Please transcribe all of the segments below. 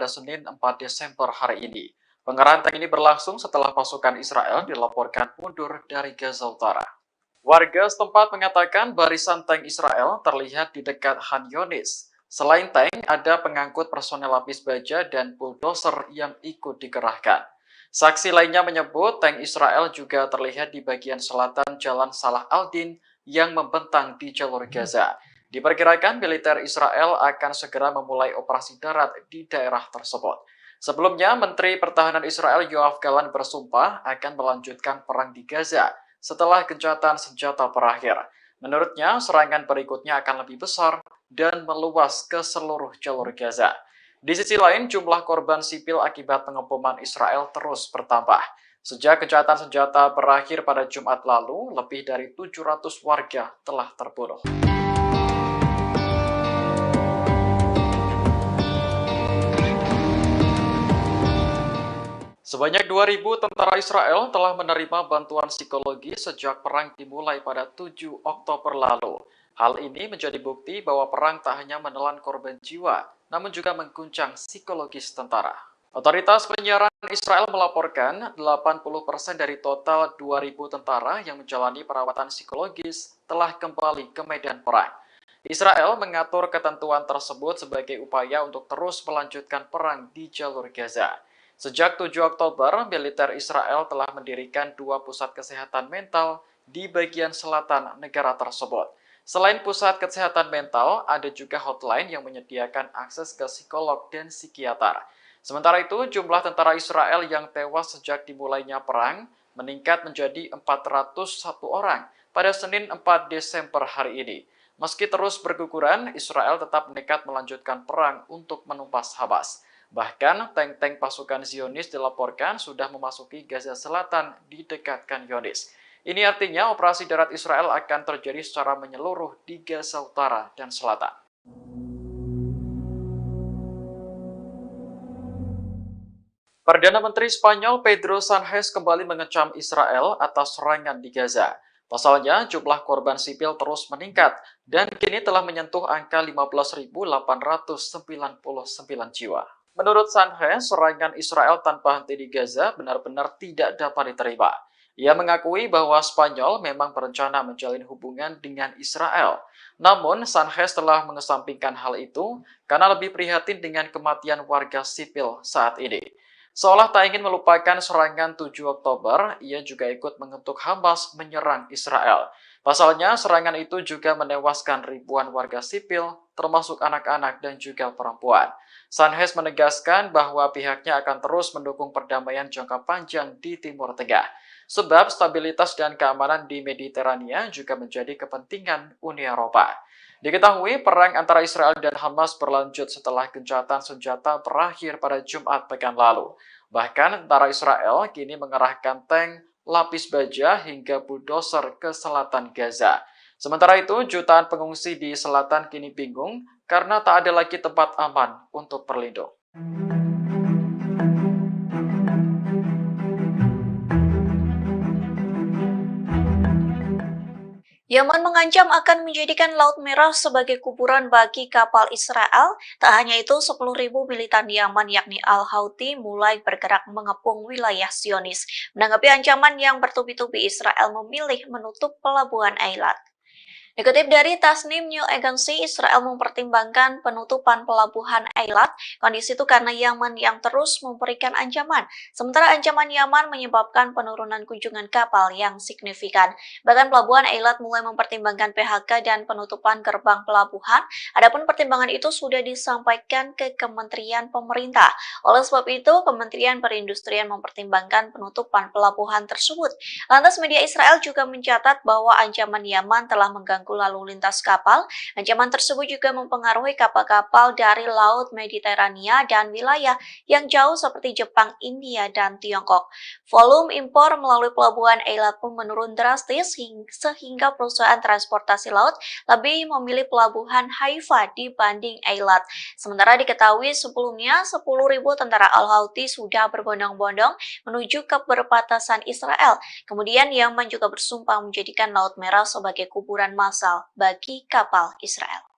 pada Senin 4 Desember hari ini. Pengerahan tank ini berlangsung setelah pasukan Israel dilaporkan mundur dari Gaza Utara. Warga setempat mengatakan barisan tank Israel terlihat di dekat Khan Younis. Selain tank, ada pengangkut personel lapis baja dan bulldozer yang ikut dikerahkan. Saksi lainnya menyebut tank Israel juga terlihat di bagian selatan Jalan Salah al-Din yang membentang di jalur Gaza. Diperkirakan militer Israel akan segera memulai operasi darat di daerah tersebut. Sebelumnya, Menteri Pertahanan Israel Yoav Gallant bersumpah akan melanjutkan perang di Gaza setelah gencatan senjata berakhir. Menurutnya, serangan berikutnya akan lebih besar dan meluas ke seluruh jalur Gaza. Di sisi lain, jumlah korban sipil akibat pengeboman Israel terus bertambah. Sejak gencatan senjata berakhir pada Jumat lalu, lebih dari 700 warga telah terbunuh. Sebanyak 2.000 tentara Israel telah menerima bantuan psikologi sejak perang dimulai pada 7 Oktober lalu. Hal ini menjadi bukti bahwa perang tak hanya menelan korban jiwa, namun juga mengguncang psikologis tentara. Otoritas penyiaran Israel melaporkan 80% dari total 2.000 tentara yang menjalani perawatan psikologis telah kembali ke medan perang. Israel mengatur ketentuan tersebut sebagai upaya untuk terus melanjutkan perang di jalur Gaza. Sejak 7 Oktober, militer Israel telah mendirikan 2 pusat kesehatan mental di bagian selatan negara tersebut. Selain pusat kesehatan mental, ada juga hotline yang menyediakan akses ke psikolog dan psikiater. Sementara itu, jumlah tentara Israel yang tewas sejak dimulainya perang meningkat menjadi 401 orang pada Senin 4 Desember hari ini. Meski terus berguguran, Israel tetap nekat melanjutkan perang untuk menumpas Hamas. Bahkan, tank-tank pasukan Zionis dilaporkan sudah memasuki Gaza Selatan di dekat Khan Younis. Ini artinya operasi darat Israel akan terjadi secara menyeluruh di Gaza Utara dan Selatan. Perdana Menteri Spanyol Pedro Sánchez kembali mengecam Israel atas serangan di Gaza. Pasalnya, jumlah korban sipil terus meningkat dan kini telah menyentuh angka 15.899 jiwa. Menurut Sánchez, serangan Israel tanpa henti di Gaza benar-benar tidak dapat diterima. Ia mengakui bahwa Spanyol memang berencana menjalin hubungan dengan Israel. Namun, Sánchez telah mengesampingkan hal itu karena lebih prihatin dengan kematian warga sipil saat ini. Seolah tak ingin melupakan serangan 7 Oktober, ia juga ikut mengutuk Hamas menyerang Israel. Pasalnya, serangan itu juga menewaskan ribuan warga sipil, termasuk anak-anak dan juga perempuan. Sánchez menegaskan bahwa pihaknya akan terus mendukung perdamaian jangka panjang di Timur Tengah. Sebab stabilitas dan keamanan di Mediterania juga menjadi kepentingan Uni Eropa. Diketahui perang antara Israel dan Hamas berlanjut setelah gencatan senjata berakhir pada Jumat pekan lalu. Bahkan tentara Israel kini mengerahkan tank, lapis baja hingga bulldozer ke selatan Gaza. Sementara itu, jutaan pengungsi di selatan kini bingung karena tak ada lagi tempat aman untuk berlindung. Yaman mengancam akan menjadikan Laut Merah sebagai kuburan bagi kapal Israel. Tak hanya itu, 10.000 militan Yaman yakni Al-Houthi mulai bergerak mengepung wilayah Zionis. Menanggapi ancaman yang bertubi-tubi, Israel memilih menutup pelabuhan Eilat. Dikutip dari Tasnim News Agency, Israel mempertimbangkan penutupan pelabuhan Eilat. Kondisi itu karena Yaman yang terus memberikan ancaman. Sementara ancaman Yaman menyebabkan penurunan kunjungan kapal yang signifikan. Bahkan pelabuhan Eilat mulai mempertimbangkan PHK dan penutupan gerbang pelabuhan. Adapun pertimbangan itu sudah disampaikan ke Kementerian Pemerintah. Oleh sebab itu, Kementerian Perindustrian mempertimbangkan penutupan pelabuhan tersebut. Lantas media Israel juga mencatat bahwa ancaman Yaman telah mengganggu lalu lintas kapal. Ancaman tersebut juga mempengaruhi kapal-kapal dari Laut Mediterania dan wilayah yang jauh seperti Jepang, India, dan Tiongkok. Volume impor melalui pelabuhan Eilat pun menurun drastis sehingga perusahaan transportasi laut lebih memilih pelabuhan Haifa dibanding Eilat. Sementara diketahui sebelumnya 10.000 tentara Al-Houthi sudah berbondong-bondong menuju ke perbatasan Israel. Kemudian Yaman juga bersumpah menjadikan Laut Merah sebagai kuburan massal bagi kapal Israel.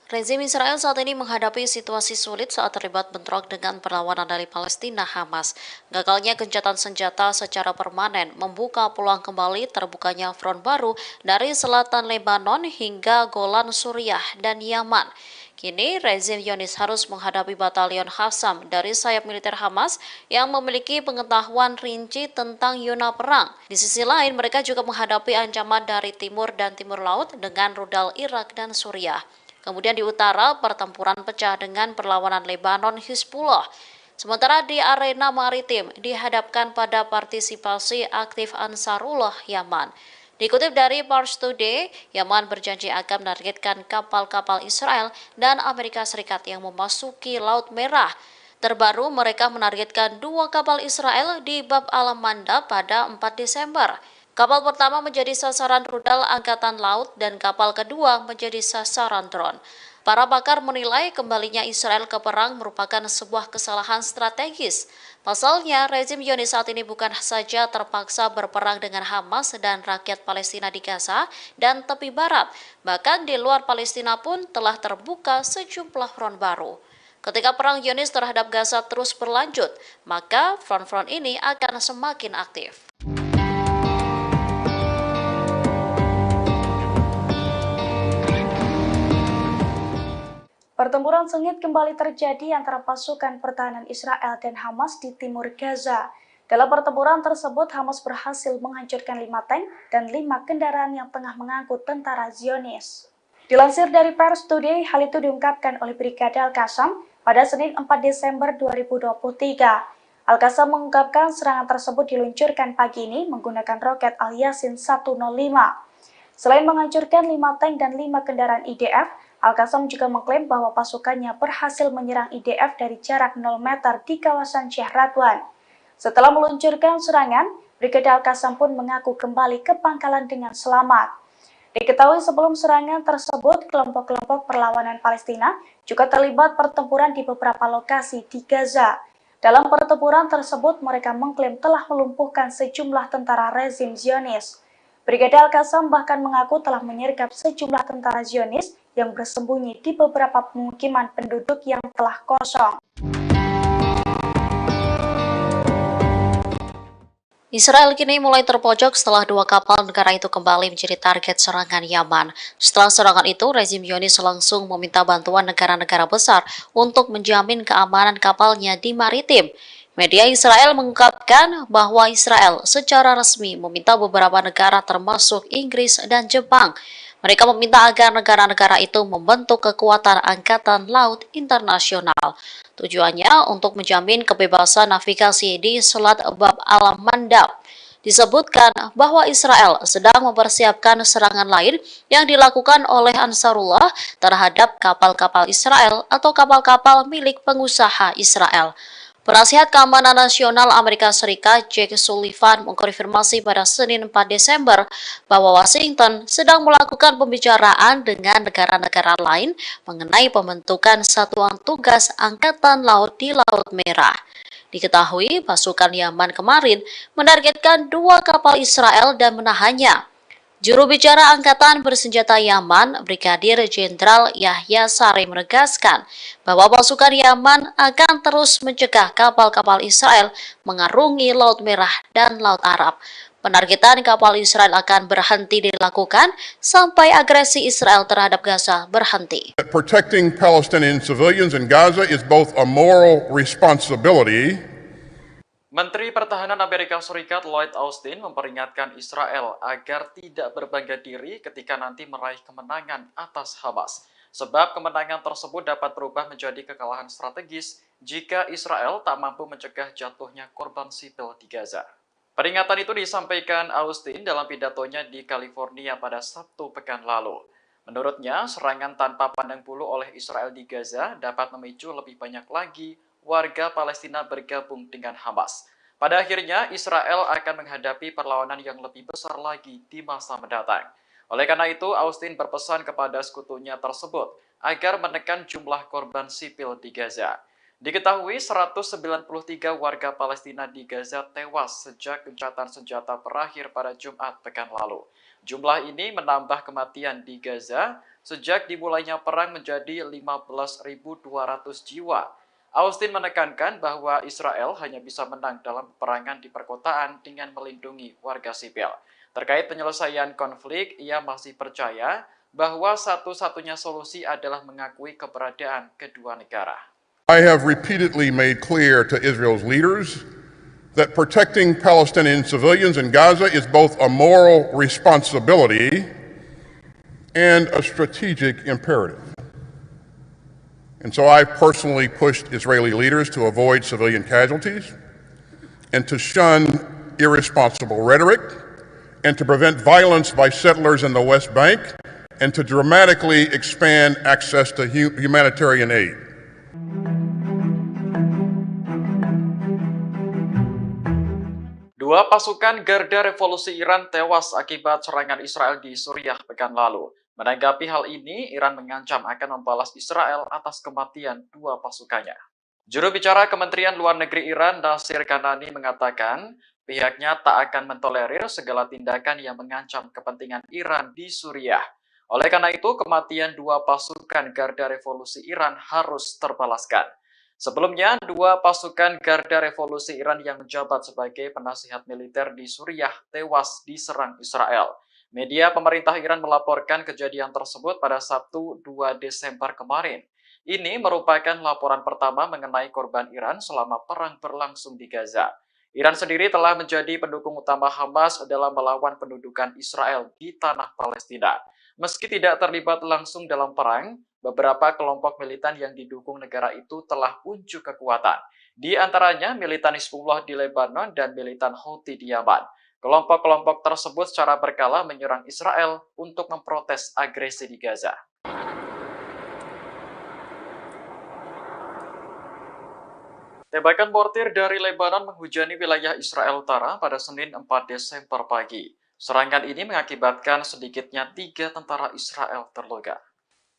Rezim Israel saat ini menghadapi situasi sulit saat terlibat bentrok dengan perlawanan dari Palestina Hamas. Gagalnya gencatan senjata secara permanen membuka peluang kembali terbukanya front baru dari selatan Lebanon hingga Golan Suriah dan Yaman. Kini rezim Zionis harus menghadapi batalion Qassam dari sayap militer Hamas yang memiliki pengetahuan rinci tentang zona perang. Di sisi lain, mereka juga menghadapi ancaman dari timur dan timur laut dengan rudal Irak dan Suriah. Kemudian di utara, pertempuran pecah dengan perlawanan Lebanon Hizbullah. Sementara di arena maritim dihadapkan pada partisipasi aktif Ansarullah Yaman. Dikutip dari Pars Today, Yaman berjanji akan menargetkan kapal-kapal Israel dan Amerika Serikat yang memasuki Laut Merah. Terbaru, mereka menargetkan 2 kapal Israel di Bab al-Mandab pada 4 Desember. Kapal pertama menjadi sasaran rudal Angkatan Laut dan kapal kedua menjadi sasaran drone. Para pakar menilai kembalinya Israel ke perang merupakan sebuah kesalahan strategis. Pasalnya, rezim Zionis saat ini bukan saja terpaksa berperang dengan Hamas dan rakyat Palestina di Gaza dan tepi barat, bahkan di luar Palestina pun telah terbuka sejumlah front baru. Ketika perang Zionis terhadap Gaza terus berlanjut, maka front-front ini akan semakin aktif. Pertempuran sengit kembali terjadi antara pasukan pertahanan Israel dan Hamas di timur Gaza. Dalam pertempuran tersebut, Hamas berhasil menghancurkan 5 tank dan 5 kendaraan yang tengah mengangkut tentara Zionis. Dilansir dari Pars Today, hal itu diungkapkan oleh Brigade Al-Qassam pada Senin 4 Desember 2023. Al-Qassam mengungkapkan serangan tersebut diluncurkan pagi ini menggunakan roket Al-Yasin 105. Selain menghancurkan 5 tank dan 5 kendaraan IDF, Al-Qassam juga mengklaim bahwa pasukannya berhasil menyerang IDF dari jarak 0 meter di kawasan Syekh Radwan. Setelah meluncurkan serangan, Brigade Al-Qassam pun mengaku kembali ke pangkalan dengan selamat. Diketahui sebelum serangan tersebut, kelompok-kelompok perlawanan Palestina juga terlibat pertempuran di beberapa lokasi di Gaza. Dalam pertempuran tersebut, mereka mengklaim telah melumpuhkan sejumlah tentara rezim Zionis. Brigade Al-Qassam bahkan mengaku telah menyergap sejumlah tentara Zionis yang bersembunyi di beberapa pemukiman penduduk yang telah kosong. Israel kini mulai terpojok setelah 2 kapal negara itu kembali menjadi target serangan Yaman. Setelah serangan itu, rezim Zionis langsung meminta bantuan negara-negara besar untuk menjamin keamanan kapalnya di maritim. Media Israel mengungkapkan bahwa Israel secara resmi meminta beberapa negara termasuk Inggris dan Jepang. Mereka meminta agar negara-negara itu membentuk kekuatan angkatan laut internasional. Tujuannya untuk menjamin kebebasan navigasi di Selat Bab al-Mandab. Disebutkan bahwa Israel sedang mempersiapkan serangan lain yang dilakukan oleh Ansarullah terhadap kapal-kapal Israel atau kapal-kapal milik pengusaha Israel. Penasihat Keamanan Nasional Amerika Serikat Jake Sullivan mengkonfirmasi pada Senin 4 Desember bahwa Washington sedang melakukan pembicaraan dengan negara-negara lain mengenai pembentukan satuan tugas Angkatan Laut di Laut Merah. Diketahui pasukan Yaman kemarin menargetkan 2 kapal Israel dan menahannya. Juru bicara Angkatan Bersenjata Yaman, Brigadir Jenderal Yahya Saree menegaskan bahwa pasukan Yaman akan terus mencegah kapal-kapal Israel mengarungi Laut Merah dan Laut Arab. Penargetan kapal Israel akan berhenti dilakukan sampai agresi Israel terhadap Gaza berhenti. Protecting Palestinian civilians in Gaza is both a moral responsibility. Menteri Pertahanan Amerika Serikat Lloyd Austin memperingatkan Israel agar tidak berbangga diri ketika nanti meraih kemenangan atas Hamas. Sebab kemenangan tersebut dapat berubah menjadi kekalahan strategis jika Israel tak mampu mencegah jatuhnya korban sipil di Gaza. Peringatan itu disampaikan Austin dalam pidatonya di California pada Sabtu pekan lalu. Menurutnya, serangan tanpa pandang bulu oleh Israel di Gaza dapat memicu lebih banyak lagi warga Palestina bergabung dengan Hamas. Pada akhirnya, Israel akan menghadapi perlawanan yang lebih besar lagi di masa mendatang. Oleh karena itu, Austin berpesan kepada sekutunya tersebut agar menekan jumlah korban sipil di Gaza. Diketahui 193 warga Palestina di Gaza tewas sejak gencatan senjata berakhir pada Jumat pekan lalu. Jumlah ini menambah kematian di Gaza sejak dimulainya perang menjadi 15.200 jiwa. Austin menekankan bahwa Israel hanya bisa menang dalam peperangan di perkotaan dengan melindungi warga sipil. Terkait penyelesaian konflik, ia masih percaya bahwa satu-satunya solusi adalah mengakui keberadaan kedua negara. I have repeatedly made clear to Israel's leaders that protecting Palestinian civilians in Gaza is both a moral responsibility and a strategic imperative. And so I've personally pushed Israeli leaders to avoid civilian casualties and to shun irresponsible rhetoric and to prevent violence by settlers in the West Bank and to dramatically expand access to humanitarian aid. Dua pasukan Garda Revolusi Iran tewas akibat serangan Israel di Suriah pekan lalu. Menanggapi hal ini, Iran mengancam akan membalas Israel atas kematian dua pasukannya. Juru bicara Kementerian Luar Negeri Iran, Nasir Kanani, mengatakan pihaknya tak akan mentolerir segala tindakan yang mengancam kepentingan Iran di Suriah. Oleh karena itu, kematian dua pasukan Garda Revolusi Iran harus terbalaskan. Sebelumnya, dua pasukan Garda Revolusi Iran yang menjabat sebagai penasihat militer di Suriah tewas diserang Israel. Media pemerintah Iran melaporkan kejadian tersebut pada Sabtu 2 Desember kemarin. Ini merupakan laporan pertama mengenai korban Iran selama perang berlangsung di Gaza. Iran sendiri telah menjadi pendukung utama Hamas dalam melawan pendudukan Israel di tanah Palestina. Meski tidak terlibat langsung dalam perang, beberapa kelompok militan yang didukung negara itu telah unjuk kekuatan. Di antaranya militan Hizbullah di Lebanon dan militan Houthi di Yaman. Kelompok-kelompok tersebut secara berkala menyerang Israel untuk memprotes agresi di Gaza. Tembakan mortir dari Lebanon menghujani wilayah Israel Utara pada Senin 4 Desember pagi. Serangan ini mengakibatkan sedikitnya 3 tentara Israel terluka.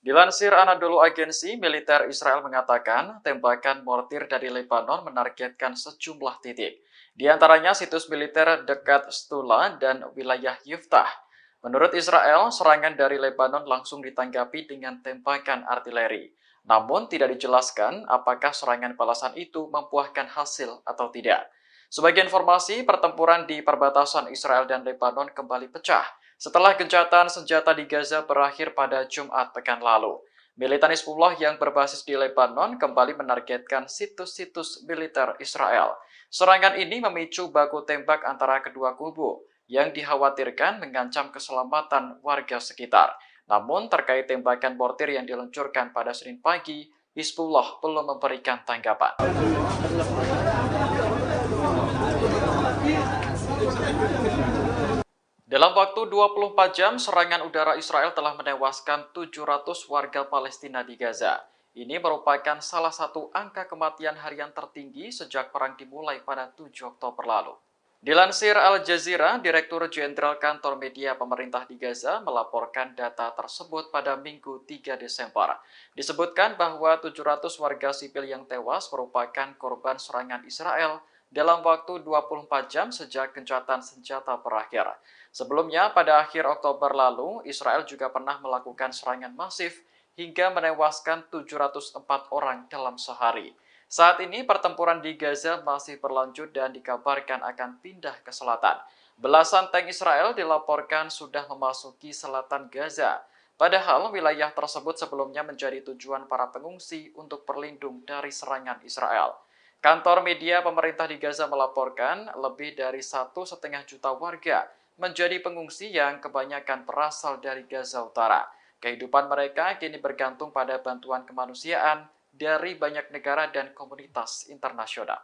Dilansir Anadolu Agency, militer Israel mengatakan tembakan mortir dari Lebanon menargetkan sejumlah titik. Di antaranya situs militer dekat Stula dan wilayah Yiftah. Menurut Israel, serangan dari Lebanon langsung ditanggapi dengan tembakan artileri. Namun tidak dijelaskan apakah serangan balasan itu membuahkan hasil atau tidak. Sebagai informasi, pertempuran di perbatasan Israel dan Lebanon kembali pecah setelah gencatan senjata di Gaza berakhir pada Jumat pekan lalu. Militan Hizbullah yang berbasis di Lebanon kembali menargetkan situs-situs militer Israel. Serangan ini memicu baku tembak antara kedua kubu yang dikhawatirkan mengancam keselamatan warga sekitar. Namun terkait tembakan mortir yang diluncurkan pada Senin pagi, Hizbullah belum memberikan tanggapan. Dalam waktu 24 jam, serangan udara Israel telah menewaskan 700 warga Palestina di Gaza. Ini merupakan salah satu angka kematian harian tertinggi sejak perang dimulai pada 7 Oktober lalu. Dilansir Al Jazeera, Direktur Jenderal Kantor Media Pemerintah di Gaza melaporkan data tersebut pada Minggu 3 Desember. Disebutkan bahwa 700 warga sipil yang tewas merupakan korban serangan Israel dalam waktu 24 jam sejak gencatan senjata berakhir. Sebelumnya, pada akhir Oktober lalu, Israel juga pernah melakukan serangan masif hingga menewaskan 704 orang dalam sehari. Saat ini, pertempuran di Gaza masih berlanjut dan dikabarkan akan pindah ke selatan. Belasan tank Israel dilaporkan sudah memasuki selatan Gaza. Padahal wilayah tersebut sebelumnya menjadi tujuan para pengungsi untuk berlindung dari serangan Israel. Kantor media pemerintah di Gaza melaporkan lebih dari 1,5 juta warga menjadi pengungsi yang kebanyakan berasal dari Gaza Utara. Kehidupan mereka kini bergantung pada bantuan kemanusiaan dari banyak negara dan komunitas internasional.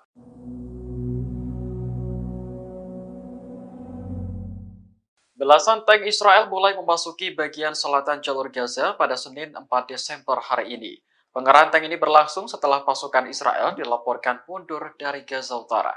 Belasan tank Israel mulai memasuki bagian selatan jalur Gaza pada Senin 4 Desember hari ini. Pengerahan tank ini berlangsung setelah pasukan Israel dilaporkan mundur dari Gaza Utara.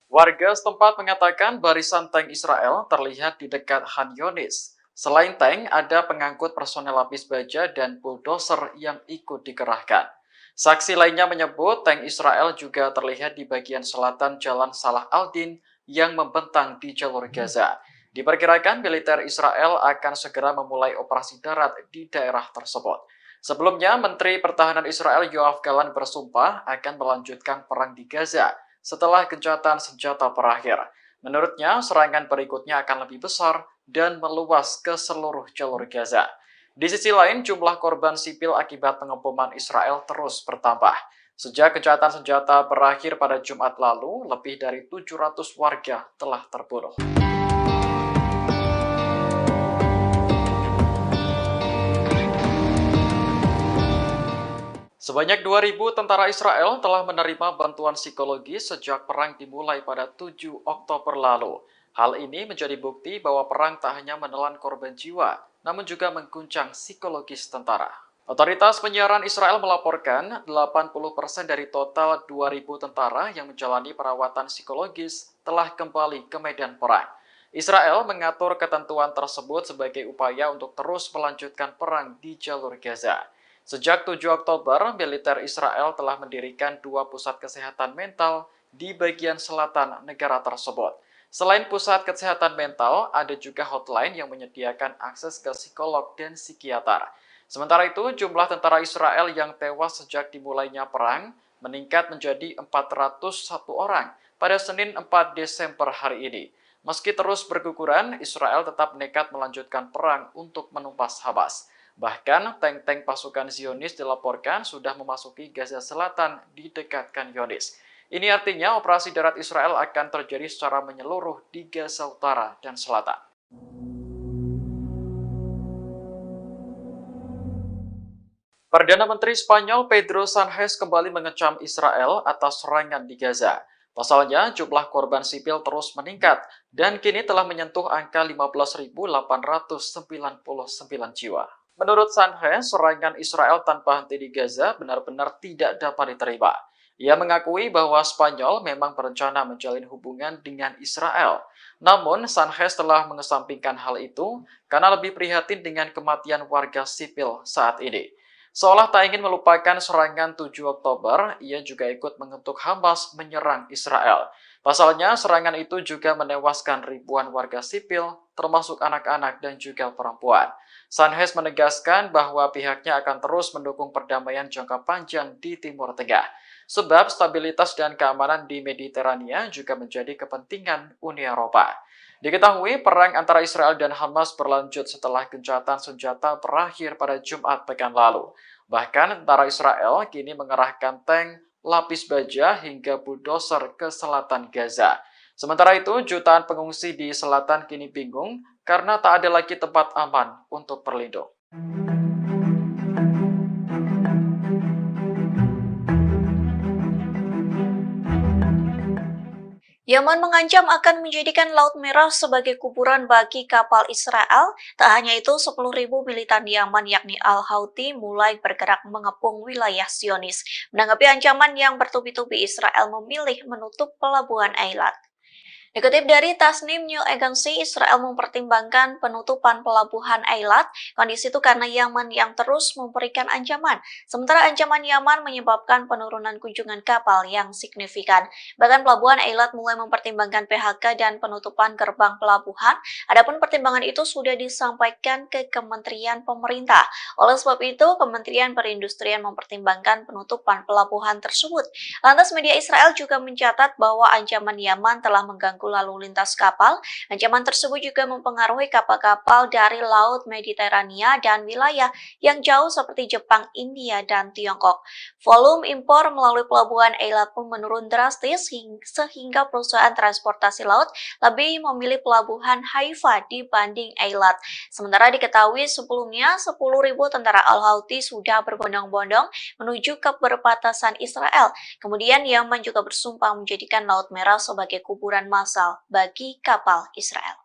Warga setempat mengatakan barisan tank Israel terlihat di dekat Khan Yunis. Selain tank, ada pengangkut personel lapis baja dan bulldozer yang ikut dikerahkan. Saksi lainnya menyebut tank Israel juga terlihat di bagian selatan Jalan Salah al-Din yang membentang di jalur Gaza. Diperkirakan militer Israel akan segera memulai operasi darat di daerah tersebut. Sebelumnya, Menteri Pertahanan Israel Yoav Gallant bersumpah akan melanjutkan perang di Gaza setelah gencatan senjata berakhir. Menurutnya, serangan berikutnya akan lebih besar dan meluas ke seluruh jalur Gaza. Di sisi lain, jumlah korban sipil akibat pengeboman Israel terus bertambah. Sejak gencatan senjata berakhir pada Jumat lalu, lebih dari 700 warga telah terbunuh. Sebanyak 2.000 tentara Israel telah menerima bantuan psikologi sejak perang dimulai pada 7 Oktober lalu. Hal ini menjadi bukti bahwa perang tak hanya menelan korban jiwa, namun juga mengguncang psikologis tentara. Otoritas penyiaran Israel melaporkan 80% dari total 2.000 tentara yang menjalani perawatan psikologis telah kembali ke medan perang. Israel mengatur ketentuan tersebut sebagai upaya untuk terus melanjutkan perang di jalur Gaza. Sejak 7 Oktober, militer Israel telah mendirikan 2 pusat kesehatan mental di bagian selatan negara tersebut. Selain pusat kesehatan mental, ada juga hotline yang menyediakan akses ke psikolog dan psikiater. Sementara itu, jumlah tentara Israel yang tewas sejak dimulainya perang meningkat menjadi 401 orang pada Senin 4 Desember hari ini. Meski terus berguguran, Israel tetap nekat melanjutkan perang untuk menumpas Hamas. Bahkan, tank-tank pasukan Zionis dilaporkan sudah memasuki Gaza Selatan di dekat Khan Younis. Ini artinya operasi darat Israel akan terjadi secara menyeluruh di Gaza Utara dan Selatan. Perdana Menteri Spanyol Pedro Sánchez kembali mengecam Israel atas serangan di Gaza. Pasalnya, jumlah korban sipil terus meningkat dan kini telah menyentuh angka 15.899 jiwa. Menurut Sánchez, serangan Israel tanpa henti di Gaza benar-benar tidak dapat diterima. Ia mengakui bahwa Spanyol memang berencana menjalin hubungan dengan Israel. Namun, Sánchez telah mengesampingkan hal itu karena lebih prihatin dengan kematian warga sipil saat ini. Seolah tak ingin melupakan serangan 7 Oktober, ia juga ikut mengutuk Hamas menyerang Israel. Pasalnya, serangan itu juga menewaskan ribuan warga sipil, termasuk anak-anak dan juga perempuan. Sánchez menegaskan bahwa pihaknya akan terus mendukung perdamaian jangka panjang di Timur Tengah. Sebab stabilitas dan keamanan di Mediterania juga menjadi kepentingan Uni Eropa. Diketahui perang antara Israel dan Hamas berlanjut setelah gencatan senjata berakhir pada Jumat pekan lalu. Bahkan tentara Israel kini mengerahkan tank, lapis baja hingga bulldozer ke selatan Gaza. Sementara itu, jutaan pengungsi di selatan kini bingung karena tak ada lagi tempat aman untuk berlindung. Yaman mengancam akan menjadikan Laut Merah sebagai kuburan bagi kapal Israel. Tak hanya itu, 10.000 militan Yaman yakni Al-Houthi mulai bergerak mengepung wilayah Zionis. Menanggapi ancaman yang bertubi-tubi, Israel memilih menutup pelabuhan Eilat. Dikutip dari Tasnim News Agency, Israel mempertimbangkan penutupan pelabuhan Eilat. Kondisi itu karena Yaman yang terus memberikan ancaman. Sementara ancaman Yaman menyebabkan penurunan kunjungan kapal yang signifikan. Bahkan pelabuhan Eilat mulai mempertimbangkan PHK dan penutupan gerbang pelabuhan. Adapun pertimbangan itu sudah disampaikan ke Kementerian Pemerintah. Oleh sebab itu, Kementerian Perindustrian mempertimbangkan penutupan pelabuhan tersebut. Lantas media Israel juga mencatat bahwa ancaman Yaman telah mengganggu lalu lintas kapal. Ancaman tersebut juga mempengaruhi kapal-kapal dari Laut Mediterania dan wilayah yang jauh seperti Jepang, India, dan Tiongkok. Volume impor melalui pelabuhan Eilat pun menurun drastis sehingga perusahaan transportasi laut lebih memilih pelabuhan Haifa dibanding Eilat. Sementara diketahui sebelumnya 10.000 tentara Al-Houthi sudah berbondong-bondong menuju ke perbatasan Israel. Kemudian Yaman juga bersumpah menjadikan Laut Merah sebagai kuburan massal bagi kapal Israel.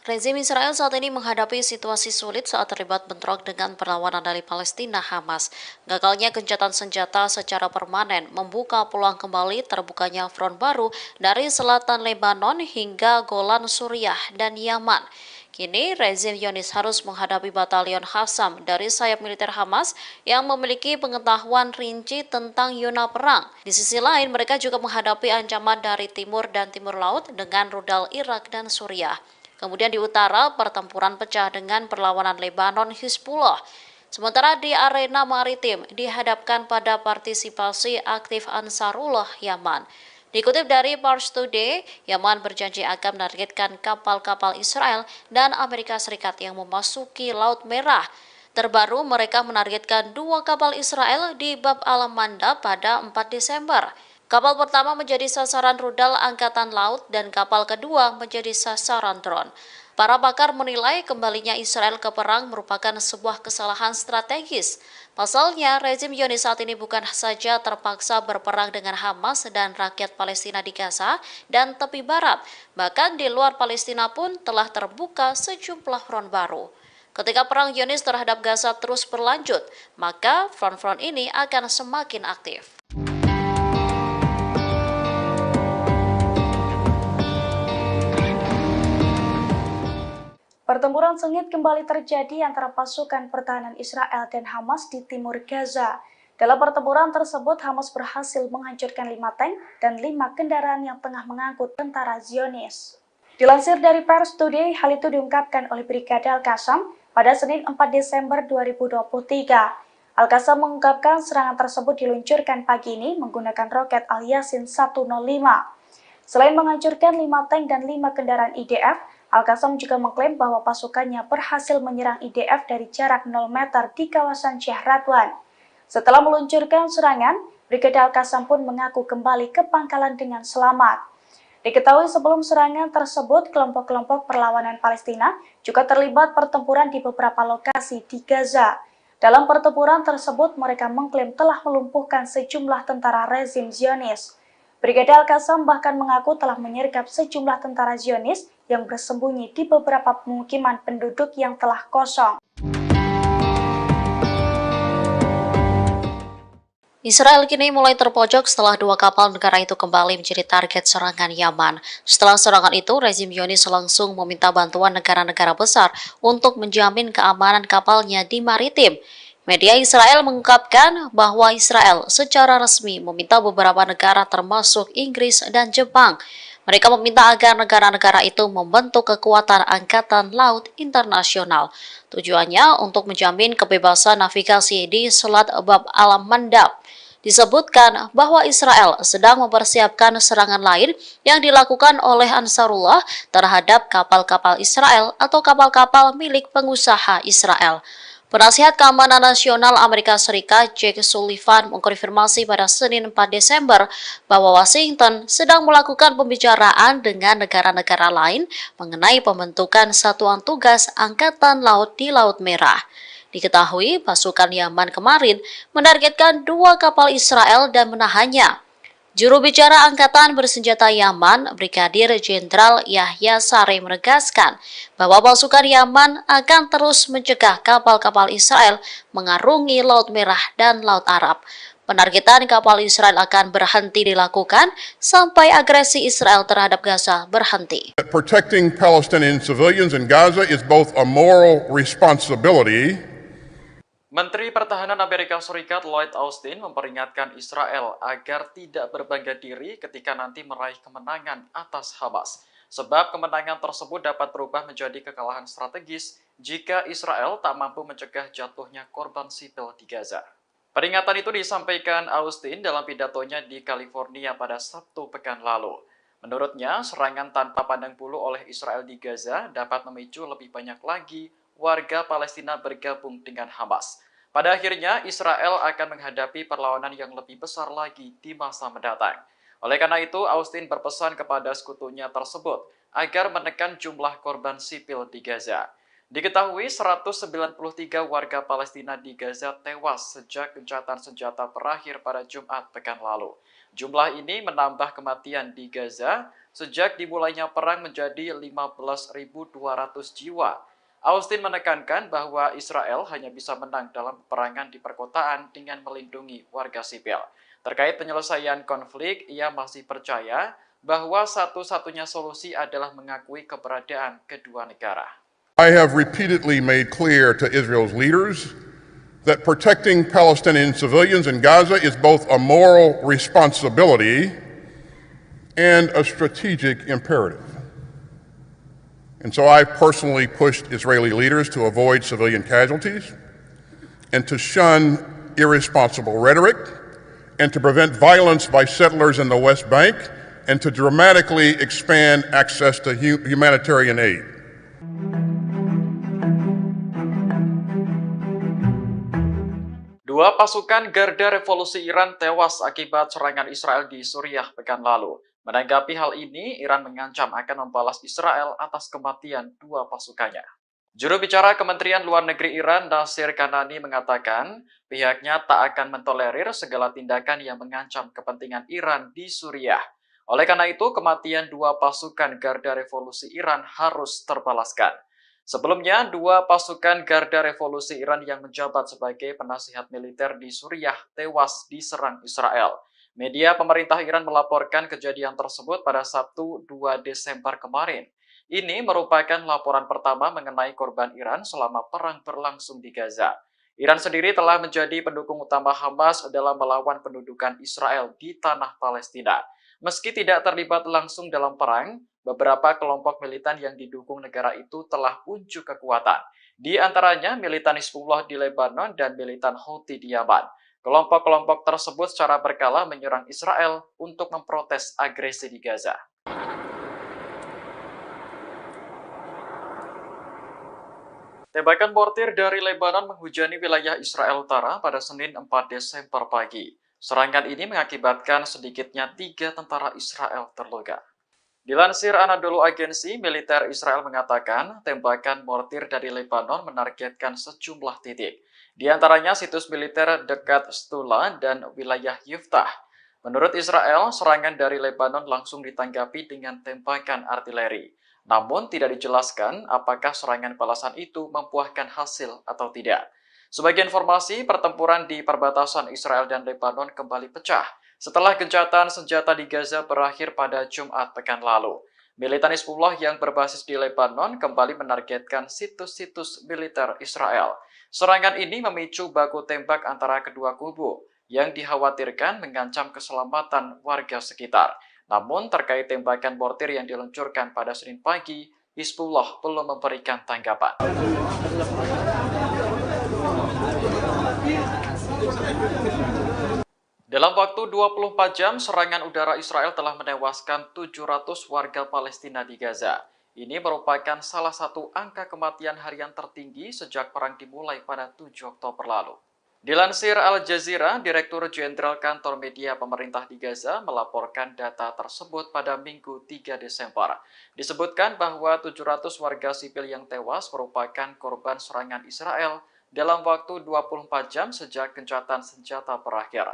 Rezim Israel saat ini menghadapi situasi sulit saat terlibat bentrok dengan perlawanan dari Palestina Hamas. Gagalnya gencatan senjata secara permanen membuka peluang kembali terbukanya front baru dari selatan Lebanon hingga Golan Suriah dan Yaman. Kini, rezim Zionis harus menghadapi batalion Qassam dari sayap militer Hamas yang memiliki pengetahuan rinci tentang zona perang. Di sisi lain, mereka juga menghadapi ancaman dari timur dan timur laut dengan rudal Irak dan Suriah. Kemudian di utara, pertempuran pecah dengan perlawanan Lebanon Hizbullah. Sementara di arena maritim dihadapkan pada partisipasi aktif Ansarullah Yaman. Dikutip dari Pars Today, Yaman berjanji akan menargetkan kapal-kapal Israel dan Amerika Serikat yang memasuki Laut Merah. Terbaru, mereka menargetkan 2 kapal Israel di Bab al-Mandab pada 4 Desember. Kapal pertama menjadi sasaran rudal Angkatan Laut dan kapal kedua menjadi sasaran drone. Para pakar menilai kembalinya Israel ke perang merupakan sebuah kesalahan strategis. Pasalnya, rezim Zionis saat ini bukan saja terpaksa berperang dengan Hamas dan rakyat Palestina di Gaza dan tepi barat, bahkan di luar Palestina pun telah terbuka sejumlah front baru. Ketika perang Zionis terhadap Gaza terus berlanjut, maka front-front ini akan semakin aktif. Pertempuran sengit kembali terjadi antara pasukan pertahanan Israel dan Hamas di timur Gaza. Dalam pertempuran tersebut, Hamas berhasil menghancurkan 5 tank dan 5 kendaraan yang tengah mengangkut tentara Zionis. Dilansir dari Pars Today, hal itu diungkapkan oleh Brigade Al-Qassam pada Senin 4 Desember 2023. Al-Qassam mengungkapkan serangan tersebut diluncurkan pagi ini menggunakan roket Al-Yasin 105. Selain menghancurkan 5 tank dan 5 kendaraan IDF, Al-Qassam juga mengklaim bahwa pasukannya berhasil menyerang IDF dari jarak 0 meter di kawasan Syekh Radwan. Setelah meluncurkan serangan, Brigade Al-Qassam pun mengaku kembali ke pangkalan dengan selamat. Diketahui sebelum serangan tersebut, kelompok-kelompok perlawanan Palestina juga terlibat pertempuran di beberapa lokasi di Gaza. Dalam pertempuran tersebut, mereka mengklaim telah melumpuhkan sejumlah tentara rezim Zionis. Brigade Al-Qassam bahkan mengaku telah menyergap sejumlah tentara Zionis yang bersembunyi di beberapa pemukiman penduduk yang telah kosong. Israel kini mulai terpojok setelah 2 kapal negara itu kembali menjadi target serangan Yaman. Setelah serangan itu, rezim Zionis langsung meminta bantuan negara-negara besar untuk menjamin keamanan kapalnya di maritim. Media Israel mengungkapkan bahwa Israel secara resmi meminta beberapa negara termasuk Inggris dan Jepang. Mereka meminta agar negara-negara itu membentuk kekuatan angkatan laut internasional. Tujuannya untuk menjamin kebebasan navigasi di Selat Bab al-Mandab. Disebutkan bahwa Israel sedang mempersiapkan serangan lain yang dilakukan oleh Ansarullah terhadap kapal-kapal Israel atau kapal-kapal milik pengusaha Israel. Penasihat Keamanan Nasional Amerika Serikat Jake Sullivan mengkonfirmasi pada Senin 4 Desember bahwa Washington sedang melakukan pembicaraan dengan negara-negara lain mengenai pembentukan satuan tugas Angkatan Laut di Laut Merah. Diketahui pasukan Yaman kemarin menargetkan 2 kapal Israel dan menahannya. Juru bicara Angkatan Bersenjata Yaman, Brigadir Jenderal Yahya Saree menegaskan bahwa pasukan Yaman akan terus mencegah kapal-kapal Israel mengarungi Laut Merah dan Laut Arab. Penargetan kapal Israel akan berhenti dilakukan sampai agresi Israel terhadap Gaza berhenti. Protecting Palestinian civilians in Gaza is both a moral responsibility. Menteri Pertahanan Amerika Serikat Lloyd Austin memperingatkan Israel agar tidak berbangga diri ketika nanti meraih kemenangan atas Hamas. Sebab kemenangan tersebut dapat berubah menjadi kekalahan strategis jika Israel tak mampu mencegah jatuhnya korban sipil di Gaza. Peringatan itu disampaikan Austin dalam pidatonya di California pada Sabtu pekan lalu. Menurutnya, serangan tanpa pandang bulu oleh Israel di Gaza dapat memicu lebih banyak lagi warga Palestina bergabung dengan Hamas. Pada akhirnya, Israel akan menghadapi perlawanan yang lebih besar lagi di masa mendatang. Oleh karena itu, Austin berpesan kepada sekutunya tersebut agar menekan jumlah korban sipil di Gaza. Diketahui 193 warga Palestina di Gaza tewas sejak gencatan senjata berakhir pada Jumat pekan lalu. Jumlah ini menambah kematian di Gaza sejak dimulainya perang menjadi 15.200 jiwa. Austin menekankan bahwa Israel hanya bisa menang dalam peperangan di perkotaan dengan melindungi warga sipil. Terkait penyelesaian konflik, ia masih percaya bahwa satu-satunya solusi adalah mengakui keberadaan kedua negara. I have repeatedly made clear to Israel's leaders that protecting Palestinian civilians in Gaza is both a moral responsibility and a strategic imperative. And so I personally pushed Israeli leaders to avoid civilian casualties and to shun irresponsible rhetoric and to prevent violence by settlers in the West Bank and to dramatically expand access to humanitarian aid. Dua pasukan Garda Revolusi Iran tewas akibat serangan Israel di Suriah pekan lalu. Menanggapi hal ini, Iran mengancam akan membalas Israel atas kematian dua pasukannya. Juru bicara Kementerian Luar Negeri Iran, Nasir Kanani, mengatakan pihaknya tak akan mentolerir segala tindakan yang mengancam kepentingan Iran di Suriah. Oleh karena itu, kematian dua pasukan Garda Revolusi Iran harus terbalaskan. Sebelumnya, dua pasukan Garda Revolusi Iran yang menjabat sebagai penasihat militer di Suriah tewas diserang Israel. Media pemerintah Iran melaporkan kejadian tersebut pada Sabtu 2 Desember kemarin. Ini merupakan laporan pertama mengenai korban Iran selama perang berlangsung di Gaza. Iran sendiri telah menjadi pendukung utama Hamas dalam melawan pendudukan Israel di tanah Palestina. Meski tidak terlibat langsung dalam perang, beberapa kelompok militan yang didukung negara itu telah unjuk kekuatan. Di antaranya militan Hizbullah di Lebanon dan militan Houthi di Yaman. Kelompok-kelompok tersebut secara berkala menyerang Israel untuk memprotes agresi di Gaza. Tembakan mortir dari Lebanon menghujani wilayah Israel Utara pada Senin 4 Desember pagi. Serangan ini mengakibatkan sedikitnya 3 tentara Israel terluka. Dilansir Anadolu Agency, militer Israel mengatakan tembakan mortir dari Lebanon menargetkan sejumlah titik. Di antaranya situs militer dekat Stula dan wilayah Yiftah. Menurut Israel, serangan dari Lebanon langsung ditanggapi dengan tembakan artileri. Namun tidak dijelaskan apakah serangan balasan itu membuahkan hasil atau tidak. Sebagai informasi, pertempuran di perbatasan Israel dan Lebanon kembali pecah setelah gencatan senjata di Gaza berakhir pada Jumat pekan lalu. Militan Hizbullah yang berbasis di Lebanon kembali menargetkan situs-situs militer Israel. Serangan ini memicu baku tembak antara kedua kubu yang dikhawatirkan mengancam keselamatan warga sekitar. Namun terkait tembakan mortir yang diluncurkan pada Senin pagi, Hizbullah belum memberikan tanggapan. Dalam waktu 24 jam, serangan udara Israel telah menewaskan 700 warga Palestina di Gaza. Ini merupakan salah satu angka kematian harian tertinggi sejak perang dimulai pada 7 Oktober lalu. Dilansir Al Jazeera, Direktur Jenderal Kantor Media Pemerintah di Gaza melaporkan data tersebut pada Minggu 3 Desember. Disebutkan bahwa 700 warga sipil yang tewas merupakan korban serangan Israel dalam waktu 24 jam sejak gencatan senjata berakhir.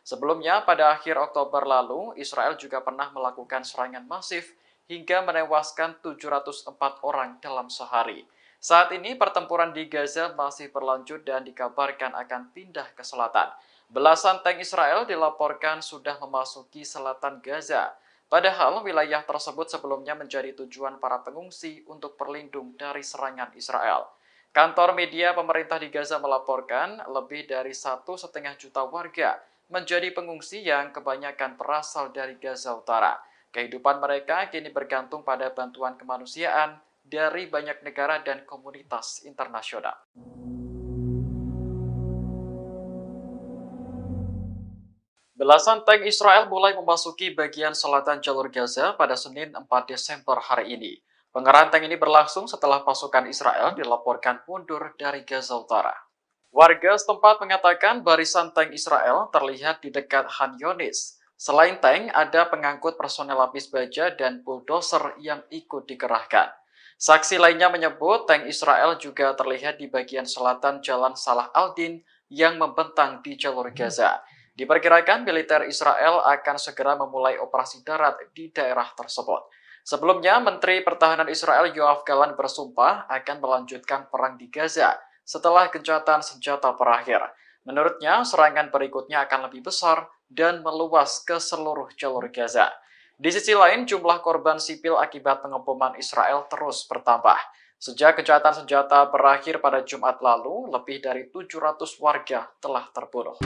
Sebelumnya, pada akhir Oktober lalu, Israel juga pernah melakukan serangan masif hingga menewaskan 704 orang dalam sehari. Saat ini pertempuran di Gaza masih berlanjut dan dikabarkan akan pindah ke selatan. Belasan tank Israel dilaporkan sudah memasuki selatan Gaza. Padahal wilayah tersebut sebelumnya menjadi tujuan para pengungsi untuk berlindung dari serangan Israel. Kantor media pemerintah di Gaza melaporkan lebih dari 1,5 juta warga menjadi pengungsi yang kebanyakan berasal dari Gaza Utara. Kehidupan mereka kini bergantung pada bantuan kemanusiaan dari banyak negara dan komunitas internasional. Belasan tank Israel mulai memasuki bagian selatan jalur Gaza pada Senin 4 Desember hari ini. Pengerahan tank ini berlangsung setelah pasukan Israel dilaporkan mundur dari Gaza Utara. Warga setempat mengatakan barisan tank Israel terlihat di dekat Han Yunis. Selain tank, ada pengangkut personel lapis baja dan bulldozer yang ikut dikerahkan. Saksi lainnya menyebut tank Israel juga terlihat di bagian selatan Jalan Salah al-Din yang membentang di jalur Gaza. Diperkirakan militer Israel akan segera memulai operasi darat di daerah tersebut. Sebelumnya, Menteri Pertahanan Israel Yoav Gallant bersumpah akan melanjutkan perang di Gaza setelah gencatan senjata berakhir. Menurutnya, serangan berikutnya akan lebih besar dan meluas ke seluruh jalur Gaza. Di sisi lain, jumlah korban sipil akibat pengeboman Israel terus bertambah. Sejak gencatan senjata berakhir pada Jumat lalu, lebih dari 700 warga telah terbunuh.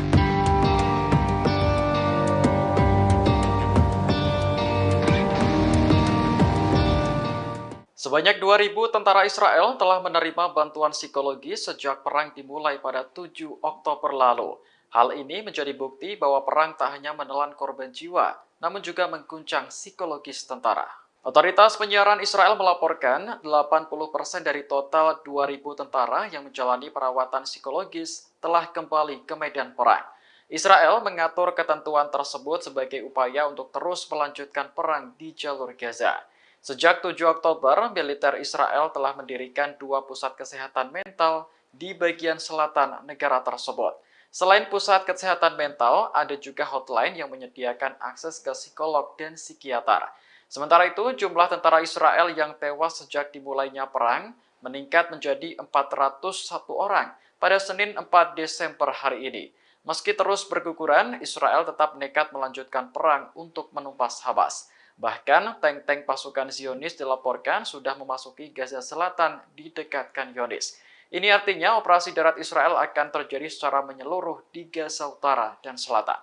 Sebanyak 2.000 tentara Israel telah menerima bantuan psikologi sejak perang dimulai pada 7 Oktober lalu. Hal ini menjadi bukti bahwa perang tak hanya menelan korban jiwa, namun juga mengguncang psikologis tentara. Otoritas penyiaran Israel melaporkan 80% dari total 2.000 tentara yang menjalani perawatan psikologis telah kembali ke medan perang. Israel mengatur ketentuan tersebut sebagai upaya untuk terus melanjutkan perang di jalur Gaza. Sejak 7 Oktober, militer Israel telah mendirikan 2 pusat kesehatan mental di bagian selatan negara tersebut. Selain pusat kesehatan mental, ada juga hotline yang menyediakan akses ke psikolog dan psikiater. Sementara itu, jumlah tentara Israel yang tewas sejak dimulainya perang meningkat menjadi 401 orang pada Senin 4 Desember hari ini. Meski terus berguguran, Israel tetap nekat melanjutkan perang untuk menumpas Hamas. Bahkan, tank-tank pasukan Zionis dilaporkan sudah memasuki Gaza Selatan di dekat Khan Yunis. Ini artinya operasi darat Israel akan terjadi secara menyeluruh di Gaza Utara dan Selatan.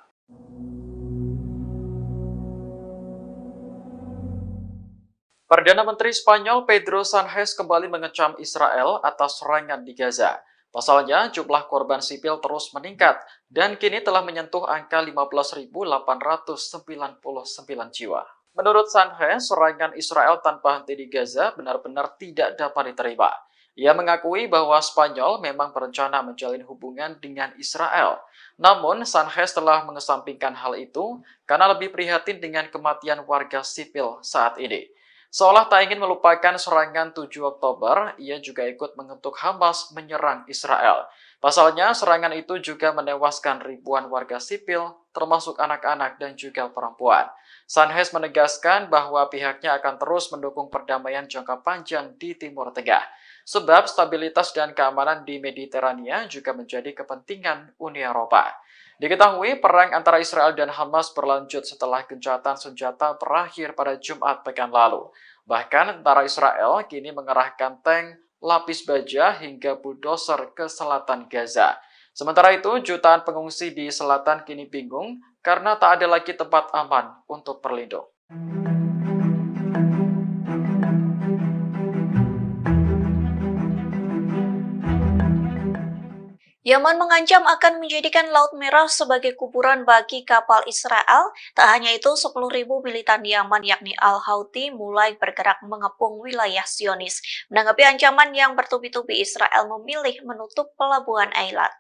Perdana Menteri Spanyol Pedro Sánchez kembali mengecam Israel atas serangan di Gaza. Pasalnya, jumlah korban sipil terus meningkat dan kini telah menyentuh angka 15.899 jiwa. Menurut Sánchez, serangan Israel tanpa henti di Gaza benar-benar tidak dapat diterima. Ia mengakui bahwa Spanyol memang berencana menjalin hubungan dengan Israel. Namun, Sánchez telah mengesampingkan hal itu karena lebih prihatin dengan kematian warga sipil saat ini. Seolah tak ingin melupakan serangan 7 Oktober, ia juga ikut mengutuk Hamas menyerang Israel. Pasalnya, serangan itu juga menewaskan ribuan warga sipil, termasuk anak-anak dan juga perempuan. Sánchez menegaskan bahwa pihaknya akan terus mendukung perdamaian jangka panjang di Timur Tengah. Sebab stabilitas dan keamanan di Mediterania juga menjadi kepentingan Uni Eropa. Diketahui perang antara Israel dan Hamas berlanjut setelah gencatan senjata berakhir pada Jumat pekan lalu. Bahkan tentara Israel kini mengerahkan tank, lapis baja hingga bulldozer ke selatan Gaza. Sementara itu, jutaan pengungsi di selatan kini bingung karena tak ada lagi tempat aman untuk berlindung. Yaman mengancam akan menjadikan Laut Merah sebagai kuburan bagi kapal Israel. Tak hanya itu, 10.000 militan Yaman yakni Al-Houthi mulai bergerak mengepung wilayah Zionis. Menanggapi ancaman yang bertubi-tubi, Israel memilih menutup pelabuhan Eilat.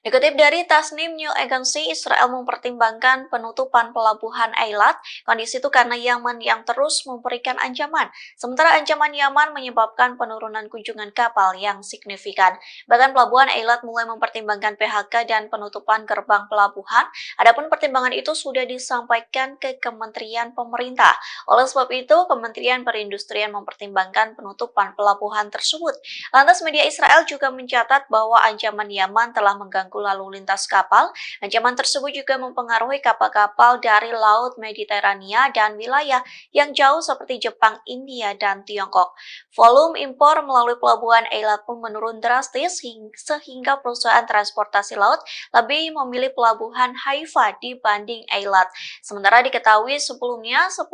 Dikutip dari Tasnim News Agency, Israel mempertimbangkan penutupan pelabuhan Eilat. Kondisi itu karena Yaman yang terus memberikan ancaman. Sementara ancaman Yaman menyebabkan penurunan kunjungan kapal yang signifikan. Bahkan pelabuhan Eilat mulai mempertimbangkan PHK dan penutupan gerbang pelabuhan. Adapun pertimbangan itu sudah disampaikan ke Kementerian Pemerintah. Oleh sebab itu, Kementerian Perindustrian mempertimbangkan penutupan pelabuhan tersebut. Lantas media Israel juga mencatat bahwa ancaman Yaman telah mengganggu lalu lintas kapal. Ancaman tersebut juga mempengaruhi kapal-kapal dari Laut Mediterania dan wilayah yang jauh seperti Jepang, India, dan Tiongkok. Volume impor melalui pelabuhan Eilat pun menurun drastis sehingga perusahaan transportasi laut lebih memilih pelabuhan Haifa dibanding Eilat. Sementara diketahui sebelumnya 10.000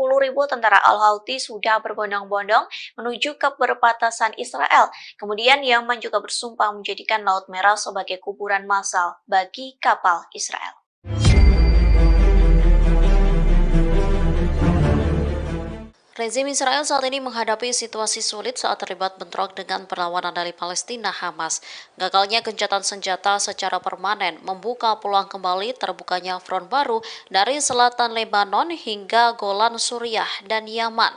tentara Al-Houthi sudah berbondong-bondong menuju ke perbatasan Israel. Kemudian Yaman juga bersumpah menjadikan Laut Merah sebagai kuburan massal bagi kapal Israel. Rezim Israel saat ini menghadapi situasi sulit saat terlibat bentrok dengan perlawanan dari Palestina Hamas. Gagalnya gencatan senjata secara permanen membuka peluang kembali terbukanya front baru dari selatan Lebanon hingga Golan Suriah dan Yaman.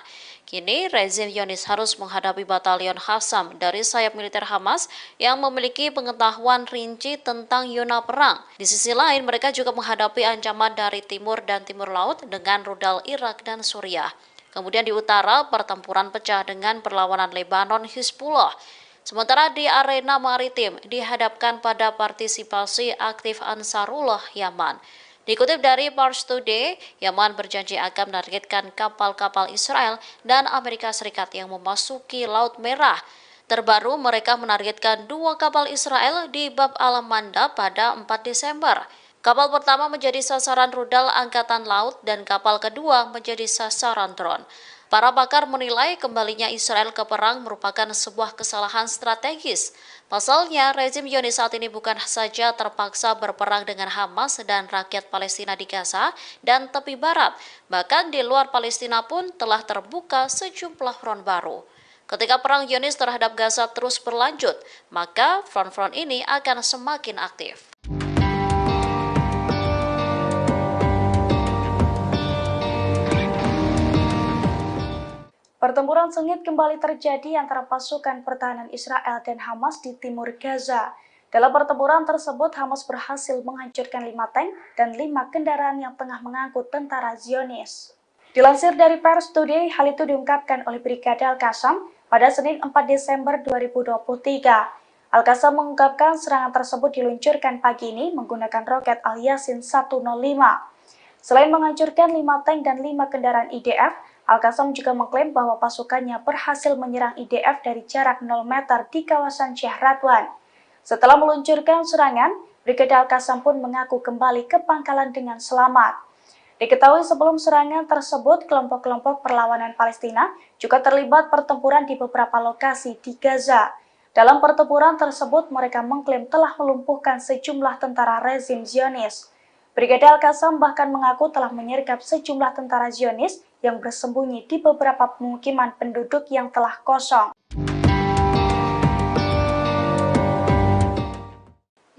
Kini, rezim Zionis harus menghadapi batalion Qassam dari sayap militer Hamas yang memiliki pengetahuan rinci tentang zona perang. Di sisi lain, mereka juga menghadapi ancaman dari timur dan timur laut dengan rudal Irak dan Suriah. Kemudian di utara, pertempuran pecah dengan perlawanan Lebanon Hizbullah. Sementara di arena maritim, dihadapkan pada partisipasi aktif Ansarullah Yaman. Dikutip dari Pars Today, Yaman berjanji akan menargetkan kapal-kapal Israel dan Amerika Serikat yang memasuki Laut Merah. Terbaru, mereka menargetkan 2 kapal Israel di Bab al-Mandab pada 4 Desember. Kapal pertama menjadi sasaran rudal Angkatan Laut dan kapal kedua menjadi sasaran drone. Para pakar menilai kembalinya Israel ke perang merupakan sebuah kesalahan strategis. Pasalnya, rezim Zionis saat ini bukan saja terpaksa berperang dengan Hamas dan rakyat Palestina di Gaza dan tepi barat, bahkan di luar Palestina pun telah terbuka sejumlah front baru. Ketika perang Zionis terhadap Gaza terus berlanjut, maka front-front ini akan semakin aktif. Pertempuran sengit kembali terjadi antara pasukan pertahanan Israel dan Hamas di timur Gaza. Dalam pertempuran tersebut, Hamas berhasil menghancurkan 5 tank dan 5 kendaraan yang tengah mengangkut tentara Zionis. Dilansir dari Pers Today, hal itu diungkapkan oleh Brigade Al-Qassam pada Senin 4 Desember 2023. Al-Qassam mengungkapkan serangan tersebut diluncurkan pagi ini menggunakan roket Al-Yasin 105. Selain menghancurkan 5 tank dan 5 kendaraan IDF, Al-Qassam juga mengklaim bahwa pasukannya berhasil menyerang IDF dari jarak 0 meter di kawasan Syekh Radwan. Setelah meluncurkan serangan, Brigade Al-Qassam pun mengaku kembali ke pangkalan dengan selamat. Diketahui sebelum serangan tersebut, kelompok-kelompok perlawanan Palestina juga terlibat pertempuran di beberapa lokasi di Gaza. Dalam pertempuran tersebut, mereka mengklaim telah melumpuhkan sejumlah tentara rezim Zionis. Brigade Al-Qassam bahkan mengaku telah menyergap sejumlah tentara Zionis yang bersembunyi di beberapa pemukiman penduduk yang telah kosong.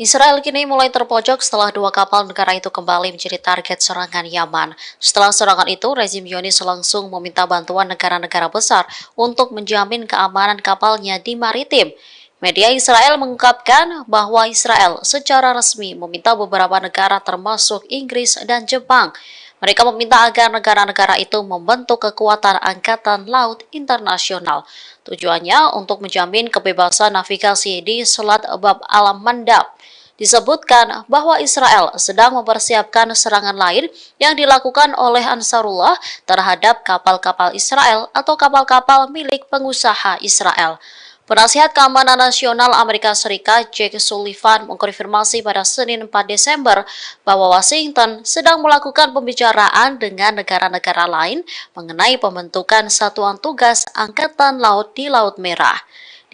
Israel kini mulai terpojok setelah 2 kapal negara itu kembali menjadi target serangan Yaman. Setelah serangan itu, rezim Zionis langsung meminta bantuan negara-negara besar untuk menjamin keamanan kapalnya di maritim. Media Israel mengungkapkan bahwa Israel secara resmi meminta beberapa negara termasuk Inggris dan Jepang. Mereka meminta agar negara-negara itu membentuk kekuatan angkatan laut internasional. Tujuannya untuk menjamin kebebasan navigasi di Selat Bab al-Mandab. Disebutkan bahwa Israel sedang mempersiapkan serangan lain yang dilakukan oleh Ansarullah terhadap kapal-kapal Israel atau kapal-kapal milik pengusaha Israel. Penasihat Keamanan Nasional Amerika Serikat Jake Sullivan mengkonfirmasi pada Senin 4 Desember bahwa Washington sedang melakukan pembicaraan dengan negara-negara lain mengenai pembentukan satuan tugas Angkatan Laut di Laut Merah.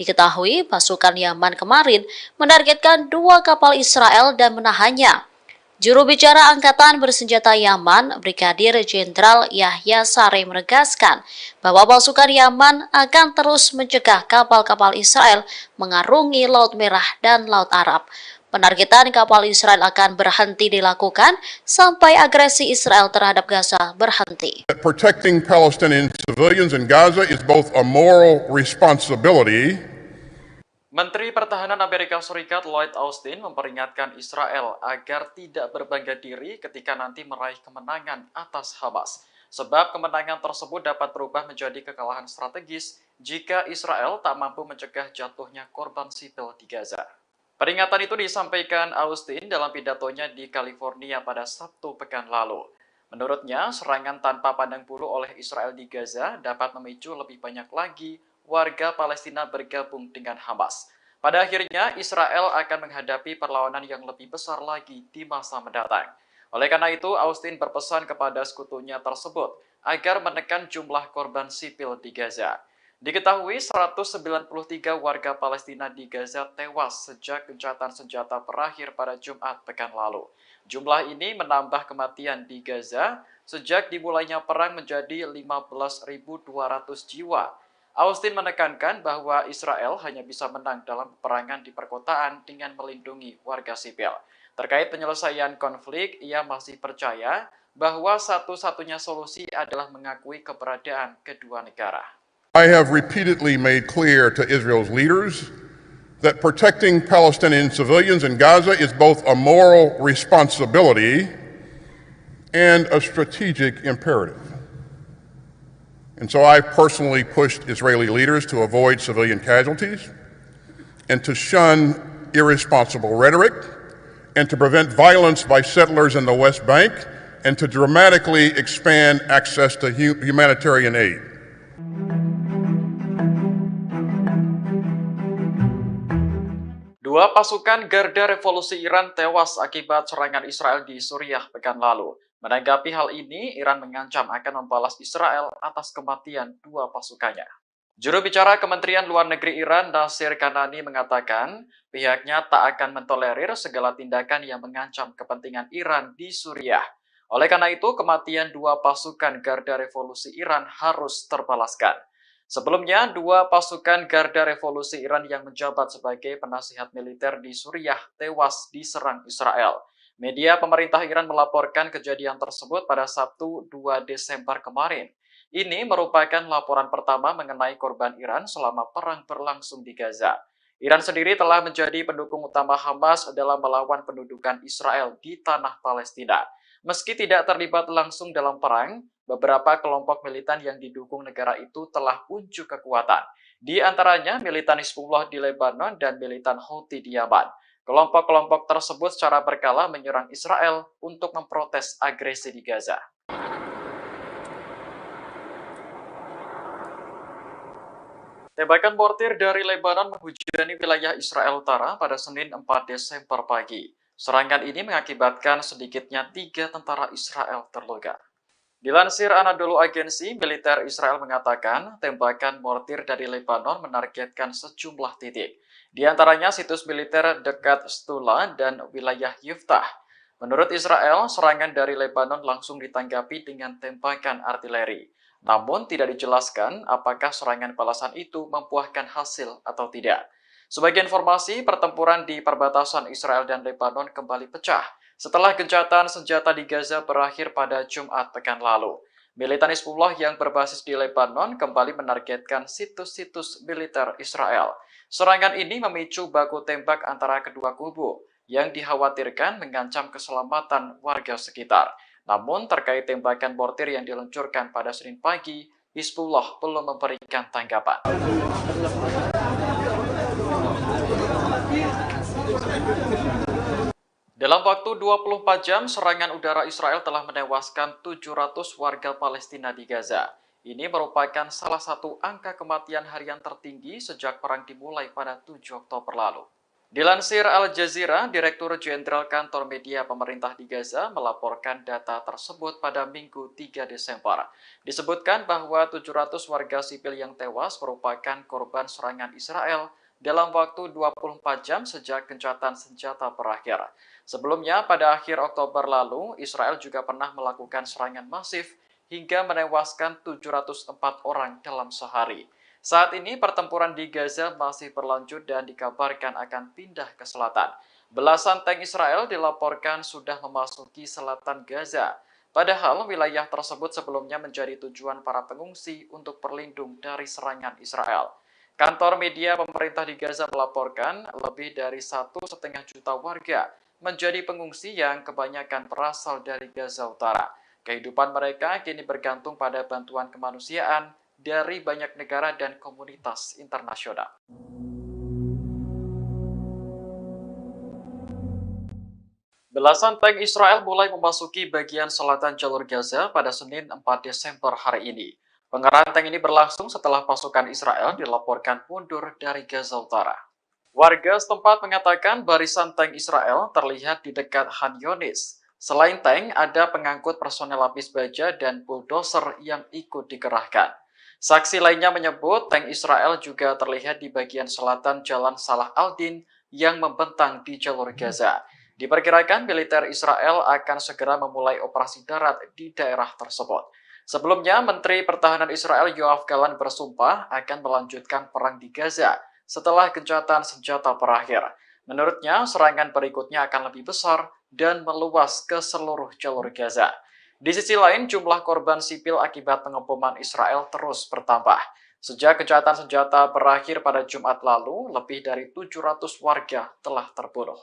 Diketahui pasukan Yaman kemarin menargetkan 2 kapal Israel dan menahannya. Juru bicara Angkatan Bersenjata Yaman, Brigadir Jenderal Yahya Saree menegaskan bahwa pasukan Yaman akan terus mencegah kapal-kapal Israel mengarungi Laut Merah dan Laut Arab. Penargetan kapal Israel akan berhenti dilakukan sampai agresi Israel terhadap Gaza berhenti. Protecting Palestinian civilians in Gaza is both a moral responsibility. Menteri Pertahanan Amerika Serikat Lloyd Austin memperingatkan Israel agar tidak berbangga diri ketika nanti meraih kemenangan atas Hamas. Sebab kemenangan tersebut dapat berubah menjadi kekalahan strategis jika Israel tak mampu mencegah jatuhnya korban sipil di Gaza. Peringatan itu disampaikan Austin dalam pidatonya di California pada Sabtu pekan lalu. Menurutnya, serangan tanpa pandang bulu oleh Israel di Gaza dapat memicu lebih banyak lagi warga Palestina bergabung dengan Hamas. Pada akhirnya, Israel akan menghadapi perlawanan yang lebih besar lagi di masa mendatang. Oleh karena itu, Austin berpesan kepada sekutunya tersebut agar menekan jumlah korban sipil di Gaza. Diketahui 193 warga Palestina di Gaza tewas sejak gencatan senjata berakhir pada Jumat pekan lalu. Jumlah ini menambah kematian di Gaza sejak dimulainya perang menjadi 15.200 jiwa. Austin menekankan bahwa Israel hanya bisa menang dalam peperangan di perkotaan dengan melindungi warga sipil. Terkait penyelesaian konflik, ia masih percaya bahwa satu-satunya solusi adalah mengakui keberadaan kedua negara. I have repeatedly made clear to Israel's leaders that protecting Palestinian civilians in Gaza is both a moral responsibility and a strategic imperative. And so I personally pushed Israeli leaders to avoid civilian casualties and to shun irresponsible rhetoric and to prevent violence by settlers in the West Bank and to dramatically expand access to humanitarian aid. Dua pasukan Garda Revolusi Iran tewas akibat serangan Israel di Suriah pekan lalu. Menanggapi hal ini, Iran mengancam akan membalas Israel atas kematian dua pasukannya. Juru bicara Kementerian Luar Negeri Iran, Nasir Kanani, mengatakan pihaknya tak akan mentolerir segala tindakan yang mengancam kepentingan Iran di Suriah. Oleh karena itu, kematian dua pasukan Garda Revolusi Iran harus terbalaskan. Sebelumnya, dua pasukan Garda Revolusi Iran yang menjabat sebagai penasihat militer di Suriah tewas diserang Israel. Media pemerintah Iran melaporkan kejadian tersebut pada Sabtu 2 Desember kemarin. Ini merupakan laporan pertama mengenai korban Iran selama perang berlangsung di Gaza. Iran sendiri telah menjadi pendukung utama Hamas dalam melawan pendudukan Israel di tanah Palestina. Meski tidak terlibat langsung dalam perang, beberapa kelompok militan yang didukung negara itu telah unjuk kekuatan. Di antaranya militan Hizbullah di Lebanon dan militan Houthi di Yaman. Kelompok-kelompok tersebut secara berkala menyerang Israel untuk memprotes agresi di Gaza. Tembakan mortir dari Lebanon menghujani wilayah Israel Utara pada Senin 4 Desember pagi. Serangan ini mengakibatkan sedikitnya 3 tentara Israel terluka. Dilansir Anadolu Agency, militer Israel mengatakan tembakan mortir dari Lebanon menargetkan sejumlah titik. Di antaranya situs militer dekat Stula dan wilayah Yiftah. Menurut Israel, serangan dari Lebanon langsung ditanggapi dengan tembakan artileri. Namun tidak dijelaskan apakah serangan balasan itu membuahkan hasil atau tidak. Sebagai informasi, pertempuran di perbatasan Israel dan Lebanon kembali pecah setelah gencatan senjata di Gaza berakhir pada Jumat pekan lalu. Militan Hizbullah yang berbasis di Lebanon kembali menargetkan situs-situs militer Israel. Serangan ini memicu baku tembak antara kedua kubu yang dikhawatirkan mengancam keselamatan warga sekitar. Namun terkait tembakan mortir yang diluncurkan pada Senin pagi, Hizbullah belum memberikan tanggapan. Dalam waktu 24 jam, serangan udara Israel telah menewaskan 700 warga Palestina di Gaza. Ini merupakan salah satu angka kematian harian tertinggi sejak perang dimulai pada 7 Oktober lalu. Dilansir Al Jazeera, Direktur Jenderal Kantor Media Pemerintah di Gaza melaporkan data tersebut pada Minggu 3 Desember. Disebutkan bahwa 700 warga sipil yang tewas merupakan korban serangan Israel dalam waktu 24 jam sejak gencatan senjata berakhir. Sebelumnya, pada akhir Oktober lalu, Israel juga pernah melakukan serangan masif hingga menewaskan 704 orang dalam sehari. Saat ini pertempuran di Gaza masih berlanjut dan dikabarkan akan pindah ke selatan. Belasan tank Israel dilaporkan sudah memasuki selatan Gaza. Padahal wilayah tersebut sebelumnya menjadi tujuan para pengungsi untuk berlindung dari serangan Israel. Kantor media pemerintah di Gaza melaporkan lebih dari 1,5 juta warga menjadi pengungsi yang kebanyakan berasal dari Gaza Utara. Kehidupan mereka kini bergantung pada bantuan kemanusiaan dari banyak negara dan komunitas internasional. Belasan tank Israel mulai memasuki bagian selatan jalur Gaza pada Senin 4 Desember hari ini. Pengerahan tank ini berlangsung setelah pasukan Israel dilaporkan mundur dari Gaza Utara. Warga setempat mengatakan barisan tank Israel terlihat di dekat Han Yunis. Selain tank, ada pengangkut personel lapis baja dan bulldozer yang ikut dikerahkan. Saksi lainnya menyebut tank Israel juga terlihat di bagian selatan Jalan Salah al-Din yang membentang di jalur Gaza. Diperkirakan militer Israel akan segera memulai operasi darat di daerah tersebut. Sebelumnya, Menteri Pertahanan Israel Yoav Gallant bersumpah akan melanjutkan perang di Gaza setelah gencatan senjata berakhir. Menurutnya, serangan berikutnya akan lebih besar dan meluas ke seluruh jalur Gaza. Di sisi lain, jumlah korban sipil akibat pengeboman Israel terus bertambah. Sejak gencatan senjata berakhir pada Jumat lalu, lebih dari 700 warga telah terbunuh.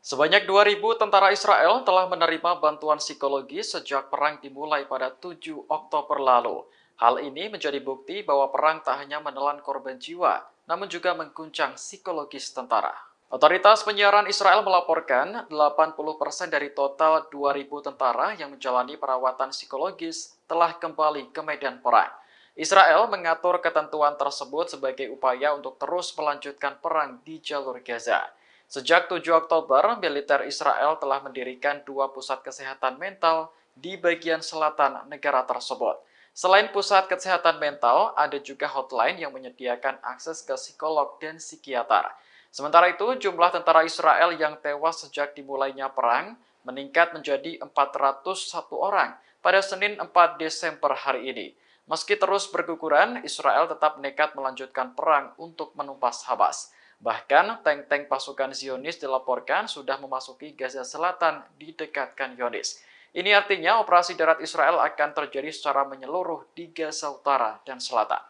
Sebanyak 2.000 tentara Israel telah menerima bantuan psikologi sejak perang dimulai pada 7 Oktober lalu. Hal ini menjadi bukti bahwa perang tak hanya menelan korban jiwa, namun juga mengguncang psikologis tentara. Otoritas penyiaran Israel melaporkan 80% dari total 2.000 tentara yang menjalani perawatan psikologis telah kembali ke medan perang. Israel mengatur ketentuan tersebut sebagai upaya untuk terus melanjutkan perang di jalur Gaza. Sejak 7 Oktober, militer Israel telah mendirikan 2 pusat kesehatan mental di bagian selatan negara tersebut. Selain pusat kesehatan mental, ada juga hotline yang menyediakan akses ke psikolog dan psikiater. Sementara itu, jumlah tentara Israel yang tewas sejak dimulainya perang meningkat menjadi 401 orang pada Senin 4 Desember hari ini. Meski terus berguguran, Israel tetap nekat melanjutkan perang untuk menumpas Hamas. Bahkan, tank-tank pasukan Zionis dilaporkan sudah memasuki Gaza Selatan di dekat Khan Yunis. Ini artinya operasi darat Israel akan terjadi secara menyeluruh di Gaza Utara dan Selatan.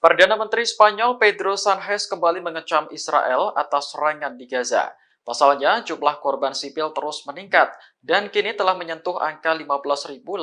Perdana Menteri Spanyol Pedro Sánchez kembali mengecam Israel atas serangan di Gaza. Pasalnya, jumlah korban sipil terus meningkat dan kini telah menyentuh angka 15.899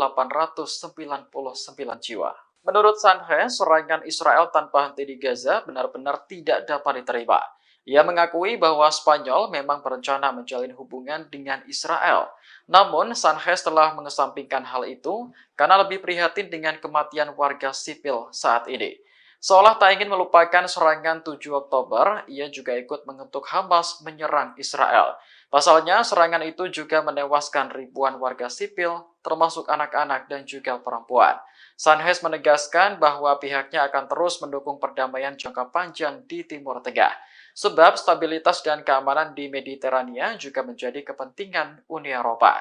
jiwa. Menurut Sánchez, serangan Israel tanpa henti di Gaza benar-benar tidak dapat diterima. Ia mengakui bahwa Spanyol memang berencana menjalin hubungan dengan Israel. Namun, Sánchez telah mengesampingkan hal itu karena lebih prihatin dengan kematian warga sipil saat ini. Seolah tak ingin melupakan serangan 7 Oktober, ia juga ikut mengutuk Hamas menyerang Israel. Pasalnya, serangan itu juga menewaskan ribuan warga sipil, termasuk anak-anak dan juga perempuan. Sánchez menegaskan bahwa pihaknya akan terus mendukung perdamaian jangka panjang di Timur Tengah. Sebab stabilitas dan keamanan di Mediterania juga menjadi kepentingan Uni Eropa.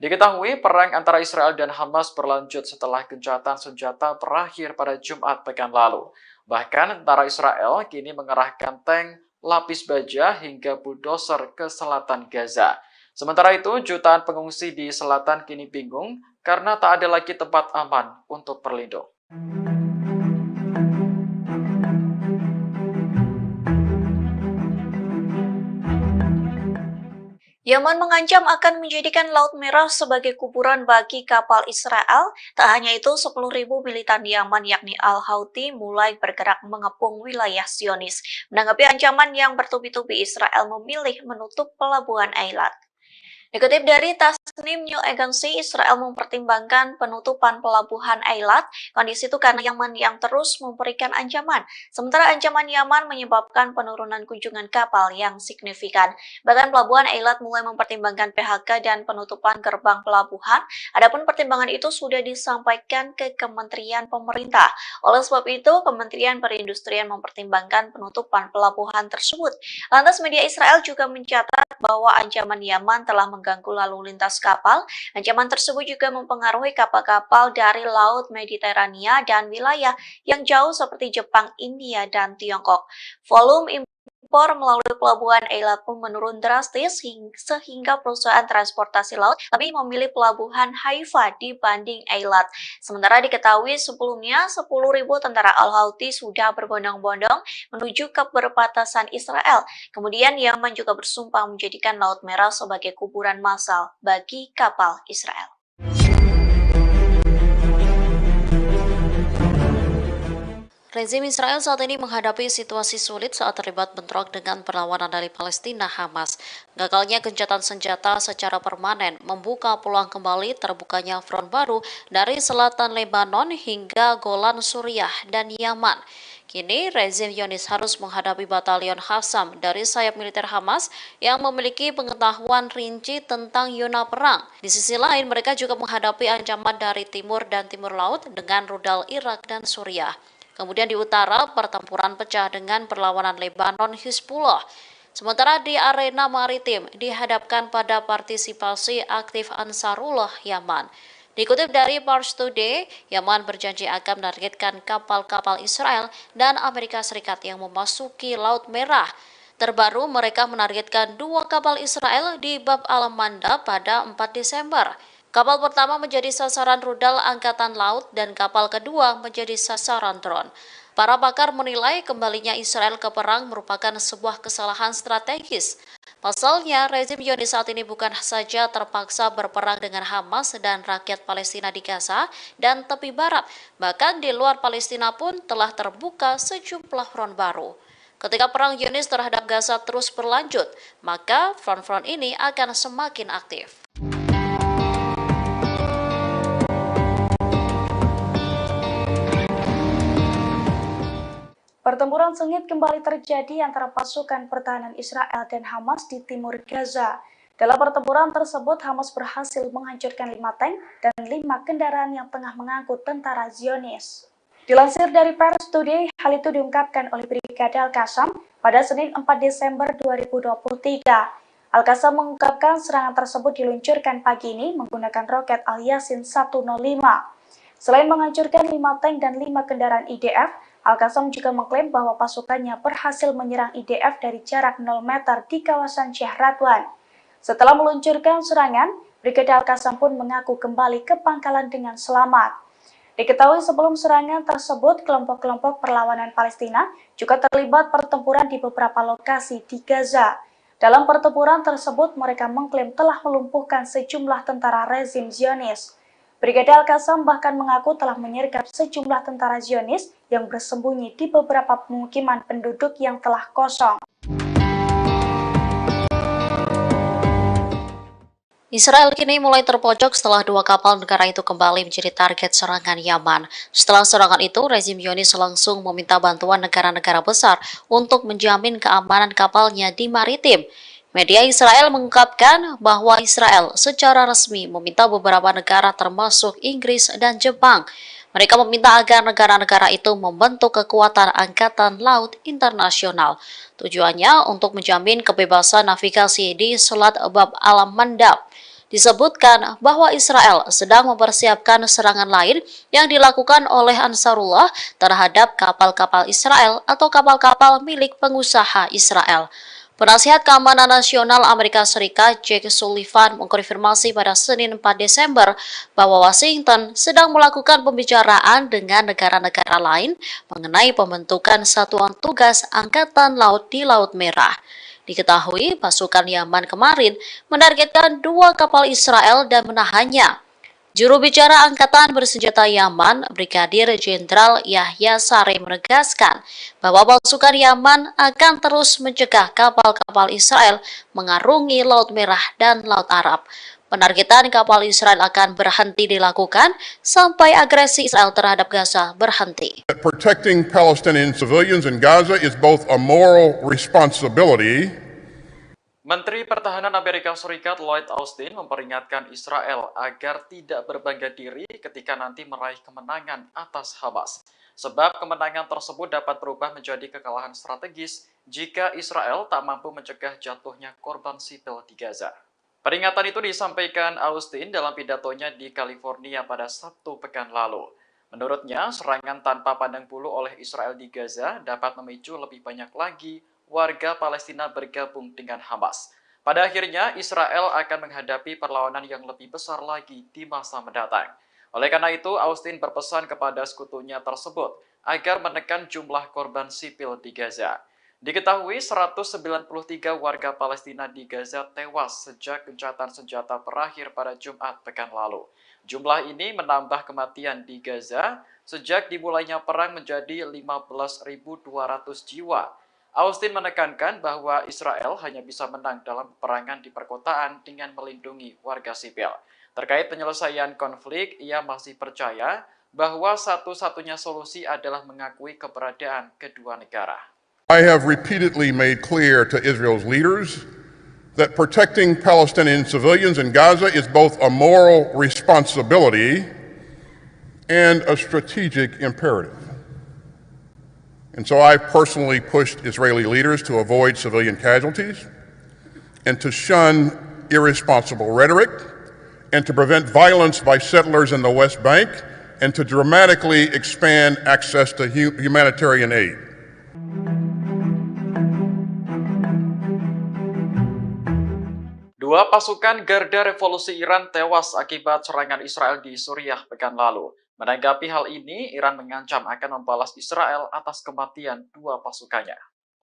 Diketahui perang antara Israel dan Hamas berlanjut setelah gencatan senjata berakhir pada Jumat pekan lalu. Bahkan tentara Israel kini mengerahkan tank, lapis baja hingga bulldozer ke selatan Gaza. Sementara itu, jutaan pengungsi di selatan kini bingung karena tak ada lagi tempat aman untuk berlindung. Yaman mengancam akan menjadikan Laut Merah sebagai kuburan bagi kapal Israel. Tak hanya itu, 10.000 militan Yaman yakni Al-Houthi mulai bergerak mengepung wilayah Zionis. Menanggapi ancaman yang bertubi-tubi, Israel memilih menutup pelabuhan Eilat. Dikutip dari Tasnim New Agency, Israel mempertimbangkan penutupan pelabuhan Eilat. Kondisi itu karena Yaman yang terus memberikan ancaman. Sementara ancaman Yaman menyebabkan penurunan kunjungan kapal yang signifikan. Bahkan pelabuhan Eilat mulai mempertimbangkan PHK dan penutupan gerbang pelabuhan. Adapun pertimbangan itu sudah disampaikan ke Kementerian Pemerintah. Oleh sebab itu, Kementerian Perindustrian mempertimbangkan penutupan pelabuhan tersebut. Lantas media Israel juga mencatat bahwa ancaman Yaman telah mengganggu lalu lintas kapal. Ancaman tersebut juga mempengaruhi kapal-kapal dari Laut Mediterania dan wilayah yang jauh seperti Jepang, India, dan Tiongkok. Volume impor melalui pelabuhan Eilat pun menurun drastis sehingga perusahaan transportasi laut lebih memilih pelabuhan Haifa dibanding Eilat. Sementara diketahui sebelumnya 10.000 tentara Al-Houthi sudah berbondong-bondong menuju ke perbatasan Israel. Kemudian Yaman juga bersumpah menjadikan Laut Merah sebagai kuburan massal bagi kapal Israel. Rezim Israel saat ini menghadapi situasi sulit saat terlibat bentrok dengan perlawanan dari Palestina Hamas. Gagalnya gencatan senjata secara permanen membuka peluang kembali terbukanya front baru dari selatan Lebanon hingga Golan Suriah dan Yaman. Kini, rezim Zionis harus menghadapi batalion Qassam dari sayap militer Hamas yang memiliki pengetahuan rinci tentang zona perang. Di sisi lain, mereka juga menghadapi ancaman dari timur dan timur laut dengan rudal Irak dan Suriah. Kemudian di utara, pertempuran pecah dengan perlawanan Lebanon Hizbullah. Sementara di arena maritim, dihadapkan pada partisipasi aktif Ansarullah Yaman. Dikutip dari Pars Today, Yaman berjanji akan menargetkan kapal-kapal Israel dan Amerika Serikat yang memasuki Laut Merah. Terbaru, mereka menargetkan 2 kapal Israel di Bab al-Mandab pada 4 Desember. Kapal pertama menjadi sasaran rudal Angkatan Laut dan kapal kedua menjadi sasaran drone. Para pakar menilai kembalinya Israel ke perang merupakan sebuah kesalahan strategis. Pasalnya, rezim Zionis saat ini bukan saja terpaksa berperang dengan Hamas dan rakyat Palestina di Gaza dan tepi barat, bahkan di luar Palestina pun telah terbuka sejumlah front baru. Ketika perang Zionis terhadap Gaza terus berlanjut, maka front-front ini akan semakin aktif. Pertempuran sengit kembali terjadi antara pasukan pertahanan Israel dan Hamas di timur Gaza. Dalam pertempuran tersebut, Hamas berhasil menghancurkan 5 tank dan 5 kendaraan yang tengah mengangkut tentara Zionis. Dilansir dari Pers Today, hal itu diungkapkan oleh Brigadir Al-Qassam pada Senin 4 Desember 2023. Al-Qassam mengungkapkan serangan tersebut diluncurkan pagi ini menggunakan roket Al-Yasin 105. Selain menghancurkan 5 tank dan 5 kendaraan IDF, Al-Qassam juga mengklaim bahwa pasukannya berhasil menyerang IDF dari jarak 0 meter di kawasan Syekh Radwan. Setelah meluncurkan serangan, Brigadir Al-Qassam pun mengaku kembali ke pangkalan dengan selamat. Diketahui sebelum serangan tersebut, kelompok-kelompok perlawanan Palestina juga terlibat pertempuran di beberapa lokasi di Gaza. Dalam pertempuran tersebut, mereka mengklaim telah melumpuhkan sejumlah tentara rezim Zionis. Brigadir Al-Qassam bahkan mengaku telah menyergap sejumlah tentara Zionis yang bersembunyi di beberapa pemukiman penduduk yang telah kosong. Israel kini mulai terpojok setelah 2 kapal negara itu kembali menjadi target serangan Yaman. Setelah serangan itu, rezim Zionis langsung meminta bantuan negara-negara besar untuk menjamin keamanan kapalnya di maritim. Media Israel mengungkapkan bahwa Israel secara resmi meminta beberapa negara termasuk Inggris dan Jepang. Mereka meminta agar negara-negara itu membentuk kekuatan angkatan laut internasional. Tujuannya untuk menjamin kebebasan navigasi di Selat Bab al-Mandab. Disebutkan bahwa Israel sedang mempersiapkan serangan lain yang dilakukan oleh Ansarullah terhadap kapal-kapal Israel atau kapal-kapal milik pengusaha Israel. Penasihat Keamanan Nasional Amerika Serikat Jake Sullivan mengkonfirmasi pada Senin 4 Desember bahwa Washington sedang melakukan pembicaraan dengan negara-negara lain mengenai pembentukan satuan tugas Angkatan Laut di Laut Merah. Diketahui pasukan Yaman kemarin menargetkan 2 kapal Israel dan menahannya. Juru bicara Angkatan Bersenjata Yaman, Brigadir Jenderal Yahya Saree menegaskan bahwa pasukan Yaman akan terus mencegah kapal-kapal Israel mengarungi Laut Merah dan Laut Arab. Penargetan kapal Israel akan berhenti dilakukan sampai agresi Israel terhadap Gaza berhenti. Protecting Palestinian civilians in Gaza is both a moral responsibility. Menteri Pertahanan Amerika Serikat Lloyd Austin memperingatkan Israel agar tidak berbangga diri ketika nanti meraih kemenangan atas Hamas. Sebab kemenangan tersebut dapat berubah menjadi kekalahan strategis jika Israel tak mampu mencegah jatuhnya korban sipil di Gaza. Peringatan itu disampaikan Austin dalam pidatonya di California pada Sabtu pekan lalu. Menurutnya, serangan tanpa pandang bulu oleh Israel di Gaza dapat memicu lebih banyak lagi warga Palestina bergabung dengan Hamas. Pada akhirnya, Israel akan menghadapi perlawanan yang lebih besar lagi di masa mendatang. Oleh karena itu, Austin berpesan kepada sekutunya tersebut agar menekan jumlah korban sipil di Gaza. Diketahui 193 warga Palestina di Gaza tewas sejak gencatan senjata berakhir pada Jumat pekan lalu. Jumlah ini menambah kematian di Gaza sejak dimulainya perang menjadi 15.200 jiwa. Austin menekankan bahwa Israel hanya bisa menang dalam peperangan di perkotaan dengan melindungi warga sipil. Terkait penyelesaian konflik, ia masih percaya bahwa satu-satunya solusi adalah mengakui keberadaan kedua negara. I have repeatedly made clear to Israel's leaders that protecting Palestinian civilians in Gaza is both a moral responsibility and a strategic imperative. And so I've personally pushed Israeli leaders to avoid civilian casualties and to shun irresponsible rhetoric and to prevent violence by settlers in the West Bank and to dramatically expand access to humanitarian aid. Dua pasukan Garda Revolusi Iran tewas akibat serangan Israel di Suriah pekan lalu. Menanggapi hal ini, Iran mengancam akan membalas Israel atas kematian 2 pasukannya.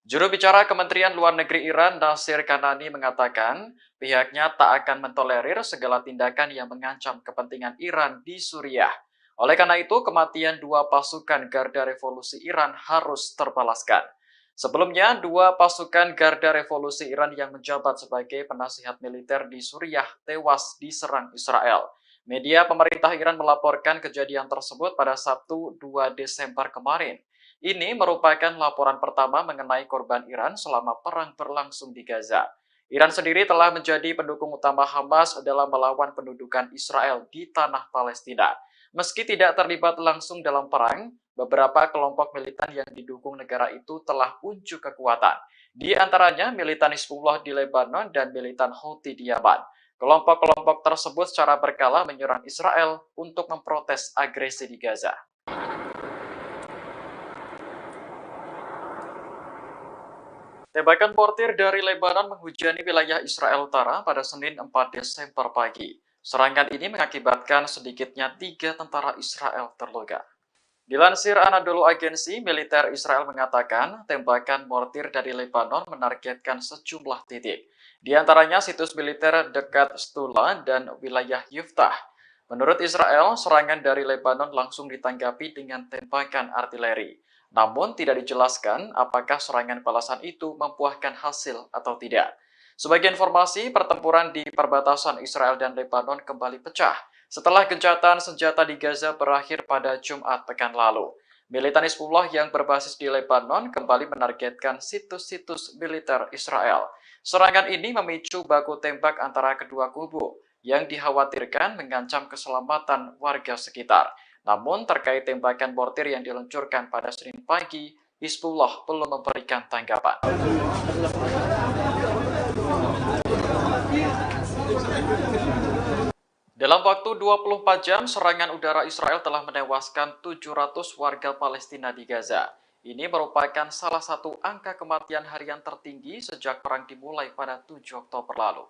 Juru bicara Kementerian Luar Negeri Iran, Nasir Kanani, mengatakan pihaknya tak akan mentolerir segala tindakan yang mengancam kepentingan Iran di Suriah. Oleh karena itu, kematian dua pasukan Garda Revolusi Iran harus terbalaskan. Sebelumnya, dua pasukan Garda Revolusi Iran yang menjabat sebagai penasihat militer di Suriah tewas diserang Israel. Media pemerintah Iran melaporkan kejadian tersebut pada Sabtu 2 Desember kemarin. Ini merupakan laporan pertama mengenai korban Iran selama perang berlangsung di Gaza. Iran sendiri telah menjadi pendukung utama Hamas dalam melawan pendudukan Israel di tanah Palestina. Meski tidak terlibat langsung dalam perang, beberapa kelompok militan yang didukung negara itu telah unjuk kekuatan. Di antaranya militan Hizbullah di Lebanon dan militan Houthi di Yaman. Kelompok-kelompok tersebut secara berkala menyerang Israel untuk memprotes agresi di Gaza. Tembakan mortir dari Lebanon menghujani wilayah Israel Utara pada Senin 4 Desember pagi. Serangan ini mengakibatkan sedikitnya 3 tentara Israel terluka. Dilansir Anadolu Agency, militer Israel mengatakan tembakan mortir dari Lebanon menargetkan sejumlah titik. Di antaranya situs militer dekat Stula dan wilayah Yuftah. Menurut Israel, serangan dari Lebanon langsung ditanggapi dengan tembakan artileri. Namun tidak dijelaskan apakah serangan balasan itu membuahkan hasil atau tidak. Sebagai informasi, pertempuran di perbatasan Israel dan Lebanon kembali pecah setelah gencatan senjata di Gaza berakhir pada Jumat pekan lalu. Militan Hizbullah yang berbasis di Lebanon kembali menargetkan situs-situs militer Israel. Serangan ini memicu baku tembak antara kedua kubu yang dikhawatirkan mengancam keselamatan warga sekitar. Namun terkait tembakan mortir yang diluncurkan pada Senin pagi, Hizbullah belum memberikan tanggapan. Dalam waktu 24 jam, serangan udara Israel telah menewaskan 700 warga Palestina di Gaza. Ini merupakan salah satu angka kematian harian tertinggi sejak perang dimulai pada 7 Oktober lalu.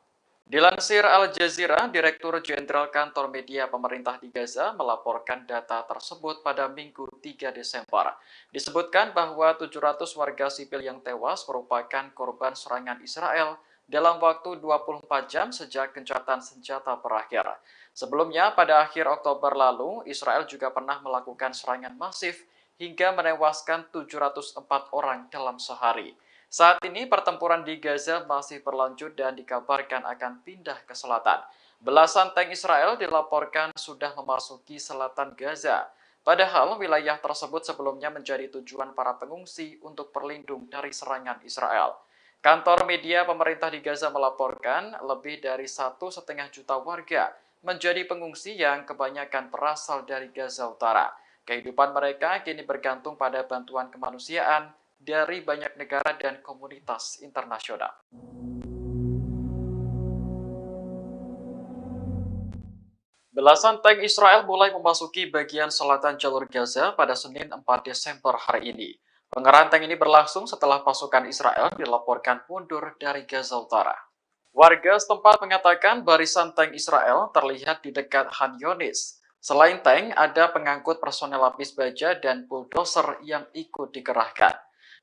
Dilansir Al Jazeera, Direktur Jenderal Kantor Media Pemerintah di Gaza melaporkan data tersebut pada Minggu 3 Desember. Disebutkan bahwa 700 warga sipil yang tewas merupakan korban serangan Israel dalam waktu 24 jam sejak gencatan senjata berakhir. Sebelumnya, pada akhir Oktober lalu, Israel juga pernah melakukan serangan masif hingga menewaskan 704 orang dalam sehari. Saat ini pertempuran di Gaza masih berlanjut dan dikabarkan akan pindah ke selatan. Belasan tank Israel dilaporkan sudah memasuki selatan Gaza. Padahal wilayah tersebut sebelumnya menjadi tujuan para pengungsi untuk berlindung dari serangan Israel. Kantor media pemerintah di Gaza melaporkan lebih dari 1,5 juta warga menjadi pengungsi yang kebanyakan berasal dari Gaza Utara. Kehidupan mereka kini bergantung pada bantuan kemanusiaan dari banyak negara dan komunitas internasional. Belasan tank Israel mulai memasuki bagian selatan jalur Gaza pada Senin 4 Desember hari ini. Pengerahan tank ini berlangsung setelah pasukan Israel dilaporkan mundur dari Gaza Utara. Warga setempat mengatakan barisan tank Israel terlihat di dekat Han Yunis. Selain tank, ada pengangkut personel lapis baja dan bulldozer yang ikut dikerahkan.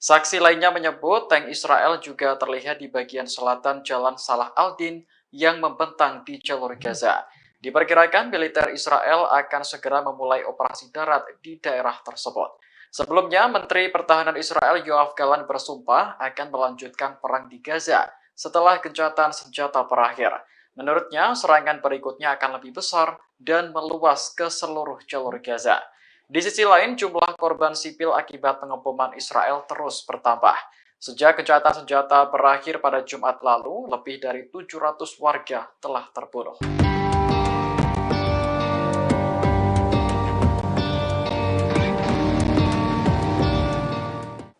Saksi lainnya menyebut tank Israel juga terlihat di bagian selatan Jalan Salah al-Din yang membentang di jalur Gaza. Diperkirakan militer Israel akan segera memulai operasi darat di daerah tersebut. Sebelumnya, Menteri Pertahanan Israel Yoav Gallant bersumpah akan melanjutkan perang di Gaza setelah gencatan senjata berakhir. Menurutnya, serangan berikutnya akan lebih besar dan meluas ke seluruh jalur Gaza. Di sisi lain, jumlah korban sipil akibat pengeboman Israel terus bertambah. Sejak gencatan senjata berakhir pada Jumat lalu, lebih dari 700 warga telah terbunuh.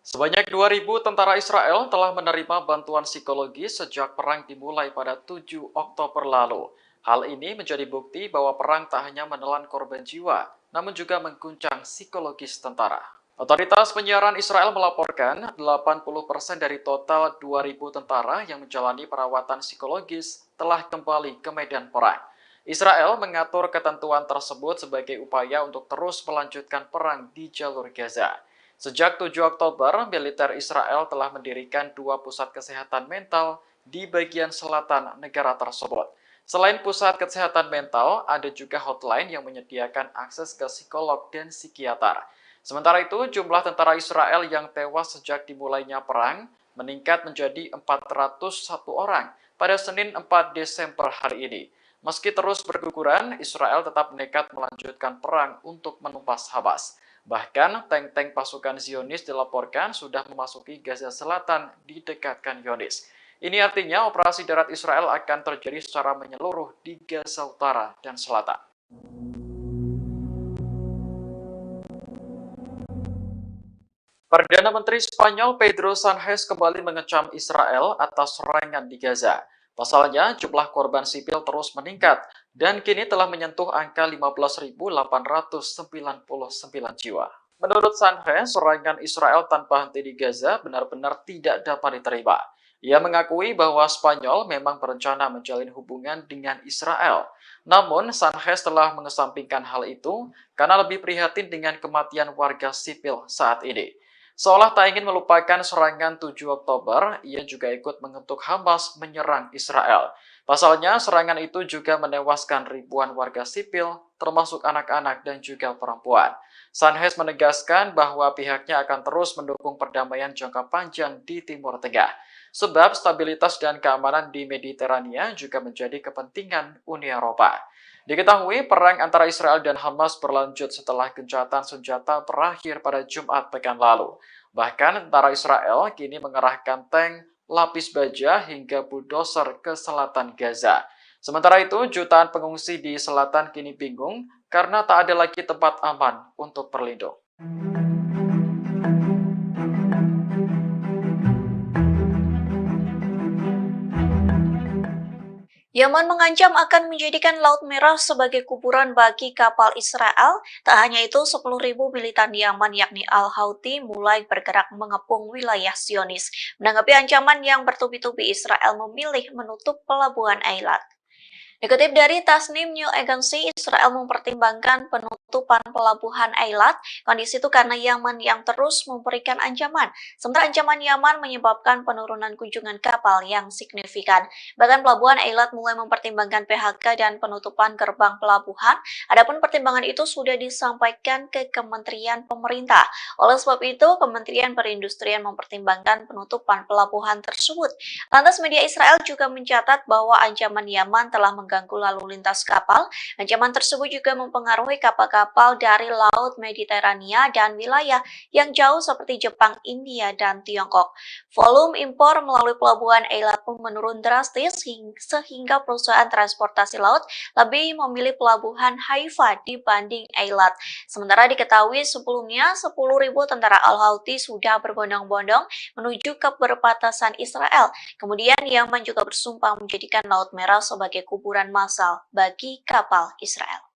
Sebanyak 2.000 tentara Israel telah menerima bantuan psikologis sejak perang dimulai pada 7 Oktober lalu. Hal ini menjadi bukti bahwa perang tak hanya menelan korban jiwa, namun juga mengguncang psikologis tentara. Otoritas penyiaran Israel melaporkan 80% dari total 2.000 tentara yang menjalani perawatan psikologis telah kembali ke medan perang. Israel mengatur ketentuan tersebut sebagai upaya untuk terus melanjutkan perang di jalur Gaza. Sejak 7 Oktober, militer Israel telah mendirikan 2 pusat kesehatan mental di bagian selatan negara tersebut. Selain pusat kesehatan mental, ada juga hotline yang menyediakan akses ke psikolog dan psikiater. Sementara itu, jumlah tentara Israel yang tewas sejak dimulainya perang meningkat menjadi 401 orang pada Senin 4 Desember hari ini. Meski terus berguguran, Israel tetap nekat melanjutkan perang untuk menumpas Hamas. Bahkan, tank-tank pasukan Zionis dilaporkan sudah memasuki Gaza Selatan di dekat Khan Yunis. Ini artinya operasi darat Israel akan terjadi secara menyeluruh di Gaza Utara dan Selatan. Perdana Menteri Spanyol Pedro Sánchez kembali mengecam Israel atas serangan di Gaza. Pasalnya, jumlah korban sipil terus meningkat dan kini telah menyentuh angka 15.899 jiwa. Menurut Sánchez, serangan Israel tanpa henti di Gaza benar-benar tidak dapat diterima. Ia mengakui bahwa Spanyol memang berencana menjalin hubungan dengan Israel. Namun, Sánchez telah mengesampingkan hal itu karena lebih prihatin dengan kematian warga sipil saat ini. Seolah tak ingin melupakan serangan 7 Oktober, ia juga ikut mengutuk Hamas menyerang Israel. Pasalnya, serangan itu juga menewaskan ribuan warga sipil, termasuk anak-anak dan juga perempuan. Sánchez menegaskan bahwa pihaknya akan terus mendukung perdamaian jangka panjang di Timur Tengah. Sebab stabilitas dan keamanan di Mediterania juga menjadi kepentingan Uni Eropa. Diketahui perang antara Israel dan Hamas berlanjut setelah gencatan senjata berakhir pada Jumat pekan lalu. Bahkan tentara Israel kini mengerahkan tank, lapis baja hingga bulldozer ke selatan Gaza. Sementara itu, jutaan pengungsi di selatan kini bingung karena tak ada lagi tempat aman untuk berlindung. Yaman mengancam akan menjadikan Laut Merah sebagai kuburan bagi kapal Israel. Tak hanya itu, 10.000 militan Yaman yakni Al-Houthi mulai bergerak mengepung wilayah Zionis. Menanggapi ancaman yang bertubi-tubi, Israel memilih menutup pelabuhan Eilat. Dikutip dari Tasnim News Agency, Israel mempertimbangkan penutupan pelabuhan Eilat. Kondisi itu karena Yaman yang terus memberikan ancaman. Sementara ancaman Yaman menyebabkan penurunan kunjungan kapal yang signifikan. Bahkan pelabuhan Eilat mulai mempertimbangkan PHK dan penutupan gerbang pelabuhan. Adapun pertimbangan itu sudah disampaikan ke Kementerian Pemerintah. Oleh sebab itu, Kementerian Perindustrian mempertimbangkan penutupan pelabuhan tersebut. Lantas media Israel juga mencatat bahwa ancaman Yaman telah mengganggu lalu lintas kapal. Ancaman tersebut juga mempengaruhi kapal-kapal dari Laut Mediterania dan wilayah yang jauh seperti Jepang, India, dan Tiongkok. Volume impor melalui pelabuhan Eilat pun menurun drastis sehingga perusahaan transportasi laut lebih memilih pelabuhan Haifa dibanding Eilat. Sementara diketahui sebelumnya 10.000 tentara Al-Houthi sudah berbondong-bondong menuju ke perbatasan Israel. Kemudian Yaman juga bersumpah menjadikan Laut Merah sebagai kuburan massal bagi kapal Israel.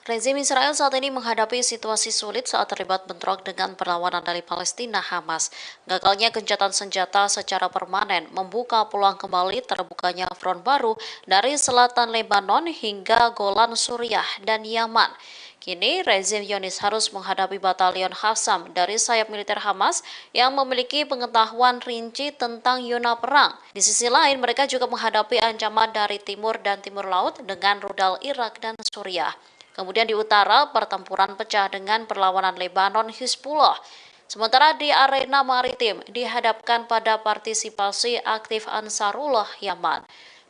Rezim Israel saat ini menghadapi situasi sulit saat terlibat bentrok dengan perlawanan dari Palestina Hamas. Gagalnya gencatan senjata secara permanen membuka peluang kembali terbukanya front baru dari selatan Lebanon hingga Golan Suriah dan Yaman. Kini, rezim Zionis harus menghadapi batalion Qassam dari sayap militer Hamas yang memiliki pengetahuan rinci tentang zona perang. Di sisi lain, mereka juga menghadapi ancaman dari timur dan timur laut dengan rudal Irak dan Suriah. Kemudian di utara, pertempuran pecah dengan perlawanan Lebanon Hizbullah. Sementara di arena maritim dihadapkan pada partisipasi aktif Ansarullah Yaman.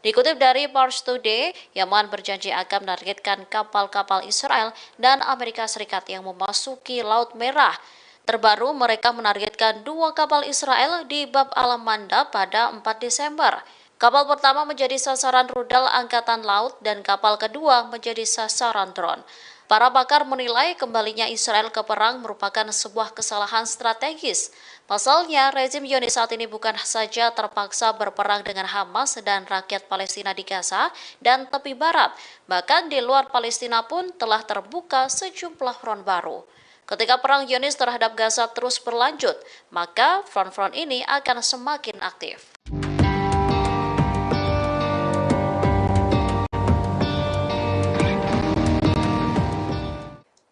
Dikutip dari Pars Today, Yaman berjanji akan menargetkan kapal-kapal Israel dan Amerika Serikat yang memasuki Laut Merah. Terbaru, mereka menargetkan 2 kapal Israel di Bab al-Manda pada 4 Desember. Kapal pertama menjadi sasaran rudal Angkatan Laut dan kapal kedua menjadi sasaran drone. Para pakar menilai kembalinya Israel ke perang merupakan sebuah kesalahan strategis. Pasalnya, rezim Zionis saat ini bukan saja terpaksa berperang dengan Hamas dan rakyat Palestina di Gaza dan tepi barat, bahkan di luar Palestina pun telah terbuka sejumlah front baru. Ketika perang Zionis terhadap Gaza terus berlanjut, maka front-front ini akan semakin aktif.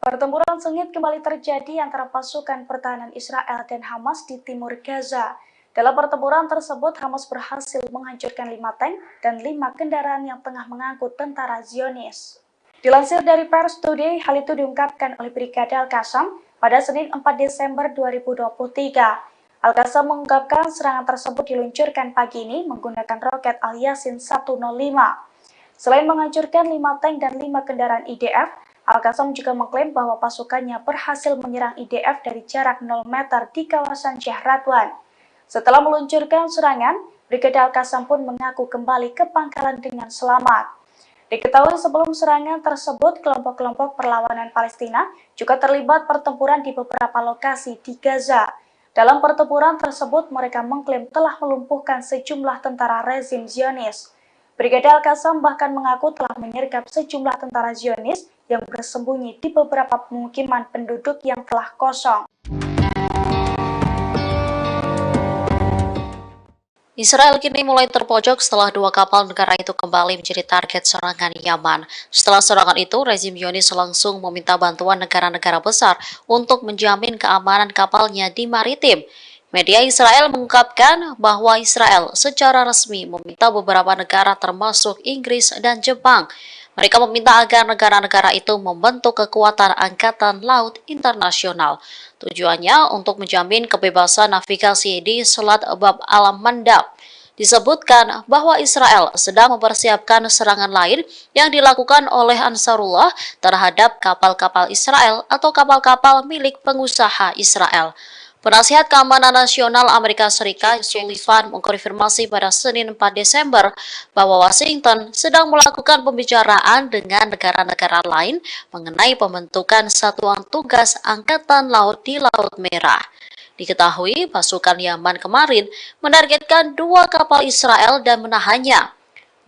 Pertempuran sengit kembali terjadi antara pasukan pertahanan Israel dan Hamas di timur Gaza. Dalam pertempuran tersebut, Hamas berhasil menghancurkan 5 tank dan 5 kendaraan yang tengah mengangkut tentara Zionis. Dilansir dari Pers Today, hal itu diungkapkan oleh Brigadir Al-Qassam pada Senin 4 Desember 2023. Al-Qassam mengungkapkan serangan tersebut diluncurkan pagi ini menggunakan roket Al-Yasin 105. Selain menghancurkan 5 tank dan 5 kendaraan IDF, Al-Qassam juga mengklaim bahwa pasukannya berhasil menyerang IDF dari jarak 0 meter di kawasan Syekh Radwan. Setelah meluncurkan serangan, Brigadir Al-Qassam pun mengaku kembali ke pangkalan dengan selamat. Diketahui sebelum serangan tersebut, kelompok-kelompok perlawanan Palestina juga terlibat pertempuran di beberapa lokasi di Gaza. Dalam pertempuran tersebut, mereka mengklaim telah melumpuhkan sejumlah tentara rezim Zionis. Brigadir Al-Qassam bahkan mengaku telah menyergap sejumlah tentara Zionis yang bersembunyi di beberapa pemukiman penduduk yang telah kosong. Israel kini mulai terpojok setelah 2 kapal negara itu kembali menjadi target serangan Yaman. Setelah serangan itu, rezim Zionis langsung meminta bantuan negara-negara besar untuk menjamin keamanan kapalnya di maritim. Media Israel mengungkapkan bahwa Israel secara resmi meminta beberapa negara termasuk Inggris dan Jepang. Mereka meminta agar negara-negara itu membentuk kekuatan angkatan laut internasional. Tujuannya untuk menjamin kebebasan navigasi di Selat Bab al-Mandab. Disebutkan bahwa Israel sedang mempersiapkan serangan lain yang dilakukan oleh Ansarullah terhadap kapal-kapal Israel atau kapal-kapal milik pengusaha Israel. Penasihat Keamanan Nasional Amerika Serikat Sullivan mengkonfirmasi pada Senin 4 Desember bahwa Washington sedang melakukan pembicaraan dengan negara-negara lain mengenai pembentukan satuan tugas Angkatan Laut di Laut Merah. Diketahui pasukan Yaman kemarin menargetkan 2 kapal Israel dan menahannya.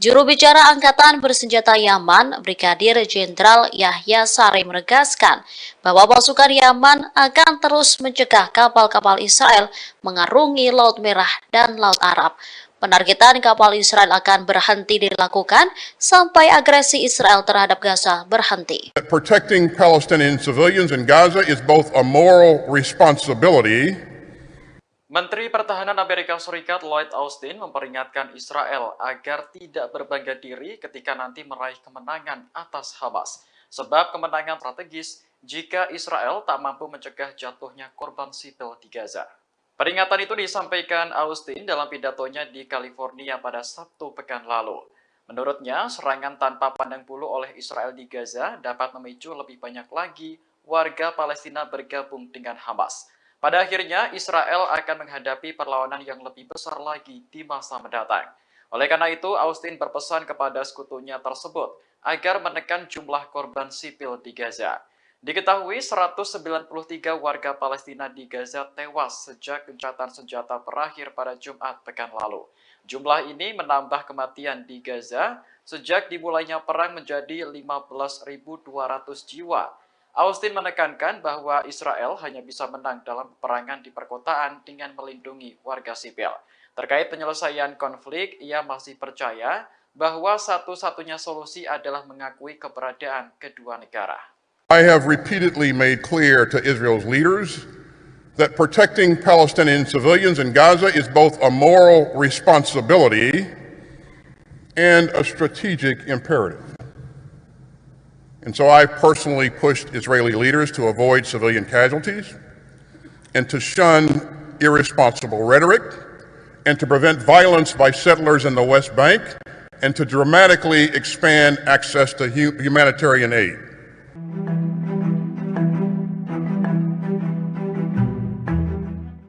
Juru bicara Angkatan Bersenjata Yaman, Brigadir Jenderal Yahya Saree menegaskan bahwa pasukan Yaman akan terus mencegah kapal-kapal Israel mengarungi Laut Merah dan Laut Arab. Penargetan kapal Israel akan berhenti dilakukan sampai agresi Israel terhadap Gaza berhenti. Protecting Palestinian civilians in Gaza is both a moral responsibility. Menteri Pertahanan Amerika Serikat Lloyd Austin memperingatkan Israel agar tidak berbangga diri ketika nanti meraih kemenangan atas Hamas. Sebab kemenangan strategis jika Israel tak mampu mencegah jatuhnya korban sipil di Gaza. Peringatan itu disampaikan Austin dalam pidatonya di California pada Sabtu pekan lalu. Menurutnya, serangan tanpa pandang bulu oleh Israel di Gaza dapat memicu lebih banyak lagi warga Palestina bergabung dengan Hamas. Pada akhirnya, Israel akan menghadapi perlawanan yang lebih besar lagi di masa mendatang. Oleh karena itu, Austin berpesan kepada sekutunya tersebut agar menekan jumlah korban sipil di Gaza. Diketahui 193 warga Palestina di Gaza tewas sejak gencatan senjata berakhir pada Jumat pekan lalu. Jumlah ini menambah kematian di Gaza sejak dimulainya perang menjadi 15.200 jiwa. Austin menekankan bahwa Israel hanya bisa menang dalam peperangan di perkotaan dengan melindungi warga sipil. Terkait penyelesaian konflik, ia masih percaya bahwa satu-satunya solusi adalah mengakui keberadaan kedua negara. I have repeatedly made clear to Israel's leaders that protecting Palestinian civilians in Gaza is both a moral responsibility and a strategic imperative. And so I personally pushed Israeli leaders to avoid civilian casualties and to shun irresponsible rhetoric and to prevent violence by settlers in the West Bank and to dramatically expand access to humanitarian aid.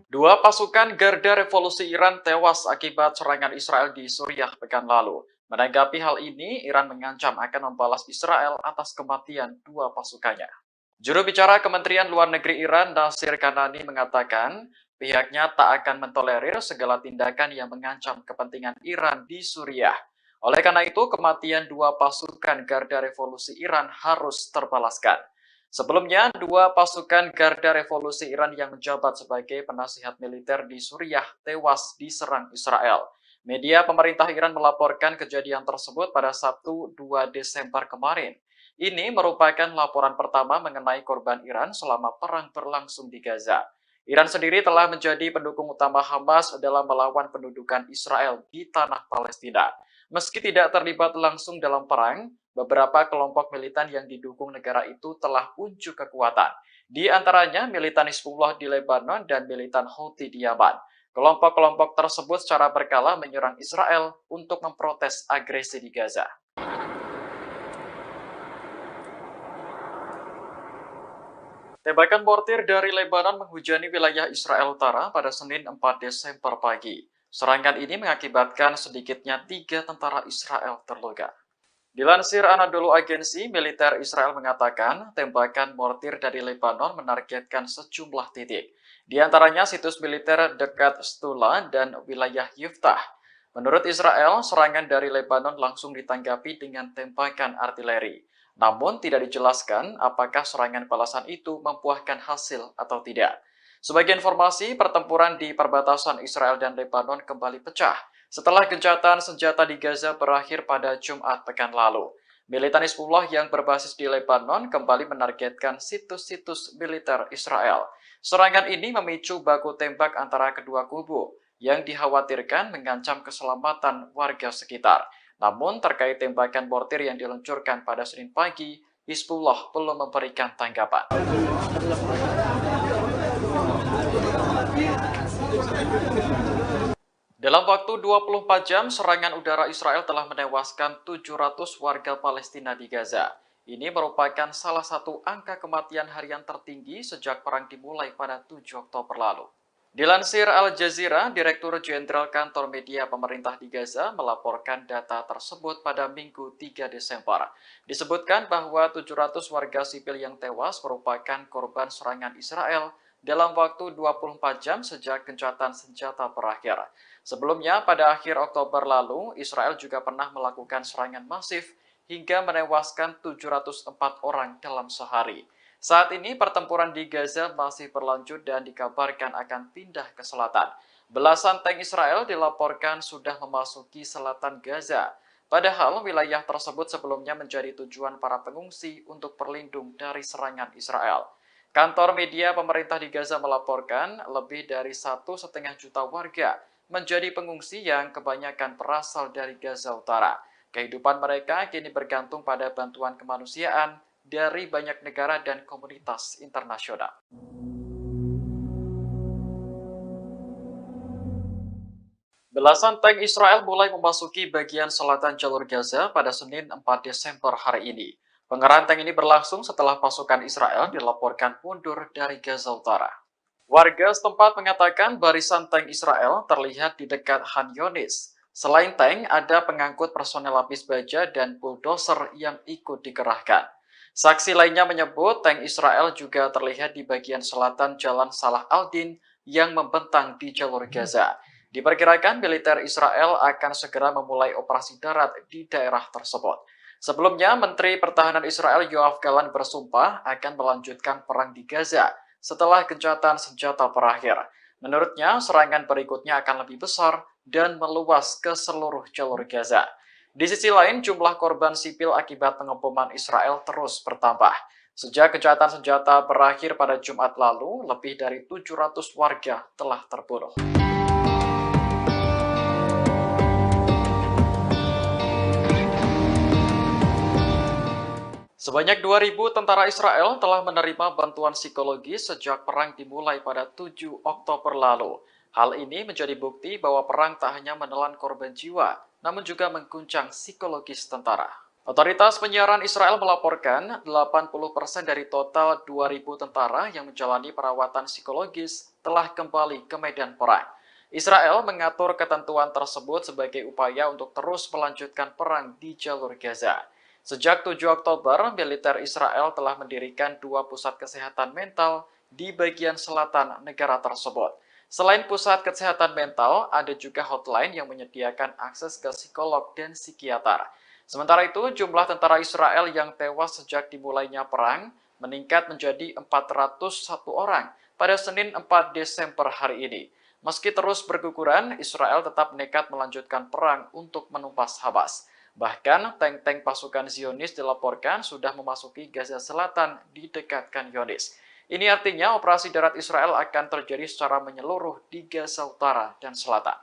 Dua pasukan Garda Revolusi Iran tewas akibat serangan Israel di Suriah pekan lalu. Menanggapi hal ini, Iran mengancam akan membalas Israel atas kematian 2 pasukannya. Juru bicara Kementerian Luar Negeri Iran, Nasir Kanani, mengatakan pihaknya tak akan mentolerir segala tindakan yang mengancam kepentingan Iran di Suriah. Oleh karena itu, kematian 2 pasukan Garda Revolusi Iran harus terbalaskan. Sebelumnya, 2 pasukan Garda Revolusi Iran yang menjabat sebagai penasihat militer di Suriah tewas diserang Israel. Media pemerintah Iran melaporkan kejadian tersebut pada Sabtu 2 Desember kemarin. Ini merupakan laporan pertama mengenai korban Iran selama perang berlangsung di Gaza. Iran sendiri telah menjadi pendukung utama Hamas dalam melawan pendudukan Israel di tanah Palestina. Meski tidak terlibat langsung dalam perang, beberapa kelompok militan yang didukung negara itu telah unjuk kekuatan. Di antaranya militan Hizbullah di Lebanon dan militan Houthi di Yaman. Kelompok-kelompok tersebut secara berkala menyerang Israel untuk memprotes agresi di Gaza. Tembakan mortir dari Lebanon menghujani wilayah Israel Utara pada Senin 4 Desember pagi. Serangan ini mengakibatkan sedikitnya 3 tentara Israel terluka. Dilansir Anadolu Agensi, militer Israel mengatakan tembakan mortir dari Lebanon menargetkan sejumlah titik. Di antaranya situs militer dekat Stula dan wilayah Yiftah. Menurut Israel, serangan dari Lebanon langsung ditanggapi dengan tembakan artileri. Namun tidak dijelaskan apakah serangan balasan itu membuahkan hasil atau tidak. Sebagai informasi, pertempuran di perbatasan Israel dan Lebanon kembali pecah setelah gencatan senjata di Gaza berakhir pada Jumat pekan lalu. Militan Hizbullah yang berbasis di Lebanon kembali menargetkan situs-situs militer Israel. Serangan ini memicu baku tembak antara kedua kubu yang dikhawatirkan mengancam keselamatan warga sekitar. Namun terkait tembakan mortir yang diluncurkan pada Senin pagi, Hizbullah belum memberikan tanggapan. Dalam waktu 24 jam, serangan udara Israel telah menewaskan 700 warga Palestina di Gaza. Ini merupakan salah satu angka kematian harian tertinggi sejak perang dimulai pada 7 Oktober lalu. Dilansir Al Jazeera, Direktur Jenderal Kantor Media Pemerintah di Gaza melaporkan data tersebut pada Minggu 3 Desember. Disebutkan bahwa 700 warga sipil yang tewas merupakan korban serangan Israel dalam waktu 24 jam sejak gencatan senjata berakhir. Sebelumnya, pada akhir Oktober lalu, Israel juga pernah melakukan serangan masif hingga menewaskan 704 orang dalam sehari. Saat ini, pertempuran di Gaza masih berlanjut dan dikabarkan akan pindah ke selatan. Belasan tank Israel dilaporkan sudah memasuki selatan Gaza. Padahal wilayah tersebut sebelumnya menjadi tujuan para pengungsi untuk berlindung dari serangan Israel. Kantor media pemerintah di Gaza melaporkan lebih dari 1,5 juta warga menjadi pengungsi yang kebanyakan berasal dari Gaza Utara. Kehidupan mereka kini bergantung pada bantuan kemanusiaan dari banyak negara dan komunitas internasional. Belasan tank Israel mulai memasuki bagian selatan jalur Gaza pada Senin 4 Desember hari ini. Pengerahan tank ini berlangsung setelah pasukan Israel dilaporkan mundur dari Gaza Utara. Warga setempat mengatakan barisan tank Israel terlihat di dekat Han Yunis. Selain tank, ada pengangkut personel lapis baja dan bulldozer yang ikut dikerahkan. Saksi lainnya menyebut tank Israel juga terlihat di bagian selatan Jalan Salah al-Din yang membentang di jalur Gaza. Diperkirakan militer Israel akan segera memulai operasi darat di daerah tersebut. Sebelumnya, Menteri Pertahanan Israel Yoav Gallant bersumpah akan melanjutkan perang di Gaza setelah gencatan senjata berakhir. Menurutnya, serangan berikutnya akan lebih besar dan meluas ke seluruh jalur Gaza. Di sisi lain, jumlah korban sipil akibat pengeboman Israel terus bertambah. Sejak gencatan senjata berakhir pada Jumat lalu, lebih dari 700 warga telah terbunuh. Sebanyak 2.000 tentara Israel telah menerima bantuan psikologis sejak perang dimulai pada 7 Oktober lalu. Hal ini menjadi bukti bahwa perang tak hanya menelan korban jiwa, namun juga mengguncang psikologis tentara. Otoritas penyiaran Israel melaporkan 80% dari total 2.000 tentara yang menjalani perawatan psikologis telah kembali ke medan perang. Israel mengatur ketentuan tersebut sebagai upaya untuk terus melanjutkan perang di jalur Gaza. Sejak 7 Oktober, militer Israel telah mendirikan 2 pusat kesehatan mental di bagian selatan negara tersebut. Selain pusat kesehatan mental, ada juga hotline yang menyediakan akses ke psikolog dan psikiater. Sementara itu, jumlah tentara Israel yang tewas sejak dimulainya perang meningkat menjadi 401 orang pada Senin 4 Desember hari ini. Meski terus berguguran, Israel tetap nekat melanjutkan perang untuk menumpas Hamas. Bahkan tank-tank pasukan Zionis dilaporkan sudah memasuki Gaza Selatan di dekat Khan Yunis. Ini artinya operasi darat Israel akan terjadi secara menyeluruh di Gaza Utara dan Selatan.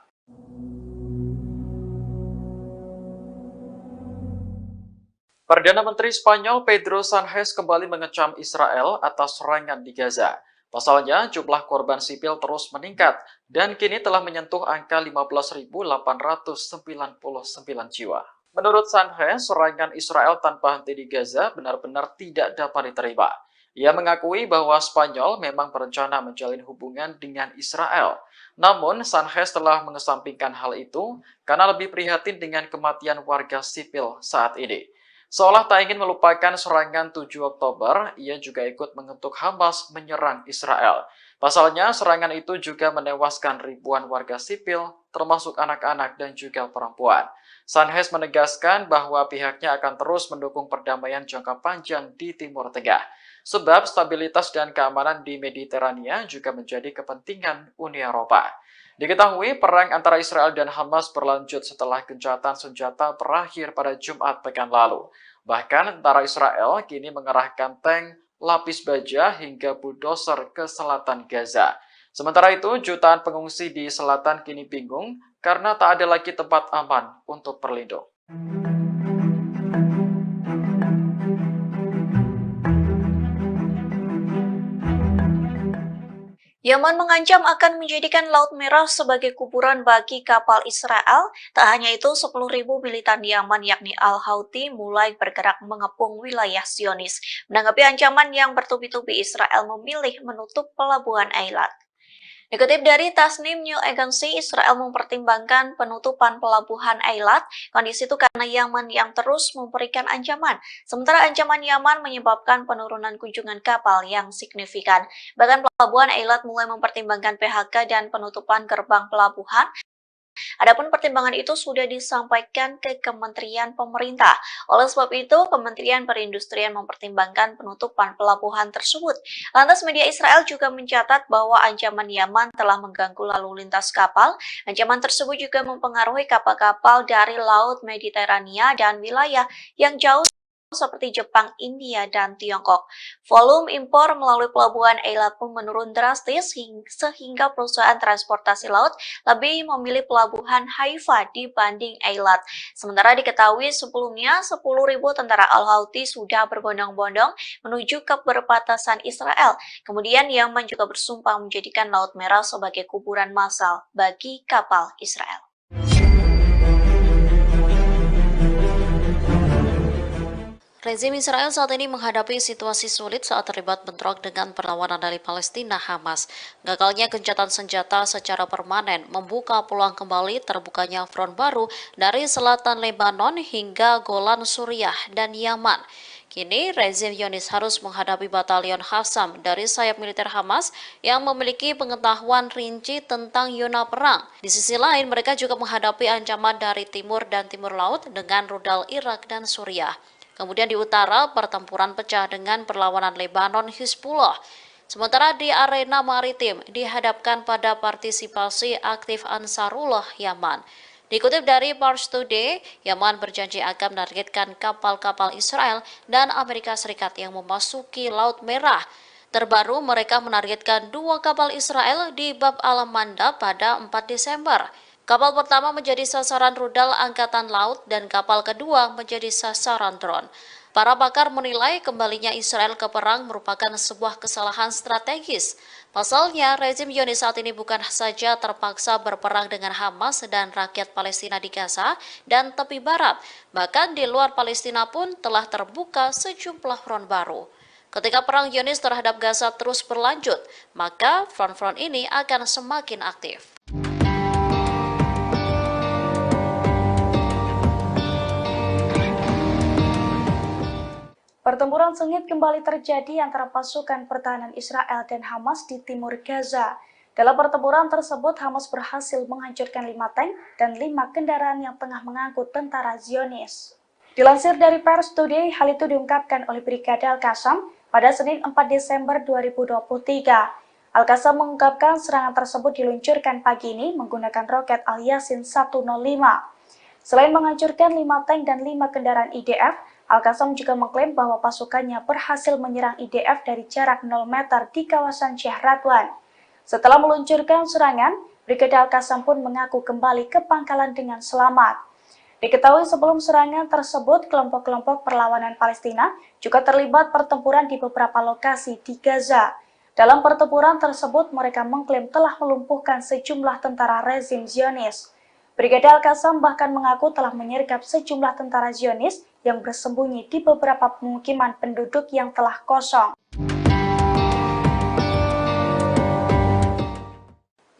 Perdana Menteri Spanyol Pedro Sánchez kembali mengecam Israel atas serangan di Gaza. Pasalnya, jumlah korban sipil terus meningkat dan kini telah menyentuh angka 15.899 jiwa. Menurut Sánchez, serangan Israel tanpa henti di Gaza benar-benar tidak dapat diterima. Ia mengakui bahwa Spanyol memang berencana menjalin hubungan dengan Israel. Namun, Sánchez telah mengesampingkan hal itu karena lebih prihatin dengan kematian warga sipil saat ini. Seolah tak ingin melupakan serangan 7 Oktober, ia juga ikut mengutuk Hamas menyerang Israel. Pasalnya, serangan itu juga menewaskan ribuan warga sipil, termasuk anak-anak dan juga perempuan. Sánchez menegaskan bahwa pihaknya akan terus mendukung perdamaian jangka panjang di Timur Tengah. Sebab stabilitas dan keamanan di Mediterania juga menjadi kepentingan Uni Eropa. Diketahui perang antara Israel dan Hamas berlanjut setelah gencatan senjata berakhir pada Jumat pekan lalu. Bahkan tentara Israel kini mengerahkan tank, lapis baja hingga bulldozer ke selatan Gaza. Sementara itu, jutaan pengungsi di selatan kini bingung karena tak ada lagi tempat aman untuk berlindung. Yaman mengancam akan menjadikan Laut Merah sebagai kuburan bagi kapal Israel. Tak hanya itu, 10.000 militan Yaman yakni Al-Houthi mulai bergerak mengepung wilayah Zionis. Menanggapi ancaman yang bertubi-tubi, Israel memilih menutup pelabuhan Eilat. Dikutip dari Tasnim News Agency, Israel mempertimbangkan penutupan pelabuhan Eilat. Kondisi itu karena Yaman yang terus memberikan ancaman. Sementara ancaman Yaman menyebabkan penurunan kunjungan kapal yang signifikan. Bahkan pelabuhan Eilat mulai mempertimbangkan PHK dan penutupan gerbang pelabuhan. Adapun pertimbangan itu sudah disampaikan ke Kementerian Pemerintah. Oleh sebab itu, Kementerian Perindustrian mempertimbangkan penutupan pelabuhan tersebut. Lantas media Israel juga mencatat bahwa ancaman Yaman telah mengganggu lalu lintas kapal. Ancaman tersebut juga mempengaruhi kapal-kapal dari Laut Mediterania dan wilayah yang jauh seperti Jepang, India, dan Tiongkok. Volume impor melalui pelabuhan Eilat pun menurun drastis sehingga perusahaan transportasi laut lebih memilih pelabuhan Haifa dibanding Eilat. Sementara diketahui sebelumnya 10.000 tentara Al-Houthi sudah berbondong-bondong menuju ke perbatasan Israel. Kemudian Yaman juga bersumpah menjadikan Laut Merah sebagai kuburan massal bagi kapal Israel. Rezim Israel saat ini menghadapi situasi sulit saat terlibat bentrok dengan perlawanan dari Palestina Hamas. Gagalnya gencatan senjata secara permanen membuka peluang kembali terbukanya front baru dari selatan Lebanon hingga Golan Suriah dan Yaman. Kini, rezim Zionis harus menghadapi batalion Qassam dari sayap militer Hamas yang memiliki pengetahuan rinci tentang zona perang. Di sisi lain, mereka juga menghadapi ancaman dari timur dan timur laut dengan rudal Irak dan Suriah. Kemudian di utara, pertempuran pecah dengan perlawanan Lebanon Hizbullah. Sementara di arena maritim dihadapkan pada partisipasi aktif Ansarullah Yaman. Dikutip dari Pars Today, Yaman berjanji akan menargetkan kapal-kapal Israel dan Amerika Serikat yang memasuki Laut Merah. Terbaru, mereka menargetkan 2 kapal Israel di Bab al-Manda pada 4 Desember. Kapal pertama menjadi sasaran rudal Angkatan Laut dan kapal kedua menjadi sasaran drone. Para pakar menilai kembalinya Israel ke perang merupakan sebuah kesalahan strategis. Pasalnya, rezim Zionis saat ini bukan saja terpaksa berperang dengan Hamas dan rakyat Palestina di Gaza dan tepi barat, bahkan di luar Palestina pun telah terbuka sejumlah front baru. Ketika perang Zionis terhadap Gaza terus berlanjut, maka front-front ini akan semakin aktif. Pertempuran sengit kembali terjadi antara pasukan pertahanan Israel dan Hamas di timur Gaza. Dalam pertempuran tersebut, Hamas berhasil menghancurkan 5 tank dan 5 kendaraan yang tengah mengangkut tentara Zionis. Dilansir dari Pars Today, hal itu diungkapkan oleh Brigade Al-Qassam pada Senin 4 Desember 2023. Al-Qassam mengungkapkan serangan tersebut diluncurkan pagi ini menggunakan roket Al-Yasin 105. Selain menghancurkan 5 tank dan 5 kendaraan IDF, Al-Qassam juga mengklaim bahwa pasukannya berhasil menyerang IDF dari jarak 0 meter di kawasan Syekh Radwan. Setelah meluncurkan serangan, Brigade Al-Qassam pun mengaku kembali ke pangkalan dengan selamat. Diketahui sebelum serangan tersebut, kelompok-kelompok perlawanan Palestina juga terlibat pertempuran di beberapa lokasi di Gaza. Dalam pertempuran tersebut, mereka mengklaim telah melumpuhkan sejumlah tentara rezim Zionis. Brigade Al-Qassam bahkan mengaku telah menyergap sejumlah tentara Zionis yang bersembunyi di beberapa pemukiman penduduk yang telah kosong.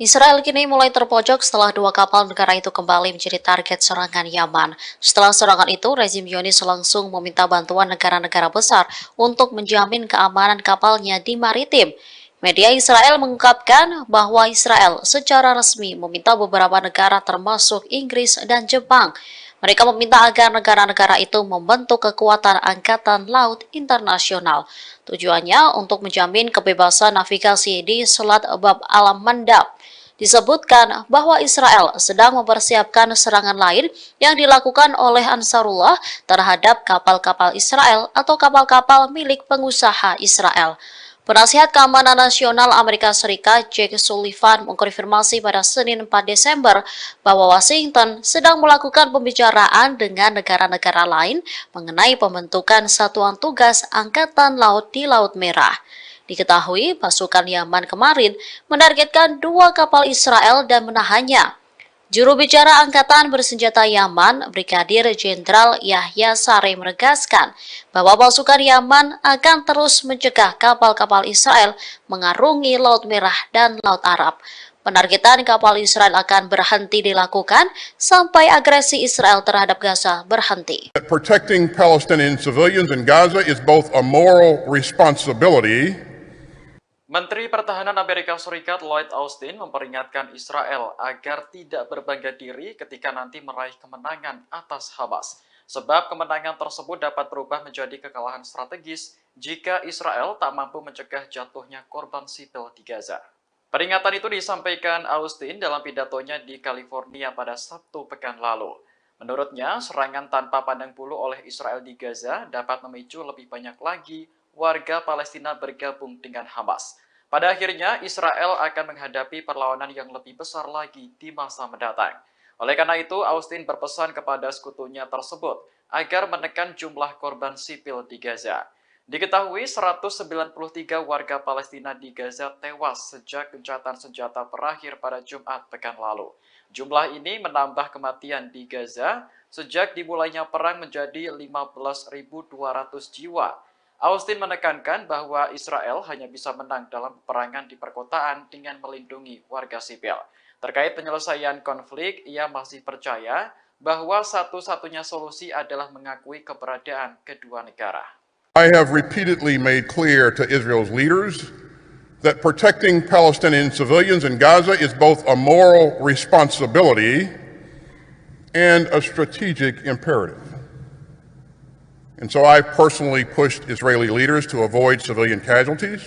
Israel kini mulai terpojok setelah 2 kapal negara itu kembali menjadi target serangan Yaman. Setelah serangan itu, rezim Zionis langsung meminta bantuan negara-negara besar untuk menjamin keamanan kapalnya di maritim. Media Israel mengungkapkan bahwa Israel secara resmi meminta beberapa negara termasuk Inggris dan Jepang. Mereka meminta agar negara-negara itu membentuk kekuatan angkatan laut internasional. Tujuannya untuk menjamin kebebasan navigasi di Selat Bab al-Mandab. Disebutkan bahwa Israel sedang mempersiapkan serangan lain yang dilakukan oleh Ansarullah terhadap kapal-kapal Israel atau kapal-kapal milik pengusaha Israel. Penasihat Keamanan Nasional Amerika Serikat Jake Sullivan mengkonfirmasi pada Senin 4 Desember bahwa Washington sedang melakukan pembicaraan dengan negara-negara lain mengenai pembentukan satuan tugas Angkatan Laut di Laut Merah. Diketahui pasukan Yaman kemarin menargetkan 2 kapal Israel dan menahannya. Juru bicara Angkatan Bersenjata Yaman, Brigadir Jenderal Yahya Saree menegaskan bahwa pasukan Yaman akan terus mencegah kapal-kapal Israel mengarungi Laut Merah dan Laut Arab. Penargetan kapal Israel akan berhenti dilakukan sampai agresi Israel terhadap Gaza berhenti. Protecting Palestinian civilians in Gaza is both a moral responsibility. Menteri Pertahanan Amerika Serikat Lloyd Austin memperingatkan Israel agar tidak berbangga diri ketika nanti meraih kemenangan atas Hamas. Sebab kemenangan tersebut dapat berubah menjadi kekalahan strategis jika Israel tak mampu mencegah jatuhnya korban sipil di Gaza. Peringatan itu disampaikan Austin dalam pidatonya di California pada Sabtu pekan lalu. Menurutnya, serangan tanpa pandang bulu oleh Israel di Gaza dapat memicu lebih banyak lagi warga Palestina bergabung dengan Hamas. Pada akhirnya, Israel akan menghadapi perlawanan yang lebih besar lagi di masa mendatang. Oleh karena itu, Austin berpesan kepada sekutunya tersebut agar menekan jumlah korban sipil di Gaza. Diketahui 193 warga Palestina di Gaza tewas sejak gencatan senjata berakhir pada Jumat pekan lalu. Jumlah ini menambah kematian di Gaza sejak dimulainya perang menjadi 15.200 jiwa. Austin menekankan bahwa Israel hanya bisa menang dalam peperangan di perkotaan dengan melindungi warga sipil. Terkait penyelesaian konflik, ia masih percaya bahwa satu-satunya solusi adalah mengakui keberadaan kedua negara. I have repeatedly made clear to Israel's leaders that protecting Palestinian civilians in Gaza is both a moral responsibility and a strategic imperative. And so I personally pushed Israeli leaders to avoid civilian casualties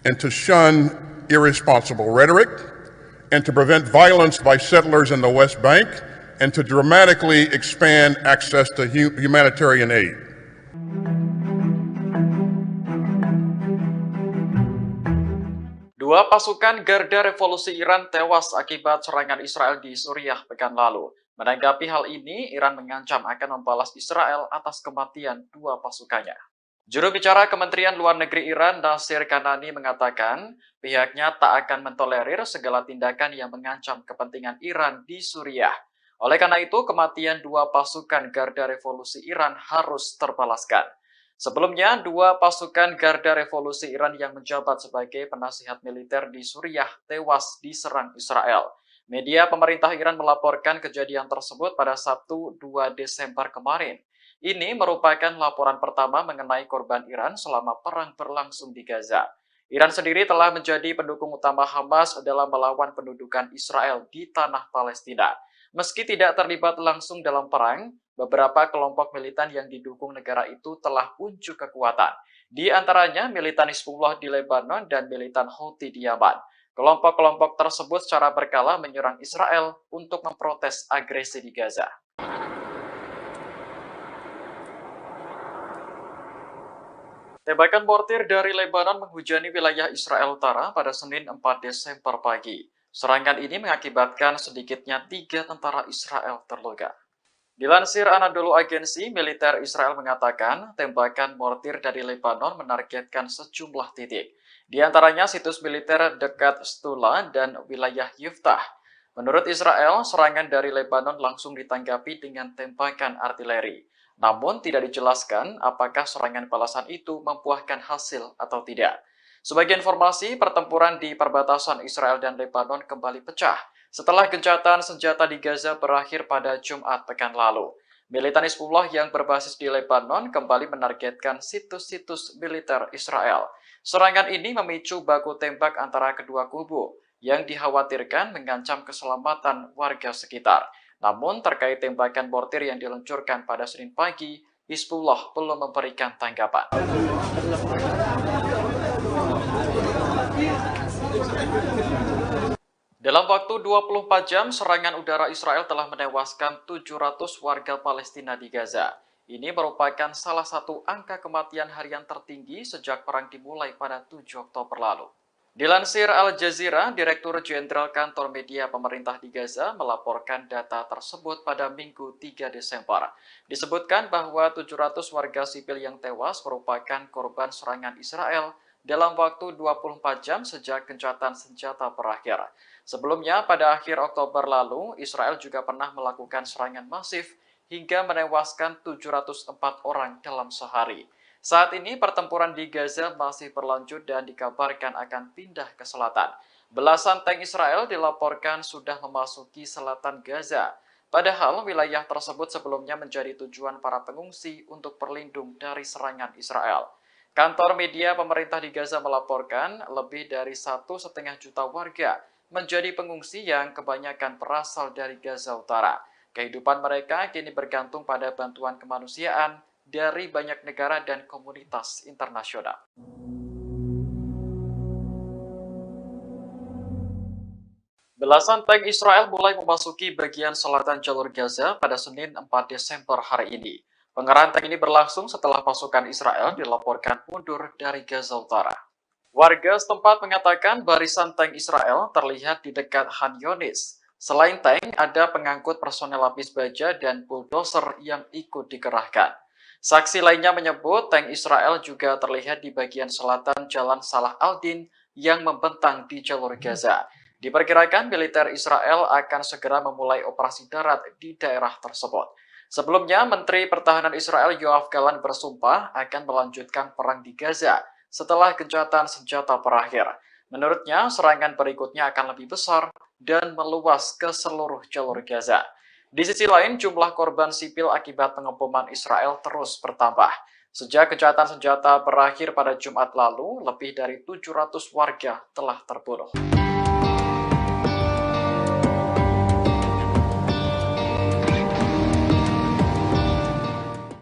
and to shun irresponsible rhetoric and to prevent violence by settlers in the West Bank and to dramatically expand access to humanitarian aid. Dua pasukan Garda Revolusi Iran tewas akibat serangan Israel di Suriah pekan lalu. Menanggapi hal ini, Iran mengancam akan membalas Israel atas kematian 2 pasukannya. Juru bicara Kementerian Luar Negeri Iran, Nasir Kanani, mengatakan pihaknya tak akan mentolerir segala tindakan yang mengancam kepentingan Iran di Suriah. Oleh karena itu, kematian 2 pasukan Garda Revolusi Iran harus terbalaskan. Sebelumnya, 2 pasukan Garda Revolusi Iran yang menjabat sebagai penasihat militer di Suriah tewas diserang Israel. Media pemerintah Iran melaporkan kejadian tersebut pada Sabtu 2 Desember kemarin. Ini merupakan laporan pertama mengenai korban Iran selama perang berlangsung di Gaza. Iran sendiri telah menjadi pendukung utama Hamas dalam melawan pendudukan Israel di tanah Palestina. Meski tidak terlibat langsung dalam perang, beberapa kelompok militan yang didukung negara itu telah unjuk kekuatan. Di antaranya militan Hizbullah di Lebanon dan militan Houthi di Yaman. Kelompok-kelompok tersebut secara berkala menyerang Israel untuk memprotes agresi di Gaza. Tembakan mortir dari Lebanon menghujani wilayah Israel Utara pada Senin 4 Desember pagi. Serangan ini mengakibatkan sedikitnya 3 tentara Israel terluka. Dilansir Anadolu Agensi, militer Israel mengatakan tembakan mortir dari Lebanon menargetkan sejumlah titik. Di antaranya situs militer dekat Stula dan wilayah Yuftah. Menurut Israel, serangan dari Lebanon langsung ditanggapi dengan tembakan artileri. Namun tidak dijelaskan apakah serangan balasan itu membuahkan hasil atau tidak. Sebagai informasi, pertempuran di perbatasan Israel dan Lebanon kembali pecah setelah gencatan senjata di Gaza berakhir pada Jumat pekan lalu. Militan Hizbullah yang berbasis di Lebanon kembali menargetkan situs-situs militer Israel. Serangan ini memicu baku tembak antara kedua kubu yang dikhawatirkan mengancam keselamatan warga sekitar. Namun terkait tembakan mortir yang diluncurkan pada Senin pagi, Hizbullah belum memberikan tanggapan. Dalam waktu 24 jam, serangan udara Israel telah menewaskan 700 warga Palestina di Gaza. Ini merupakan salah satu angka kematian harian tertinggi sejak perang dimulai pada 7 Oktober lalu. Dilansir Al Jazeera, Direktur Jenderal Kantor Media Pemerintah di Gaza melaporkan data tersebut pada Minggu 3 Desember. Disebutkan bahwa 700 warga sipil yang tewas merupakan korban serangan Israel dalam waktu 24 jam sejak gencatan senjata berakhir. Sebelumnya, pada akhir Oktober lalu, Israel juga pernah melakukan serangan masif hingga menewaskan 704 orang dalam sehari. Saat ini pertempuran di Gaza masih berlanjut dan dikabarkan akan pindah ke selatan. Belasan tank Israel dilaporkan sudah memasuki selatan Gaza. Padahal wilayah tersebut sebelumnya menjadi tujuan para pengungsi untuk berlindung dari serangan Israel. Kantor media pemerintah di Gaza melaporkan lebih dari 1,5 juta warga menjadi pengungsi yang kebanyakan berasal dari Gaza Utara. Kehidupan mereka kini bergantung pada bantuan kemanusiaan dari banyak negara dan komunitas internasional. Belasan tank Israel mulai memasuki bagian selatan jalur Gaza pada Senin 4 Desember hari ini. Pengerahan tank ini berlangsung setelah pasukan Israel dilaporkan mundur dari Gaza Utara. Warga setempat mengatakan barisan tank Israel terlihat di dekat Han Yunis. Selain tank, ada pengangkut personel lapis baja dan bulldozer yang ikut dikerahkan. Saksi lainnya menyebut tank Israel juga terlihat di bagian selatan Jalan Salah al-Din yang membentang di jalur Gaza. Diperkirakan militer Israel akan segera memulai operasi darat di daerah tersebut. Sebelumnya, Menteri Pertahanan Israel Yoav Gallant bersumpah akan melanjutkan perang di Gaza setelah gencatan senjata berakhir. Menurutnya, serangan berikutnya akan lebih besar dan meluas ke seluruh jalur Gaza. Di sisi lain, jumlah korban sipil akibat pengeboman Israel terus bertambah. Sejak gencatan senjata berakhir pada Jumat lalu, lebih dari 700 warga telah terbunuh.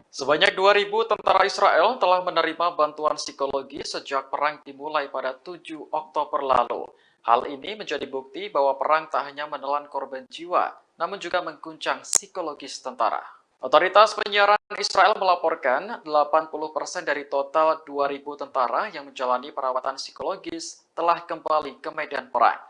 Sebanyak 2.000 tentara Israel telah menerima bantuan psikologi sejak perang dimulai pada 7 Oktober lalu. Hal ini menjadi bukti bahwa perang tak hanya menelan korban jiwa, namun juga mengguncang psikologis tentara. Otoritas penyiaran Israel melaporkan 80% dari total 2.000 tentara yang menjalani perawatan psikologis telah kembali ke medan perang.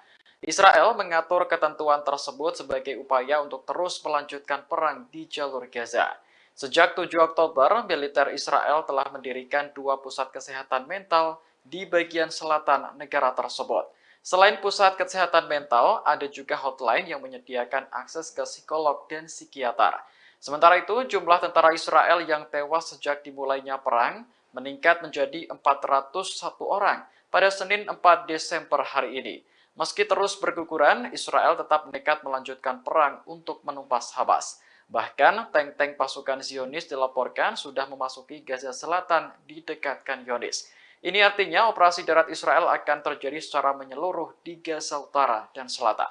Israel mengatur ketentuan tersebut sebagai upaya untuk terus melanjutkan perang di jalur Gaza. Sejak 7 Oktober, militer Israel telah mendirikan 2 pusat kesehatan mental di bagian selatan negara tersebut. Selain pusat kesehatan mental, ada juga hotline yang menyediakan akses ke psikolog dan psikiater. Sementara itu, jumlah tentara Israel yang tewas sejak dimulainya perang meningkat menjadi 401 orang pada Senin 4 Desember hari ini. Meski terus berguguran, Israel tetap nekat melanjutkan perang untuk menumpas Hamas. Bahkan, tank-tank pasukan Zionis dilaporkan sudah memasuki Gaza Selatan di dekat Khan Yunis. Ini artinya operasi darat Israel akan terjadi secara menyeluruh di Gaza Utara dan Selatan.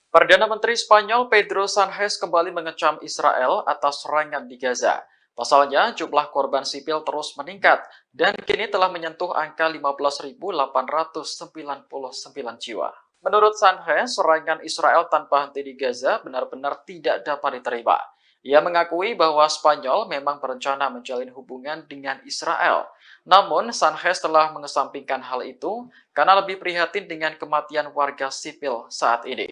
Perdana Menteri Spanyol Pedro Sánchez kembali mengecam Israel atas serangan di Gaza. Pasalnya, jumlah korban sipil terus meningkat dan kini telah menyentuh angka 15.899 jiwa. Menurut Sánchez, serangan Israel tanpa henti di Gaza benar-benar tidak dapat diterima. Ia mengakui bahwa Spanyol memang berencana menjalin hubungan dengan Israel. Namun, Sanchez telah mengesampingkan hal itu karena lebih prihatin dengan kematian warga sipil saat ini.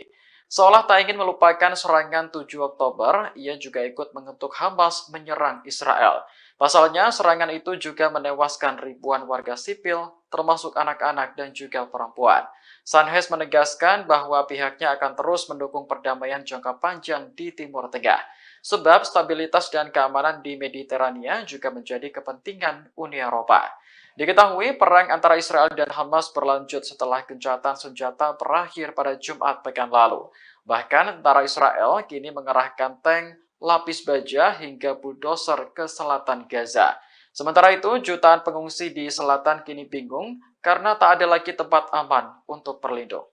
Seolah tak ingin melupakan serangan 7 Oktober, ia juga ikut mengutuk Hamas menyerang Israel. Pasalnya, serangan itu juga menewaskan ribuan warga sipil, termasuk anak-anak dan juga perempuan. Sanchez menegaskan bahwa pihaknya akan terus mendukung perdamaian jangka panjang di Timur Tengah. Sebab stabilitas dan keamanan di Mediterania juga menjadi kepentingan Uni Eropa. Diketahui perang antara Israel dan Hamas berlanjut setelah gencatan senjata berakhir pada Jumat pekan lalu. Bahkan tentara Israel kini mengerahkan tank, lapis baja hingga bulldozer ke selatan Gaza. Sementara itu, jutaan pengungsi di selatan kini bingung karena tak ada lagi tempat aman untuk berlindung.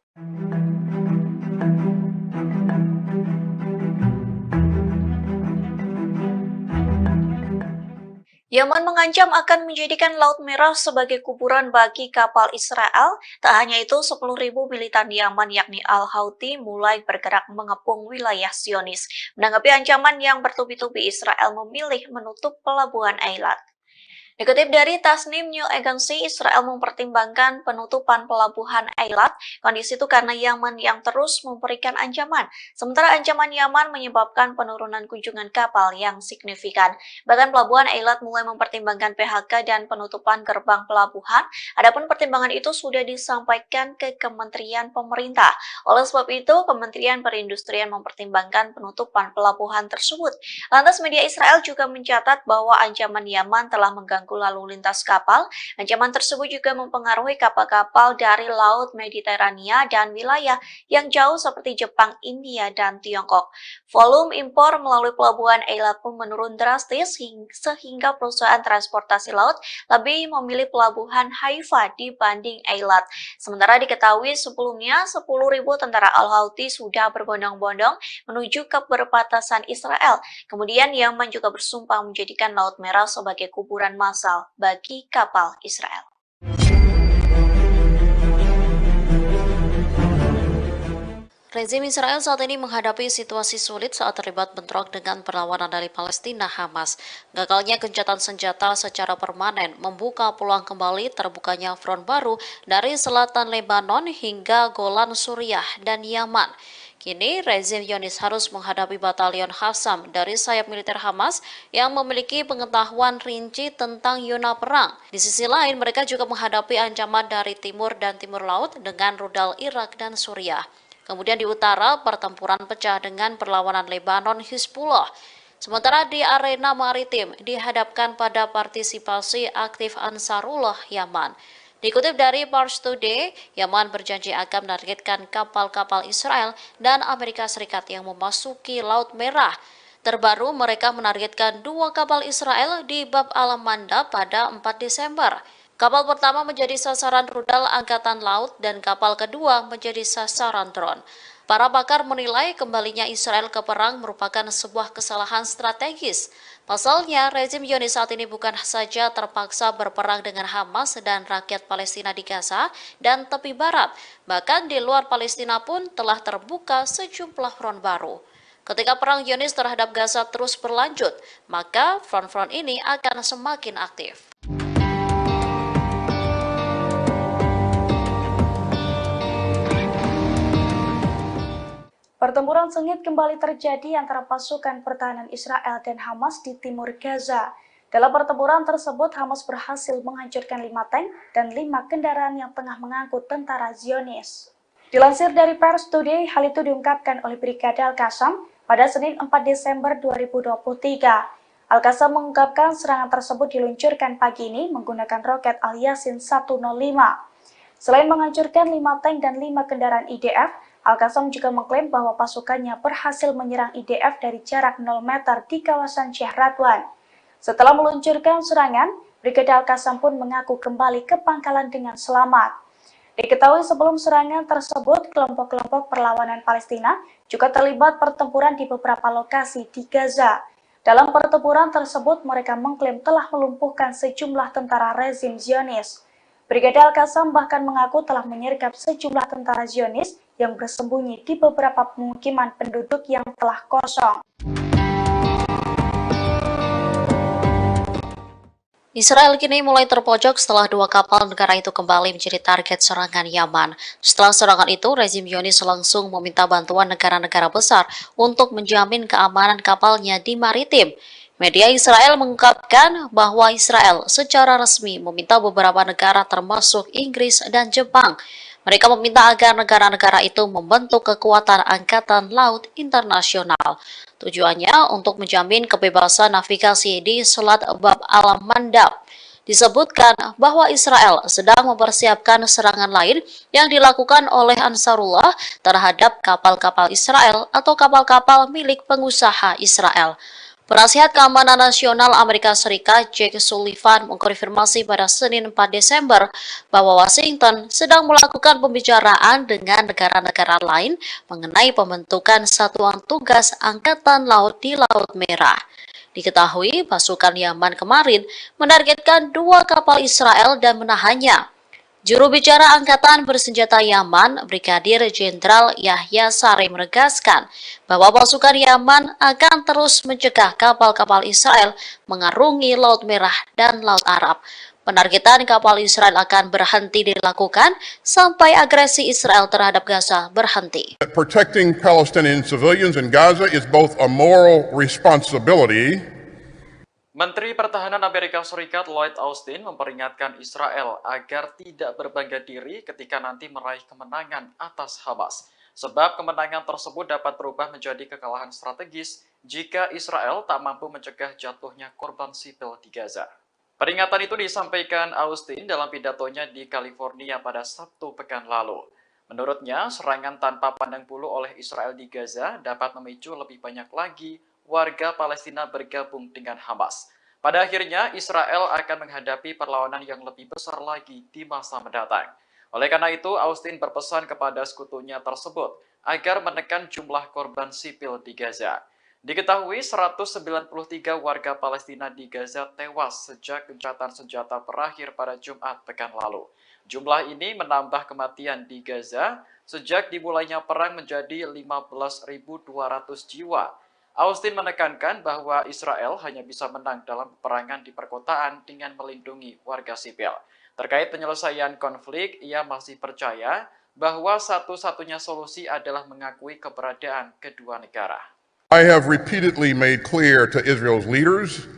Yaman mengancam akan menjadikan Laut Merah sebagai kuburan bagi kapal Israel. Tak hanya itu, 10.000 militan Yaman yakni Al-Houthi mulai bergerak mengepung wilayah Zionis. Menanggapi ancaman yang bertubi-tubi, Israel memilih menutup pelabuhan Eilat. Dikutip dari Tasnim News Agency, Israel mempertimbangkan penutupan pelabuhan Eilat. Kondisi itu karena Yaman yang terus memberikan ancaman. Sementara ancaman Yaman menyebabkan penurunan kunjungan kapal yang signifikan. Bahkan pelabuhan Eilat mulai mempertimbangkan PHK dan penutupan gerbang pelabuhan. Adapun pertimbangan itu sudah disampaikan ke Kementerian Pemerintah. Oleh sebab itu, Kementerian Perindustrian mempertimbangkan penutupan pelabuhan tersebut. Lantas media Israel juga mencatat bahwa ancaman Yaman telah mengganggu lalu lintas kapal. Ancaman tersebut juga mempengaruhi kapal-kapal dari Laut Mediterania dan wilayah yang jauh seperti Jepang, India, dan Tiongkok. Volume impor melalui pelabuhan Eilat pun menurun drastis sehingga perusahaan transportasi laut lebih memilih pelabuhan Haifa dibanding Eilat. Sementara diketahui sebelumnya 10.000 tentara Al-Houthi sudah berbondong-bondong menuju ke perbatasan Israel. Kemudian Yaman juga bersumpah menjadikan Laut Merah sebagai kuburan massal bagi kapal Israel. Rezim Israel saat ini menghadapi situasi sulit saat terlibat bentrok dengan perlawanan dari Palestina Hamas. Gagalnya gencatan senjata secara permanen membuka peluang kembali terbukanya front baru dari selatan Lebanon hingga Golan Suriah dan Yaman. Kini, rezim Zionis harus menghadapi batalion Qassam dari sayap militer Hamas yang memiliki pengetahuan rinci tentang zona perang. Di sisi lain, mereka juga menghadapi ancaman dari timur dan timur laut dengan rudal Irak dan Suriah. Kemudian di utara, pertempuran pecah dengan perlawanan Lebanon Hizbullah. Sementara di arena maritim, dihadapkan pada partisipasi aktif Ansarullah Yaman. Dikutip dari Pars Today, Yaman berjanji akan menargetkan kapal-kapal Israel dan Amerika Serikat yang memasuki Laut Merah. Terbaru, mereka menargetkan 2 kapal Israel di Bab al-Mandab pada 4 Desember. Kapal pertama menjadi sasaran rudal Angkatan Laut dan kapal kedua menjadi sasaran drone. Para pakar menilai kembalinya Israel ke perang merupakan sebuah kesalahan strategis. Pasalnya, rezim Zionis saat ini bukan saja terpaksa berperang dengan Hamas dan rakyat Palestina di Gaza dan tepi barat, bahkan di luar Palestina pun telah terbuka sejumlah front baru. Ketika perang Zionis terhadap Gaza terus berlanjut, maka front-front ini akan semakin aktif. Pertempuran sengit kembali terjadi antara pasukan pertahanan Israel dan Hamas di timur Gaza. Dalam pertempuran tersebut, Hamas berhasil menghancurkan 5 tank dan 5 kendaraan yang tengah mengangkut tentara Zionis. Dilansir dari Pars Today, hal itu diungkapkan oleh Brigade Al-Qassam pada Senin 4 Desember 2023. Al-Qassam mengungkapkan serangan tersebut diluncurkan pagi ini menggunakan roket Al-Yasin 105. Selain menghancurkan 5 tank dan 5 kendaraan IDF, Al-Qassam juga mengklaim bahwa pasukannya berhasil menyerang IDF dari jarak 0 meter di kawasan Syekh Radwan. Setelah meluncurkan serangan, Brigade Al-Qassam pun mengaku kembali ke pangkalan dengan selamat. Diketahui sebelum serangan tersebut, kelompok-kelompok perlawanan Palestina juga terlibat pertempuran di beberapa lokasi di Gaza. Dalam pertempuran tersebut, mereka mengklaim telah melumpuhkan sejumlah tentara rezim Zionis. Brigade Al-Qassam bahkan mengaku telah menyergap sejumlah tentara Zionis yang bersembunyi di beberapa pemukiman penduduk yang telah kosong. Israel kini mulai terpojok setelah dua kapal negara itu kembali menjadi target serangan Yaman. Setelah serangan itu, rezim Zionis langsung meminta bantuan negara-negara besar untuk menjamin keamanan kapalnya di maritim. Media Israel mengungkapkan bahwa Israel secara resmi meminta beberapa negara termasuk Inggris dan Jepang. Mereka meminta agar negara-negara itu membentuk kekuatan angkatan laut internasional. Tujuannya untuk menjamin kebebasan navigasi di Selat Bab al-Mandab. Disebutkan bahwa Israel sedang mempersiapkan serangan lain yang dilakukan oleh Ansarullah terhadap kapal-kapal Israel atau kapal-kapal milik pengusaha Israel. Penasihat Keamanan Nasional Amerika Serikat Jake Sullivan mengkonfirmasi pada Senin 4 Desember bahwa Washington sedang melakukan pembicaraan dengan negara-negara lain mengenai pembentukan satuan tugas Angkatan Laut di Laut Merah. Diketahui pasukan Yaman kemarin menargetkan dua kapal Israel dan menahannya. Juru bicara Angkatan Bersenjata Yaman, Brigadir Jenderal Yahya Saree menegaskan bahwa pasukan Yaman akan terus mencegah kapal-kapal Israel mengarungi Laut Merah dan Laut Arab. Penargetan kapal Israel akan berhenti dilakukan sampai agresi Israel terhadap Gaza berhenti. Protecting Palestinian civilians in Gaza is both a moral responsibility. Menteri Pertahanan Amerika Serikat Lloyd Austin memperingatkan Israel agar tidak berbangga diri ketika nanti meraih kemenangan atas Hamas. Sebab kemenangan tersebut dapat berubah menjadi kekalahan strategis jika Israel tak mampu mencegah jatuhnya korban sipil di Gaza. Peringatan itu disampaikan Austin dalam pidatonya di California pada Sabtu pekan lalu. Menurutnya, serangan tanpa pandang bulu oleh Israel di Gaza dapat memicu lebih banyak lagi warga Palestina bergabung dengan Hamas. Pada akhirnya, Israel akan menghadapi perlawanan yang lebih besar lagi di masa mendatang. Oleh karena itu, Austin berpesan kepada sekutunya tersebut agar menekan jumlah korban sipil di Gaza. Diketahui 193 warga Palestina di Gaza tewas sejak gencatan senjata berakhir pada Jumat pekan lalu. Jumlah ini menambah kematian di Gaza sejak dimulainya perang menjadi 15.200 jiwa. Austin menekankan bahwa Israel hanya bisa menang dalam peperangan di perkotaan dengan melindungi warga sipil. Terkait penyelesaian konflik, ia masih percaya bahwa satu-satunya solusi adalah mengakui keberadaan kedua negara. I have repeatedly made clear to Israel's leaders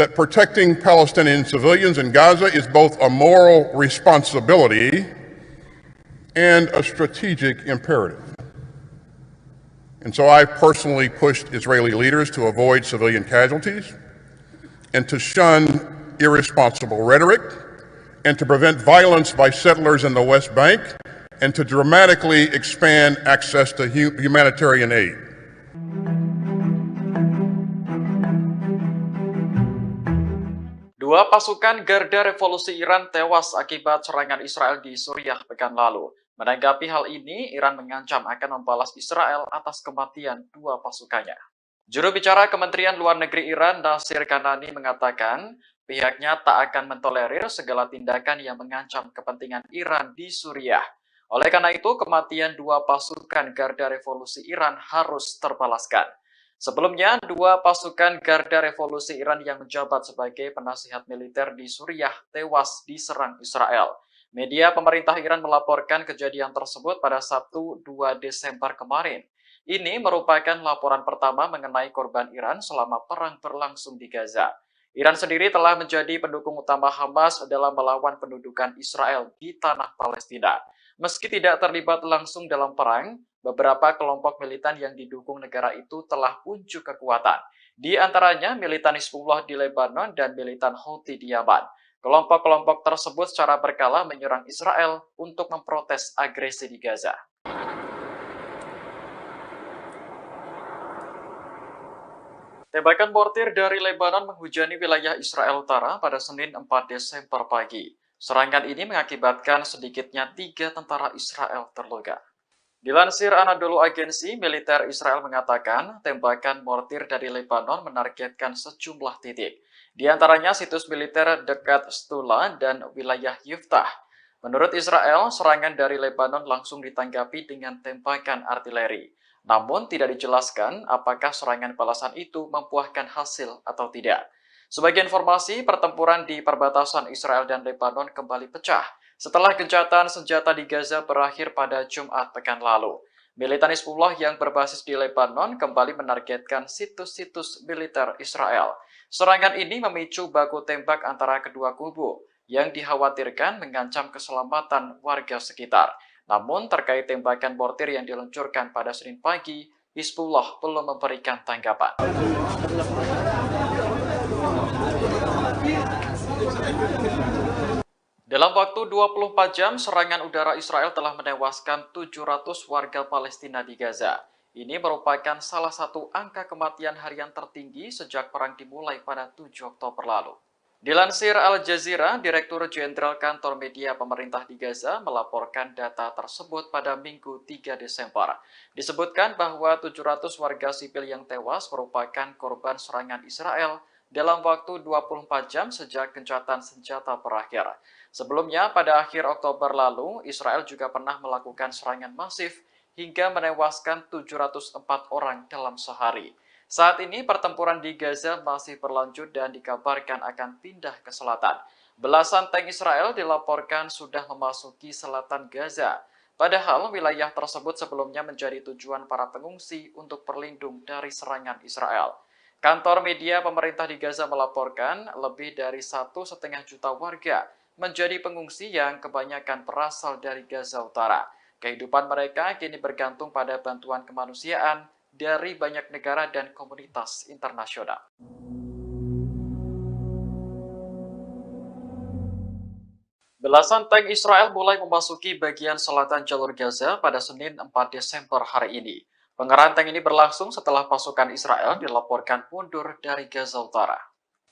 that protecting Palestinian civilians in Gaza is both a moral responsibility and a strategic imperative. And so I've personally pushed Israeli leaders to avoid civilian casualties and to shun irresponsible rhetoric and to prevent violence by settlers in the West Bank and to dramatically expand access to humanitarian aid. Dua pasukan Garda Revolusi Iran tewas akibat serangan Israel di Suriah pekan lalu. Menanggapi hal ini, Iran mengancam akan membalas Israel atas kematian dua pasukannya. Juru bicara Kementerian Luar Negeri Iran, Nasir Kanani, mengatakan pihaknya tak akan mentolerir segala tindakan yang mengancam kepentingan Iran di Suriah. Oleh karena itu, kematian dua pasukan Garda Revolusi Iran harus terbalaskan. Sebelumnya, dua pasukan Garda Revolusi Iran yang menjabat sebagai penasihat militer di Suriah tewas diserang Israel. Media pemerintah Iran melaporkan kejadian tersebut pada Sabtu 2 Desember kemarin. Ini merupakan laporan pertama mengenai korban Iran selama perang berlangsung di Gaza. Iran sendiri telah menjadi pendukung utama Hamas dalam melawan pendudukan Israel di tanah Palestina. Meski tidak terlibat langsung dalam perang, beberapa kelompok militan yang didukung negara itu telah unjuk kekuatan. Di antaranya militan Hizbullah di Lebanon dan militan Houthi di Yaman. Kelompok-kelompok tersebut secara berkala menyerang Israel untuk memprotes agresi di Gaza. Tembakan mortir dari Lebanon menghujani wilayah Israel Utara pada Senin 4 Desember pagi. Serangan ini mengakibatkan sedikitnya 3 tentara Israel terluka. Dilansir Anadolu Agency, militer Israel mengatakan tembakan mortir dari Lebanon menargetkan sejumlah titik. Di antaranya situs militer dekat Stula dan wilayah Yiftah. Menurut Israel, serangan dari Lebanon langsung ditanggapi dengan tembakan artileri. Namun tidak dijelaskan apakah serangan balasan itu membuahkan hasil atau tidak. Sebagai informasi, pertempuran di perbatasan Israel dan Lebanon kembali pecah setelah gencatan senjata di Gaza berakhir pada Jumat pekan lalu. Militan Hizbullah yang berbasis di Lebanon kembali menargetkan situs-situs militer Israel. Serangan ini memicu baku tembak antara kedua kubu yang dikhawatirkan mengancam keselamatan warga sekitar. Namun terkait tembakan mortir yang diluncurkan pada Senin pagi, Hizbullah belum memberikan tanggapan. Dalam waktu 24 jam, serangan udara Israel telah menewaskan 700 warga Palestina di Gaza. Ini merupakan salah satu angka kematian harian tertinggi sejak perang dimulai pada 7 Oktober lalu. Dilansir Al Jazeera, Direktur Jenderal Kantor Media Pemerintah di Gaza melaporkan data tersebut pada Minggu 3 Desember. Disebutkan bahwa 700 warga sipil yang tewas merupakan korban serangan Israel dalam waktu 24 jam sejak gencatan senjata berakhir. Sebelumnya, pada akhir Oktober lalu, Israel juga pernah melakukan serangan masif hingga menewaskan 704 orang dalam sehari. Saat ini, pertempuran di Gaza masih berlanjut dan dikabarkan akan pindah ke selatan. Belasan tank Israel dilaporkan sudah memasuki selatan Gaza. Padahal wilayah tersebut sebelumnya menjadi tujuan para pengungsi untuk berlindung dari serangan Israel. Kantor media pemerintah di Gaza melaporkan lebih dari 1,5 juta warga menjadi pengungsi yang kebanyakan berasal dari Gaza Utara. Kehidupan mereka kini bergantung pada bantuan kemanusiaan dari banyak negara dan komunitas internasional. Belasan tank Israel mulai memasuki bagian selatan jalur Gaza pada Senin 4 Desember hari ini. Pengerahan tank ini berlangsung setelah pasukan Israel dilaporkan mundur dari Gaza Utara.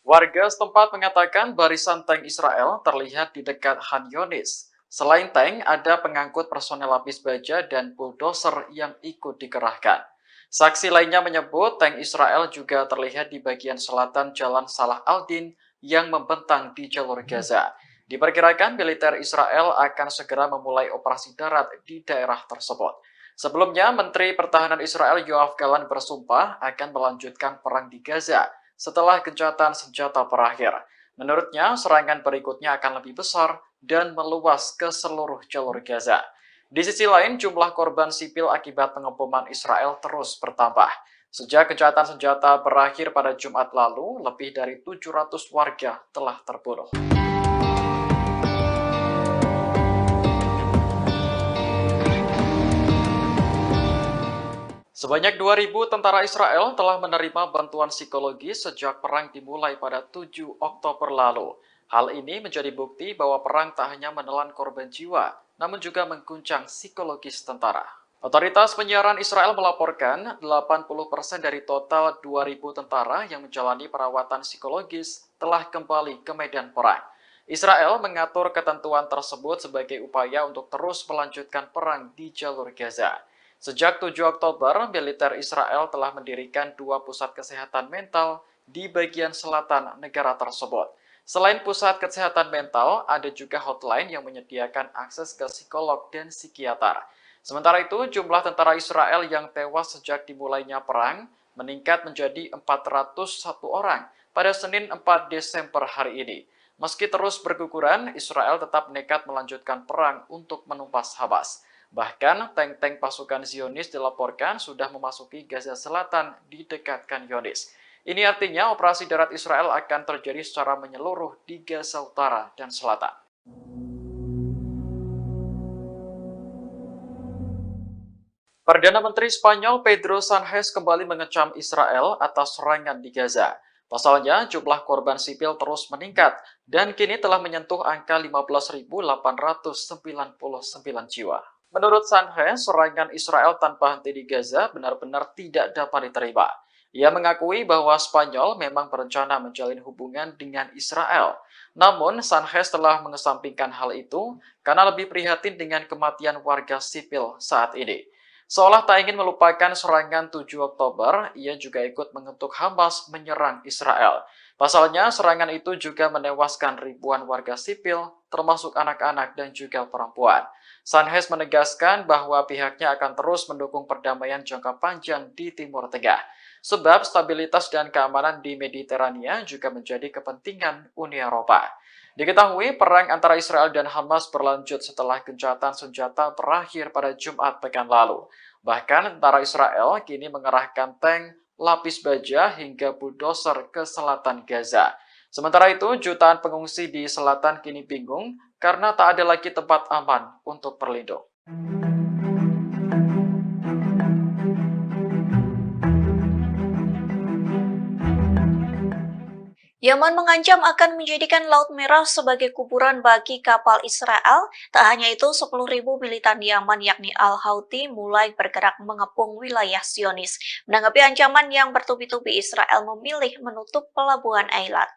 Warga setempat mengatakan barisan tank Israel terlihat di dekat Khan Yunis. Selain tank, ada pengangkut personel lapis baja dan bulldozer yang ikut dikerahkan. Saksi lainnya menyebut tank Israel juga terlihat di bagian selatan Jalan Salah al-Din yang membentang di jalur Gaza. Diperkirakan militer Israel akan segera memulai operasi darat di daerah tersebut. Sebelumnya, Menteri Pertahanan Israel Yoav Gallant bersumpah akan melanjutkan perang di Gaza setelah gencatan senjata berakhir. Menurutnya, serangan berikutnya akan lebih besar dan meluas ke seluruh jalur Gaza. Di sisi lain, jumlah korban sipil akibat pengeboman Israel terus bertambah. Sejak gencatan senjata berakhir pada Jumat lalu, lebih dari 700 warga telah terbunuh. Sebanyak 2.000 tentara Israel telah menerima bantuan psikologi sejak perang dimulai pada 7 Oktober lalu. Hal ini menjadi bukti bahwa perang tak hanya menelan korban jiwa, namun juga mengguncang psikologis tentara. Otoritas penyiaran Israel melaporkan 80% dari total 2.000 tentara yang menjalani perawatan psikologis telah kembali ke medan perang. Israel mengatur ketentuan tersebut sebagai upaya untuk terus melanjutkan perang di jalur Gaza. Sejak 7 Oktober, militer Israel telah mendirikan 2 pusat kesehatan mental di bagian selatan negara tersebut. Selain pusat kesehatan mental, ada juga hotline yang menyediakan akses ke psikolog dan psikiater. Sementara itu, jumlah tentara Israel yang tewas sejak dimulainya perang meningkat menjadi 401 orang pada Senin 4 Desember hari ini. Meski terus berguguran, Israel tetap nekat melanjutkan perang untuk menumpas Hamas. Bahkan, tank-tank pasukan Zionis dilaporkan sudah memasuki Gaza Selatan di dekat Khan Yunis. Ini artinya operasi darat Israel akan terjadi secara menyeluruh di Gaza Utara dan Selatan. Perdana Menteri Spanyol Pedro Sánchez kembali mengecam Israel atas serangan di Gaza. Pasalnya, jumlah korban sipil terus meningkat dan kini telah menyentuh angka 15.899 jiwa. Menurut Sánchez, serangan Israel tanpa henti di Gaza benar-benar tidak dapat diterima. Ia mengakui bahwa Spanyol memang berencana menjalin hubungan dengan Israel. Namun, Sánchez telah mengesampingkan hal itu karena lebih prihatin dengan kematian warga sipil saat ini. Seolah tak ingin melupakan serangan 7 Oktober, ia juga ikut mengutuk Hamas menyerang Israel. Pasalnya, serangan itu juga menewaskan ribuan warga sipil, termasuk anak-anak dan juga perempuan. Sánchez menegaskan bahwa pihaknya akan terus mendukung perdamaian jangka panjang di Timur Tengah. sebab stabilitas dan keamanan di Mediterania juga menjadi kepentingan Uni Eropa. Diketahui perang antara Israel dan Hamas berlanjut setelah gencatan senjata berakhir pada Jumat pekan lalu. Bahkan tentara Israel kini mengerahkan tank, lapis baja hingga bulldozer ke selatan Gaza. Sementara itu, jutaan pengungsi di selatan kini bingung karena tak ada lagi tempat aman untuk berlindung. Yaman mengancam akan menjadikan Laut Merah sebagai kuburan bagi kapal Israel. Tak hanya itu, 10.000 militan Yaman yakni Al-Houthi mulai bergerak mengepung wilayah Zionis. Menanggapi ancaman yang bertubi-tubi, Israel memilih menutup pelabuhan Eilat.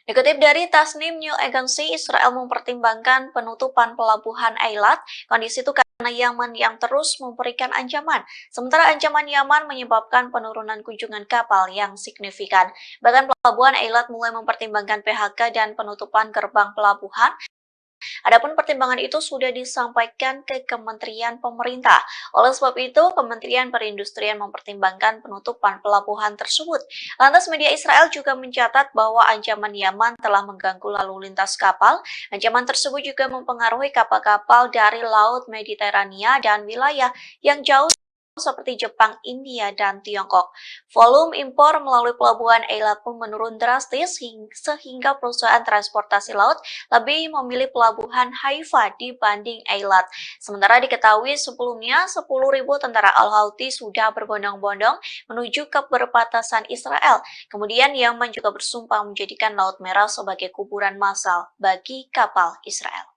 Dikutip dari Tasnim News Agency, Israel mempertimbangkan penutupan pelabuhan Eilat. Kondisi itu karena Yaman yang terus memberikan ancaman. Sementara ancaman Yaman menyebabkan penurunan kunjungan kapal yang signifikan. Bahkan pelabuhan Eilat mulai mempertimbangkan PHK dan penutupan gerbang pelabuhan. Adapun pertimbangan itu sudah disampaikan ke Kementerian Pemerintah. Oleh sebab itu, Kementerian Perindustrian mempertimbangkan penutupan pelabuhan tersebut. Lantas media Israel juga mencatat bahwa ancaman Yaman telah mengganggu lalu lintas kapal. Ancaman tersebut juga mempengaruhi kapal-kapal dari Laut Mediterania dan wilayah yang jauh seperti Jepang, India, dan Tiongkok. Volume impor melalui pelabuhan Eilat pun menurun drastis sehingga perusahaan transportasi laut lebih memilih pelabuhan Haifa dibanding Eilat. Sementara diketahui sebelumnya 10.000 tentara Al-Houthi sudah berbondong-bondong menuju ke perbatasan Israel. Kemudian Yaman juga bersumpah menjadikan Laut Merah sebagai kuburan massal bagi kapal Israel.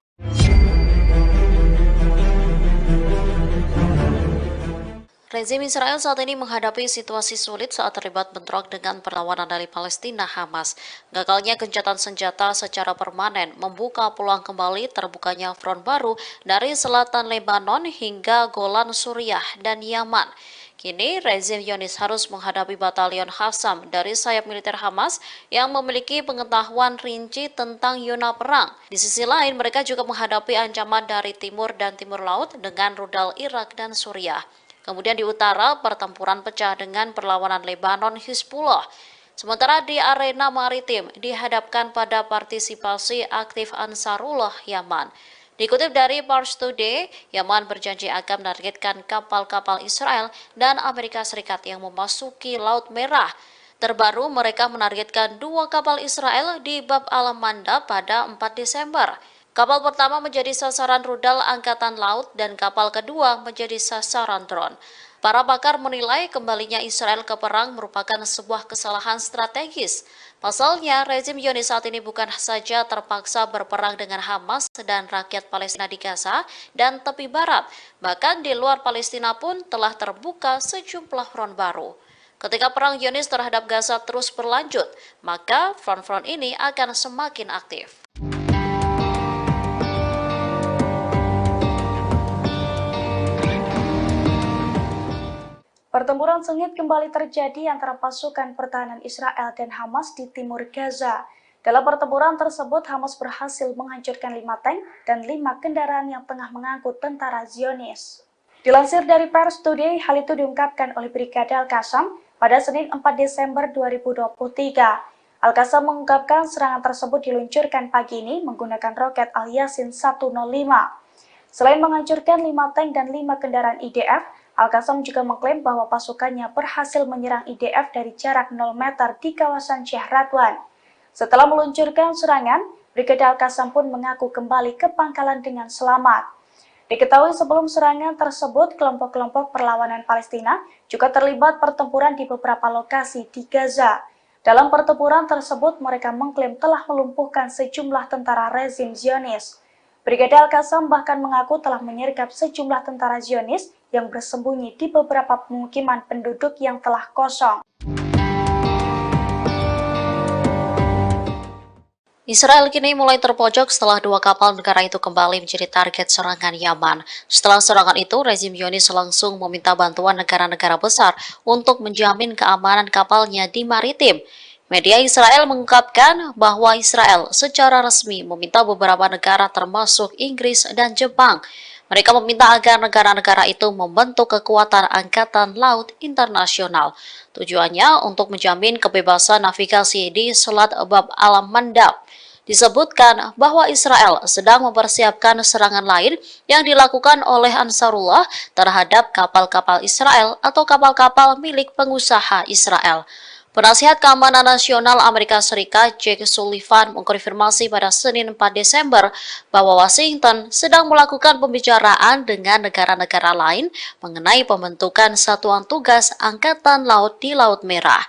Rezim Israel saat ini menghadapi situasi sulit saat terlibat bentrok dengan perlawanan dari Palestina Hamas. Gagalnya gencatan senjata secara permanen membuka peluang kembali terbukanya front baru dari selatan Lebanon hingga Golan Suriah dan Yaman. Kini, rezim Zionis harus menghadapi batalion Qassam dari sayap militer Hamas yang memiliki pengetahuan rinci tentang zona perang. Di sisi lain, mereka juga menghadapi ancaman dari timur dan timur laut dengan rudal Irak dan Suriah. Kemudian di utara, pertempuran pecah dengan perlawanan Lebanon Hizbullah. Sementara di arena maritim dihadapkan pada partisipasi aktif Ansarullah Yaman. Dikutip dari Pars Today, Yaman berjanji akan menargetkan kapal-kapal Israel dan Amerika Serikat yang memasuki Laut Merah. Terbaru, mereka menargetkan 2 kapal Israel di Bab al-Manda pada 4 Desember. Kapal pertama menjadi sasaran rudal Angkatan Laut dan kapal kedua menjadi sasaran drone. Para pakar menilai kembalinya Israel ke perang merupakan sebuah kesalahan strategis. Pasalnya, rezim Zionis saat ini bukan saja terpaksa berperang dengan Hamas dan rakyat Palestina di Gaza dan tepi barat, bahkan di luar Palestina pun telah terbuka sejumlah front baru. Ketika perang Zionis terhadap Gaza terus berlanjut, maka front-front ini akan semakin aktif. Pertempuran sengit kembali terjadi antara pasukan pertahanan Israel dan Hamas di timur Gaza. Dalam pertempuran tersebut, Hamas berhasil menghancurkan 5 tank dan 5 kendaraan yang tengah mengangkut tentara Zionis. Dilansir dari Pars Today, hal itu diungkapkan oleh Brigade Al-Qassam pada Senin 4 Desember 2023. Al-Qassam mengungkapkan serangan tersebut diluncurkan pagi ini menggunakan roket Al-Yasin 105. Selain menghancurkan 5 tank dan 5 kendaraan IDF, Al-Qassam juga mengklaim bahwa pasukannya berhasil menyerang IDF dari jarak 0 meter di kawasan Sheikh Radwan. Setelah meluncurkan serangan, Brigade Al-Qassam pun mengaku kembali ke pangkalan dengan selamat. Diketahui sebelum serangan tersebut, kelompok-kelompok perlawanan Palestina juga terlibat pertempuran di beberapa lokasi di Gaza. Dalam pertempuran tersebut, mereka mengklaim telah melumpuhkan sejumlah tentara rezim Zionis. Brigade Al-Qassam bahkan mengaku telah menyergap sejumlah tentara Zionis yang bersembunyi di beberapa pemukiman penduduk yang telah kosong. Israel kini mulai terpojok setelah 2 kapal negara itu kembali menjadi target serangan Yaman. Setelah serangan itu, rezim Zionis langsung meminta bantuan negara-negara besar untuk menjamin keamanan kapalnya di maritim. Media Israel mengungkapkan bahwa Israel secara resmi meminta beberapa negara termasuk Inggris dan Jepang Mereka meminta agar negara-negara itu membentuk kekuatan angkatan laut internasional. Tujuannya untuk menjamin kebebasan navigasi di Selat Bab al-Mandab. Disebutkan bahwa Israel sedang mempersiapkan serangan lain yang dilakukan oleh Ansarullah terhadap kapal-kapal Israel atau kapal-kapal milik pengusaha Israel. Penasihat Keamanan Nasional Amerika Serikat Jake Sullivan mengkonfirmasi pada Senin 4 Desember bahwa Washington sedang melakukan pembicaraan dengan negara-negara lain mengenai pembentukan satuan tugas Angkatan Laut di Laut Merah.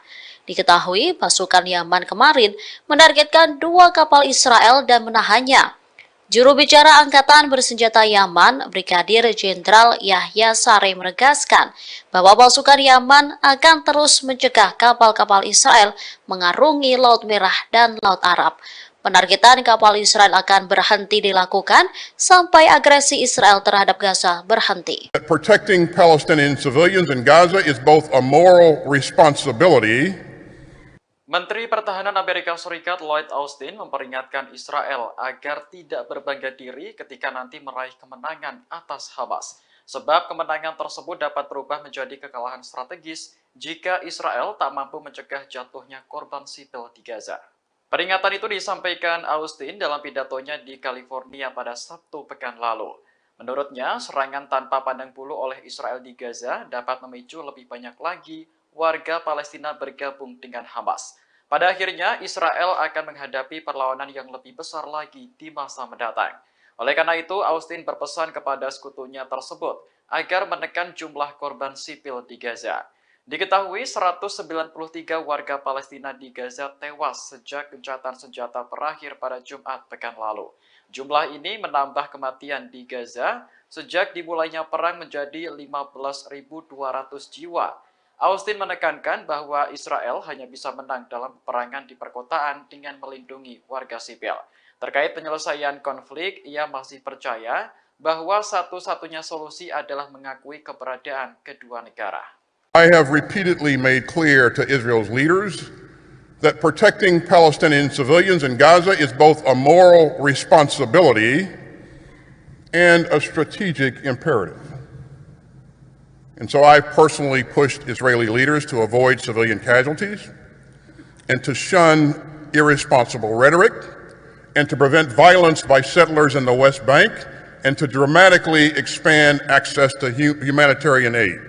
Diketahui pasukan Yaman kemarin menargetkan 2 kapal Israel dan menahannya. Juru bicara Angkatan Bersenjata Yaman, Brigadir Jenderal Yahya Saree menegaskan bahwa pasukan Yaman akan terus mencegah kapal-kapal Israel mengarungi Laut Merah dan Laut Arab. Penargetan kapal Israel akan berhenti dilakukan sampai agresi Israel terhadap Gaza berhenti. Protecting Palestinian civilians in Gaza is both a moral responsibility. Menteri Pertahanan Amerika Serikat Lloyd Austin memperingatkan Israel agar tidak berbangga diri ketika nanti meraih kemenangan atas Hamas. Sebab kemenangan tersebut dapat berubah menjadi kekalahan strategis jika Israel tak mampu mencegah jatuhnya korban sipil di Gaza. Peringatan itu disampaikan Austin dalam pidatonya di California pada Sabtu pekan lalu. Menurutnya, serangan tanpa pandang bulu oleh Israel di Gaza dapat memicu lebih banyak lagi warga Palestina bergabung dengan Hamas. Pada akhirnya, Israel akan menghadapi perlawanan yang lebih besar lagi di masa mendatang. Oleh karena itu, Austin berpesan kepada sekutunya tersebut agar menekan jumlah korban sipil di Gaza. Diketahui 193 warga Palestina di Gaza tewas sejak gencatan senjata berakhir pada Jumat pekan lalu. Jumlah ini menambah kematian di Gaza sejak dimulainya perang menjadi 15.200 jiwa. Austin menekankan bahwa Israel hanya bisa menang dalam peperangan di perkotaan dengan melindungi warga sipil. Terkait penyelesaian konflik, ia masih percaya bahwa satu-satunya solusi adalah mengakui keberadaan kedua negara. I have repeatedly made clear to Israel's leaders that protecting Palestinian civilians in Gaza is both a moral responsibility and a strategic imperative. And so I personally pushed Israeli leaders to avoid civilian casualties and to shun irresponsible rhetoric and to prevent violence by settlers in the West Bank and to dramatically expand access to humanitarian aid.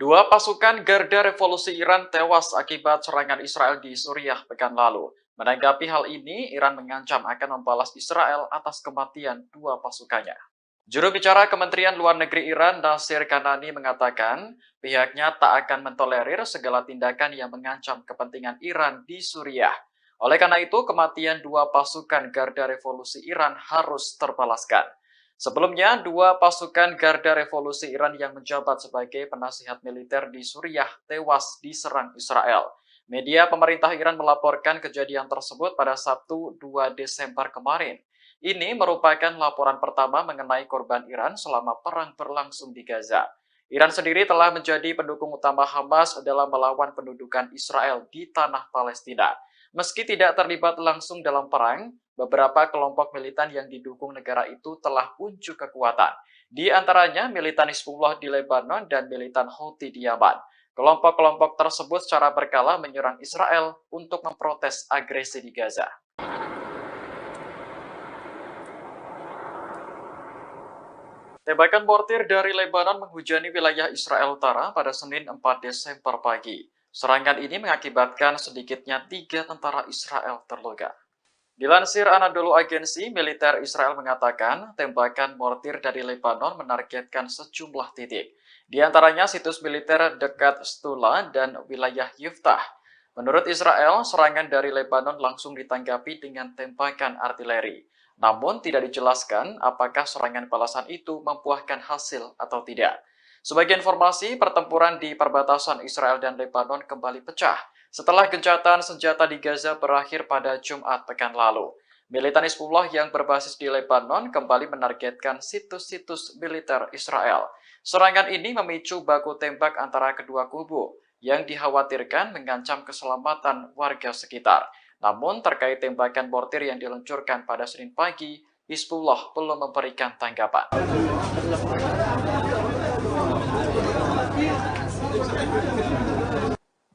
Dua pasukan Garda Revolusi Iran tewas akibat serangan Israel di Suriah pekan lalu. Menanggapi hal ini, Iran mengancam akan membalas Israel atas kematian 2 pasukannya. Juru bicara Kementerian Luar Negeri Iran, Nasir Kanani, mengatakan pihaknya tak akan mentolerir segala tindakan yang mengancam kepentingan Iran di Suriah. Oleh karena itu, kematian 2 pasukan Garda Revolusi Iran harus terbalaskan. Sebelumnya, 2 pasukan Garda Revolusi Iran yang menjabat sebagai penasihat militer di Suriah tewas diserang Israel. Media pemerintah Iran melaporkan kejadian tersebut pada Sabtu 2 Desember kemarin. Ini merupakan laporan pertama mengenai korban Iran selama perang berlangsung di Gaza. Iran sendiri telah menjadi pendukung utama Hamas dalam melawan pendudukan Israel di tanah Palestina. Meski tidak terlibat langsung dalam perang, beberapa kelompok militan yang didukung negara itu telah unjuk kekuatan. Di antaranya militan Hizbullah di Lebanon dan militan Houthi di Yaman. Kelompok-kelompok tersebut secara berkala menyerang Israel untuk memprotes agresi di Gaza. Tembakan mortir dari Lebanon menghujani wilayah Israel Utara pada Senin 4 Desember pagi. Serangan ini mengakibatkan sedikitnya 3 tentara Israel terluka. Dilansir Anadolu Agency, militer Israel mengatakan tembakan mortir dari Lebanon menargetkan sejumlah titik. Di antaranya situs militer dekat Stula dan wilayah Yiftah. Menurut Israel, serangan dari Lebanon langsung ditanggapi dengan tembakan artileri. Namun tidak dijelaskan apakah serangan balasan itu membuahkan hasil atau tidak. Sebagai informasi, pertempuran di perbatasan Israel dan Lebanon kembali pecah setelah gencatan senjata di Gaza berakhir pada Jumat pekan lalu. Militan Hizbullah yang berbasis di Lebanon kembali menargetkan situs-situs militer Israel. Serangan ini memicu baku tembak antara kedua kubu yang dikhawatirkan mengancam keselamatan warga sekitar. Namun terkait tembakan mortir yang diluncurkan pada Senin pagi, Hizbullah belum memberikan tanggapan.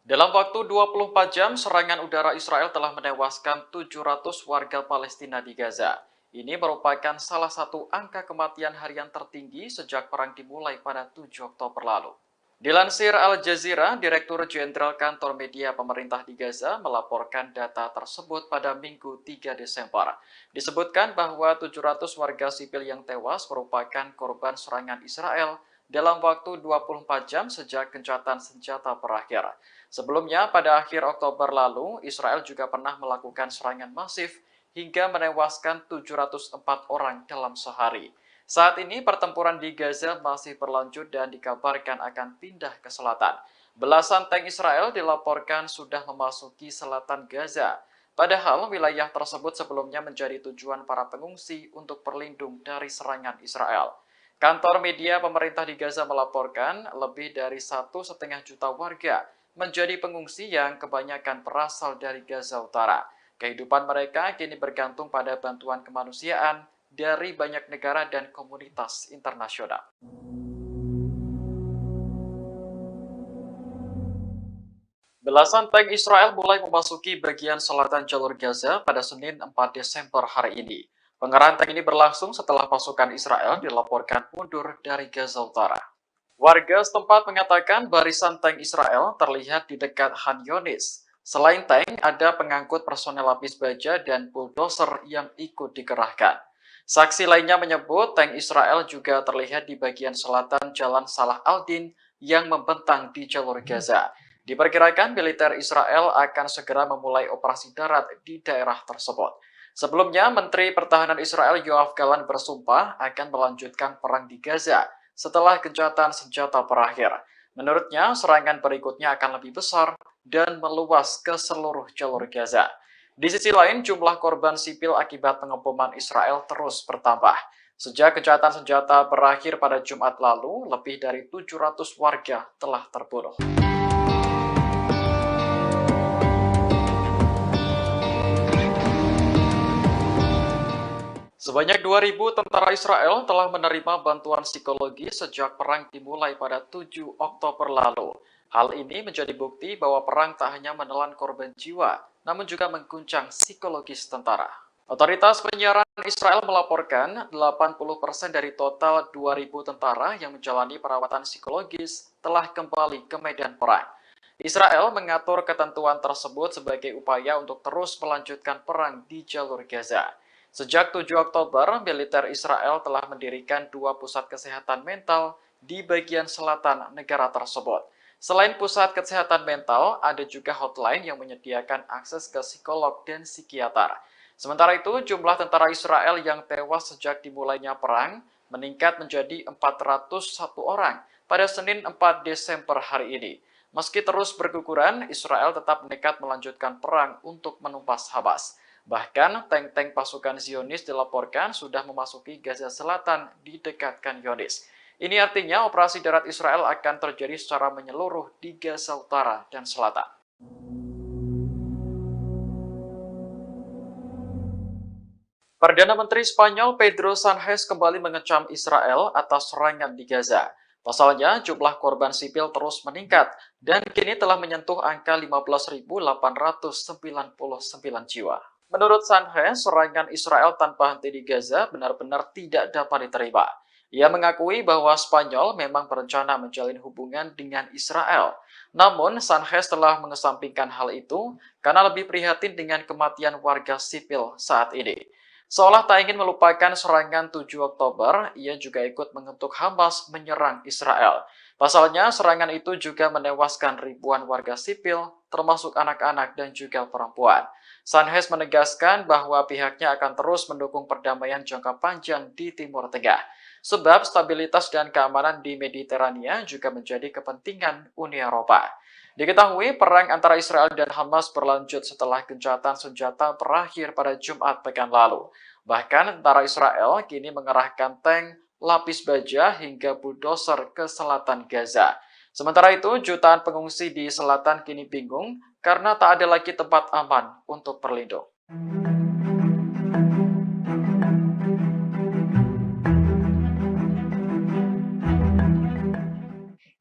Dalam waktu 24 jam, serangan udara Israel telah menewaskan 700 warga Palestina di Gaza. Ini merupakan salah satu angka kematian harian tertinggi sejak perang dimulai pada 7 Oktober lalu. Dilansir Al Jazeera, Direktur Jenderal Kantor Media Pemerintah di Gaza melaporkan data tersebut pada Minggu 3 Desember. Disebutkan bahwa 700 warga sipil yang tewas merupakan korban serangan Israel dalam waktu 24 jam sejak gencatan senjata berakhir. Sebelumnya, pada akhir Oktober lalu, Israel juga pernah melakukan serangan masif hingga menewaskan 704 orang dalam sehari. Saat ini pertempuran di Gaza masih berlanjut dan dikabarkan akan pindah ke selatan. Belasan tank Israel dilaporkan sudah memasuki selatan Gaza. Padahal wilayah tersebut sebelumnya menjadi tujuan para pengungsi untuk berlindung dari serangan Israel. Kantor media pemerintah di Gaza melaporkan lebih dari 1,5 juta warga menjadi pengungsi yang kebanyakan berasal dari Gaza Utara. Kehidupan mereka kini bergantung pada bantuan kemanusiaan dari banyak negara dan komunitas internasional. Belasan tank Israel mulai memasuki bagian selatan jalur Gaza pada Senin 4 Desember hari ini. Pengerahan tank ini berlangsung setelah pasukan Israel dilaporkan mundur dari Gaza Utara. Warga setempat mengatakan barisan tank Israel terlihat di dekat Khan Yunis. Selain tank, ada pengangkut personel lapis baja dan bulldozer yang ikut dikerahkan. Saksi lainnya menyebut tank Israel juga terlihat di bagian selatan Jalan Salah al-Din yang membentang di jalur Gaza. Diperkirakan militer Israel akan segera memulai operasi darat di daerah tersebut. Sebelumnya, Menteri Pertahanan Israel Yoav Gallant bersumpah akan melanjutkan perang di Gaza setelah gencatan senjata berakhir. Menurutnya, serangan berikutnya akan lebih besar dan meluas ke seluruh jalur Gaza. Di sisi lain, jumlah korban sipil akibat pengeboman Israel terus bertambah. Sejak gencatan senjata berakhir pada Jumat lalu, lebih dari 700 warga telah terbunuh. Sebanyak 2.000 tentara Israel telah menerima bantuan psikologi sejak perang dimulai pada 7 Oktober lalu. Hal ini menjadi bukti bahwa perang tak hanya menelan korban jiwa, namun juga mengguncang psikologis tentara. Otoritas penyiaran Israel melaporkan 80% dari total 2.000 tentara yang menjalani perawatan psikologis telah kembali ke medan perang. Israel mengatur ketentuan tersebut sebagai upaya untuk terus melanjutkan perang di jalur Gaza. Sejak 7 Oktober, militer Israel telah mendirikan 2 pusat kesehatan mental di bagian selatan negara tersebut. Selain pusat kesehatan mental, ada juga hotline yang menyediakan akses ke psikolog dan psikiater. Sementara itu, jumlah tentara Israel yang tewas sejak dimulainya perang meningkat menjadi 401 orang pada Senin 4 Desember hari ini. Meski terus berguguran, Israel tetap nekat melanjutkan perang untuk menumpas Hamas. Bahkan, tank-tank pasukan Zionis dilaporkan sudah memasuki Gaza Selatan di dekat Khan Yunis. Ini artinya operasi darat Israel akan terjadi secara menyeluruh di Gaza Utara dan Selatan. Perdana Menteri Spanyol Pedro Sánchez kembali mengecam Israel atas serangan di Gaza. Pasalnya, jumlah korban sipil terus meningkat dan kini telah menyentuh angka 15.899 jiwa. Menurut Sánchez, serangan Israel tanpa henti di Gaza benar-benar tidak dapat diterima. Ia mengakui bahwa Spanyol memang berencana menjalin hubungan dengan Israel. Namun, Sánchez telah mengesampingkan hal itu karena lebih prihatin dengan kematian warga sipil saat ini. Seolah tak ingin melupakan serangan 7 Oktober, ia juga ikut mengutuk Hamas menyerang Israel. Pasalnya, serangan itu juga menewaskan ribuan warga sipil, termasuk anak-anak dan juga perempuan. Sánchez menegaskan bahwa pihaknya akan terus mendukung perdamaian jangka panjang di Timur Tengah. Sebab stabilitas dan keamanan di Mediterania juga menjadi kepentingan Uni Eropa. Diketahui perang antara Israel dan Hamas berlanjut setelah gencatan senjata berakhir pada Jumat pekan lalu. Bahkan tentara Israel kini mengerahkan tank, lapis baja hingga bulldozer ke selatan Gaza. Sementara itu, jutaan pengungsi di selatan kini bingung karena tak ada lagi tempat aman untuk berlindung.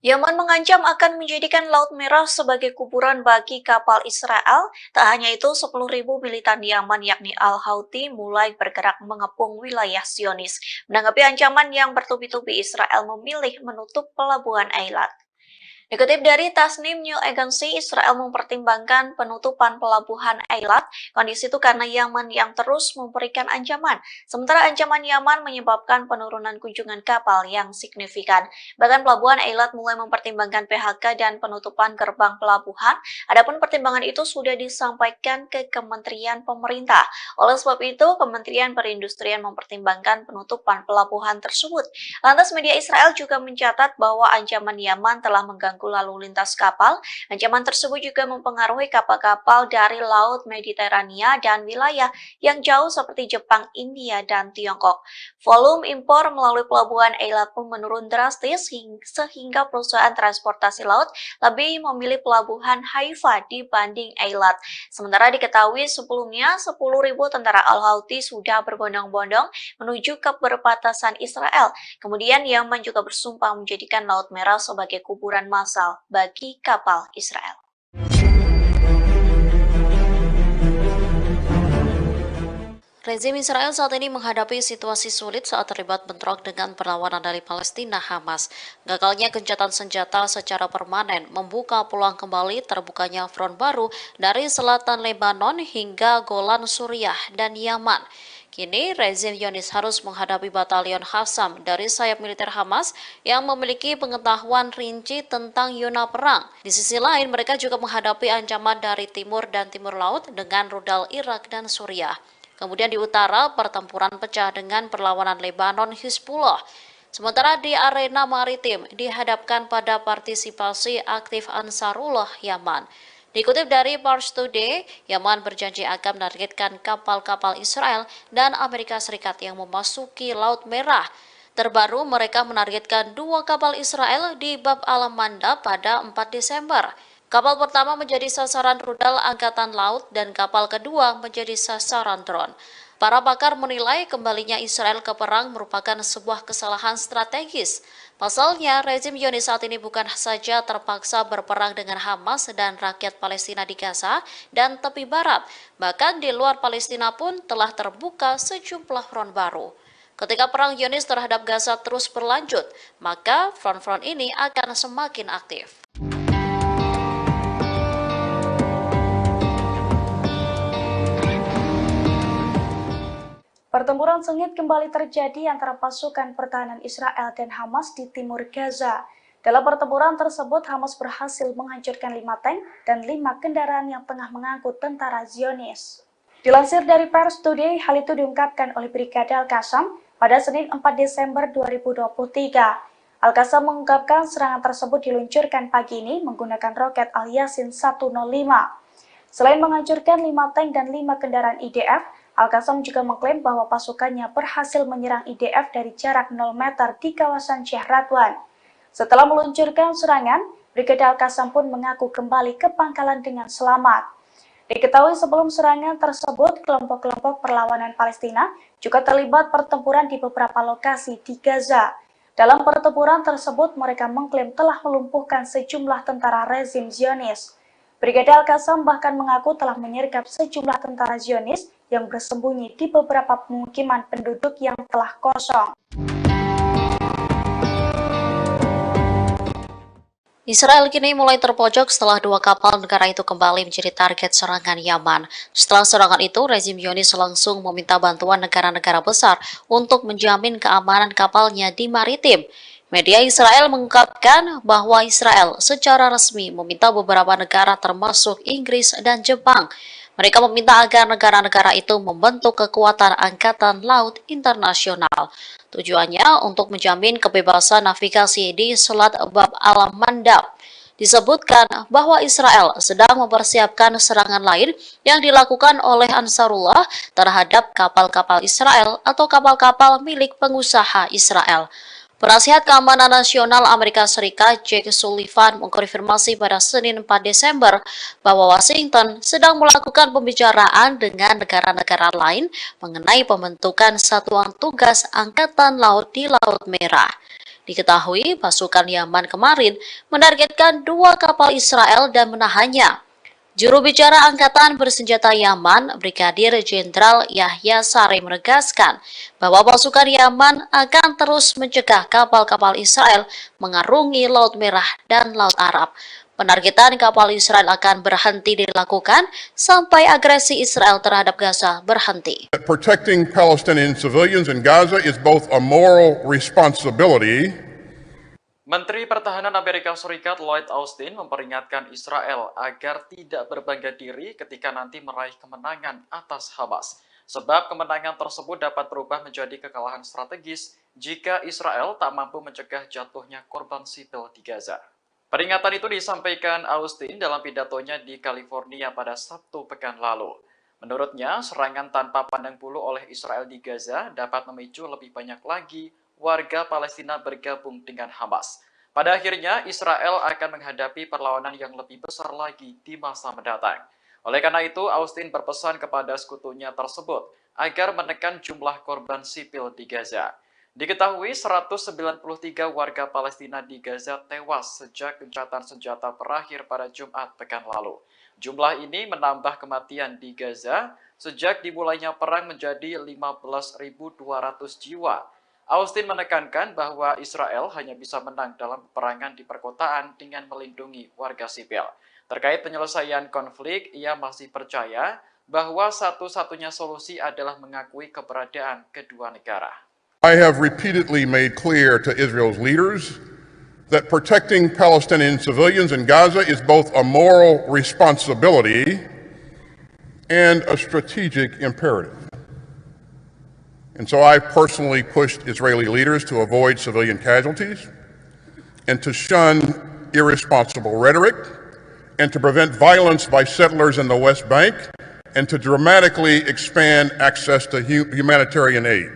Yaman mengancam akan menjadikan Laut Merah sebagai kuburan bagi kapal Israel. Tak hanya itu, 10.000 militan Yaman yakni Al-Houthi mulai bergerak mengepung wilayah Zionis. Menanggapi ancaman yang bertubi-tubi, Israel memilih menutup pelabuhan Eilat. Dikutip dari Tasnim News Agency, Israel mempertimbangkan penutupan pelabuhan Eilat. Kondisi itu karena Yaman yang terus memberikan ancaman. Sementara ancaman Yaman menyebabkan penurunan kunjungan kapal yang signifikan. Bahkan pelabuhan Eilat mulai mempertimbangkan PHK dan penutupan gerbang pelabuhan. Adapun pertimbangan itu sudah disampaikan ke Kementerian Pemerintah. Oleh sebab itu, Kementerian Perindustrian mempertimbangkan penutupan pelabuhan tersebut. Lantas media Israel juga mencatat bahwa ancaman Yaman telah mengganggu lalu lintas kapal. Ancaman tersebut juga mempengaruhi kapal-kapal dari Laut Mediterania dan wilayah yang jauh seperti Jepang, India, dan Tiongkok. Volume impor melalui pelabuhan Eilat pun menurun drastis sehingga perusahaan transportasi laut lebih memilih pelabuhan Haifa dibanding Eilat. Sementara diketahui sebelumnya 10.000 tentara Al-Houthi sudah berbondong-bondong menuju ke perbatasan Israel. Kemudian Yaman juga bersumpah menjadikan Laut Merah sebagai kuburan massal bagi kapal Israel. Rezim Israel saat ini menghadapi situasi sulit saat terlibat bentrok dengan perlawanan dari Palestina Hamas. Gagalnya gencatan senjata secara permanen membuka peluang kembali terbukanya front baru dari selatan Lebanon hingga Golan Suriah dan Yaman. Kini, rezim Zionis harus menghadapi batalion Qassam dari sayap militer Hamas yang memiliki pengetahuan rinci tentang zona perang. Di sisi lain, mereka juga menghadapi ancaman dari timur dan timur laut dengan rudal Irak dan Suriah. Kemudian di utara, pertempuran pecah dengan perlawanan Lebanon Hizbullah. Sementara di arena maritim, dihadapkan pada partisipasi aktif Ansarullah Yaman. Dikutip dari Pars Today, Yaman berjanji akan menargetkan kapal-kapal Israel dan Amerika Serikat yang memasuki Laut Merah. Terbaru, mereka menargetkan 2 kapal Israel di Bab al-Mandab pada 4 Desember. Kapal pertama menjadi sasaran rudal Angkatan Laut dan kapal kedua menjadi sasaran drone. Para pakar menilai kembalinya Israel ke perang merupakan sebuah kesalahan strategis. Pasalnya, rezim Zionis saat ini bukan saja terpaksa berperang dengan Hamas dan rakyat Palestina di Gaza dan tepi barat, bahkan di luar Palestina pun telah terbuka sejumlah front baru. Ketika perang Zionis terhadap Gaza terus berlanjut, maka front-front ini akan semakin aktif. Pertempuran sengit kembali terjadi antara pasukan pertahanan Israel dan Hamas di timur Gaza. Dalam pertempuran tersebut, Hamas berhasil menghancurkan 5 tank dan 5 kendaraan yang tengah mengangkut tentara Zionis. Dilansir dari Pars Today, hal itu diungkapkan oleh Brigade Al-Qassam pada Senin 4 Desember 2023. Al-Qassam mengungkapkan serangan tersebut diluncurkan pagi ini menggunakan roket Al-Yasin 105. Selain menghancurkan 5 tank dan 5 kendaraan IDF, Al-Qassam juga mengklaim bahwa pasukannya berhasil menyerang IDF dari jarak 0 meter di kawasan Sheikh Radwan. Setelah meluncurkan serangan, Brigade Al-Qassam pun mengaku kembali ke pangkalan dengan selamat. Diketahui sebelum serangan tersebut, kelompok-kelompok perlawanan Palestina juga terlibat pertempuran di beberapa lokasi di Gaza. Dalam pertempuran tersebut, mereka mengklaim telah melumpuhkan sejumlah tentara rezim Zionis. Brigade Al-Qassam bahkan mengaku telah menyergap sejumlah tentara Zionis yang bersembunyi di beberapa pemukiman penduduk yang telah kosong. Israel kini mulai terpojok setelah 2 kapal negara itu kembali menjadi target serangan Yaman. Setelah serangan itu, rezim Zionis langsung meminta bantuan negara-negara besar untuk menjamin keamanan kapalnya di maritim. Media Israel mengungkapkan bahwa Israel secara resmi meminta beberapa negara termasuk Inggris dan Jepang. Mereka meminta agar negara-negara itu membentuk kekuatan angkatan laut internasional. Tujuannya untuk menjamin kebebasan navigasi di Selat Bab al-Mandab. Disebutkan bahwa Israel sedang mempersiapkan serangan lain yang dilakukan oleh Ansarullah terhadap kapal-kapal Israel atau kapal-kapal milik pengusaha Israel. Penasihat Keamanan Nasional Amerika Serikat Jake Sullivan mengkonfirmasi pada Senin 4 Desember bahwa Washington sedang melakukan pembicaraan dengan negara-negara lain mengenai pembentukan satuan tugas Angkatan Laut di Laut Merah. Diketahui pasukan Yaman kemarin menargetkan 2 kapal Israel dan menahannya. Juru bicara Angkatan Bersenjata Yaman, Brigadir Jenderal Yahya Saree menegaskan bahwa pasukan Yaman akan terus mencegah kapal-kapal Israel mengarungi Laut Merah dan Laut Arab. Penargetan kapal Israel akan berhenti dilakukan sampai agresi Israel terhadap Gaza berhenti. Protecting Palestinian civilians in Gaza is both a moral responsibility. Menteri Pertahanan Amerika Serikat Lloyd Austin memperingatkan Israel agar tidak berbangga diri ketika nanti meraih kemenangan atas Hamas. Sebab kemenangan tersebut dapat berubah menjadi kekalahan strategis jika Israel tak mampu mencegah jatuhnya korban sipil di Gaza. Peringatan itu disampaikan Austin dalam pidatonya di California pada Sabtu pekan lalu. Menurutnya, serangan tanpa pandang bulu oleh Israel di Gaza dapat memicu lebih banyak lagi warga Palestina bergabung dengan Hamas. Pada akhirnya, Israel akan menghadapi perlawanan yang lebih besar lagi di masa mendatang. Oleh karena itu, Austin berpesan kepada sekutunya tersebut agar menekan jumlah korban sipil di Gaza. Diketahui 193 warga Palestina di Gaza tewas sejak gencatan senjata berakhir pada Jumat pekan lalu. Jumlah ini menambah kematian di Gaza sejak dimulainya perang menjadi 15.200 jiwa. Austin menekankan bahwa Israel hanya bisa menang dalam peperangan di perkotaan dengan melindungi warga sipil. Terkait penyelesaian konflik, ia masih percaya bahwa satu-satunya solusi adalah mengakui keberadaan kedua negara. I have repeatedly made clear to Israel's leaders that protecting Palestinian civilians in Gaza is both a moral responsibility and a strategic imperative. And so I personally pushed Israeli leaders to avoid civilian casualties and to shun irresponsible rhetoric and to prevent violence by settlers in the West Bank and to dramatically expand access to humanitarian aid.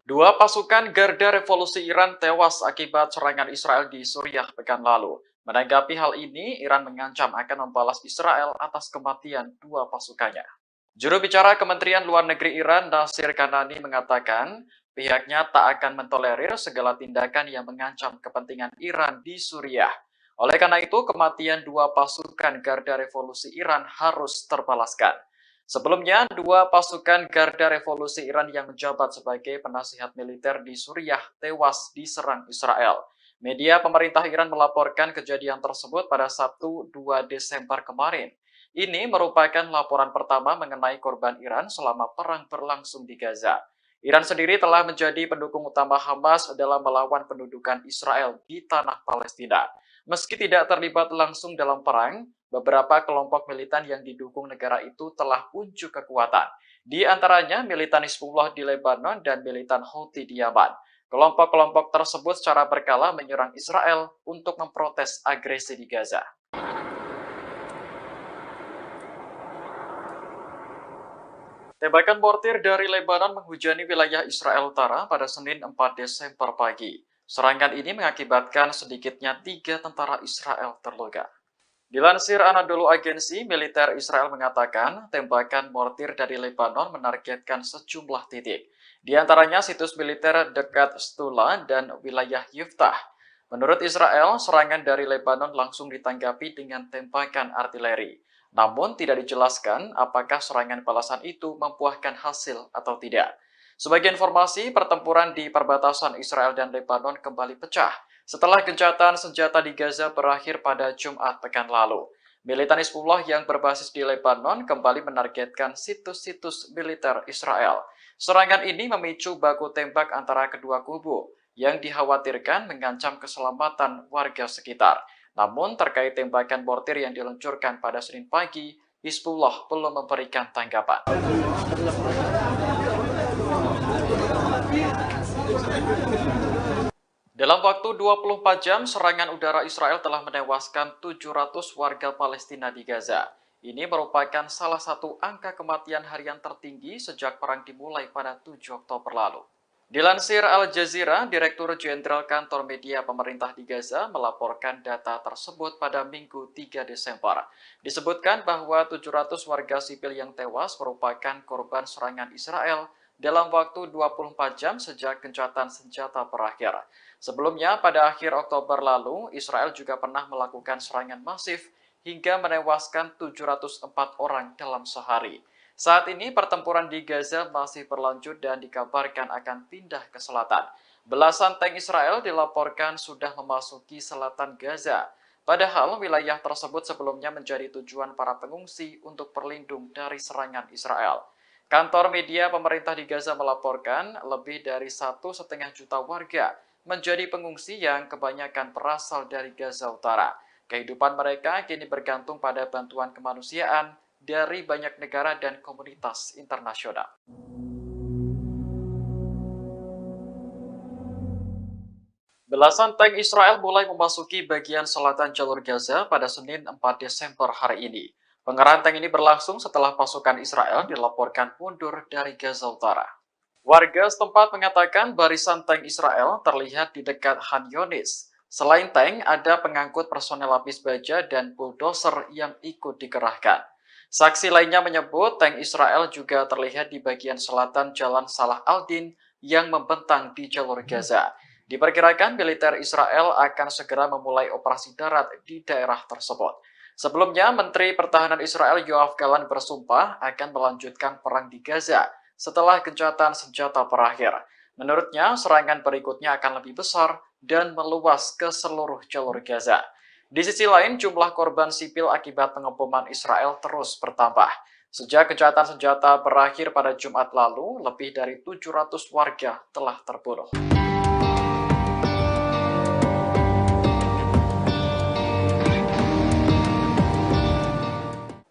Dua pasukan Garda Revolusi Iran tewas akibat serangan Israel di Suriah pekan lalu. Menanggapi hal ini, Iran mengancam akan membalas Israel atas kematian dua pasukannya. Juru bicara Kementerian Luar Negeri Iran, Nasir Kanani, mengatakan pihaknya tak akan mentolerir segala tindakan yang mengancam kepentingan Iran di Suriah. Oleh karena itu, kematian dua pasukan Garda Revolusi Iran harus terbalaskan. Sebelumnya, dua pasukan Garda Revolusi Iran yang menjabat sebagai penasihat militer di Suriah tewas diserang Israel. Media pemerintah Iran melaporkan kejadian tersebut pada Sabtu 2 Desember kemarin. Ini merupakan laporan pertama mengenai korban Iran selama perang berlangsung di Gaza. Iran sendiri telah menjadi pendukung utama Hamas dalam melawan pendudukan Israel di tanah Palestina. Meski tidak terlibat langsung dalam perang, beberapa kelompok militan yang didukung negara itu telah unjuk kekuatan. Di antaranya militan Hizbullah di Lebanon dan militan Houthi di Yaman. Kelompok-kelompok tersebut secara berkala menyerang Israel untuk memprotes agresi di Gaza. Tembakan mortir dari Lebanon menghujani wilayah Israel Utara pada Senin 4 Desember pagi. Serangan ini mengakibatkan sedikitnya 3 tentara Israel terluka. Dilansir Anadolu Agency, militer Israel mengatakan tembakan mortir dari Lebanon menargetkan sejumlah titik. Di antaranya situs militer dekat Stula dan wilayah Yiftah. Menurut Israel, serangan dari Lebanon langsung ditanggapi dengan tembakan artileri. Namun tidak dijelaskan apakah serangan balasan itu membuahkan hasil atau tidak. Sebagai informasi, pertempuran di perbatasan Israel dan Lebanon kembali pecah setelah gencatan senjata di Gaza berakhir pada Jumat pekan lalu. Militan Hizbullah yang berbasis di Lebanon kembali menargetkan situs-situs militer Israel. Serangan ini memicu baku tembak antara kedua kubu yang dikhawatirkan mengancam keselamatan warga sekitar. Namun terkait tembakan mortir yang diluncurkan pada Senin pagi, Hizbullah belum memberikan tanggapan. Dalam waktu 24 jam, serangan udara Israel telah menewaskan 700 warga Palestina di Gaza. Ini merupakan salah satu angka kematian harian tertinggi sejak perang dimulai pada 7 Oktober lalu. Dilansir Al Jazeera, Direktur Jenderal Kantor Media Pemerintah di Gaza melaporkan data tersebut pada Minggu 3 Desember. Disebutkan bahwa 700 warga sipil yang tewas merupakan korban serangan Israel dalam waktu 24 jam sejak gencatan senjata berakhir. Sebelumnya, pada akhir Oktober lalu, Israel juga pernah melakukan serangan masif hingga menewaskan 704 orang dalam sehari. Saat ini pertempuran di Gaza masih berlanjut dan dikabarkan akan pindah ke selatan. Belasan tank Israel dilaporkan sudah memasuki selatan Gaza. Padahal wilayah tersebut sebelumnya menjadi tujuan para pengungsi untuk berlindung dari serangan Israel. Kantor media pemerintah di Gaza melaporkan lebih dari 1,5 juta warga menjadi pengungsi yang kebanyakan berasal dari Gaza Utara. Kehidupan mereka kini bergantung pada bantuan kemanusiaan dari banyak negara dan komunitas internasional. Belasan tank Israel mulai memasuki bagian selatan jalur Gaza pada Senin 4 Desember hari ini. Pengerahan tank ini berlangsung setelah pasukan Israel dilaporkan mundur dari Gaza Utara. Warga setempat mengatakan barisan tank Israel terlihat di dekat Han Yunis. Selain tank, ada pengangkut personel lapis baja dan bulldozer yang ikut dikerahkan. Saksi lainnya menyebut tank Israel juga terlihat di bagian selatan Jalan Salah al-Din yang membentang di jalur Gaza. Diperkirakan militer Israel akan segera memulai operasi darat di daerah tersebut. Sebelumnya, Menteri Pertahanan Israel Yoav Gallant bersumpah akan melanjutkan perang di Gaza setelah gencatan senjata berakhir. Menurutnya, serangan berikutnya akan lebih besar dan meluas ke seluruh jalur Gaza. Di sisi lain, jumlah korban sipil akibat pengeboman Israel terus bertambah. Sejak gencatan senjata berakhir pada Jumat lalu, lebih dari 700 warga telah terbunuh.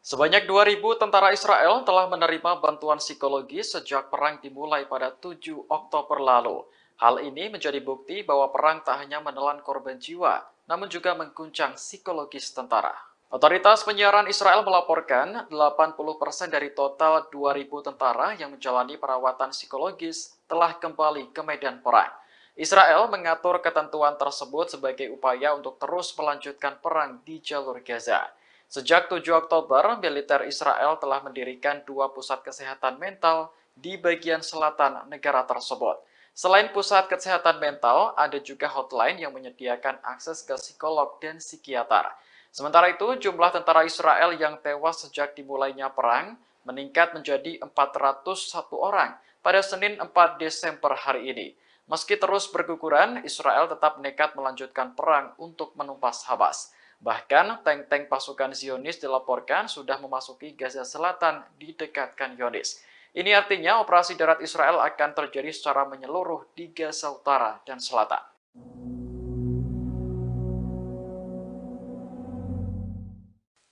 Sebanyak 2.000 tentara Israel telah menerima bantuan psikologis sejak perang dimulai pada 7 Oktober lalu. Hal ini menjadi bukti bahwa perang tak hanya menelan korban jiwa, namun juga mengguncang psikologis tentara. Otoritas penyiaran Israel melaporkan 80% dari total 2.000 tentara yang menjalani perawatan psikologis telah kembali ke medan perang. Israel mengatur ketentuan tersebut sebagai upaya untuk terus melanjutkan perang di jalur Gaza. Sejak 7 Oktober, militer Israel telah mendirikan 2 pusat kesehatan mental di bagian selatan negara tersebut. Selain pusat kesehatan mental, ada juga hotline yang menyediakan akses ke psikolog dan psikiater. Sementara itu, jumlah tentara Israel yang tewas sejak dimulainya perang meningkat menjadi 401 orang pada Senin 4 Desember hari ini. Meski terus berguguran, Israel tetap nekat melanjutkan perang untuk menumpas Hamas. Bahkan, tank-tank pasukan Zionis dilaporkan sudah memasuki Gaza Selatan di dekat Khan Yunis. Ini artinya operasi darat Israel akan terjadi secara menyeluruh di Gaza Utara dan Selatan.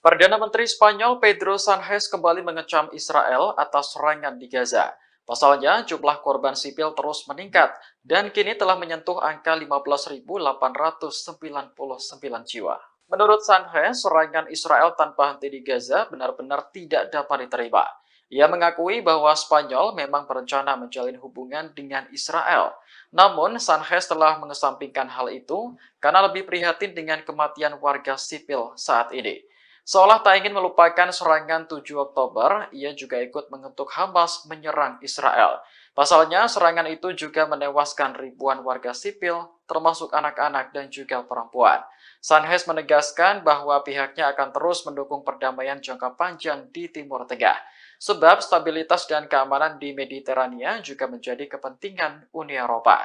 Perdana Menteri Spanyol Pedro Sánchez kembali mengecam Israel atas serangan di Gaza. Pasalnya, jumlah korban sipil terus meningkat dan kini telah menyentuh angka 15.899 jiwa. Menurut Sánchez, serangan Israel tanpa henti di Gaza benar-benar tidak dapat diterima. Ia mengakui bahwa Spanyol memang berencana menjalin hubungan dengan Israel. Namun, Sánchez telah mengesampingkan hal itu karena lebih prihatin dengan kematian warga sipil saat ini. Seolah tak ingin melupakan serangan 7 Oktober, ia juga ikut mengutuk Hamas menyerang Israel. Pasalnya, serangan itu juga menewaskan ribuan warga sipil, termasuk anak-anak dan juga perempuan. Sánchez menegaskan bahwa pihaknya akan terus mendukung perdamaian jangka panjang di Timur Tengah. Sebab stabilitas dan keamanan di Mediterania juga menjadi kepentingan Uni Eropa.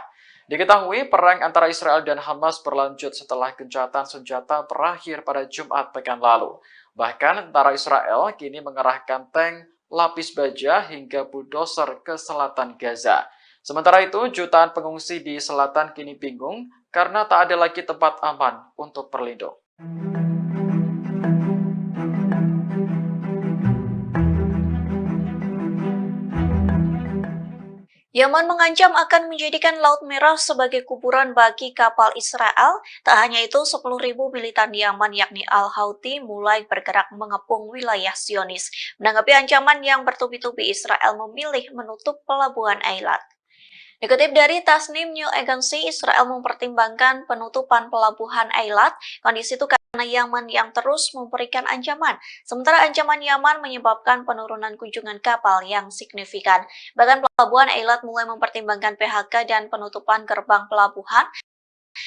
Diketahui perang antara Israel dan Hamas berlanjut setelah gencatan senjata berakhir pada Jumat pekan lalu. Bahkan tentara Israel kini mengerahkan tank, lapis baja hingga bulldozer ke selatan Gaza. Sementara itu, jutaan pengungsi di selatan kini bingung karena tak ada lagi tempat aman untuk berlindung. Yaman mengancam akan menjadikan Laut Merah sebagai kuburan bagi kapal Israel. Tak hanya itu, 10.000 militan Yaman yakni Al-Houthi mulai bergerak mengepung wilayah Zionis. Menanggapi ancaman yang bertubi-tubi, Israel memilih menutup pelabuhan Eilat. Dikutip dari Tasnim New Agency, Israel mempertimbangkan penutupan pelabuhan Eilat. Kondisi itu karena Yaman yang terus memberikan ancaman. Sementara ancaman Yaman menyebabkan penurunan kunjungan kapal yang signifikan. Bahkan pelabuhan Eilat mulai mempertimbangkan PHK dan penutupan gerbang pelabuhan.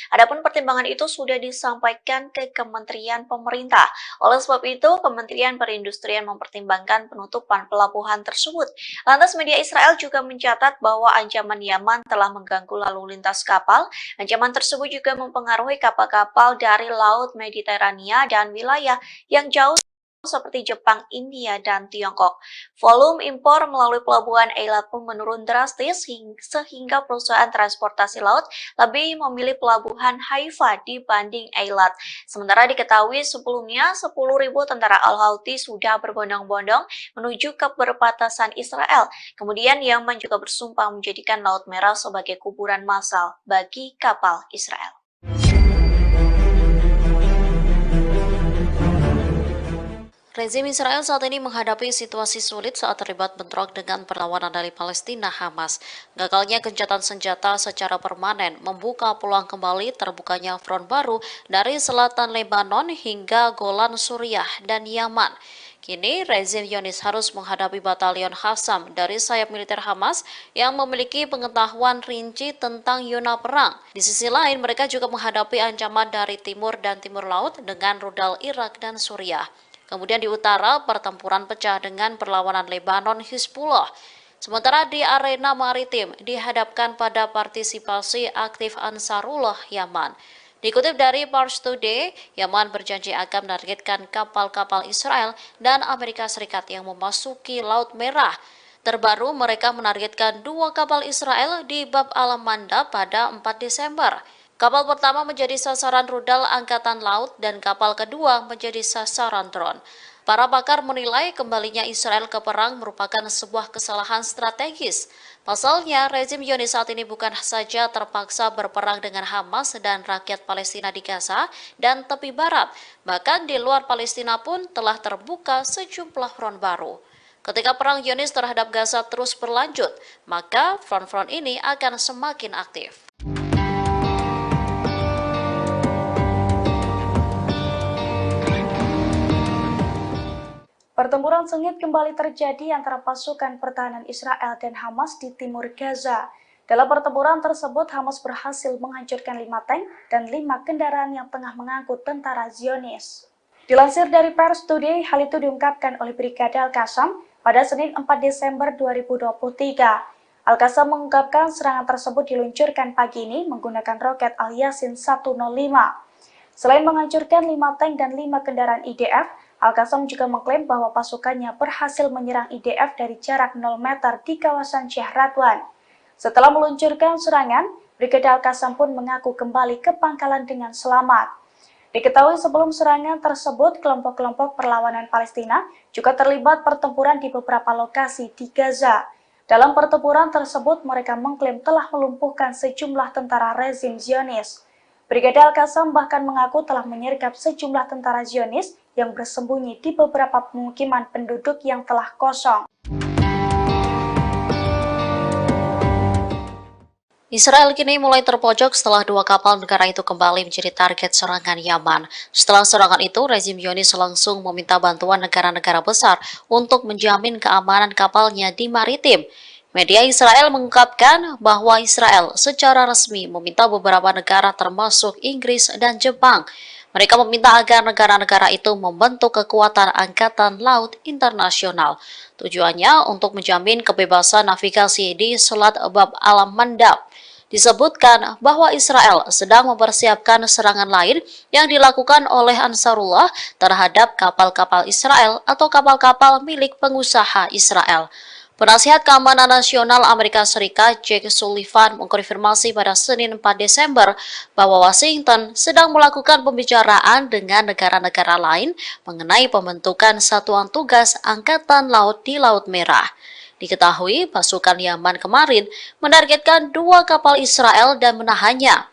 Adapun pertimbangan itu sudah disampaikan ke Kementerian Pemerintah. Oleh sebab itu, Kementerian Perindustrian mempertimbangkan penutupan pelabuhan tersebut. Lantas media Israel juga mencatat bahwa ancaman Yaman telah mengganggu lalu lintas kapal. Ancaman tersebut juga mempengaruhi kapal-kapal dari Laut Mediterania dan wilayah yang jauh seperti Jepang, India, dan Tiongkok. Volume impor melalui pelabuhan Eilat pun menurun drastis sehingga perusahaan transportasi laut lebih memilih pelabuhan Haifa dibanding Eilat. Sementara diketahui sebelumnya 10.000 tentara Al-Houthi sudah berbondong-bondong menuju ke perbatasan Israel. Kemudian Yaman juga bersumpah menjadikan Laut Merah sebagai kuburan massal bagi kapal Israel. Rezim Israel saat ini menghadapi situasi sulit saat terlibat bentrok dengan perlawanan dari Palestina Hamas. Gagalnya gencatan senjata secara permanen membuka peluang kembali terbukanya front baru dari selatan Lebanon hingga Golan Suriah dan Yaman. Kini, rezim Zionis harus menghadapi batalion Qassam dari sayap militer Hamas yang memiliki pengetahuan rinci tentang zona perang. Di sisi lain, mereka juga menghadapi ancaman dari timur dan timur laut dengan rudal Irak dan Suriah. Kemudian di utara, pertempuran pecah dengan perlawanan Lebanon Hizbullah. Sementara di arena maritim dihadapkan pada partisipasi aktif Ansarullah Yaman. Dikutip dari Pars Today, Yaman berjanji akan menargetkan kapal-kapal Israel dan Amerika Serikat yang memasuki Laut Merah. Terbaru, mereka menargetkan 2 kapal Israel di Bab al-Mandab pada 4 Desember. Kapal pertama menjadi sasaran rudal Angkatan Laut dan kapal kedua menjadi sasaran drone. Para pakar menilai kembalinya Israel ke perang merupakan sebuah kesalahan strategis. Pasalnya, rezim Zionis saat ini bukan saja terpaksa berperang dengan Hamas dan rakyat Palestina di Gaza dan tepi barat, bahkan di luar Palestina pun telah terbuka sejumlah front baru. Ketika perang Zionis terhadap Gaza terus berlanjut, maka front-front ini akan semakin aktif. Pertempuran sengit kembali terjadi antara pasukan pertahanan Israel dan Hamas di timur Gaza. Dalam pertempuran tersebut, Hamas berhasil menghancurkan 5 tank dan 5 kendaraan yang tengah mengangkut tentara Zionis. Dilansir dari Pars Today, hal itu diungkapkan oleh Brigade Al-Qassam pada Senin 4 Desember 2023. Al-Qassam mengungkapkan serangan tersebut diluncurkan pagi ini menggunakan roket Al-Yasin 105. Selain menghancurkan 5 tank dan 5 kendaraan IDF, Al-Qassam juga mengklaim bahwa pasukannya berhasil menyerang IDF dari jarak 0 meter di kawasan Sheikh Radwan. Setelah meluncurkan serangan, Brigade Al-Qassam pun mengaku kembali ke pangkalan dengan selamat. Diketahui sebelum serangan tersebut, kelompok-kelompok perlawanan Palestina juga terlibat pertempuran di beberapa lokasi di Gaza. Dalam pertempuran tersebut, mereka mengklaim telah melumpuhkan sejumlah tentara rezim Zionis. Brigade Al-Qassam bahkan mengaku telah menyergap sejumlah tentara Zionis yang bersembunyi di beberapa pemukiman penduduk yang telah kosong. Israel kini mulai terpojok setelah 2 kapal negara itu kembali menjadi target serangan Yaman. Setelah serangan itu, rezim Zionis langsung meminta bantuan negara-negara besar untuk menjamin keamanan kapalnya di maritim. Media Israel mengungkapkan bahwa Israel secara resmi meminta beberapa negara termasuk Inggris dan Jepang. Mereka meminta agar negara-negara itu membentuk kekuatan angkatan laut internasional. Tujuannya untuk menjamin kebebasan navigasi di Selat Bab al-Mandab. Disebutkan bahwa Israel sedang mempersiapkan serangan lain yang dilakukan oleh Ansarullah terhadap kapal-kapal Israel atau kapal-kapal milik pengusaha Israel. Penasihat Keamanan Nasional Amerika Serikat Jake Sullivan mengkonfirmasi pada Senin 4 Desember bahwa Washington sedang melakukan pembicaraan dengan negara-negara lain mengenai pembentukan satuan tugas Angkatan Laut di Laut Merah. Diketahui pasukan Yaman kemarin menargetkan 2 kapal Israel dan menahannya.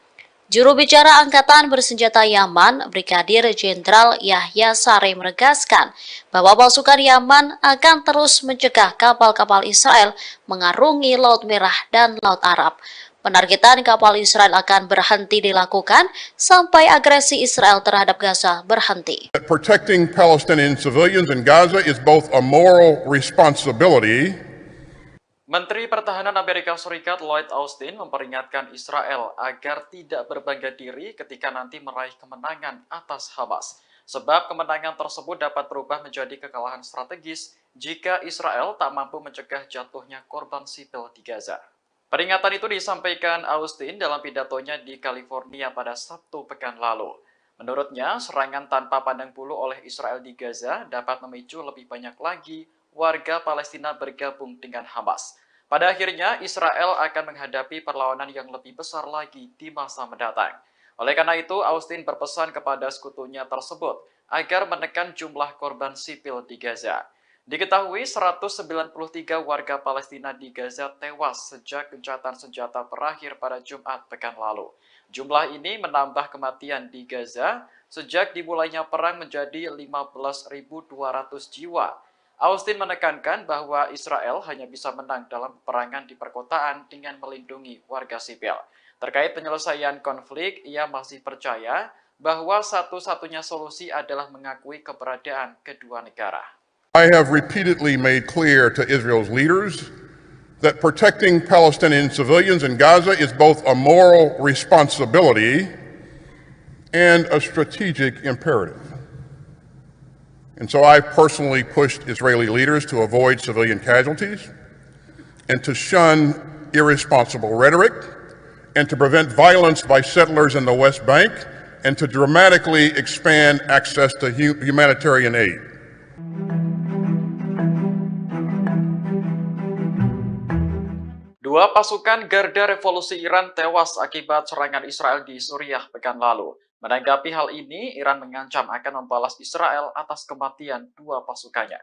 Juru bicara Angkatan Bersenjata Yaman, Brigadir Jenderal Yahya Saree menegaskan bahwa pasukan Yaman akan terus mencegah kapal-kapal Israel mengarungi Laut Merah dan Laut Arab. Penargetan kapal Israel akan berhenti dilakukan sampai agresi Israel terhadap Gaza berhenti. Protecting Palestinian civilians in Gaza is both a moral responsibility. Menteri Pertahanan Amerika Serikat Lloyd Austin memperingatkan Israel agar tidak berbangga diri ketika nanti meraih kemenangan atas Hamas. Sebab kemenangan tersebut dapat berubah menjadi kekalahan strategis jika Israel tak mampu mencegah jatuhnya korban sipil di Gaza. Peringatan itu disampaikan Austin dalam pidatonya di California pada Sabtu pekan lalu. Menurutnya, serangan tanpa pandang bulu oleh Israel di Gaza dapat memicu lebih banyak lagi warga Palestina bergabung dengan Hamas. Pada akhirnya, Israel akan menghadapi perlawanan yang lebih besar lagi di masa mendatang. Oleh karena itu, Austin berpesan kepada sekutunya tersebut agar menekan jumlah korban sipil di Gaza. Diketahui 193 warga Palestina di Gaza tewas sejak gencatan senjata berakhir pada Jumat pekan lalu. Jumlah ini menambah kematian di Gaza sejak dimulainya perang menjadi 15.200 jiwa. Austin menekankan bahwa Israel hanya bisa menang dalam peperangan di perkotaan dengan melindungi warga sipil. Terkait penyelesaian konflik, ia masih percaya bahwa satu-satunya solusi adalah mengakui keberadaan kedua negara. I have repeatedly made clear to Israel's leaders that protecting Palestinian civilians in Gaza is both a moral responsibility and a strategic imperative. And so I've personally pushed Israeli leaders to avoid civilian casualties and to shun irresponsible rhetoric and to prevent violence by settlers in the West Bank and to dramatically expand access to humanitarian aid. Dua pasukan Garda Revolusi Iran tewas akibat serangan Israel di Suriah pekan lalu. Menanggapi hal ini, Iran mengancam akan membalas Israel atas kematian dua pasukannya.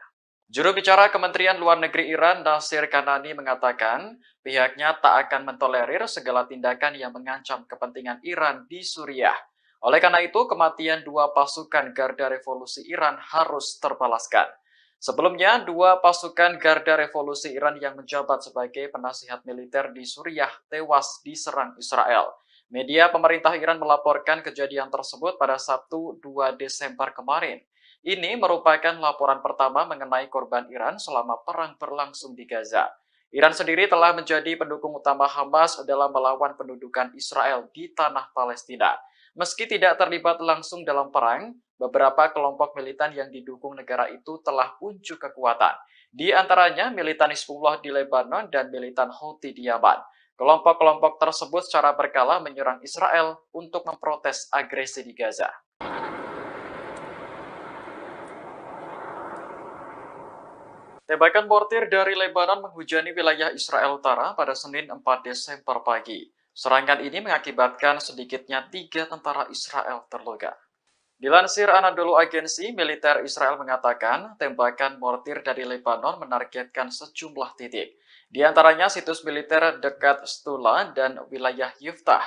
Juru bicara Kementerian Luar Negeri Iran, Nasir Kanani, mengatakan pihaknya tak akan mentolerir segala tindakan yang mengancam kepentingan Iran di Suriah. Oleh karena itu, kematian dua pasukan Garda Revolusi Iran harus terbalaskan. Sebelumnya, dua pasukan Garda Revolusi Iran yang menjabat sebagai penasihat militer di Suriah tewas diserang Israel. Media pemerintah Iran melaporkan kejadian tersebut pada Sabtu 2 Desember kemarin. Ini merupakan laporan pertama mengenai korban Iran selama perang berlangsung di Gaza. Iran sendiri telah menjadi pendukung utama Hamas dalam melawan pendudukan Israel di tanah Palestina. Meski tidak terlibat langsung dalam perang, beberapa kelompok militan yang didukung negara itu telah unjuk kekuatan. Di antaranya militan Hizbullah di Lebanon dan militan Houthi di Yaman. Kelompok-kelompok tersebut secara berkala menyerang Israel untuk memprotes agresi di Gaza. Tembakan mortir dari Lebanon menghujani wilayah Israel Utara pada Senin 4 Desember pagi. Serangan ini mengakibatkan sedikitnya 3 tentara Israel terluka. Dilansir Anadolu Agency, militer Israel mengatakan tembakan mortir dari Lebanon menargetkan sejumlah titik. Di antaranya situs militer dekat Stula dan wilayah Yiftah.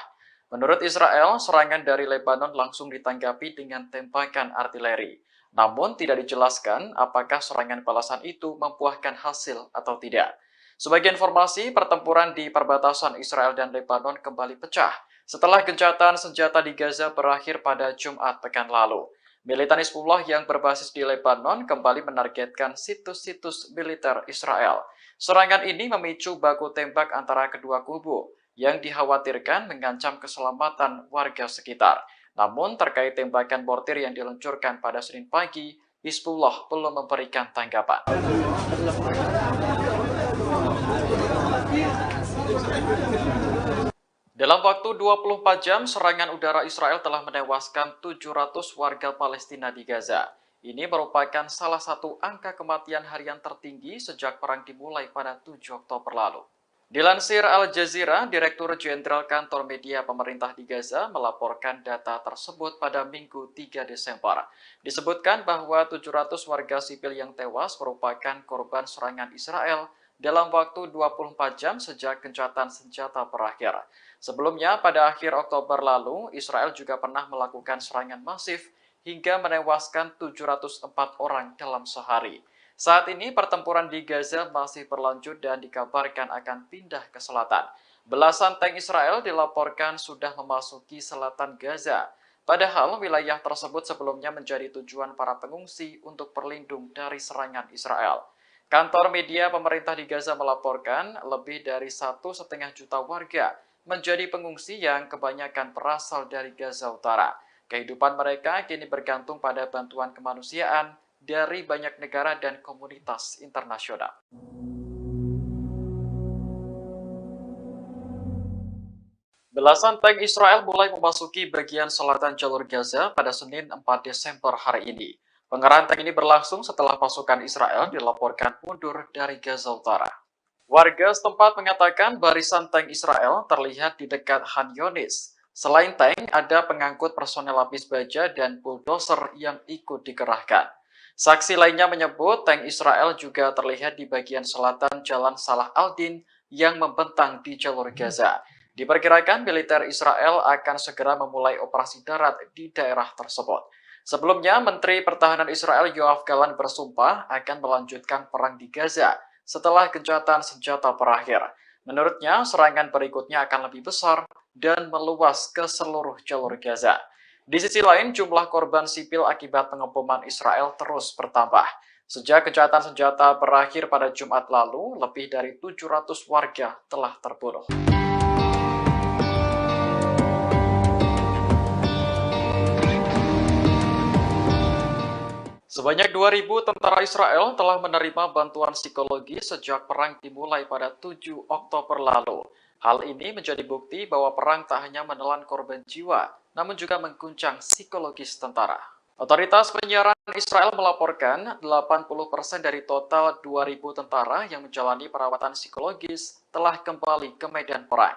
Menurut Israel, serangan dari Lebanon langsung ditanggapi dengan tembakan artileri. Namun tidak dijelaskan apakah serangan balasan itu membuahkan hasil atau tidak. Sebagai informasi, pertempuran di perbatasan Israel dan Lebanon kembali pecah setelah gencatan senjata di Gaza berakhir pada Jumat pekan lalu. Militan Hizbullah yang berbasis di Lebanon kembali menargetkan situs-situs militer Israel. Serangan ini memicu baku tembak antara kedua kubu yang dikhawatirkan mengancam keselamatan warga sekitar. Namun terkait tembakan mortir yang diluncurkan pada Senin pagi, Hizbullah belum memberikan tanggapan. Dalam waktu 24 jam, serangan udara Israel telah menewaskan 700 warga Palestina di Gaza. Ini merupakan salah satu angka kematian harian tertinggi sejak perang dimulai pada 7 Oktober lalu. Dilansir Al Jazeera, Direktur Jenderal Kantor Media Pemerintah di Gaza melaporkan data tersebut pada Minggu 3 Desember. Disebutkan bahwa 700 warga sipil yang tewas merupakan korban serangan Israel dalam waktu 24 jam sejak gencatan senjata berakhir. Sebelumnya, pada akhir Oktober lalu, Israel juga pernah melakukan serangan masif hingga menewaskan 704 orang dalam sehari. Saat ini, pertempuran di Gaza masih berlanjut dan dikabarkan akan pindah ke selatan. Belasan tank Israel dilaporkan sudah memasuki selatan Gaza. Padahal wilayah tersebut sebelumnya menjadi tujuan para pengungsi untuk berlindung dari serangan Israel. Kantor media pemerintah di Gaza melaporkan lebih dari 1,5 juta warga menjadi pengungsi yang kebanyakan berasal dari Gaza Utara. Kehidupan mereka kini bergantung pada bantuan kemanusiaan dari banyak negara dan komunitas internasional. Belasan tank Israel mulai memasuki bagian selatan jalur Gaza pada Senin 4 Desember hari ini. Pengerahan tank ini berlangsung setelah pasukan Israel dilaporkan mundur dari Gaza Utara. Warga setempat mengatakan barisan tank Israel terlihat di dekat Han Yunis. Selain tank, ada pengangkut personel lapis baja dan bulldozer yang ikut dikerahkan. Saksi lainnya menyebut tank Israel juga terlihat di bagian selatan Jalan Salah al-Din yang membentang di jalur Gaza. Diperkirakan militer Israel akan segera memulai operasi darat di daerah tersebut. Sebelumnya, Menteri Pertahanan Israel Yoav Gallant bersumpah akan melanjutkan perang di Gaza setelah gencatan senjata berakhir. Menurutnya, serangan berikutnya akan lebih besar dan meluas ke seluruh jalur Gaza. Di sisi lain, jumlah korban sipil akibat pengeboman Israel terus bertambah. Sejak gencatan senjata berakhir pada Jumat lalu, lebih dari 700 warga telah terbunuh. Sebanyak 2.000 tentara Israel telah menerima bantuan psikologi sejak perang dimulai pada 7 Oktober lalu. Hal ini menjadi bukti bahwa perang tak hanya menelan korban jiwa, namun juga mengguncang psikologis tentara. Otoritas penyiaran Israel melaporkan 80% dari total 2.000 tentara yang menjalani perawatan psikologis telah kembali ke medan perang.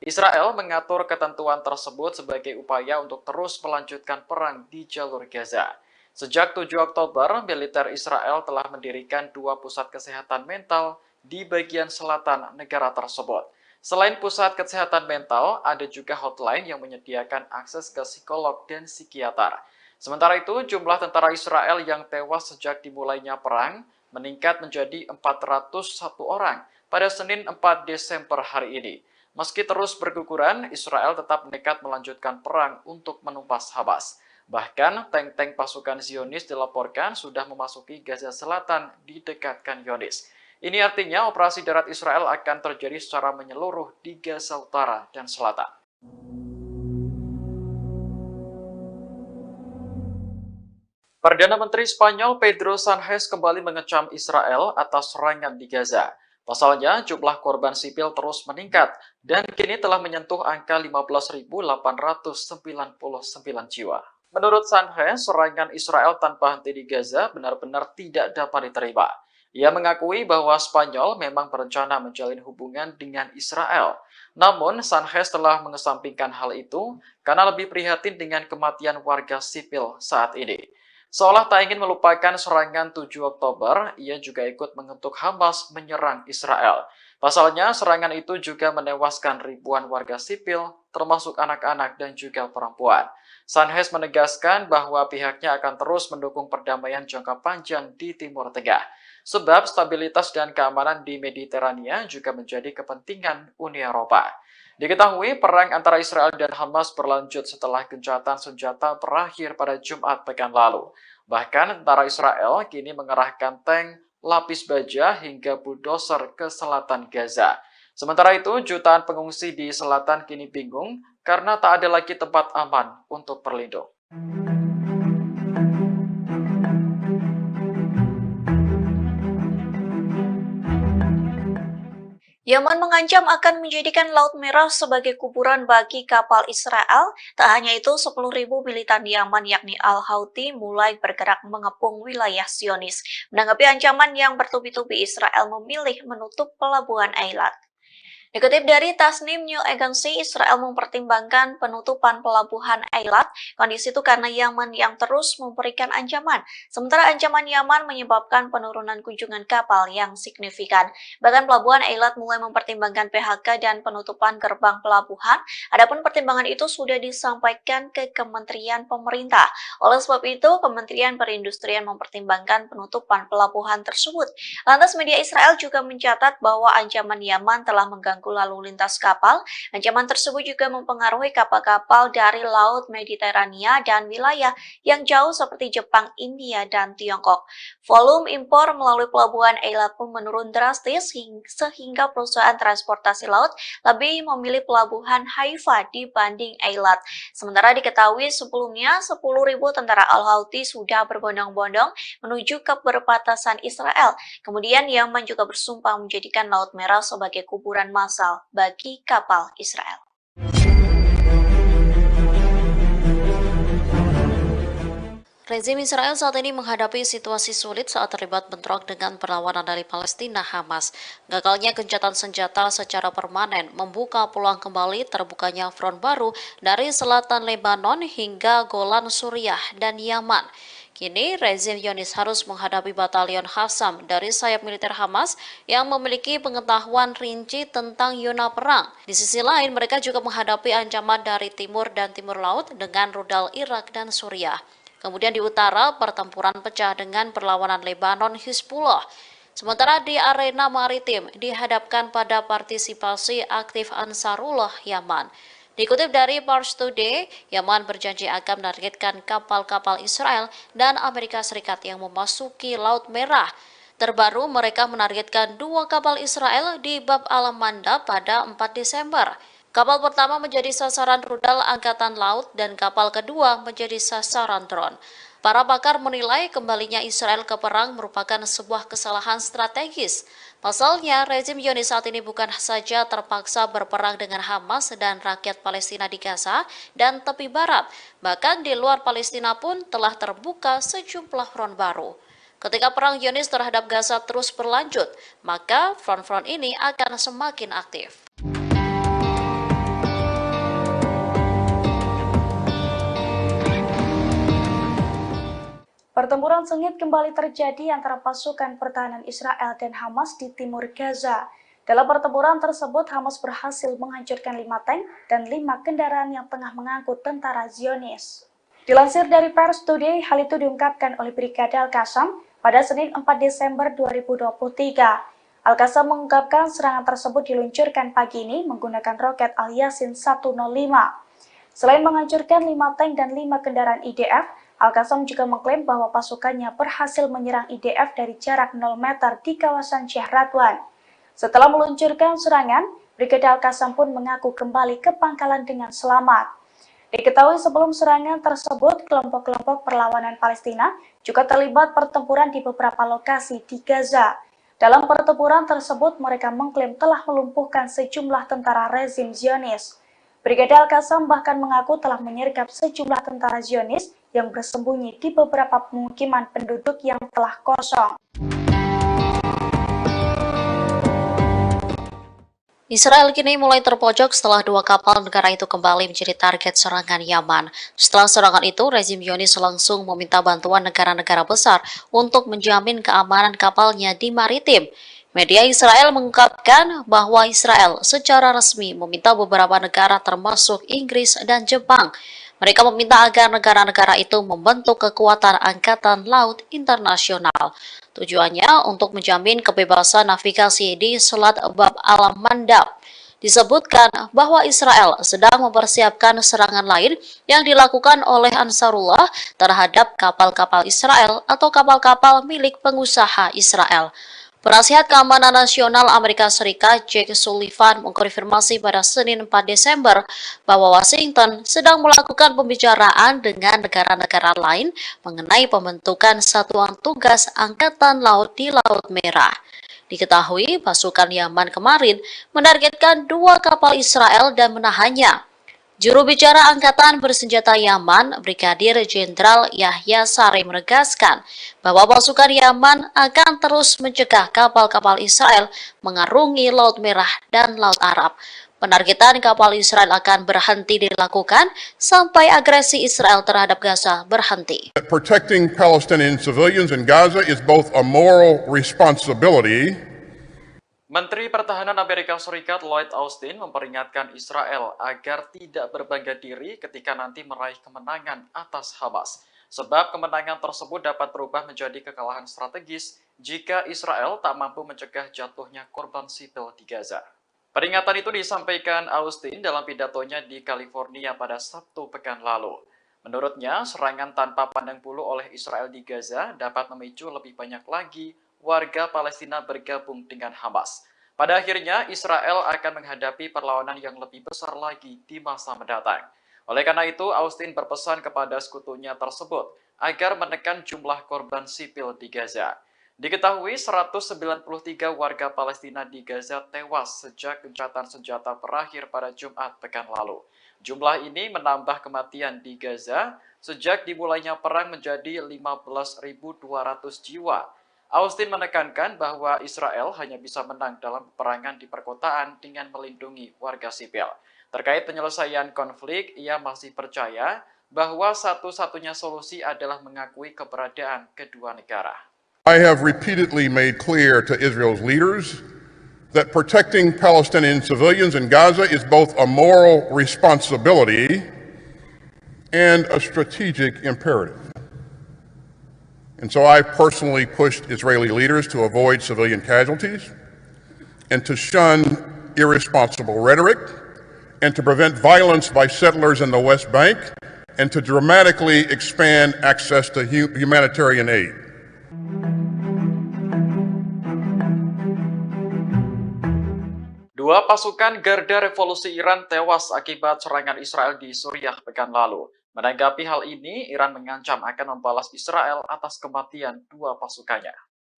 Israel mengatur ketentuan tersebut sebagai upaya untuk terus melanjutkan perang di jalur Gaza. Sejak 7 Oktober, militer Israel telah mendirikan 2 pusat kesehatan mental di bagian selatan negara tersebut. Selain pusat kesehatan mental, ada juga hotline yang menyediakan akses ke psikolog dan psikiater. Sementara itu, jumlah tentara Israel yang tewas sejak dimulainya perang meningkat menjadi 401 orang pada Senin 4 Desember hari ini. Meski terus berguguran, Israel tetap nekat melanjutkan perang untuk menumpas Hamas. Bahkan, tank-tank pasukan Zionis dilaporkan sudah memasuki Gaza Selatan di dekat Khan Yunis. Ini artinya operasi darat Israel akan terjadi secara menyeluruh di Gaza Utara dan Selatan. Perdana Menteri Spanyol Pedro Sánchez kembali mengecam Israel atas serangan di Gaza. Pasalnya, jumlah korban sipil terus meningkat dan kini telah menyentuh angka 15.899 jiwa. Menurut Sánchez, serangan Israel tanpa henti di Gaza benar-benar tidak dapat diterima. Ia mengakui bahwa Spanyol memang berencana menjalin hubungan dengan Israel. Namun, Sánchez telah mengesampingkan hal itu karena lebih prihatin dengan kematian warga sipil saat ini. Seolah tak ingin melupakan serangan 7 Oktober, ia juga ikut mengutuk Hamas menyerang Israel. Pasalnya, serangan itu juga menewaskan ribuan warga sipil, termasuk anak-anak dan juga perempuan. Sánchez menegaskan bahwa pihaknya akan terus mendukung perdamaian jangka panjang di Timur Tengah. Sebab stabilitas dan keamanan di Mediterania juga menjadi kepentingan Uni Eropa. Diketahui perang antara Israel dan Hamas berlanjut setelah gencatan senjata berakhir pada Jumat pekan lalu. Bahkan tentara Israel kini mengerahkan tank, lapis baja hingga bulldozer ke selatan Gaza. Sementara itu, jutaan pengungsi di selatan kini bingung karena tak ada lagi tempat aman untuk berlindung. Yaman mengancam akan menjadikan Laut Merah sebagai kuburan bagi kapal Israel. Tak hanya itu, 10.000 militan Yaman yakni Al-Houthi mulai bergerak mengepung wilayah Zionis. Menanggapi ancaman yang bertubi-tubi, Israel memilih menutup pelabuhan Eilat. Dikutip dari Tasnim New Agency, Israel mempertimbangkan penutupan pelabuhan Eilat. Kondisi itu karena Yaman yang terus memberikan ancaman. Sementara ancaman Yaman menyebabkan penurunan kunjungan kapal yang signifikan. Bahkan pelabuhan Eilat mulai mempertimbangkan PHK dan penutupan gerbang pelabuhan. Adapun pertimbangan itu sudah disampaikan ke Kementerian Pemerintah. Oleh sebab itu, Kementerian Perindustrian mempertimbangkan penutupan pelabuhan tersebut. Lantas media Israel juga mencatat bahwa ancaman Yaman telah mengganggu lalu lintas kapal. Ancaman tersebut juga mempengaruhi kapal-kapal dari Laut Mediterania dan wilayah yang jauh seperti Jepang, India, dan Tiongkok. Volume impor melalui pelabuhan Eilat pun menurun drastis sehingga perusahaan transportasi laut lebih memilih pelabuhan Haifa dibanding Eilat. Sementara diketahui sebelumnya 10.000 tentara Al-Houthi sudah berbondong-bondong menuju ke perbatasan Israel. Kemudian Yaman juga bersumpah menjadikan Laut Merah sebagai kuburan massal bagi kapal Israel. Rezim Israel saat ini menghadapi situasi sulit saat terlibat bentrok dengan perlawanan dari Palestina Hamas. Gagalnya gencatan senjata secara permanen membuka peluang kembali terbukanya front baru dari selatan Lebanon hingga Golan Suriah dan Yaman. Kini, rezim Zionis harus menghadapi batalion Qassam dari sayap militer Hamas yang memiliki pengetahuan rinci tentang zona perang. Di sisi lain, mereka juga menghadapi ancaman dari timur dan timur laut dengan rudal Irak dan Suriah. Kemudian di utara, pertempuran pecah dengan perlawanan Lebanon Hizbullah. Sementara di arena maritim dihadapkan pada partisipasi aktif Ansarullah Yaman. Dikutip dari Pars Today, Yaman berjanji akan menargetkan kapal-kapal Israel dan Amerika Serikat yang memasuki Laut Merah. Terbaru, mereka menargetkan 2 kapal Israel di Bab al-Mandab pada 4 Desember. Kapal pertama menjadi sasaran rudal Angkatan Laut dan kapal kedua menjadi sasaran drone. Para pakar menilai kembalinya Israel ke perang merupakan sebuah kesalahan strategis. Pasalnya, rezim Zionis saat ini bukan saja terpaksa berperang dengan Hamas dan rakyat Palestina di Gaza dan tepi barat, bahkan di luar Palestina pun telah terbuka sejumlah front baru. Ketika perang Zionis terhadap Gaza terus berlanjut, maka front-front ini akan semakin aktif. Pertempuran sengit kembali terjadi antara pasukan pertahanan Israel dan Hamas di timur Gaza. Dalam pertempuran tersebut, Hamas berhasil menghancurkan 5 tank dan 5 kendaraan yang tengah mengangkut tentara Zionis. Dilansir dari Pars Today, hal itu diungkapkan oleh Brigade Al-Qassam pada Senin 4 Desember 2023. Al-Qassam mengungkapkan serangan tersebut diluncurkan pagi ini menggunakan roket Al-Yasin 105. Selain menghancurkan 5 tank dan 5 kendaraan IDF, Al-Qassam juga mengklaim bahwa pasukannya berhasil menyerang IDF dari jarak 0 meter di kawasan Sheikh Radwan. Setelah meluncurkan serangan, Brigade Al-Qassam pun mengaku kembali ke pangkalan dengan selamat. Diketahui sebelum serangan tersebut, kelompok-kelompok perlawanan Palestina juga terlibat pertempuran di beberapa lokasi di Gaza. Dalam pertempuran tersebut, mereka mengklaim telah melumpuhkan sejumlah tentara rezim Zionis. Brigade Al-Qassam bahkan mengaku telah menyergap sejumlah tentara Zionis yang bersembunyi di beberapa pemukiman penduduk yang telah kosong. Israel kini mulai terpojok setelah 2 kapal negara itu kembali menjadi target serangan Yaman. Setelah serangan itu, rezim Zionis langsung meminta bantuan negara-negara besar untuk menjamin keamanan kapalnya di maritim. Media Israel mengungkapkan bahwa Israel secara resmi meminta beberapa negara termasuk Inggris dan Jepang. Mereka meminta agar negara-negara itu membentuk kekuatan angkatan laut internasional. Tujuannya untuk menjamin kebebasan navigasi di Selat Bab al-Mandab. Disebutkan bahwa Israel sedang mempersiapkan serangan lain yang dilakukan oleh Ansarullah terhadap kapal-kapal Israel atau kapal-kapal milik pengusaha Israel. Penasihat Keamanan Nasional Amerika Serikat Jake Sullivan mengkonfirmasi pada Senin 4 Desember bahwa Washington sedang melakukan pembicaraan dengan negara-negara lain mengenai pembentukan satuan tugas Angkatan Laut di Laut Merah. Diketahui pasukan Yaman kemarin menargetkan 2 kapal Israel dan menahannya. Juru bicara Angkatan Bersenjata Yaman, Brigadir Jenderal Yahya Sari menegaskan bahwa pasukan Yaman akan terus mencegah kapal-kapal Israel mengarungi Laut Merah dan Laut Arab. Penargetan kapal Israel akan berhenti dilakukan sampai agresi Israel terhadap Gaza berhenti. Protecting Palestinian civilians in Gaza is both a moral responsibility. Menteri Pertahanan Amerika Serikat Lloyd Austin memperingatkan Israel agar tidak berbangga diri ketika nanti meraih kemenangan atas Hamas. Sebab kemenangan tersebut dapat berubah menjadi kekalahan strategis jika Israel tak mampu mencegah jatuhnya korban sipil di Gaza. Peringatan itu disampaikan Austin dalam pidatonya di California pada Sabtu pekan lalu. Menurutnya, serangan tanpa pandang bulu oleh Israel di Gaza dapat memicu lebih banyak lagi warga Palestina bergabung dengan Hamas. Pada akhirnya, Israel akan menghadapi perlawanan yang lebih besar lagi di masa mendatang. Oleh karena itu, Austin berpesan kepada sekutunya tersebut agar menekan jumlah korban sipil di Gaza. Diketahui 193 warga Palestina di Gaza tewas sejak gencatan senjata berakhir pada Jumat pekan lalu. Jumlah ini menambah kematian di Gaza sejak dimulainya perang menjadi 15.200 jiwa. Austin menekankan bahwa Israel hanya bisa menang dalam peperangan di perkotaan dengan melindungi warga sipil. Terkait penyelesaian konflik, ia masih percaya bahwa satu-satunya solusi adalah mengakui keberadaan kedua negara. I have repeatedly made clear to Israel's leaders that protecting Palestinian civilians in Gaza is both a moral responsibility and a strategic imperative. And so I personally pushed Israeli leaders to avoid civilian casualties and to shun irresponsible rhetoric and to prevent violence by settlers in the West Bank and to dramatically expand access to humanitarian aid. Dua pasukan Garda Revolusi Iran tewas akibat serangan Israel di Suriah pekan lalu. Menanggapi hal ini, Iran mengancam akan membalas Israel atas kematian dua pasukannya.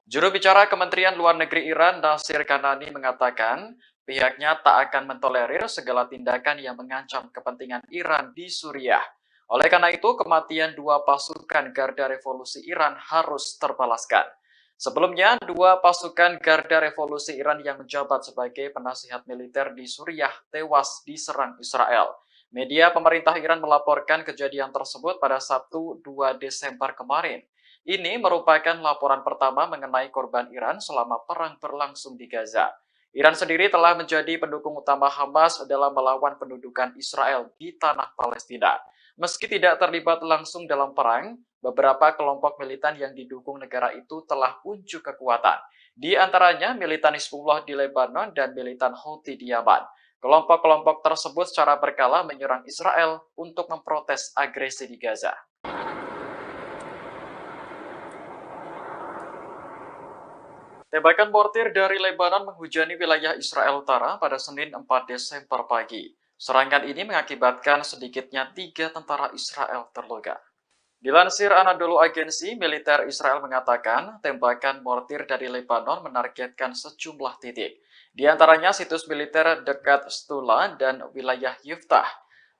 Juru bicara Kementerian Luar Negeri Iran, Nasir Kanani, mengatakan pihaknya tak akan mentolerir segala tindakan yang mengancam kepentingan Iran di Suriah. Oleh karena itu, kematian dua pasukan Garda Revolusi Iran harus terbalaskan. Sebelumnya, dua pasukan Garda Revolusi Iran yang menjabat sebagai penasihat militer di Suriah tewas diserang Israel. Media pemerintah Iran melaporkan kejadian tersebut pada Sabtu 2 Desember kemarin. Ini merupakan laporan pertama mengenai korban Iran selama perang berlangsung di Gaza. Iran sendiri telah menjadi pendukung utama Hamas dalam melawan pendudukan Israel di tanah Palestina. Meski tidak terlibat langsung dalam perang, beberapa kelompok militan yang didukung negara itu telah unjuk kekuatan. Di antaranya militan Hizbullah di Lebanon dan militan Houthi di Yaman. Kelompok-kelompok tersebut secara berkala menyerang Israel untuk memprotes agresi di Gaza. Tembakan mortir dari Lebanon menghujani wilayah Israel Utara pada Senin 4 Desember pagi. Serangan ini mengakibatkan sedikitnya 3 tentara Israel terluka. Dilansir Anadolu Agency, militer Israel mengatakan tembakan mortir dari Lebanon menargetkan sejumlah titik. Di antaranya situs militer dekat Stula dan wilayah Yiftah.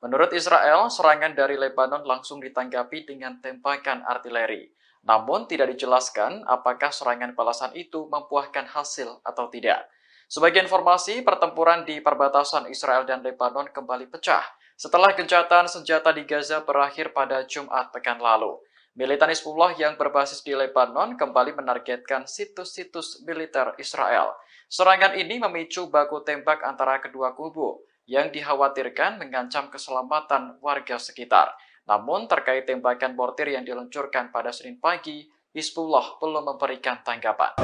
Menurut Israel, serangan dari Lebanon langsung ditanggapi dengan tembakan artileri. Namun tidak dijelaskan apakah serangan balasan itu membuahkan hasil atau tidak. Sebagai informasi, pertempuran di perbatasan Israel dan Lebanon kembali pecah setelah gencatan senjata di Gaza berakhir pada Jumat pekan lalu. Militan Hizbullah yang berbasis di Lebanon kembali menargetkan situs-situs militer Israel. Serangan ini memicu baku tembak antara kedua kubu yang dikhawatirkan mengancam keselamatan warga sekitar. Namun terkait tembakan mortir yang diluncurkan pada Senin pagi, Hizbullah belum memberikan tanggapan.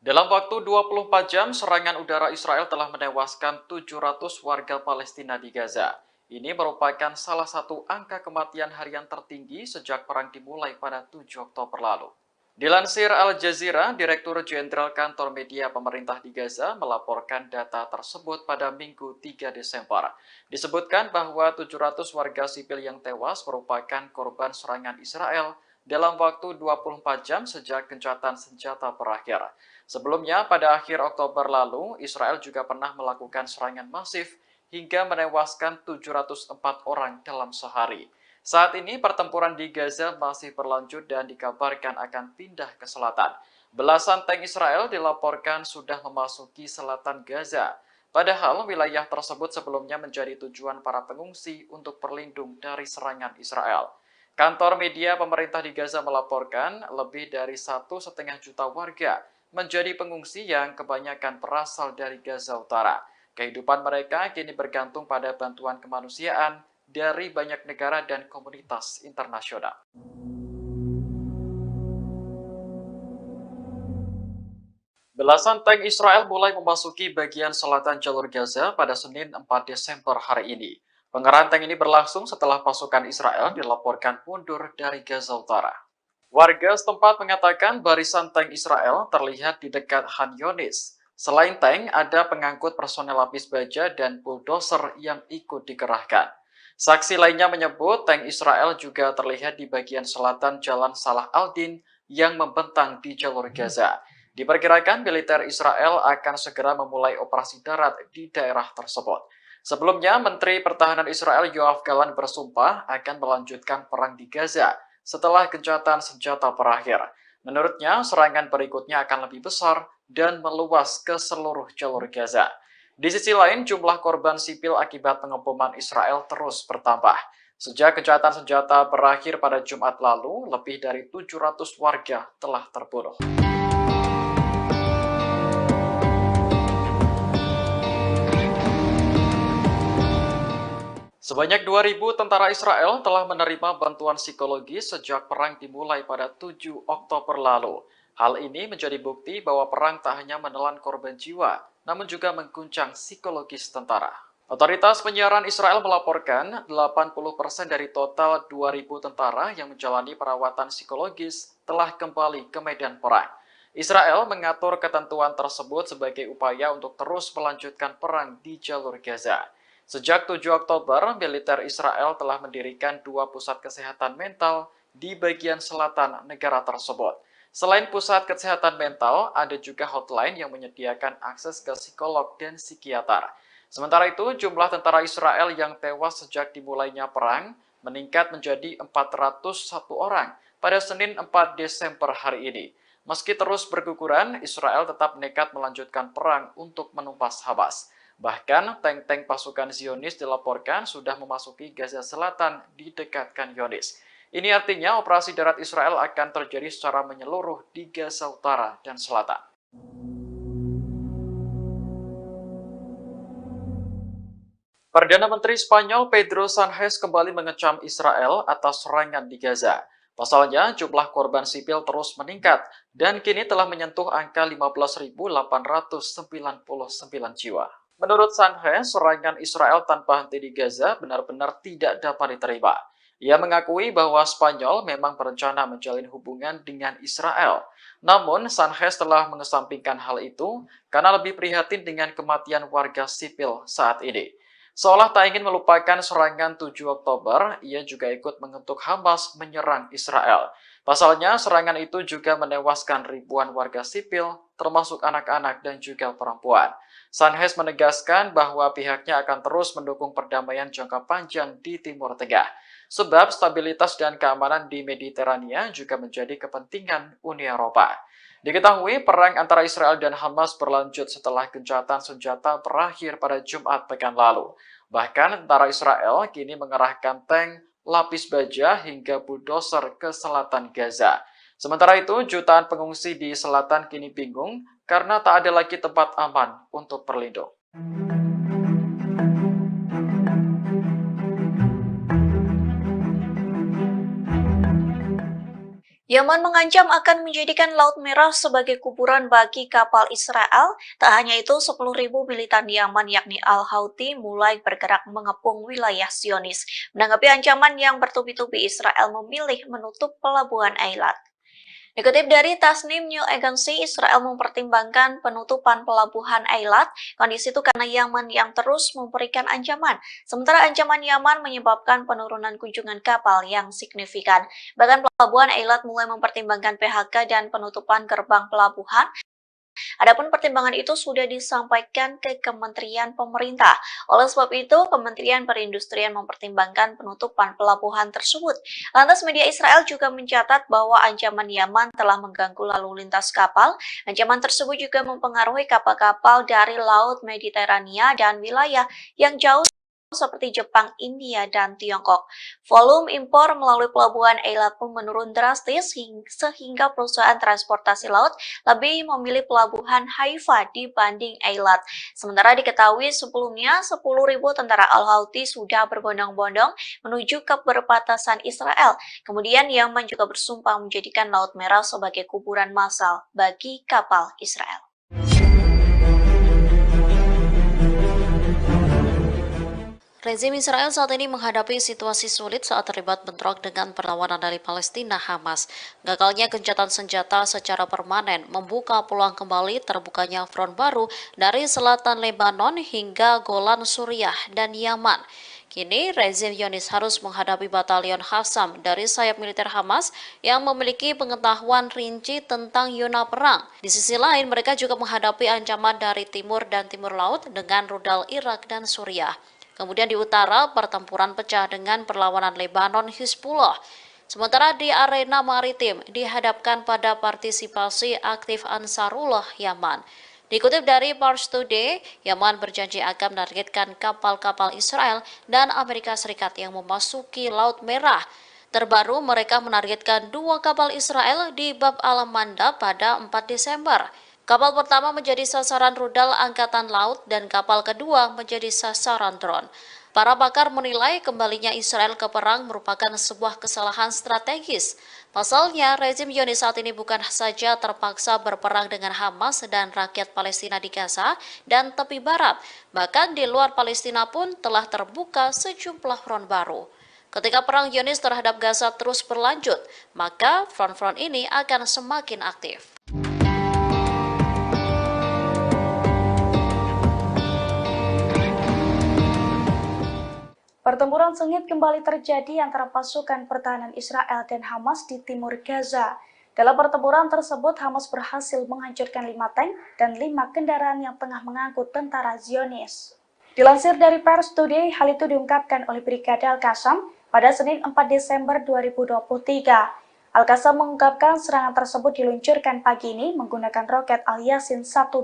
Dalam waktu 24 jam, serangan udara Israel telah menewaskan 700 warga Palestina di Gaza. Ini merupakan salah satu angka kematian harian tertinggi sejak perang dimulai pada 7 Oktober lalu. Dilansir Al Jazeera, Direktur Jenderal Kantor Media Pemerintah di Gaza melaporkan data tersebut pada Minggu 3 Desember. Disebutkan bahwa 700 warga sipil yang tewas merupakan korban serangan Israel dalam waktu 24 jam sejak gencatan senjata berakhir. Sebelumnya, pada akhir Oktober lalu, Israel juga pernah melakukan serangan masif hingga menewaskan 704 orang dalam sehari. Saat ini, pertempuran di Gaza masih berlanjut dan dikabarkan akan pindah ke selatan. Belasan tank Israel dilaporkan sudah memasuki selatan Gaza. Padahal wilayah tersebut sebelumnya menjadi tujuan para pengungsi untuk berlindung dari serangan Israel. Kantor media pemerintah di Gaza melaporkan lebih dari 1,5 juta warga menjadi pengungsi yang kebanyakan berasal dari Gaza Utara. Kehidupan mereka kini bergantung pada bantuan kemanusiaan dari banyak negara dan komunitas internasional. Belasan tank Israel mulai memasuki bagian selatan jalur Gaza pada Senin 4 Desember hari ini. Pengerahan tank ini berlangsung setelah pasukan Israel dilaporkan mundur dari Gaza Utara. Warga setempat mengatakan barisan tank Israel terlihat di dekat Han Yunis. Selain tank, ada pengangkut personel lapis baja dan bulldozer yang ikut dikerahkan. Saksi lainnya menyebut tank Israel juga terlihat di bagian selatan Jalan Salah al-Din yang membentang di jalur Gaza. Diperkirakan militer Israel akan segera memulai operasi darat di daerah tersebut. Sebelumnya, Menteri Pertahanan Israel Yoav Gallant bersumpah akan melanjutkan perang di Gaza setelah gencatan senjata berakhir. Menurutnya, serangan berikutnya akan lebih besar dan meluas ke seluruh jalur Gaza. Di sisi lain, jumlah korban sipil akibat pengeboman Israel terus bertambah. Sejak gencatan senjata berakhir pada Jumat lalu, lebih dari 700 warga telah terbunuh. Sebanyak 2.000 tentara Israel telah menerima bantuan psikologi sejak perang dimulai pada 7 Oktober lalu. Hal ini menjadi bukti bahwa perang tak hanya menelan korban jiwa, namun juga mengguncang psikologis tentara. Otoritas penyiaran Israel melaporkan 80% dari total 2.000 tentara yang menjalani perawatan psikologis telah kembali ke medan perang. Israel mengatur ketentuan tersebut sebagai upaya untuk terus melanjutkan perang di jalur Gaza. Sejak 7 Oktober, militer Israel telah mendirikan 2 pusat kesehatan mental di bagian selatan negara tersebut. Selain pusat kesehatan mental, ada juga hotline yang menyediakan akses ke psikolog dan psikiater. Sementara itu, jumlah tentara Israel yang tewas sejak dimulainya perang meningkat menjadi 401 orang pada Senin 4 Desember hari ini. Meski terus berguguran, Israel tetap nekat melanjutkan perang untuk menumpas Hamas. Bahkan, tank-tank pasukan Zionis dilaporkan sudah memasuki Gaza Selatan di dekat Khan Yunis. Ini artinya operasi darat Israel akan terjadi secara menyeluruh di Gaza Utara dan Selatan. Perdana Menteri Spanyol Pedro Sánchez kembali mengecam Israel atas serangan di Gaza. Pasalnya, jumlah korban sipil terus meningkat dan kini telah menyentuh angka 15.899 jiwa. Menurut Sánchez, serangan Israel tanpa henti di Gaza benar-benar tidak dapat diterima. Ia mengakui bahwa Spanyol memang berencana menjalin hubungan dengan Israel. Namun, Sánchez telah mengesampingkan hal itu karena lebih prihatin dengan kematian warga sipil saat ini. Seolah tak ingin melupakan serangan 7 Oktober, ia juga ikut mengutuk Hamas menyerang Israel. Pasalnya, serangan itu juga menewaskan ribuan warga sipil, termasuk anak-anak dan juga perempuan. Sánchez menegaskan bahwa pihaknya akan terus mendukung perdamaian jangka panjang di Timur Tengah. Sebab stabilitas dan keamanan di Mediterania juga menjadi kepentingan Uni Eropa. Diketahui perang antara Israel dan Hamas berlanjut setelah gencatan senjata berakhir pada Jumat pekan lalu. Bahkan tentara Israel kini mengerahkan tank, lapis baja hingga bulldozer ke selatan Gaza. Sementara itu, jutaan pengungsi di selatan kini bingung karena tak ada lagi tempat aman untuk berlindung. Yaman mengancam akan menjadikan Laut Merah sebagai kuburan bagi kapal Israel. Tak hanya itu, 10.000 militan Yaman yakni Al-Houthi mulai bergerak mengepung wilayah Zionis. Menanggapi ancaman yang bertubi-tubi, Israel memilih menutup pelabuhan Eilat. Dikutip dari Tasnim News Agency, Israel mempertimbangkan penutupan pelabuhan Eilat. Kondisi itu karena Yaman yang terus memberikan ancaman. Sementara ancaman Yaman menyebabkan penurunan kunjungan kapal yang signifikan. Bahkan pelabuhan Eilat mulai mempertimbangkan PHK dan penutupan gerbang pelabuhan. Adapun pertimbangan itu sudah disampaikan ke Kementerian Pemerintah. Oleh sebab itu, Kementerian Perindustrian mempertimbangkan penutupan pelabuhan tersebut. Lantas media Israel juga mencatat bahwa ancaman Yaman telah mengganggu lalu lintas kapal. Ancaman tersebut juga mempengaruhi kapal-kapal dari Laut Mediterania dan wilayah yang jauh seperti Jepang, India, dan Tiongkok. Volume impor melalui pelabuhan Eilat pun menurun drastis sehingga perusahaan transportasi laut lebih memilih pelabuhan Haifa dibanding Eilat. Sementara diketahui sebelumnya 10.000 tentara Al-Houthi sudah berbondong-bondong menuju ke perbatasan Israel. Kemudian Yaman juga bersumpah menjadikan Laut Merah sebagai kuburan massal bagi kapal Israel. Rezim Israel saat ini menghadapi situasi sulit saat terlibat bentrok dengan perlawanan dari Palestina Hamas. Gagalnya gencatan senjata secara permanen membuka peluang kembali terbukanya front baru dari selatan Lebanon hingga Golan Suriah dan Yaman. Kini, rezim Zionis harus menghadapi batalion Qassam dari sayap militer Hamas yang memiliki pengetahuan rinci tentang zona perang. Di sisi lain, mereka juga menghadapi ancaman dari timur dan timur laut dengan rudal Irak dan Suriah. Kemudian di utara, pertempuran pecah dengan perlawanan Lebanon Hizbullah. Sementara di arena maritim dihadapkan pada partisipasi aktif Ansarullah Yaman. Dikutip dari Pars Today, Yaman berjanji akan menargetkan kapal-kapal Israel dan Amerika Serikat yang memasuki Laut Merah. Terbaru, mereka menargetkan 2 kapal Israel di Bab al-Mandab pada 4 Desember. Kapal pertama menjadi sasaran rudal Angkatan Laut dan kapal kedua menjadi sasaran drone. Para pakar menilai kembalinya Israel ke perang merupakan sebuah kesalahan strategis. Pasalnya, rezim Zionis saat ini bukan saja terpaksa berperang dengan Hamas dan rakyat Palestina di Gaza dan tepi barat, bahkan di luar Palestina pun telah terbuka sejumlah front baru. Ketika perang Zionis terhadap Gaza terus berlanjut, maka front-front ini akan semakin aktif. Pertempuran sengit kembali terjadi antara pasukan pertahanan Israel dan Hamas di timur Gaza. Dalam pertempuran tersebut, Hamas berhasil menghancurkan 5 tank dan 5 kendaraan yang tengah mengangkut tentara Zionis. Dilansir dari Pars Today, hal itu diungkapkan oleh Brigade Al-Qassam pada Senin 4 Desember 2023. Al-Qassam mengungkapkan serangan tersebut diluncurkan pagi ini menggunakan roket Al-Yasin 105.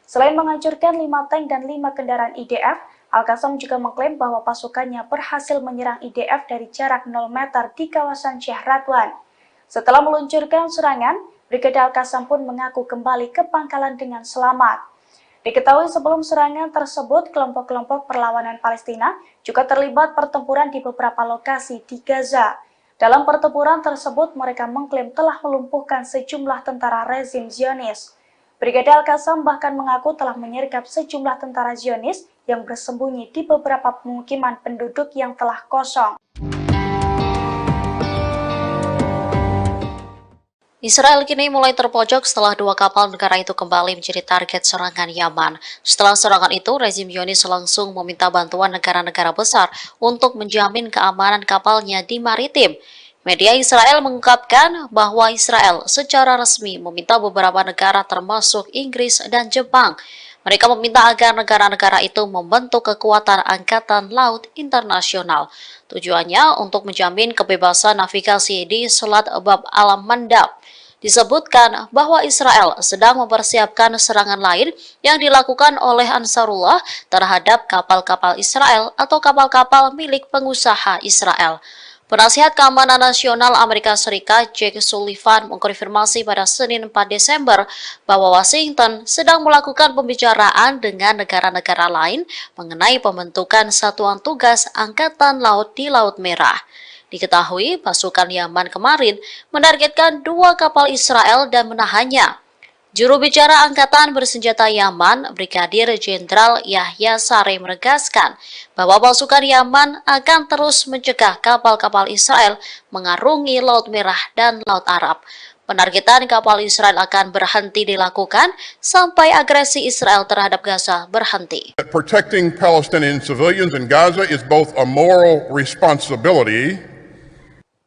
Selain menghancurkan 5 tank dan 5 kendaraan IDF, Al-Qassam juga mengklaim bahwa pasukannya berhasil menyerang IDF dari jarak 0 meter di kawasan Sheikh Radwan. Setelah meluncurkan serangan, Brigade Al-Qassam pun mengaku kembali ke pangkalan dengan selamat. Diketahui sebelum serangan tersebut, kelompok-kelompok perlawanan Palestina juga terlibat pertempuran di beberapa lokasi di Gaza. Dalam pertempuran tersebut, mereka mengklaim telah melumpuhkan sejumlah tentara rezim Zionis. Brigade Al-Qassam bahkan mengaku telah menyergap sejumlah tentara Zionis yang bersembunyi di beberapa pemukiman penduduk yang telah kosong. Israel kini mulai terpojok setelah 2 kapal negara itu kembali menjadi target serangan Yaman. Setelah serangan itu, rezim Zionis langsung meminta bantuan negara-negara besar untuk menjamin keamanan kapalnya di maritim. Media Israel mengungkapkan bahwa Israel secara resmi meminta beberapa negara termasuk Inggris dan Jepang. Mereka meminta agar negara-negara itu membentuk kekuatan angkatan laut internasional. Tujuannya untuk menjamin kebebasan navigasi di Selat Bab al-Mandab. Disebutkan bahwa Israel sedang mempersiapkan serangan lain yang dilakukan oleh Ansarullah terhadap kapal-kapal Israel atau kapal-kapal milik pengusaha Israel. Penasihat Keamanan Nasional Amerika Serikat Jake Sullivan mengkonfirmasi pada Senin 4 Desember bahwa Washington sedang melakukan pembicaraan dengan negara-negara lain mengenai pembentukan satuan tugas Angkatan Laut di Laut Merah. Diketahui pasukan Yaman kemarin menargetkan 2 kapal Israel dan menahannya. Juru bicara Angkatan Bersenjata Yaman, Brigadir Jenderal Yahya Saree menegaskan bahwa pasukan Yaman akan terus mencegah kapal-kapal Israel mengarungi Laut Merah dan Laut Arab. Penargetan kapal Israel akan berhenti dilakukan sampai agresi Israel terhadap Gaza berhenti. Protecting Palestinian civilians in Gaza is both a moral responsibility.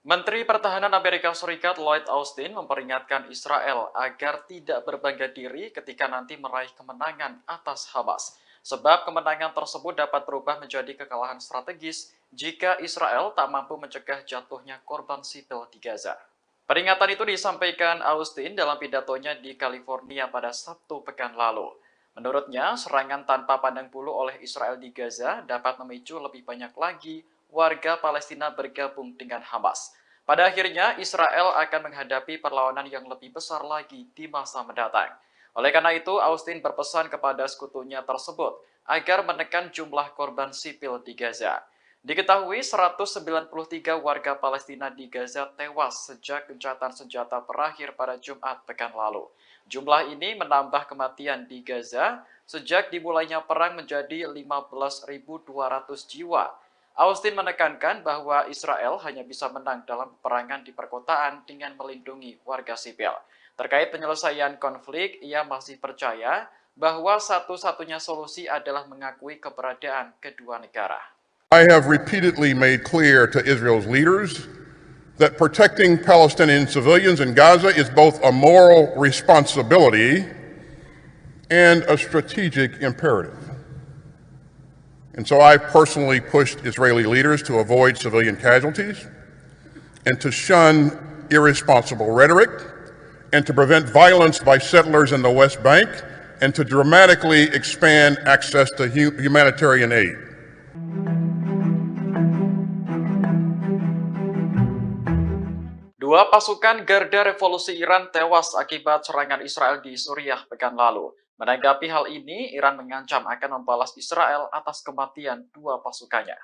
Menteri Pertahanan Amerika Serikat Lloyd Austin memperingatkan Israel agar tidak berbangga diri ketika nanti meraih kemenangan atas Hamas. Sebab kemenangan tersebut dapat berubah menjadi kekalahan strategis jika Israel tak mampu mencegah jatuhnya korban sipil di Gaza. Peringatan itu disampaikan Austin dalam pidatonya di California pada Sabtu pekan lalu. Menurutnya, serangan tanpa pandang bulu oleh Israel di Gaza dapat memicu lebih banyak lagi warga Palestina bergabung dengan Hamas. Pada akhirnya, Israel akan menghadapi perlawanan yang lebih besar lagi di masa mendatang. Oleh karena itu, Austin berpesan kepada sekutunya tersebut agar menekan jumlah korban sipil di Gaza. Diketahui 193 warga Palestina di Gaza tewas sejak gencatan senjata berakhir pada Jumat pekan lalu. Jumlah ini menambah kematian di Gaza sejak dimulainya perang menjadi 15.200 jiwa. Austin menekankan bahwa Israel hanya bisa menang dalam peperangan di perkotaan dengan melindungi warga sipil. Terkait penyelesaian konflik, ia masih percaya bahwa satu-satunya solusi adalah mengakui keberadaan kedua negara. I have repeatedly made clear to Israel's leaders that protecting Palestinian civilians in Gaza is both a moral responsibility and a strategic imperative. And so I've personally pushed Israeli leaders to avoid civilian casualties and to shun irresponsible rhetoric and to prevent violence by settlers in the West Bank and to dramatically expand access to humanitarian aid. Dua pasukan Garda Revolusi Iran tewas akibat serangan Israel di Suriah pekan lalu. Menanggapi hal ini, Iran mengancam akan membalas Israel atas kematian dua pasukannya.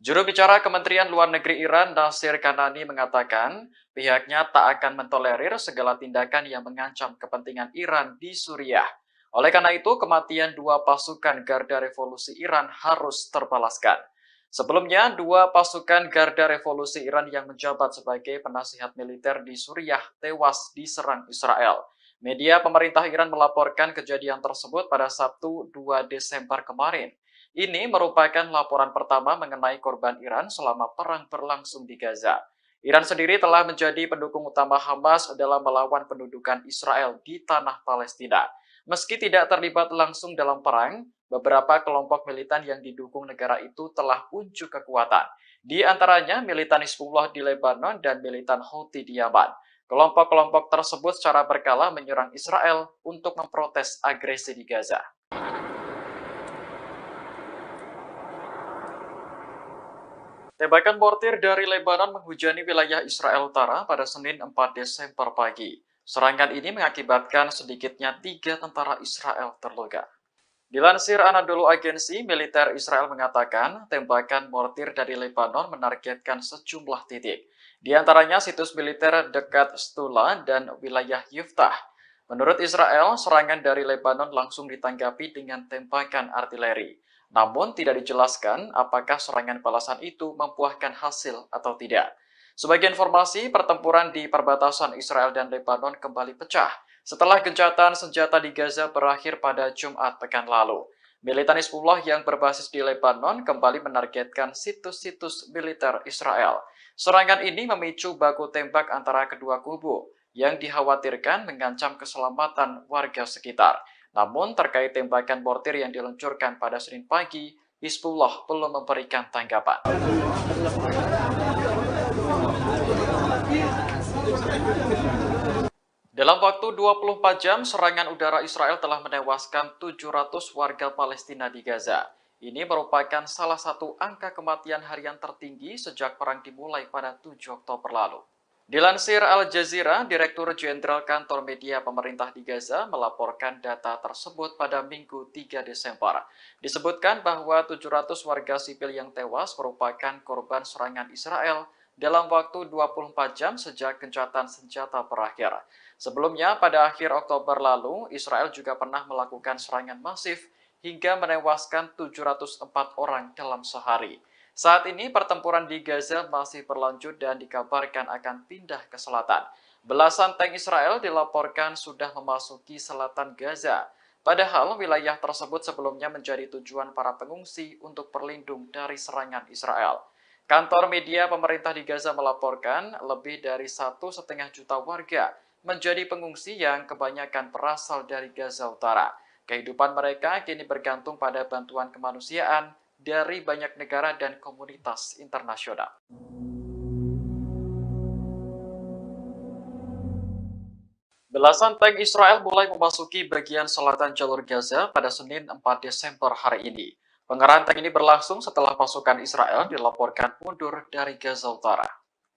Juru bicara Kementerian Luar Negeri Iran, Nasir Kanani, mengatakan pihaknya tak akan mentolerir segala tindakan yang mengancam kepentingan Iran di Suriah. Oleh karena itu, kematian dua pasukan Garda Revolusi Iran harus terbalaskan. Sebelumnya, dua pasukan Garda Revolusi Iran yang menjabat sebagai penasihat militer di Suriah tewas diserang Israel. Media pemerintah Iran melaporkan kejadian tersebut pada Sabtu 2 Desember kemarin. Ini merupakan laporan pertama mengenai korban Iran selama perang berlangsung di Gaza. Iran sendiri telah menjadi pendukung utama Hamas dalam melawan pendudukan Israel di tanah Palestina. Meski tidak terlibat langsung dalam perang, beberapa kelompok militan yang didukung negara itu telah unjuk kekuatan. Di antaranya militan Hizbullah di Lebanon dan militan Houthi di Yaman. Kelompok-kelompok tersebut secara berkala menyerang Israel untuk memprotes agresi di Gaza. Tembakan mortir dari Lebanon menghujani wilayah Israel Utara pada Senin 4 Desember pagi. Serangan ini mengakibatkan sedikitnya 3 tentara Israel terluka. Dilansir Anadolu Agency, militer Israel mengatakan tembakan mortir dari Lebanon menargetkan sejumlah titik. Di antaranya situs militer dekat Stula dan wilayah Yiftah. Menurut Israel, serangan dari Lebanon langsung ditanggapi dengan tembakan artileri. Namun tidak dijelaskan apakah serangan balasan itu membuahkan hasil atau tidak. Sebagai informasi, pertempuran di perbatasan Israel dan Lebanon kembali pecah setelah gencatan senjata di Gaza berakhir pada Jumat pekan lalu. Militan Hizbullah yang berbasis di Lebanon kembali menargetkan situs-situs militer Israel. Serangan ini memicu baku tembak antara kedua kubu yang dikhawatirkan mengancam keselamatan warga sekitar. Namun terkait tembakan mortir yang diluncurkan pada Senin pagi, Hizbullah belum memberikan tanggapan. Dalam waktu 24 jam, serangan udara Israel telah menewaskan 700 warga Palestina di Gaza. Ini merupakan salah satu angka kematian harian tertinggi sejak perang dimulai pada 7 Oktober lalu. Dilansir Al Jazeera, Direktur Jenderal Kantor Media Pemerintah di Gaza melaporkan data tersebut pada Minggu 3 Desember. Disebutkan bahwa 700 warga sipil yang tewas merupakan korban serangan Israel dalam waktu 24 jam sejak gencatan senjata berakhir. Sebelumnya, pada akhir Oktober lalu, Israel juga pernah melakukan serangan masif hingga menewaskan 704 orang dalam sehari. Saat ini, pertempuran di Gaza masih berlanjut dan dikabarkan akan pindah ke selatan. Belasan tank Israel dilaporkan sudah memasuki selatan Gaza. Padahal wilayah tersebut sebelumnya menjadi tujuan para pengungsi untuk berlindung dari serangan Israel. Kantor media pemerintah di Gaza melaporkan lebih dari 1,5 juta warga menjadi pengungsi yang kebanyakan berasal dari Gaza Utara. Kehidupan mereka kini bergantung pada bantuan kemanusiaan dari banyak negara dan komunitas internasional. Belasan tank Israel mulai memasuki bagian selatan jalur Gaza pada Senin 4 Desember hari ini. Pengerahan tank ini berlangsung setelah pasukan Israel dilaporkan mundur dari Gaza Utara.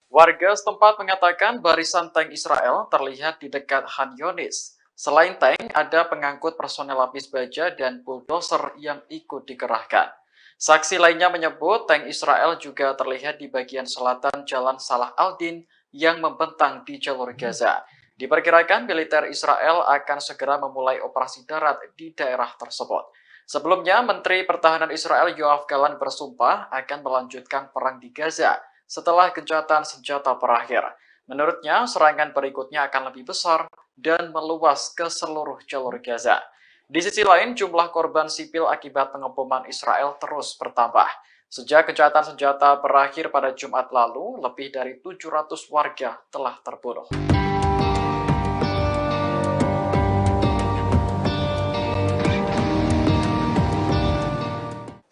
Warga setempat mengatakan barisan tank Israel terlihat di dekat Han Yunis. Selain tank, ada pengangkut personel lapis baja dan bulldozer yang ikut dikerahkan. Saksi lainnya menyebut tank Israel juga terlihat di bagian selatan Jalan Salah al-Din yang membentang di jalur Gaza. Diperkirakan militer Israel akan segera memulai operasi darat di daerah tersebut. Sebelumnya, Menteri Pertahanan Israel Yoav Gallant bersumpah akan melanjutkan perang di Gaza setelah gencatan senjata berakhir. Menurutnya, serangan berikutnya akan lebih besar dan meluas ke seluruh jalur Gaza. Di sisi lain, jumlah korban sipil akibat pengeboman Israel terus bertambah. Sejak gencatan senjata berakhir pada Jumat lalu, lebih dari 700 warga telah terbunuh.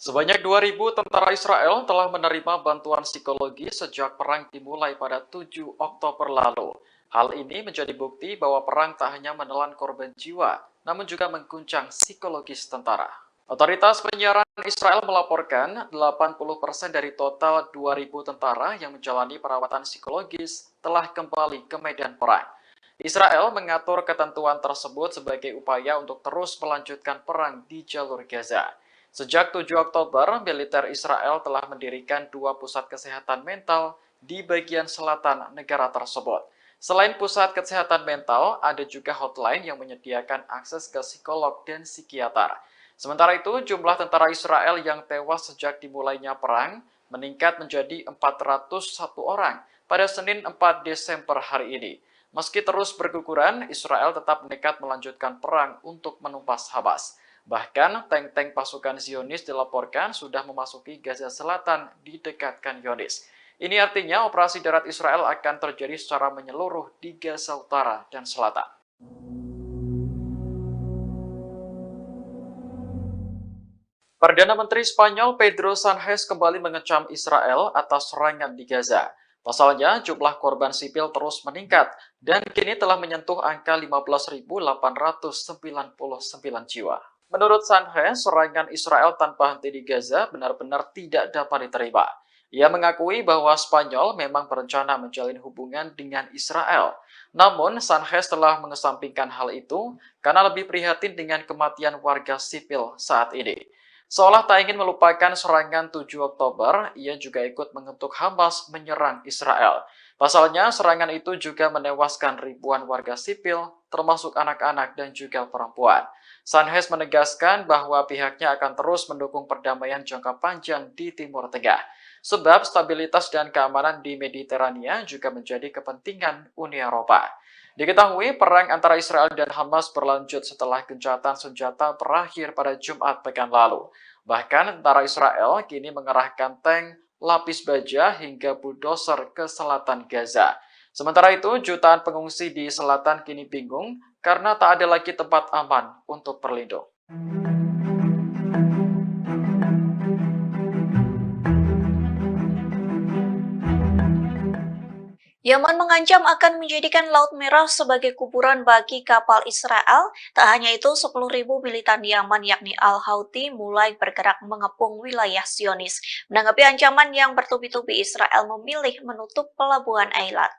Sebanyak 2.000 tentara Israel telah menerima bantuan psikologi sejak perang dimulai pada 7 Oktober lalu. Hal ini menjadi bukti bahwa perang tak hanya menelan korban jiwa, namun juga mengguncang psikologis tentara. Otoritas penyiaran Israel melaporkan 80% dari total 2.000 tentara yang menjalani perawatan psikologis telah kembali ke medan perang. Israel mengatur ketentuan tersebut sebagai upaya untuk terus melanjutkan perang di jalur Gaza. Sejak 7 Oktober, militer Israel telah mendirikan 2 pusat kesehatan mental di bagian selatan negara tersebut. Selain pusat kesehatan mental, ada juga hotline yang menyediakan akses ke psikolog dan psikiater. Sementara itu, jumlah tentara Israel yang tewas sejak dimulainya perang meningkat menjadi 401 orang pada Senin 4 Desember hari ini. Meski terus berguguran, Israel tetap nekat melanjutkan perang untuk menumpas Hamas. Bahkan, tank-tank pasukan Zionis dilaporkan sudah memasuki Gaza Selatan di dekat Khan Yunis. Ini artinya operasi darat Israel akan terjadi secara menyeluruh di Gaza Utara dan Selatan. Perdana Menteri Spanyol Pedro Sánchez kembali mengecam Israel atas serangan di Gaza. Pasalnya, jumlah korban sipil terus meningkat dan kini telah menyentuh angka 15.899 jiwa. Menurut Sánchez, serangan Israel tanpa henti di Gaza benar-benar tidak dapat diterima. Ia mengakui bahwa Spanyol memang berencana menjalin hubungan dengan Israel. Namun, Sánchez telah mengesampingkan hal itu karena lebih prihatin dengan kematian warga sipil saat ini. Seolah tak ingin melupakan serangan 7 Oktober, ia juga ikut mengutuk Hamas menyerang Israel. Pasalnya, serangan itu juga menewaskan ribuan warga sipil, termasuk anak-anak dan juga perempuan. Sánchez menegaskan bahwa pihaknya akan terus mendukung perdamaian jangka panjang di Timur Tengah. Sebab stabilitas dan keamanan di Mediterania juga menjadi kepentingan Uni Eropa. Diketahui perang antara Israel dan Hamas berlanjut setelah gencatan senjata berakhir pada Jumat pekan lalu. Bahkan tentara Israel kini mengerahkan tank, lapis baja hingga bulldozer ke selatan Gaza. Sementara itu, jutaan pengungsi di selatan kini bingung karena tak ada lagi tempat aman untuk berlindung. Yaman mengancam akan menjadikan Laut Merah sebagai kuburan bagi kapal Israel. Tak hanya itu, 10.000 militan Yaman yakni Al-Houthi mulai bergerak mengepung wilayah Zionis. Menanggapi ancaman yang bertubi-tubi, Israel memilih menutup pelabuhan Eilat.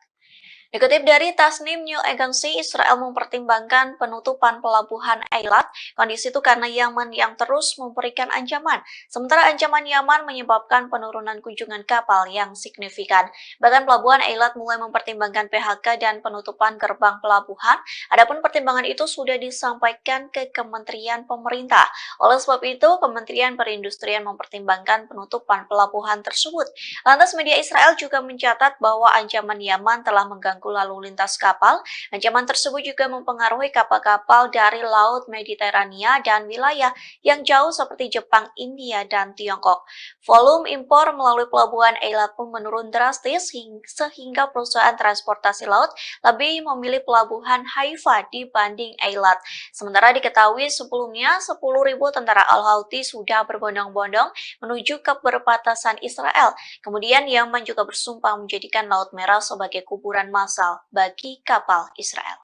Dikutip dari Tasnim New Agency, Israel mempertimbangkan penutupan pelabuhan Eilat. Kondisi itu karena Yaman yang terus memberikan ancaman. Sementara ancaman Yaman menyebabkan penurunan kunjungan kapal yang signifikan. Bahkan pelabuhan Eilat mulai mempertimbangkan PHK dan penutupan gerbang pelabuhan. Adapun pertimbangan itu sudah disampaikan ke Kementerian Pemerintah. Oleh sebab itu, Kementerian Perindustrian mempertimbangkan penutupan pelabuhan tersebut. Lantas media Israel juga mencatat bahwa ancaman Yaman telah mengganggu lalu lintas kapal. Ancaman tersebut juga mempengaruhi kapal-kapal dari Laut Mediterania dan wilayah yang jauh seperti Jepang, India, dan Tiongkok. Volume impor melalui pelabuhan Eilat pun menurun drastis sehingga perusahaan transportasi laut lebih memilih pelabuhan Haifa dibanding Eilat. Sementara diketahui sebelumnya 10.000 tentara Al-Houthi sudah berbondong-bondong menuju ke perbatasan Israel. Kemudian Yaman juga bersumpah menjadikan Laut Merah sebagai kuburan massal bagi kapal Israel.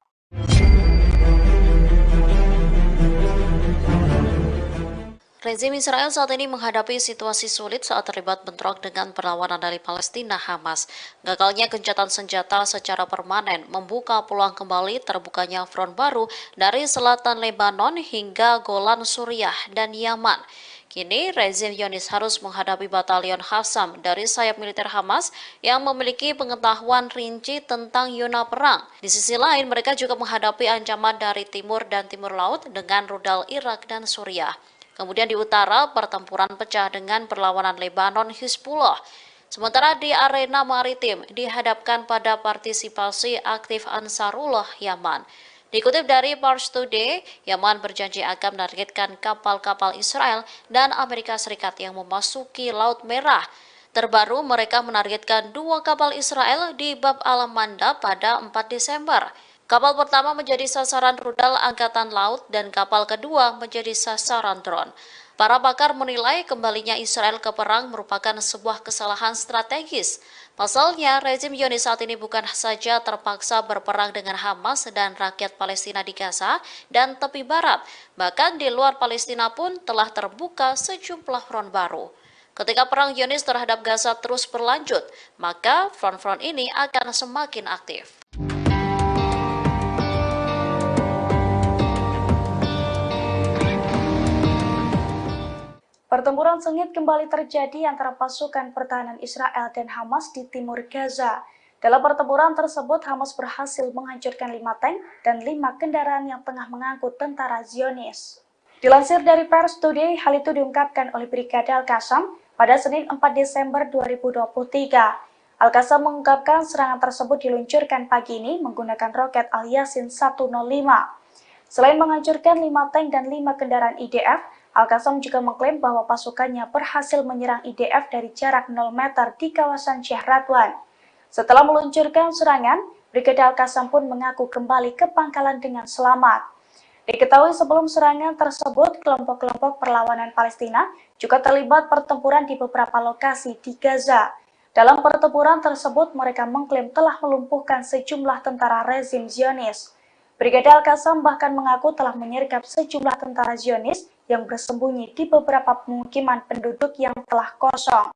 Rezim Israel saat ini menghadapi situasi sulit saat terlibat bentrok dengan perlawanan dari Palestina Hamas. Gagalnya gencatan senjata secara permanen membuka peluang kembali terbukanya front baru dari selatan Lebanon hingga Golan Suriah dan Yaman. Kini, rezim Zionis harus menghadapi batalion Qassam dari sayap militer Hamas yang memiliki pengetahuan rinci tentang zona perang. Di sisi lain, mereka juga menghadapi ancaman dari timur dan timur laut dengan rudal Irak dan Suriah. Kemudian di utara, pertempuran pecah dengan perlawanan Lebanon Hizbullah. Sementara di arena maritim dihadapkan pada partisipasi aktif Ansarullah Yaman. Dikutip dari Pars Today, Yaman berjanji akan menargetkan kapal-kapal Israel dan Amerika Serikat yang memasuki Laut Merah. Terbaru, mereka menargetkan 2 kapal Israel di Bab al-Mandab pada 4 Desember. Kapal pertama menjadi sasaran rudal Angkatan Laut dan kapal kedua menjadi sasaran drone. Para pakar menilai kembalinya Israel ke perang merupakan sebuah kesalahan strategis. Pasalnya, rezim Zionis saat ini bukan saja terpaksa berperang dengan Hamas dan rakyat Palestina di Gaza dan tepi barat, bahkan di luar Palestina pun telah terbuka sejumlah front baru. Ketika perang Zionis terhadap Gaza terus berlanjut, maka front-front ini akan semakin aktif. Pertempuran sengit kembali terjadi antara pasukan pertahanan Israel dan Hamas di timur Gaza. Dalam pertempuran tersebut, Hamas berhasil menghancurkan 5 tank dan 5 kendaraan yang tengah mengangkut tentara Zionis. Dilansir dari Pars Today, hal itu diungkapkan oleh Brigade Al-Qassam pada Senin 4 Desember 2023. Al-Qassam mengungkapkan serangan tersebut diluncurkan pagi ini menggunakan roket Al-Yasin 105. Selain menghancurkan 5 tank dan 5 kendaraan IDF, Al-Qassam juga mengklaim bahwa pasukannya berhasil menyerang IDF dari jarak 0 meter di kawasan Sheikh Radwan. Setelah meluncurkan serangan, Brigade Al-Qassam pun mengaku kembali ke pangkalan dengan selamat. Diketahui sebelum serangan tersebut, kelompok-kelompok perlawanan Palestina juga terlibat pertempuran di beberapa lokasi di Gaza. Dalam pertempuran tersebut, mereka mengklaim telah melumpuhkan sejumlah tentara rezim Zionis. Brigade Al-Qassam bahkan mengaku telah menyergap sejumlah tentara Zionis yang bersembunyi di beberapa pemukiman penduduk yang telah kosong.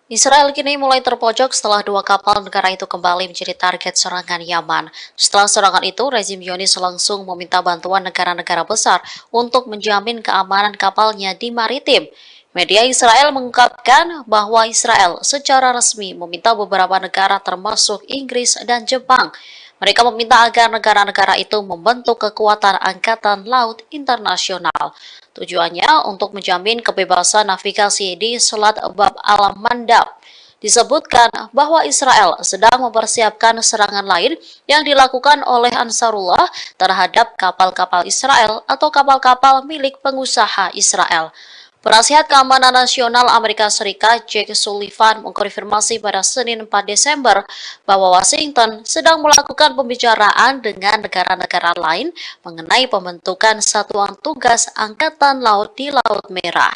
Israel kini mulai terpojok setelah 2 kapal negara itu kembali menjadi target serangan Yaman. Setelah serangan itu, rezim Zionis langsung meminta bantuan negara-negara besar untuk menjamin keamanan kapalnya di maritim. Media Israel mengungkapkan bahwa Israel secara resmi meminta beberapa negara termasuk Inggris dan Jepang. Mereka meminta agar negara-negara itu membentuk kekuatan angkatan laut internasional. Tujuannya untuk menjamin kebebasan navigasi di Selat Bab al-Mandab. Disebutkan bahwa Israel sedang mempersiapkan serangan lain yang dilakukan oleh Ansarullah terhadap kapal-kapal Israel atau kapal-kapal milik pengusaha Israel. Penasihat Keamanan Nasional Amerika Serikat Jake Sullivan mengkonfirmasi pada Senin 4 Desember bahwa Washington sedang melakukan pembicaraan dengan negara-negara lain mengenai pembentukan satuan tugas Angkatan Laut di Laut Merah.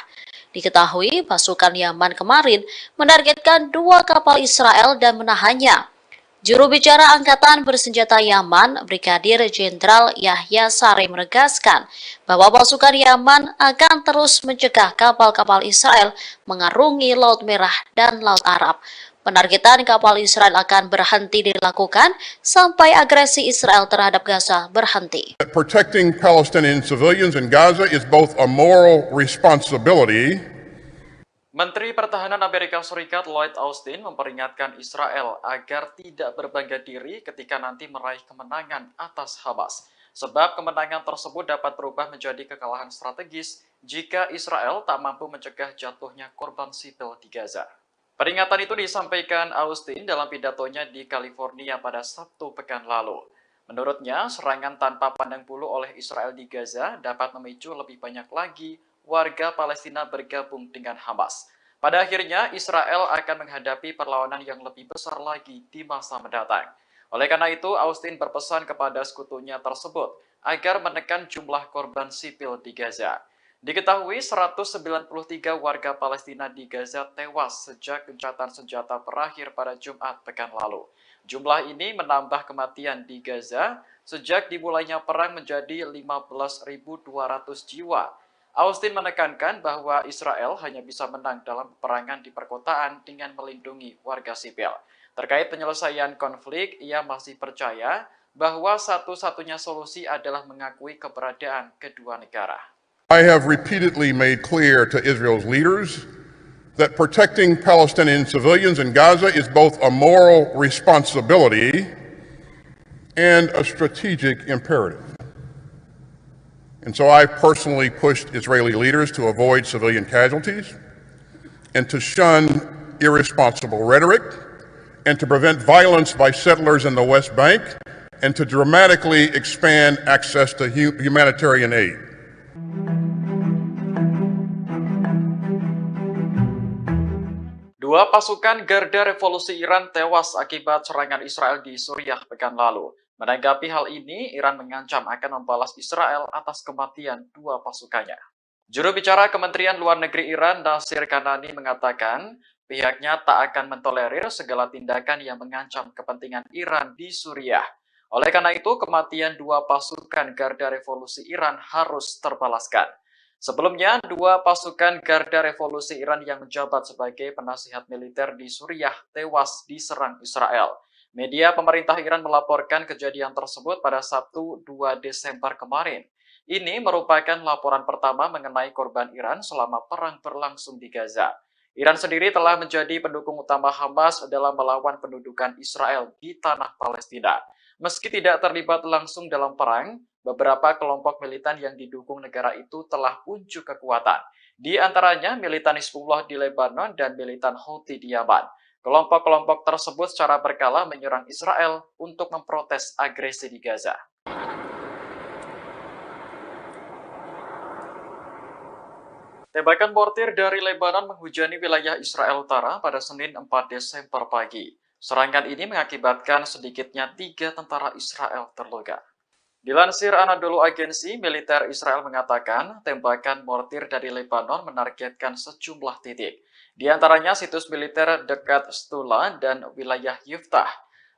Diketahui pasukan Yaman kemarin menargetkan 2 kapal Israel dan menahannya. Juru bicara Angkatan Bersenjata Yaman, Brigadir Jenderal Yahya Sari menegaskan bahwa pasukan Yaman akan terus mencegah kapal-kapal Israel mengarungi Laut Merah dan Laut Arab. Penargetan kapal Israel akan berhenti dilakukan sampai agresi Israel terhadap Gaza berhenti. Protecting Palestinian civilians in Gaza is both a moral responsibility. Menteri Pertahanan Amerika Serikat Lloyd Austin memperingatkan Israel agar tidak berbangga diri ketika nanti meraih kemenangan atas Hamas. Sebab kemenangan tersebut dapat berubah menjadi kekalahan strategis jika Israel tak mampu mencegah jatuhnya korban sipil di Gaza. Peringatan itu disampaikan Austin dalam pidatonya di California pada Sabtu pekan lalu. Menurutnya, serangan tanpa pandang bulu oleh Israel di Gaza dapat memicu lebih banyak lagi warga Palestina bergabung dengan Hamas. Pada akhirnya, Israel akan menghadapi perlawanan yang lebih besar lagi di masa mendatang. Oleh karena itu, Austin berpesan kepada sekutunya tersebut agar menekan jumlah korban sipil di Gaza. Diketahui 193 warga Palestina di Gaza tewas sejak gencatan senjata berakhir pada Jumat pekan lalu. Jumlah ini menambah kematian di Gaza sejak dimulainya perang menjadi 15.200 jiwa. Austin menekankan bahwa Israel hanya bisa menang dalam peperangan di perkotaan dengan melindungi warga sipil. Terkait penyelesaian konflik, ia masih percaya bahwa satu-satunya solusi adalah mengakui keberadaan kedua negara. I have repeatedly made clear to Israel's leaders that protecting Palestinian civilians in Gaza is both a moral responsibility and a strategic imperative. And so I personally pushed Israeli leaders to avoid civilian casualties and to shun irresponsible rhetoric and to prevent violence by settlers in the West Bank and to dramatically expand access to humanitarian aid. Dua pasukan Garda Revolusi Iran tewas akibat serangan Israel di Suriah pekan lalu. Menanggapi hal ini, Iran mengancam akan membalas Israel atas kematian dua pasukannya. Juru bicara Kementerian Luar Negeri Iran, Nasir Kanani, mengatakan pihaknya tak akan mentolerir segala tindakan yang mengancam kepentingan Iran di Suriah. Oleh karena itu, kematian dua pasukan Garda Revolusi Iran harus terbalaskan. Sebelumnya, dua pasukan Garda Revolusi Iran yang menjabat sebagai penasihat militer di Suriah tewas diserang Israel. Media pemerintah Iran melaporkan kejadian tersebut pada Sabtu 2 Desember kemarin. Ini merupakan laporan pertama mengenai korban Iran selama perang berlangsung di Gaza. Iran sendiri telah menjadi pendukung utama Hamas dalam melawan pendudukan Israel di tanah Palestina. Meski tidak terlibat langsung dalam perang, beberapa kelompok militan yang didukung negara itu telah unjuk kekuatan. Di antaranya militan Hizbullah di Lebanon dan militan Houthi di Yaman. Kelompok-kelompok tersebut secara berkala menyerang Israel untuk memprotes agresi di Gaza. Tembakan mortir dari Lebanon menghujani wilayah Israel Utara pada Senin 4 Desember pagi. Serangan ini mengakibatkan sedikitnya 3 tentara Israel terluka. Dilansir Anadolu Agency, militer Israel mengatakan tembakan mortir dari Lebanon menargetkan sejumlah titik. Di antaranya situs militer dekat Stula dan wilayah Yiftah.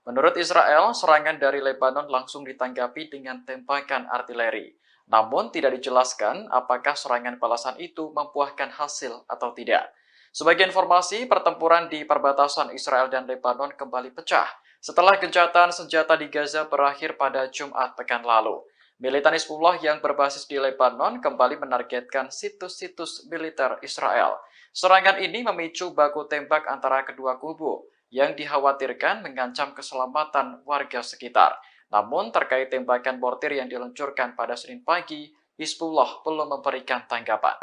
Menurut Israel, serangan dari Lebanon langsung ditanggapi dengan tembakan artileri. Namun tidak dijelaskan apakah serangan balasan itu membuahkan hasil atau tidak. Sebagai informasi, pertempuran di perbatasan Israel dan Lebanon kembali pecah setelah gencatan senjata di Gaza berakhir pada Jumat pekan lalu. Militan Hizbullah yang berbasis di Lebanon kembali menargetkan situs-situs militer Israel. Serangan ini memicu baku tembak antara kedua kubu yang dikhawatirkan mengancam keselamatan warga sekitar. Namun terkait tembakan mortir yang diluncurkan pada Senin pagi, Hizbullah belum memberikan tanggapan.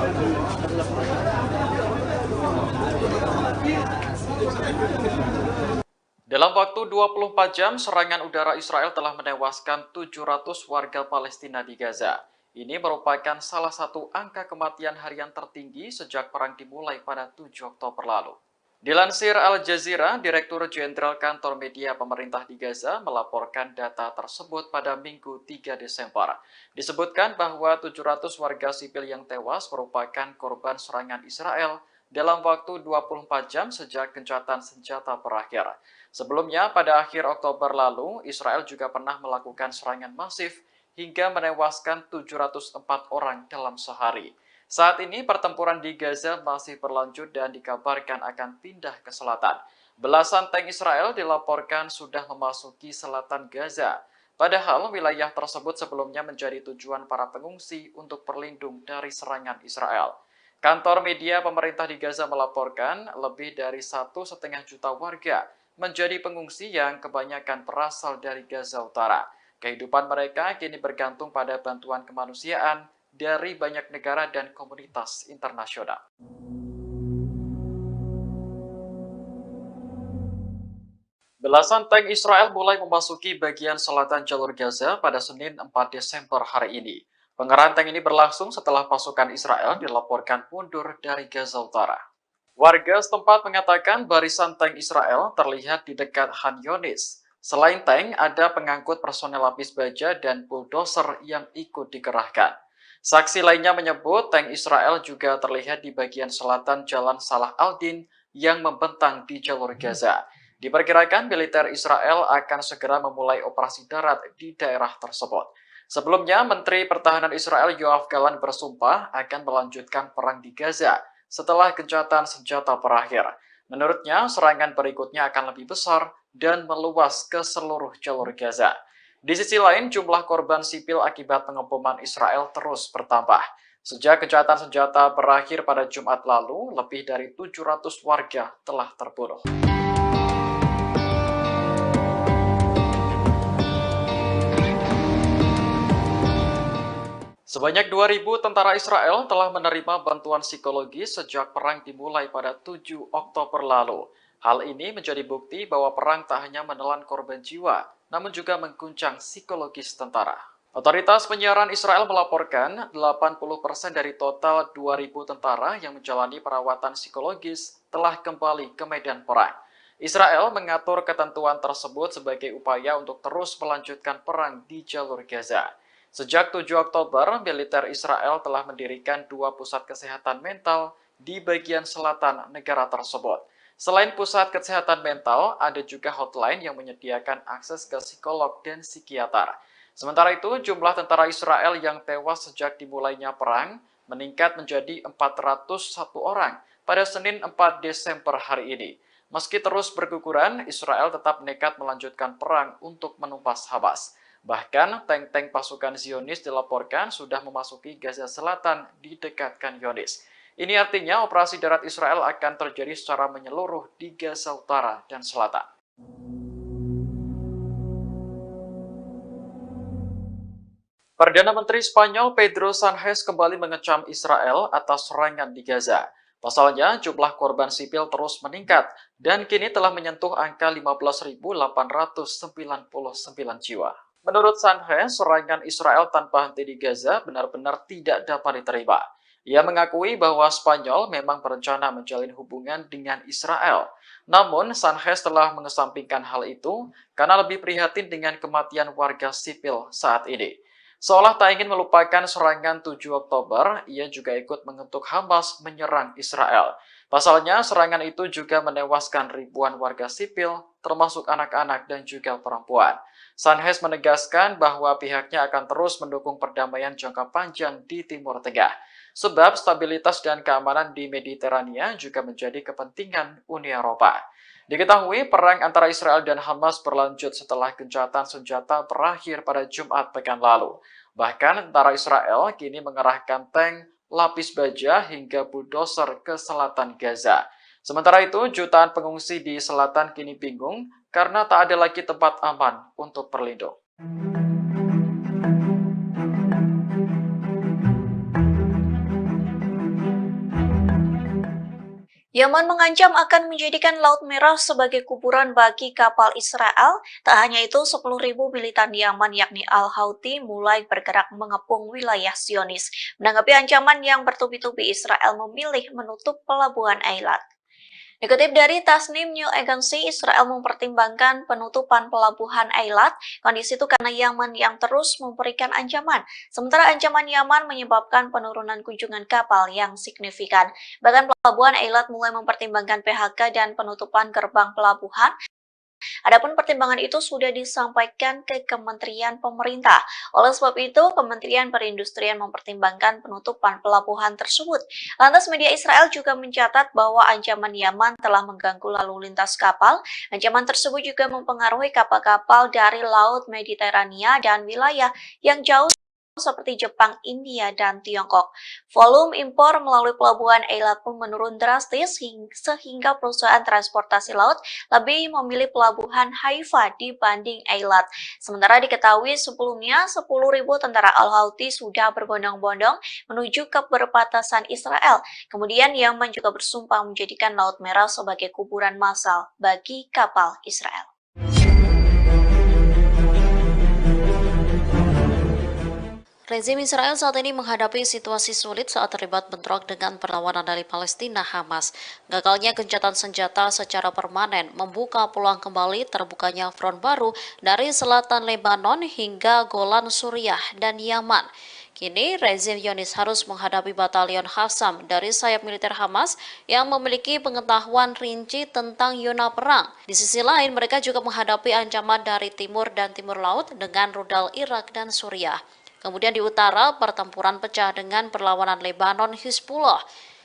Dalam waktu 24 jam, serangan udara Israel telah menewaskan 700 warga Palestina di Gaza. Ini merupakan salah satu angka kematian harian tertinggi sejak perang dimulai pada 7 Oktober lalu. Dilansir Al Jazeera, Direktur Jenderal Kantor Media Pemerintah di Gaza melaporkan data tersebut pada Minggu 3 Desember. Disebutkan bahwa 700 warga sipil yang tewas merupakan korban serangan Israel dalam waktu 24 jam sejak gencatan senjata berakhir. Sebelumnya, pada akhir Oktober lalu, Israel juga pernah melakukan serangan masif hingga menewaskan 704 orang dalam sehari. Saat ini, pertempuran di Gaza masih berlanjut dan dikabarkan akan pindah ke selatan. Belasan tank Israel dilaporkan sudah memasuki selatan Gaza. Padahal wilayah tersebut sebelumnya menjadi tujuan para pengungsi untuk berlindung dari serangan Israel. Kantor media pemerintah di Gaza melaporkan lebih dari 1,5 juta warga menjadi pengungsi yang kebanyakan berasal dari Gaza Utara. Kehidupan mereka kini bergantung pada bantuan kemanusiaan dari banyak negara dan komunitas internasional. Belasan tank Israel mulai memasuki bagian selatan jalur Gaza pada Senin 4 Desember hari ini. Pengerahan tank ini berlangsung setelah pasukan Israel dilaporkan mundur dari Gaza Utara. Warga setempat mengatakan barisan tank Israel terlihat di dekat Han Yunis. Selain tank, ada pengangkut personel lapis baja dan bulldozer yang ikut dikerahkan. Saksi lainnya menyebut tank Israel juga terlihat di bagian selatan Jalan Salah al-Din yang membentang di jalur Gaza. Diperkirakan militer Israel akan segera memulai operasi darat di daerah tersebut. Sebelumnya, Menteri Pertahanan Israel Yoav Gallant bersumpah akan melanjutkan perang di Gaza setelah gencatan senjata berakhir. Menurutnya, serangan berikutnya akan lebih besar dan meluas ke seluruh jalur Gaza. Di sisi lain, jumlah korban sipil akibat pengeboman Israel terus bertambah. Sejak gencatan senjata berakhir pada Jumat lalu, lebih dari 700 warga telah terbunuh. Sebanyak 2.000 tentara Israel telah menerima bantuan psikologi sejak perang dimulai pada 7 Oktober lalu. Hal ini menjadi bukti bahwa perang tak hanya menelan korban jiwa, namun juga mengguncang psikologis tentara. Otoritas penyiaran Israel melaporkan 80% dari total 2.000 tentara yang menjalani perawatan psikologis telah kembali ke medan perang. Israel mengatur ketentuan tersebut sebagai upaya untuk terus melanjutkan perang di jalur Gaza. Sejak 7 Oktober, militer Israel telah mendirikan 2 pusat kesehatan mental di bagian selatan negara tersebut. Selain pusat kesehatan mental, ada juga hotline yang menyediakan akses ke psikolog dan psikiater. Sementara itu, jumlah tentara Israel yang tewas sejak dimulainya perang meningkat menjadi 401 orang pada Senin 4 Desember hari ini. Meski terus berguguran, Israel tetap nekat melanjutkan perang untuk menumpas Hamas. Bahkan, tank-tank pasukan Zionis dilaporkan sudah memasuki Gaza Selatan di dekat Khan Yunis. Ini artinya operasi darat Israel akan terjadi secara menyeluruh di Gaza Utara dan Selatan. Perdana Menteri Spanyol Pedro Sánchez kembali mengecam Israel atas serangan di Gaza. Pasalnya, jumlah korban sipil terus meningkat dan kini telah menyentuh angka 15.899 jiwa. Menurut Sánchez, serangan Israel tanpa henti di Gaza benar-benar tidak dapat diterima. Ia mengakui bahwa Spanyol memang berencana menjalin hubungan dengan Israel. Namun, Sánchez telah mengesampingkan hal itu karena lebih prihatin dengan kematian warga sipil saat ini. Seolah tak ingin melupakan serangan 7 Oktober, ia juga ikut mengutuk Hamas menyerang Israel. Pasalnya, serangan itu juga menewaskan ribuan warga sipil, termasuk anak-anak dan juga perempuan. Sánchez menegaskan bahwa pihaknya akan terus mendukung perdamaian jangka panjang di Timur Tengah. Sebab stabilitas dan keamanan di Mediterania juga menjadi kepentingan Uni Eropa. Diketahui perang antara Israel dan Hamas berlanjut setelah gencatan senjata berakhir pada Jumat pekan lalu. Bahkan tentara Israel kini mengerahkan tank, lapis baja hingga bulldozer ke selatan Gaza. Sementara itu, jutaan pengungsi di selatan kini bingung karena tak ada lagi tempat aman untuk berlindung. Yaman mengancam akan menjadikan Laut Merah sebagai kuburan bagi kapal Israel. Tak hanya itu, 10.000 militan Yaman yakni Al-Houthi mulai bergerak mengepung wilayah Zionis. Menanggapi ancaman yang bertubi-tubi, Israel memilih menutup pelabuhan Eilat. Dikutip dari Tasnim News Agency, Israel mempertimbangkan penutupan pelabuhan Eilat. Kondisi itu karena Yaman yang terus memberikan ancaman. Sementara ancaman Yaman menyebabkan penurunan kunjungan kapal yang signifikan. Bahkan pelabuhan Eilat mulai mempertimbangkan PHK dan penutupan gerbang pelabuhan Adapun pertimbangan itu sudah disampaikan ke Kementerian Pemerintah. Oleh sebab itu, Kementerian Perindustrian mempertimbangkan penutupan pelabuhan tersebut. Lantas media Israel juga mencatat bahwa ancaman Yaman telah mengganggu lalu lintas kapal. Ancaman tersebut juga mempengaruhi kapal-kapal dari Laut Mediterania dan wilayah yang jauh seperti Jepang, India, dan Tiongkok. Volume impor melalui pelabuhan Eilat pun menurun drastis sehingga perusahaan transportasi laut lebih memilih pelabuhan Haifa dibanding Eilat. Sementara diketahui sebelumnya 10.000 tentara Al-Houthi sudah berbondong-bondong menuju ke perbatasan Israel. Kemudian Yaman juga bersumpah menjadikan Laut Merah sebagai kuburan massal bagi kapal Israel. Rezim Israel saat ini menghadapi situasi sulit saat terlibat bentrok dengan perlawanan dari Palestina Hamas. Gagalnya gencatan senjata secara permanen membuka peluang kembali terbukanya front baru dari selatan Lebanon hingga Golan Suriah dan Yaman. Kini, rezim Zionis harus menghadapi batalion Qassam dari sayap militer Hamas yang memiliki pengetahuan rinci tentang zona perang. Di sisi lain, mereka juga menghadapi ancaman dari timur dan timur laut dengan rudal Irak dan Suriah. Kemudian di utara, pertempuran pecah dengan perlawanan Lebanon Hizbullah.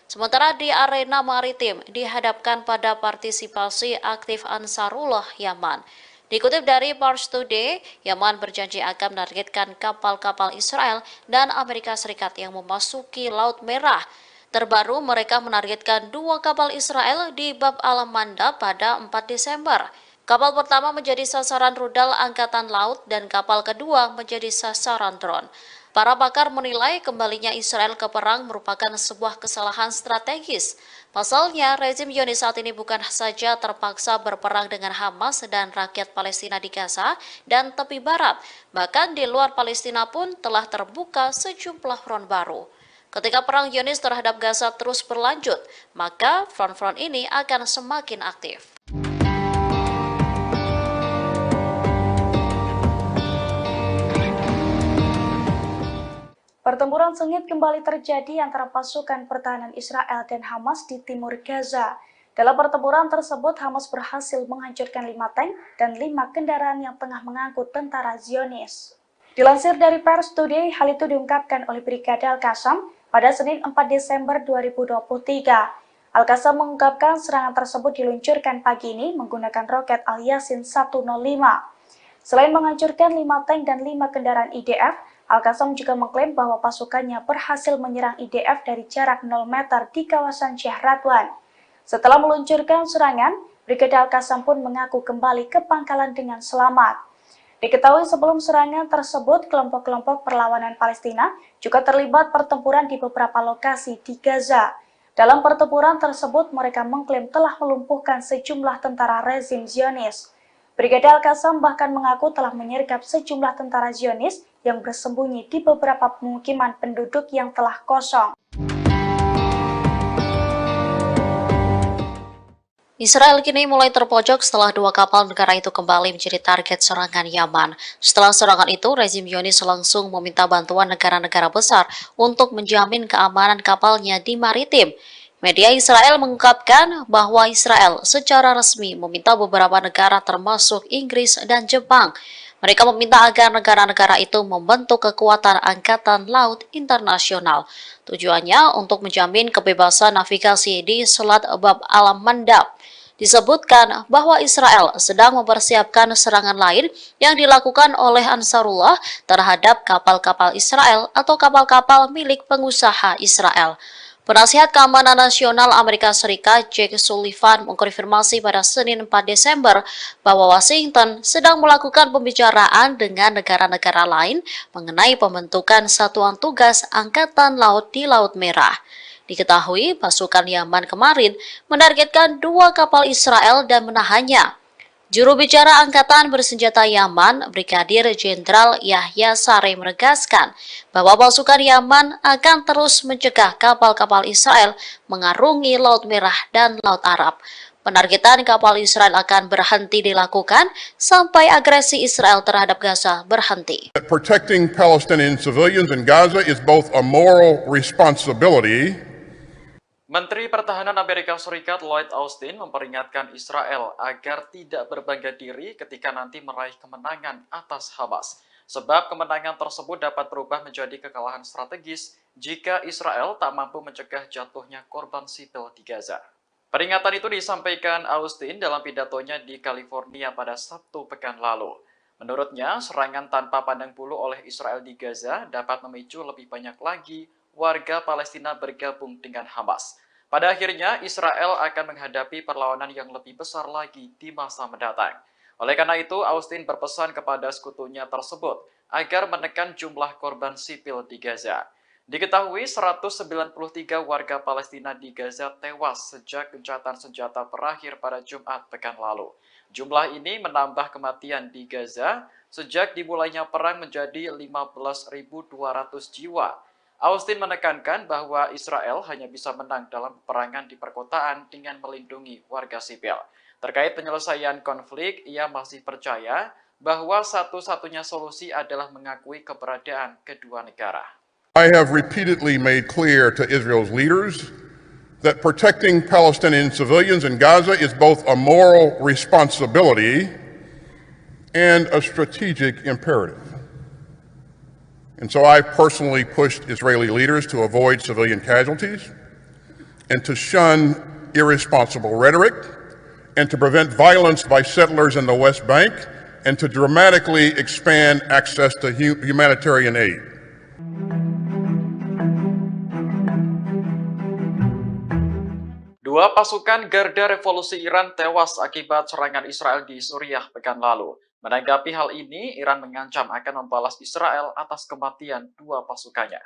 Sementara di arena maritim dihadapkan pada partisipasi aktif Ansarullah Yaman. Dikutip dari Pars Today, Yaman berjanji akan menargetkan kapal-kapal Israel dan Amerika Serikat yang memasuki Laut Merah. Terbaru, mereka menargetkan 2 kapal Israel di Bab al-Mandab pada 4 Desember. Kapal pertama menjadi sasaran rudal Angkatan Laut dan kapal kedua menjadi sasaran drone. Para pakar menilai kembalinya Israel ke perang merupakan sebuah kesalahan strategis. Pasalnya, rezim Zionis saat ini bukan saja terpaksa berperang dengan Hamas dan rakyat Palestina di Gaza dan tepi barat, bahkan di luar Palestina pun telah terbuka sejumlah front baru. Ketika perang Zionis terhadap Gaza terus berlanjut, maka front-front ini akan semakin aktif. Pertempuran sengit kembali terjadi antara pasukan pertahanan Israel dan Hamas di timur Gaza. Dalam pertempuran tersebut, Hamas berhasil menghancurkan 5 tank dan 5 kendaraan yang tengah mengangkut tentara Zionis. Dilansir dari Pars Today, hal itu diungkapkan oleh Brigade Al-Qassam pada Senin 4 Desember 2023. Al-Qassam mengungkapkan serangan tersebut diluncurkan pagi ini menggunakan roket Al-Yasin 105. Selain menghancurkan 5 tank dan 5 kendaraan IDF, Al-Qassam juga mengklaim bahwa pasukannya berhasil menyerang IDF dari jarak 0 meter di kawasan Sheikh Radwan. Setelah meluncurkan serangan, Brigade Al-Qassam pun mengaku kembali ke pangkalan dengan selamat. Diketahui sebelum serangan tersebut, kelompok-kelompok perlawanan Palestina juga terlibat pertempuran di beberapa lokasi di Gaza. Dalam pertempuran tersebut, mereka mengklaim telah melumpuhkan sejumlah tentara rezim Zionis. Brigade Al-Qassam bahkan mengaku telah menyergap sejumlah tentara Zionis yang bersembunyi di beberapa pemukiman penduduk yang telah kosong. Israel kini mulai terpojok setelah 2 kapal negara itu kembali menjadi target serangan Yaman. Setelah serangan itu, rezim Zionis langsung meminta bantuan negara-negara besar untuk menjamin keamanan kapalnya di maritim. Media Israel mengungkapkan bahwa Israel secara resmi meminta beberapa negara termasuk Inggris dan Jepang. Mereka meminta agar negara-negara itu membentuk kekuatan angkatan laut internasional. Tujuannya untuk menjamin kebebasan navigasi di Selat Bab al-Mandab. Disebutkan bahwa Israel sedang mempersiapkan serangan lain yang dilakukan oleh Ansarullah terhadap kapal-kapal Israel atau kapal-kapal milik pengusaha Israel. Penasihat Keamanan Nasional Amerika Serikat Jake Sullivan mengkonfirmasi pada Senin 4 Desember bahwa Washington sedang melakukan pembicaraan dengan negara-negara lain mengenai pembentukan satuan tugas Angkatan Laut di Laut Merah. Diketahui pasukan Yaman kemarin menargetkan 2 kapal Israel dan menahannya. Juru bicara Angkatan Bersenjata Yaman, Brigadir Jenderal Yahya Saree menegaskan bahwa pasukan Yaman akan terus mencegah kapal-kapal Israel mengarungi Laut Merah dan Laut Arab. Penargetan kapal Israel akan berhenti dilakukan sampai agresi Israel terhadap Gaza berhenti. Protecting Palestinian civilians in Gaza is both a moral responsibility. Menteri Pertahanan Amerika Serikat Lloyd Austin memperingatkan Israel agar tidak berbangga diri ketika nanti meraih kemenangan atas Hamas. Sebab kemenangan tersebut dapat berubah menjadi kekalahan strategis jika Israel tak mampu mencegah jatuhnya korban sipil di Gaza. Peringatan itu disampaikan Austin dalam pidatonya di California pada Sabtu pekan lalu. Menurutnya, serangan tanpa pandang bulu oleh Israel di Gaza dapat memicu lebih banyak lagi warga Palestina bergabung dengan Hamas. Pada akhirnya, Israel akan menghadapi perlawanan yang lebih besar lagi di masa mendatang. Oleh karena itu, Austin berpesan kepada sekutunya tersebut agar menekan jumlah korban sipil di Gaza. Diketahui 193 warga Palestina di Gaza tewas sejak gencatan senjata berakhir pada Jumat pekan lalu. Jumlah ini menambah kematian di Gaza sejak dimulainya perang menjadi 15.200 jiwa. Austin menekankan bahwa Israel hanya bisa menang dalam peperangan di perkotaan dengan melindungi warga sipil. Terkait penyelesaian konflik, ia masih percaya bahwa satu-satunya solusi adalah mengakui keberadaan kedua negara. I have repeatedly made clear to Israel's leaders that protecting Palestinian civilians in Gaza is both a moral responsibility and a strategic imperative. And so I've personally pushed Israeli leaders to avoid civilian casualties and to shun irresponsible rhetoric and to prevent violence by settlers in the West Bank and to dramatically expand access to humanitarian aid. Dua pasukan Garda Revolusi Iran tewas akibat serangan Israel di Suriah pekan lalu. Menanggapi hal ini, Iran mengancam akan membalas Israel atas kematian dua pasukannya.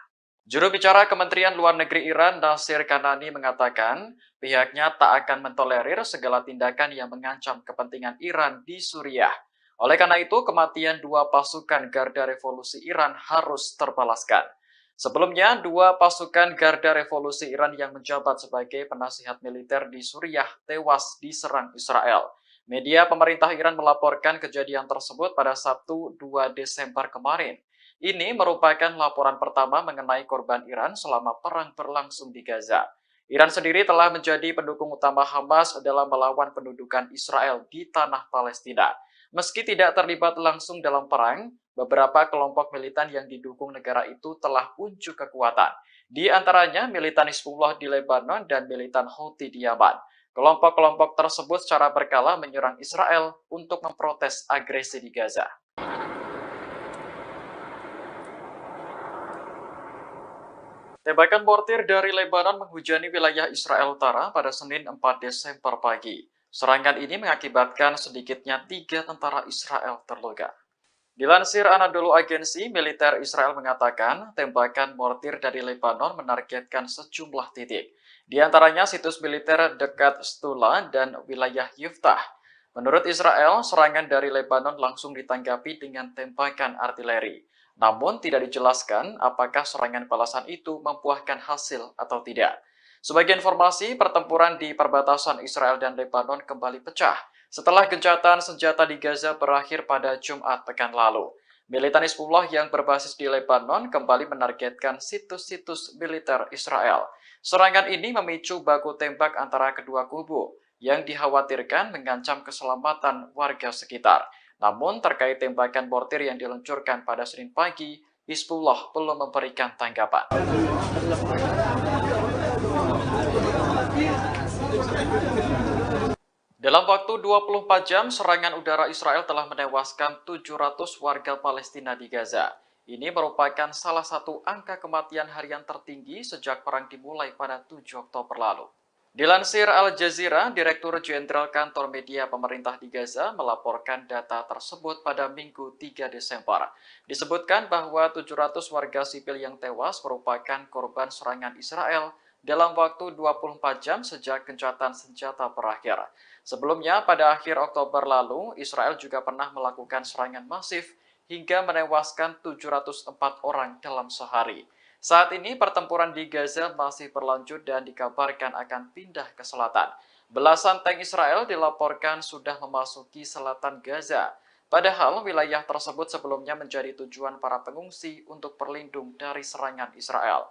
Juru bicara Kementerian Luar Negeri Iran, Nasir Kanani, mengatakan pihaknya tak akan mentolerir segala tindakan yang mengancam kepentingan Iran di Suriah. Oleh karena itu, kematian dua pasukan Garda Revolusi Iran harus terbalaskan. Sebelumnya, dua pasukan Garda Revolusi Iran yang menjabat sebagai penasihat militer di Suriah tewas diserang Israel. Media pemerintah Iran melaporkan kejadian tersebut pada Sabtu 2 Desember kemarin. Ini merupakan laporan pertama mengenai korban Iran selama perang berlangsung di Gaza. Iran sendiri telah menjadi pendukung utama Hamas dalam melawan pendudukan Israel di tanah Palestina. Meski tidak terlibat langsung dalam perang, beberapa kelompok militan yang didukung negara itu telah unjuk kekuatan. Di antaranya militan Hizbullah di Lebanon dan militan Houthi di Yaman. Kelompok-kelompok tersebut secara berkala menyerang Israel untuk memprotes agresi di Gaza. Tembakan mortir dari Lebanon menghujani wilayah Israel Utara pada Senin 4 Desember pagi. Serangan ini mengakibatkan sedikitnya 3 tentara Israel terluka. Dilansir Anadolu Agency, militer Israel mengatakan tembakan mortir dari Lebanon menargetkan sejumlah titik. Di antaranya situs militer dekat Stula dan wilayah Yiftah. Menurut Israel, serangan dari Lebanon langsung ditanggapi dengan tembakan artileri. Namun tidak dijelaskan apakah serangan balasan itu membuahkan hasil atau tidak. Sebagai informasi, pertempuran di perbatasan Israel dan Lebanon kembali pecah setelah gencatan senjata di Gaza berakhir pada Jumat pekan lalu. Militan Hizbullah yang berbasis di Lebanon kembali menargetkan situs-situs militer Israel. Serangan ini memicu baku tembak antara kedua kubu yang dikhawatirkan mengancam keselamatan warga sekitar. Namun terkait tembakan mortir yang diluncurkan pada Senin pagi, Hizbullah belum memberikan tanggapan. Dalam waktu 24 jam, serangan udara Israel telah menewaskan 700 warga Palestina di Gaza. Ini merupakan salah satu angka kematian harian tertinggi sejak perang dimulai pada 7 Oktober lalu. Dilansir Al Jazeera, Direktur Jenderal Kantor Media Pemerintah di Gaza melaporkan data tersebut pada Minggu 3 Desember. Disebutkan bahwa 700 warga sipil yang tewas merupakan korban serangan Israel dalam waktu 24 jam sejak gencatan senjata berakhir. Sebelumnya, pada akhir Oktober lalu, Israel juga pernah melakukan serangan masif hingga menewaskan 704 orang dalam sehari. Saat ini pertempuran di Gaza masih berlanjut dan dikabarkan akan pindah ke selatan. Belasan tank Israel dilaporkan sudah memasuki selatan Gaza. Padahal wilayah tersebut sebelumnya menjadi tujuan para pengungsi untuk berlindung dari serangan Israel.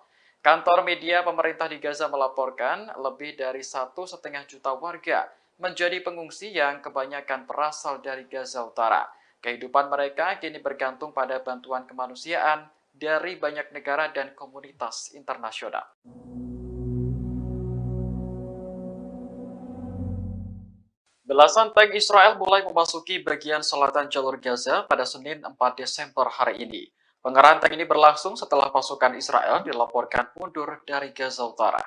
Kantor media pemerintah di Gaza melaporkan lebih dari 1,5 juta warga menjadi pengungsi yang kebanyakan berasal dari Gaza Utara. Kehidupan mereka kini bergantung pada bantuan kemanusiaan dari banyak negara dan komunitas internasional. Belasan tank Israel mulai memasuki bagian selatan jalur Gaza pada Senin 4 Desember hari ini. Pengerahan tank ini berlangsung setelah pasukan Israel dilaporkan mundur dari Gaza Utara.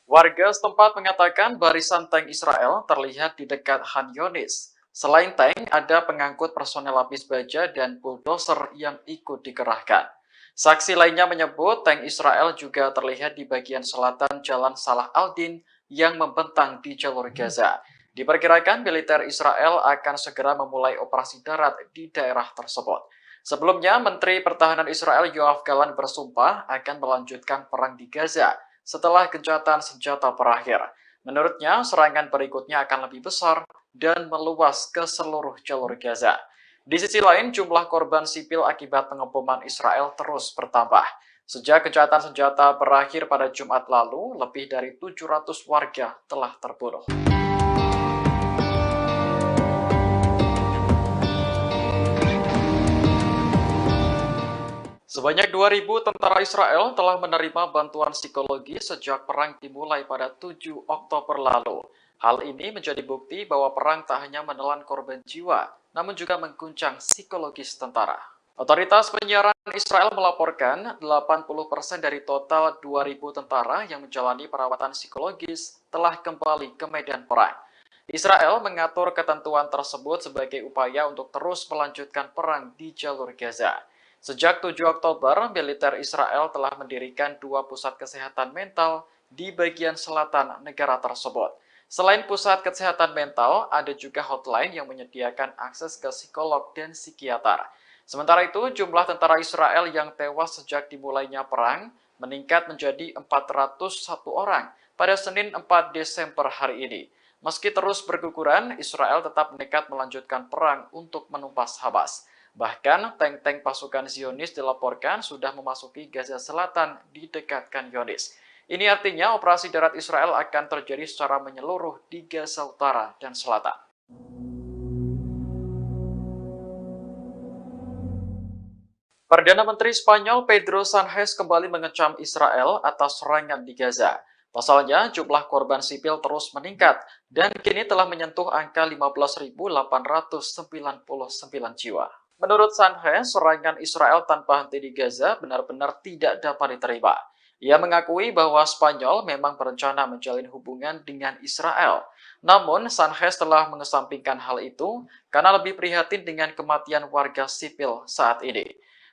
Warga setempat mengatakan barisan tank Israel terlihat di dekat Han Yunis. Selain tank, ada pengangkut personel lapis baja dan bulldozer yang ikut dikerahkan. Saksi lainnya menyebut tank Israel juga terlihat di bagian selatan Jalan Salah Aldin yang membentang di jalur Gaza. Diperkirakan militer Israel akan segera memulai operasi darat di daerah tersebut. Sebelumnya, Menteri Pertahanan Israel Yoav Gallant bersumpah akan melanjutkan perang di Gaza setelah gencatan senjata berakhir. Menurutnya, serangan berikutnya akan lebih besar dan meluas ke seluruh jalur Gaza. Di sisi lain, jumlah korban sipil akibat pengeboman Israel terus bertambah. Sejak gencatan senjata berakhir pada Jumat lalu, lebih dari 700 warga telah terbunuh. Sebanyak 2.000 tentara Israel telah menerima bantuan psikologi sejak perang dimulai pada 7 Oktober lalu. Hal ini menjadi bukti bahwa perang tak hanya menelan korban jiwa, namun juga mengguncang psikologis tentara. Otoritas penyiaran Israel melaporkan 80% dari total 2.000 tentara yang menjalani perawatan psikologis telah kembali ke medan perang. Israel mengatur ketentuan tersebut sebagai upaya untuk terus melanjutkan perang di jalur Gaza. Sejak 7 Oktober, militer Israel telah mendirikan 2 pusat kesehatan mental di bagian selatan negara tersebut. Selain pusat kesehatan mental, ada juga hotline yang menyediakan akses ke psikolog dan psikiater. Sementara itu, jumlah tentara Israel yang tewas sejak dimulainya perang meningkat menjadi 401 orang pada Senin 4 Desember hari ini. Meski terus berguguran, Israel tetap nekat melanjutkan perang untuk menumpas Hamas. Bahkan, tank-tank pasukan Zionis dilaporkan sudah memasuki Gaza Selatan di dekat Khan Yunis. Ini artinya operasi darat Israel akan terjadi secara menyeluruh di Gaza Utara dan Selatan. Perdana Menteri Spanyol Pedro Sánchez kembali mengecam Israel atas serangan di Gaza. Pasalnya, jumlah korban sipil terus meningkat dan kini telah menyentuh angka 15.899 jiwa. Menurut Sánchez, serangan Israel tanpa henti di Gaza benar-benar tidak dapat diterima. Ia mengakui bahwa Spanyol memang berencana menjalin hubungan dengan Israel. Namun, Sánchez telah mengesampingkan hal itu karena lebih prihatin dengan kematian warga sipil saat ini.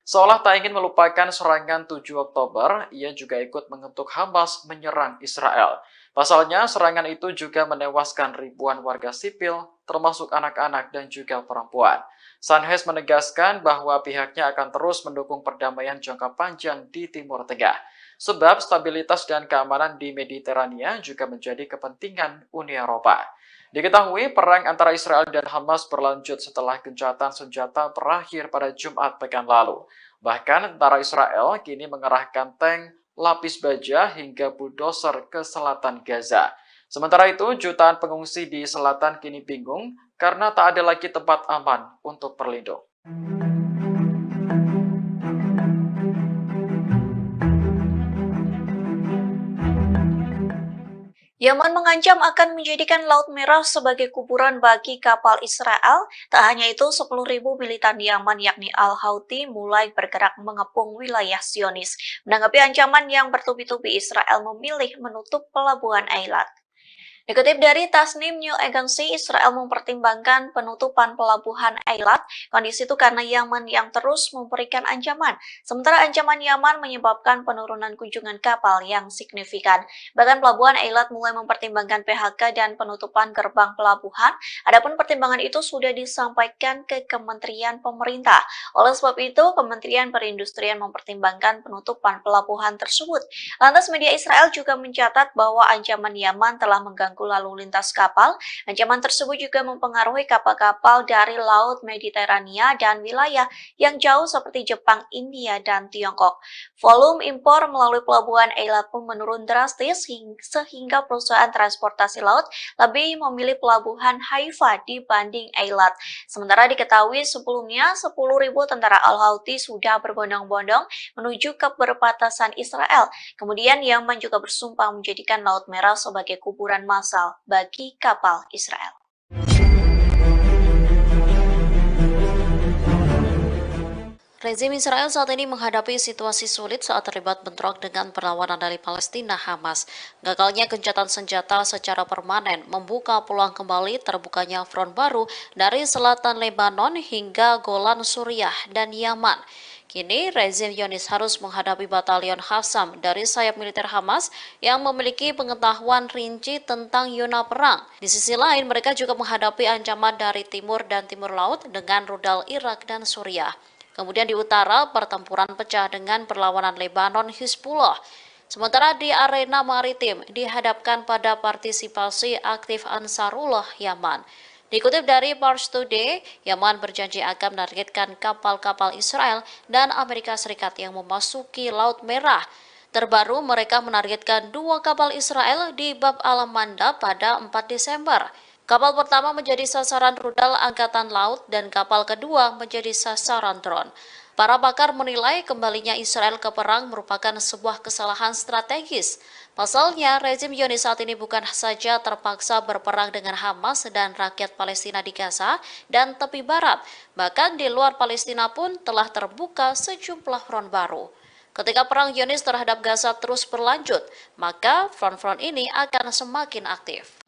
Seolah tak ingin melupakan serangan 7 Oktober, ia juga ikut mengutuk Hamas menyerang Israel. Pasalnya, serangan itu juga menewaskan ribuan warga sipil, termasuk anak-anak dan juga perempuan. Sánchez menegaskan bahwa pihaknya akan terus mendukung perdamaian jangka panjang di Timur Tengah. Sebab stabilitas dan keamanan di Mediterania juga menjadi kepentingan Uni Eropa. Diketahui perang antara Israel dan Hamas berlanjut setelah gencatan senjata berakhir pada Jumat pekan lalu. Bahkan tentara Israel kini mengerahkan tank, lapis baja hingga bulldozer ke selatan Gaza. Sementara itu, jutaan pengungsi di selatan kini bingung karena tak ada lagi tempat aman untuk berlindung. Yaman mengancam akan menjadikan Laut Merah sebagai kuburan bagi kapal Israel. Tak hanya itu, 10.000 militan Yaman yakni Al-Houthi mulai bergerak mengepung wilayah Zionis. Menanggapi ancaman yang bertubi-tubi, Israel memilih menutup pelabuhan Eilat. Dikutip dari Tasnim News Agency, Israel mempertimbangkan penutupan pelabuhan Eilat. Kondisi itu karena Yaman yang terus memberikan ancaman. Sementara ancaman Yaman menyebabkan penurunan kunjungan kapal yang signifikan. Bahkan pelabuhan Eilat mulai mempertimbangkan PHK dan penutupan gerbang pelabuhan. Adapun pertimbangan itu sudah disampaikan ke Kementerian Pemerintah. Oleh sebab itu, Kementerian Perindustrian mempertimbangkan penutupan pelabuhan tersebut. Lantas media Israel juga mencatat bahwa ancaman Yaman telah mengganggu mengganggu lalu lintas kapal. Ancaman tersebut juga mempengaruhi kapal-kapal dari Laut Mediterania dan wilayah yang jauh seperti Jepang, India, dan Tiongkok. Volume impor melalui pelabuhan Eilat pun menurun drastis sehingga perusahaan transportasi laut lebih memilih pelabuhan Haifa dibanding Eilat. Sementara diketahui sebelumnya 10.000 tentara Al-Houthi sudah berbondong-bondong menuju ke perbatasan Israel. Kemudian Yaman juga bersumpah menjadikan Laut Merah sebagai kuburan massal bagi kapal Israel. Rezim Israel saat ini menghadapi situasi sulit saat terlibat bentrok dengan perlawanan dari Palestina Hamas. Gagalnya gencatan senjata secara permanen membuka peluang kembali terbukanya front baru dari selatan Lebanon hingga Golan Suriah dan Yaman. Kini, rezim Zionis harus menghadapi batalion Qassam dari sayap militer Hamas yang memiliki pengetahuan rinci tentang zona perang. Di sisi lain, mereka juga menghadapi ancaman dari timur dan timur laut dengan rudal Irak dan Suriah. Kemudian di utara, pertempuran pecah dengan perlawanan Lebanon Hizbullah. Sementara di arena maritim dihadapkan pada partisipasi aktif Ansarullah Yaman. Dikutip dari Pars Today, Yaman berjanji akan menargetkan kapal-kapal Israel dan Amerika Serikat yang memasuki Laut Merah. Terbaru, mereka menargetkan 2 kapal Israel di Bab al-Manda pada 4 Desember. Kapal pertama menjadi sasaran rudal Angkatan Laut dan kapal kedua menjadi sasaran drone. Para pakar menilai kembalinya Israel ke perang merupakan sebuah kesalahan strategis. Pasalnya, rezim Zionis saat ini bukan saja terpaksa berperang dengan Hamas dan rakyat Palestina di Gaza dan tepi barat, bahkan di luar Palestina pun telah terbuka sejumlah front baru. Ketika perang Zionis terhadap Gaza terus berlanjut, maka front-front ini akan semakin aktif.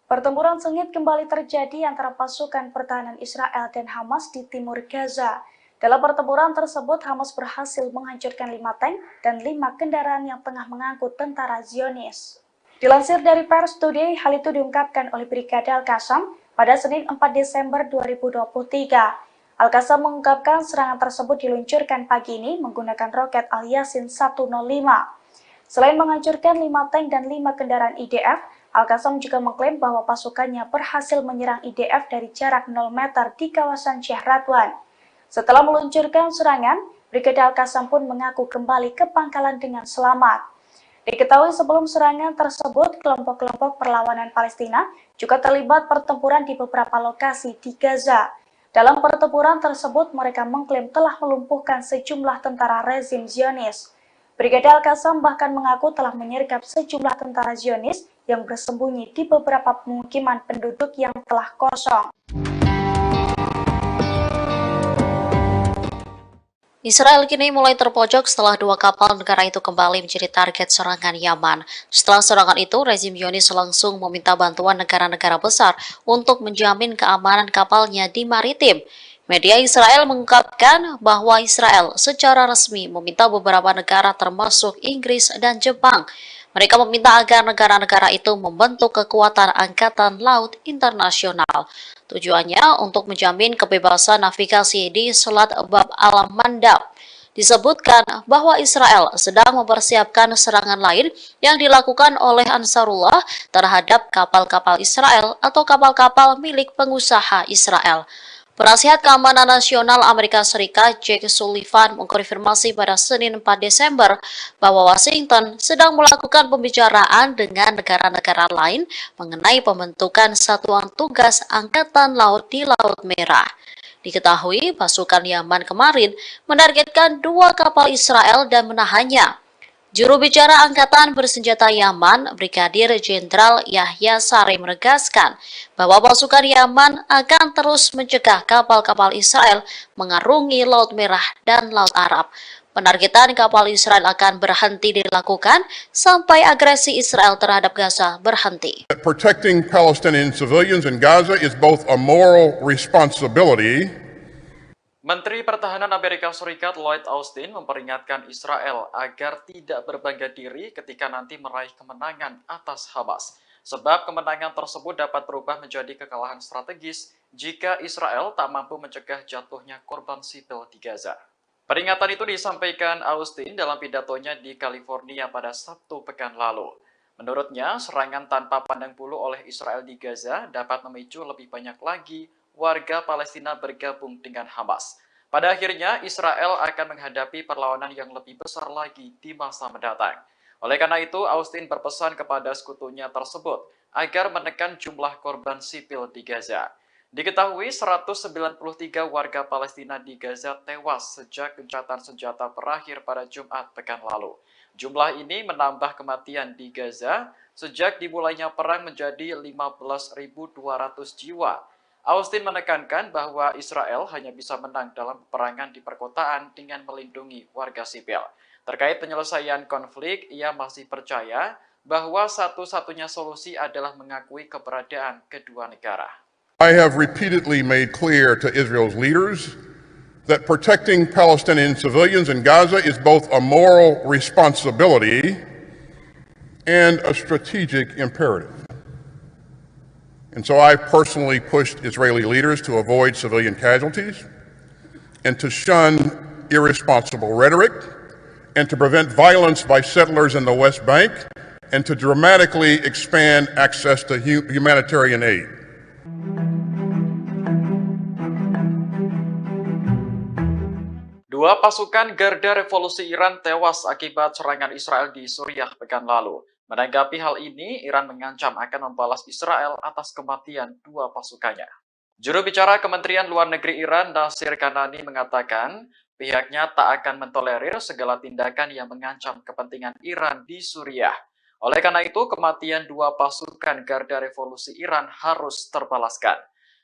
Pertempuran sengit kembali terjadi antara pasukan pertahanan Israel dan Hamas di timur Gaza. Dalam pertempuran tersebut, Hamas berhasil menghancurkan 5 tank dan 5 kendaraan yang tengah mengangkut tentara Zionis. Dilansir dari Pars Today, hal itu diungkapkan oleh Brigade Al-Qassam pada Senin 4 Desember 2023. Al-Qassam mengungkapkan serangan tersebut diluncurkan pagi ini menggunakan roket Al-Yasin 105. Selain menghancurkan 5 tank dan 5 kendaraan IDF, Al-Qassam juga mengklaim bahwa pasukannya berhasil menyerang IDF dari jarak 0 meter di kawasan Sheikh Radwan. Setelah meluncurkan serangan, Brigade Al-Qassam pun mengaku kembali ke pangkalan dengan selamat. Diketahui sebelum serangan tersebut, kelompok-kelompok perlawanan Palestina juga terlibat pertempuran di beberapa lokasi di Gaza. Dalam pertempuran tersebut, mereka mengklaim telah melumpuhkan sejumlah tentara rezim Zionis. Brigade Al-Qassam bahkan mengaku telah menyergap sejumlah tentara Zionis yang bersembunyi di beberapa pemukiman penduduk yang telah kosong. Israel kini mulai terpojok setelah 2 kapal negara itu kembali menjadi target serangan Yaman. Setelah serangan itu, rezim Zionis langsung meminta bantuan negara-negara besar untuk menjamin keamanan kapalnya di maritim. Media Israel mengungkapkan bahwa Israel secara resmi meminta beberapa negara termasuk Inggris dan Jepang. Mereka meminta agar negara-negara itu membentuk kekuatan angkatan laut internasional. Tujuannya untuk menjamin kebebasan navigasi di Selat Bab al-Mandab. Disebutkan bahwa Israel sedang mempersiapkan serangan lain yang dilakukan oleh Ansarullah terhadap kapal-kapal Israel atau kapal-kapal milik pengusaha Israel. Penasihat Keamanan Nasional Amerika Serikat Jake Sullivan mengkonfirmasi pada Senin 4 Desember bahwa Washington sedang melakukan pembicaraan dengan negara-negara lain mengenai pembentukan satuan tugas Angkatan Laut di Laut Merah. Diketahui pasukan Yaman kemarin menargetkan 2 kapal Israel dan menahannya. Juru bicara Angkatan Bersenjata Yaman, Brigadir Jenderal Yahya Sari menegaskan bahwa pasukan Yaman akan terus mencegah kapal-kapal Israel mengarungi Laut Merah dan Laut Arab. Penargetan kapal Israel akan berhenti dilakukan sampai agresi Israel terhadap Gaza berhenti. Protecting Palestinian civilians in Gaza is both a moral responsibility. Menteri Pertahanan Amerika Serikat Lloyd Austin memperingatkan Israel agar tidak berbangga diri ketika nanti meraih kemenangan atas Hamas. Sebab kemenangan tersebut dapat berubah menjadi kekalahan strategis jika Israel tak mampu mencegah jatuhnya korban sipil di Gaza. Peringatan itu disampaikan Austin dalam pidatonya di California pada Sabtu pekan lalu. Menurutnya, serangan tanpa pandang bulu oleh Israel di Gaza dapat memicu lebih banyak lagi warga Palestina bergabung dengan Hamas. Pada akhirnya, Israel akan menghadapi perlawanan yang lebih besar lagi di masa mendatang. Oleh karena itu, Austin berpesan kepada sekutunya tersebut agar menekan jumlah korban sipil di Gaza. Diketahui 193 warga Palestina di Gaza tewas sejak gencatan senjata berakhir pada Jumat pekan lalu. Jumlah ini menambah kematian di Gaza sejak dimulainya perang menjadi 15.200 jiwa. Austin menekankan bahwa Israel hanya bisa menang dalam peperangan di perkotaan dengan melindungi warga sipil. Terkait penyelesaian konflik, ia masih percaya bahwa satu-satunya solusi adalah mengakui keberadaan kedua negara. I have repeatedly made clear to Israel's leaders that protecting Palestinian civilians in Gaza is both a moral responsibility and a strategic imperative. And so I've personally pushed Israeli leaders to avoid civilian casualties and to shun irresponsible rhetoric and to prevent violence by settlers in the West Bank and to dramatically expand access to humanitarian aid. Dua pasukan Garda Revolusi Iran tewas akibat serangan Israel di Suriah pekan lalu. Menanggapi hal ini, Iran mengancam akan membalas Israel atas kematian dua pasukannya. Juru bicara Kementerian Luar Negeri Iran, Nasir Kanani, mengatakan pihaknya tak akan mentolerir segala tindakan yang mengancam kepentingan Iran di Suriah. Oleh karena itu, kematian dua pasukan Garda Revolusi Iran harus terbalaskan.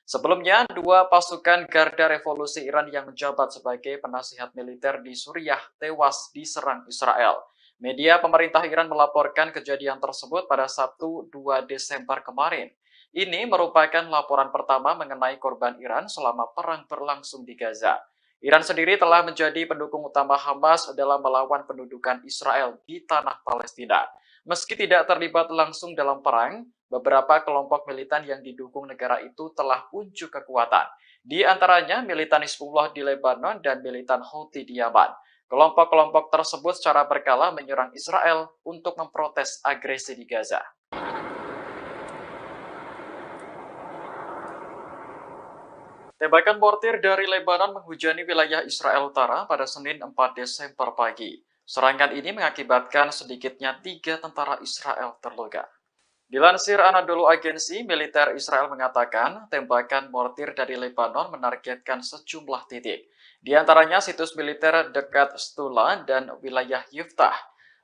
Sebelumnya, dua pasukan Garda Revolusi Iran yang menjabat sebagai penasihat militer di Suriah tewas diserang Israel. Media pemerintah Iran melaporkan kejadian tersebut pada Sabtu 2 Desember kemarin. Ini merupakan laporan pertama mengenai korban Iran selama perang berlangsung di Gaza. Iran sendiri telah menjadi pendukung utama Hamas dalam melawan pendudukan Israel di tanah Palestina. Meski tidak terlibat langsung dalam perang, beberapa kelompok militan yang didukung negara itu telah unjuk kekuatan. Di antaranya militan Hizbullah di Lebanon dan militan Houthi di Yaman. Kelompok-kelompok tersebut secara berkala menyerang Israel untuk memprotes agresi di Gaza. Tembakan mortir dari Lebanon menghujani wilayah Israel Utara pada Senin 4 Desember pagi. Serangan ini mengakibatkan sedikitnya 3 tentara Israel terluka. Dilansir Anadolu Agency, militer Israel mengatakan tembakan mortir dari Lebanon menargetkan sejumlah titik. Di antaranya situs militer dekat Stula dan wilayah Yiftah.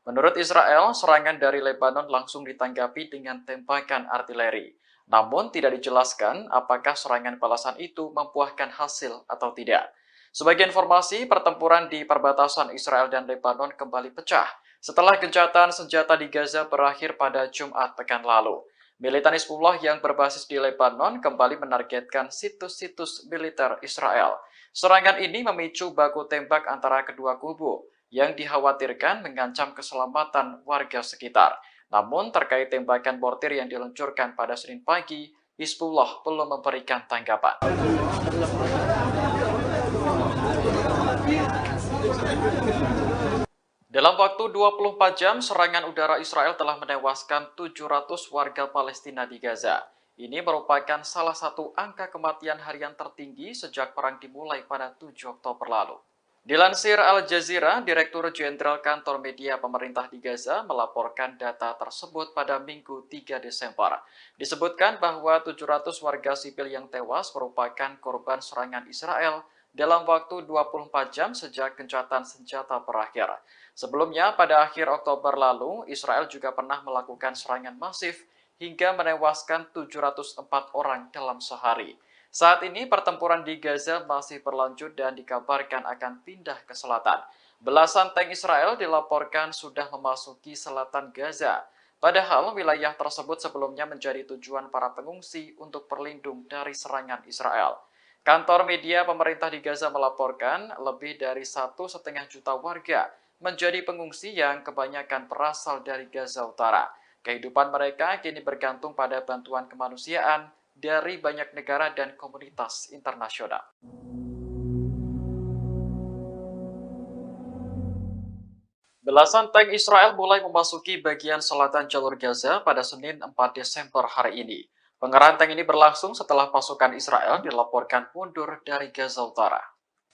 Menurut Israel, serangan dari Lebanon langsung ditanggapi dengan tembakan artileri. Namun tidak dijelaskan apakah serangan balasan itu membuahkan hasil atau tidak. Sebagai informasi, pertempuran di perbatasan Israel dan Lebanon kembali pecah setelah gencatan senjata di Gaza berakhir pada Jumat pekan lalu. Militan Hizbullah yang berbasis di Lebanon kembali menargetkan situs-situs militer Israel. Serangan ini memicu baku tembak antara kedua kubu yang dikhawatirkan mengancam keselamatan warga sekitar. Namun terkait tembakan mortir yang diluncurkan pada Senin pagi, Hizbullah belum memberikan tanggapan. Dalam waktu 24 jam, serangan udara Israel telah menewaskan 700 warga Palestina di Gaza. Ini merupakan salah satu angka kematian harian tertinggi sejak perang dimulai pada 7 Oktober lalu. Dilansir Al Jazeera, Direktur Jenderal Kantor Media Pemerintah di Gaza melaporkan data tersebut pada Minggu 3 Desember. Disebutkan bahwa 700 warga sipil yang tewas merupakan korban serangan Israel dalam waktu 24 jam sejak gencatan senjata berakhir. Sebelumnya, pada akhir Oktober lalu, Israel juga pernah melakukan serangan masif hingga menewaskan 704 orang dalam sehari. Saat ini pertempuran di Gaza masih berlanjut dan dikabarkan akan pindah ke selatan. Belasan tank Israel dilaporkan sudah memasuki selatan Gaza. Padahal wilayah tersebut sebelumnya menjadi tujuan para pengungsi untuk berlindung dari serangan Israel. Kantor media pemerintah di Gaza melaporkan lebih dari 1,5 juta warga menjadi pengungsi yang kebanyakan berasal dari Gaza Utara. Kehidupan mereka kini bergantung pada bantuan kemanusiaan dari banyak negara dan komunitas internasional. Belasan tank Israel mulai memasuki bagian selatan jalur Gaza pada Senin 4 Desember hari ini. Pengerahan tank ini berlangsung setelah pasukan Israel dilaporkan mundur dari Gaza Utara.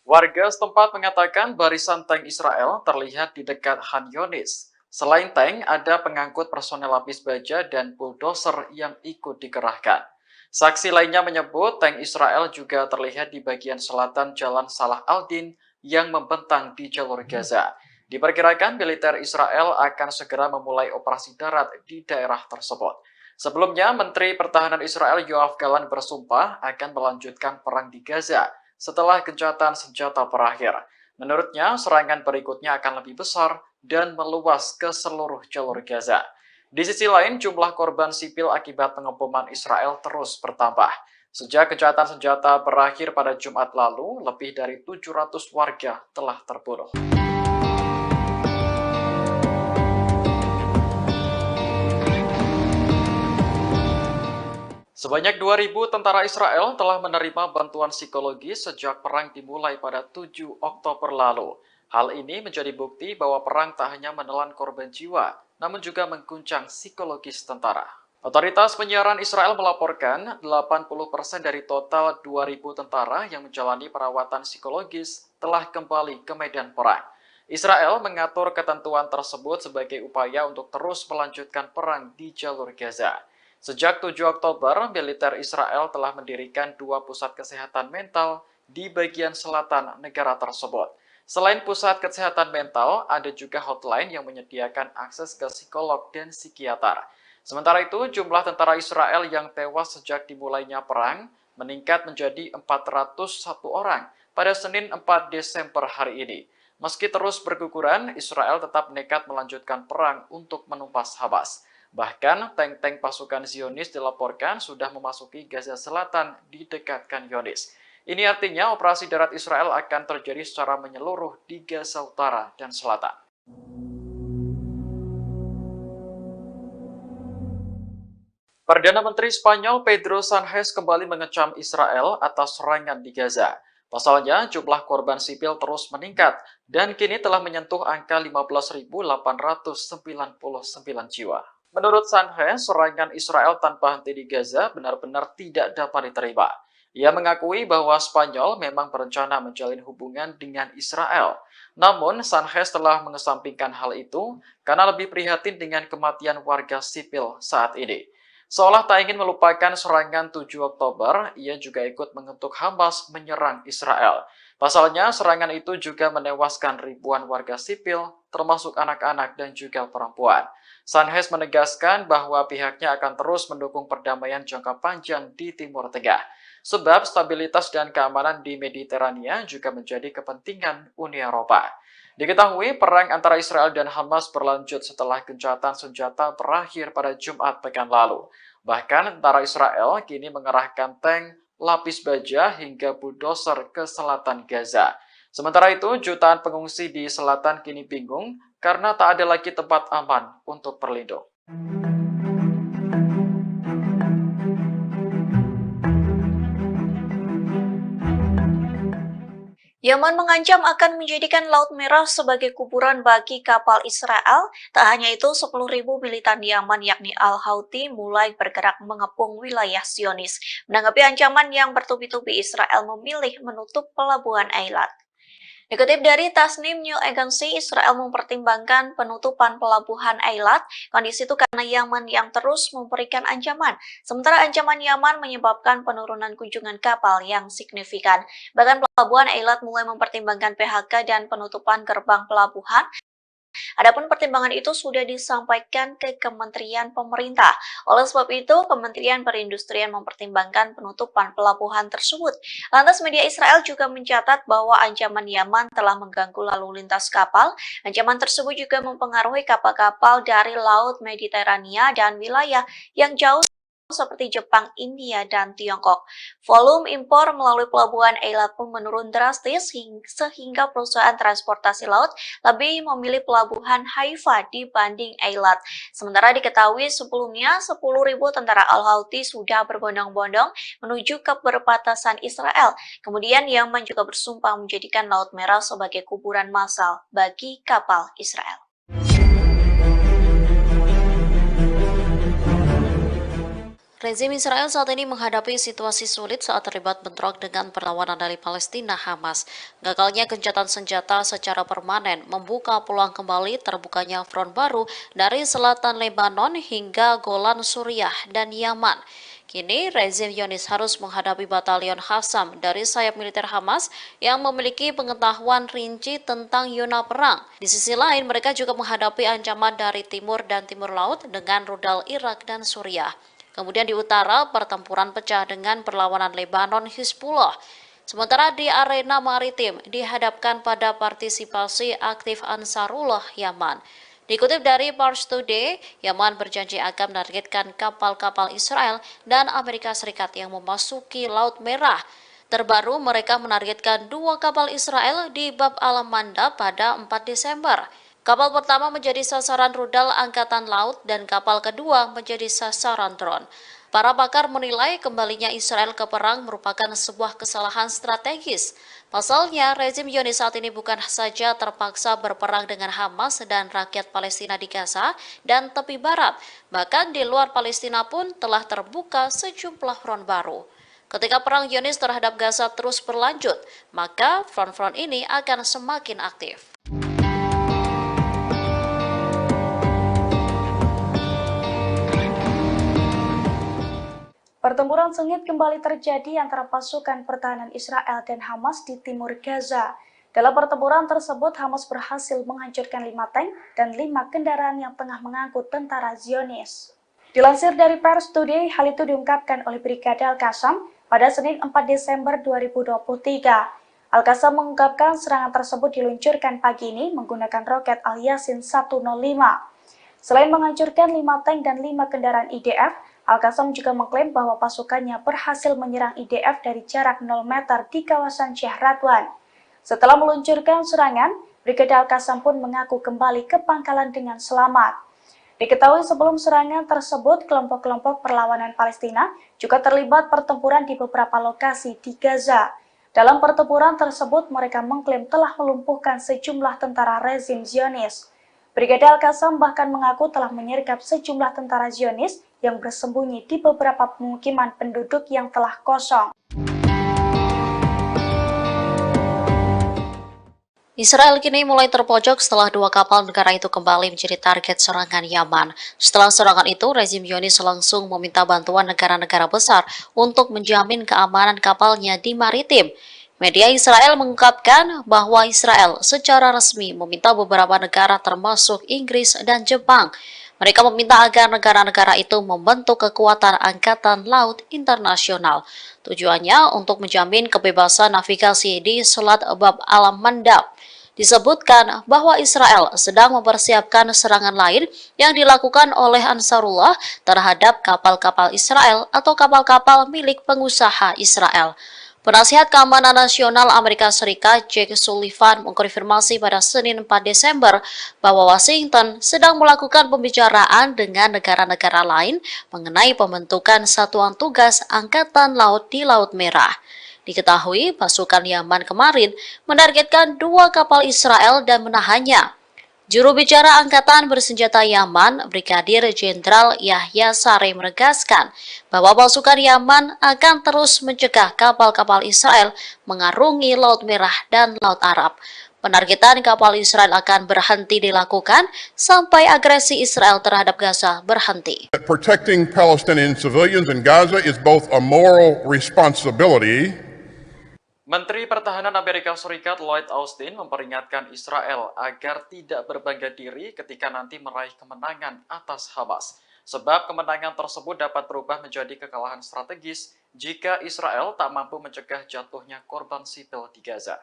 Warga setempat mengatakan barisan tank Israel terlihat di dekat Han Yunis. Selain tank, ada pengangkut personel lapis baja dan bulldozer yang ikut dikerahkan. Saksi lainnya menyebut tank Israel juga terlihat di bagian selatan Jalan Salah al-Din yang membentang di jalur Gaza. Diperkirakan militer Israel akan segera memulai operasi darat di daerah tersebut. Sebelumnya, Menteri Pertahanan Israel Yoav Gallant bersumpah akan melanjutkan perang di Gaza setelah gencatan senjata berakhir. Menurutnya, serangan berikutnya akan lebih besar dan meluas ke seluruh jalur Gaza. Di sisi lain, jumlah korban sipil akibat pengeboman Israel terus bertambah. Sejak gencatan senjata berakhir pada Jumat lalu, lebih dari 700 warga telah terbunuh. Sebanyak 2.000 tentara Israel telah menerima bantuan psikologi sejak perang dimulai pada 7 Oktober lalu. Hal ini menjadi bukti bahwa perang tak hanya menelan korban jiwa, namun juga mengguncang psikologis tentara. Otoritas penyiaran Israel melaporkan 80% dari total 2.000 tentara yang menjalani perawatan psikologis telah kembali ke medan perang. Israel mengatur ketentuan tersebut sebagai upaya untuk terus melanjutkan perang di jalur Gaza. Sejak 7 Oktober, militer Israel telah mendirikan 2 pusat kesehatan mental di bagian selatan negara tersebut. Selain pusat kesehatan mental, ada juga hotline yang menyediakan akses ke psikolog dan psikiater. Sementara itu, jumlah tentara Israel yang tewas sejak dimulainya perang meningkat menjadi 401 orang pada Senin 4 Desember hari ini. Meski terus berguguran, Israel tetap nekat melanjutkan perang untuk menumpas Hamas. Bahkan, tank-tank pasukan Zionis dilaporkan sudah memasuki Gaza Selatan di dekat Khan Yunis. Ini artinya operasi darat Israel akan terjadi secara menyeluruh di Gaza Utara dan Selatan. Perdana Menteri Spanyol Pedro Sánchez kembali mengecam Israel atas serangan di Gaza. Pasalnya, jumlah korban sipil terus meningkat dan kini telah menyentuh angka 15.899 jiwa. Menurut Sánchez, serangan Israel tanpa henti di Gaza benar-benar tidak dapat diterima. Ia mengakui bahwa Spanyol memang berencana menjalin hubungan dengan Israel. Namun, Sánchez telah mengesampingkan hal itu karena lebih prihatin dengan kematian warga sipil saat ini. Seolah tak ingin melupakan serangan 7 Oktober, ia juga ikut mengutuk Hamas menyerang Israel. Pasalnya, serangan itu juga menewaskan ribuan warga sipil, termasuk anak-anak dan juga perempuan. Sánchez menegaskan bahwa pihaknya akan terus mendukung perdamaian jangka panjang di Timur Tengah. Sebab stabilitas dan keamanan di Mediterania juga menjadi kepentingan Uni Eropa. Diketahui perang antara Israel dan Hamas berlanjut setelah gencatan senjata berakhir pada Jumat pekan lalu. Bahkan tentara Israel kini mengerahkan tank, lapis baja hingga bulldozer ke selatan Gaza. Sementara itu, jutaan pengungsi di selatan kini bingung karena tak ada lagi tempat aman untuk berlindung. Yaman mengancam akan menjadikan Laut Merah sebagai kuburan bagi kapal Israel. Tak hanya itu, 10.000 militan Yaman yakni Al-Houthi mulai bergerak mengepung wilayah Zionis. Menanggapi ancaman yang bertubi-tubi, Israel memilih menutup pelabuhan Eilat. Dikutip dari Tasnim News Agency, Israel mempertimbangkan penutupan pelabuhan Eilat. Kondisi itu karena Yaman yang terus memberikan ancaman. Sementara ancaman Yaman menyebabkan penurunan kunjungan kapal yang signifikan. Bahkan pelabuhan Eilat mulai mempertimbangkan PHK dan penutupan gerbang pelabuhan. Adapun pertimbangan itu sudah disampaikan ke Kementerian Pemerintah. Oleh sebab itu, Kementerian Perindustrian mempertimbangkan penutupan pelabuhan tersebut. Lantas media Israel juga mencatat bahwa ancaman Yaman telah mengganggu lalu lintas kapal. Ancaman tersebut juga mempengaruhi kapal-kapal dari Laut Mediterania dan wilayah yang jauh seperti Jepang, India, dan Tiongkok. Volume impor melalui pelabuhan Eilat pun menurun drastis sehingga perusahaan transportasi laut lebih memilih pelabuhan Haifa dibanding Eilat. Sementara diketahui sebelumnya 10.000 tentara Al-Houthi sudah berbondong-bondong menuju ke perbatasan Israel. Kemudian Yaman juga bersumpah menjadikan Laut Merah sebagai kuburan massal bagi kapal Israel. Rezim Israel saat ini menghadapi situasi sulit saat terlibat bentrok dengan perlawanan dari Palestina Hamas. Gagalnya gencatan senjata secara permanen membuka peluang kembali terbukanya front baru dari selatan Lebanon hingga Golan Suriah dan Yaman. Kini, rezim Zionis harus menghadapi batalion Qassam dari sayap militer Hamas yang memiliki pengetahuan rinci tentang zona perang. Di sisi lain, mereka juga menghadapi ancaman dari timur dan timur laut dengan rudal Irak dan Suriah. Kemudian di utara, pertempuran pecah dengan perlawanan Lebanon Hizbullah. Sementara di arena maritim dihadapkan pada partisipasi aktif Ansarullah Yaman. Dikutip dari Pars Today, Yaman berjanji akan menargetkan kapal-kapal Israel dan Amerika Serikat yang memasuki Laut Merah. Terbaru, mereka menargetkan 2 kapal Israel di Bab al-Manda pada 4 Desember. Kapal pertama menjadi sasaran rudal Angkatan Laut dan kapal kedua menjadi sasaran drone. Para pakar menilai kembalinya Israel ke perang merupakan sebuah kesalahan strategis. Pasalnya, rezim Zionis saat ini bukan saja terpaksa berperang dengan Hamas dan rakyat Palestina di Gaza dan tepi barat, bahkan di luar Palestina pun telah terbuka sejumlah front baru. Ketika perang Zionis terhadap Gaza terus berlanjut, maka front-front ini akan semakin aktif. Pertempuran sengit kembali terjadi antara pasukan pertahanan Israel dan Hamas di timur Gaza. Dalam pertempuran tersebut, Hamas berhasil menghancurkan 5 tank dan 5 kendaraan yang tengah mengangkut tentara Zionis. Dilansir dari Pars Today, hal itu diungkapkan oleh Brigade Al-Qassam pada Senin 4 Desember 2023. Al-Qassam mengungkapkan serangan tersebut diluncurkan pagi ini menggunakan roket Al-Yasin 105. Selain menghancurkan 5 tank dan 5 kendaraan IDF, Al-Qassam juga mengklaim bahwa pasukannya berhasil menyerang IDF dari jarak 0 meter di kawasan Sheikh Radwan. Setelah meluncurkan serangan, Brigade Al-Qassam pun mengaku kembali ke pangkalan dengan selamat. Diketahui sebelum serangan tersebut, kelompok-kelompok perlawanan Palestina juga terlibat pertempuran di beberapa lokasi di Gaza. Dalam pertempuran tersebut, mereka mengklaim telah melumpuhkan sejumlah tentara rezim Zionis. Brigade Al-Qassam bahkan mengaku telah menyergap sejumlah tentara Zionis yang bersembunyi di beberapa pemukiman penduduk yang telah kosong. Israel kini mulai terpojok setelah 2 kapal negara itu kembali menjadi target serangan Yaman. Setelah serangan itu, rezim Zionis langsung meminta bantuan negara-negara besar untuk menjamin keamanan kapalnya di maritim. Media Israel mengungkapkan bahwa Israel secara resmi meminta beberapa negara termasuk Inggris dan Jepang. Mereka meminta agar negara-negara itu membentuk kekuatan angkatan laut internasional. Tujuannya untuk menjamin kebebasan navigasi di Selat Bab al-Mandab. Disebutkan bahwa Israel sedang mempersiapkan serangan lain yang dilakukan oleh Ansarullah terhadap kapal-kapal Israel atau kapal-kapal milik pengusaha Israel. Penasihat Keamanan Nasional Amerika Serikat Jake Sullivan mengkonfirmasi pada Senin 4 Desember bahwa Washington sedang melakukan pembicaraan dengan negara-negara lain mengenai pembentukan satuan tugas Angkatan Laut di Laut Merah. Diketahui pasukan Yaman kemarin menargetkan 2 kapal Israel dan menahannya. Juru bicara Angkatan Bersenjata Yaman, Brigadir Jenderal Yahya Saree menegaskan bahwa pasukan Yaman akan terus mencegah kapal-kapal Israel mengarungi Laut Merah dan Laut Arab. Penargetan kapal Israel akan berhenti dilakukan sampai agresi Israel terhadap Gaza berhenti. Protecting Palestinian civilians in Gaza is both a moral responsibility. Menteri Pertahanan Amerika Serikat Lloyd Austin memperingatkan Israel agar tidak berbangga diri ketika nanti meraih kemenangan atas Hamas. Sebab kemenangan tersebut dapat berubah menjadi kekalahan strategis jika Israel tak mampu mencegah jatuhnya korban sipil di Gaza.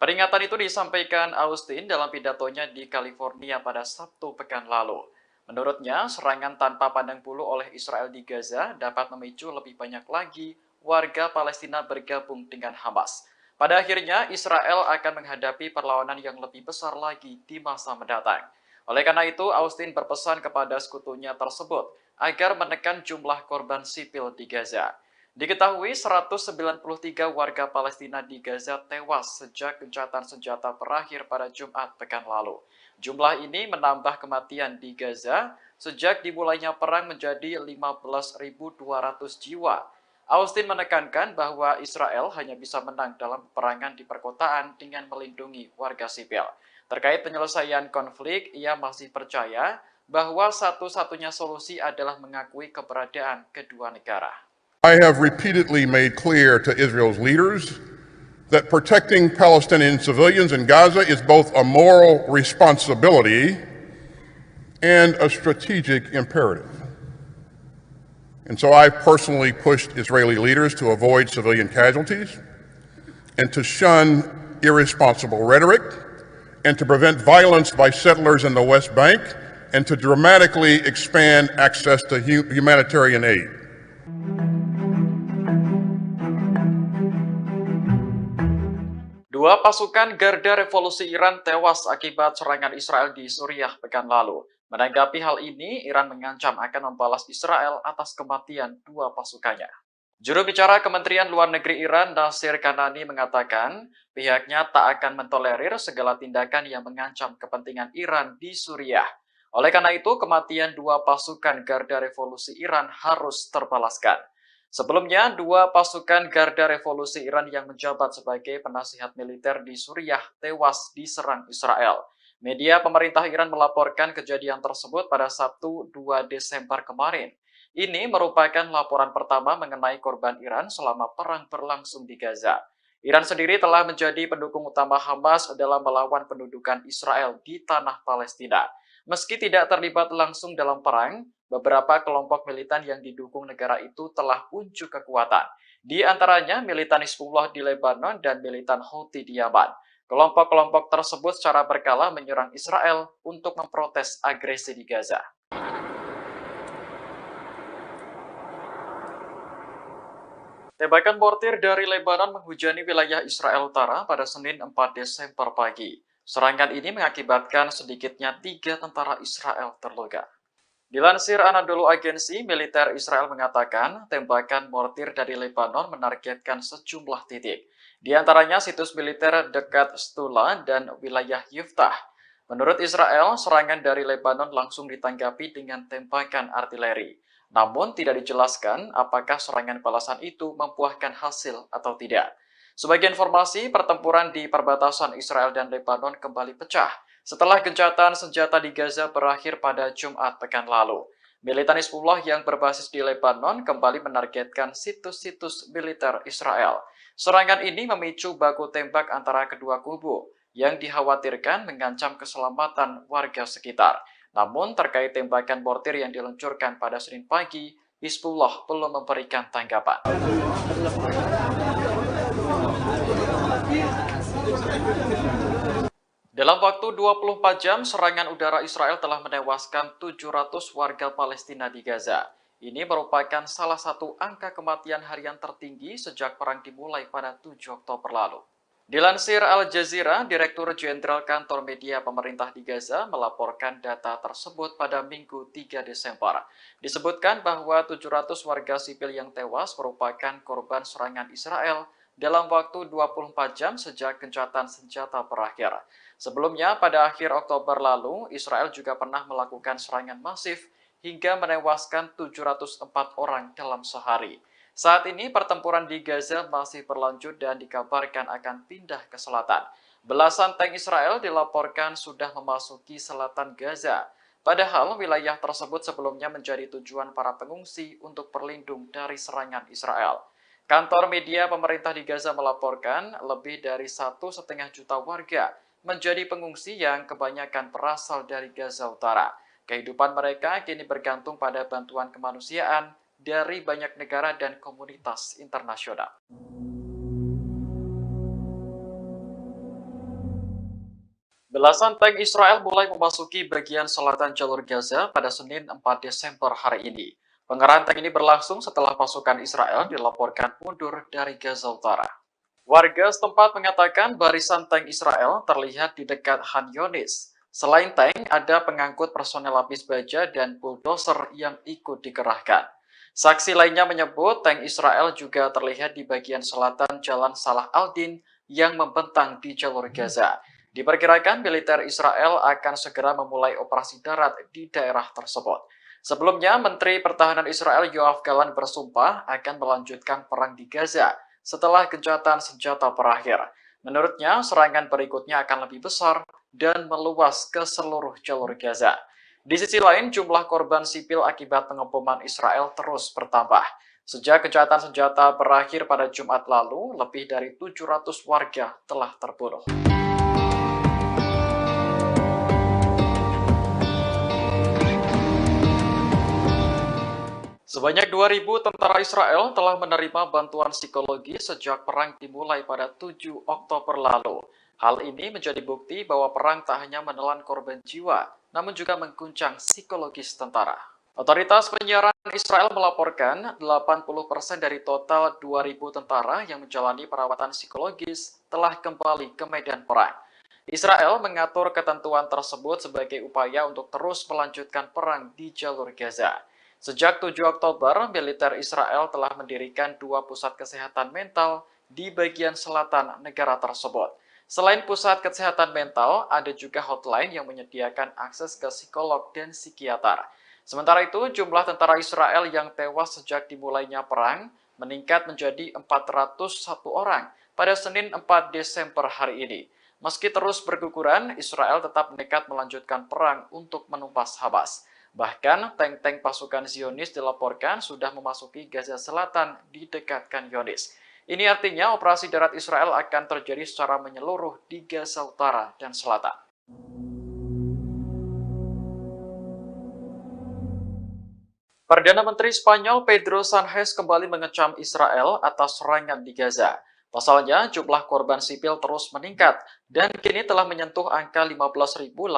Peringatan itu disampaikan Austin dalam pidatonya di California pada Sabtu pekan lalu. Menurutnya, serangan tanpa pandang bulu oleh Israel di Gaza dapat memicu lebih banyak lagi warga Palestina bergabung dengan Hamas. Pada akhirnya, Israel akan menghadapi perlawanan yang lebih besar lagi di masa mendatang. Oleh karena itu, Austin berpesan kepada sekutunya tersebut agar menekan jumlah korban sipil di Gaza. Diketahui 193 warga Palestina di Gaza tewas sejak gencatan senjata berakhir pada Jumat pekan lalu. Jumlah ini menambah kematian di Gaza sejak dimulainya perang menjadi 15.200 jiwa. Austin menekankan bahwa Israel hanya bisa menang dalam peperangan di perkotaan dengan melindungi warga sipil. Terkait penyelesaian konflik, ia masih percaya bahwa satu-satunya solusi adalah mengakui keberadaan kedua negara. I have repeatedly made clear to Israel's leaders that protecting Palestinian civilians in Gaza is both a moral responsibility and a strategic imperative. And so I personally pushed Israeli leaders to avoid civilian casualties and to shun irresponsible rhetoric and to prevent violence by settlers in the West Bank and to dramatically expand access to humanitarian aid. Dua pasukan Garda Revolusi Iran tewas akibat serangan Israel di Suriah pekan lalu. Menanggapi hal ini, Iran mengancam akan membalas Israel atas kematian dua pasukannya. Juru bicara Kementerian Luar Negeri Iran, Nasir Kanani, mengatakan pihaknya tak akan mentolerir segala tindakan yang mengancam kepentingan Iran di Suriah. Oleh karena itu, kematian dua pasukan Garda Revolusi Iran harus terbalaskan. Sebelumnya, dua pasukan Garda Revolusi Iran yang menjabat sebagai penasihat militer di Suriah tewas diserang Israel. Media pemerintah Iran melaporkan kejadian tersebut pada Sabtu 2 Desember kemarin. Ini merupakan laporan pertama mengenai korban Iran selama perang berlangsung di Gaza. Iran sendiri telah menjadi pendukung utama Hamas dalam melawan pendudukan Israel di tanah Palestina. Meski tidak terlibat langsung dalam perang, beberapa kelompok militan yang didukung negara itu telah unjuk kekuatan. Di antaranya militan Hizbullah di Lebanon dan militan Houthi di Yaman. Kelompok-kelompok tersebut secara berkala menyerang Israel untuk memprotes agresi di Gaza. Tembakan mortir dari Lebanon menghujani wilayah Israel Utara pada Senin 4 Desember pagi. Serangan ini mengakibatkan sedikitnya 3 tentara Israel terluka. Dilansir Anadolu Agency, militer Israel mengatakan tembakan mortir dari Lebanon menargetkan sejumlah titik. Di antaranya situs militer dekat Stula dan wilayah Yiftah. Menurut Israel, serangan dari Lebanon langsung ditanggapi dengan tembakan artileri. Namun tidak dijelaskan apakah serangan balasan itu membuahkan hasil atau tidak. Sebagai informasi, pertempuran di perbatasan Israel dan Lebanon kembali pecah setelah gencatan senjata di Gaza berakhir pada Jumat pekan lalu. Militan Hizbullah yang berbasis di Lebanon kembali menargetkan situs-situs militer Israel. Serangan ini memicu baku tembak antara kedua kubu yang dikhawatirkan mengancam keselamatan warga sekitar. Namun terkait tembakan mortir yang diluncurkan pada Senin pagi, Hizbullah belum memberikan tanggapan. Dalam waktu 24 jam, serangan udara Israel telah menewaskan 700 warga Palestina di Gaza. Ini merupakan salah satu angka kematian harian tertinggi sejak perang dimulai pada 7 Oktober lalu. Dilansir Al Jazeera, Direktur Jenderal Kantor Media Pemerintah di Gaza melaporkan data tersebut pada Minggu 3 Desember. Disebutkan bahwa 700 warga sipil yang tewas merupakan korban serangan Israel dalam waktu 24 jam sejak gencatan senjata berakhir. Sebelumnya, pada akhir Oktober lalu, Israel juga pernah melakukan serangan masif hingga menewaskan 704 orang dalam sehari. Saat ini, pertempuran di Gaza masih berlanjut dan dikabarkan akan pindah ke selatan. Belasan tank Israel dilaporkan sudah memasuki selatan Gaza. Padahal wilayah tersebut sebelumnya menjadi tujuan para pengungsi untuk berlindung dari serangan Israel. Kantor media pemerintah di Gaza melaporkan lebih dari 1,5 juta warga menjadi pengungsi yang kebanyakan berasal dari Gaza Utara. Kehidupan mereka kini bergantung pada bantuan kemanusiaan dari banyak negara dan komunitas internasional. Belasan tank Israel mulai memasuki bagian selatan jalur Gaza pada Senin 4 Desember hari ini. Pengerahan tank ini berlangsung setelah pasukan Israel dilaporkan mundur dari Gaza Utara. Warga setempat mengatakan barisan tank Israel terlihat di dekat Khan Yunis. Selain tank, ada pengangkut personel lapis baja dan bulldozer yang ikut dikerahkan. Saksi lainnya menyebut tank Israel juga terlihat di bagian selatan Jalan Salah al-Din yang membentang di jalur Gaza. Diperkirakan militer Israel akan segera memulai operasi darat di daerah tersebut. Sebelumnya, Menteri Pertahanan Israel Yoav Gallant bersumpah akan melanjutkan perang di Gaza setelah gencatan senjata berakhir. Menurutnya, serangan berikutnya akan lebih besar dan meluas ke seluruh jalur Gaza. Di sisi lain, jumlah korban sipil akibat pengeboman Israel terus bertambah. Sejak gencatan senjata berakhir pada Jumat lalu, lebih dari 700 warga telah terbunuh. Sebanyak 2.000 tentara Israel telah menerima bantuan psikologi sejak perang dimulai pada 7 Oktober lalu. Hal ini menjadi bukti bahwa perang tak hanya menelan korban jiwa, namun juga mengguncang psikologis tentara. Otoritas penyiaran Israel melaporkan 80% dari total 2.000 tentara yang menjalani perawatan psikologis telah kembali ke medan perang. Israel mengatur ketentuan tersebut sebagai upaya untuk terus melanjutkan perang di jalur Gaza. Sejak 7 Oktober, militer Israel telah mendirikan 2 pusat kesehatan mental di bagian selatan negara tersebut. Selain pusat kesehatan mental, ada juga hotline yang menyediakan akses ke psikolog dan psikiater. Sementara itu, jumlah tentara Israel yang tewas sejak dimulainya perang meningkat menjadi 401 orang pada Senin 4 Desember hari ini. Meski terus berguguran, Israel tetap nekat melanjutkan perang untuk menumpas Hamas. Bahkan, tank-tank pasukan Zionis dilaporkan sudah memasuki Gaza Selatan di dekat Khan Younis. Ini artinya operasi darat Israel akan terjadi secara menyeluruh di Gaza Utara dan Selatan. Perdana Menteri Spanyol Pedro Sánchez kembali mengecam Israel atas serangan di Gaza. Pasalnya, jumlah korban sipil terus meningkat dan kini telah menyentuh angka 15.899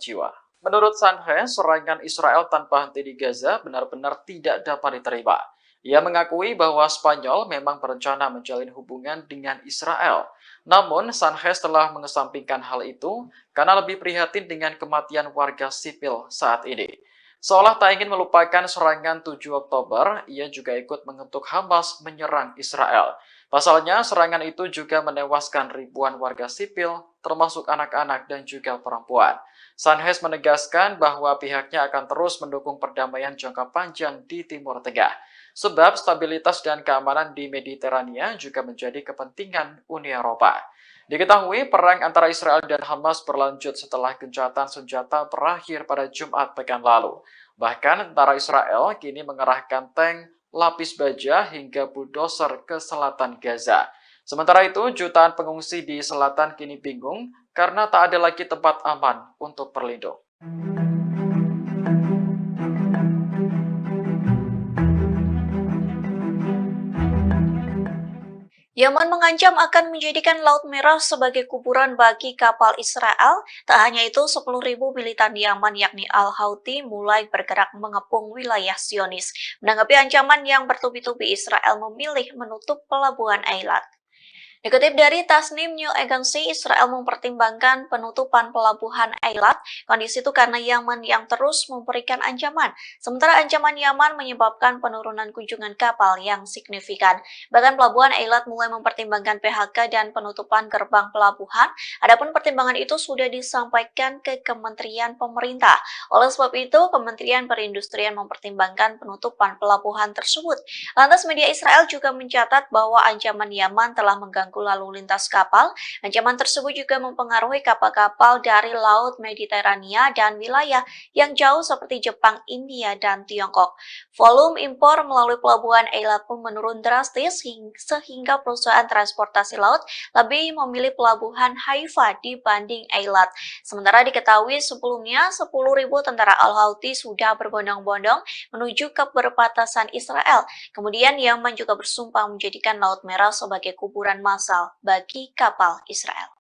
jiwa. Menurut Sánchez, serangan Israel tanpa henti di Gaza benar-benar tidak dapat diterima. Ia mengakui bahwa Spanyol memang berencana menjalin hubungan dengan Israel. Namun, Sánchez telah mengesampingkan hal itu karena lebih prihatin dengan kematian warga sipil saat ini. Seolah tak ingin melupakan serangan 7 Oktober, ia juga ikut mengutuk Hamas menyerang Israel. Pasalnya, serangan itu juga menewaskan ribuan warga sipil, termasuk anak-anak dan juga perempuan. Sánchez menegaskan bahwa pihaknya akan terus mendukung perdamaian jangka panjang di Timur Tengah. Sebab stabilitas dan keamanan di Mediterania juga menjadi kepentingan Uni Eropa. Diketahui perang antara Israel dan Hamas berlanjut setelah gencatan senjata berakhir pada Jumat pekan lalu. Bahkan tentara Israel kini mengerahkan tank, lapis baja hingga bulldozer ke selatan Gaza. Sementara itu, jutaan pengungsi di selatan kini bingung karena tak ada lagi tempat aman untuk berlindung. Yaman mengancam akan menjadikan Laut Merah sebagai kuburan bagi kapal Israel. Tak hanya itu, 10.000 militan Yaman yakni Al-Houthi mulai bergerak mengepung wilayah Zionis. Menanggapi ancaman yang bertubi-tubi, Israel memilih menutup pelabuhan Eilat. Dikutip dari Tasnim News Agency, Israel mempertimbangkan penutupan pelabuhan Eilat. Kondisi itu karena Yaman yang terus memberikan ancaman. Sementara ancaman Yaman menyebabkan penurunan kunjungan kapal yang signifikan. Bahkan pelabuhan Eilat mulai mempertimbangkan PHK dan penutupan gerbang pelabuhan. Adapun pertimbangan itu sudah disampaikan ke Kementerian Pemerintah. Oleh sebab itu, Kementerian Perindustrian mempertimbangkan penutupan pelabuhan tersebut. Lantas media Israel juga mencatat bahwa ancaman Yaman telah mengganggu lalu lintas kapal. Ancaman tersebut juga mempengaruhi kapal-kapal dari Laut Mediterania dan wilayah yang jauh seperti Jepang, India, dan Tiongkok. Volume impor melalui pelabuhan Eilat pun menurun drastis sehingga perusahaan transportasi laut lebih memilih pelabuhan Haifa dibanding Eilat. Sementara diketahui sebelumnya 10.000 tentara Al-Houthi sudah berbondong-bondong menuju ke perbatasan Israel. Kemudian Yaman juga bersumpah menjadikan Laut Merah sebagai kuburan massal bagi kapal Israel.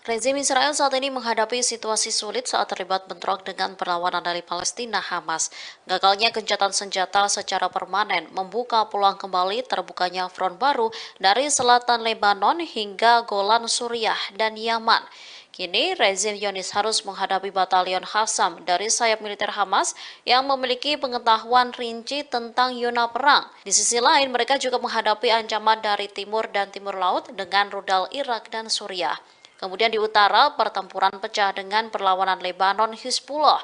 Rezim Israel saat ini menghadapi situasi sulit saat terlibat bentrok dengan perlawanan dari Palestina Hamas. Gagalnya gencatan senjata secara permanen membuka peluang kembali terbukanya front baru dari selatan Lebanon hingga Golan Suriah dan Yaman. Kini rezim Zionis harus menghadapi batalion Qassam dari sayap militer Hamas yang memiliki pengetahuan rinci tentang zona perang. Di sisi lain, mereka juga menghadapi ancaman dari timur dan timur laut dengan rudal Irak dan Suriah. Kemudian di utara, pertempuran pecah dengan perlawanan Lebanon Hizbullah.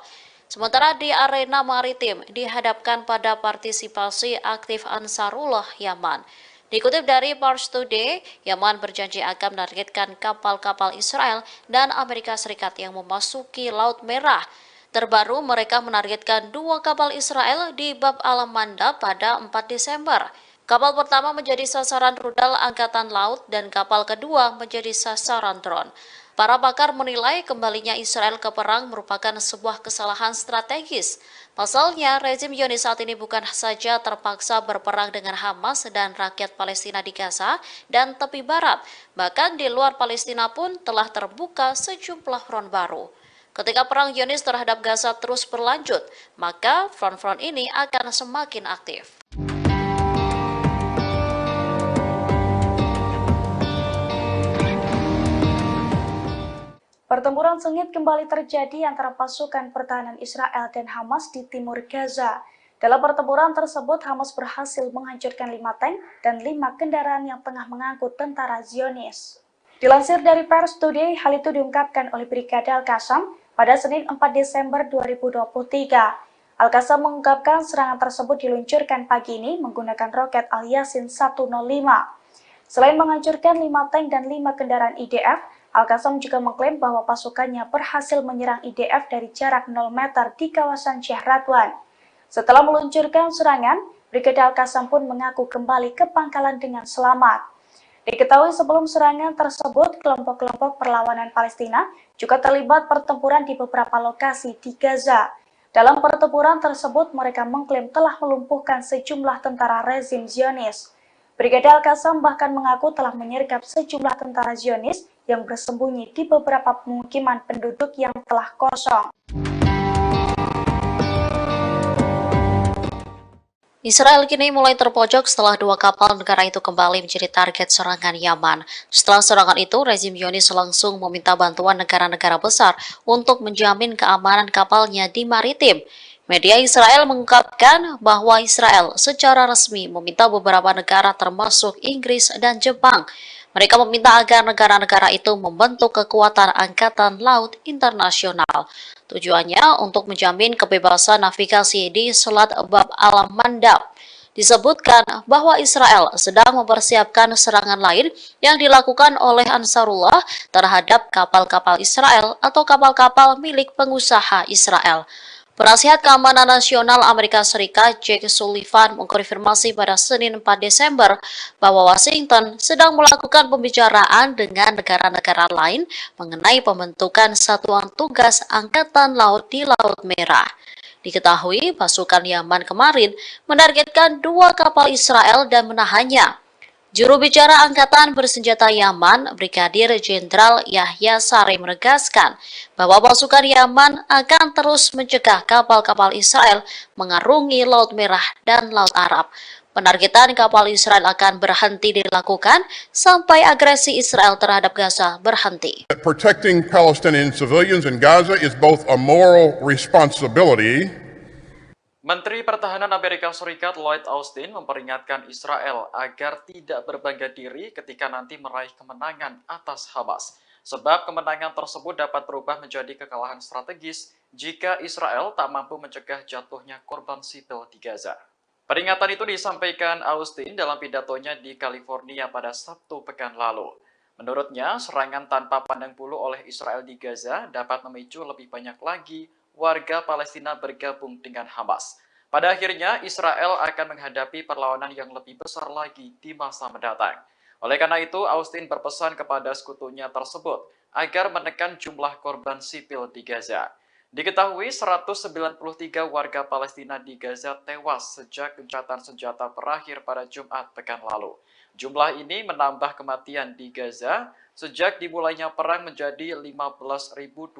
Sementara di arena maritim dihadapkan pada partisipasi aktif Ansarullah Yaman. Dikutip dari Pars Today, Yaman berjanji akan menargetkan kapal-kapal Israel dan Amerika Serikat yang memasuki Laut Merah. Terbaru, mereka menargetkan 2 kapal Israel di Bab al-Mandab pada 4 Desember. Kapal pertama menjadi sasaran rudal Angkatan Laut dan kapal kedua menjadi sasaran drone. Para pakar menilai kembalinya Israel ke perang merupakan sebuah kesalahan strategis. Pasalnya, rezim Zionis saat ini bukan saja terpaksa berperang dengan Hamas dan rakyat Palestina di Gaza dan tepi barat, bahkan di luar Palestina pun telah terbuka sejumlah front baru. Ketika perang Zionis terhadap Gaza terus berlanjut, maka front-front ini akan semakin aktif. Pertempuran sengit kembali terjadi antara pasukan pertahanan Israel dan Hamas di timur Gaza. Dalam pertempuran tersebut, Hamas berhasil menghancurkan 5 tank dan 5 kendaraan yang tengah mengangkut tentara Zionis. Dilansir dari Pars Today, hal itu diungkapkan oleh Brigade Al-Qassam pada Senin 4 Desember 2023. Al-Qassam mengungkapkan serangan tersebut diluncurkan pagi ini menggunakan roket Al-Yasin 105. Selain menghancurkan 5 tank dan 5 kendaraan IDF, Al-Qassam juga mengklaim bahwa pasukannya berhasil menyerang IDF dari jarak 0 meter di kawasan Syekh Radwan. Setelah meluncurkan serangan, Brigade Al-Qassam pun mengaku kembali ke pangkalan dengan selamat. Diketahui sebelum serangan tersebut, kelompok-kelompok perlawanan Palestina juga terlibat pertempuran di beberapa lokasi di Gaza. Dalam pertempuran tersebut, mereka mengklaim telah melumpuhkan sejumlah tentara rezim Zionis. Brigade Al-Qassam bahkan mengaku telah menyergap sejumlah tentara Zionis yang bersembunyi di beberapa pemukiman penduduk yang telah kosong. Israel kini mulai terpojok setelah 2 kapal negara itu kembali menjadi target serangan Yaman. Setelah serangan itu, rezim Zionis langsung meminta bantuan negara-negara besar untuk menjamin keamanan kapalnya di maritim. Media Israel mengungkapkan bahwa Israel secara resmi meminta beberapa negara termasuk Inggris dan Jepang. Mereka meminta agar negara-negara itu membentuk kekuatan angkatan laut internasional. Tujuannya untuk menjamin kebebasan navigasi di Selat Bab al-Mandab. Disebutkan bahwa Israel sedang mempersiapkan serangan lain yang dilakukan oleh Ansarullah terhadap kapal-kapal Israel atau kapal-kapal milik pengusaha Israel. Penasihat Keamanan Nasional Amerika Serikat Jake Sullivan mengkonfirmasi pada Senin 4 Desember bahwa Washington sedang melakukan pembicaraan dengan negara-negara lain mengenai pembentukan satuan tugas Angkatan Laut di Laut Merah. Diketahui pasukan Yaman kemarin menargetkan 2 kapal Israel dan menahannya. Juru bicara Angkatan Bersenjata Yaman, Brigadir Jenderal Yahya Saree menegaskan bahwa pasukan Yaman akan terus mencegah kapal-kapal Israel mengarungi Laut Merah dan Laut Arab. Penargetan kapal Israel akan berhenti dilakukan sampai agresi Israel terhadap Gaza berhenti. Protecting Palestinian civilians in Gaza is both a moral responsibility. Menteri Pertahanan Amerika Serikat Lloyd Austin memperingatkan Israel agar tidak berbangga diri ketika nanti meraih kemenangan atas Hamas. Sebab kemenangan tersebut dapat berubah menjadi kekalahan strategis jika Israel tak mampu mencegah jatuhnya korban sipil di Gaza. Peringatan itu disampaikan Austin dalam pidatonya di California pada Sabtu pekan lalu. Menurutnya, serangan tanpa pandang bulu oleh Israel di Gaza dapat memicu lebih banyak lagi warga Palestina bergabung dengan Hamas. Pada akhirnya, Israel akan menghadapi perlawanan yang lebih besar lagi di masa mendatang. Oleh karena itu, Austin berpesan kepada sekutunya tersebut agar menekan jumlah korban sipil di Gaza. Diketahui 193 warga Palestina di Gaza tewas sejak gencatan senjata berakhir pada Jumat pekan lalu. Jumlah ini menambah kematian di Gaza sejak dimulainya perang menjadi 15.200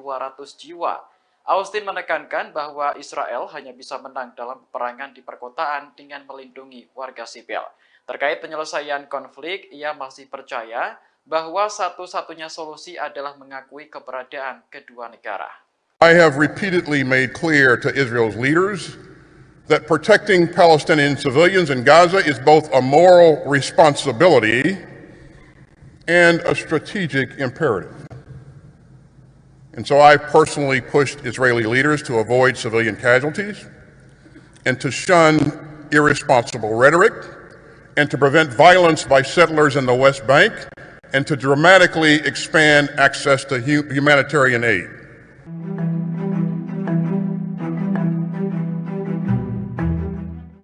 jiwa. Austin menekankan bahwa Israel hanya bisa menang dalam peperangan di perkotaan dengan melindungi warga sipil. Terkait penyelesaian konflik, ia masih percaya bahwa satu-satunya solusi adalah mengakui keberadaan kedua negara. I have repeatedly made clear to Israel's leaders that protecting Palestinian civilians in Gaza is both a moral responsibility and a strategic imperative. And so I personally pushed Israeli leaders to avoid civilian casualties and to shun irresponsible rhetoric and to prevent violence by settlers in the West Bank and to dramatically expand access to humanitarian aid.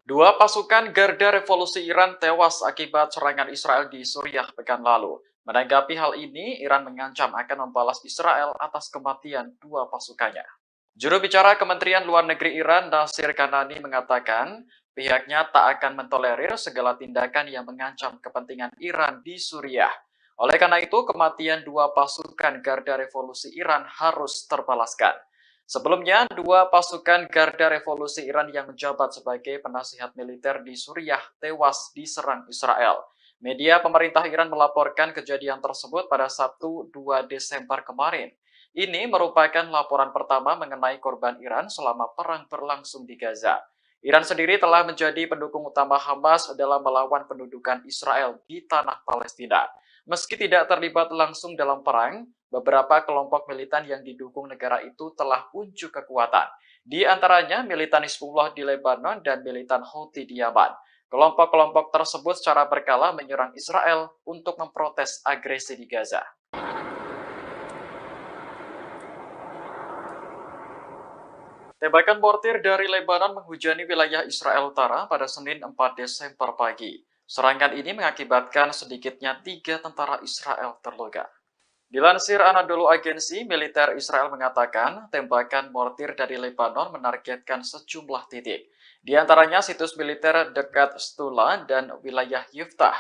Dua pasukan Garda Revolusi Iran tewas akibat serangan Israel di Suriah pekan lalu. Menanggapi hal ini, Iran mengancam akan membalas Israel atas kematian dua pasukannya. Juru bicara Kementerian Luar Negeri Iran, Nasir Kanani, mengatakan pihaknya tak akan mentolerir segala tindakan yang mengancam kepentingan Iran di Suriah. Oleh karena itu, kematian dua pasukan Garda Revolusi Iran harus terbalaskan. Sebelumnya, dua pasukan Garda Revolusi Iran yang menjabat sebagai penasihat militer di Suriah tewas diserang Israel. Media pemerintah Iran melaporkan kejadian tersebut pada Sabtu 2 Desember kemarin. Ini merupakan laporan pertama mengenai korban Iran selama perang berlangsung di Gaza. Iran sendiri telah menjadi pendukung utama Hamas dalam melawan pendudukan Israel di tanah Palestina. Meski tidak terlibat langsung dalam perang, beberapa kelompok militan yang didukung negara itu telah unjuk kekuatan. Di antaranya militan Hizbullah di Lebanon dan militan Houthi di Yaman. Kelompok-kelompok tersebut secara berkala menyerang Israel untuk memprotes agresi di Gaza. Tembakan mortir dari Lebanon menghujani wilayah Israel Utara pada Senin 4 Desember pagi. Serangan ini mengakibatkan sedikitnya 3 tentara Israel terluka. Dilansir Anadolu Agency, militer Israel mengatakan tembakan mortir dari Lebanon menargetkan sejumlah titik. Di antaranya situs militer dekat Stula dan wilayah Yiftah.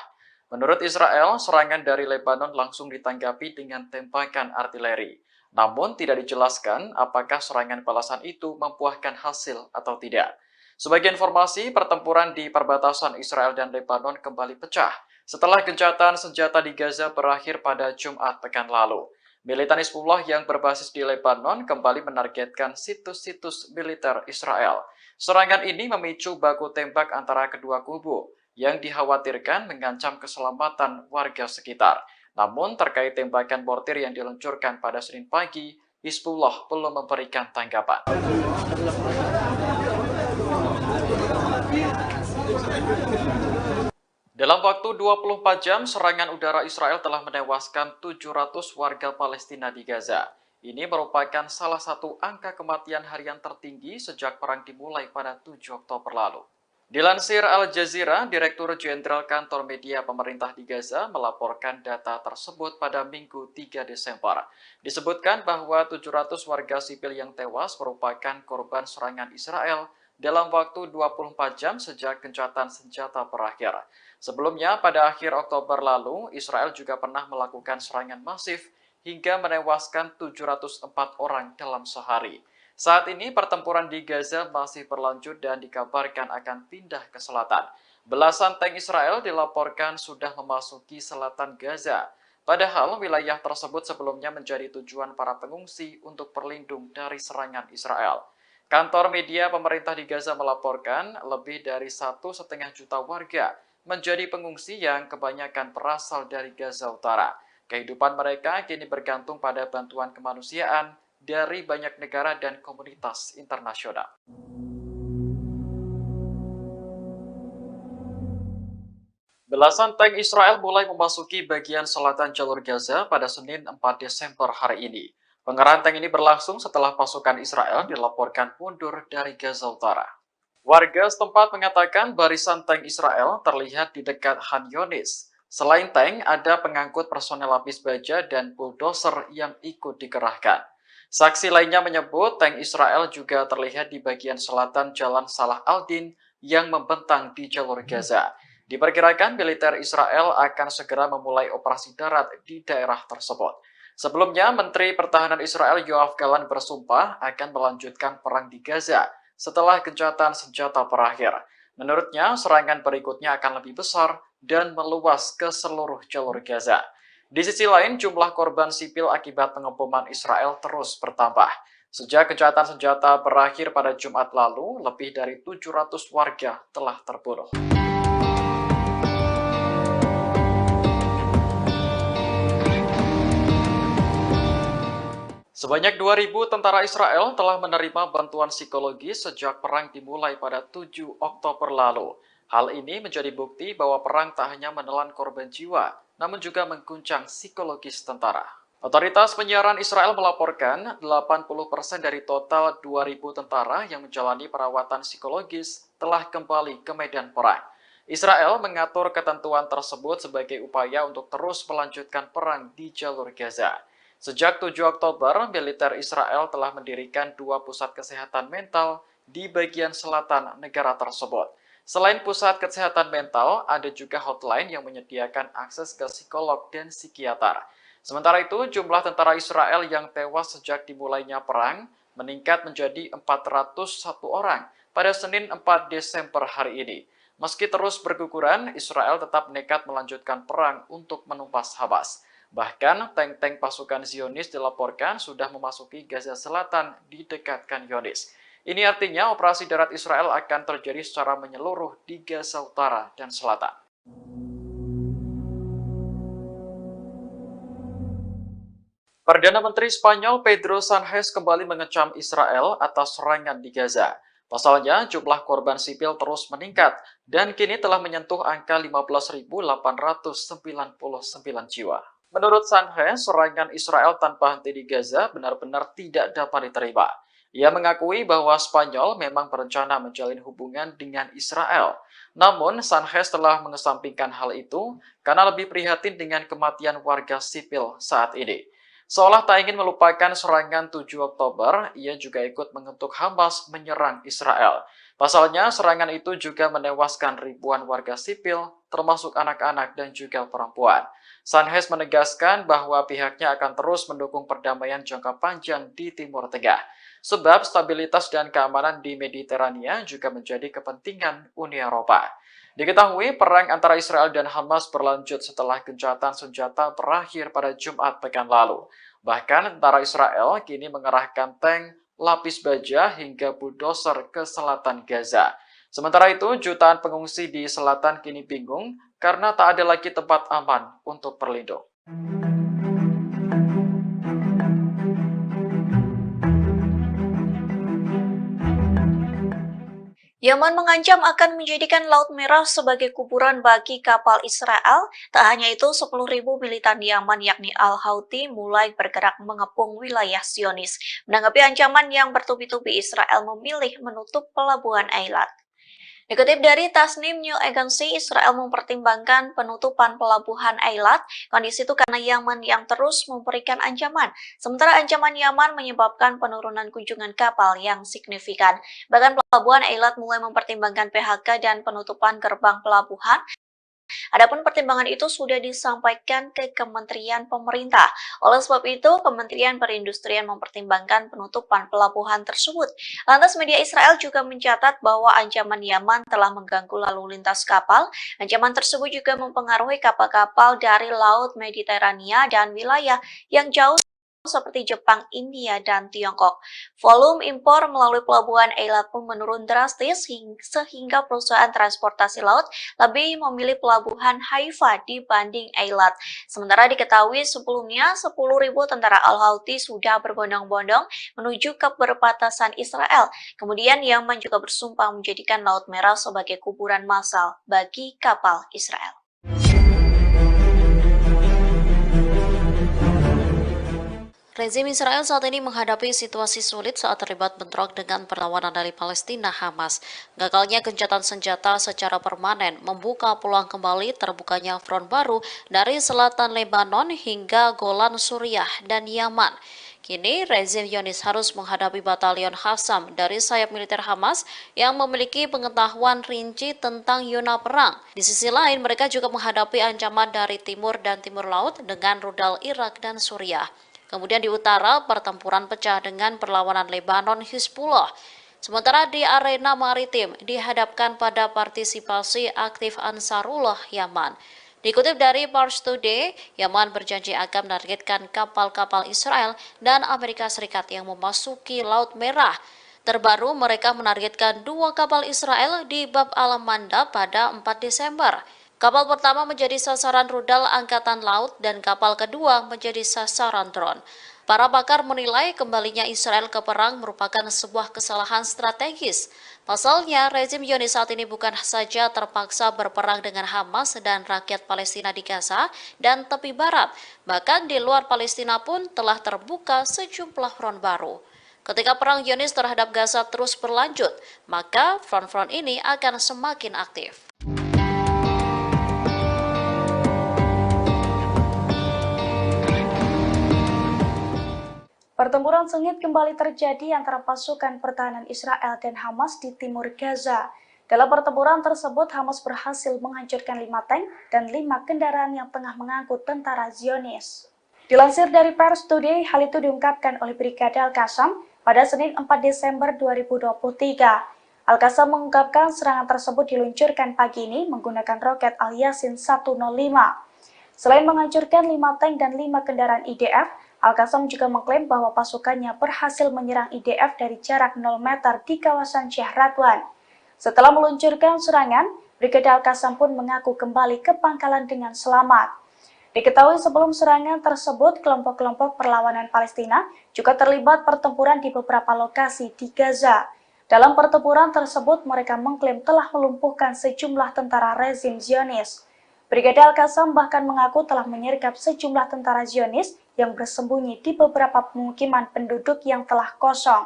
Menurut Israel, serangan dari Lebanon langsung ditanggapi dengan tembakan artileri. Namun tidak dijelaskan apakah serangan balasan itu membuahkan hasil atau tidak. Sebagai informasi, pertempuran di perbatasan Israel dan Lebanon kembali pecah setelah gencatan senjata di Gaza berakhir pada Jumat pekan lalu. Militan Hizbullah yang berbasis di Lebanon kembali menargetkan situs-situs militer Israel. Serangan ini memicu baku tembak antara kedua kubu yang dikhawatirkan mengancam keselamatan warga sekitar. Namun terkait tembakan mortir yang diluncurkan pada Senin pagi, Hizbullah belum memberikan tanggapan. Dalam waktu 24 jam, serangan udara Israel telah menewaskan 700 warga Palestina di Gaza. Ini merupakan salah satu angka kematian harian tertinggi sejak perang dimulai pada 7 Oktober lalu. Dilansir Al Jazeera, Direktur Jenderal Kantor Media Pemerintah di Gaza melaporkan data tersebut pada Minggu 3 Desember. Disebutkan bahwa 700 warga sipil yang tewas merupakan korban serangan Israel dalam waktu 24 jam sejak gencatan senjata berakhir. Sebelumnya, pada akhir Oktober lalu, Israel juga pernah melakukan serangan masif hingga menewaskan 704 orang dalam sehari. Saat ini, pertempuran di Gaza masih berlanjut dan dikabarkan akan pindah ke selatan. Belasan tank Israel dilaporkan sudah memasuki selatan Gaza. Padahal wilayah tersebut sebelumnya menjadi tujuan para pengungsi untuk berlindung dari serangan Israel. Kantor media pemerintah di Gaza melaporkan lebih dari 1,5 juta warga menjadi pengungsi yang kebanyakan berasal dari Gaza Utara. Kehidupan mereka kini bergantung pada bantuan kemanusiaan dari banyak negara dan komunitas internasional. Belasan tank Israel mulai memasuki bagian selatan jalur Gaza pada Senin 4 Desember hari ini. Pengerahan tank ini berlangsung setelah pasukan Israel dilaporkan mundur dari Gaza Utara. Warga setempat mengatakan barisan tank Israel terlihat di dekat Khan Yunis. Selain tank, ada pengangkut personel lapis baja dan bulldozer yang ikut dikerahkan. Saksi lainnya menyebut tank Israel juga terlihat di bagian selatan Jalan Salah al-Din yang membentang di jalur Gaza. Diperkirakan militer Israel akan segera memulai operasi darat di daerah tersebut. Sebelumnya, Menteri Pertahanan Israel Yoav Gallant bersumpah akan melanjutkan perang di Gaza setelah gencatan senjata berakhir. Menurutnya, serangan berikutnya akan lebih besar dan meluas ke seluruh jalur Gaza. Di sisi lain, jumlah korban sipil akibat pengeboman Israel terus bertambah. Sejak gencatan senjata berakhir pada Jumat lalu, lebih dari 700 warga telah terbunuh. Sebanyak 2.000 tentara Israel telah menerima bantuan psikologi sejak perang dimulai pada 7 Oktober lalu. Hal ini menjadi bukti bahwa perang tak hanya menelan korban jiwa, namun juga mengguncang psikologis tentara. Otoritas penyiaran Israel melaporkan 80% dari total 2.000 tentara yang menjalani perawatan psikologis telah kembali ke medan perang. Israel mengatur ketentuan tersebut sebagai upaya untuk terus melanjutkan perang di jalur Gaza. Sejak 7 Oktober, militer Israel telah mendirikan 2 pusat kesehatan mental di bagian selatan negara tersebut. Selain pusat kesehatan mental, ada juga hotline yang menyediakan akses ke psikolog dan psikiater. Sementara itu, jumlah tentara Israel yang tewas sejak dimulainya perang meningkat menjadi 401 orang pada Senin 4 Desember hari ini. Meski terus berguguran, Israel tetap nekat melanjutkan perang untuk menumpas Hamas. Bahkan, tank-tank pasukan Zionis dilaporkan sudah memasuki Gaza Selatan di dekat Khan Younis. Ini artinya operasi darat Israel akan terjadi secara menyeluruh di Gaza Utara dan Selatan. Perdana Menteri Spanyol Pedro Sánchez kembali mengecam Israel atas serangan di Gaza. Pasalnya, jumlah korban sipil terus meningkat dan kini telah menyentuh angka 15.899 jiwa. Menurut Sánchez, serangan Israel tanpa henti di Gaza benar-benar tidak dapat diterima. Ia mengakui bahwa Spanyol memang berencana menjalin hubungan dengan Israel. Namun, Sánchez telah mengesampingkan hal itu karena lebih prihatin dengan kematian warga sipil saat ini. Seolah tak ingin melupakan serangan 7 Oktober, ia juga ikut mengutuk Hamas menyerang Israel. Pasalnya, serangan itu juga menewaskan ribuan warga sipil, termasuk anak-anak dan juga perempuan. Sánchez menegaskan bahwa pihaknya akan terus mendukung perdamaian jangka panjang di Timur Tengah. Sebab stabilitas dan keamanan di Mediterania juga menjadi kepentingan Uni Eropa. Diketahui perang antara Israel dan Hamas berlanjut setelah gencatan senjata berakhir pada Jumat pekan lalu. Bahkan tentara Israel kini mengerahkan tank, lapis baja hingga bulldozer ke selatan Gaza. Sementara itu, jutaan pengungsi di selatan kini bingung karena tak ada lagi tempat aman untuk berlindung. Yaman mengancam akan menjadikan Laut Merah sebagai kuburan bagi kapal Israel. Tak hanya itu, 10.000 militan Yaman yakni Al-Houthi mulai bergerak mengepung wilayah Zionis. Menanggapi ancaman yang bertubi-tubi, Israel memilih menutup pelabuhan Eilat. Dikutip dari Tasnim News Agency, Israel mempertimbangkan penutupan pelabuhan Eilat. Kondisi itu karena Yaman yang terus memberikan ancaman. Sementara ancaman Yaman menyebabkan penurunan kunjungan kapal yang signifikan. Bahkan pelabuhan Eilat mulai mempertimbangkan PHK dan penutupan gerbang pelabuhan. Adapun pertimbangan itu sudah disampaikan ke Kementerian Pemerintah. Oleh sebab itu, Kementerian Perindustrian mempertimbangkan penutupan pelabuhan tersebut. Lantas media Israel juga mencatat bahwa ancaman Yaman telah mengganggu lalu lintas kapal. Ancaman tersebut juga mempengaruhi kapal-kapal dari Laut Mediterania dan wilayah yang jauh seperti Jepang, India, dan Tiongkok. Volume impor melalui pelabuhan Eilat pun menurun drastis sehingga perusahaan transportasi laut lebih memilih pelabuhan Haifa dibanding Eilat. Sementara diketahui sebelumnya 10.000 tentara Al-Houthi sudah berbondong-bondong menuju ke perbatasan Israel. Kemudian Yaman juga bersumpah menjadikan Laut Merah sebagai kuburan massal bagi kapal Israel. Rezim Israel saat ini menghadapi situasi sulit saat terlibat bentrok dengan perlawanan dari Palestina Hamas. Gagalnya gencatan senjata secara permanen membuka peluang kembali terbukanya front baru dari selatan Lebanon hingga Golan Suriah dan Yaman. Kini, rezim Zionis harus menghadapi batalion Qassam dari sayap militer Hamas yang memiliki pengetahuan rinci tentang zona perang. Di sisi lain, mereka juga menghadapi ancaman dari timur dan timur laut dengan rudal Irak dan Suriah. Kemudian di utara, pertempuran pecah dengan perlawanan Lebanon Hizbullah. Sementara di arena maritim dihadapkan pada partisipasi aktif Ansarullah Yaman. Dikutip dari Pars Today, Yaman berjanji akan menargetkan kapal-kapal Israel dan Amerika Serikat yang memasuki Laut Merah. Terbaru, mereka menargetkan 2 kapal Israel di Bab al-Mandab pada 4 Desember. Kapal pertama menjadi sasaran rudal Angkatan Laut dan kapal kedua menjadi sasaran drone. Para pakar menilai kembalinya Israel ke perang merupakan sebuah kesalahan strategis. Pasalnya, rezim Zionis saat ini bukan saja terpaksa berperang dengan Hamas dan rakyat Palestina di Gaza dan tepi barat, bahkan di luar Palestina pun telah terbuka sejumlah front baru. Ketika perang Zionis terhadap Gaza terus berlanjut, maka front-front ini akan semakin aktif. Pertempuran sengit kembali terjadi antara pasukan pertahanan Israel dan Hamas di timur Gaza. Dalam pertempuran tersebut, Hamas berhasil menghancurkan 5 tank dan 5 kendaraan yang tengah mengangkut tentara Zionis. Dilansir dari Pars Today, hal itu diungkapkan oleh Brigade Al-Qassam pada Senin 4 Desember 2023. Al-Qassam mengungkapkan serangan tersebut diluncurkan pagi ini menggunakan roket Al-Yasin 105. Selain menghancurkan 5 tank dan 5 kendaraan IDF, Al-Qassam juga mengklaim bahwa pasukannya berhasil menyerang IDF dari jarak 0 meter di kawasan Syekh Radwan. Setelah meluncurkan serangan, Brigade Al-Qassam pun mengaku kembali ke pangkalan dengan selamat. Diketahui sebelum serangan tersebut, kelompok-kelompok perlawanan Palestina juga terlibat pertempuran di beberapa lokasi di Gaza. Dalam pertempuran tersebut, mereka mengklaim telah melumpuhkan sejumlah tentara rezim Zionis. Brigade Al-Qassam bahkan mengaku telah menyergap sejumlah tentara Zionis yang bersembunyi di beberapa pemukiman penduduk yang telah kosong.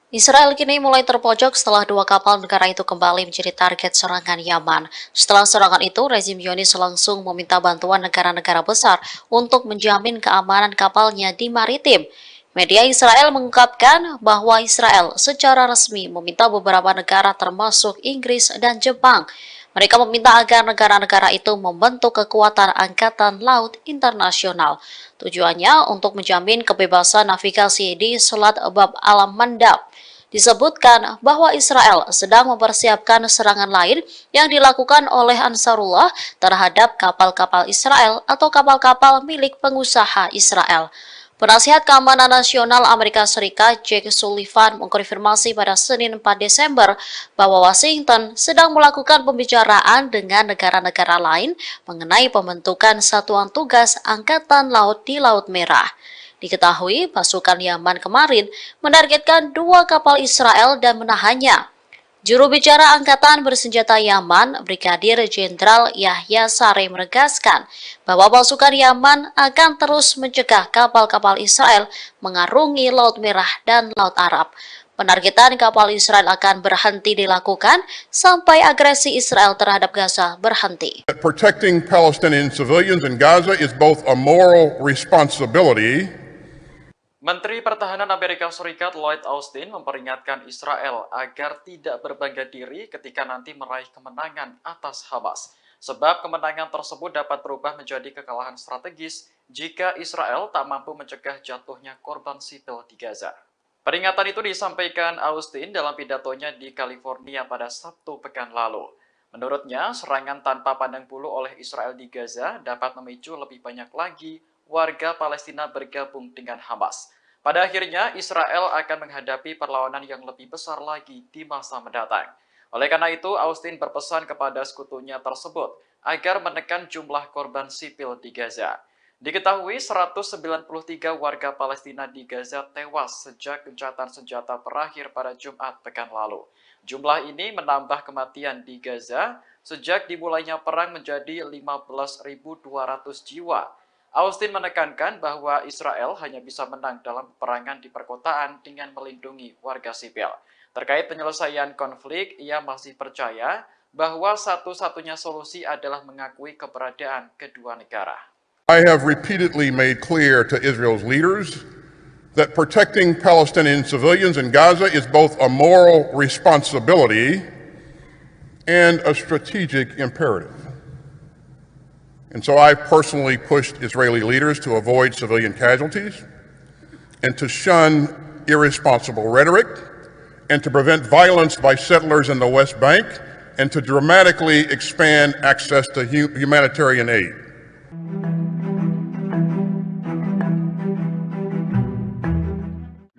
Israel kini mulai terpojok setelah 2 kapal negara itu kembali menjadi target serangan Yaman. Setelah serangan itu, rezim Zionis langsung meminta bantuan negara-negara besar untuk menjamin keamanan kapalnya di maritim. Media Israel mengungkapkan bahwa Israel secara resmi meminta beberapa negara termasuk Inggris dan Jepang. Mereka meminta agar negara-negara itu membentuk kekuatan angkatan laut internasional. Tujuannya untuk menjamin kebebasan navigasi di Selat Bab al-Mandab. Disebutkan bahwa Israel sedang mempersiapkan serangan lain yang dilakukan oleh Ansarullah terhadap kapal-kapal Israel atau kapal-kapal milik pengusaha Israel. Penasihat Keamanan Nasional Amerika Serikat Jake Sullivan mengkonfirmasi pada Senin 4 Desember bahwa Washington sedang melakukan pembicaraan dengan negara-negara lain mengenai pembentukan satuan tugas Angkatan Laut di Laut Merah. Diketahui pasukan Yaman kemarin menargetkan 2 kapal Israel dan menahannya. Juru bicara Angkatan Bersenjata Yaman, Brigadir Jenderal Yahya Saree menegaskan bahwa pasukan Yaman akan terus mencegah kapal-kapal Israel mengarungi Laut Merah dan Laut Arab. Penargetan kapal Israel akan berhenti dilakukan sampai agresi Israel terhadap Gaza berhenti. Protecting Palestinian civilians in Gaza is both a moral responsibility. Menteri Pertahanan Amerika Serikat Lloyd Austin memperingatkan Israel agar tidak berbangga diri ketika nanti meraih kemenangan atas Hamas. Sebab kemenangan tersebut dapat berubah menjadi kekalahan strategis jika Israel tak mampu mencegah jatuhnya korban sipil di Gaza. Peringatan itu disampaikan Austin dalam pidatonya di California pada Sabtu pekan lalu. Menurutnya, serangan tanpa pandang bulu oleh Israel di Gaza dapat memicu lebih banyak lagi warga Palestina bergabung dengan Hamas. Pada akhirnya, Israel akan menghadapi perlawanan yang lebih besar lagi di masa mendatang. Oleh karena itu, Austin berpesan kepada sekutunya tersebut agar menekan jumlah korban sipil di Gaza. Diketahui 193 warga Palestina di Gaza tewas sejak gencatan senjata berakhir pada Jumat pekan lalu. Jumlah ini menambah kematian di Gaza sejak dimulainya perang menjadi 15.200 jiwa. Austin menekankan bahwa Israel hanya bisa menang dalam peperangan di perkotaan dengan melindungi warga sipil. Terkait penyelesaian konflik, ia masih percaya bahwa satu-satunya solusi adalah mengakui keberadaan kedua negara. I have repeatedly made clear to Israel's leaders that protecting Palestinian civilians in Gaza is both a moral responsibility and a strategic imperative. And so I personally pushed Israeli leaders to avoid civilian casualties and to shun irresponsible rhetoric and to prevent violence by settlers in the West Bank and to dramatically expand access to humanitarian aid.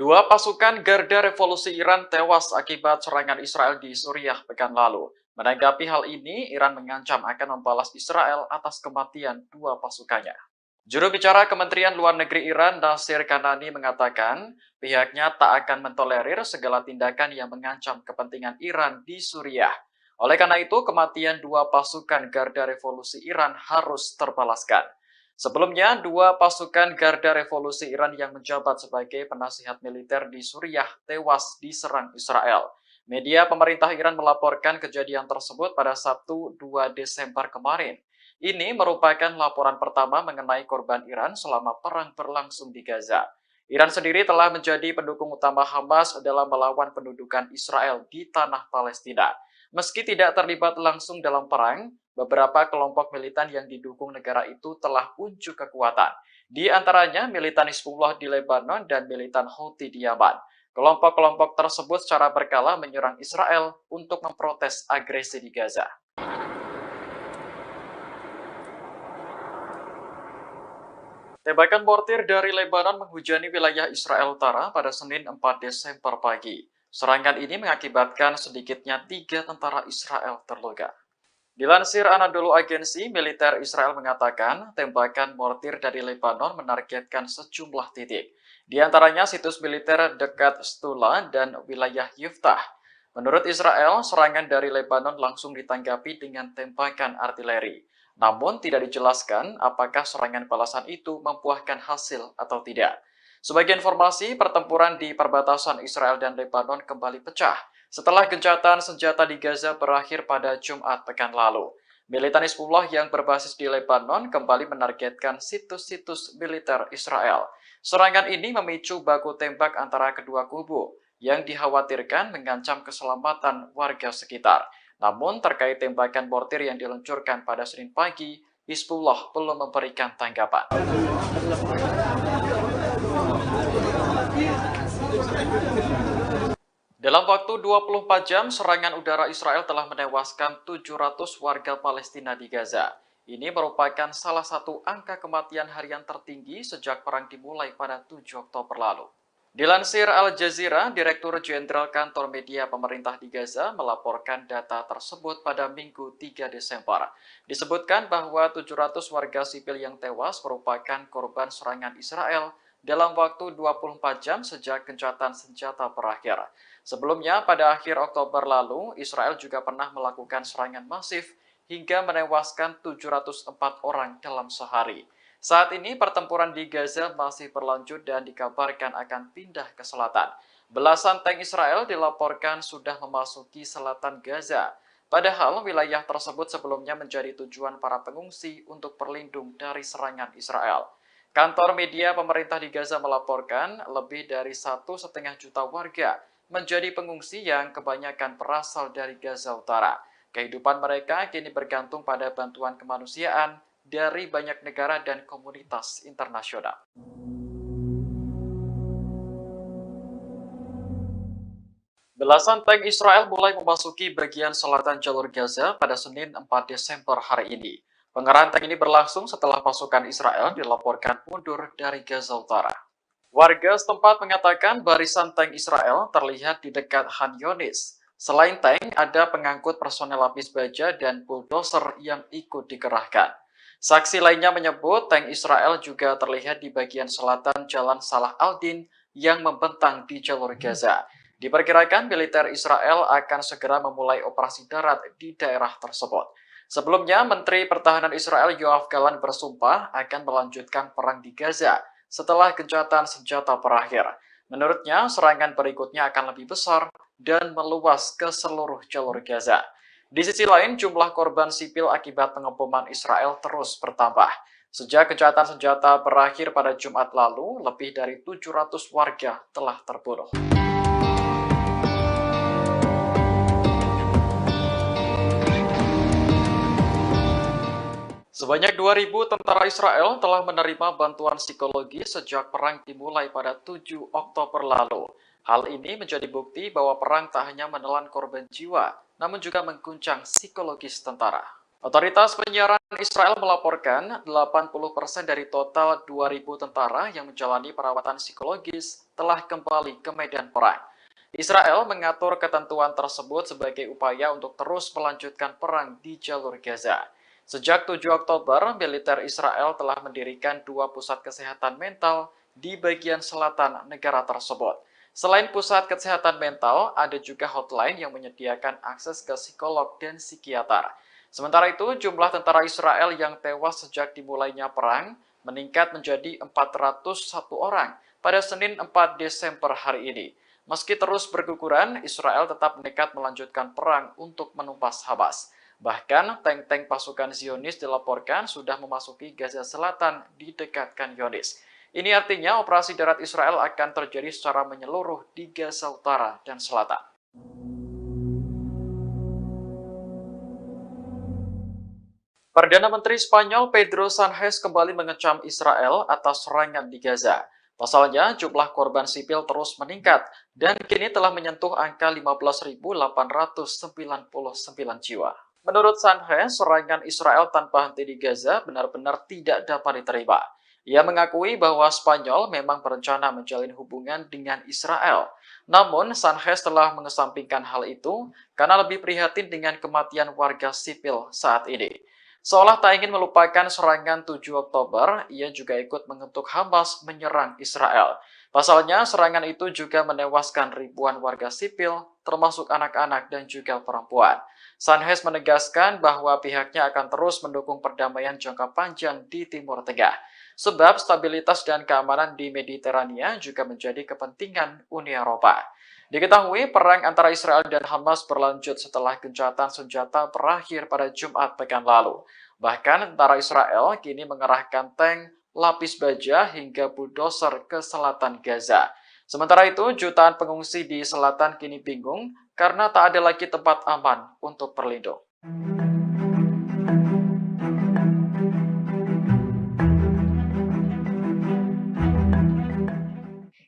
Dua pasukan Garda Revolusi Iran tewas akibat serangan Israel di Suriah pekan lalu. Menanggapi hal ini, Iran mengancam akan membalas Israel atas kematian dua pasukannya. Juru bicara Kementerian Luar Negeri Iran, Nasir Kanani, mengatakan pihaknya tak akan mentolerir segala tindakan yang mengancam kepentingan Iran di Suriah. Oleh karena itu, kematian dua pasukan Garda Revolusi Iran harus terbalaskan. Sebelumnya, dua pasukan Garda Revolusi Iran yang menjabat sebagai penasihat militer di Suriah tewas diserang Israel. Media pemerintah Iran melaporkan kejadian tersebut pada Sabtu 2 Desember kemarin. Ini merupakan laporan pertama mengenai korban Iran selama perang berlangsung di Gaza. Iran sendiri telah menjadi pendukung utama Hamas dalam melawan pendudukan Israel di tanah Palestina. Meski tidak terlibat langsung dalam perang, beberapa kelompok militan yang didukung negara itu telah unjuk kekuatan. Di antaranya militan Hizbullah di Lebanon dan militan Houthi di Yaman. Kelompok-kelompok tersebut secara berkala menyerang Israel untuk memprotes agresi di Gaza. Tembakan mortir dari Lebanon menghujani wilayah Israel Utara pada Senin 4 Desember pagi. Serangan ini mengakibatkan sedikitnya 3 tentara Israel terluka. Dilansir Anadolu Agency, militer Israel mengatakan tembakan mortir dari Lebanon menargetkan sejumlah titik. Di antaranya situs militer dekat Stula dan wilayah Yiftah. Menurut Israel, serangan dari Lebanon langsung ditanggapi dengan tembakan artileri. Namun tidak dijelaskan apakah serangan balasan itu membuahkan hasil atau tidak. Sebagai informasi, pertempuran di perbatasan Israel dan Lebanon kembali pecah setelah gencatan senjata di Gaza berakhir pada Jumat pekan lalu. Militan Hizbullah yang berbasis di Lebanon kembali menargetkan situs-situs militer Israel. Serangan ini memicu baku tembak antara kedua kubu yang dikhawatirkan mengancam keselamatan warga sekitar. Namun terkait tembakan mortir yang diluncurkan pada Senin pagi, Hizbullah belum memberikan tanggapan. Dalam waktu 24 jam, serangan udara Israel telah menewaskan 700 warga Palestina di Gaza. Ini merupakan salah satu angka kematian harian tertinggi sejak perang dimulai pada 7 Oktober lalu. Dilansir Al Jazeera, Direktur Jenderal Kantor Media Pemerintah di Gaza melaporkan data tersebut pada Minggu 3 Desember. Disebutkan bahwa 700 warga sipil yang tewas merupakan korban serangan Israel dalam waktu 24 jam sejak gencatan senjata berakhir. Sebelumnya, pada akhir Oktober lalu, Israel juga pernah melakukan serangan masif hingga menewaskan 704 orang dalam sehari. Saat ini pertempuran di Gaza masih berlanjut dan dikabarkan akan pindah ke selatan. Belasan tank Israel dilaporkan sudah memasuki selatan Gaza. Padahal wilayah tersebut sebelumnya menjadi tujuan para pengungsi untuk berlindung dari serangan Israel. Kantor media pemerintah di Gaza melaporkan lebih dari 1,5 juta warga menjadi pengungsi yang kebanyakan berasal dari Gaza Utara. Kehidupan mereka kini bergantung pada bantuan kemanusiaan dari banyak negara dan komunitas internasional. Belasan tank Israel mulai memasuki bagian selatan jalur Gaza pada Senin 4 Desember hari ini. Pengerahan tank ini berlangsung setelah pasukan Israel dilaporkan mundur dari Gaza Utara. Warga setempat mengatakan barisan tank Israel terlihat di dekat Khan Yunis. Selain tank, ada pengangkut personel lapis baja dan bulldozer yang ikut dikerahkan. Saksi lainnya menyebut tank Israel juga terlihat di bagian selatan Jalan Salah al-Din yang membentang di jalur Gaza. Diperkirakan militer Israel akan segera memulai operasi darat di daerah tersebut. Sebelumnya, Menteri Pertahanan Israel Yoav Gallant bersumpah akan melanjutkan perang di Gaza setelah gencatan senjata berakhir. Menurutnya, serangan berikutnya akan lebih besar dan meluas ke seluruh jalur Gaza. Di sisi lain, jumlah korban sipil akibat pengeboman Israel terus bertambah. Sejak gencatan senjata berakhir pada Jumat lalu, lebih dari 700 warga telah terbunuh. Sebanyak 2.000 tentara Israel telah menerima bantuan psikologi sejak perang dimulai pada 7 Oktober lalu. Hal ini menjadi bukti bahwa perang tak hanya menelan korban jiwa, namun juga mengguncang psikologis tentara. Otoritas penyiaran Israel melaporkan 80% dari total 2.000 tentara yang menjalani perawatan psikologis telah kembali ke medan perang. Israel mengatur ketentuan tersebut sebagai upaya untuk terus melanjutkan perang di jalur Gaza. Sejak 7 Oktober, militer Israel telah mendirikan 2 pusat kesehatan mental di bagian selatan negara tersebut. Selain pusat kesehatan mental, ada juga hotline yang menyediakan akses ke psikolog dan psikiater. Sementara itu, jumlah tentara Israel yang tewas sejak dimulainya perang meningkat menjadi 401 orang pada Senin 4 Desember hari ini. Meski terus berguguran, Israel tetap nekat melanjutkan perang untuk menumpas Hamas. Bahkan, tank-tank pasukan Zionis dilaporkan sudah memasuki Gaza Selatan di dekat Khan Yunis. Ini artinya operasi darat Israel akan terjadi secara menyeluruh di Gaza Utara dan Selatan. Perdana Menteri Spanyol Pedro Sánchez kembali mengecam Israel atas serangan di Gaza. Pasalnya, jumlah korban sipil terus meningkat dan kini telah menyentuh angka 15.899 jiwa. Menurut Sánchez, serangan Israel tanpa henti di Gaza benar-benar tidak dapat diterima. Ia mengakui bahwa Spanyol memang berencana menjalin hubungan dengan Israel. Namun, Sánchez telah mengesampingkan hal itu karena lebih prihatin dengan kematian warga sipil saat ini. Seolah tak ingin melupakan serangan 7 Oktober, ia juga ikut mengutuk Hamas menyerang Israel. Pasalnya, serangan itu juga menewaskan ribuan warga sipil, termasuk anak-anak dan juga perempuan. Sánchez menegaskan bahwa pihaknya akan terus mendukung perdamaian jangka panjang di Timur Tengah. Sebab stabilitas dan keamanan di Mediterania juga menjadi kepentingan Uni Eropa. Diketahui perang antara Israel dan Hamas berlanjut setelah gencatan senjata berakhir pada Jumat pekan lalu. Bahkan tentara Israel kini mengerahkan tank, lapis baja hingga bulldozer ke selatan Gaza. Sementara itu, jutaan pengungsi di selatan kini bingung karena tak ada lagi tempat aman untuk berlindung.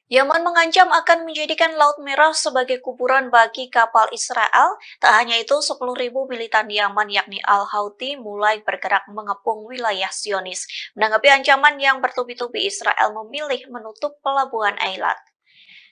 Yaman mengancam akan menjadikan Laut Merah sebagai kuburan bagi kapal Israel. Tak hanya itu, 10.000 militan Yaman yakni Al-Houthi mulai bergerak mengepung wilayah Zionis. Menanggapi ancaman yang bertubi-tubi, Israel memilih menutup pelabuhan Eilat.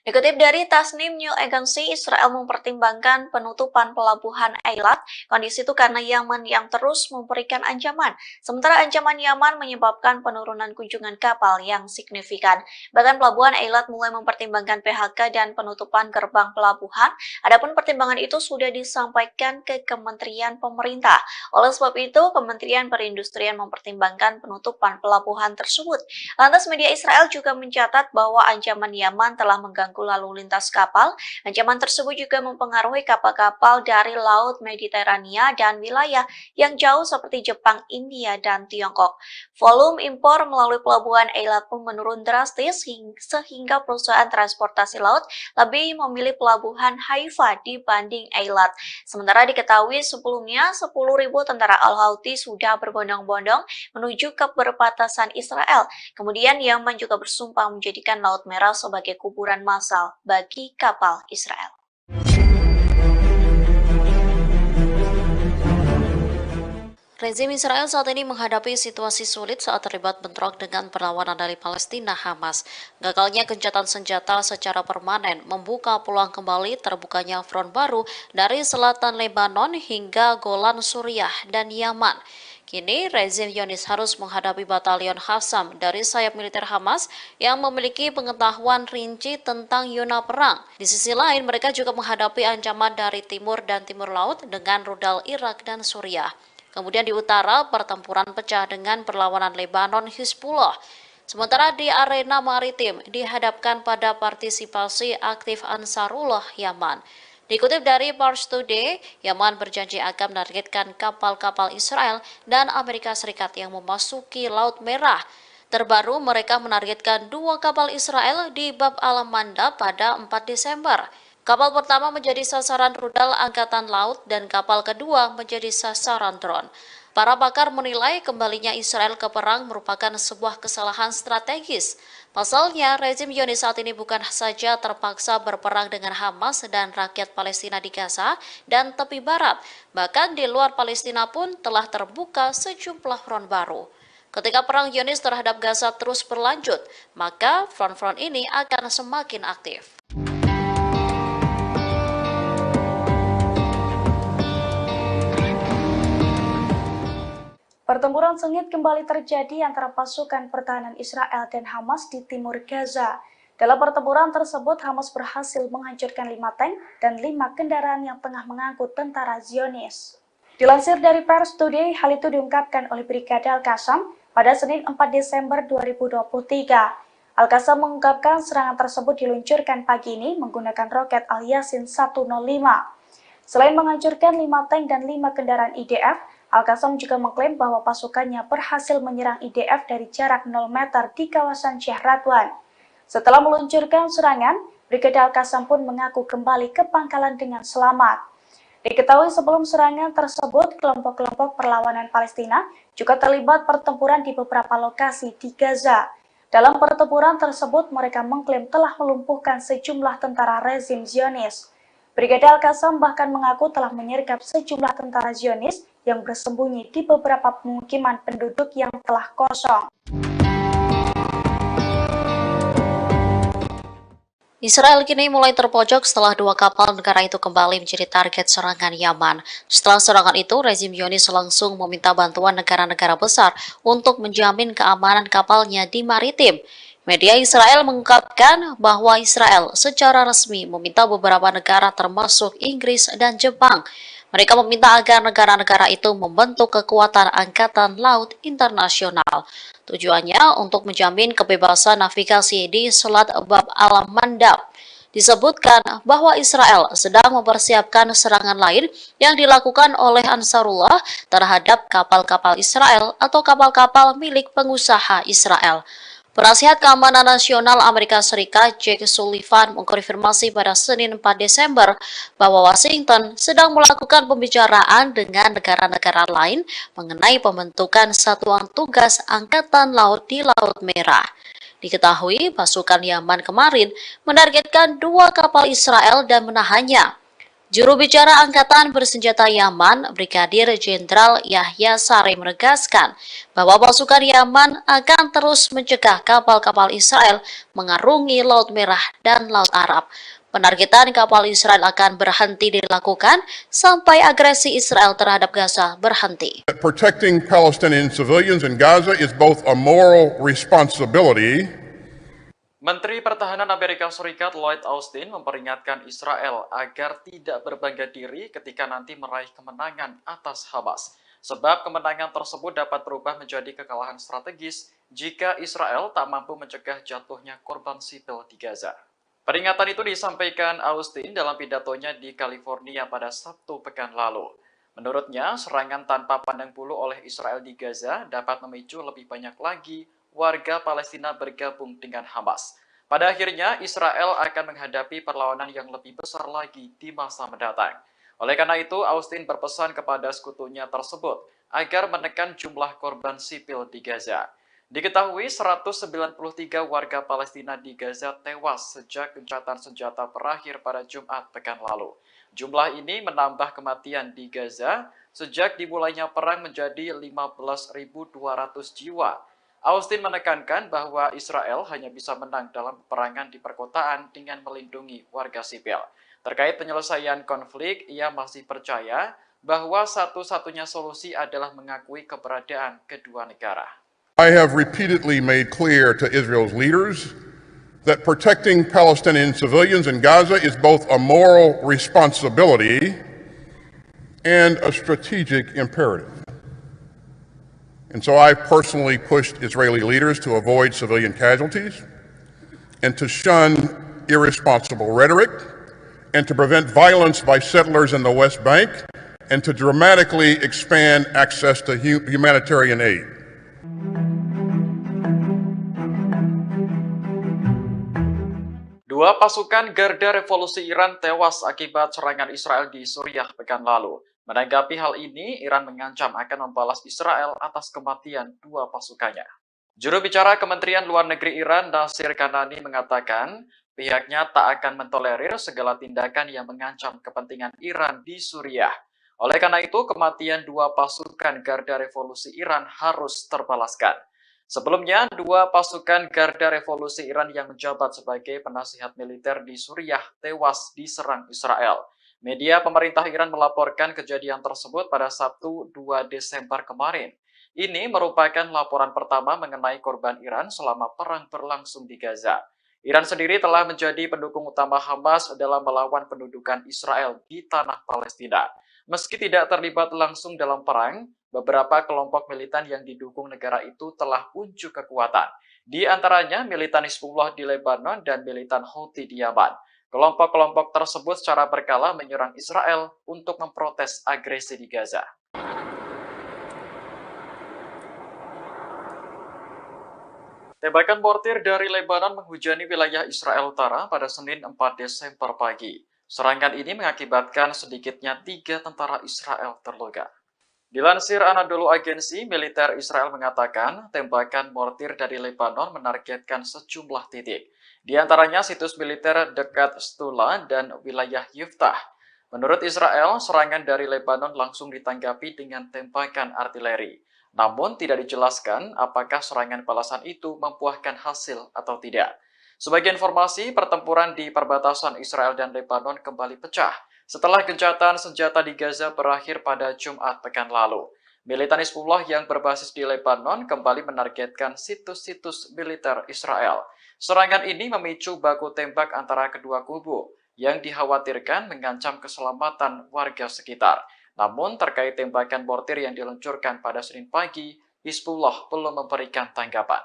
Dikutip dari Tasnim News Agency, Israel mempertimbangkan penutupan pelabuhan Eilat. Kondisi itu karena Yaman yang terus memberikan ancaman. Sementara ancaman Yaman menyebabkan penurunan kunjungan kapal yang signifikan. Bahkan pelabuhan Eilat mulai mempertimbangkan PHK dan penutupan gerbang pelabuhan. Adapun pertimbangan itu sudah disampaikan ke Kementerian Pemerintah. Oleh sebab itu, Kementerian Perindustrian mempertimbangkan penutupan pelabuhan tersebut. Lantas media Israel juga mencatat bahwa ancaman Yaman telah mengganggu lalu lintas kapal. Ancaman tersebut juga mempengaruhi kapal-kapal dari Laut Mediterania dan wilayah yang jauh seperti Jepang, India, dan Tiongkok. Volume impor melalui pelabuhan Eilat pun menurun drastis sehingga perusahaan transportasi laut lebih memilih pelabuhan Haifa dibanding Eilat. Sementara diketahui sebelumnya 10.000 tentara Al-Houthi sudah berbondong-bondong menuju ke perbatasan Israel. Kemudian Yaman juga bersumpah menjadikan Laut Merah sebagai kuburan massal bagi kapal Israel. Rezim Israel saat ini menghadapi situasi sulit saat terlibat bentrok dengan perlawanan dari Palestina Hamas. Gagalnya gencatan senjata secara permanen membuka peluang kembali terbukanya front baru dari selatan Lebanon hingga Golan Suriah dan Yaman. Kini, rezim Zionis harus menghadapi batalion Qassam dari sayap militer Hamas yang memiliki pengetahuan rinci tentang zona perang. Di sisi lain, mereka juga menghadapi ancaman dari timur dan timur laut dengan rudal Irak dan Suriah. Kemudian di utara, pertempuran pecah dengan perlawanan Lebanon Hizbullah. Sementara di arena maritim, dihadapkan pada partisipasi aktif Ansarullah Yaman. Dikutip dari Pars Today, Yaman berjanji akan menargetkan kapal-kapal Israel dan Amerika Serikat yang memasuki Laut Merah. Terbaru, mereka menargetkan 2 kapal Israel di Bab al-Mandab pada 4 Desember. Kapal pertama menjadi sasaran rudal Angkatan Laut dan kapal kedua menjadi sasaran drone. Para pakar menilai kembalinya Israel ke perang merupakan sebuah kesalahan strategis. Pasalnya, rezim Zionis saat ini bukan saja terpaksa berperang dengan Hamas dan rakyat Palestina di Gaza dan tepi barat, bahkan di luar Palestina pun telah terbuka sejumlah front baru. Ketika perang Zionis terhadap Gaza terus berlanjut, maka front-front ini akan semakin aktif. Pertempuran sengit kembali terjadi antara pasukan pertahanan Israel dan Hamas di timur Gaza. Dalam pertempuran tersebut, Hamas berhasil menghancurkan 5 tank dan 5 kendaraan yang tengah mengangkut tentara Zionis. Dilansir dari Pers Today, hal itu diungkapkan oleh Brigade Al-Qassam pada Senin 4 Desember 2023. Al-Qassam mengungkapkan serangan tersebut diluncurkan pagi ini menggunakan roket Al-Yasin 105. Selain menghancurkan 5 tank dan 5 kendaraan IDF, Al-Qassam juga mengklaim bahwa pasukannya berhasil menyerang IDF dari jarak 0 meter di kawasan Syekh Radwan. Setelah meluncurkan serangan, Brigade Al-Qassam pun mengaku kembali ke pangkalan dengan selamat. Diketahui sebelum serangan tersebut, kelompok-kelompok perlawanan Palestina juga terlibat pertempuran di beberapa lokasi di Gaza. Dalam pertempuran tersebut, mereka mengklaim telah melumpuhkan sejumlah tentara rezim Zionis. Brigade Al-Qassam bahkan mengaku telah menyergap sejumlah tentara Zionis yang bersembunyi di beberapa pemukiman penduduk yang telah kosong. Israel kini mulai terpojok setelah 2 kapal negara itu kembali menjadi target serangan Yaman. Setelah serangan itu, rezim Zionis langsung meminta bantuan negara-negara besar untuk menjamin keamanan kapalnya di maritim. Media Israel mengungkapkan bahwa Israel secara resmi meminta beberapa negara termasuk Inggris dan Jepang. Mereka meminta agar negara-negara itu membentuk kekuatan angkatan laut internasional. Tujuannya untuk menjamin kebebasan navigasi di Selat Bab al-Mandab. Disebutkan bahwa Israel sedang mempersiapkan serangan lain yang dilakukan oleh Ansarullah terhadap kapal-kapal Israel atau kapal-kapal milik pengusaha Israel. Penasihat Keamanan Nasional Amerika Serikat Jake Sullivan mengkonfirmasi pada Senin 4 Desember bahwa Washington sedang melakukan pembicaraan dengan negara-negara lain mengenai pembentukan satuan tugas Angkatan Laut di Laut Merah. Diketahui pasukan Yaman kemarin menargetkan 2 kapal Israel dan menahannya. Juru bicara Angkatan Bersenjata Yaman, Brigadir Jenderal Yahya Saree menegaskan bahwa pasukan Yaman akan terus mencegah kapal-kapal Israel mengarungi Laut Merah dan Laut Arab. Penargetan kapal Israel akan berhenti dilakukan sampai agresi Israel terhadap Gaza berhenti. Protecting Palestinian civilians in Gaza is both a moral responsibility. Menteri Pertahanan Amerika Serikat Lloyd Austin memperingatkan Israel agar tidak berbangga diri ketika nanti meraih kemenangan atas Hamas. Sebab kemenangan tersebut dapat berubah menjadi kekalahan strategis jika Israel tak mampu mencegah jatuhnya korban sipil di Gaza. Peringatan itu disampaikan Austin dalam pidatonya di California pada Sabtu pekan lalu. Menurutnya, serangan tanpa pandang bulu oleh Israel di Gaza dapat memicu lebih banyak lagi warga Palestina bergabung dengan Hamas. Pada akhirnya, Israel akan menghadapi perlawanan yang lebih besar lagi di masa mendatang. Oleh karena itu, Austin berpesan kepada sekutunya tersebut agar menekan jumlah korban sipil di Gaza. Diketahui 193 warga Palestina di Gaza tewas sejak gencatan senjata berakhir pada Jumat pekan lalu. Jumlah ini menambah kematian di Gaza sejak dimulainya perang menjadi 15.200 jiwa. Austin menekankan bahwa Israel hanya bisa menang dalam peperangan di perkotaan dengan melindungi warga sipil. Terkait penyelesaian konflik, ia masih percaya bahwa satu-satunya solusi adalah mengakui keberadaan kedua negara. I have repeatedly made clear to Israel's leaders that protecting Palestinian civilians in Gaza is both a moral responsibility and a strategic imperative. And so I personally pushed Israeli leaders to avoid civilian casualties and to shun irresponsible rhetoric and to prevent violence by settlers in the West Bank and to dramatically expand access to humanitarian aid. Dua pasukan Garda Revolusi Iran tewas akibat serangan Israel di Suriah pekan lalu. Menanggapi hal ini, Iran mengancam akan membalas Israel atas kematian dua pasukannya. Juru bicara Kementerian Luar Negeri Iran, Nasir Kanani, mengatakan pihaknya tak akan mentolerir segala tindakan yang mengancam kepentingan Iran di Suriah. Oleh karena itu, kematian dua pasukan Garda Revolusi Iran harus terbalaskan. Sebelumnya, dua pasukan Garda Revolusi Iran yang menjabat sebagai penasihat militer di Suriah tewas diserang Israel. Media pemerintah Iran melaporkan kejadian tersebut pada Sabtu 2 Desember kemarin. Ini merupakan laporan pertama mengenai korban Iran selama perang berlangsung di Gaza. Iran sendiri telah menjadi pendukung utama Hamas dalam melawan pendudukan Israel di tanah Palestina. Meski tidak terlibat langsung dalam perang, beberapa kelompok militan yang didukung negara itu telah unjuk kekuatan. Di antaranya militan Hizbullah di Lebanon dan militan Houthi di Yaman. Kelompok-kelompok tersebut secara berkala menyerang Israel untuk memprotes agresi di Gaza. Tembakan mortir dari Lebanon menghujani wilayah Israel Utara pada Senin 4 Desember pagi. Serangan ini mengakibatkan sedikitnya 3 tentara Israel terluka. Dilansir Anadolu Agency, militer Israel mengatakan tembakan mortir dari Lebanon menargetkan sejumlah titik. Di antaranya situs militer dekat Stula dan wilayah Yiftah. Menurut Israel, serangan dari Lebanon langsung ditanggapi dengan tembakan artileri. Namun tidak dijelaskan apakah serangan balasan itu membuahkan hasil atau tidak. Sebagai informasi, pertempuran di perbatasan Israel dan Lebanon kembali pecah setelah gencatan senjata di Gaza berakhir pada Jumat pekan lalu. Militan Hizbullah yang berbasis di Lebanon kembali menargetkan situs-situs militer Israel. Serangan ini memicu baku tembak antara kedua kubu yang dikhawatirkan mengancam keselamatan warga sekitar. Namun terkait tembakan mortir yang diluncurkan pada Senin pagi, Hizbullah belum memberikan tanggapan.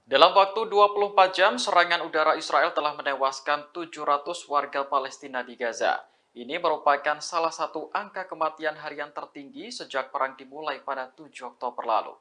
Dalam waktu 24 jam, serangan udara Israel telah menewaskan 700 warga Palestina di Gaza. Ini merupakan salah satu angka kematian harian tertinggi sejak perang dimulai pada 7 Oktober lalu.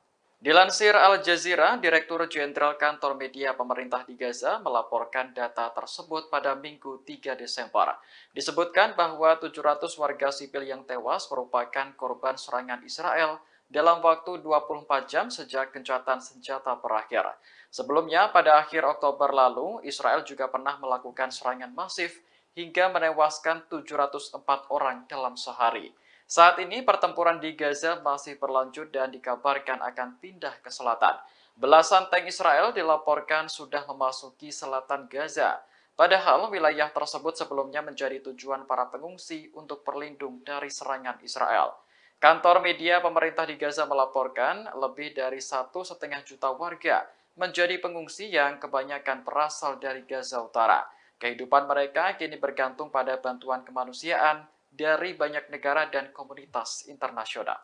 Dilansir Al Jazeera, Direktur Jenderal Kantor Media Pemerintah di Gaza melaporkan data tersebut pada Minggu 3 Desember. Disebutkan bahwa 700 warga sipil yang tewas merupakan korban serangan Israel dalam waktu 24 jam sejak gencatan senjata berakhir. Sebelumnya, pada akhir Oktober lalu, Israel juga pernah melakukan serangan masif hingga menewaskan 704 orang dalam sehari. Saat ini pertempuran di Gaza masih berlanjut dan dikabarkan akan pindah ke selatan. Belasan tank Israel dilaporkan sudah memasuki selatan Gaza. Padahal wilayah tersebut sebelumnya menjadi tujuan para pengungsi untuk berlindung dari serangan Israel. Kantor media pemerintah di Gaza melaporkan lebih dari 1,5 juta warga menjadi pengungsi yang kebanyakan berasal dari Gaza Utara. Kehidupan mereka kini bergantung pada bantuan kemanusiaan dari banyak negara dan komunitas internasional.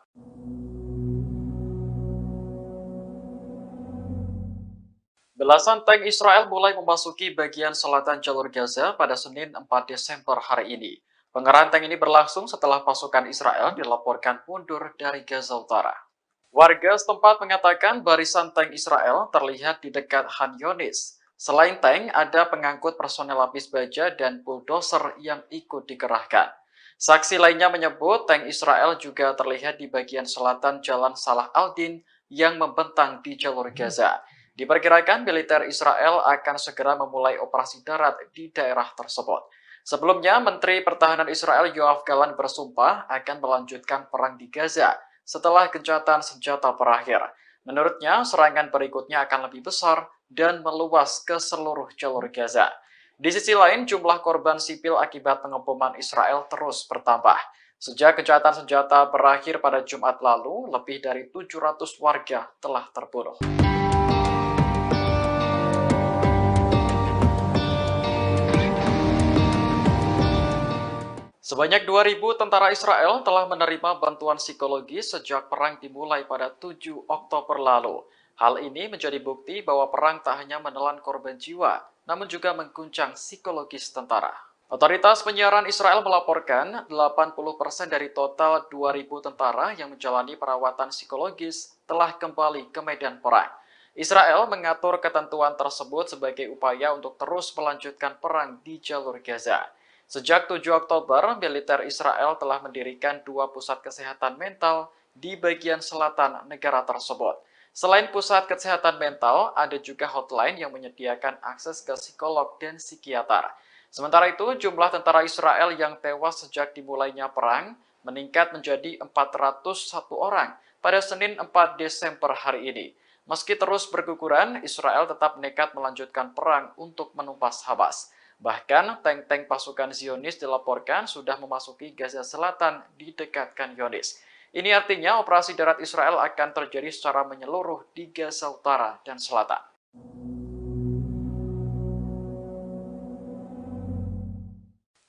Belasan tank Israel mulai memasuki bagian selatan jalur Gaza pada Senin 4 Desember hari ini. Pengerahan tank ini berlangsung setelah pasukan Israel dilaporkan mundur dari Gaza Utara. Warga setempat mengatakan barisan tank Israel terlihat di dekat Han Yunis. Selain tank, ada pengangkut personel lapis baja dan bulldozer yang ikut dikerahkan. Saksi lainnya menyebut tank Israel juga terlihat di bagian selatan Jalan Salah al-Din yang membentang di jalur Gaza. Diperkirakan militer Israel akan segera memulai operasi darat di daerah tersebut. Sebelumnya, Menteri Pertahanan Israel Yoav Gallant bersumpah akan melanjutkan perang di Gaza setelah gencatan senjata berakhir. Menurutnya, serangan berikutnya akan lebih besar dan meluas ke seluruh jalur Gaza. Di sisi lain, jumlah korban sipil akibat pengeboman Israel terus bertambah. Sejak gencatan senjata berakhir pada Jumat lalu, lebih dari 700 warga telah terbunuh. Sebanyak 2.000 tentara Israel telah menerima bantuan psikologi sejak perang dimulai pada 7 Oktober lalu. Hal ini menjadi bukti bahwa perang tak hanya menelan korban jiwa, namun juga mengguncang psikologis tentara. Otoritas penyiaran Israel melaporkan 80% dari total 2.000 tentara yang menjalani perawatan psikologis telah kembali ke medan perang. Israel mengatur ketentuan tersebut sebagai upaya untuk terus melanjutkan perang di jalur Gaza. Sejak 7 Oktober, militer Israel telah mendirikan 2 pusat kesehatan mental di bagian selatan negara tersebut. Selain pusat kesehatan mental, ada juga hotline yang menyediakan akses ke psikolog dan psikiater. Sementara itu, jumlah tentara Israel yang tewas sejak dimulainya perang meningkat menjadi 401 orang pada Senin 4 Desember hari ini. Meski terus berguguran, Israel tetap nekat melanjutkan perang untuk menumpas Hamas. Bahkan, tank-tank pasukan Zionis dilaporkan sudah memasuki Gaza Selatan di dekat Khan Younis. Ini artinya operasi darat Israel akan terjadi secara menyeluruh di Gaza Utara dan Selatan.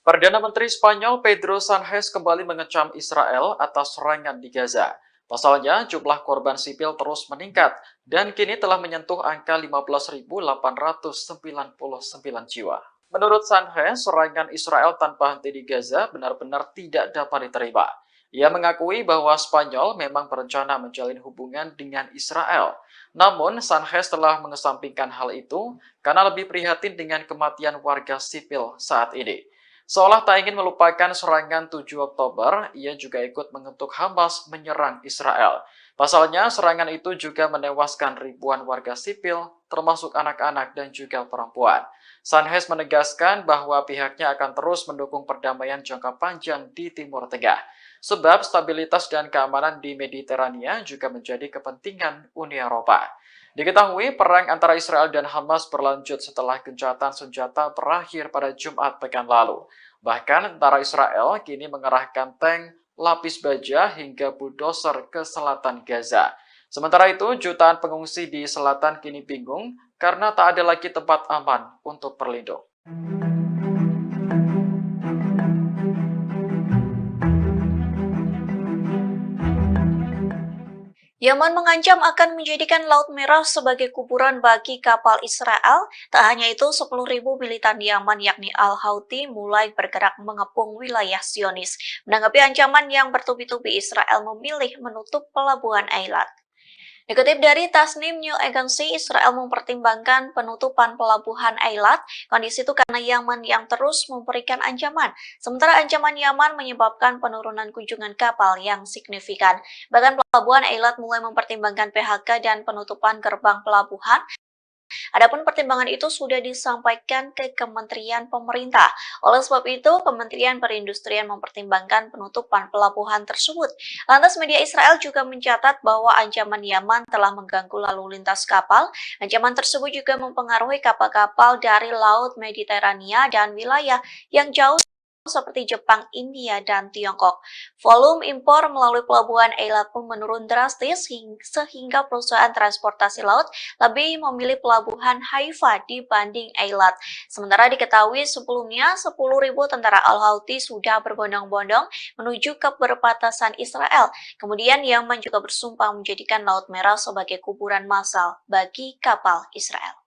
Perdana Menteri Spanyol Pedro Sánchez kembali mengecam Israel atas serangan di Gaza. Pasalnya, jumlah korban sipil terus meningkat dan kini telah menyentuh angka 15.899 jiwa. Menurut Sánchez, serangan Israel tanpa henti di Gaza benar-benar tidak dapat diterima. Ia mengakui bahwa Spanyol memang berencana menjalin hubungan dengan Israel. Namun, Sánchez telah mengesampingkan hal itu karena lebih prihatin dengan kematian warga sipil saat ini. Seolah tak ingin melupakan serangan 7 Oktober, ia juga ikut mengutuk Hamas menyerang Israel. Pasalnya, serangan itu juga menewaskan ribuan warga sipil, termasuk anak-anak dan juga perempuan. Sánchez menegaskan bahwa pihaknya akan terus mendukung perdamaian jangka panjang di Timur Tengah. Sebab stabilitas dan keamanan di Mediterania juga menjadi kepentingan Uni Eropa. Diketahui perang antara Israel dan Hamas berlanjut setelah gencatan senjata berakhir pada Jumat pekan lalu. Bahkan tentara Israel kini mengerahkan tank, lapis baja hingga bulldozer ke selatan Gaza. Sementara itu, jutaan pengungsi di selatan kini bingung karena tak ada lagi tempat aman untuk berlindung. Yaman mengancam akan menjadikan Laut Merah sebagai kuburan bagi kapal Israel. Tak hanya itu, 10.000 militan Yaman yakni Al-Houthi mulai bergerak mengepung wilayah Zionis. Menanggapi ancaman yang bertubi-tubi, Israel memilih menutup pelabuhan Eilat. Dikutip dari Tasnim News Agency, Israel mempertimbangkan penutupan pelabuhan Eilat. Kondisi itu karena Yaman yang terus memberikan ancaman. Sementara ancaman Yaman menyebabkan penurunan kunjungan kapal yang signifikan. Bahkan pelabuhan Eilat mulai mempertimbangkan PHK dan penutupan gerbang pelabuhan. Adapun pertimbangan itu sudah disampaikan ke Kementerian Pemerintah. Oleh sebab itu, Kementerian Perindustrian mempertimbangkan penutupan pelabuhan tersebut. Lantas media Israel juga mencatat bahwa ancaman Yaman telah mengganggu lalu lintas kapal. Ancaman tersebut juga mempengaruhi kapal-kapal dari Laut Mediterania dan wilayah yang jauh seperti Jepang, India, dan Tiongkok. Volume impor melalui pelabuhan Eilat pun menurun drastis sehingga perusahaan transportasi laut lebih memilih pelabuhan Haifa dibanding Eilat. Sementara diketahui sebelumnya 10.000 tentara Al-Houthi sudah berbondong-bondong menuju ke perbatasan Israel. Kemudian Yaman juga bersumpah menjadikan Laut Merah sebagai kuburan massal bagi kapal Israel.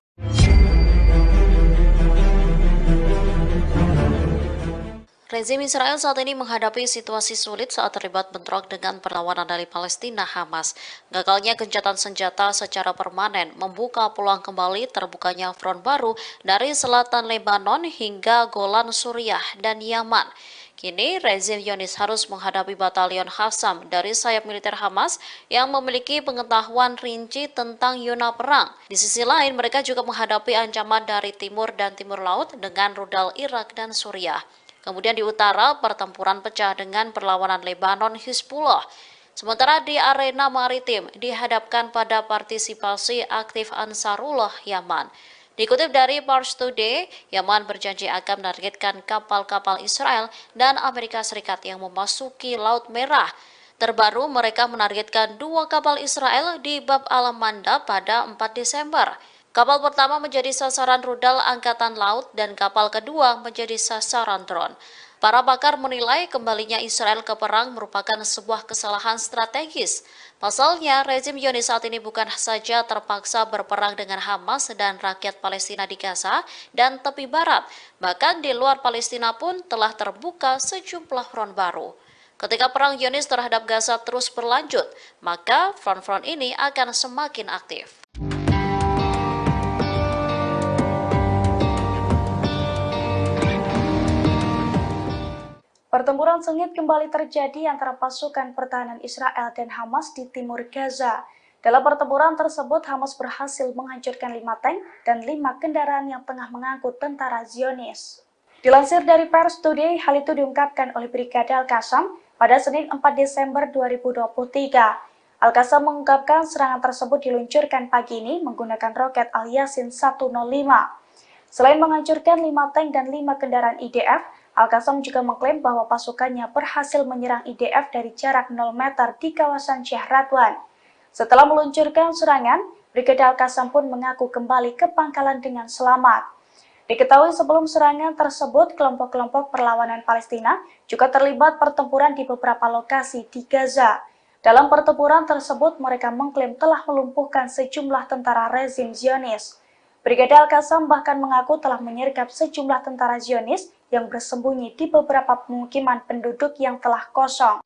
Rezim Israel saat ini menghadapi situasi sulit saat terlibat bentrok dengan perlawanan dari Palestina Hamas. Gagalnya gencatan senjata secara permanen membuka peluang kembali terbukanya front baru dari selatan Lebanon hingga Golan Suriah dan Yaman. Kini, rezim Zionis harus menghadapi batalion Qassam dari sayap militer Hamas yang memiliki pengetahuan rinci tentang zona perang. Di sisi lain, mereka juga menghadapi ancaman dari timur dan timur laut dengan rudal Irak dan Suriah. Kemudian di utara, pertempuran pecah dengan perlawanan Lebanon Hizbullah. Sementara di arena maritim dihadapkan pada partisipasi aktif Ansarullah Yaman. Dikutip dari Pars Today, Yaman berjanji akan menargetkan kapal-kapal Israel dan Amerika Serikat yang memasuki Laut Merah. Terbaru, mereka menargetkan 2 kapal Israel di Bab al-Manda pada 4 Desember. Kapal pertama menjadi sasaran rudal Angkatan Laut dan kapal kedua menjadi sasaran drone. Para pakar menilai kembalinya Israel ke perang merupakan sebuah kesalahan strategis. Pasalnya, rezim Zionis saat ini bukan saja terpaksa berperang dengan Hamas dan rakyat Palestina di Gaza dan tepi barat, bahkan di luar Palestina pun telah terbuka sejumlah front baru. Ketika perang Zionis terhadap Gaza terus berlanjut, maka front-front ini akan semakin aktif. Pertempuran sengit kembali terjadi antara pasukan pertahanan Israel dan Hamas di timur Gaza. Dalam pertempuran tersebut, Hamas berhasil menghancurkan 5 tank dan 5 kendaraan yang tengah mengangkut tentara Zionis. Dilansir dari Pers Today, hal itu diungkapkan oleh Brigade Al-Qassam pada Senin 4 Desember 2023. Al-Qassam mengungkapkan serangan tersebut diluncurkan pagi ini menggunakan roket Al-Yasin 105. Selain menghancurkan 5 tank dan 5 kendaraan IDF, Al-Qassam juga mengklaim bahwa pasukannya berhasil menyerang IDF dari jarak 0 meter di kawasan Sheikh Radwan. Setelah meluncurkan serangan, Brigade Al-Qassam pun mengaku kembali ke pangkalan dengan selamat. Diketahui sebelum serangan tersebut, kelompok-kelompok perlawanan Palestina juga terlibat pertempuran di beberapa lokasi di Gaza. Dalam pertempuran tersebut, mereka mengklaim telah melumpuhkan sejumlah tentara rezim Zionis. Brigade Al-Qassam bahkan mengaku telah menyergap sejumlah tentara Zionis yang bersembunyi di beberapa pemukiman penduduk yang telah kosong.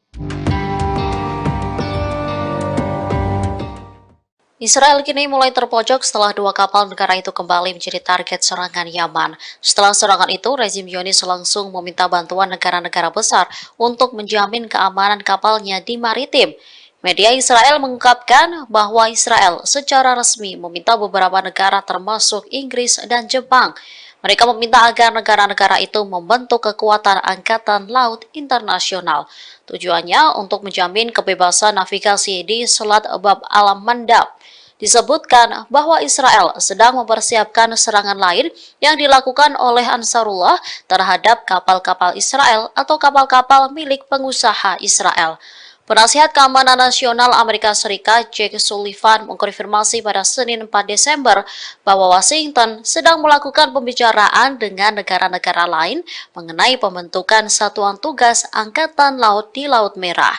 Israel kini mulai terpojok setelah 2 kapal negara itu kembali menjadi target serangan Yaman. Setelah serangan itu, rezim Zionis langsung meminta bantuan negara-negara besar untuk menjamin keamanan kapalnya di maritim. Media Israel mengungkapkan bahwa Israel secara resmi meminta beberapa negara termasuk Inggris dan Jepang. Mereka meminta agar negara-negara itu membentuk kekuatan angkatan laut internasional. Tujuannya untuk menjamin kebebasan navigasi di Selat Bab al-Mandab. Disebutkan bahwa Israel sedang mempersiapkan serangan lain yang dilakukan oleh Ansarullah terhadap kapal-kapal Israel atau kapal-kapal milik pengusaha Israel. Penasihat Keamanan Nasional Amerika Serikat Jake Sullivan mengkonfirmasi pada Senin 4 Desember bahwa Washington sedang melakukan pembicaraan dengan negara-negara lain mengenai pembentukan satuan tugas Angkatan Laut di Laut Merah.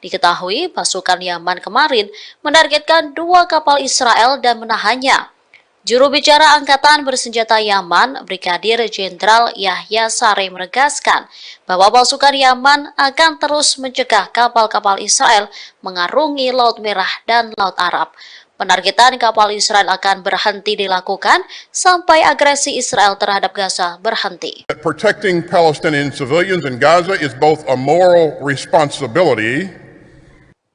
Diketahui pasukan Yaman kemarin menargetkan 2 kapal Israel dan menahannya. Juru bicara Angkatan Bersenjata Yaman, Brigadir Jenderal Yahya Saree menegaskan bahwa pasukan Yaman akan terus mencegah kapal-kapal Israel mengarungi Laut Merah dan Laut Arab. Penargetan kapal Israel akan berhenti dilakukan sampai agresi Israel terhadap Gaza berhenti. Protecting Palestinian civilians in Gaza is both a moral responsibility.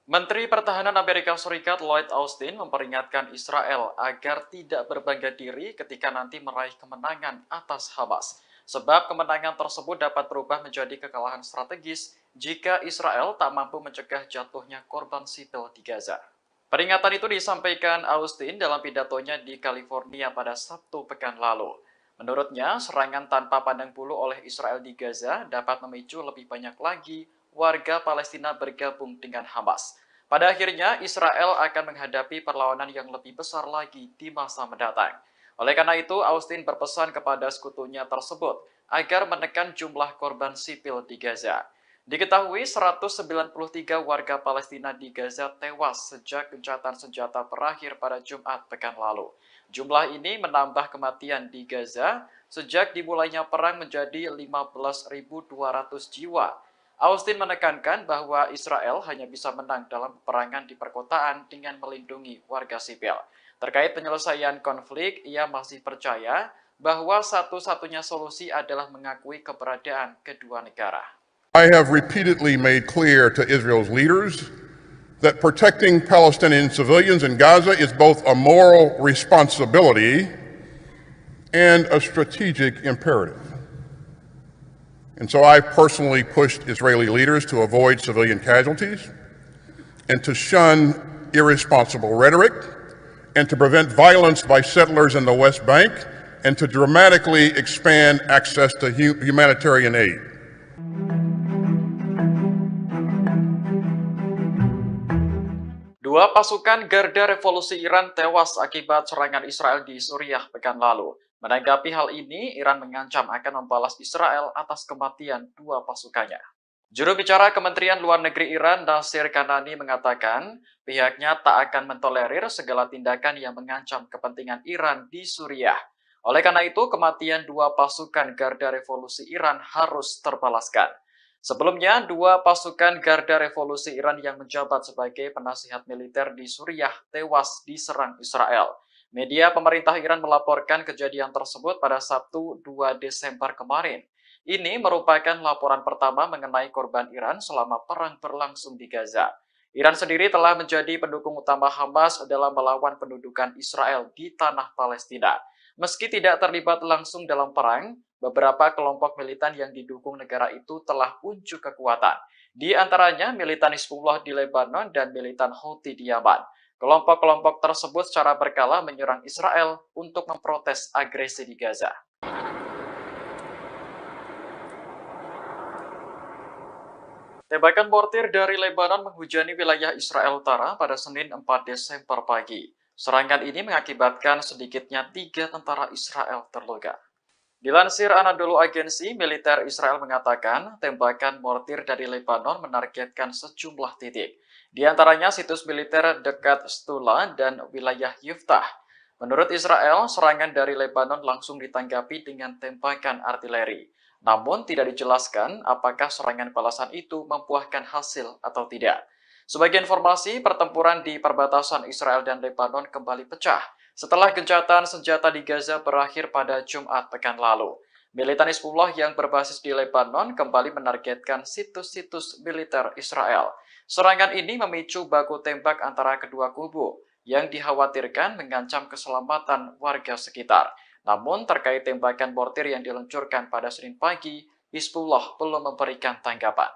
Menteri Pertahanan Amerika Serikat Lloyd Austin memperingatkan Israel agar tidak berbangga diri ketika nanti meraih kemenangan atas Hamas. Sebab kemenangan tersebut dapat berubah menjadi kekalahan strategis jika Israel tak mampu mencegah jatuhnya korban sipil di Gaza. Peringatan itu disampaikan Austin dalam pidatonya di California pada Sabtu pekan lalu. Menurutnya, serangan tanpa pandang bulu oleh Israel di Gaza dapat memicu lebih banyak lagi warga Palestina bergabung dengan Hamas. Pada akhirnya, Israel akan menghadapi perlawanan yang lebih besar lagi di masa mendatang. Oleh karena itu, Austin berpesan kepada sekutunya tersebut agar menekan jumlah korban sipil di Gaza. Diketahui 193 warga Palestina di Gaza tewas sejak gencatan senjata berakhir pada Jumat pekan lalu. Jumlah ini menambah kematian di Gaza sejak dimulainya perang menjadi 15.200 jiwa. Austin menekankan bahwa Israel hanya bisa menang dalam peperangan di perkotaan dengan melindungi warga sipil. Terkait penyelesaian konflik, ia masih percaya bahwa satu-satunya solusi adalah mengakui keberadaan kedua negara. I have repeatedly made clear to Israel's leaders that protecting Palestinian civilians in Gaza is both a moral responsibility and a strategic imperative. And so I personally pushed Israeli leaders to avoid civilian casualties and to shun irresponsible rhetoric and to prevent violence by settlers in the West Bank and to dramatically expand access to humanitarian aid. Dua pasukan Garda Revolusi Iran tewas akibat serangan Israel di Suriah pekan lalu. Menanggapi hal ini, Iran mengancam akan membalas Israel atas kematian 2 pasukannya. Juru bicara Kementerian Luar Negeri Iran, Nasir Kanani, mengatakan pihaknya tak akan mentolerir segala tindakan yang mengancam kepentingan Iran di Suriah. Oleh karena itu, kematian 2 pasukan Garda Revolusi Iran harus terbalaskan. Sebelumnya, 2 pasukan Garda Revolusi Iran yang menjabat sebagai penasihat militer di Suriah tewas diserang Israel. Media pemerintah Iran melaporkan kejadian tersebut pada Sabtu 2 Desember kemarin. Ini merupakan laporan pertama mengenai korban Iran selama perang berlangsung di Gaza. Iran sendiri telah menjadi pendukung utama Hamas dalam melawan pendudukan Israel di tanah Palestina. Meski tidak terlibat langsung dalam perang, beberapa kelompok militan yang didukung negara itu telah unjuk kekuatan. Di antaranya militan Hizbullah di Lebanon dan militan Houthi di Yaman. Kelompok-kelompok tersebut secara berkala menyerang Israel untuk memprotes agresi di Gaza. Tembakan mortir dari Lebanon menghujani wilayah Israel Utara pada Senin 4 Desember pagi. Serangan ini mengakibatkan sedikitnya 3 tentara Israel terluka. Dilansir Anadolu Agency, militer Israel mengatakan tembakan mortir dari Lebanon menargetkan sejumlah titik. Di antaranya situs militer dekat Stula dan wilayah Yiftah. Menurut Israel, serangan dari Lebanon langsung ditanggapi dengan tembakan artileri. Namun tidak dijelaskan apakah serangan balasan itu membuahkan hasil atau tidak. Sebagai informasi, pertempuran di perbatasan Israel dan Lebanon kembali pecah setelah gencatan senjata di Gaza berakhir pada Jumat pekan lalu. Militan Hizbullah yang berbasis di Lebanon kembali menargetkan situs-situs militer Israel. Serangan ini memicu baku tembak antara kedua kubu yang dikhawatirkan mengancam keselamatan warga sekitar. Namun terkait tembakan mortir yang diluncurkan pada Senin pagi, Hizbullah belum memberikan tanggapan.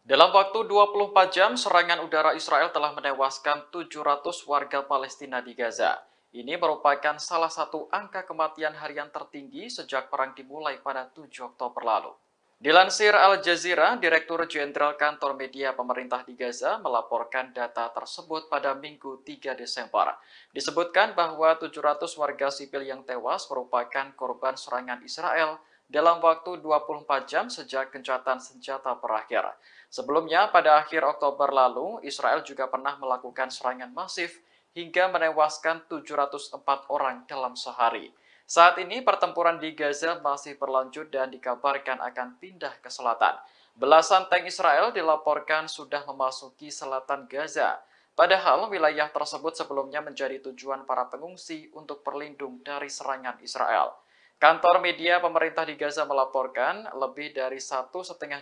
Dalam waktu 24 jam, serangan udara Israel telah menewaskan 700 warga Palestina di Gaza. Ini merupakan salah satu angka kematian harian tertinggi sejak perang dimulai pada 7 Oktober lalu. Dilansir Al Jazeera, Direktur Jenderal Kantor Media Pemerintah di Gaza melaporkan data tersebut pada Minggu 3 Desember. Disebutkan bahwa 700 warga sipil yang tewas merupakan korban serangan Israel dalam waktu 24 jam sejak gencatan senjata berakhir. Sebelumnya, pada akhir Oktober lalu, Israel juga pernah melakukan serangan masif hingga menewaskan 704 orang dalam sehari. Saat ini pertempuran di Gaza masih berlanjut dan dikabarkan akan pindah ke selatan. Belasan tank Israel dilaporkan sudah memasuki selatan Gaza. Padahal wilayah tersebut sebelumnya menjadi tujuan para pengungsi untuk berlindung dari serangan Israel. Kantor media pemerintah di Gaza melaporkan lebih dari 1,5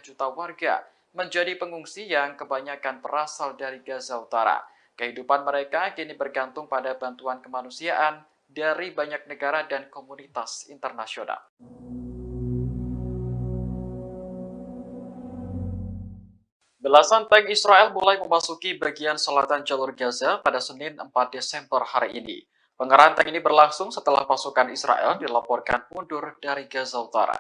juta warga menjadi pengungsi yang kebanyakan berasal dari Gaza Utara. Kehidupan mereka kini bergantung pada bantuan kemanusiaan dari banyak negara dan komunitas internasional. Belasan tank Israel mulai memasuki bagian selatan jalur Gaza pada Senin 4 Desember hari ini. Pengerahan tank ini berlangsung setelah pasukan Israel dilaporkan mundur dari Gaza Utara.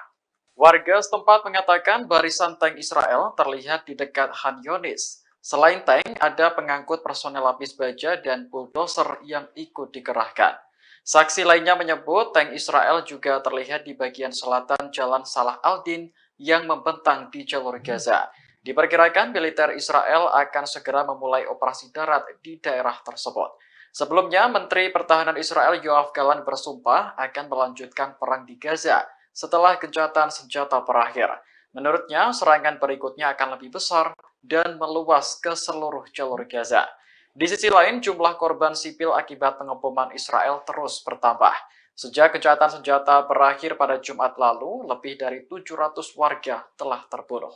Warga setempat mengatakan barisan tank Israel terlihat di dekat Khan Yunis. Selain tank, ada pengangkut personel lapis baja dan bulldozer yang ikut dikerahkan. Saksi lainnya menyebut tank Israel juga terlihat di bagian selatan Jalan Salah al-Din yang membentang di jalur Gaza. Diperkirakan militer Israel akan segera memulai operasi darat di daerah tersebut. Sebelumnya, Menteri Pertahanan Israel Yoav Gallant bersumpah akan melanjutkan perang di Gaza setelah gencatan senjata berakhir. Menurutnya, serangan berikutnya akan lebih besar dan meluas ke seluruh jalur Gaza. Di sisi lain, jumlah korban sipil akibat pengeboman Israel terus bertambah. Sejak gencatan senjata berakhir pada Jumat lalu, lebih dari 700 warga telah terbunuh.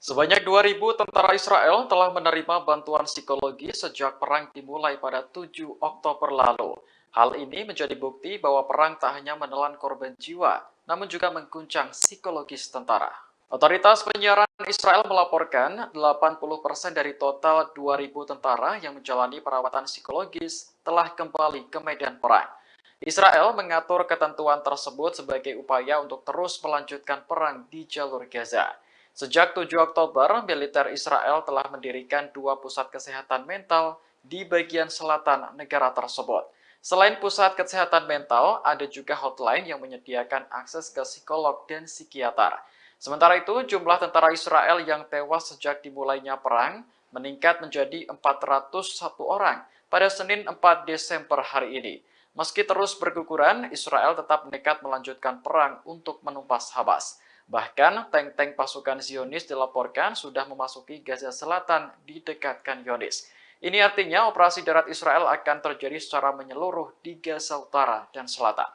Sebanyak 2.000 tentara Israel telah menerima bantuan psikologi sejak perang dimulai pada 7 Oktober lalu. Hal ini menjadi bukti bahwa perang tak hanya menelan korban jiwa, namun juga mengguncang psikologis tentara. Otoritas penyiaran Israel melaporkan 80% dari total 2.000 tentara yang menjalani perawatan psikologis telah kembali ke medan perang. Israel mengatur ketentuan tersebut sebagai upaya untuk terus melanjutkan perang di jalur Gaza. Sejak 7 Oktober, militer Israel telah mendirikan 2 pusat kesehatan mental di bagian selatan negara tersebut. Selain pusat kesehatan mental, ada juga hotline yang menyediakan akses ke psikolog dan psikiater. Sementara itu, jumlah tentara Israel yang tewas sejak dimulainya perang meningkat menjadi 401 orang pada Senin 4 Desember hari ini. Meski terus berguguran, Israel tetap nekat melanjutkan perang untuk menumpas Hamas. Bahkan, tank-tank pasukan Zionis dilaporkan sudah memasuki Gaza Selatan di dekat Khan Younis. Ini artinya operasi darat Israel akan terjadi secara menyeluruh di Gaza Utara dan Selatan.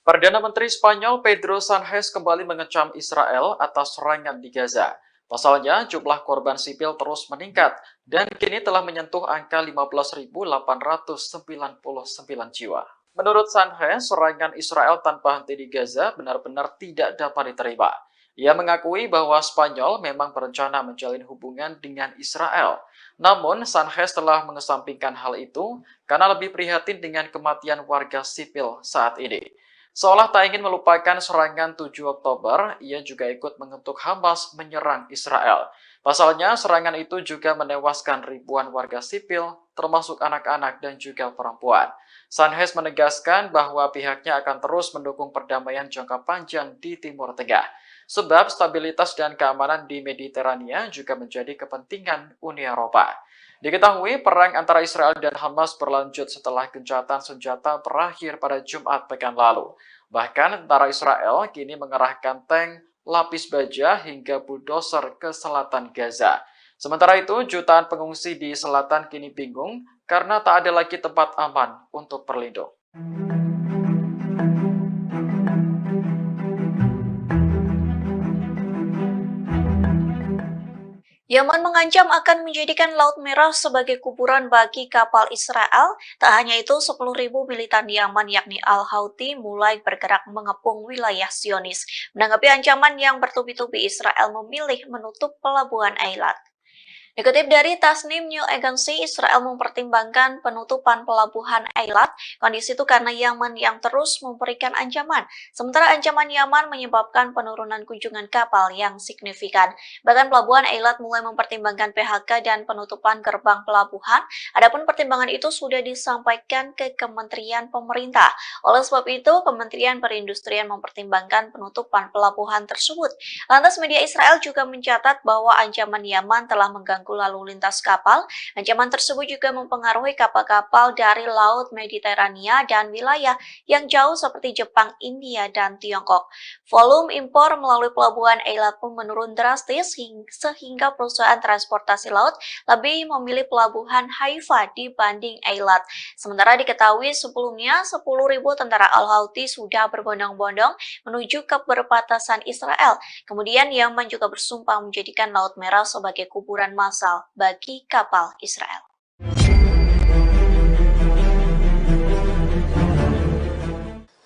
Perdana Menteri Spanyol Pedro Sánchez kembali mengecam Israel atas serangan di Gaza. Pasalnya, jumlah korban sipil terus meningkat dan kini telah menyentuh angka 15.899 jiwa. Menurut Sánchez, serangan Israel tanpa henti di Gaza benar-benar tidak dapat diterima. Ia mengakui bahwa Spanyol memang berencana menjalin hubungan dengan Israel. Namun, Sánchez telah mengesampingkan hal itu karena lebih prihatin dengan kematian warga sipil saat ini. Seolah tak ingin melupakan serangan 7 Oktober, ia juga ikut mengutuk Hamas menyerang Israel. Pasalnya, serangan itu juga menewaskan ribuan warga sipil, termasuk anak-anak dan juga perempuan. Sánchez menegaskan bahwa pihaknya akan terus mendukung perdamaian jangka panjang di Timur Tengah. Sebab stabilitas dan keamanan di Mediterania juga menjadi kepentingan Uni Eropa. Diketahui perang antara Israel dan Hamas berlanjut setelah gencatan senjata berakhir pada Jumat pekan lalu. Bahkan tentara Israel kini mengerahkan tank, lapis baja hingga bulldozer ke selatan Gaza. Sementara itu, jutaan pengungsi di selatan kini bingung karena tak ada lagi tempat aman untuk berlindung. Yaman mengancam akan menjadikan Laut Merah sebagai kuburan bagi kapal Israel. Tak hanya itu, 10.000 militan Yaman yakni Al-Houthi mulai bergerak mengepung wilayah Zionis. Menanggapi ancaman yang bertubi-tubi, Israel memilih menutup pelabuhan Eilat. Dikutip dari Tasnim News Agency, Israel mempertimbangkan penutupan pelabuhan Eilat. Kondisi itu karena Yaman yang terus memberikan ancaman. Sementara ancaman Yaman menyebabkan penurunan kunjungan kapal yang signifikan. Bahkan pelabuhan Eilat mulai mempertimbangkan PHK dan penutupan gerbang pelabuhan. Adapun pertimbangan itu sudah disampaikan ke Kementerian Pemerintah. Oleh sebab itu, Kementerian Perindustrian mempertimbangkan penutupan pelabuhan tersebut. Lantas media Israel juga mencatat bahwa ancaman Yaman telah mengganggu lalu lintas kapal. Ancaman tersebut juga mempengaruhi kapal-kapal dari Laut Mediterania dan wilayah yang jauh seperti Jepang, India, dan Tiongkok. Volume impor melalui pelabuhan Eilat pun menurun drastis sehingga perusahaan transportasi laut lebih memilih pelabuhan Haifa dibanding Eilat. Sementara diketahui sebelumnya 10.000 tentara Al-Houthi sudah berbondong-bondong menuju ke perbatasan Israel. Kemudian Yaman juga bersumpah menjadikan Laut Merah sebagai kuburan massal bagi kapal Israel.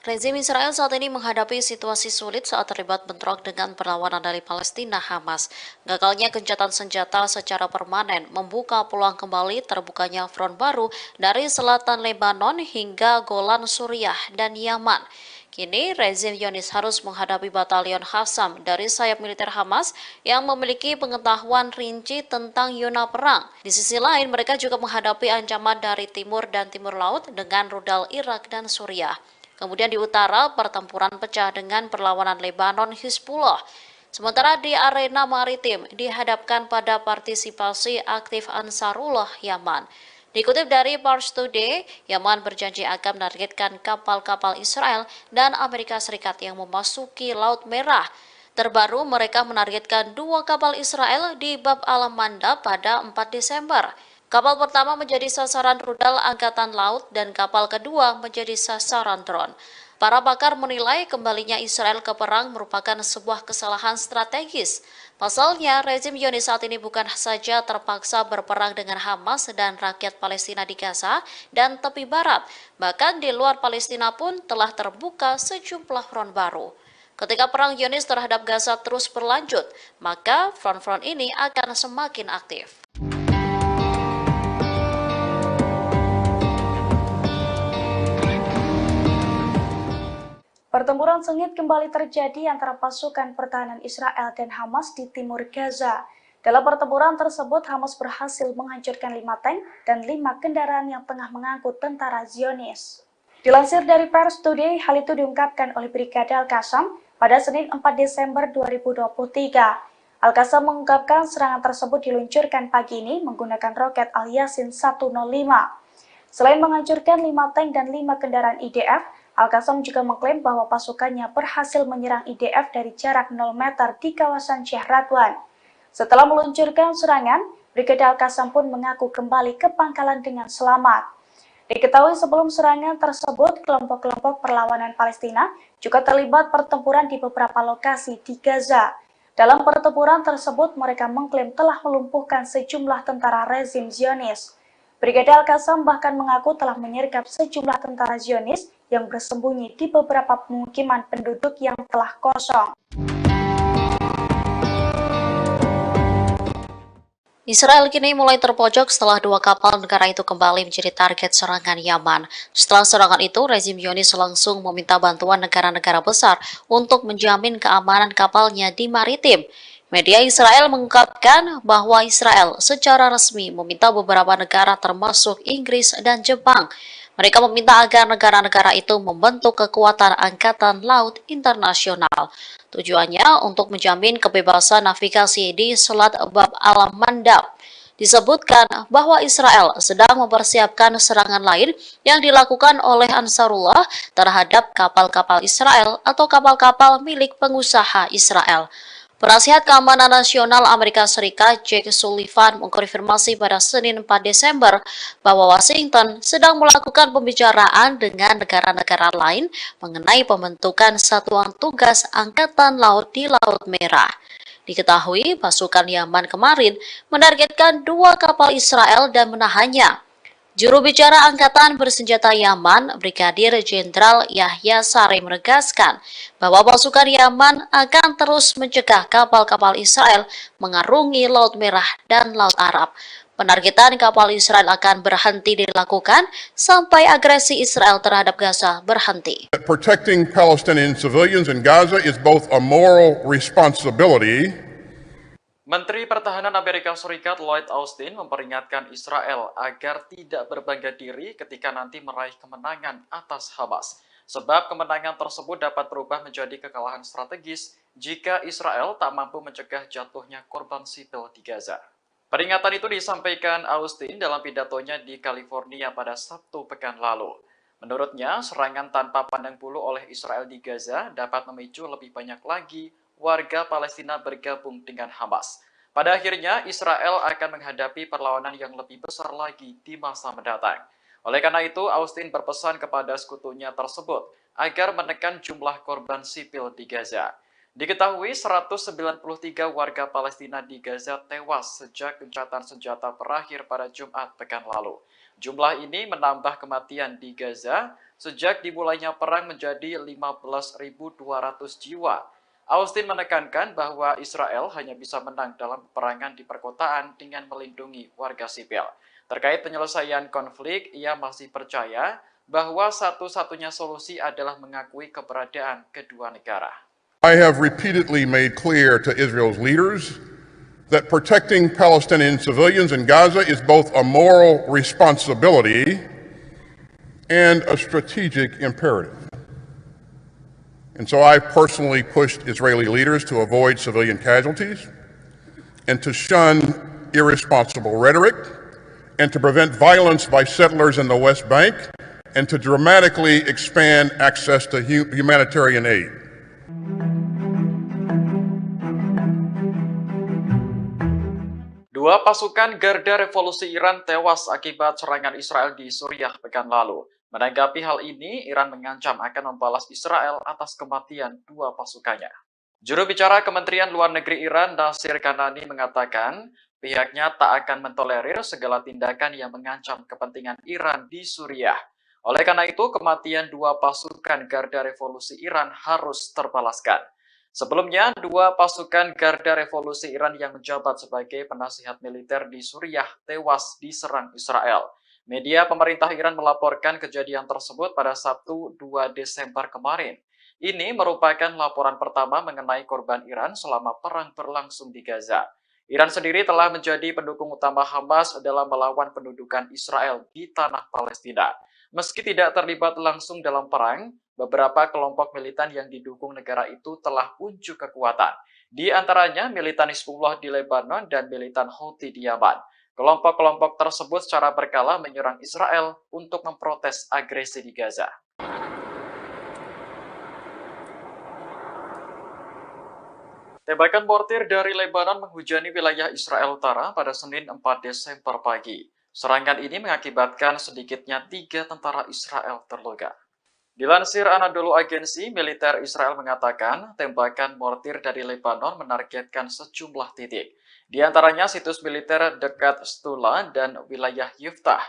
Rezim Israel saat ini menghadapi situasi sulit saat terlibat bentrok dengan perlawanan dari Palestina Hamas. Gagalnya gencatan senjata secara permanen membuka peluang kembali terbukanya front baru dari selatan Lebanon hingga Golan Suriah dan Yaman. Kini, rezim Zionis harus menghadapi batalion Qassam dari sayap militer Hamas yang memiliki pengetahuan rinci tentang zona perang. Di sisi lain, mereka juga menghadapi ancaman dari timur dan timur laut dengan rudal Irak dan Suriah. Kemudian di utara, pertempuran pecah dengan perlawanan Lebanon Hizbullah. Sementara di arena maritim, dihadapkan pada partisipasi aktif Ansarullah Yaman. Dikutip dari Pars Today, Yaman berjanji akan menargetkan kapal-kapal Israel dan Amerika Serikat yang memasuki Laut Merah. Terbaru, mereka menargetkan 2 kapal Israel di Bab al-Mandab pada 4 Desember. Kapal pertama menjadi sasaran rudal Angkatan Laut dan kapal kedua menjadi sasaran drone. Para pakar menilai kembalinya Israel ke perang merupakan sebuah kesalahan strategis. Pasalnya, rezim Zionis saat ini bukan saja terpaksa berperang dengan Hamas dan rakyat Palestina di Gaza dan tepi barat, bahkan di luar Palestina pun telah terbuka sejumlah front baru. Ketika perang Zionis terhadap Gaza terus berlanjut, maka front-front ini akan semakin aktif. Pertempuran sengit kembali terjadi antara pasukan pertahanan Israel dan Hamas di timur Gaza. Dalam pertempuran tersebut, Hamas berhasil menghancurkan 5 tank dan 5 kendaraan yang tengah mengangkut tentara Zionis. Dilansir dari Pars Today, hal itu diungkapkan oleh Brigade Al-Qassam pada Senin 4 Desember 2023. Al-Qassam mengungkapkan serangan tersebut diluncurkan pagi ini menggunakan roket Al-Yasin 105. Selain menghancurkan 5 tank dan 5 kendaraan IDF, Al-Qassam juga mengklaim bahwa pasukannya berhasil menyerang IDF dari jarak 0 meter di kawasan Syekh Radwan. Setelah meluncurkan serangan, Brigade Al-Qassam pun mengaku kembali ke pangkalan dengan selamat. Diketahui sebelum serangan tersebut, kelompok-kelompok perlawanan Palestina juga terlibat pertempuran di beberapa lokasi di Gaza. Dalam pertempuran tersebut, mereka mengklaim telah melumpuhkan sejumlah tentara rezim Zionis. Brigade Al-Qassam bahkan mengaku telah menyergap sejumlah tentara Zionis yang bersembunyi di beberapa pemukiman penduduk yang telah kosong. Israel kini mulai terpojok setelah 2 kapal negara itu kembali menjadi target serangan Yaman. Setelah serangan itu, rezim Zionis langsung meminta bantuan negara-negara besar untuk menjamin keamanan kapalnya di maritim. Media Israel mengungkapkan bahwa Israel secara resmi meminta beberapa negara termasuk Inggris dan Jepang. Mereka meminta agar negara-negara itu membentuk kekuatan angkatan laut internasional. Tujuannya untuk menjamin kebebasan navigasi di Selat Bab al-Mandab. Disebutkan bahwa Israel sedang mempersiapkan serangan lain yang dilakukan oleh Ansarullah terhadap kapal-kapal Israel atau kapal-kapal milik pengusaha Israel. Penasihat Keamanan Nasional Amerika Serikat Jake Sullivan mengkonfirmasi pada Senin 4 Desember bahwa Washington sedang melakukan pembicaraan dengan negara-negara lain mengenai pembentukan satuan tugas Angkatan Laut di Laut Merah. Diketahui pasukan Yaman kemarin menargetkan 2 kapal Israel dan menahannya. Juru bicara Angkatan Bersenjata Yaman, Brigadir Jenderal Yahya Saree menegaskan bahwa pasukan Yaman akan terus mencegah kapal-kapal Israel mengarungi Laut Merah dan Laut Arab. Penargetan kapal Israel akan berhenti dilakukan sampai agresi Israel terhadap Gaza berhenti. Protecting Palestinian civilians in Gaza is both a moral responsibility. Menteri Pertahanan Amerika Serikat Lloyd Austin memperingatkan Israel agar tidak berbangga diri ketika nanti meraih kemenangan atas Hamas. Sebab kemenangan tersebut dapat berubah menjadi kekalahan strategis jika Israel tak mampu mencegah jatuhnya korban sipil di Gaza. Peringatan itu disampaikan Austin dalam pidatonya di California pada Sabtu pekan lalu. Menurutnya, serangan tanpa pandang bulu oleh Israel di Gaza dapat memicu lebih banyak lagi warga Palestina bergabung dengan Hamas. Pada akhirnya, Israel akan menghadapi perlawanan yang lebih besar lagi di masa mendatang. Oleh karena itu, Austin berpesan kepada sekutunya tersebut agar menekan jumlah korban sipil di Gaza. Diketahui 193 warga Palestina di Gaza tewas sejak gencatan senjata berakhir pada Jumat pekan lalu. Jumlah ini menambah kematian di Gaza sejak dimulainya perang menjadi 15.200 jiwa. Austin menekankan bahwa Israel hanya bisa menang dalam peperangan di perkotaan dengan melindungi warga sipil. Terkait penyelesaian konflik, ia masih percaya bahwa satu-satunya solusi adalah mengakui keberadaan kedua negara. I have repeatedly made clear to Israel's leaders that protecting Palestinian civilians in Gaza is both a moral responsibility and a strategic imperative. And so I personally pushed Israeli leaders to avoid civilian casualties and to shun irresponsible rhetoric and to prevent violence by settlers in the West Bank and to dramatically expand access to humanitarian aid. Dua pasukan Garda Revolusi Iran tewas akibat serangan Israel di Suriah pekan lalu. Menanggapi hal ini, Iran mengancam akan membalas Israel atas kematian 2 pasukannya. Juru bicara Kementerian Luar Negeri Iran, Nasir Kanani, mengatakan pihaknya tak akan mentolerir segala tindakan yang mengancam kepentingan Iran di Suriah. Oleh karena itu, kematian 2 pasukan Garda Revolusi Iran harus terbalaskan. Sebelumnya, 2 pasukan Garda Revolusi Iran yang menjabat sebagai penasihat militer di Suriah tewas diserang Israel. Media pemerintah Iran melaporkan kejadian tersebut pada Sabtu 2 Desember kemarin. Ini merupakan laporan pertama mengenai korban Iran selama perang berlangsung di Gaza. Iran sendiri telah menjadi pendukung utama Hamas dalam melawan pendudukan Israel di tanah Palestina. Meski tidak terlibat langsung dalam perang, beberapa kelompok militan yang didukung negara itu telah unjuk kekuatan. Di antaranya militan Hizbullah di Lebanon dan militan Houthi di Yaman. Kelompok-kelompok tersebut secara berkala menyerang Israel untuk memprotes agresi di Gaza. Tembakan mortir dari Lebanon menghujani wilayah Israel Utara pada Senin 4 Desember pagi. Serangan ini mengakibatkan sedikitnya 3 tentara Israel terluka. Dilansir Anadolu Agensi, militer Israel mengatakan tembakan mortir dari Lebanon menargetkan sejumlah titik. Di antaranya situs militer dekat Stula dan wilayah Yiftah.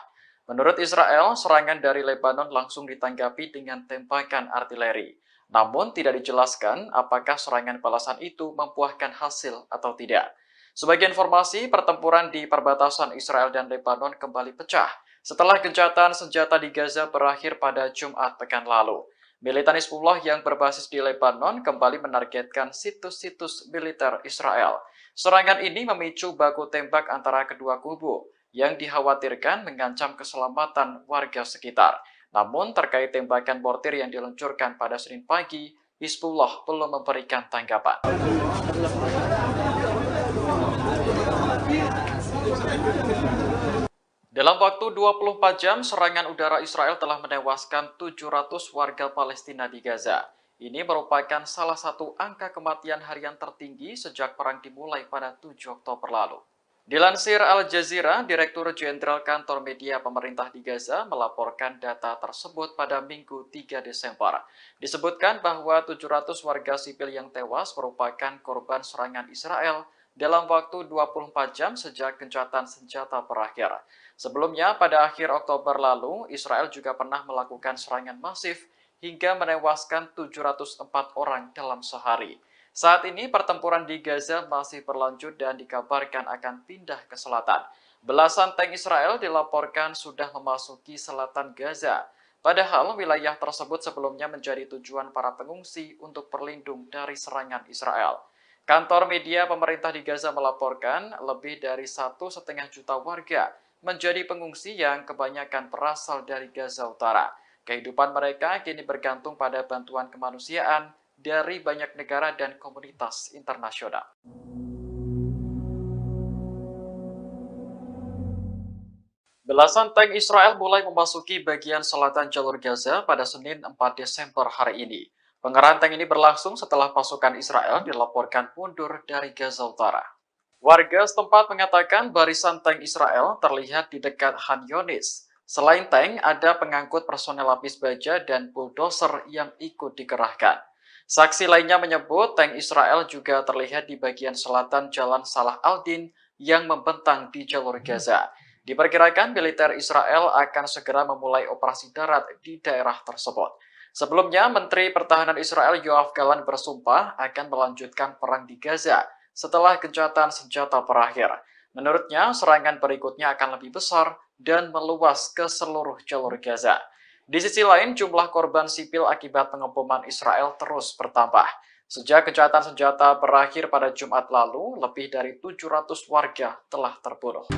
Menurut Israel, serangan dari Lebanon langsung ditanggapi dengan tembakan artileri. Namun tidak dijelaskan apakah serangan balasan itu membuahkan hasil atau tidak. Sebagai informasi, pertempuran di perbatasan Israel dan Lebanon kembali pecah setelah gencatan senjata di Gaza berakhir pada Jumat pekan lalu. Militan Hizbullah yang berbasis di Lebanon kembali menargetkan situs-situs militer Israel. Serangan ini memicu baku tembak antara kedua kubu yang dikhawatirkan mengancam keselamatan warga sekitar. Namun terkait tembakan mortir yang diluncurkan pada Senin pagi, Hizbullah belum memberikan tanggapan. Dalam waktu 24 jam, serangan udara Israel telah menewaskan 700 warga Palestina di Gaza. Ini merupakan salah satu angka kematian harian tertinggi sejak perang dimulai pada 7 Oktober lalu. Dilansir Al Jazeera, Direktur Jenderal Kantor Media Pemerintah di Gaza melaporkan data tersebut pada Minggu 3 Desember. Disebutkan bahwa 700 warga sipil yang tewas merupakan korban serangan Israel dalam waktu 24 jam sejak gencatan senjata berakhir. Sebelumnya, pada akhir Oktober lalu, Israel juga pernah melakukan serangan masif hingga menewaskan 704 orang dalam sehari. Saat ini pertempuran di Gaza masih berlanjut dan dikabarkan akan pindah ke selatan. Belasan tank Israel dilaporkan sudah memasuki selatan Gaza. Padahal wilayah tersebut sebelumnya menjadi tujuan para pengungsi untuk berlindung dari serangan Israel. Kantor media pemerintah di Gaza melaporkan lebih dari 1,5 juta warga menjadi pengungsi yang kebanyakan berasal dari Gaza Utara. Kehidupan mereka kini bergantung pada bantuan kemanusiaan dari banyak negara dan komunitas internasional. Belasan tank Israel mulai memasuki bagian selatan jalur Gaza pada Senin 4 Desember hari ini. Pengerahan tank ini berlangsung setelah pasukan Israel dilaporkan mundur dari Gaza Utara. Warga setempat mengatakan barisan tank Israel terlihat di dekat Han Yunis. Selain tank, ada pengangkut personel lapis baja dan bulldozer yang ikut dikerahkan. Saksi lainnya menyebut tank Israel juga terlihat di bagian selatan Jalan Salah al-Din yang membentang di jalur Gaza. Diperkirakan militer Israel akan segera memulai operasi darat di daerah tersebut. Sebelumnya, Menteri Pertahanan Israel Yoav Gallant bersumpah akan melanjutkan perang di Gaza setelah gencatan senjata berakhir. Menurutnya, serangan berikutnya akan lebih besar dan meluas ke seluruh jalur Gaza. Di sisi lain, jumlah korban sipil akibat pengeboman Israel terus bertambah. Sejak gencatan senjata berakhir pada Jumat lalu, lebih dari 700 warga telah terbunuh.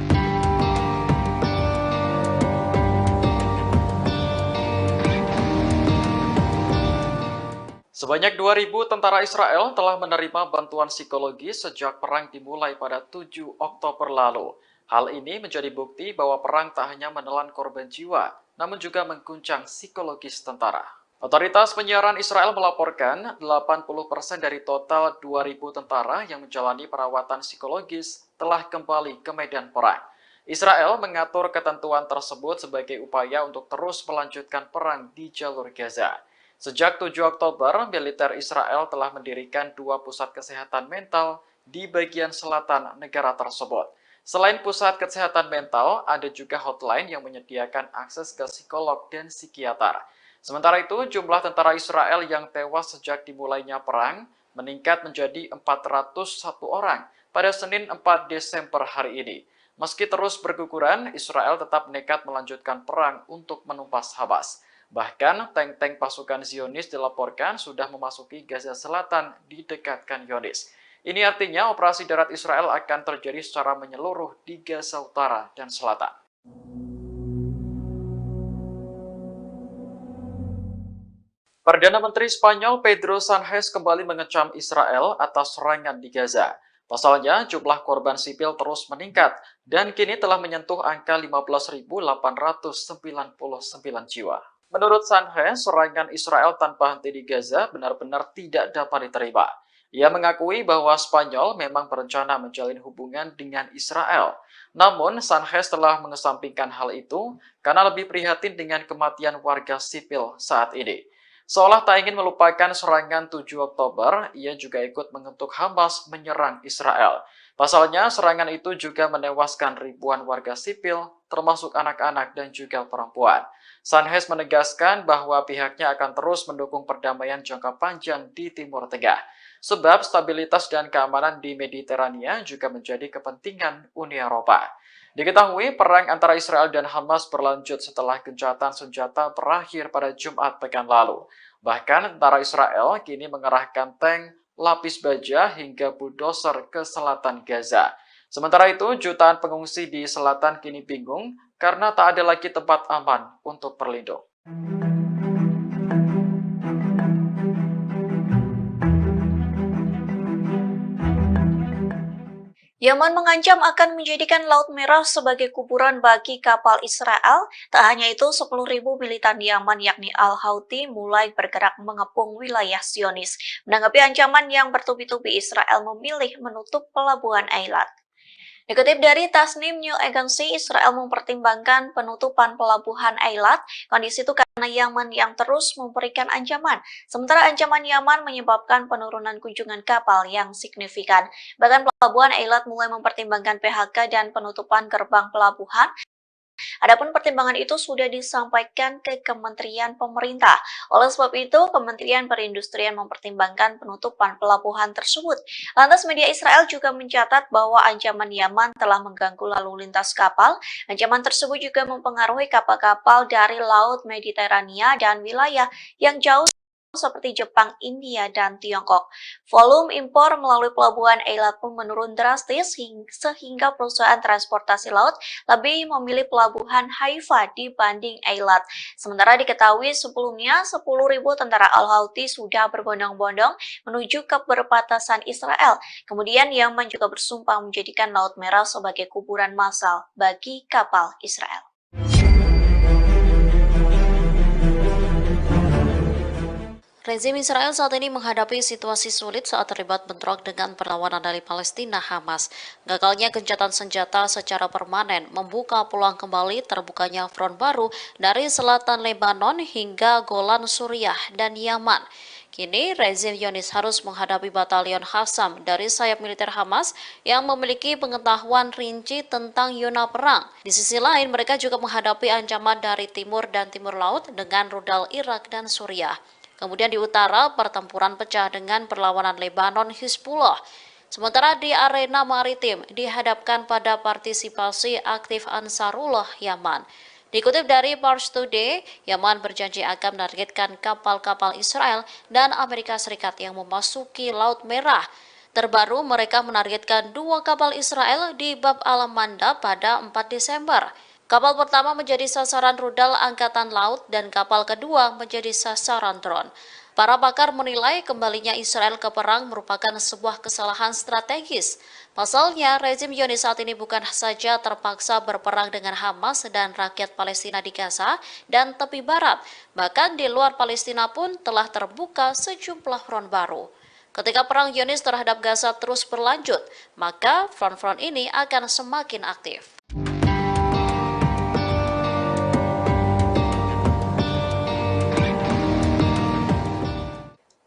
Sebanyak 2.000 tentara Israel telah menerima bantuan psikologi sejak perang dimulai pada 7 Oktober lalu. Hal ini menjadi bukti bahwa perang tak hanya menelan korban jiwa, namun juga mengguncang psikologis tentara. Otoritas penyiaran Israel melaporkan 80% dari total 2.000 tentara yang menjalani perawatan psikologis telah kembali ke medan perang. Israel mengatur ketentuan tersebut sebagai upaya untuk terus melanjutkan perang di jalur Gaza. Sejak 7 Oktober, militer Israel telah mendirikan 2 pusat kesehatan mental di bagian selatan negara tersebut. Selain pusat kesehatan mental, ada juga hotline yang menyediakan akses ke psikolog dan psikiater. Sementara itu, jumlah tentara Israel yang tewas sejak dimulainya perang meningkat menjadi 401 orang pada Senin 4 Desember hari ini. Meski terus berguguran, Israel tetap nekat melanjutkan perang untuk menumpas Hamas. Bahkan, tank-tank pasukan Zionis dilaporkan sudah memasuki Gaza Selatan di dekat Khan Yunis. Ini artinya operasi darat Israel akan terjadi secara menyeluruh di Gaza Utara dan Selatan. Perdana Menteri Spanyol Pedro Sánchez kembali mengecam Israel atas serangan di Gaza. Pasalnya, jumlah korban sipil terus meningkat dan kini telah menyentuh angka 15.899 jiwa. Menurut Sanhe, serangan Israel tanpa henti di Gaza benar-benar tidak dapat diterima. Ia mengakui bahwa Spanyol memang berencana menjalin hubungan dengan Israel. Namun, Sanches telah mengesampingkan hal itu karena lebih prihatin dengan kematian warga sipil saat ini. Seolah tak ingin melupakan serangan 7 Oktober, ia juga ikut mengutuk Hamas menyerang Israel. Pasalnya, serangan itu juga menewaskan ribuan warga sipil, termasuk anak-anak dan juga perempuan. Sanches menegaskan bahwa pihaknya akan terus mendukung perdamaian jangka panjang di Timur Tengah. Sebab stabilitas dan keamanan di Mediterania juga menjadi kepentingan Uni Eropa. Diketahui perang antara Israel dan Hamas berlanjut setelah gencatan senjata berakhir pada Jumat pekan lalu. Bahkan tentara Israel kini mengerahkan tank, lapis baja hingga bulldozer ke selatan Gaza. Sementara itu, jutaan pengungsi di selatan kini bingung karena tak ada lagi tempat aman untuk berlindung. Yaman mengancam akan menjadikan Laut Merah sebagai kuburan bagi kapal Israel. Tak hanya itu, 10.000 militan Yaman yakni Al-Houthi mulai bergerak mengepung wilayah Zionis. Menanggapi ancaman yang bertubi-tubi, Israel memilih menutup pelabuhan Eilat. Dikutip dari Tasnim News Agency, Israel mempertimbangkan penutupan pelabuhan Eilat. Kondisi itu karena Yaman yang terus memberikan ancaman. Sementara ancaman Yaman menyebabkan penurunan kunjungan kapal yang signifikan. Bahkan pelabuhan Eilat mulai mempertimbangkan PHK dan penutupan gerbang pelabuhan. Adapun pertimbangan itu sudah disampaikan ke Kementerian Pemerintah. Oleh sebab itu, Kementerian Perindustrian mempertimbangkan penutupan pelabuhan tersebut. Lantas media Israel juga mencatat bahwa ancaman Yaman telah mengganggu lalu lintas kapal. Ancaman tersebut juga mempengaruhi kapal-kapal dari Laut Mediterania dan wilayah yang jauh seperti Jepang, India, dan Tiongkok. Volume impor melalui pelabuhan Eilat pun menurun drastis sehingga perusahaan transportasi laut lebih memilih pelabuhan Haifa dibanding Eilat. Sementara diketahui sebelumnya 10.000 tentara Al-Houthi sudah berbondong-bondong menuju ke perbatasan Israel. Kemudian Yaman juga bersumpah menjadikan Laut Merah sebagai kuburan massal bagi kapal Israel. Rezim Israel saat ini menghadapi situasi sulit saat terlibat bentrok dengan perlawanan dari Palestina Hamas. Gagalnya gencatan senjata secara permanen membuka peluang kembali terbukanya front baru dari selatan Lebanon hingga Golan Suriah dan Yaman. Kini, rezim Zionis harus menghadapi batalion Qassam dari sayap militer Hamas yang memiliki pengetahuan rinci tentang zona perang. Di sisi lain, mereka juga menghadapi ancaman dari timur dan timur laut dengan rudal Irak dan Suriah. Kemudian di utara, pertempuran pecah dengan perlawanan Lebanon Hizbullah. Sementara di arena maritim dihadapkan pada partisipasi aktif Ansarullah Yaman. Dikutip dari Pars Today, Yaman berjanji akan menargetkan kapal-kapal Israel dan Amerika Serikat yang memasuki Laut Merah. Terbaru, mereka menargetkan 2 kapal Israel di Bab al-Manda pada 4 Desember. Kapal pertama menjadi sasaran rudal Angkatan Laut dan kapal kedua menjadi sasaran drone. Para pakar menilai kembalinya Israel ke perang merupakan sebuah kesalahan strategis. Pasalnya, rezim Zionis saat ini bukan saja terpaksa berperang dengan Hamas dan rakyat Palestina di Gaza dan tepi barat, bahkan di luar Palestina pun telah terbuka sejumlah front baru. Ketika perang Zionis terhadap Gaza terus berlanjut, maka front-front ini akan semakin aktif.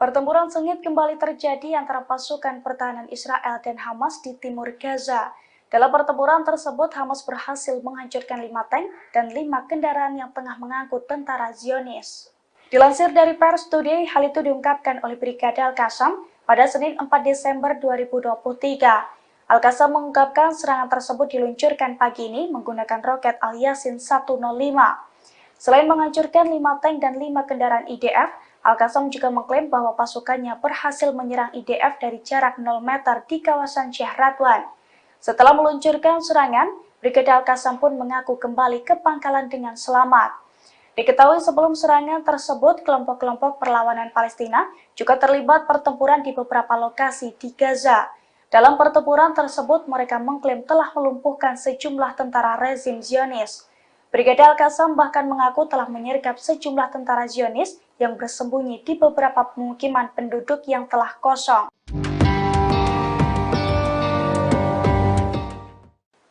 Pertempuran sengit kembali terjadi antara pasukan pertahanan Israel dan Hamas di timur Gaza. Dalam pertempuran tersebut, Hamas berhasil menghancurkan 5 tank dan 5 kendaraan yang tengah mengangkut tentara Zionis. Dilansir dari Pars Today, hal itu diungkapkan oleh Brigade Al-Qassam pada Senin 4 Desember 2023. Al-Qassam mengungkapkan serangan tersebut diluncurkan pagi ini menggunakan roket Al-Yasin 105. Selain menghancurkan 5 tank dan 5 kendaraan IDF, Al-Qassam juga mengklaim bahwa pasukannya berhasil menyerang IDF dari jarak 0 meter di kawasan Sheikh Radwan. Setelah meluncurkan serangan, Brigade Al-Qassam pun mengaku kembali ke pangkalan dengan selamat. Diketahui sebelum serangan tersebut, kelompok-kelompok perlawanan Palestina juga terlibat pertempuran di beberapa lokasi di Gaza. Dalam pertempuran tersebut, mereka mengklaim telah melumpuhkan sejumlah tentara rezim Zionis. Brigade Al-Qassam bahkan mengaku telah menyergap sejumlah tentara Zionis yang bersembunyi di beberapa pemukiman penduduk yang telah kosong.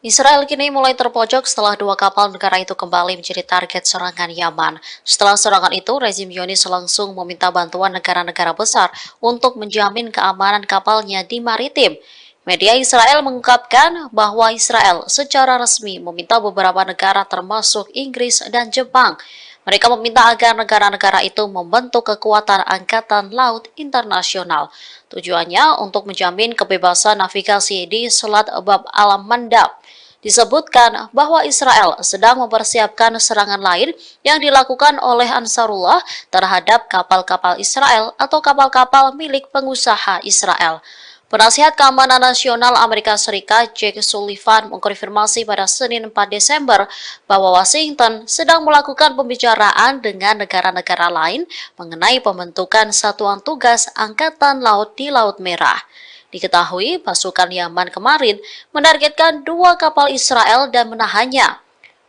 Israel kini mulai terpojok setelah dua kapal negara itu kembali menjadi target serangan Yaman. Setelah serangan itu, rezim Zionis langsung meminta bantuan negara-negara besar untuk menjamin keamanan kapalnya di maritim. Media Israel mengungkapkan bahwa Israel secara resmi meminta beberapa negara termasuk Inggris dan Jepang. Mereka meminta agar negara-negara itu membentuk kekuatan angkatan laut internasional. Tujuannya untuk menjamin kebebasan navigasi di Selat Bab al-Mandab. Disebutkan bahwa Israel sedang mempersiapkan serangan lain yang dilakukan oleh Ansarullah terhadap kapal-kapal Israel atau kapal-kapal milik pengusaha Israel. Penasihat Keamanan Nasional Amerika Serikat Jake Sullivan mengkonfirmasi pada Senin 4 Desember bahwa Washington sedang melakukan pembicaraan dengan negara-negara lain mengenai pembentukan satuan tugas Angkatan Laut di Laut Merah. Diketahui pasukan Yaman kemarin menargetkan dua kapal Israel dan menahannya.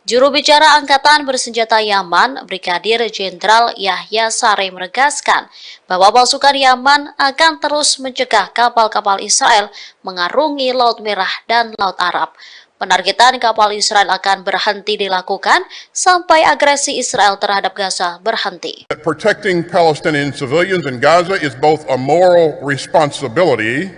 Juru bicara Angkatan Bersenjata Yaman, Brigadir Jenderal Yahya Saree menegaskan bahwa pasukan Yaman akan terus mencegah kapal-kapal Israel mengarungi Laut Merah dan Laut Arab. Penargetan kapal Israel akan berhenti dilakukan sampai agresi Israel terhadap Gaza berhenti. Protecting Palestinian civilians in Gaza is both a moral responsibility.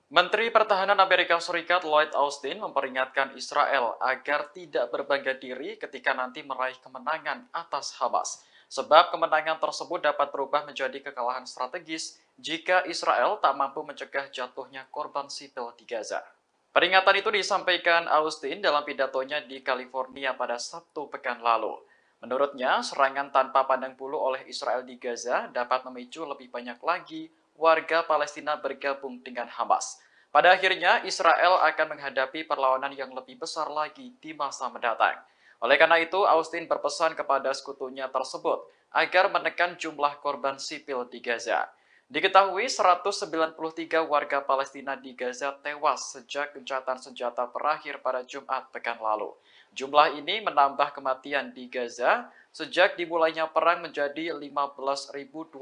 Menteri Pertahanan Amerika Serikat Lloyd Austin memperingatkan Israel agar tidak berbangga diri ketika nanti meraih kemenangan atas Hamas. Sebab kemenangan tersebut dapat berubah menjadi kekalahan strategis jika Israel tak mampu mencegah jatuhnya korban sipil di Gaza. Peringatan itu disampaikan Austin dalam pidatonya di California pada Sabtu pekan lalu. Menurutnya, serangan tanpa pandang bulu oleh Israel di Gaza dapat memicu lebih banyak lagi warga Palestina bergabung dengan Hamas. Pada akhirnya, Israel akan menghadapi perlawanan yang lebih besar lagi di masa mendatang. Oleh karena itu, Austin berpesan kepada sekutunya tersebut agar menekan jumlah korban sipil di Gaza. Diketahui 193 warga Palestina di Gaza tewas sejak gencatan senjata berakhir pada Jumat pekan lalu. Jumlah ini menambah kematian di Gaza sejak dimulainya perang menjadi 15.200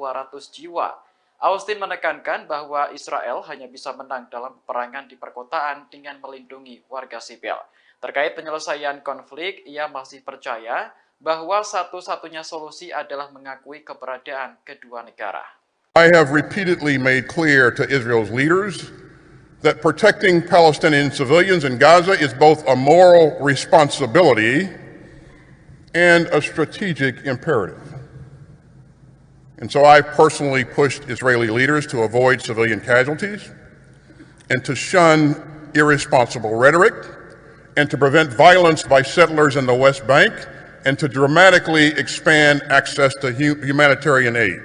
jiwa. Austin menekankan bahwa Israel hanya bisa menang dalam peperangan di perkotaan dengan melindungi warga sipil. Terkait penyelesaian konflik, ia masih percaya bahwa satu-satunya solusi adalah mengakui keberadaan kedua negara. I have repeatedly made clear to Israel's leaders that protecting Palestinian civilians in Gaza is both a moral responsibility and a strategic imperative. And so I personally pushed Israeli leaders to avoid civilian casualties and to shun irresponsible rhetoric and to prevent violence by settlers in the West Bank and to dramatically expand access to humanitarian aid.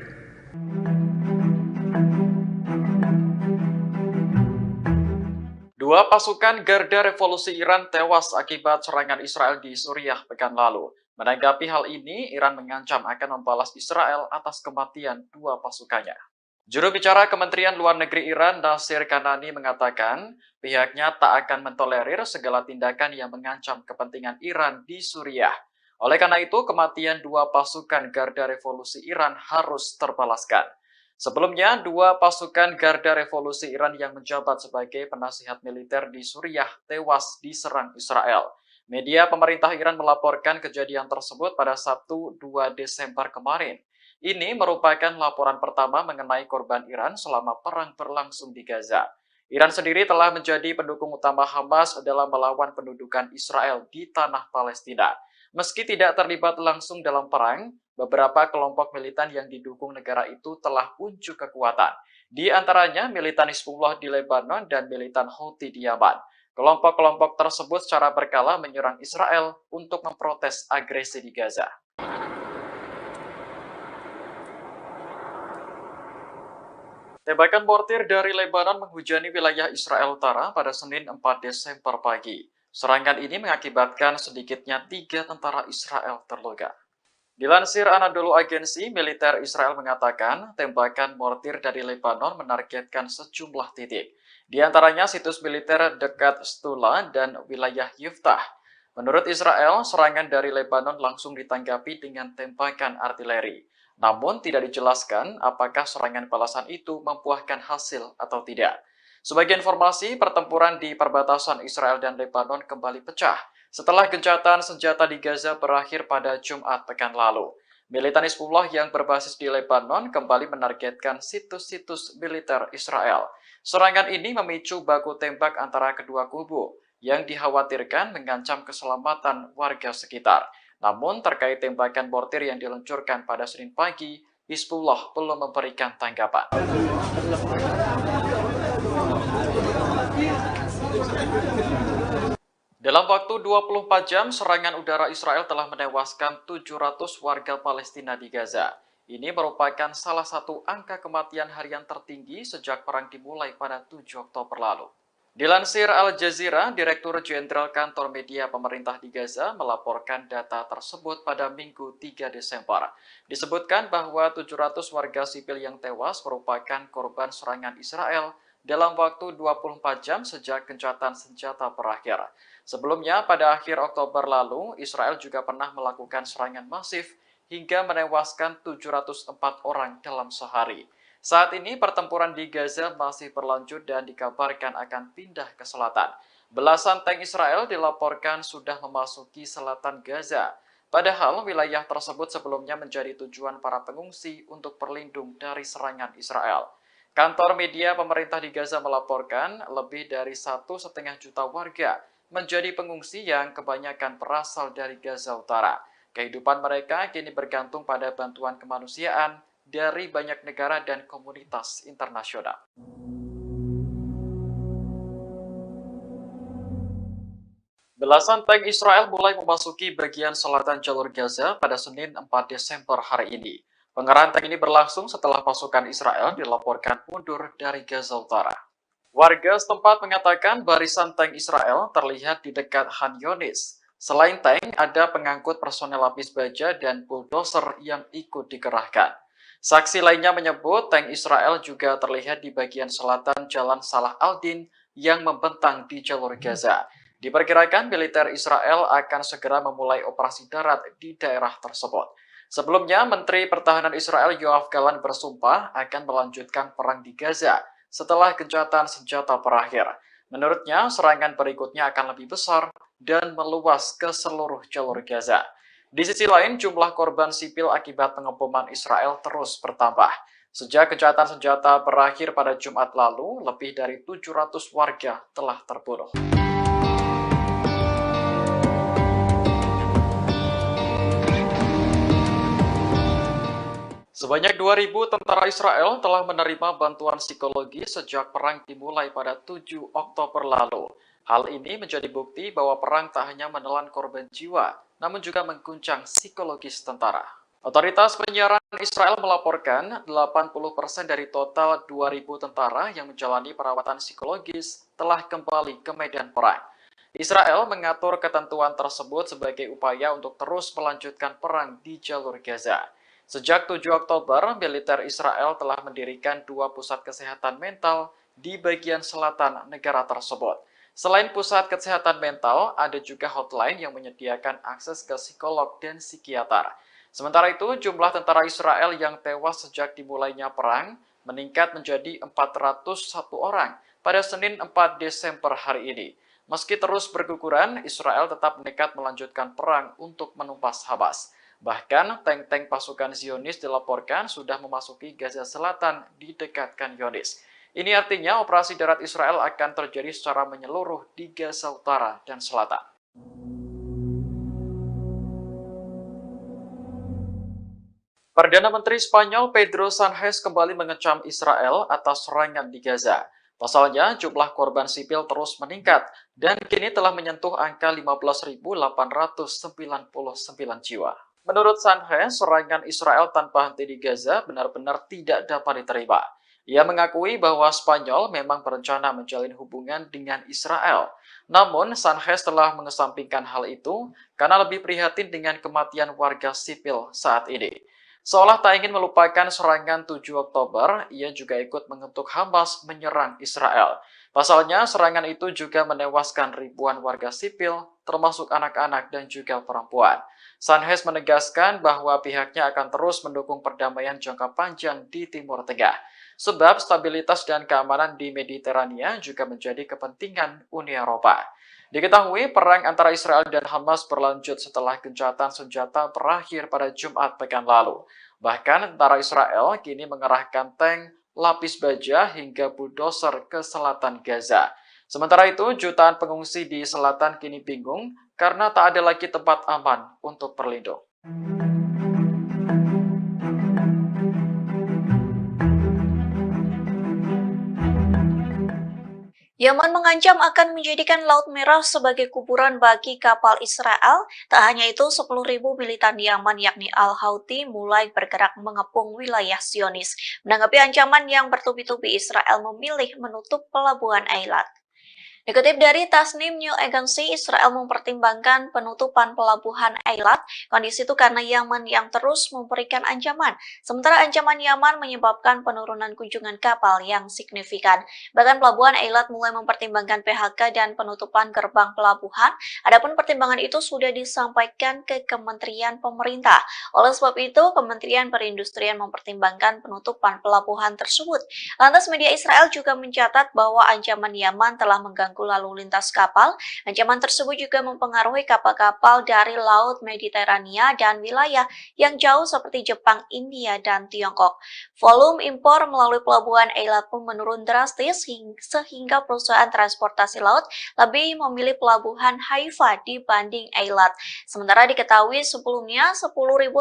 Dua pasukan Garda Revolusi Iran tewas akibat serangan Israel di Suriah pekan lalu. Menanggapi hal ini, Iran mengancam akan membalas Israel atas kematian dua pasukannya. Juru bicara Kementerian Luar Negeri Iran, Nasir Kanani, mengatakan pihaknya tak akan mentolerir segala tindakan yang mengancam kepentingan Iran di Suriah. Oleh karena itu, kematian dua pasukan Garda Revolusi Iran harus terbalaskan. Sebelumnya, dua pasukan Garda Revolusi Iran yang menjabat sebagai penasihat militer di Suriah tewas diserang Israel. Media pemerintah Iran melaporkan kejadian tersebut pada Sabtu 2 Desember kemarin. Ini merupakan laporan pertama mengenai korban Iran selama perang berlangsung di Gaza. Iran sendiri telah menjadi pendukung utama Hamas dalam melawan pendudukan Israel di tanah Palestina. Meski tidak terlibat langsung dalam perang, beberapa kelompok militan yang didukung negara itu telah unjuk kekuatan. Di antaranya militan Hizbullah di Lebanon dan militan Houthi di Yaman. Kelompok-kelompok tersebut secara berkala menyerang Israel untuk memprotes agresi di Gaza. Tembakan mortir dari Lebanon menghujani wilayah Israel Utara pada Senin 4 Desember pagi. Serangan ini mengakibatkan sedikitnya 3 tentara Israel terluka. Dilansir Anadolu Agency, militer Israel mengatakan tembakan mortir dari Lebanon menargetkan sejumlah titik. di antaranya situs militer dekat Stula dan wilayah Yuftah. Menurut Israel, serangan dari Lebanon langsung ditanggapi dengan tembakan artileri. Namun tidak dijelaskan apakah serangan balasan itu membuahkan hasil atau tidak. Sebagai informasi, pertempuran di perbatasan Israel dan Lebanon kembali pecah setelah gencatan senjata di Gaza berakhir pada Jumat pekan lalu. Militan Hizbullah yang berbasis di Lebanon kembali menargetkan situs-situs militer Israel. Serangan ini memicu baku tembak antara kedua kubu yang dikhawatirkan mengancam keselamatan warga sekitar. Namun terkait tembakan mortir yang diluncurkan pada Senin pagi, Hizbullah belum memberikan tanggapan. Dalam waktu 24 jam, serangan udara Israel telah menewaskan 700 warga Palestina di Gaza. Ini merupakan salah satu angka kematian harian tertinggi sejak perang dimulai pada 7 Oktober lalu. Dilansir Al Jazeera, Direktur Jenderal Kantor Media Pemerintah di Gaza melaporkan data tersebut pada Minggu 3 Desember. Disebutkan bahwa 700 warga sipil yang tewas merupakan korban serangan Israel dalam waktu 24 jam sejak gencatan senjata berakhir. Sebelumnya, pada akhir Oktober lalu, Israel juga pernah melakukan serangan masif hingga menewaskan 704 orang dalam sehari. Saat ini pertempuran di Gaza masih berlanjut dan dikabarkan akan pindah ke selatan. Belasan tank Israel dilaporkan sudah memasuki selatan Gaza. Padahal wilayah tersebut sebelumnya menjadi tujuan para pengungsi untuk berlindung dari serangan Israel. Kantor media pemerintah di Gaza melaporkan lebih dari 1,5 juta warga menjadi pengungsi yang kebanyakan berasal dari Gaza Utara. Kehidupan mereka kini bergantung pada bantuan kemanusiaan dari banyak negara dan komunitas internasional. Belasan tank Israel mulai memasuki bagian selatan jalur Gaza pada Senin 4 Desember hari ini. Pengerahan tank ini berlangsung setelah pasukan Israel dilaporkan mundur dari Gaza Utara. Warga setempat mengatakan barisan tank Israel terlihat di dekat Khan Yunis. Selain tank, ada pengangkut personel lapis baja dan bulldozer yang ikut dikerahkan. Saksi lainnya menyebut tank Israel juga terlihat di bagian selatan Jalan Salah al-Din yang membentang di jalur Gaza. Diperkirakan militer Israel akan segera memulai operasi darat di daerah tersebut. Sebelumnya, Menteri Pertahanan Israel Yoav Gallant bersumpah akan melanjutkan perang di Gaza setelah gencatan senjata berakhir. Menurutnya, serangan berikutnya akan lebih besar dan meluas ke seluruh jalur Gaza. Di sisi lain, jumlah korban sipil akibat pengeboman Israel terus bertambah. Sejak gencatan senjata berakhir pada Jumat lalu, lebih dari 700 warga telah terbunuh. Sebanyak 2.000 tentara Israel telah menerima bantuan psikologi sejak perang dimulai pada 7 Oktober lalu. Hal ini menjadi bukti bahwa perang tak hanya menelan korban jiwa, namun juga mengguncang psikologis tentara. Otoritas penyiaran Israel melaporkan 80% dari total 2.000 tentara yang menjalani perawatan psikologis telah kembali ke medan perang. Israel mengatur ketentuan tersebut sebagai upaya untuk terus melanjutkan perang di jalur Gaza. Sejak 7 Oktober, militer Israel telah mendirikan 2 pusat kesehatan mental di bagian selatan negara tersebut. Selain pusat kesehatan mental, ada juga hotline yang menyediakan akses ke psikolog dan psikiater. Sementara itu, jumlah tentara Israel yang tewas sejak dimulainya perang meningkat menjadi 401 orang pada Senin 4 Desember hari ini. Meski terus berguguran, Israel tetap nekat melanjutkan perang untuk menumpas Hamas. Bahkan, tank-tank pasukan Zionis dilaporkan sudah memasuki Gaza Selatan di dekat Khan Yunis. Ini artinya operasi darat Israel akan terjadi secara menyeluruh di Gaza Utara dan Selatan. Perdana Menteri Spanyol Pedro Sánchez kembali mengecam Israel atas serangan di Gaza. Pasalnya, jumlah korban sipil terus meningkat dan kini telah menyentuh angka 15.899 jiwa. Menurut Sánchez, serangan Israel tanpa henti di Gaza benar-benar tidak dapat diterima. Ia mengakui bahwa Spanyol memang berencana menjalin hubungan dengan Israel. Namun, Sánchez telah mengesampingkan hal itu karena lebih prihatin dengan kematian warga sipil saat ini. Seolah tak ingin melupakan serangan 7 Oktober, ia juga ikut mengutuk Hamas menyerang Israel. Pasalnya, serangan itu juga menewaskan ribuan warga sipil, termasuk anak-anak dan juga perempuan. Sanhez menegaskan bahwa pihaknya akan terus mendukung perdamaian jangka panjang di Timur Tengah, sebab stabilitas dan keamanan di Mediterania juga menjadi kepentingan Uni Eropa. Diketahui perang antara Israel dan Hamas berlanjut setelah gencatan senjata berakhir pada Jumat pekan lalu. Bahkan tentara Israel kini mengerahkan tank, lapis baja hingga bulldozer ke selatan Gaza. Sementara itu, jutaan pengungsi di selatan kini bingung karena tak ada lagi tempat aman untuk berlindung. Yaman mengancam akan menjadikan Laut Merah sebagai kuburan bagi kapal Israel. Tak hanya itu, 10.000 militan Yaman yakni Al-Houthi mulai bergerak mengepung wilayah Zionis. Menanggapi ancaman yang bertubi-tubi, Israel memilih menutup pelabuhan Eilat. Dikutip dari Tasnim News Agency, Israel mempertimbangkan penutupan pelabuhan Eilat. Kondisi itu karena Yaman yang terus memberikan ancaman. Sementara ancaman Yaman menyebabkan penurunan kunjungan kapal yang signifikan. Bahkan pelabuhan Eilat mulai mempertimbangkan PHK dan penutupan gerbang pelabuhan. Adapun pertimbangan itu sudah disampaikan ke Kementerian Pemerintah. Oleh sebab itu, Kementerian Perindustrian mempertimbangkan penutupan pelabuhan tersebut. Lantas media Israel juga mencatat bahwa ancaman Yaman telah mengganggu lalu lintas kapal. Ancaman tersebut juga mempengaruhi kapal-kapal dari Laut Mediterania dan wilayah yang jauh seperti Jepang, India, dan Tiongkok. Volume impor melalui pelabuhan Eilat pun menurun drastis sehingga perusahaan transportasi laut lebih memilih pelabuhan Haifa dibanding Eilat. Sementara diketahui sebelumnya 10.000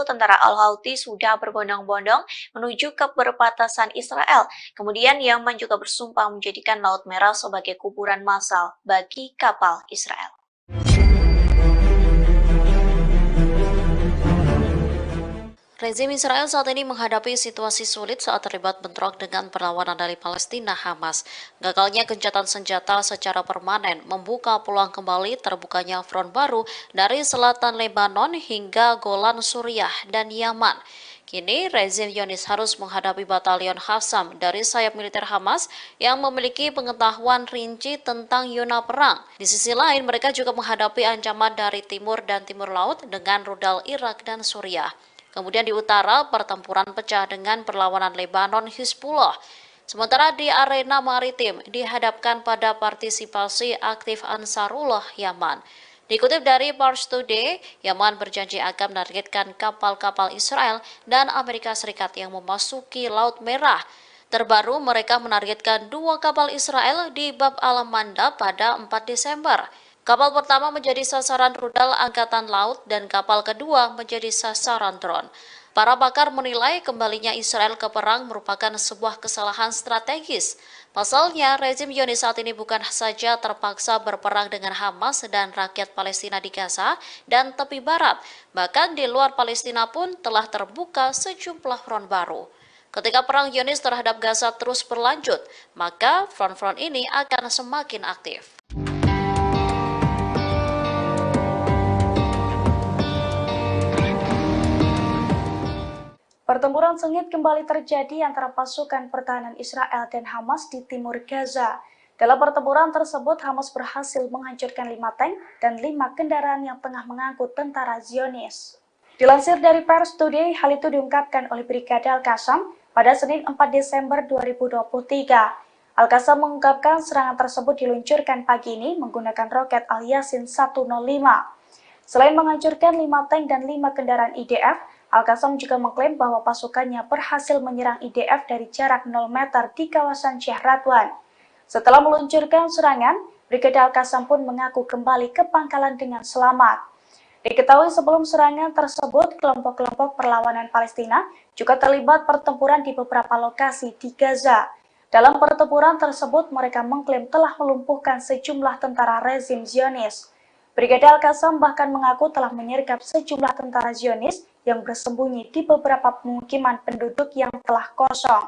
tentara Al-Houthi sudah berbondong-bondong menuju ke perbatasan Israel. Kemudian Yaman juga bersumpah menjadikan Laut Merah sebagai kuburan massal bagi kapal Israel. Rezim Israel saat ini menghadapi situasi sulit saat terlibat bentrok dengan perlawanan dari Palestina Hamas. Gagalnya gencatan senjata secara permanen membuka peluang kembali terbukanya front baru dari selatan Lebanon hingga Golan Suriah dan Yaman. Kini, rezim Zionis harus menghadapi batalion Qassam dari sayap militer Hamas yang memiliki pengetahuan rinci tentang zona perang. Di sisi lain, mereka juga menghadapi ancaman dari timur dan timur laut dengan rudal Irak dan Suriah. Kemudian di utara, pertempuran pecah dengan perlawanan Lebanon Hizbullah. Sementara di arena maritim dihadapkan pada partisipasi aktif Ansarullah Yaman. Dikutip dari Pars Today, Yaman berjanji akan menargetkan kapal-kapal Israel dan Amerika Serikat yang memasuki Laut Merah. Terbaru, mereka menargetkan 2 kapal Israel di Bab al-Mandab pada 4 Desember. Kapal pertama menjadi sasaran rudal Angkatan Laut dan kapal kedua menjadi sasaran drone. Para pakar menilai kembalinya Israel ke perang merupakan sebuah kesalahan strategis. Pasalnya, rezim Zionis saat ini bukan saja terpaksa berperang dengan Hamas dan rakyat Palestina di Gaza dan tepi barat, bahkan di luar Palestina pun telah terbuka sejumlah front baru. Ketika perang Zionis terhadap Gaza terus berlanjut, maka front-front ini akan semakin aktif. Pertempuran sengit kembali terjadi antara pasukan pertahanan Israel dan Hamas di timur Gaza. Dalam pertempuran tersebut, Hamas berhasil menghancurkan 5 tank dan 5 kendaraan yang tengah mengangkut tentara Zionis. Dilansir dari Pars Today, hal itu diungkapkan oleh Brigade Al-Qassam pada Senin 4 Desember 2023. Al-Qassam mengungkapkan serangan tersebut diluncurkan pagi ini menggunakan roket Al-Yasin 105. Selain menghancurkan 5 tank dan 5 kendaraan IDF, Al-Qassam juga mengklaim bahwa pasukannya berhasil menyerang IDF dari jarak 0 meter di kawasan Sheikh Radwan. Setelah meluncurkan serangan, Brigade Al-Qassam pun mengaku kembali ke pangkalan dengan selamat. Diketahui sebelum serangan tersebut, kelompok-kelompok perlawanan Palestina juga terlibat pertempuran di beberapa lokasi di Gaza. Dalam pertempuran tersebut, mereka mengklaim telah melumpuhkan sejumlah tentara rezim Zionis. Brigade Al-Qassam bahkan mengaku telah menyergap sejumlah tentara Zionis yang bersembunyi di beberapa pemukiman penduduk yang telah kosong.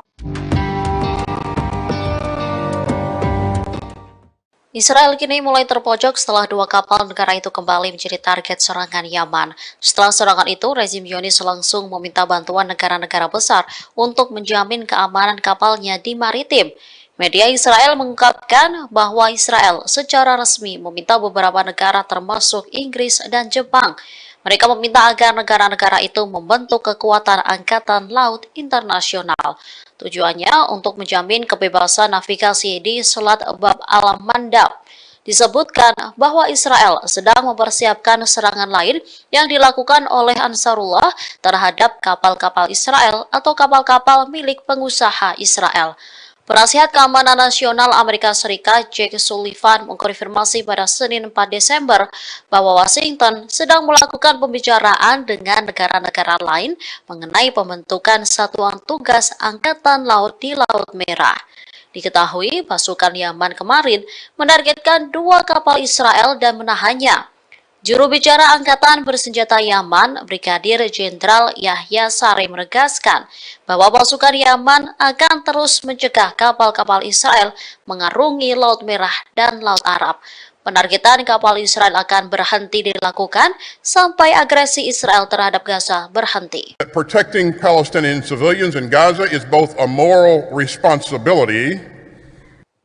Israel kini mulai terpojok setelah 2 kapal negara itu kembali menjadi target serangan Yaman. Setelah serangan itu, rezim Zionis langsung meminta bantuan negara-negara besar untuk menjamin keamanan kapalnya di maritim. Media Israel mengungkapkan bahwa Israel secara resmi meminta beberapa negara termasuk Inggris dan Jepang. Mereka meminta agar negara-negara itu membentuk kekuatan angkatan laut internasional. Tujuannya untuk menjamin kebebasan navigasi di Selat Bab al-Mandab. Disebutkan bahwa Israel sedang mempersiapkan serangan lain yang dilakukan oleh Ansarullah terhadap kapal-kapal Israel atau kapal-kapal milik pengusaha Israel. Penasihat Keamanan Nasional Amerika Serikat Jake Sullivan mengkonfirmasi pada Senin 4 Desember bahwa Washington sedang melakukan pembicaraan dengan negara-negara lain mengenai pembentukan satuan tugas Angkatan Laut di Laut Merah. Diketahui pasukan Yaman kemarin menargetkan 2 kapal Israel dan menahannya. Juru bicara Angkatan Bersenjata Yaman, Brigadir Jenderal Yahya Saree menegaskan bahwa pasukan Yaman akan terus mencegah kapal-kapal Israel mengarungi Laut Merah dan Laut Arab. Penargetan kapal Israel akan berhenti dilakukan sampai agresi Israel terhadap Gaza berhenti. Protecting Palestinian civilians in Gaza is both a moral responsibility.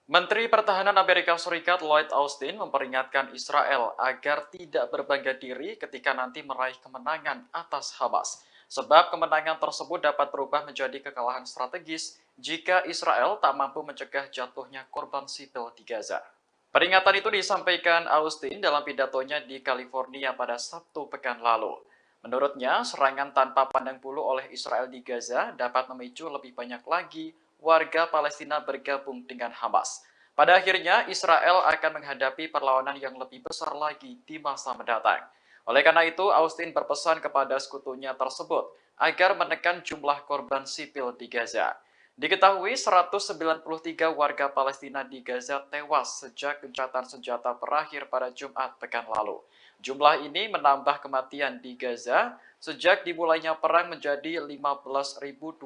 Menteri Pertahanan Amerika Serikat Lloyd Austin memperingatkan Israel agar tidak berbangga diri ketika nanti meraih kemenangan atas Hamas. Sebab kemenangan tersebut dapat berubah menjadi kekalahan strategis jika Israel tak mampu mencegah jatuhnya korban sipil di Gaza. Peringatan itu disampaikan Austin dalam pidatonya di California pada Sabtu pekan lalu. Menurutnya, serangan tanpa pandang bulu oleh Israel di Gaza dapat memicu lebih banyak lagi warga Palestina bergabung dengan Hamas. Pada akhirnya, Israel akan menghadapi perlawanan yang lebih besar lagi di masa mendatang. Oleh karena itu, Austin berpesan kepada sekutunya tersebut agar menekan jumlah korban sipil di Gaza. Diketahui 193 warga Palestina di Gaza tewas sejak gencatan senjata berakhir pada Jumat pekan lalu. Jumlah ini menambah kematian di Gaza sejak dimulainya perang menjadi 15.200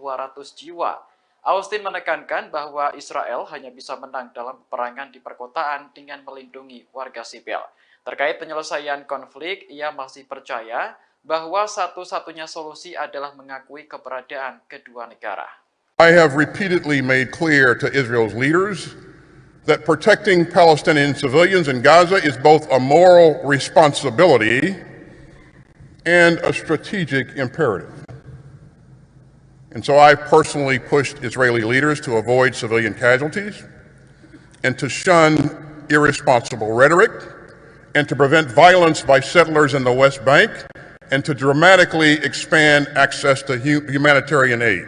jiwa. Austin menekankan bahwa Israel hanya bisa menang dalam peperangan di perkotaan dengan melindungi warga sipil. Terkait penyelesaian konflik, ia masih percaya bahwa satu-satunya solusi adalah mengakui keberadaan kedua negara. I have repeatedly made clear to Israel's leaders that protecting Palestinian civilians in Gaza is both a moral responsibility and a strategic imperative. And so I personally pushed Israeli leaders to avoid civilian casualties and to shun irresponsible rhetoric and to prevent violence by settlers in the West Bank and to dramatically expand access to humanitarian aid.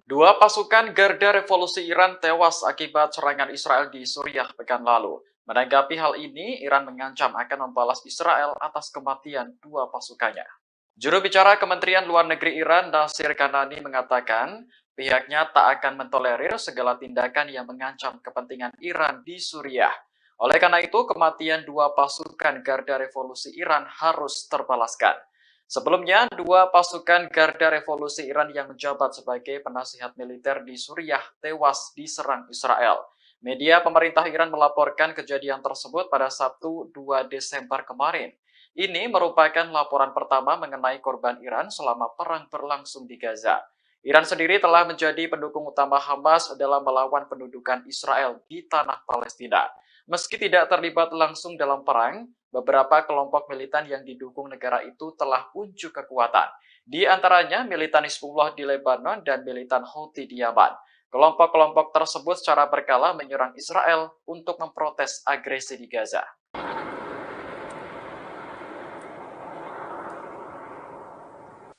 Dua pasukan Garda Revolusi Iran tewas akibat serangan Israel di Suriah pekan lalu. Menanggapi hal ini, Iran mengancam akan membalas Israel atas kematian 2 pasukannya. Juru bicara Kementerian Luar Negeri Iran, Nasir Kanani, mengatakan pihaknya tak akan mentolerir segala tindakan yang mengancam kepentingan Iran di Suriah. Oleh karena itu, kematian 2 pasukan Garda Revolusi Iran harus terbalaskan. Sebelumnya, 2 pasukan Garda Revolusi Iran yang menjabat sebagai penasihat militer di Suriah tewas diserang Israel. Media pemerintah Iran melaporkan kejadian tersebut pada Sabtu 2 Desember kemarin. Ini merupakan laporan pertama mengenai korban Iran selama perang berlangsung di Gaza. Iran sendiri telah menjadi pendukung utama Hamas dalam melawan pendudukan Israel di tanah Palestina. Meski tidak terlibat langsung dalam perang, beberapa kelompok militan yang didukung negara itu telah unjuk kekuatan. Di antaranya militan Hizbullah di Lebanon dan militan Houthi di Yaman. Kelompok-kelompok tersebut secara berkala menyerang Israel untuk memprotes agresi di Gaza.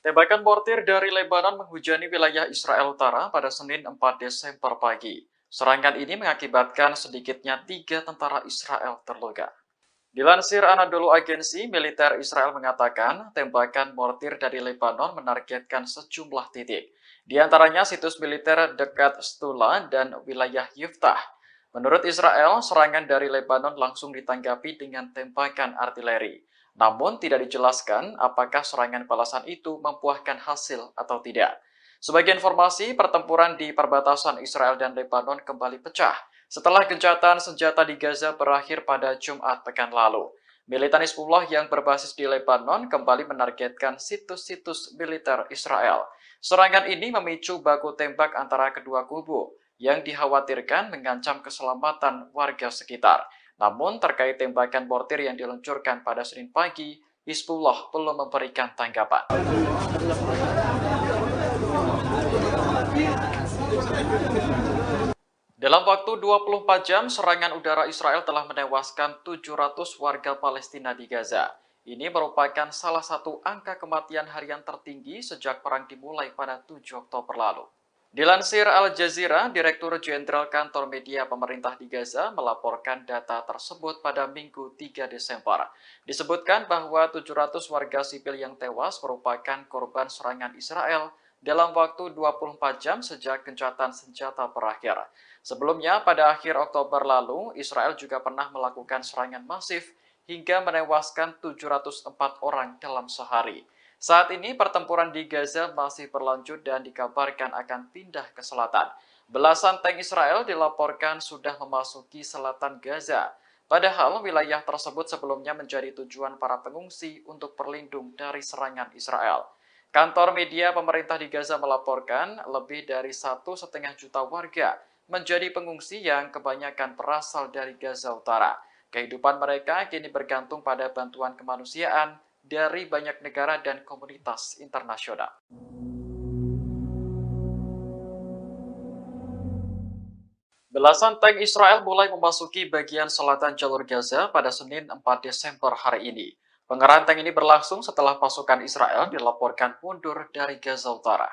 Tembakan mortir dari Lebanon menghujani wilayah Israel Utara pada Senin 4 Desember pagi. Serangan ini mengakibatkan sedikitnya 3 tentara Israel terluka. Dilansir Anadolu Agency, militer Israel mengatakan tembakan mortir dari Lebanon menargetkan sejumlah titik. Di antaranya situs militer dekat Stula dan wilayah Yiftah. Menurut Israel, serangan dari Lebanon langsung ditanggapi dengan tembakan artileri. Namun tidak dijelaskan apakah serangan balasan itu membuahkan hasil atau tidak. Sebagai informasi, pertempuran di perbatasan Israel dan Lebanon kembali pecah setelah gencatan senjata di Gaza berakhir pada Jumat pekan lalu. Militan Hizbullah yang berbasis di Lebanon kembali menargetkan situs-situs militer Israel. Serangan ini memicu baku tembak antara kedua kubu yang dikhawatirkan mengancam keselamatan warga sekitar. Namun terkait tembakan mortir yang diluncurkan pada Senin pagi, Hizbullah belum memberikan tanggapan. Dalam waktu 24 jam, serangan udara Israel telah menewaskan 700 warga Palestina di Gaza. Ini merupakan salah satu angka kematian harian tertinggi sejak perang dimulai pada 7 Oktober lalu. Dilansir Al Jazeera, Direktur Jenderal Kantor Media Pemerintah di Gaza melaporkan data tersebut pada Minggu 3 Desember. Disebutkan bahwa 700 warga sipil yang tewas merupakan korban serangan Israel dalam waktu 24 jam sejak gencatan senjata berakhir. Sebelumnya, pada akhir Oktober lalu, Israel juga pernah melakukan serangan masif hingga menewaskan 704 orang dalam sehari. Saat ini, pertempuran di Gaza masih berlanjut dan dikabarkan akan pindah ke selatan. Belasan tank Israel dilaporkan sudah memasuki selatan Gaza. Padahal wilayah tersebut sebelumnya menjadi tujuan para pengungsi untuk berlindung dari serangan Israel. Kantor media pemerintah di Gaza melaporkan lebih dari 1,5 juta warga menjadi pengungsi yang kebanyakan berasal dari Gaza Utara. Kehidupan mereka kini bergantung pada bantuan kemanusiaan dari banyak negara dan komunitas internasional. Belasan tank Israel mulai memasuki bagian selatan jalur Gaza pada Senin 4 Desember hari ini. Pengerahan tank ini berlangsung setelah pasukan Israel dilaporkan mundur dari Gaza Utara.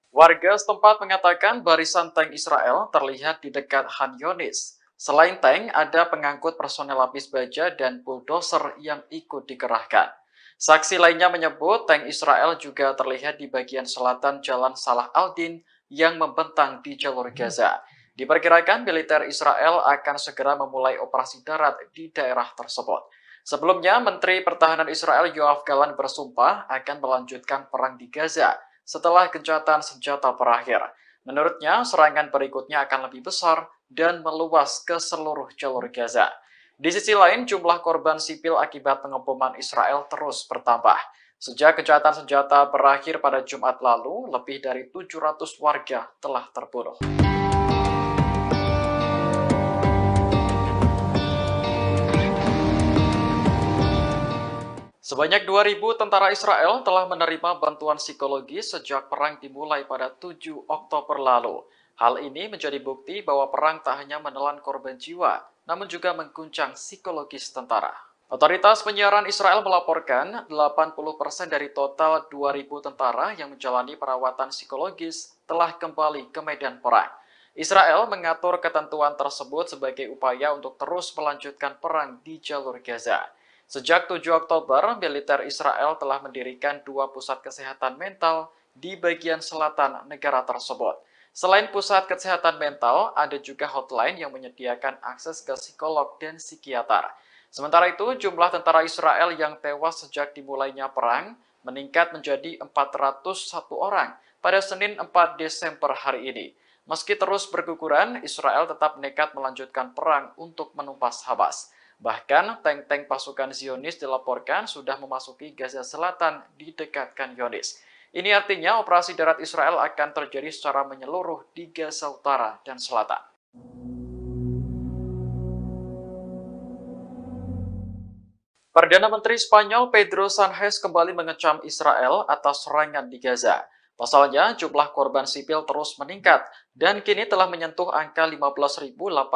Warga setempat mengatakan barisan tank Israel terlihat di dekat Han Yunis. Selain tank, ada pengangkut personel lapis baja dan bulldozer yang ikut dikerahkan. Saksi lainnya menyebut tank Israel juga terlihat di bagian selatan Jalan Salah al-Din yang membentang di jalur Gaza. Diperkirakan militer Israel akan segera memulai operasi darat di daerah tersebut. Sebelumnya, Menteri Pertahanan Israel Yoav Gallant bersumpah akan melanjutkan perang di Gaza setelah gencatan senjata berakhir. Menurutnya, serangan berikutnya akan lebih besar dan meluas ke seluruh jalur Gaza. Di sisi lain, jumlah korban sipil akibat pengeboman Israel terus bertambah. Sejak gencatan senjata berakhir pada Jumat lalu, lebih dari 700 warga telah terbunuh. Sebanyak 2.000 tentara Israel telah menerima bantuan psikologi sejak perang dimulai pada 7 Oktober lalu. Hal ini menjadi bukti bahwa perang tak hanya menelan korban jiwa, namun juga mengguncang psikologis tentara. Otoritas penyiaran Israel melaporkan 80% dari total 2.000 tentara yang menjalani perawatan psikologis telah kembali ke medan perang. Israel mengatur ketentuan tersebut sebagai upaya untuk terus melanjutkan perang di jalur Gaza. Sejak 7 Oktober, militer Israel telah mendirikan 2 pusat kesehatan mental di bagian selatan negara tersebut. Selain pusat kesehatan mental, ada juga hotline yang menyediakan akses ke psikolog dan psikiater. Sementara itu, jumlah tentara Israel yang tewas sejak dimulainya perang meningkat menjadi 401 orang pada Senin 4 Desember hari ini. Meski terus berguguran, Israel tetap nekat melanjutkan perang untuk menumpas Hamas. Bahkan, tank-tank pasukan Zionis dilaporkan sudah memasuki Gaza Selatan di dekat Khan Yunis. Ini artinya operasi darat Israel akan terjadi secara menyeluruh di Gaza Utara dan Selatan. Perdana Menteri Spanyol Pedro Sánchez kembali mengecam Israel atas serangan di Gaza. Pasalnya, jumlah korban sipil terus meningkat dan kini telah menyentuh angka 15.899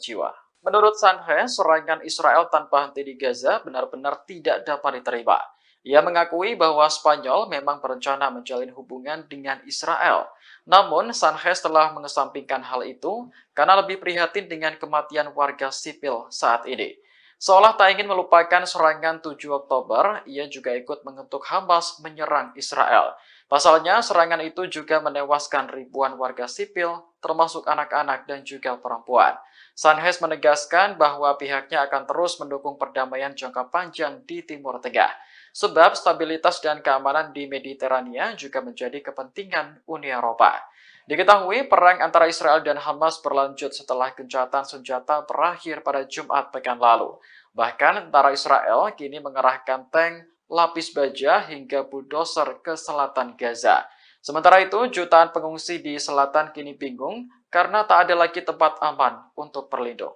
jiwa. Menurut Sánchez, serangan Israel tanpa henti di Gaza benar-benar tidak dapat diterima. Ia mengakui bahwa Spanyol memang berencana menjalin hubungan dengan Israel. Namun, Sánchez telah mengesampingkan hal itu karena lebih prihatin dengan kematian warga sipil saat ini. Seolah tak ingin melupakan serangan 7 Oktober, ia juga ikut mengutuk Hamas menyerang Israel. Pasalnya, serangan itu juga menewaskan ribuan warga sipil, termasuk anak-anak dan juga perempuan. Sánchez menegaskan bahwa pihaknya akan terus mendukung perdamaian jangka panjang di Timur Tengah. Sebab stabilitas dan keamanan di Mediterania juga menjadi kepentingan Uni Eropa. Diketahui perang antara Israel dan Hamas berlanjut setelah gencatan senjata berakhir pada Jumat pekan lalu. Bahkan tentara Israel kini mengerahkan tank, lapis baja hingga bulldozer ke selatan Gaza. Sementara itu, jutaan pengungsi di selatan kini bingung karena tak ada lagi tempat aman untuk berlindung.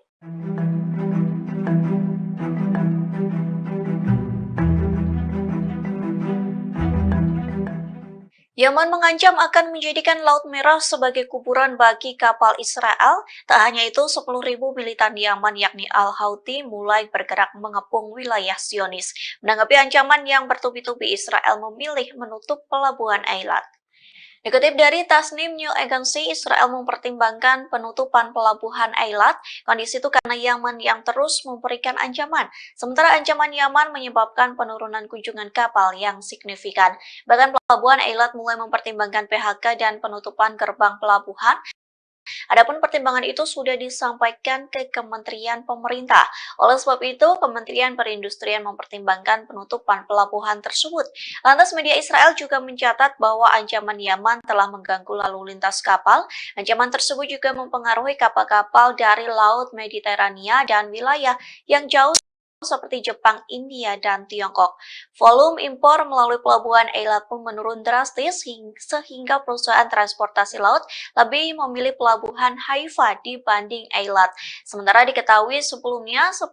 Yaman mengancam akan menjadikan Laut Merah sebagai kuburan bagi kapal Israel. Tak hanya itu, 10.000 militan Yaman yakni Al-Houthi mulai bergerak mengepung wilayah Zionis. Menanggapi ancaman yang bertubi-tubi, Israel memilih menutup pelabuhan Eilat. Dikutip dari Tasnim News Agency, Israel mempertimbangkan penutupan pelabuhan Eilat. Kondisi itu karena Yaman yang terus memberikan ancaman. Sementara ancaman Yaman menyebabkan penurunan kunjungan kapal yang signifikan. Bahkan pelabuhan Eilat mulai mempertimbangkan PHK dan penutupan gerbang pelabuhan. Adapun pertimbangan itu sudah disampaikan ke Kementerian Pemerintah. Oleh sebab itu, Kementerian Perindustrian mempertimbangkan penutupan pelabuhan tersebut. Lantas media Israel juga mencatat bahwa ancaman Yaman telah mengganggu lalu lintas kapal. Ancaman tersebut juga mempengaruhi kapal-kapal dari Laut Mediterania dan wilayah yang jauh seperti Jepang, India, dan Tiongkok. Volume impor melalui pelabuhan Eilat pun menurun drastis sehingga perusahaan transportasi laut lebih memilih pelabuhan Haifa dibanding Eilat. Sementara diketahui sebelumnya 10.000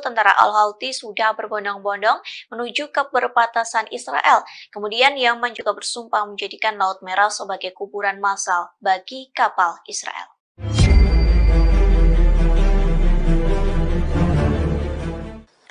tentara Al-Houthi sudah berbondong-bondong menuju ke perbatasan Israel. Kemudian Yaman juga bersumpah menjadikan Laut Merah sebagai kuburan massal bagi kapal Israel.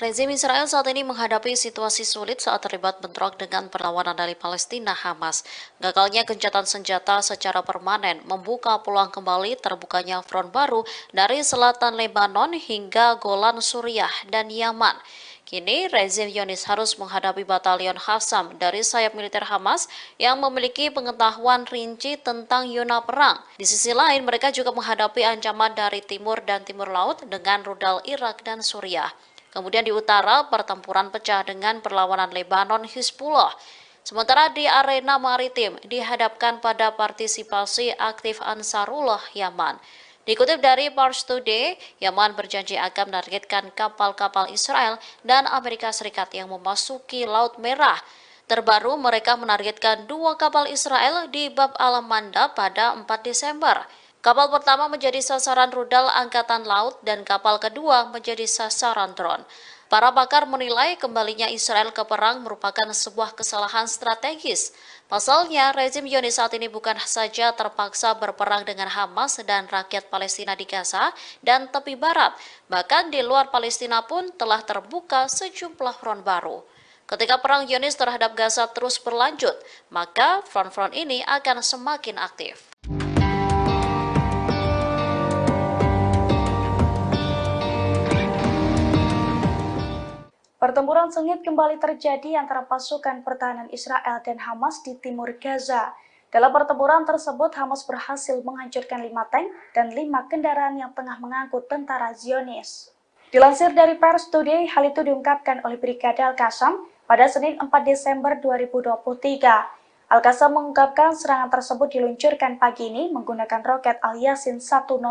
Rezim Israel saat ini menghadapi situasi sulit saat terlibat bentrok dengan perlawanan dari Palestina Hamas. Gagalnya gencatan senjata secara permanen membuka peluang kembali terbukanya front baru dari selatan Lebanon hingga Golan Suriah dan Yaman. Kini, rezim Zionis harus menghadapi batalion Qassam dari sayap militer Hamas yang memiliki pengetahuan rinci tentang zona perang. Di sisi lain, mereka juga menghadapi ancaman dari timur dan timur laut dengan rudal Irak dan Suriah. Kemudian di utara, pertempuran pecah dengan perlawanan Lebanon Hizbullah. Sementara di arena maritim, dihadapkan pada partisipasi aktif Ansarullah Yaman. Dikutip dari Pars Today, Yaman berjanji akan menargetkan kapal-kapal Israel dan Amerika Serikat yang memasuki Laut Merah. Terbaru, mereka menargetkan 2 kapal Israel di Bab al-Mandab pada 4 Desember. Kapal pertama menjadi sasaran rudal Angkatan Laut dan kapal kedua menjadi sasaran drone. Para pakar menilai kembalinya Israel ke perang merupakan sebuah kesalahan strategis. Pasalnya, rezim Zionis saat ini bukan saja terpaksa berperang dengan Hamas dan rakyat Palestina di Gaza dan tepi barat, bahkan di luar Palestina pun telah terbuka sejumlah front baru. Ketika perang Zionis terhadap Gaza terus berlanjut, maka front-front ini akan semakin aktif. Pertempuran sengit kembali terjadi antara pasukan pertahanan Israel dan Hamas di timur Gaza. Dalam pertempuran tersebut, Hamas berhasil menghancurkan 5 tank dan 5 kendaraan yang tengah mengangkut tentara Zionis. Dilansir dari Pars Today, hal itu diungkapkan oleh Brigade Al-Qassam pada Senin 4 Desember 2023. Al-Qassam mengungkapkan serangan tersebut diluncurkan pagi ini menggunakan roket Al-Yasin 105.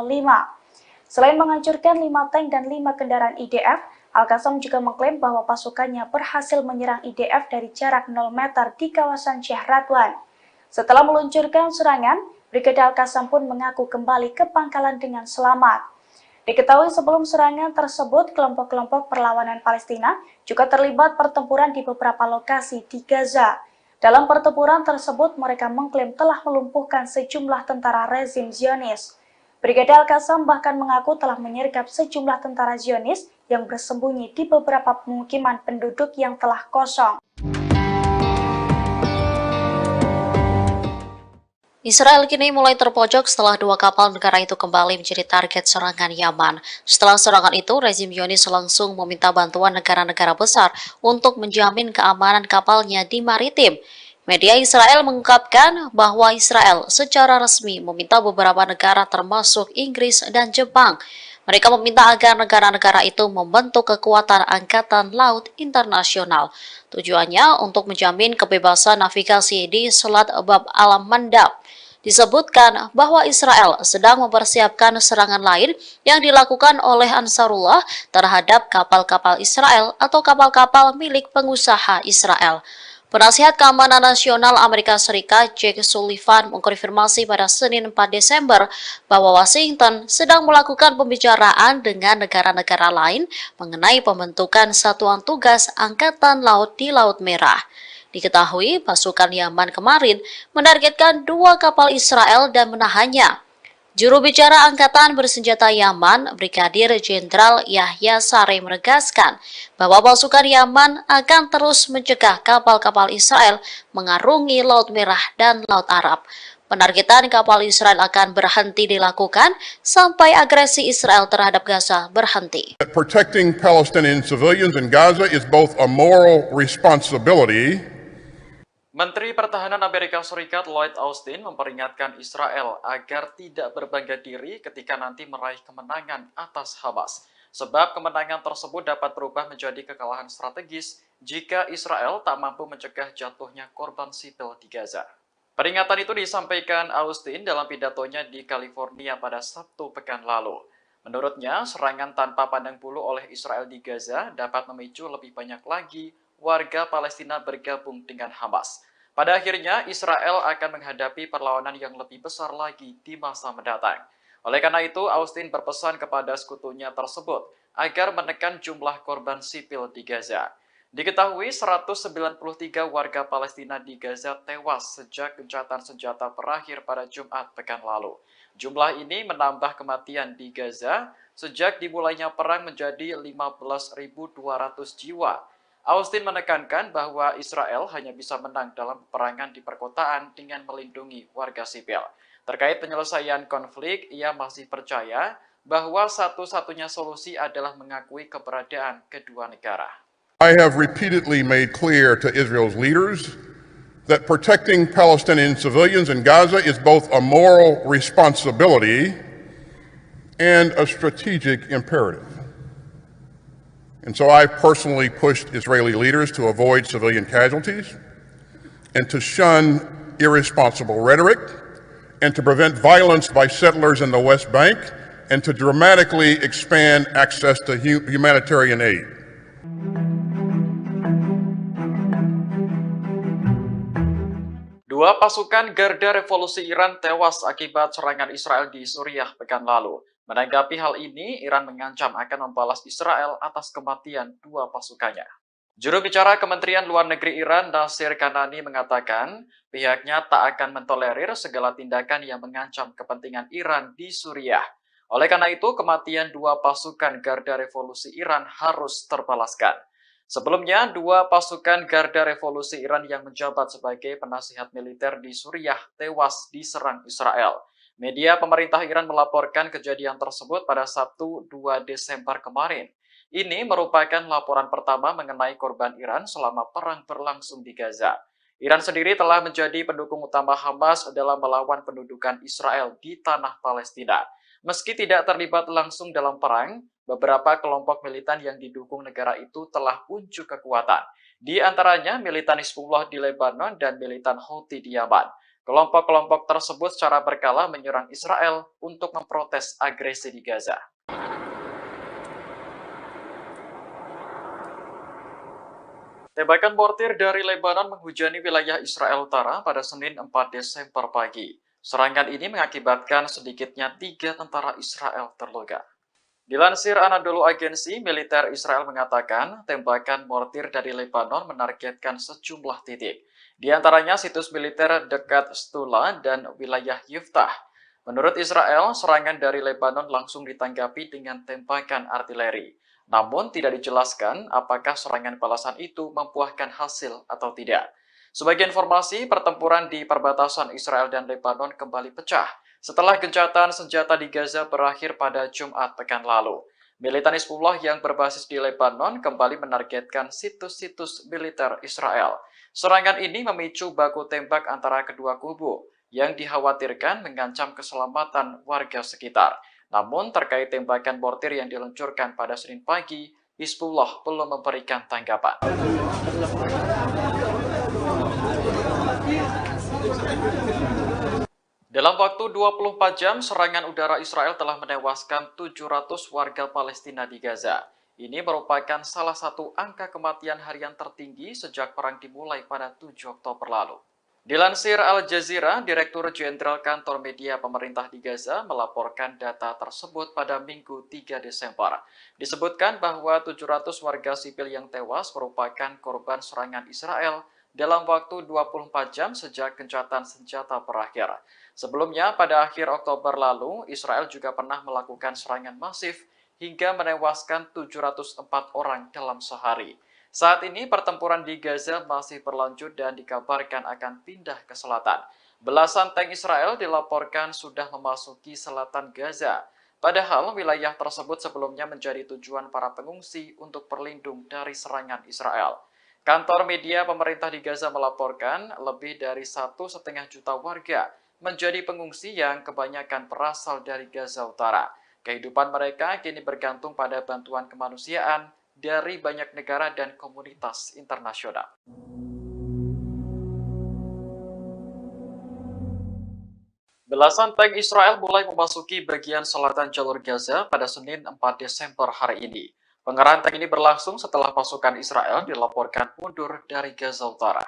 Selain menghancurkan 5 tank dan 5 kendaraan IDF, Al-Qassam juga mengklaim bahwa pasukannya berhasil menyerang IDF dari jarak 0 meter di kawasan Sheikh Radwan. Setelah meluncurkan serangan, Brigade Al-Qassam pun mengaku kembali ke pangkalan dengan selamat. Diketahui sebelum serangan tersebut, kelompok-kelompok perlawanan Palestina juga terlibat pertempuran di beberapa lokasi di Gaza. Dalam pertempuran tersebut, mereka mengklaim telah melumpuhkan sejumlah tentara rezim Zionis. Brigade Al-Qassam bahkan mengaku telah menyergap sejumlah tentara Zionis yang bersembunyi di beberapa pemukiman penduduk yang telah kosong. Israel kini mulai terpojok setelah 2 kapal negara itu kembali menjadi target serangan Yaman. Setelah serangan itu, rezim Zionis langsung meminta bantuan negara-negara besar untuk menjamin keamanan kapalnya di maritim. Media Israel mengungkapkan bahwa Israel secara resmi meminta beberapa negara termasuk Inggris dan Jepang. Mereka meminta agar negara-negara itu membentuk kekuatan angkatan laut internasional. Tujuannya untuk menjamin kebebasan navigasi di Selat Bab al-Mandab. Disebutkan bahwa Israel sedang mempersiapkan serangan lain yang dilakukan oleh Ansarullah terhadap kapal-kapal Israel atau kapal-kapal milik pengusaha Israel. Penasihat Keamanan Nasional Amerika Serikat Jake Sullivan mengkonfirmasi pada Senin 4 Desember bahwa Washington sedang melakukan pembicaraan dengan negara-negara lain mengenai pembentukan satuan tugas Angkatan Laut di Laut Merah. Diketahui pasukan Yaman kemarin menargetkan 2 kapal Israel dan menahannya. Juru bicara Angkatan Bersenjata Yaman, Brigadir Jenderal Yahya Saree menegaskan bahwa pasukan Yaman akan terus mencegah kapal-kapal Israel mengarungi Laut Merah dan Laut Arab. Penargetan kapal Israel akan berhenti dilakukan sampai agresi Israel terhadap Gaza berhenti. Protecting Palestinian civilians in Gaza is both a moral responsibility. Menteri Pertahanan Amerika Serikat Lloyd Austin memperingatkan Israel agar tidak berbangga diri ketika nanti meraih kemenangan atas Hamas. Sebab kemenangan tersebut dapat berubah menjadi kekalahan strategis jika Israel tak mampu mencegah jatuhnya korban sipil di Gaza. Peringatan itu disampaikan Austin dalam pidatonya di California pada Sabtu pekan lalu. Menurutnya, serangan tanpa pandang bulu oleh Israel di Gaza dapat memicu lebih banyak lagi warga Palestina bergabung dengan Hamas. Pada akhirnya, Israel akan menghadapi perlawanan yang lebih besar lagi di masa mendatang. Oleh karena itu, Austin berpesan kepada sekutunya tersebut agar menekan jumlah korban sipil di Gaza. Diketahui 193 warga Palestina di Gaza tewas sejak gencatan senjata berakhir pada Jumat pekan lalu. Jumlah ini menambah kematian di Gaza sejak dimulainya perang menjadi 15.200 jiwa. Austin menekankan bahwa Israel hanya bisa menang dalam peperangan di perkotaan dengan melindungi warga sipil. Terkait penyelesaian konflik, ia masih percaya bahwa satu-satunya solusi adalah mengakui keberadaan kedua negara. I have repeatedly made clear to Israel's leaders that protecting Palestinian civilians in Gaza is both a moral responsibility and a strategic imperative. And so I've personally pushed Israeli leaders to avoid civilian casualties and to shun irresponsible rhetoric and to prevent violence by settlers in the West Bank and to dramatically expand access to humanitarian aid. Dua pasukan Garda Revolusi Iran tewas akibat serangan Israel di Suriah pekan lalu. Menanggapi hal ini, Iran mengancam akan membalas Israel atas kematian 2 pasukannya. Juru bicara Kementerian Luar Negeri Iran, Nasir Kanani, mengatakan pihaknya tak akan mentolerir segala tindakan yang mengancam kepentingan Iran di Suriah. Oleh karena itu, kematian 2 pasukan Garda Revolusi Iran harus terbalaskan. Sebelumnya, 2 pasukan Garda Revolusi Iran yang menjabat sebagai penasihat militer di Suriah tewas diserang Israel. Media pemerintah Iran melaporkan kejadian tersebut pada Sabtu 2 Desember kemarin. Ini merupakan laporan pertama mengenai korban Iran selama perang berlangsung di Gaza. Iran sendiri telah menjadi pendukung utama Hamas dalam melawan pendudukan Israel di tanah Palestina. Meski tidak terlibat langsung dalam perang, beberapa kelompok militan yang didukung negara itu telah unjuk kekuatan. Di antaranya militan Hizbullah di Lebanon dan militan Houthi di Yaman. Kelompok-kelompok tersebut secara berkala menyerang Israel untuk memprotes agresi di Gaza. Tembakan mortir dari Lebanon menghujani wilayah Israel Utara pada Senin 4 Desember pagi. Serangan ini mengakibatkan sedikitnya 3 tentara Israel terluka. Dilansir Anadolu Agency, militer Israel mengatakan tembakan mortir dari Lebanon menargetkan sejumlah titik. Di antaranya situs militer dekat Stula dan wilayah Yiftah. Menurut Israel, serangan dari Lebanon langsung ditanggapi dengan tembakan artileri. Namun tidak dijelaskan apakah serangan balasan itu membuahkan hasil atau tidak. Sebagai informasi, pertempuran di perbatasan Israel dan Lebanon kembali pecah setelah gencatan senjata di Gaza berakhir pada Jumat pekan lalu. Militan Hizbullah yang berbasis di Lebanon kembali menargetkan situs-situs militer Israel. Serangan ini memicu baku tembak antara kedua kubu yang dikhawatirkan mengancam keselamatan warga sekitar. Namun terkait tembakan mortir yang diluncurkan pada Senin pagi, Hizbullah belum memberikan tanggapan. Dalam waktu 24 jam, serangan udara Israel telah menewaskan 700 warga Palestina di Gaza. Ini merupakan salah satu angka kematian harian tertinggi sejak perang dimulai pada 7 Oktober lalu. Dilansir Al Jazeera, Direktur Jenderal Kantor Media Pemerintah di Gaza melaporkan data tersebut pada Minggu 3 Desember. Disebutkan bahwa 700 warga sipil yang tewas merupakan korban serangan Israel dalam waktu 24 jam sejak gencatan senjata berakhir. Sebelumnya, pada akhir Oktober lalu, Israel juga pernah melakukan serangan masif hingga menewaskan 704 orang dalam sehari. Saat ini, pertempuran di Gaza masih berlanjut dan dikabarkan akan pindah ke selatan. Belasan tank Israel dilaporkan sudah memasuki selatan Gaza. Padahal wilayah tersebut sebelumnya menjadi tujuan para pengungsi untuk berlindung dari serangan Israel. Kantor media pemerintah di Gaza melaporkan lebih dari 1,5 juta warga menjadi pengungsi yang kebanyakan berasal dari Gaza Utara. Kehidupan mereka kini bergantung pada bantuan kemanusiaan dari banyak negara dan komunitas internasional. Belasan tank Israel mulai memasuki bagian selatan jalur Gaza pada Senin 4 Desember hari ini. Pengerahan tank ini berlangsung setelah pasukan Israel dilaporkan mundur dari Gaza Utara.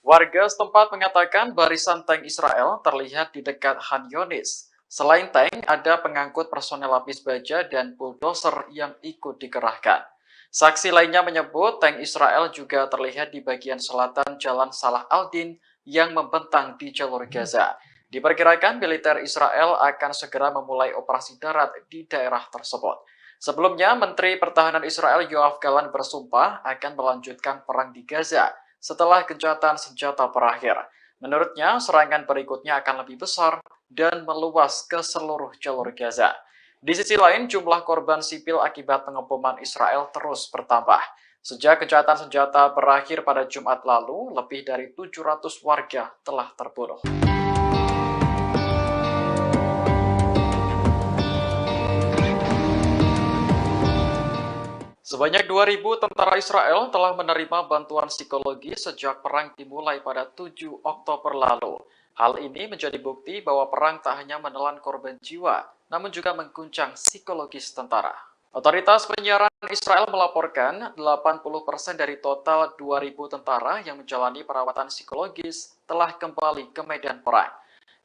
Warga setempat mengatakan barisan tank Israel terlihat di dekat Han Yunis. Selain tank, ada pengangkut personel lapis baja dan bulldozer yang ikut dikerahkan. Saksi lainnya menyebut tank Israel juga terlihat di bagian selatan Jalan Salah Aldin yang membentang di jalur Gaza. Diperkirakan militer Israel akan segera memulai operasi darat di daerah tersebut. Sebelumnya, Menteri Pertahanan Israel Yoav Gallant bersumpah akan melanjutkan perang di Gaza setelah gencatan senjata berakhir. Menurutnya, serangan berikutnya akan lebih besar dan meluas ke seluruh jalur Gaza. Di sisi lain, jumlah korban sipil akibat pengeboman Israel terus bertambah. Sejak gencatan senjata berakhir pada Jumat lalu, lebih dari 700 warga telah terbunuh. Sebanyak 2.000 tentara Israel telah menerima bantuan psikologi sejak perang dimulai pada 7 Oktober lalu. Hal ini menjadi bukti bahwa perang tak hanya menelan korban jiwa, namun juga mengguncang psikologis tentara. Otoritas penyiaran Israel melaporkan 80% dari total 2.000 tentara yang menjalani perawatan psikologis telah kembali ke medan perang.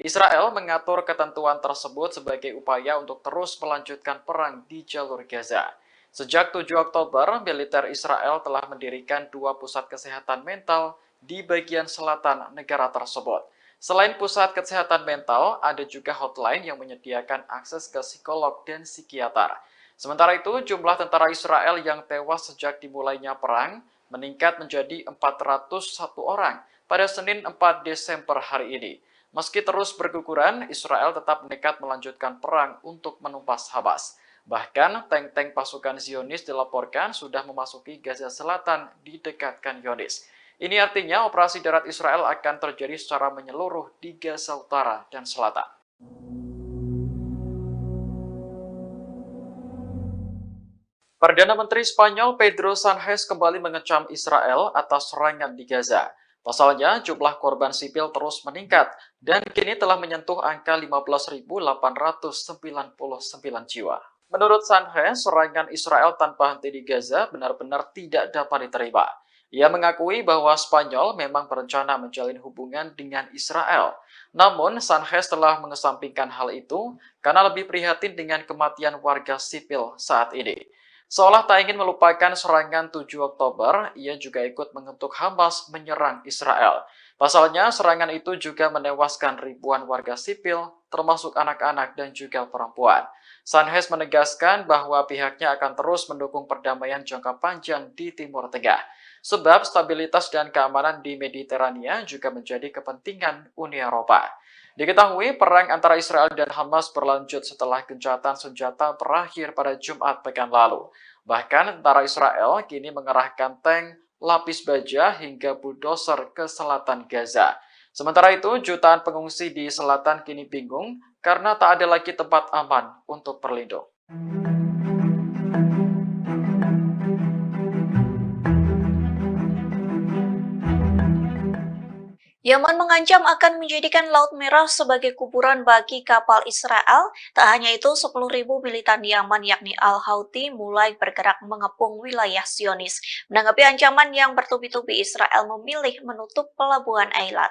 Israel mengatur ketentuan tersebut sebagai upaya untuk terus melanjutkan perang di jalur Gaza. Sejak 7 Oktober, militer Israel telah mendirikan 2 pusat kesehatan mental di bagian selatan negara tersebut. Selain pusat kesehatan mental, ada juga hotline yang menyediakan akses ke psikolog dan psikiater. Sementara itu, jumlah tentara Israel yang tewas sejak dimulainya perang meningkat menjadi 401 orang pada Senin 4 Desember hari ini. Meski terus berguguran, Israel tetap nekat melanjutkan perang untuk menumpas Hamas. Bahkan, tank-tank pasukan Zionis dilaporkan sudah memasuki Gaza Selatan di dekat Khan Yunis. Ini artinya operasi darat Israel akan terjadi secara menyeluruh di Gaza Utara dan Selatan. Perdana Menteri Spanyol Pedro Sánchez kembali mengecam Israel atas serangan di Gaza. Pasalnya, jumlah korban sipil terus meningkat dan kini telah menyentuh angka 15.899 jiwa. Menurut Sánchez, serangan Israel tanpa henti di Gaza benar-benar tidak dapat diterima. Ia mengakui bahwa Spanyol memang berencana menjalin hubungan dengan Israel. Namun, Sánchez telah mengesampingkan hal itu karena lebih prihatin dengan kematian warga sipil saat ini. Seolah tak ingin melupakan serangan 7 Oktober, ia juga ikut mengutuk Hamas menyerang Israel. Pasalnya, serangan itu juga menewaskan ribuan warga sipil, termasuk anak-anak dan juga perempuan. Sánchez menegaskan bahwa pihaknya akan terus mendukung perdamaian jangka panjang di Timur Tengah. Sebab stabilitas dan keamanan di Mediterania juga menjadi kepentingan Uni Eropa. Diketahui perang antara Israel dan Hamas berlanjut setelah gencatan senjata berakhir pada Jumat pekan lalu. Bahkan tentara Israel kini mengerahkan tank, lapis baja hingga bulldozer ke selatan Gaza. Sementara itu, jutaan pengungsi di selatan kini bingung karena tak ada lagi tempat aman untuk berlindung. Yaman mengancam akan menjadikan Laut Merah sebagai kuburan bagi kapal Israel. Tak hanya itu, 10.000 militan Yaman yakni Al-Houthi mulai bergerak mengepung wilayah Zionis. Menanggapi ancaman yang bertubi-tubi, Israel memilih menutup pelabuhan Eilat.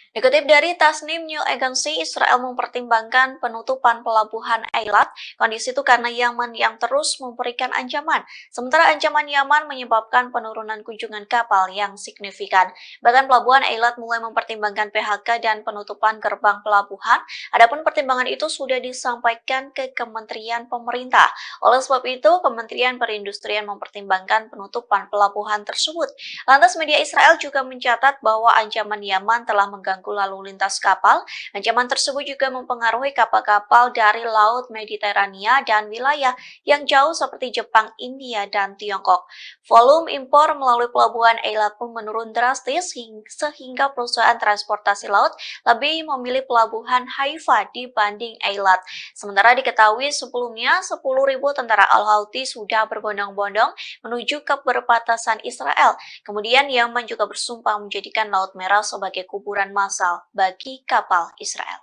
Dikutip dari Tasnim News Agency, Israel mempertimbangkan penutupan pelabuhan Eilat. Kondisi itu karena Yaman yang terus memberikan ancaman. Sementara ancaman Yaman menyebabkan penurunan kunjungan kapal yang signifikan. Bahkan pelabuhan Eilat mulai mempertimbangkan PHK dan penutupan gerbang pelabuhan. Adapun pertimbangan itu sudah disampaikan ke Kementerian Pemerintah. Oleh sebab itu, Kementerian Perindustrian mempertimbangkan penutupan pelabuhan tersebut. Lantas media Israel juga mencatat bahwa ancaman Yaman telah mengganggu lalu lintas kapal. Ancaman tersebut juga mempengaruhi kapal-kapal dari Laut Mediterania dan wilayah yang jauh seperti Jepang, India, dan Tiongkok. Volume impor melalui pelabuhan Eilat pun menurun drastis sehingga perusahaan transportasi laut lebih memilih pelabuhan Haifa dibanding Eilat. Sementara diketahui sebelumnya 10.000 tentara Al-Houthi sudah berbondong-bondong menuju ke perbatasan Israel. Kemudian Yaman juga bersumpah menjadikan Laut Merah sebagai kuburan massal bagi kapal Israel.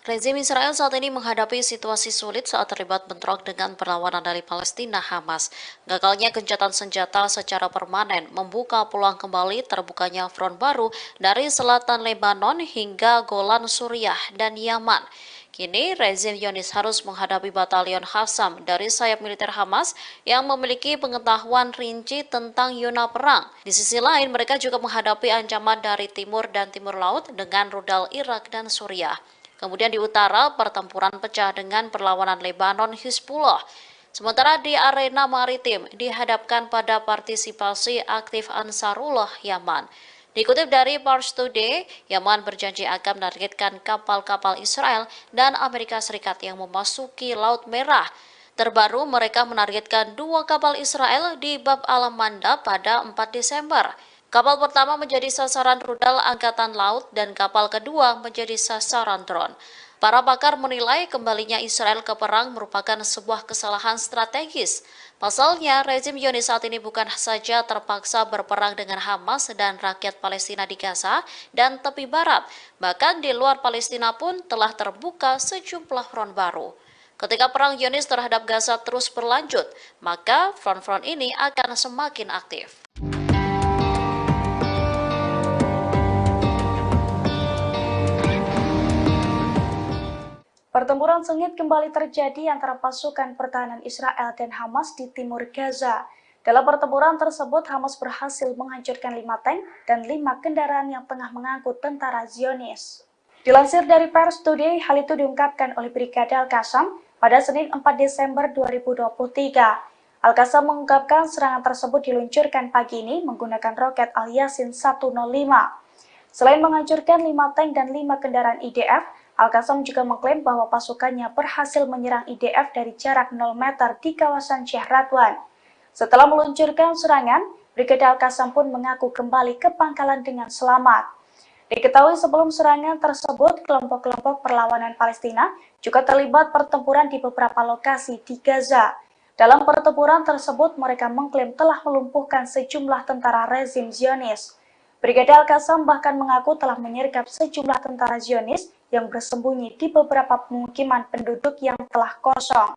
Rezim Israel saat ini menghadapi situasi sulit saat terlibat bentrok dengan perlawanan dari Palestina Hamas. Gagalnya gencatan senjata secara permanen membuka peluang kembali terbukanya front baru dari selatan Lebanon hingga Golan Suriah dan Yaman. Kini, rezim Zionis harus menghadapi batalion Qassam dari sayap militer Hamas yang memiliki pengetahuan rinci tentang zona perang. Di sisi lain, mereka juga menghadapi ancaman dari timur dan timur laut dengan rudal Irak dan Suriah. Kemudian di utara, pertempuran pecah dengan perlawanan Lebanon Hizbullah. Sementara di arena maritim dihadapkan pada partisipasi aktif Ansarullah Yaman. Dikutip dari Pars Today, Yaman berjanji akan menargetkan kapal-kapal Israel dan Amerika Serikat yang memasuki Laut Merah. Terbaru, mereka menargetkan 2 kapal Israel di Bab al-Manda pada 4 Desember. Kapal pertama menjadi sasaran rudal Angkatan Laut dan kapal kedua menjadi sasaran drone. Para pakar menilai kembalinya Israel ke perang merupakan sebuah kesalahan strategis. Pasalnya, rezim Zionis saat ini bukan saja terpaksa berperang dengan Hamas dan rakyat Palestina di Gaza dan tepi barat, bahkan di luar Palestina pun telah terbuka sejumlah front baru. Ketika perang Zionis terhadap Gaza terus berlanjut, maka front-front ini akan semakin aktif. Pertempuran sengit kembali terjadi antara pasukan pertahanan Israel dan Hamas di timur Gaza. Dalam pertempuran tersebut, Hamas berhasil menghancurkan 5 tank dan 5 kendaraan yang tengah mengangkut tentara Zionis. Dilansir dari Pars Today, hal itu diungkapkan oleh Brigade Al-Qassam pada Senin 4 Desember 2023. Al-Qassam mengungkapkan serangan tersebut diluncurkan pagi ini menggunakan roket Al-Yasin 105. Selain menghancurkan 5 tank dan 5 kendaraan IDF, Al-Qassam juga mengklaim bahwa pasukannya berhasil menyerang IDF dari jarak 0 meter di kawasan Sheikh Radwan. Setelah meluncurkan serangan, Brigade Al-Qassam pun mengaku kembali ke pangkalan dengan selamat. Diketahui sebelum serangan tersebut, kelompok-kelompok perlawanan Palestina juga terlibat pertempuran di beberapa lokasi di Gaza. Dalam pertempuran tersebut, mereka mengklaim telah melumpuhkan sejumlah tentara rezim Zionis. Brigade Al-Qassam bahkan mengaku telah menyergap sejumlah tentara Zionis yang bersembunyi di beberapa pemukiman penduduk yang telah kosong.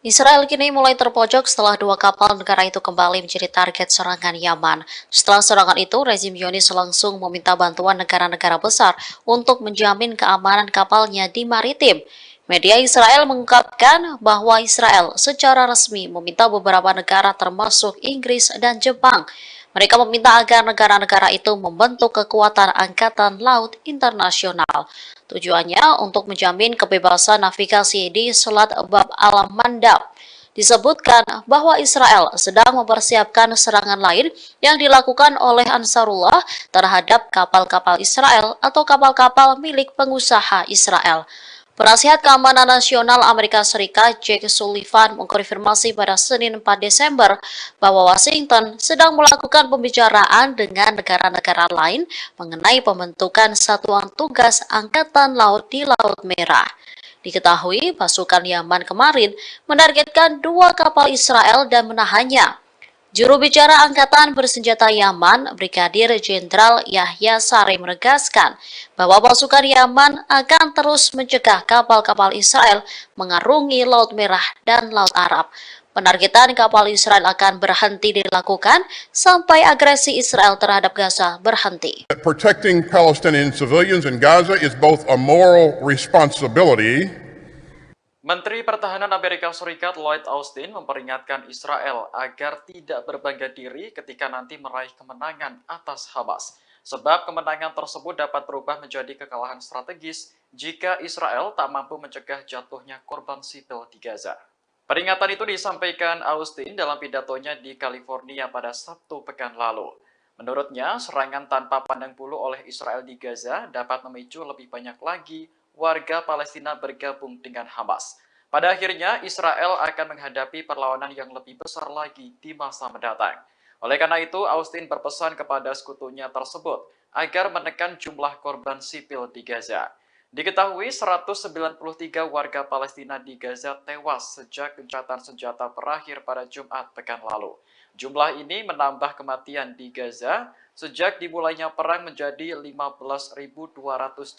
Israel kini mulai terpojok setelah 2 kapal negara itu kembali menjadi target serangan Yaman. Setelah serangan itu, rezim Zionis langsung meminta bantuan negara-negara besar untuk menjamin keamanan kapalnya di maritim. Media Israel mengungkapkan bahwa Israel secara resmi meminta beberapa negara termasuk Inggris dan Jepang. Mereka meminta agar negara-negara itu membentuk kekuatan angkatan laut internasional. Tujuannya untuk menjamin kebebasan navigasi di Selat Bab al-Mandab. Disebutkan bahwa Israel sedang mempersiapkan serangan lain yang dilakukan oleh Ansarullah terhadap kapal-kapal Israel atau kapal-kapal milik pengusaha Israel. Penasihat Keamanan Nasional Amerika Serikat Jake Sullivan mengkonfirmasi pada Senin 4 Desember bahwa Washington sedang melakukan pembicaraan dengan negara-negara lain mengenai pembentukan satuan tugas Angkatan Laut di Laut Merah. Diketahui pasukan Yaman kemarin menargetkan 2 kapal Israel dan menahannya. Juru bicara Angkatan Bersenjata Yaman, Brigadir Jenderal Yahya Saree menegaskan bahwa pasukan Yaman akan terus mencegah kapal-kapal Israel mengarungi Laut Merah dan Laut Arab. Penargetan kapal Israel akan berhenti dilakukan sampai agresi Israel terhadap Gaza berhenti. Protecting Palestinian civilians in Gaza is both a moral responsibility. Menteri Pertahanan Amerika Serikat Lloyd Austin memperingatkan Israel agar tidak berbangga diri ketika nanti meraih kemenangan atas Hamas. Sebab kemenangan tersebut dapat berubah menjadi kekalahan strategis jika Israel tak mampu mencegah jatuhnya korban sipil di Gaza. Peringatan itu disampaikan Austin dalam pidatonya di California pada Sabtu pekan lalu. Menurutnya, serangan tanpa pandang bulu oleh Israel di Gaza dapat memicu lebih banyak lagi warga Palestina bergabung dengan Hamas. Pada akhirnya, Israel akan menghadapi perlawanan yang lebih besar lagi di masa mendatang. Oleh karena itu, Austin berpesan kepada sekutunya tersebut agar menekan jumlah korban sipil di Gaza. Diketahui 193 warga Palestina di Gaza tewas sejak gencatan senjata berakhir pada Jumat pekan lalu. Jumlah ini menambah kematian di Gaza sejak dimulainya perang menjadi 15.200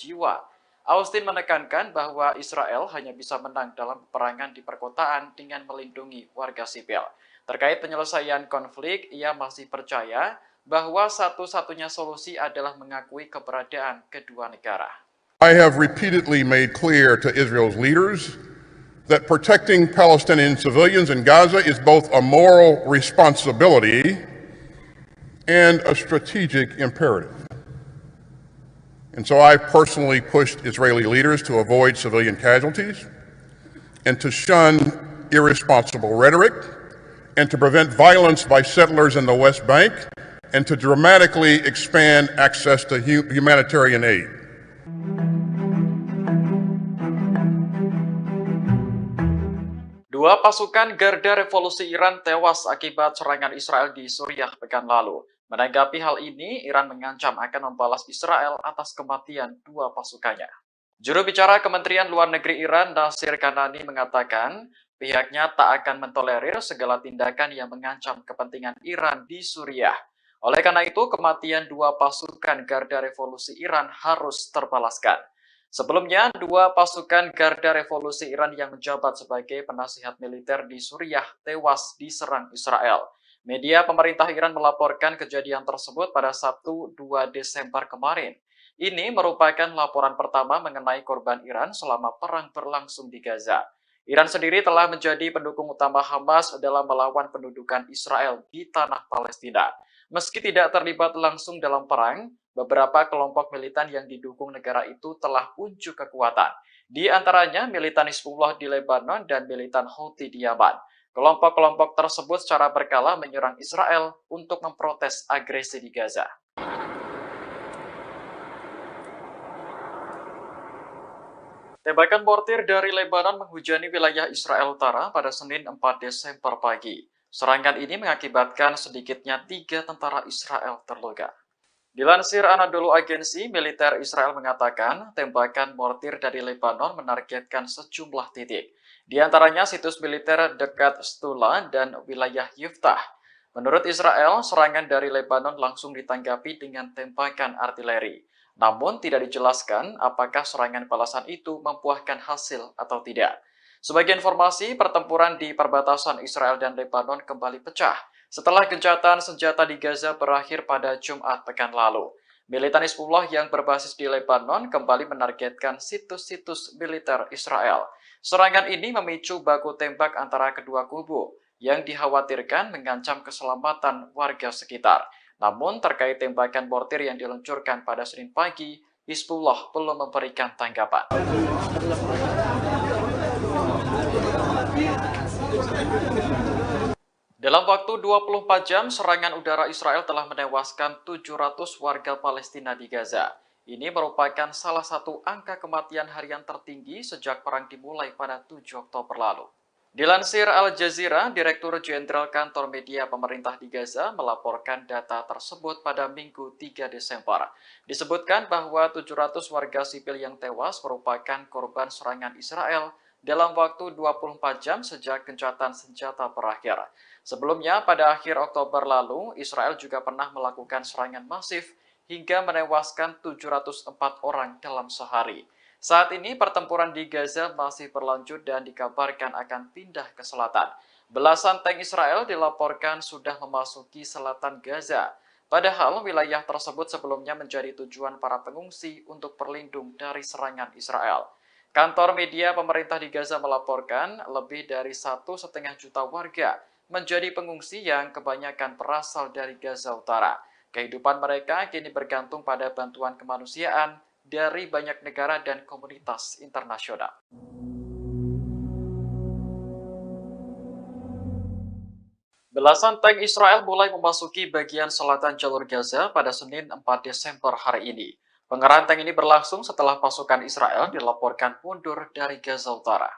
jiwa. Austin menekankan bahwa Israel hanya bisa menang dalam peperangan di perkotaan dengan melindungi warga sipil. Terkait penyelesaian konflik, ia masih percaya bahwa satu-satunya solusi adalah mengakui keberadaan kedua negara. I have repeatedly made clear to Israel's leaders that protecting Palestinian civilians in Gaza is both a moral responsibility and a strategic imperative. And so I've personally pushed Israeli leaders to avoid civilian casualties and to shun irresponsible rhetoric and to prevent violence by settlers in the West Bank and to dramatically expand access to humanitarian aid. Dua pasukan Garda Revolusi Iran tewas akibat serangan Israel di Suriah pekan lalu. Menanggapi hal ini, Iran mengancam akan membalas Israel atas kematian dua pasukannya. Juru bicara Kementerian Luar Negeri Iran, Nasir Kanani, mengatakan pihaknya tak akan mentolerir segala tindakan yang mengancam kepentingan Iran di Suriah. Oleh karena itu, kematian dua pasukan Garda Revolusi Iran harus terbalaskan. Sebelumnya, dua pasukan Garda Revolusi Iran yang menjabat sebagai penasihat militer di Suriah tewas diserang Israel. Media pemerintah Iran melaporkan kejadian tersebut pada Sabtu 2 Desember kemarin. Ini merupakan laporan pertama mengenai korban Iran selama perang berlangsung di Gaza. Iran sendiri telah menjadi pendukung utama Hamas dalam melawan pendudukan Israel di tanah Palestina. Meski tidak terlibat langsung dalam perang, beberapa kelompok militan yang didukung negara itu telah unjuk kekuatan. Di antaranya militan Hizbullah di Lebanon dan militan Houthi di Yaman. Kelompok-kelompok tersebut secara berkala menyerang Israel untuk memprotes agresi di Gaza. Tembakan mortir dari Lebanon menghujani wilayah Israel Utara pada Senin 4 Desember pagi. Serangan ini mengakibatkan sedikitnya 3 tentara Israel terluka. Dilansir Anadolu Agency, militer Israel mengatakan tembakan mortir dari Lebanon menargetkan sejumlah titik. Di antaranya situs militer dekat Stula dan wilayah Yiftah. Menurut Israel, serangan dari Lebanon langsung ditanggapi dengan tembakan artileri. Namun tidak dijelaskan apakah serangan balasan itu membuahkan hasil atau tidak. Sebagai informasi, pertempuran di perbatasan Israel dan Lebanon kembali pecah setelah gencatan senjata di Gaza berakhir pada Jumat pekan lalu. Militan Hizbullah yang berbasis di Lebanon kembali menargetkan situs-situs militer Israel. Serangan ini memicu baku tembak antara kedua kubu yang dikhawatirkan mengancam keselamatan warga sekitar. Namun terkait tembakan mortir yang diluncurkan pada Senin pagi, Hizbullah belum memberikan tanggapan. Dalam waktu 24 jam, serangan udara Israel telah menewaskan 700 warga Palestina di Gaza. Ini merupakan salah satu angka kematian harian tertinggi sejak perang dimulai pada 7 Oktober lalu. Dilansir Al Jazeera, Direktur Jenderal Kantor Media Pemerintah di Gaza melaporkan data tersebut pada Minggu 3 Desember. Disebutkan bahwa 700 warga sipil yang tewas merupakan korban serangan Israel dalam waktu 24 jam sejak gencatan senjata berakhir. Sebelumnya, pada akhir Oktober lalu, Israel juga pernah melakukan serangan masif hingga menewaskan 704 orang dalam sehari. Saat ini pertempuran di Gaza masih berlanjut dan dikabarkan akan pindah ke selatan. Belasan tank Israel dilaporkan sudah memasuki selatan Gaza. Padahal wilayah tersebut sebelumnya menjadi tujuan para pengungsi untuk berlindung dari serangan Israel. Kantor media pemerintah di Gaza melaporkan lebih dari 1,5 juta warga menjadi pengungsi yang kebanyakan berasal dari Gaza Utara. Kehidupan mereka kini bergantung pada bantuan kemanusiaan dari banyak negara dan komunitas internasional. Belasan tank Israel mulai memasuki bagian selatan jalur Gaza pada Senin 4 Desember hari ini. Pengerahan tank ini berlangsung setelah pasukan Israel dilaporkan mundur dari Gaza Utara.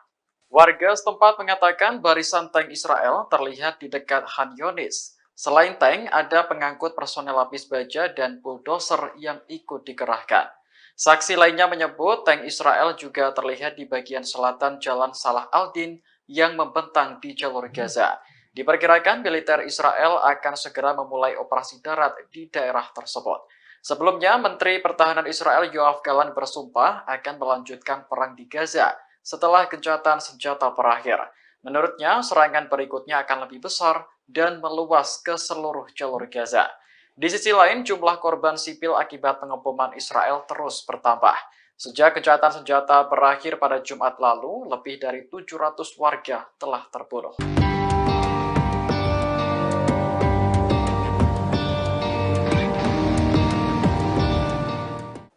Warga setempat mengatakan barisan tank Israel terlihat di dekat Han Yunis. Selain tank, ada pengangkut personel lapis baja dan bulldozer yang ikut dikerahkan. Saksi lainnya menyebut tank Israel juga terlihat di bagian selatan Jalan Salah al-Din yang membentang di jalur Gaza. Diperkirakan militer Israel akan segera memulai operasi darat di daerah tersebut. Sebelumnya, Menteri Pertahanan Israel Yoav Gallant bersumpah akan melanjutkan perang di Gaza setelah gencatan senjata berakhir. Menurutnya, serangan berikutnya akan lebih besar dan meluas ke seluruh jalur Gaza. Di sisi lain, jumlah korban sipil akibat pengeboman Israel terus bertambah. Sejak gencatan senjata berakhir pada Jumat lalu, lebih dari 700 warga telah terbunuh.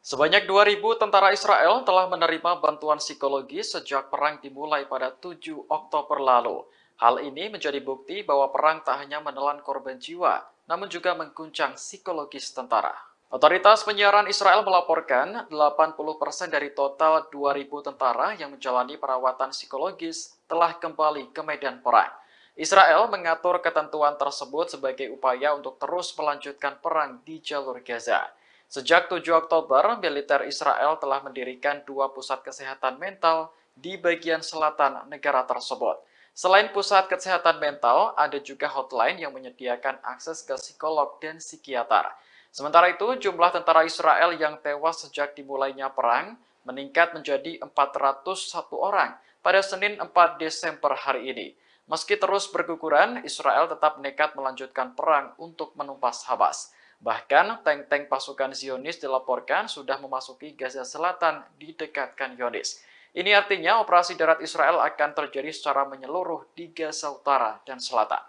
Sebanyak 2.000 tentara Israel telah menerima bantuan psikologi sejak perang dimulai pada 7 Oktober lalu. Hal ini menjadi bukti bahwa perang tak hanya menelan korban jiwa, namun juga mengguncang psikologis tentara. Otoritas penyiaran Israel melaporkan 80% dari total 2.000 tentara yang menjalani perawatan psikologis telah kembali ke medan perang. Israel mengatur ketentuan tersebut sebagai upaya untuk terus melanjutkan perang di jalur Gaza. Sejak 7 Oktober, militer Israel telah mendirikan 2 pusat kesehatan mental di bagian selatan negara tersebut. Selain pusat kesehatan mental, ada juga hotline yang menyediakan akses ke psikolog dan psikiater. Sementara itu, jumlah tentara Israel yang tewas sejak dimulainya perang meningkat menjadi 401 orang pada Senin 4 Desember hari ini. Meski terus berguguran, Israel tetap nekat melanjutkan perang untuk menumpas Hamas. Bahkan, tank-tank pasukan Zionis dilaporkan sudah memasuki Gaza Selatan di dekat Khan Yunis. Ini artinya operasi darat Israel akan terjadi secara menyeluruh di Gaza Utara dan Selatan.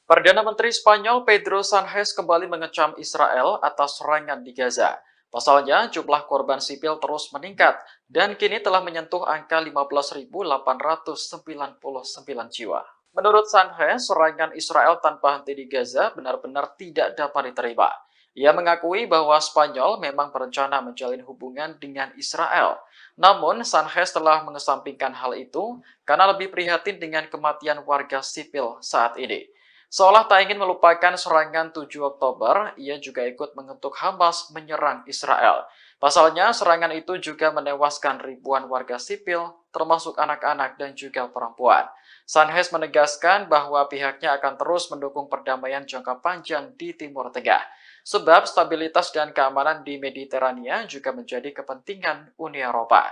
Perdana Menteri Spanyol Pedro Sánchez kembali mengecam Israel atas serangan di Gaza. Pasalnya, jumlah korban sipil terus meningkat dan kini telah menyentuh angka 15.899 jiwa. Menurut Sánchez, serangan Israel tanpa henti di Gaza benar-benar tidak dapat diterima. Ia mengakui bahwa Spanyol memang berencana menjalin hubungan dengan Israel. Namun, Sánchez telah mengesampingkan hal itu karena lebih prihatin dengan kematian warga sipil saat ini. Seolah tak ingin melupakan serangan 7 Oktober, ia juga ikut mengutuk Hamas menyerang Israel. Pasalnya, serangan itu juga menewaskan ribuan warga sipil, termasuk anak-anak dan juga perempuan. Sánchez menegaskan bahwa pihaknya akan terus mendukung perdamaian jangka panjang di Timur Tengah. Sebab stabilitas dan keamanan di Mediterania juga menjadi kepentingan Uni Eropa.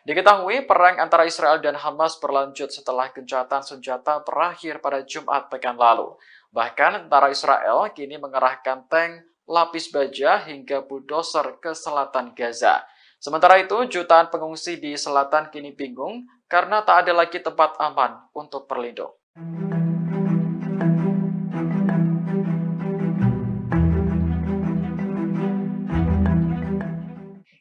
Diketahui perang antara Israel dan Hamas berlanjut setelah gencatan senjata berakhir pada Jumat pekan lalu. Bahkan tentara Israel kini mengerahkan tank, lapis baja hingga bulldozer ke selatan Gaza. Sementara itu, jutaan pengungsi di selatan kini bingung karena tak ada lagi tempat aman untuk berlindung.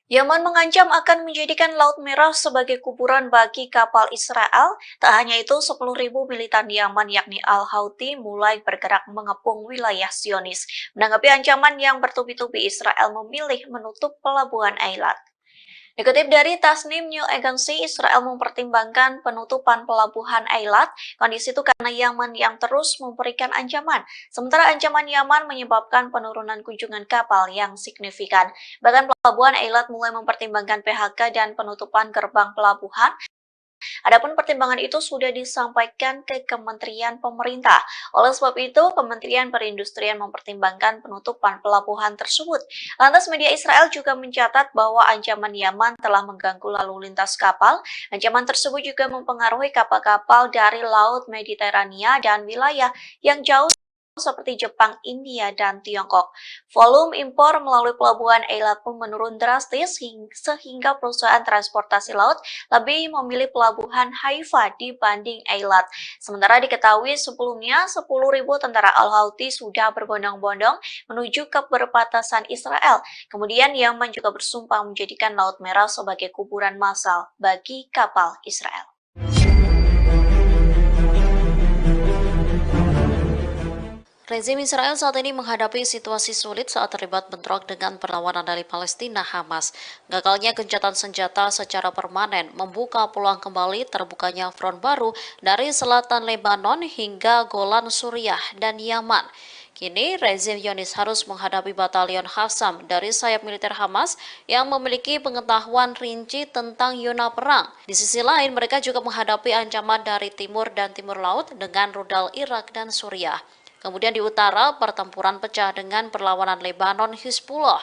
Yaman mengancam akan menjadikan Laut Merah sebagai kuburan bagi kapal Israel. Tak hanya itu, 10.000 militan Yaman yakni Al-Houthi mulai bergerak mengepung wilayah Zionis. Menanggapi ancaman yang bertubi-tubi, Israel memilih menutup pelabuhan Eilat. Dikutip dari Tasnim New Agency, Israel mempertimbangkan penutupan pelabuhan Eilat. Kondisi itu karena Yaman yang terus memberikan ancaman. Sementara ancaman Yaman menyebabkan penurunan kunjungan kapal yang signifikan. Bahkan pelabuhan Eilat mulai mempertimbangkan PHK dan penutupan gerbang pelabuhan. Adapun pertimbangan itu sudah disampaikan ke Kementerian Pemerintah. Oleh sebab itu, Kementerian Perindustrian mempertimbangkan penutupan pelabuhan tersebut. Lantas media Israel juga mencatat bahwa ancaman Yaman telah mengganggu lalu lintas kapal. Ancaman tersebut juga mempengaruhi kapal-kapal dari Laut Mediterania dan wilayah yang jauh seperti Jepang, India, dan Tiongkok. Volume impor melalui pelabuhan Eilat pun menurun drastis sehingga perusahaan transportasi laut lebih memilih pelabuhan Haifa dibanding Eilat. Sementara diketahui sebelumnya 10.000 tentara Al-Houthi sudah berbondong-bondong menuju ke perbatasan Israel. Kemudian Yaman juga bersumpah menjadikan Laut Merah sebagai kuburan massal bagi kapal Israel. Rezim Israel saat ini menghadapi situasi sulit saat terlibat bentrok dengan perlawanan dari Palestina Hamas. Gagalnya gencatan senjata secara permanen membuka peluang kembali terbukanya front baru dari selatan Lebanon hingga Golan Suriah dan Yaman. Kini, rezim Zionis harus menghadapi batalion Qassam dari sayap militer Hamas yang memiliki pengetahuan rinci tentang zona perang. Di sisi lain, mereka juga menghadapi ancaman dari timur dan timur laut dengan rudal Irak dan Suriah. Kemudian di utara, pertempuran pecah dengan perlawanan Lebanon Hizbullah.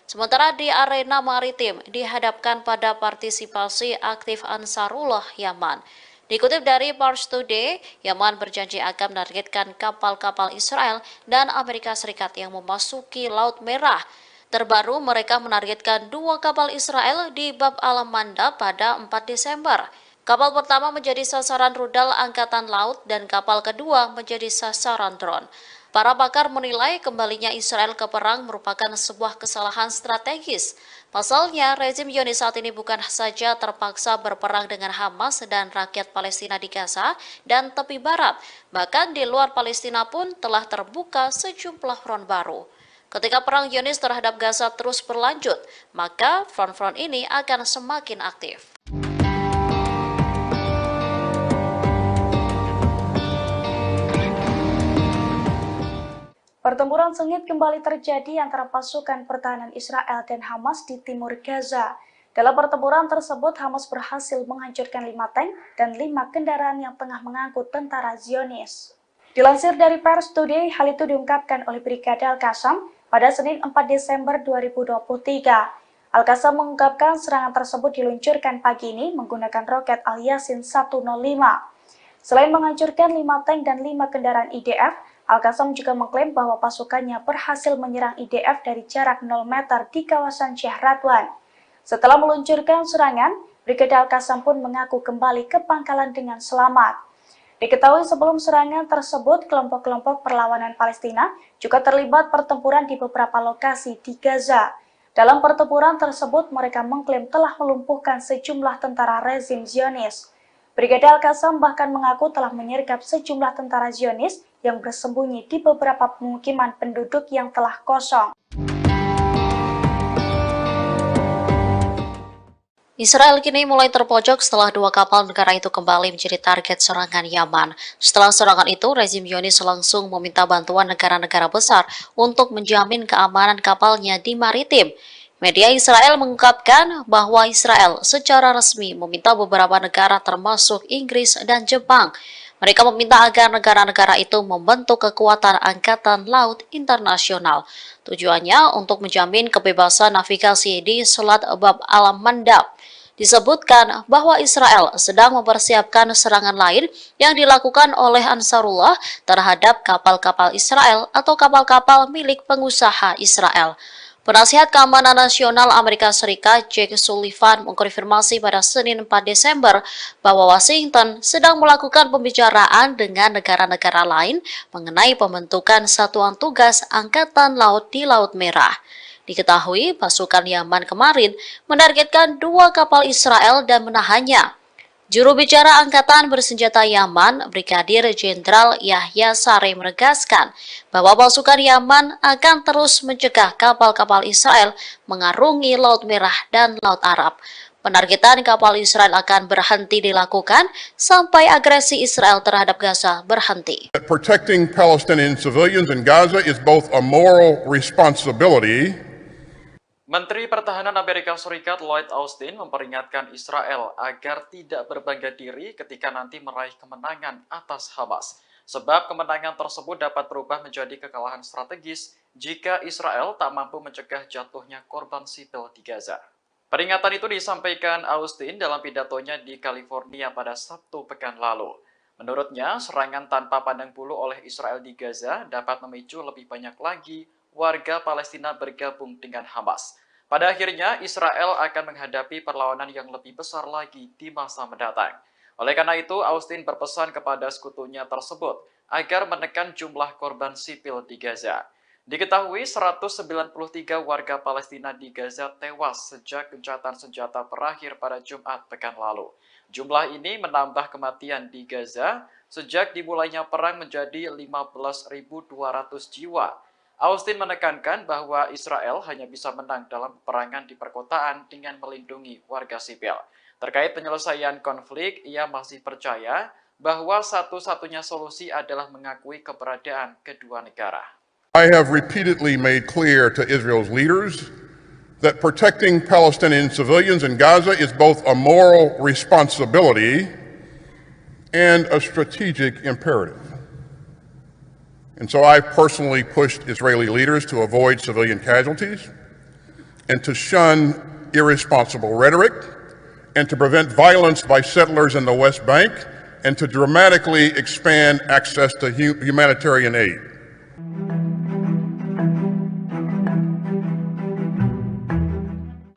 Sementara di arena maritim dihadapkan pada partisipasi aktif Ansarullah Yaman. Dikutip dari Pars Today, Yaman berjanji akan menargetkan kapal-kapal Israel dan Amerika Serikat yang memasuki Laut Merah. Terbaru, mereka menargetkan 2 kapal Israel di Bab al-Manda pada 4 Desember. Kapal pertama menjadi sasaran rudal Angkatan Laut dan kapal kedua menjadi sasaran drone. Para pakar menilai kembalinya Israel ke perang merupakan sebuah kesalahan strategis. Pasalnya, rezim Zionis saat ini bukan saja terpaksa berperang dengan Hamas dan rakyat Palestina di Gaza dan tepi barat, bahkan di luar Palestina pun telah terbuka sejumlah front baru. Ketika perang Zionis terhadap Gaza terus berlanjut, maka front-front ini akan semakin aktif. Pertempuran sengit kembali terjadi antara pasukan pertahanan Israel dan Hamas di timur Gaza. Dalam pertempuran tersebut, Hamas berhasil menghancurkan 5 tank dan 5 kendaraan yang tengah mengangkut tentara Zionis. Dilansir dari Pars Today, hal itu diungkapkan oleh Brigade Al-Qassam pada Senin 4 Desember 2023. Al-Qassam mengungkapkan serangan tersebut diluncurkan pagi ini menggunakan roket Al-Yasin 105. Selain menghancurkan 5 tank dan 5 kendaraan IDF, Al-Qassam juga mengklaim bahwa pasukannya berhasil menyerang IDF dari jarak 0 meter di kawasan Syekh Radwan. Setelah meluncurkan serangan, Brigade Al-Qassam pun mengaku kembali ke pangkalan dengan selamat. Diketahui sebelum serangan tersebut, kelompok-kelompok perlawanan Palestina juga terlibat pertempuran di beberapa lokasi di Gaza. Dalam pertempuran tersebut, mereka mengklaim telah melumpuhkan sejumlah tentara rezim Zionis. Brigade Al-Qassam bahkan mengaku telah menyergap sejumlah tentara Zionis yang bersembunyi di beberapa pemukiman penduduk yang telah kosong. Israel kini mulai terpojok setelah 2 kapal negara itu kembali menjadi target serangan Yaman. Setelah serangan itu, rezim Zionis langsung meminta bantuan negara-negara besar untuk menjamin keamanan kapalnya di maritim. Media Israel mengungkapkan bahwa Israel secara resmi meminta beberapa negara termasuk Inggris dan Jepang. Mereka meminta agar negara-negara itu membentuk kekuatan angkatan laut internasional. Tujuannya untuk menjamin kebebasan navigasi di Selat Bab al-Mandab. Disebutkan bahwa Israel sedang mempersiapkan serangan lain yang dilakukan oleh Ansarullah terhadap kapal-kapal Israel atau kapal-kapal milik pengusaha Israel. Penasihat Keamanan Nasional Amerika Serikat Jake Sullivan mengkonfirmasi pada Senin 4 Desember bahwa Washington sedang melakukan pembicaraan dengan negara-negara lain mengenai pembentukan satuan tugas Angkatan Laut di Laut Merah. Diketahui pasukan Yaman kemarin menargetkan 2 kapal Israel dan menahannya. Juru bicara Angkatan Bersenjata Yaman, Brigadir Jenderal Yahya Saree menegaskan bahwa pasukan Yaman akan terus mencegah kapal-kapal Israel mengarungi Laut Merah dan Laut Arab. Penargetan kapal Israel akan berhenti dilakukan sampai agresi Israel terhadap Gaza berhenti. That protecting Palestinian civilians in Gaza is both a moral responsibility. Menteri Pertahanan Amerika Serikat Lloyd Austin memperingatkan Israel agar tidak berbangga diri ketika nanti meraih kemenangan atas Hamas. Sebab kemenangan tersebut dapat berubah menjadi kekalahan strategis jika Israel tak mampu mencegah jatuhnya korban sipil di Gaza. Peringatan itu disampaikan Austin dalam pidatonya di California pada Sabtu pekan lalu. Menurutnya, serangan tanpa pandang bulu oleh Israel di Gaza dapat memicu lebih banyak lagi warga Palestina bergabung dengan Hamas. Pada akhirnya, Israel akan menghadapi perlawanan yang lebih besar lagi di masa mendatang. Oleh karena itu, Austin berpesan kepada sekutunya tersebut agar menekan jumlah korban sipil di Gaza. Diketahui 193 warga Palestina di Gaza tewas sejak gencatan senjata berakhir pada Jumat pekan lalu. Jumlah ini menambah kematian di Gaza sejak dimulainya perang menjadi 15.200 jiwa. Austin menekankan bahwa Israel hanya bisa menang dalam peperangan di perkotaan dengan melindungi warga sipil. Terkait penyelesaian konflik, ia masih percaya bahwa satu-satunya solusi adalah mengakui keberadaan kedua negara. I have repeatedly made clear to Israel's leaders that protecting Palestinian civilians in Gaza is both a moral responsibility and a strategic imperative. And so I've personally pushed Israeli leaders to avoid civilian casualties and to shun irresponsible rhetoric and to prevent violence by settlers in the West Bank and to dramatically expand access to humanitarian aid.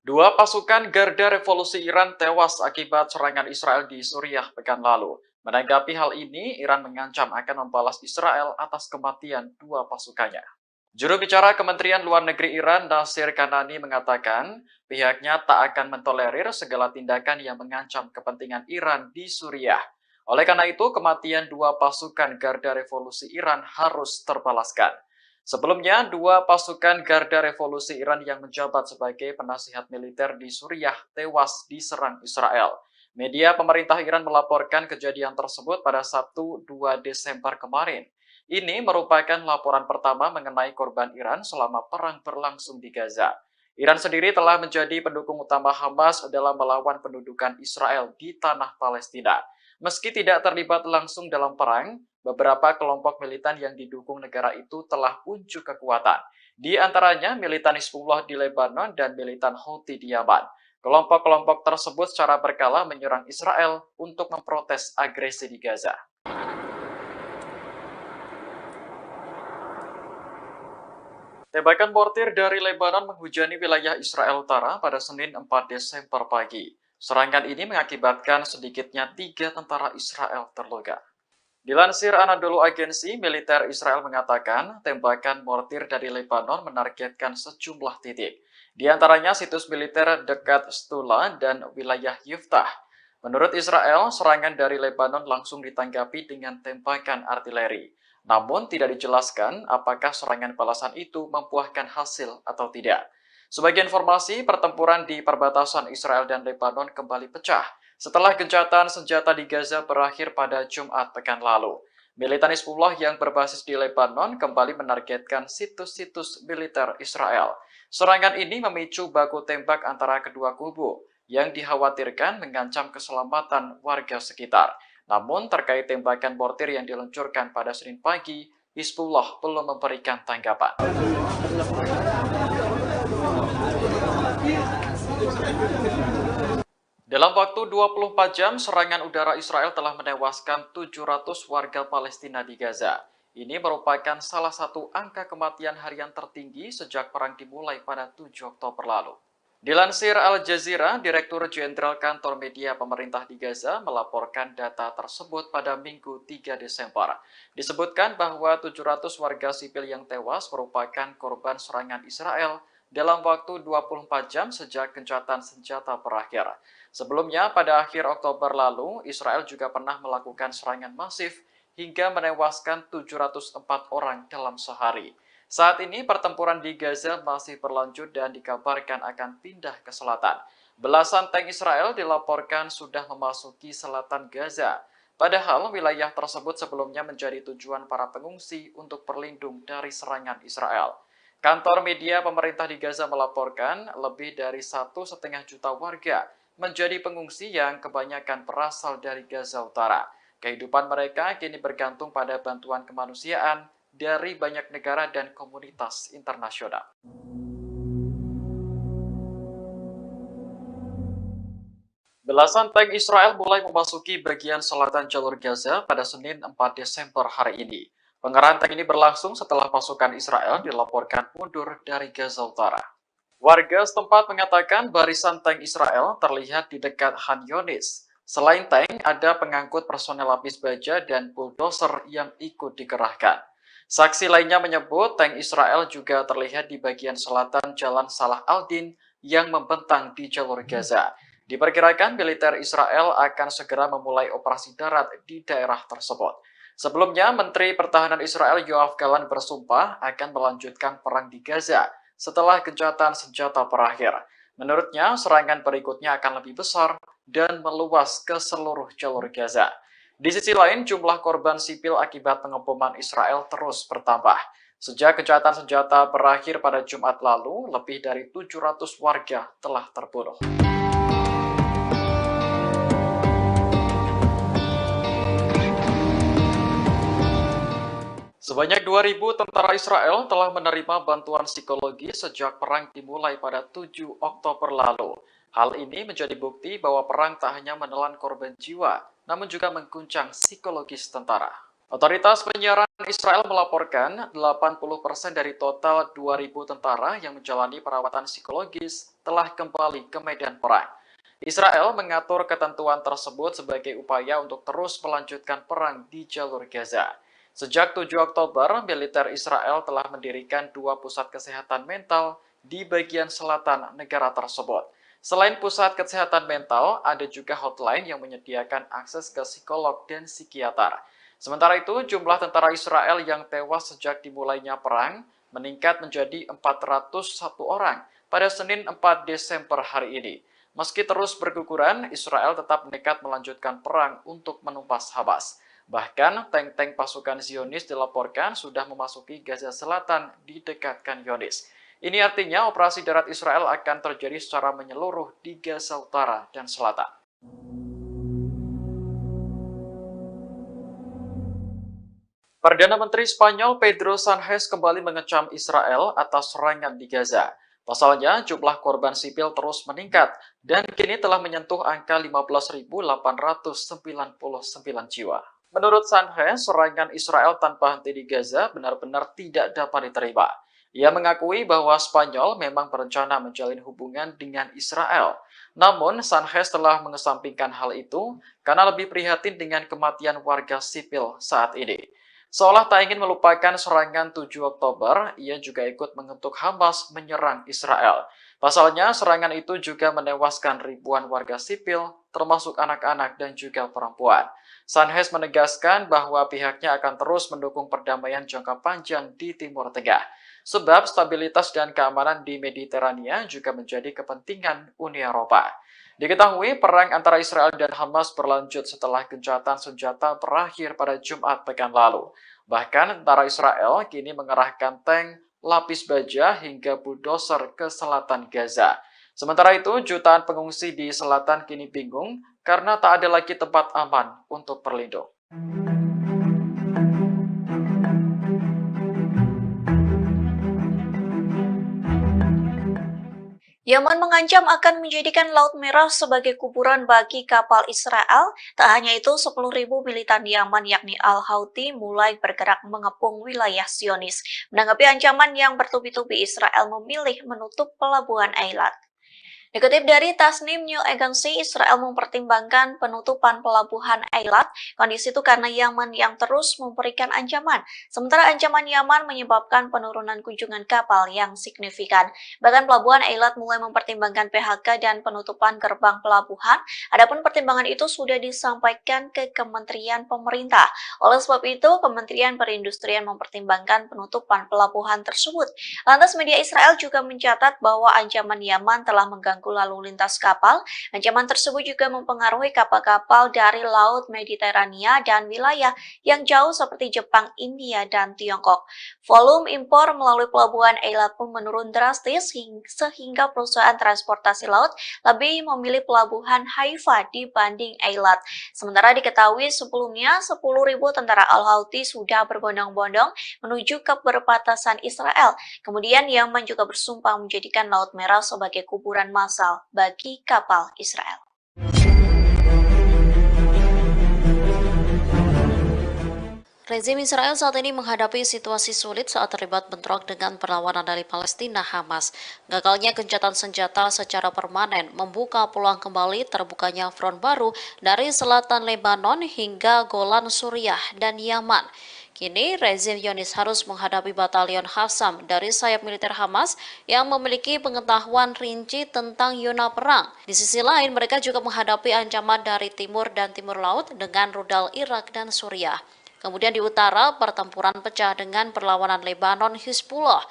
Dua pasukan Garda Revolusi Iran tewas akibat serangan Israel di Suriah pekan lalu. Menanggapi hal ini, Iran mengancam akan membalas Israel atas kematian dua pasukannya. Juru bicara Kementerian Luar Negeri Iran, Nasir Kanani, mengatakan pihaknya tak akan mentolerir segala tindakan yang mengancam kepentingan Iran di Suriah. Oleh karena itu, kematian dua pasukan Garda Revolusi Iran harus terbalaskan. Sebelumnya, dua pasukan Garda Revolusi Iran yang menjabat sebagai penasihat militer di Suriah tewas diserang Israel. Media pemerintah Iran melaporkan kejadian tersebut pada Sabtu 2 Desember kemarin. Ini merupakan laporan pertama mengenai korban Iran selama perang berlangsung di Gaza. Iran sendiri telah menjadi pendukung utama Hamas dalam melawan pendudukan Israel di tanah Palestina. Meski tidak terlibat langsung dalam perang, beberapa kelompok militan yang didukung negara itu telah unjuk kekuatan. Di antaranya militan Hizbullah di Lebanon dan militan Houthi di Yaman. Kelompok-kelompok tersebut secara berkala menyerang Israel untuk memprotes agresi di Gaza. Tembakan mortir dari Lebanon menghujani wilayah Israel Utara pada Senin 4 Desember pagi. Serangan ini mengakibatkan sedikitnya 3 tentara Israel terluka. Dilansir Anadolu Agency, militer Israel mengatakan tembakan mortir dari Lebanon menargetkan sejumlah titik. Di antaranya situs militer dekat Stula dan wilayah Yiftah. Menurut Israel, serangan dari Lebanon langsung ditanggapi dengan tembakan artileri. Namun tidak dijelaskan apakah serangan balasan itu membuahkan hasil atau tidak. Sebagai informasi, pertempuran di perbatasan Israel dan Lebanon kembali pecah setelah gencatan senjata di Gaza berakhir pada Jumat pekan lalu. Militan Hizbullah yang berbasis di Lebanon kembali menargetkan situs-situs militer Israel. Serangan ini memicu baku tembak antara kedua kubu yang dikhawatirkan mengancam keselamatan warga sekitar. Namun terkait tembakan mortir yang diluncurkan pada Senin pagi, Hizbullah belum memberikan tanggapan. Dalam waktu 24 jam, serangan udara Israel telah menewaskan 700 warga Palestina di Gaza. Ini merupakan salah satu angka kematian harian tertinggi sejak perang dimulai pada 7 Oktober lalu. Dilansir Al Jazeera, Direktur Jenderal Kantor Media Pemerintah di Gaza melaporkan data tersebut pada Minggu 3 Desember. Disebutkan bahwa 700 warga sipil yang tewas merupakan korban serangan Israel dalam waktu 24 jam sejak gencatan senjata berakhir. Sebelumnya, pada akhir Oktober lalu, Israel juga pernah melakukan serangan masif hingga menewaskan 704 orang dalam sehari. Saat ini, pertempuran di Gaza masih berlanjut dan dikabarkan akan pindah ke selatan. Belasan tank Israel dilaporkan sudah memasuki selatan Gaza. Padahal wilayah tersebut sebelumnya menjadi tujuan para pengungsi untuk berlindung dari serangan Israel. Kantor media pemerintah di Gaza melaporkan lebih dari 1,5 juta warga menjadi pengungsi yang kebanyakan berasal dari Gaza Utara. Kehidupan mereka kini bergantung pada bantuan kemanusiaan dari banyak negara dan komunitas internasional. Belasan tank Israel mulai memasuki bagian selatan jalur Gaza pada Senin 4 Desember hari ini. Pengerahan tank ini berlangsung setelah pasukan Israel dilaporkan mundur dari Gaza Utara. Warga setempat mengatakan barisan tank Israel terlihat di dekat Han Yunis. Selain tank, ada pengangkut personel lapis baja dan bulldozer yang ikut dikerahkan. Saksi lainnya menyebut tank Israel juga terlihat di bagian selatan Jalan Salah al-Din yang membentang di jalur Gaza. Diperkirakan militer Israel akan segera memulai operasi darat di daerah tersebut. Sebelumnya, Menteri Pertahanan Israel Yoav Gallant bersumpah akan melanjutkan perang di Gaza setelah gencatan senjata berakhir. Menurutnya, serangan berikutnya akan lebih besar dan meluas ke seluruh jalur Gaza. Di sisi lain, jumlah korban sipil akibat pengeboman Israel terus bertambah. Sejak gencatan senjata berakhir pada Jumat lalu, lebih dari 700 warga telah terbunuh. Sebanyak 2.000 tentara Israel telah menerima bantuan psikologi sejak perang dimulai pada 7 Oktober lalu. Hal ini menjadi bukti bahwa perang tak hanya menelan korban jiwa, namun juga mengguncang psikologis tentara. Otoritas penyiaran Israel melaporkan 80% dari total 2.000 tentara yang menjalani perawatan psikologis telah kembali ke medan perang. Israel mengatur ketentuan tersebut sebagai upaya untuk terus melanjutkan perang di jalur Gaza. Sejak 7 Oktober, militer Israel telah mendirikan 2 pusat kesehatan mental di bagian selatan negara tersebut. Selain pusat kesehatan mental, ada juga hotline yang menyediakan akses ke psikolog dan psikiater. Sementara itu, jumlah tentara Israel yang tewas sejak dimulainya perang meningkat menjadi 401 orang pada Senin 4 Desember hari ini. Meski terus berguguran, Israel tetap nekat melanjutkan perang untuk menumpas Hamas. Bahkan, tank-tank pasukan Zionis dilaporkan sudah memasuki Gaza Selatan di dekat Khan Yunis. Ini artinya operasi darat Israel akan terjadi secara menyeluruh di Gaza Utara dan Selatan. Perdana Menteri Spanyol Pedro Sánchez kembali mengecam Israel atas serangan di Gaza. Pasalnya, jumlah korban sipil terus meningkat dan kini telah menyentuh angka 15.899 jiwa. Menurut Sánchez, serangan Israel tanpa henti di Gaza benar-benar tidak dapat diterima. Ia mengakui bahwa Spanyol memang berencana menjalin hubungan dengan Israel. Namun, Sánchez telah mengesampingkan hal itu karena lebih prihatin dengan kematian warga sipil saat ini. Seolah tak ingin melupakan serangan 7 Oktober, ia juga ikut mengutuk Hamas menyerang Israel. Pasalnya, serangan itu juga menewaskan ribuan warga sipil, termasuk anak-anak dan juga perempuan. Sánchez menegaskan bahwa pihaknya akan terus mendukung perdamaian jangka panjang di Timur Tengah. Sebab stabilitas dan keamanan di Mediterania juga menjadi kepentingan Uni Eropa. Diketahui perang antara Israel dan Hamas berlanjut setelah gencatan senjata berakhir pada Jumat pekan lalu. Bahkan tentara Israel kini mengerahkan tank, lapis baja hingga bulldozer ke selatan Gaza. Sementara itu, jutaan pengungsi di selatan kini bingung karena tak ada lagi tempat aman untuk berlindung. Yaman mengancam akan menjadikan Laut Merah sebagai kuburan bagi kapal Israel. Tak hanya itu, 10.000 militan Yaman yakni Al-Houthi mulai bergerak mengepung wilayah Zionis. Menanggapi ancaman yang bertubi-tubi, Israel memilih menutup pelabuhan Eilat. Dikutip dari Tasnim New Agency, Israel mempertimbangkan penutupan pelabuhan Eilat. Kondisi itu karena Yaman yang terus memberikan ancaman. Sementara ancaman Yaman menyebabkan penurunan kunjungan kapal yang signifikan. Bahkan pelabuhan Eilat mulai mempertimbangkan PHK dan penutupan gerbang pelabuhan. Adapun pertimbangan itu sudah disampaikan ke Kementerian Pemerintah. Oleh sebab itu, Kementerian Perindustrian mempertimbangkan penutupan pelabuhan tersebut. Lantas media Israel juga mencatat bahwa ancaman Yaman telah mengganggu lalu lintas kapal. Ancaman tersebut juga mempengaruhi kapal-kapal dari Laut Mediterania dan wilayah yang jauh seperti Jepang, India, dan Tiongkok. Volume impor melalui pelabuhan Eilat pun menurun drastis sehingga perusahaan transportasi laut lebih memilih pelabuhan Haifa dibanding Eilat. Sementara diketahui sebelumnya 10.000 tentara Al-Houthi sudah berbondong-bondong menuju ke perbatasan Israel. Kemudian Yaman juga bersumpah menjadikan Laut Merah sebagai kuburan massal bagi kapal Israel. Rezim Israel saat ini menghadapi situasi sulit saat terlibat bentrok dengan perlawanan dari Palestina Hamas. Gagalnya gencatan senjata secara permanen membuka peluang kembali terbukanya front baru dari selatan Lebanon hingga Golan Suriah dan Yaman. Kini, rezim Zionis harus menghadapi batalion Qassam dari sayap militer Hamas yang memiliki pengetahuan rinci tentang zona perang. Di sisi lain, mereka juga menghadapi ancaman dari timur dan timur laut dengan rudal Irak dan Suriah. Kemudian di utara, pertempuran pecah dengan perlawanan Lebanon Hizbullah.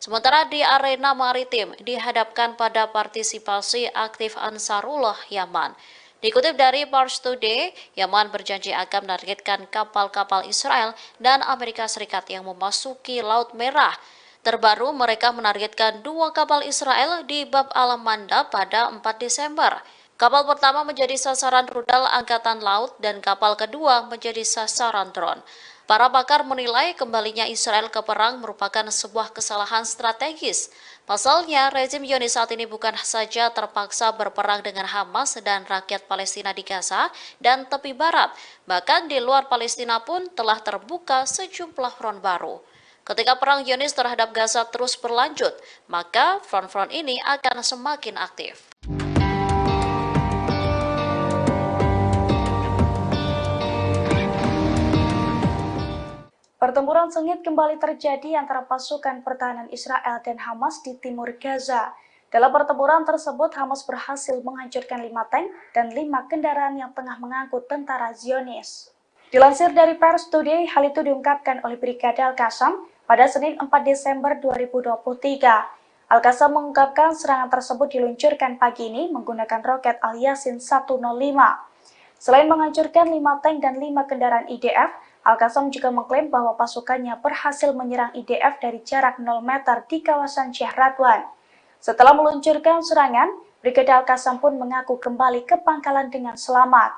Sementara di arena maritim dihadapkan pada partisipasi aktif Ansarullah Yaman. Dikutip dari Pars Today, Yaman berjanji akan menargetkan kapal-kapal Israel dan Amerika Serikat yang memasuki Laut Merah. Terbaru, mereka menargetkan 2 kapal Israel di Bab al-Mandab pada 4 Desember. Kapal pertama menjadi sasaran rudal Angkatan Laut dan kapal kedua menjadi sasaran drone. Para pakar menilai kembalinya Israel ke perang merupakan sebuah kesalahan strategis. Pasalnya, rezim Zionis saat ini bukan saja terpaksa berperang dengan Hamas dan rakyat Palestina di Gaza dan tepi barat, bahkan di luar Palestina pun telah terbuka sejumlah front baru. Ketika perang Zionis terhadap Gaza terus berlanjut, maka front-front ini akan semakin aktif. Pertempuran sengit kembali terjadi antara pasukan pertahanan Israel dan Hamas di timur Gaza. Dalam pertempuran tersebut, Hamas berhasil menghancurkan 5 tank dan 5 kendaraan yang tengah mengangkut tentara Zionis. Dilansir dari Pars Today, hal itu diungkapkan oleh Brigade Al-Qassam pada Senin 4 Desember 2023. Al-Qassam mengungkapkan serangan tersebut diluncurkan pagi ini menggunakan roket Al-Yasin 105. Selain menghancurkan 5 tank dan 5 kendaraan IDF, Al-Qassam juga mengklaim bahwa pasukannya berhasil menyerang IDF dari jarak 0 meter di kawasan Syekh Radwan. Setelah meluncurkan serangan, Brigade Al-Qassam pun mengaku kembali ke pangkalan dengan selamat.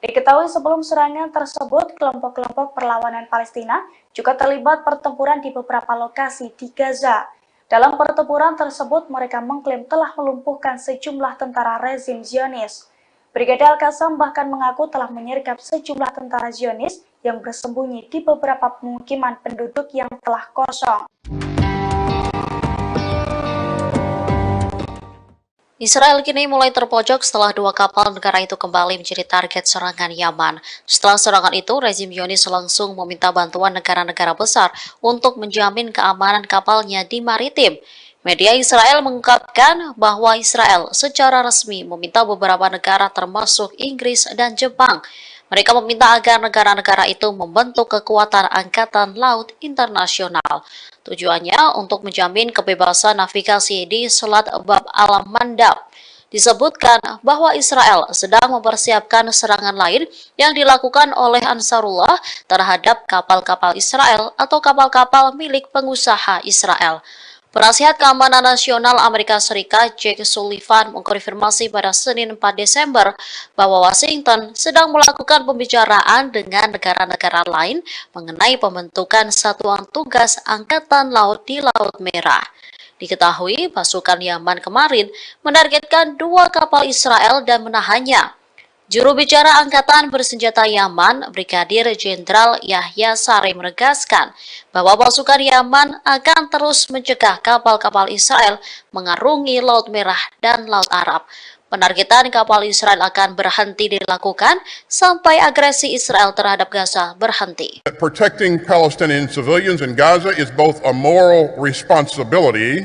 Diketahui sebelum serangan tersebut, kelompok-kelompok perlawanan Palestina juga terlibat pertempuran di beberapa lokasi di Gaza. Dalam pertempuran tersebut, mereka mengklaim telah melumpuhkan sejumlah tentara rezim Zionis. Brigade Al-Qassam bahkan mengaku telah menyergap sejumlah tentara Zionis yang bersembunyi di beberapa pemukiman penduduk yang telah kosong. Israel kini mulai terpojok setelah 2 kapal negara itu kembali menjadi target serangan Yaman. Setelah serangan itu, rezim Zionis langsung meminta bantuan negara-negara besar untuk menjamin keamanan kapalnya di maritim. Media Israel mengungkapkan bahwa Israel secara resmi meminta beberapa negara termasuk Inggris dan Jepang. Mereka meminta agar negara-negara itu membentuk kekuatan angkatan laut internasional. Tujuannya untuk menjamin kebebasan navigasi di Selat Bab al-Mandab. Disebutkan bahwa Israel sedang mempersiapkan serangan lain yang dilakukan oleh Ansarullah terhadap kapal-kapal Israel atau kapal-kapal milik pengusaha Israel. Penasihat Keamanan Nasional Amerika Serikat Jake Sullivan mengkonfirmasi pada Senin 4 Desember bahwa Washington sedang melakukan pembicaraan dengan negara-negara lain mengenai pembentukan satuan tugas Angkatan Laut di Laut Merah. Diketahui pasukan Yaman kemarin menargetkan 2 kapal Israel dan menahannya. Juru bicara Angkatan Bersenjata Yaman, Brigadir Jenderal Yahya Sari menegaskan bahwa pasukan Yaman akan terus mencegah kapal-kapal Israel mengarungi Laut Merah dan Laut Arab. Penargetan kapal Israel akan berhenti dilakukan sampai agresi Israel terhadap Gaza berhenti. Protecting Palestinian civilians in Gaza is both a moral responsibility.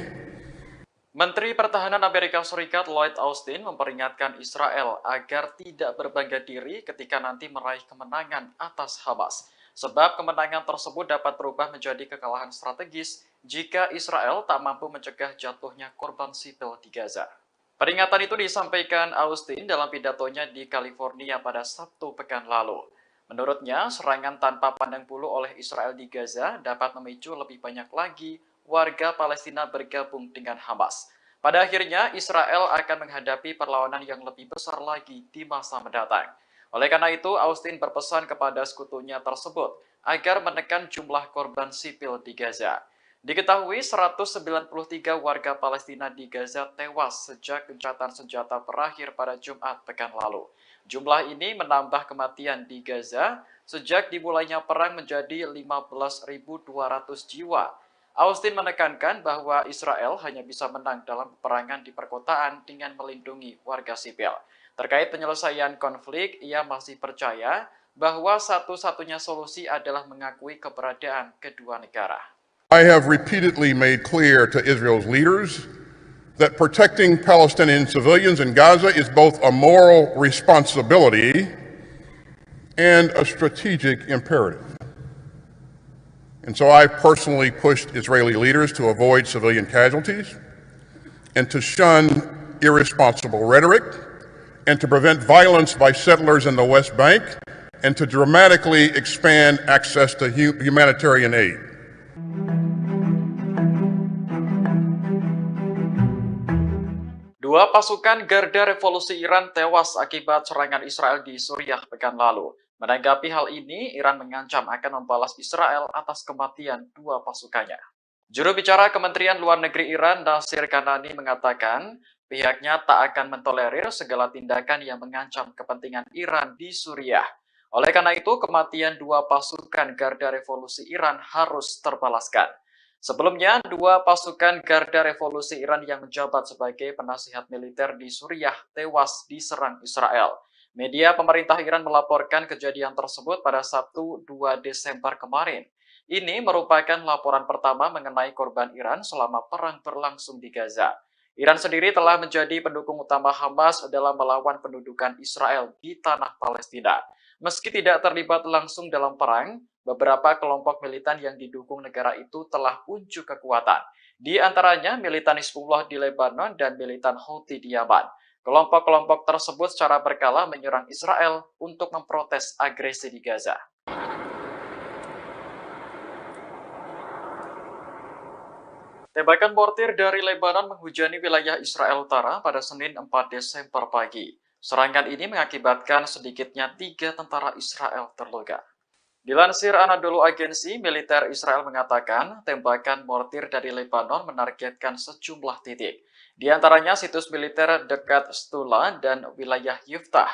Menteri Pertahanan Amerika Serikat Lloyd Austin memperingatkan Israel agar tidak berbangga diri ketika nanti meraih kemenangan atas Hamas. Sebab kemenangan tersebut dapat berubah menjadi kekalahan strategis jika Israel tak mampu mencegah jatuhnya korban sipil di Gaza. Peringatan itu disampaikan Austin dalam pidatonya di California pada Sabtu pekan lalu. Menurutnya, serangan tanpa pandang bulu oleh Israel di Gaza dapat memicu lebih banyak lagi warga Palestina bergabung dengan Hamas. Pada akhirnya, Israel akan menghadapi perlawanan yang lebih besar lagi di masa mendatang. Oleh karena itu, Austin berpesan kepada sekutunya tersebut agar menekan jumlah korban sipil di Gaza. Diketahui 193 warga Palestina di Gaza tewas sejak gencatan senjata berakhir pada Jumat pekan lalu. Jumlah ini menambah kematian di Gaza sejak dimulainya perang menjadi 15.200 jiwa. Austin menekankan bahwa Israel hanya bisa menang dalam peperangan di perkotaan dengan melindungi warga sipil. Terkait penyelesaian konflik, ia masih percaya bahwa satu-satunya solusi adalah mengakui keberadaan kedua negara. I have repeatedly made clear to Israel's leaders that protecting Palestinian civilians in Gaza is both a moral responsibility and a strategic imperative. And so I've personally pushed Israeli leaders to avoid civilian casualties and to shun irresponsible rhetoric and to prevent violence by settlers in the West Bank and to dramatically expand access to humanitarian aid. Dua pasukan Garda Revolusi Iran tewas akibat serangan Israel di Suriah pekan lalu. Menanggapi hal ini, Iran mengancam akan membalas Israel atas kematian dua pasukannya. Juru bicara Kementerian Luar Negeri Iran, Nasir Kanani, mengatakan pihaknya tak akan mentolerir segala tindakan yang mengancam kepentingan Iran di Suriah. Oleh karena itu, kematian dua pasukan Garda Revolusi Iran harus terbalaskan. Sebelumnya, dua pasukan Garda Revolusi Iran yang menjabat sebagai penasihat militer di Suriah tewas diserang Israel. Media pemerintah Iran melaporkan kejadian tersebut pada Sabtu 2 Desember kemarin. Ini merupakan laporan pertama mengenai korban Iran selama perang berlangsung di Gaza. Iran sendiri telah menjadi pendukung utama Hamas dalam melawan pendudukan Israel di tanah Palestina. Meski tidak terlibat langsung dalam perang, beberapa kelompok militan yang didukung negara itu telah unjuk kekuatan. Di antaranya militan Hizbullah di Lebanon dan militan Houthi di Yaman. Kelompok-kelompok tersebut secara berkala menyerang Israel untuk memprotes agresi di Gaza. Tembakan mortir dari Lebanon menghujani wilayah Israel Utara pada Senin 4 Desember pagi. Serangan ini mengakibatkan sedikitnya 3 tentara Israel terluka. Dilansir Anadolu Agency, militer Israel mengatakan tembakan mortir dari Lebanon menargetkan sejumlah titik. Di antaranya situs militer dekat Stula dan wilayah Yiftah.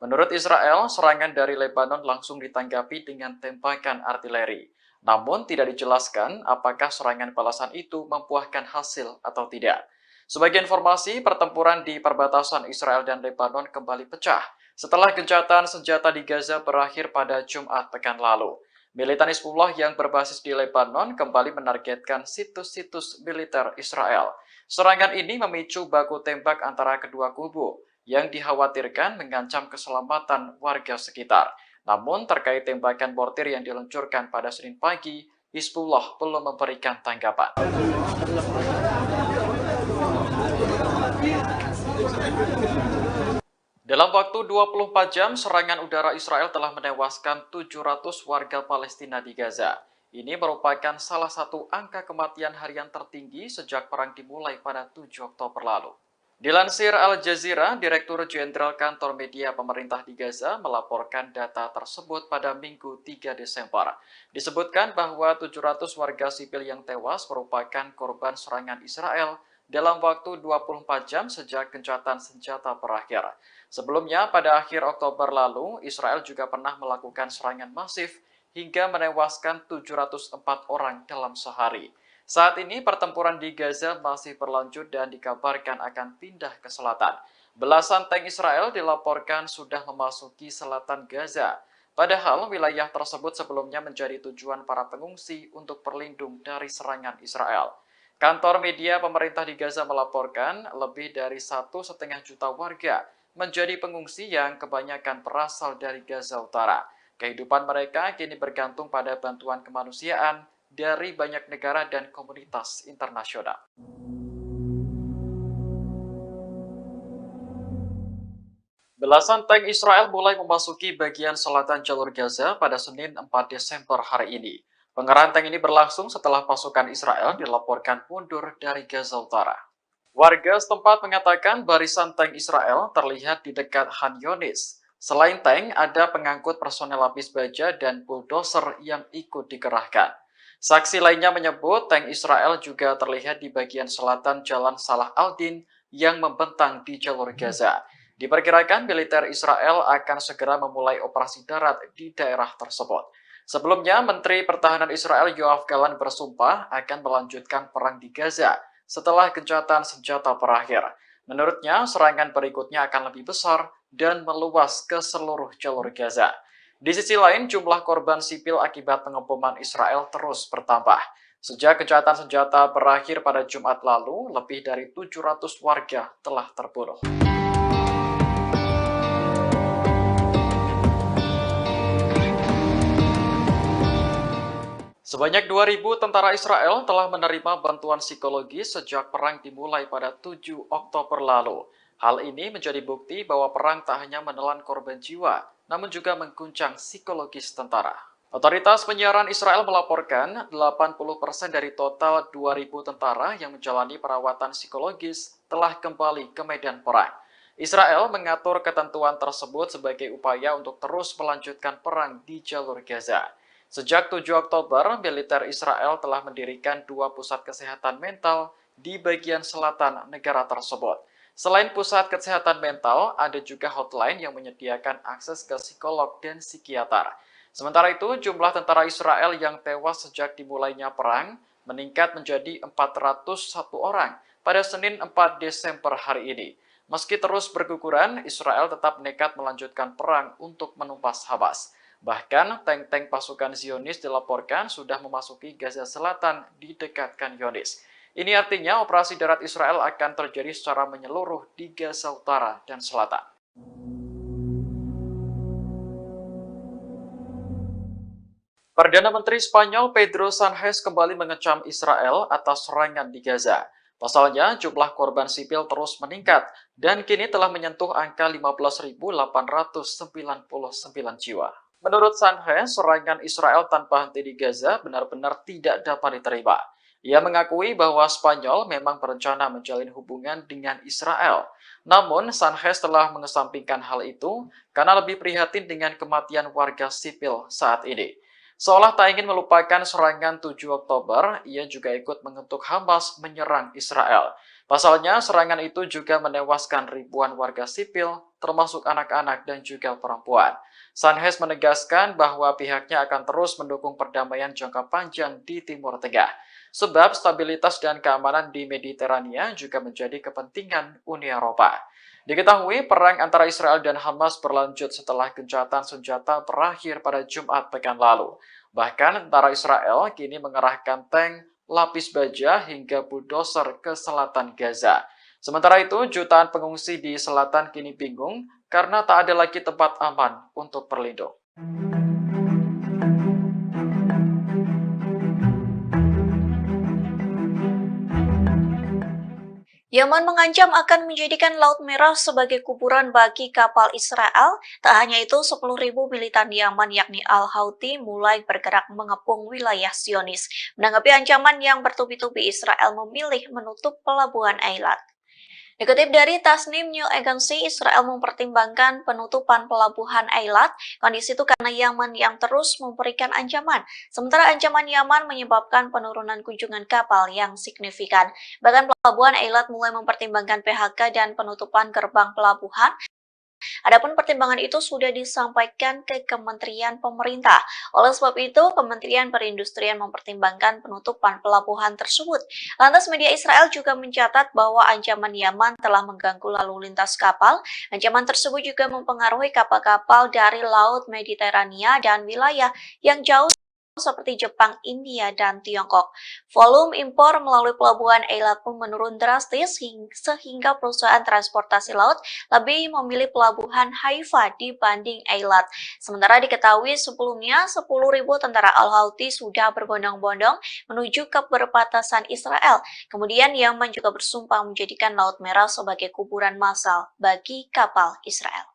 Menurut Israel, serangan dari Lebanon langsung ditanggapi dengan tembakan artileri. Namun tidak dijelaskan apakah serangan balasan itu membuahkan hasil atau tidak. Sebagai informasi, pertempuran di perbatasan Israel dan Lebanon kembali pecah setelah gencatan senjata di Gaza berakhir pada Jumat pekan lalu. Militan Hizbullah yang berbasis di Lebanon kembali menargetkan situs-situs militer Israel. Serangan ini memicu baku tembak antara kedua kubu yang dikhawatirkan mengancam keselamatan warga sekitar. Namun terkait tembakan mortir yang diluncurkan pada Senin pagi, Hizbullah belum memberikan tanggapan. Dalam waktu 24 jam, serangan udara Israel telah menewaskan 700 warga Palestina di Gaza. Ini merupakan salah satu angka kematian harian tertinggi sejak perang dimulai pada 7 Oktober lalu. Dilansir Al Jazeera, Direktur Jenderal Kantor Media Pemerintah di Gaza melaporkan data tersebut pada Minggu 3 Desember. Disebutkan bahwa 700 warga sipil yang tewas merupakan korban serangan Israel dalam waktu 24 jam sejak gencatan senjata berakhir. Sebelumnya, pada akhir Oktober lalu, Israel juga pernah melakukan serangan masif hingga menewaskan 704 orang dalam sehari. Saat ini, pertempuran di Gaza masih berlanjut dan dikabarkan akan pindah ke selatan. Belasan tank Israel dilaporkan sudah memasuki selatan Gaza. Padahal wilayah tersebut sebelumnya menjadi tujuan para pengungsi untuk berlindung dari serangan Israel. Kantor media pemerintah di Gaza melaporkan lebih dari 1,5 juta warga menjadi pengungsi yang kebanyakan berasal dari Gaza Utara. Kehidupan mereka kini bergantung pada bantuan kemanusiaan dari banyak negara dan komunitas internasional. Belasan tank Israel mulai memasuki bagian selatan jalur Gaza pada Senin 4 Desember hari ini. Pengerahan tank ini berlangsung setelah pasukan Israel dilaporkan mundur dari Gaza Utara. Warga setempat mengatakan barisan tank Israel terlihat di dekat Khan Yunis. Selain tank, ada pengangkut personel lapis baja dan bulldozer yang ikut dikerahkan. Saksi lainnya menyebut tank Israel juga terlihat di bagian selatan Jalan Salah al-Din yang membentang di jalur Gaza. Diperkirakan militer Israel akan segera memulai operasi darat di daerah tersebut. Sebelumnya, Menteri Pertahanan Israel Yoav Gallant bersumpah akan melanjutkan perang di Gaza setelah gencatan senjata berakhir. Menurutnya, serangan berikutnya akan lebih besar dan meluas ke seluruh jalur Gaza. Di sisi lain, jumlah korban sipil akibat pengeboman Israel terus bertambah. Sejak gencatan senjata berakhir pada Jumat lalu, lebih dari 700 warga telah terbunuh. Sebanyak 2.000 tentara Israel telah menerima bantuan psikologi sejak perang dimulai pada 7 Oktober lalu. Hal ini menjadi bukti bahwa perang tak hanya menelan korban jiwa, namun juga mengguncang psikologis tentara. Otoritas penyiaran Israel melaporkan 80% dari total 2.000 tentara yang menjalani perawatan psikologis telah kembali ke medan perang. Israel mengatur ketentuan tersebut sebagai upaya untuk terus melanjutkan perang di jalur Gaza. Sejak 7 Oktober, militer Israel telah mendirikan 2 pusat kesehatan mental di bagian selatan negara tersebut. Selain pusat kesehatan mental, ada juga hotline yang menyediakan akses ke psikolog dan psikiater. Sementara itu, jumlah tentara Israel yang tewas sejak dimulainya perang meningkat menjadi 401 orang pada Senin 4 Desember hari ini. Meski terus berguguran, Israel tetap nekat melanjutkan perang untuk menumpas Hamas. Bahkan, tank-tank pasukan Zionis dilaporkan sudah memasuki Gaza Selatan di dekat Khan Yunis. Ini artinya operasi darat Israel akan terjadi secara menyeluruh di Gaza Utara dan Selatan. Perdana Menteri Spanyol Pedro Sánchez kembali mengecam Israel atas serangan di Gaza. Pasalnya, jumlah korban sipil terus meningkat dan kini telah menyentuh angka 15.899 jiwa. Menurut Sánchez, serangan Israel tanpa henti di Gaza benar-benar tidak dapat diterima. Ia mengakui bahwa Spanyol memang berencana menjalin hubungan dengan Israel. Namun, Sánchez telah mengesampingkan hal itu karena lebih prihatin dengan kematian warga sipil saat ini. Seolah tak ingin melupakan serangan 7 Oktober, ia juga ikut mengutuk Hamas menyerang Israel. Pasalnya, serangan itu juga menewaskan ribuan warga sipil, termasuk anak-anak dan juga perempuan. Sánchez menegaskan bahwa pihaknya akan terus mendukung perdamaian jangka panjang di Timur Tengah. Sebab stabilitas dan keamanan di Mediterania juga menjadi kepentingan Uni Eropa. Diketahui perang antara Israel dan Hamas berlanjut setelah gencatan senjata berakhir pada Jumat pekan lalu. Bahkan tentara Israel kini mengerahkan tank, lapis baja hingga bulldozer ke selatan Gaza. Sementara itu, jutaan pengungsi di selatan kini bingung karena tak ada lagi tempat aman untuk berlindung. Yaman mengancam akan menjadikan Laut Merah sebagai kuburan bagi kapal Israel. Tak hanya itu, 10.000 militan Yaman yakni Al-Houthi mulai bergerak mengepung wilayah Zionis. Menanggapi ancaman yang bertubi-tubi, Israel memilih menutup pelabuhan Eilat. Dikutip dari Tasnim News Agency, Israel mempertimbangkan penutupan pelabuhan Eilat. Kondisi itu karena Yaman yang terus memberikan ancaman. Sementara ancaman Yaman menyebabkan penurunan kunjungan kapal yang signifikan. Bahkan pelabuhan Eilat mulai mempertimbangkan PHK dan penutupan gerbang pelabuhan. Adapun pertimbangan itu sudah disampaikan ke Kementerian Pemerintah. Oleh sebab itu, Kementerian Perindustrian mempertimbangkan penutupan pelabuhan tersebut. Lantas media Israel juga mencatat bahwa ancaman Yaman telah mengganggu lalu lintas kapal. Ancaman tersebut juga mempengaruhi kapal-kapal dari Laut Mediterania dan wilayah yang jauh seperti Jepang, India, dan Tiongkok. Volume impor melalui pelabuhan Eilat pun menurun drastis sehingga perusahaan transportasi laut lebih memilih pelabuhan Haifa dibanding Eilat. Sementara diketahui sebelumnya 10.000 tentara Al-Houthi sudah berbondong-bondong menuju ke perbatasan Israel. Kemudian Yaman juga bersumpah menjadikan Laut Merah sebagai kuburan massal bagi kapal Israel.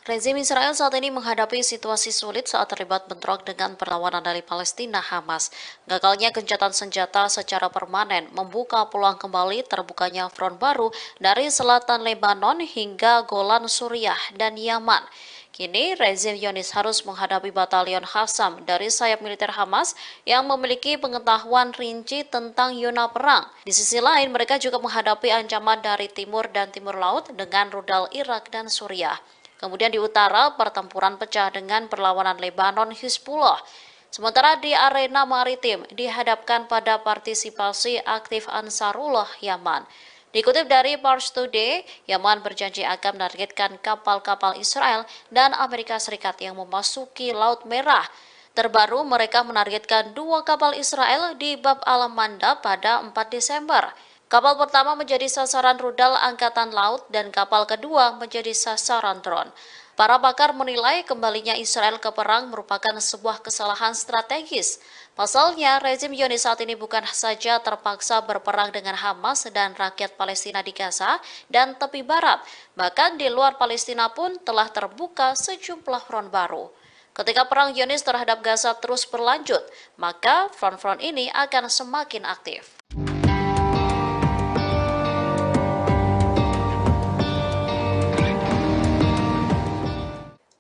Rezim Israel saat ini menghadapi situasi sulit saat terlibat bentrok dengan perlawanan dari Palestina Hamas. Gagalnya gencatan senjata secara permanen membuka peluang kembali terbukanya front baru dari selatan Lebanon hingga Golan Suriah dan Yaman. Kini, rezim Zionis harus menghadapi batalion Qassam dari sayap militer Hamas yang memiliki pengetahuan rinci tentang zona perang. Di sisi lain, mereka juga menghadapi ancaman dari timur dan timur laut dengan rudal Irak dan Suriah. Kemudian di utara, pertempuran pecah dengan perlawanan Lebanon Hizbullah. Sementara di arena maritim dihadapkan pada partisipasi aktif Ansarullah Yaman. Dikutip dari Pars Today, Yaman berjanji akan menargetkan kapal-kapal Israel dan Amerika Serikat yang memasuki Laut Merah. Terbaru, mereka menargetkan 2 kapal Israel di Bab al-Manda pada 4 Desember. Kapal pertama menjadi sasaran rudal Angkatan Laut dan kapal kedua menjadi sasaran drone. Para pakar menilai kembalinya Israel ke perang merupakan sebuah kesalahan strategis. Pasalnya, rezim Zionis saat ini bukan saja terpaksa berperang dengan Hamas dan rakyat Palestina di Gaza dan tepi barat, bahkan di luar Palestina pun telah terbuka sejumlah front baru. Ketika perang Zionis terhadap Gaza terus berlanjut, maka front-front ini akan semakin aktif.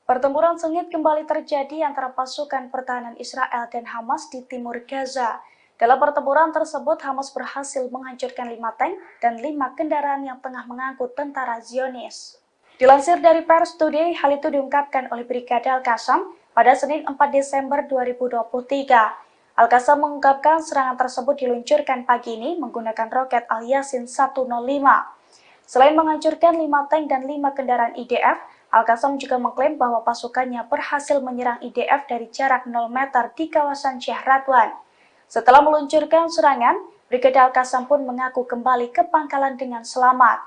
Pertempuran sengit kembali terjadi antara pasukan pertahanan Israel dan Hamas di timur Gaza. Dalam pertempuran tersebut, Hamas berhasil menghancurkan 5 tank dan 5 kendaraan yang tengah mengangkut tentara Zionis. Dilansir dari Pars Today, hal itu diungkapkan oleh Brigade Al-Qassam pada Senin 4 Desember 2023. Al-Qassam mengungkapkan serangan tersebut diluncurkan pagi ini menggunakan roket Al-Yasin 105. Selain menghancurkan 5 tank dan 5 kendaraan IDF, Al-Qassam juga mengklaim bahwa pasukannya berhasil menyerang IDF dari jarak 0 meter di kawasan Syekh Radwan. Setelah meluncurkan serangan, Brigade Al-Qassam pun mengaku kembali ke pangkalan dengan selamat.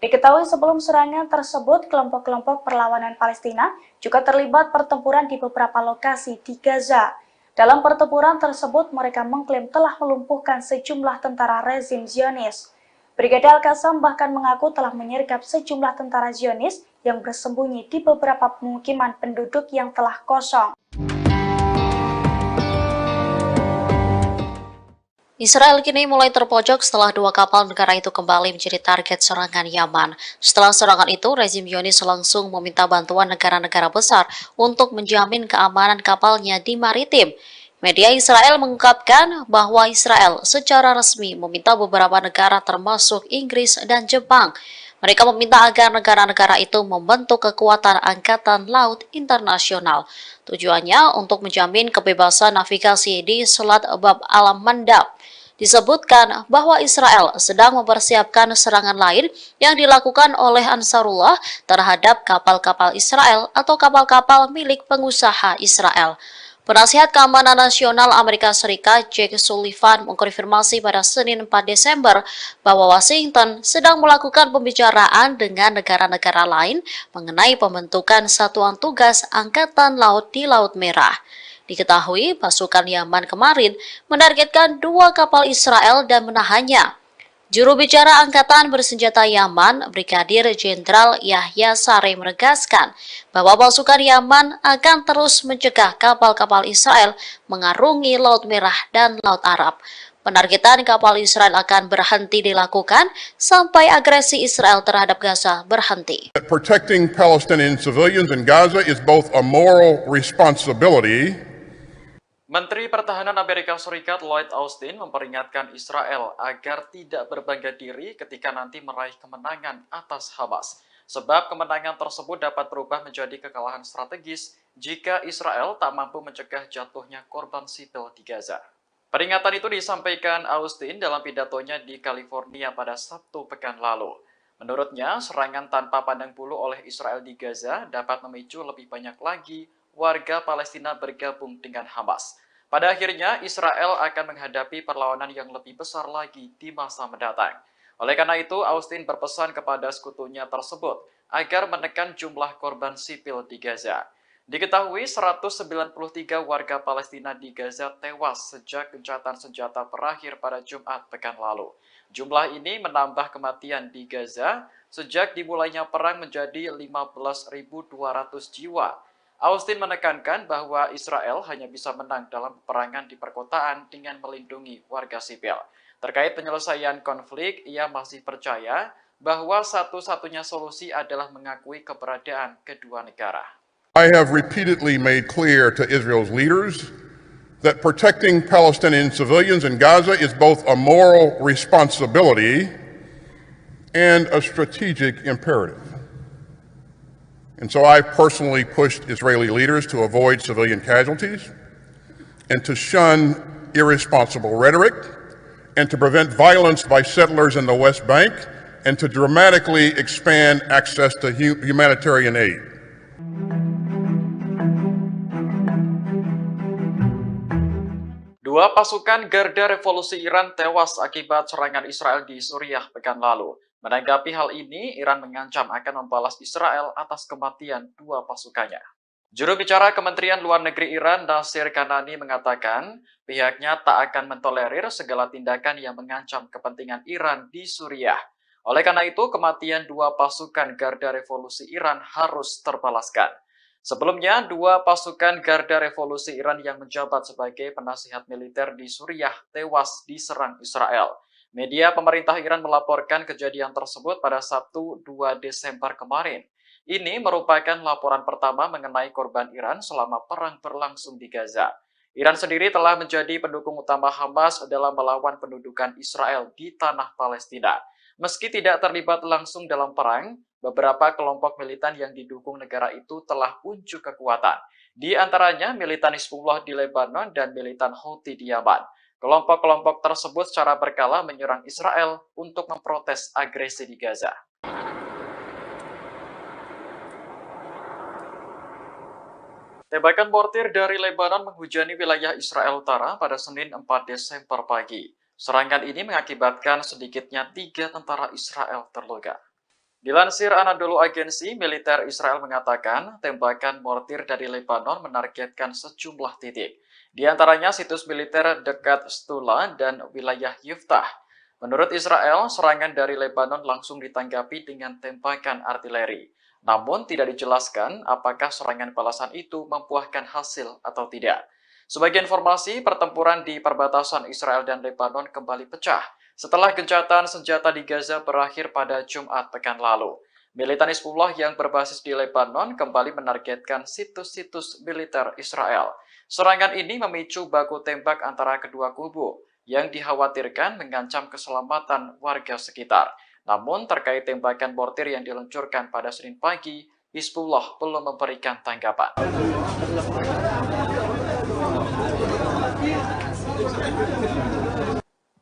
Diketahui sebelum serangan tersebut, kelompok-kelompok perlawanan Palestina juga terlibat pertempuran di beberapa lokasi di Gaza. Dalam pertempuran tersebut, mereka mengklaim telah melumpuhkan sejumlah tentara rezim Zionis. Brigade Al-Qassam bahkan mengaku telah menyergap sejumlah tentara Zionis yang bersembunyi di beberapa pemukiman penduduk yang telah kosong. Israel kini mulai terpojok setelah 2 kapal negara itu kembali menjadi target serangan Yaman. Setelah serangan itu, rezim Zionis langsung meminta bantuan negara-negara besar untuk menjamin keamanan kapalnya di maritim. Media Israel mengungkapkan bahwa Israel secara resmi meminta beberapa negara termasuk Inggris dan Jepang. Mereka meminta agar negara-negara itu membentuk kekuatan angkatan laut internasional. Tujuannya untuk menjamin kebebasan navigasi di Selat Bab al-Mandab. Disebutkan bahwa Israel sedang mempersiapkan serangan lain yang dilakukan oleh Ansarullah terhadap kapal-kapal Israel atau kapal-kapal milik pengusaha Israel. Penasihat Keamanan Nasional Amerika Serikat Jake Sullivan mengkonfirmasi pada Senin 4 Desember bahwa Washington sedang melakukan pembicaraan dengan negara-negara lain mengenai pembentukan satuan tugas Angkatan Laut di Laut Merah. Diketahui pasukan Yaman kemarin menargetkan 2 kapal Israel dan menahannya. Juru bicara Angkatan Bersenjata Yaman, Brigadir Jenderal Yahya Saree menegaskan bahwa pasukan Yaman akan terus mencegah kapal-kapal Israel mengarungi Laut Merah dan Laut Arab. Penargetan kapal Israel akan berhenti dilakukan sampai agresi Israel terhadap Gaza berhenti. That protecting Palestinian civilians in Gaza is both a moral responsibility. Menteri Pertahanan Amerika Serikat Lloyd Austin memperingatkan Israel agar tidak berbangga diri ketika nanti meraih kemenangan atas Hamas. Sebab kemenangan tersebut dapat berubah menjadi kekalahan strategis jika Israel tak mampu mencegah jatuhnya korban sipil di Gaza. Peringatan itu disampaikan Austin dalam pidatonya di California pada Sabtu pekan lalu. Menurutnya, serangan tanpa pandang bulu oleh Israel di Gaza dapat memicu lebih banyak lagi warga Palestina bergabung dengan Hamas. Pada akhirnya, Israel akan menghadapi perlawanan yang lebih besar lagi di masa mendatang. Oleh karena itu, Austin berpesan kepada sekutunya tersebut agar menekan jumlah korban sipil di Gaza. Diketahui 193 warga Palestina di Gaza tewas sejak gencatan senjata berakhir pada Jumat pekan lalu. Jumlah ini menambah kematian di Gaza sejak dimulainya perang menjadi 15.200 jiwa. Austin menekankan bahwa Israel hanya bisa menang dalam peperangan di perkotaan dengan melindungi warga sipil. Terkait penyelesaian konflik, ia masih percaya bahwa satu-satunya solusi adalah mengakui keberadaan kedua negara. I have repeatedly made clear to Israel's leaders that protecting Palestinian civilians in Gaza is both a moral responsibility and a strategic imperative. And so I personally pushed Israeli leaders to avoid civilian casualties and to shun irresponsible rhetoric and to prevent violence by settlers in the West Bank and to dramatically expand access to humanitarian aid. Dua pasukan Garda Revolusi Iran tewas akibat serangan Israel di Suriah pekan lalu. Menanggapi hal ini, Iran mengancam akan membalas Israel atas kematian dua pasukannya. Juru bicara Kementerian Luar Negeri Iran, Nasir Kanani, mengatakan pihaknya tak akan mentolerir segala tindakan yang mengancam kepentingan Iran di Suriah. Oleh karena itu, kematian dua pasukan Garda Revolusi Iran harus terbalaskan. Sebelumnya, dua pasukan Garda Revolusi Iran yang menjabat sebagai penasihat militer di Suriah tewas diserang Israel. Media pemerintah Iran melaporkan kejadian tersebut pada Sabtu 2 Desember kemarin. Ini merupakan laporan pertama mengenai korban Iran selama perang berlangsung di Gaza. Iran sendiri telah menjadi pendukung utama Hamas dalam melawan pendudukan Israel di tanah Palestina. Meski tidak terlibat langsung dalam perang, beberapa kelompok militan yang didukung negara itu telah unjuk kekuatan. Di antaranya militan Hizbullah di Lebanon dan militan Houthi di Yaman. Kelompok-kelompok tersebut secara berkala menyerang Israel untuk memprotes agresi di Gaza. Tembakan mortir dari Lebanon menghujani wilayah Israel Utara pada Senin 4 Desember pagi. Serangan ini mengakibatkan sedikitnya 3 tentara Israel terluka. Dilansir Anadolu Agensi, militer Israel mengatakan tembakan mortir dari Lebanon menargetkan sejumlah titik. Di antaranya situs militer dekat Stula dan wilayah Yiftah. Menurut Israel, serangan dari Lebanon langsung ditanggapi dengan tembakan artileri. Namun tidak dijelaskan apakah serangan balasan itu membuahkan hasil atau tidak. Sebagai informasi, pertempuran di perbatasan Israel dan Lebanon kembali pecah setelah gencatan senjata di Gaza berakhir pada Jumat pekan lalu. Militan Hizbullah yang berbasis di Lebanon kembali menargetkan situs-situs militer Israel. Serangan ini memicu baku tembak antara kedua kubu yang dikhawatirkan mengancam keselamatan warga sekitar. Namun terkait tembakan mortir yang diluncurkan pada Senin pagi, Hizbullah belum memberikan tanggapan.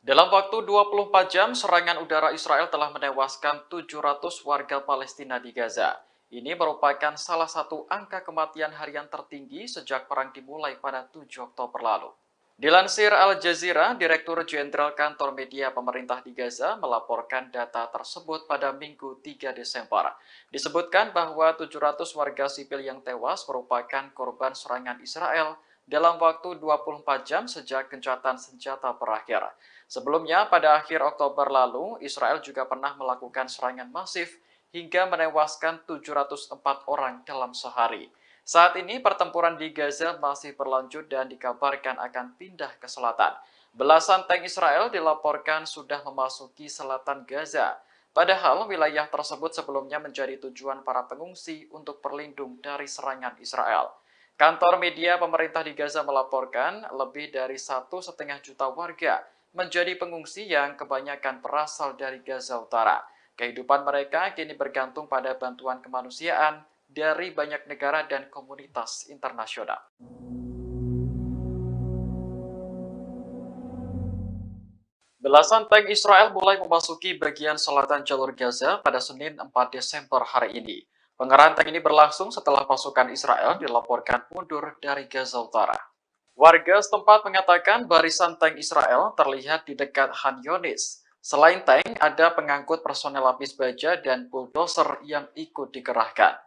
Dalam waktu 24 jam, serangan udara Israel telah menewaskan 700 warga Palestina di Gaza. Ini merupakan salah satu angka kematian harian tertinggi sejak perang dimulai pada 7 Oktober lalu. Dilansir Al Jazeera, Direktur Jenderal Kantor Media Pemerintah di Gaza melaporkan data tersebut pada Minggu 3 Desember. Disebutkan bahwa 700 warga sipil yang tewas merupakan korban serangan Israel dalam waktu 24 jam sejak gencatan senjata berakhir. Sebelumnya, pada akhir Oktober lalu, Israel juga pernah melakukan serangan masif hingga menewaskan 704 orang dalam sehari. Saat ini, pertempuran di Gaza masih berlanjut dan dikabarkan akan pindah ke selatan. Belasan tank Israel dilaporkan sudah memasuki selatan Gaza. Padahal wilayah tersebut sebelumnya menjadi tujuan para pengungsi untuk berlindung dari serangan Israel. Kantor media pemerintah di Gaza melaporkan lebih dari 1,5 juta warga menjadi pengungsi yang kebanyakan berasal dari Gaza Utara. Kehidupan mereka kini bergantung pada bantuan kemanusiaan dari banyak negara dan komunitas internasional. Belasan tank Israel mulai memasuki bagian selatan jalur Gaza pada Senin 4 Desember hari ini. Pengerahan tank ini berlangsung setelah pasukan Israel dilaporkan mundur dari Gaza Utara. Warga setempat mengatakan barisan tank Israel terlihat di dekat Han Yunis. Selain tank, ada pengangkut personel lapis baja dan bulldozer yang ikut dikerahkan.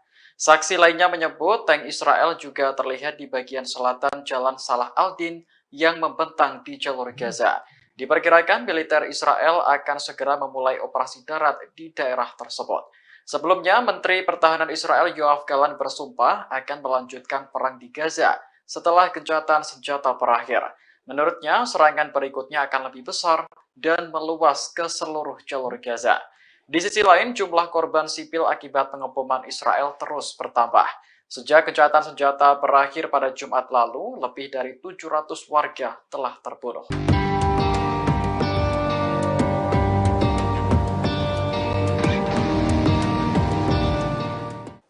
Saksi lainnya menyebut tank Israel juga terlihat di bagian selatan Jalan Salah al-Din yang membentang di jalur Gaza. Diperkirakan militer Israel akan segera memulai operasi darat di daerah tersebut. Sebelumnya, Menteri Pertahanan Israel Yoav Gallant bersumpah akan melanjutkan perang di Gaza setelah gencatan senjata berakhir. Menurutnya, serangan berikutnya akan lebih besar dan meluas ke seluruh jalur Gaza. Di sisi lain, jumlah korban sipil akibat pengeboman Israel terus bertambah. Sejak gencatan senjata berakhir pada Jumat lalu, lebih dari 700 warga telah terbunuh.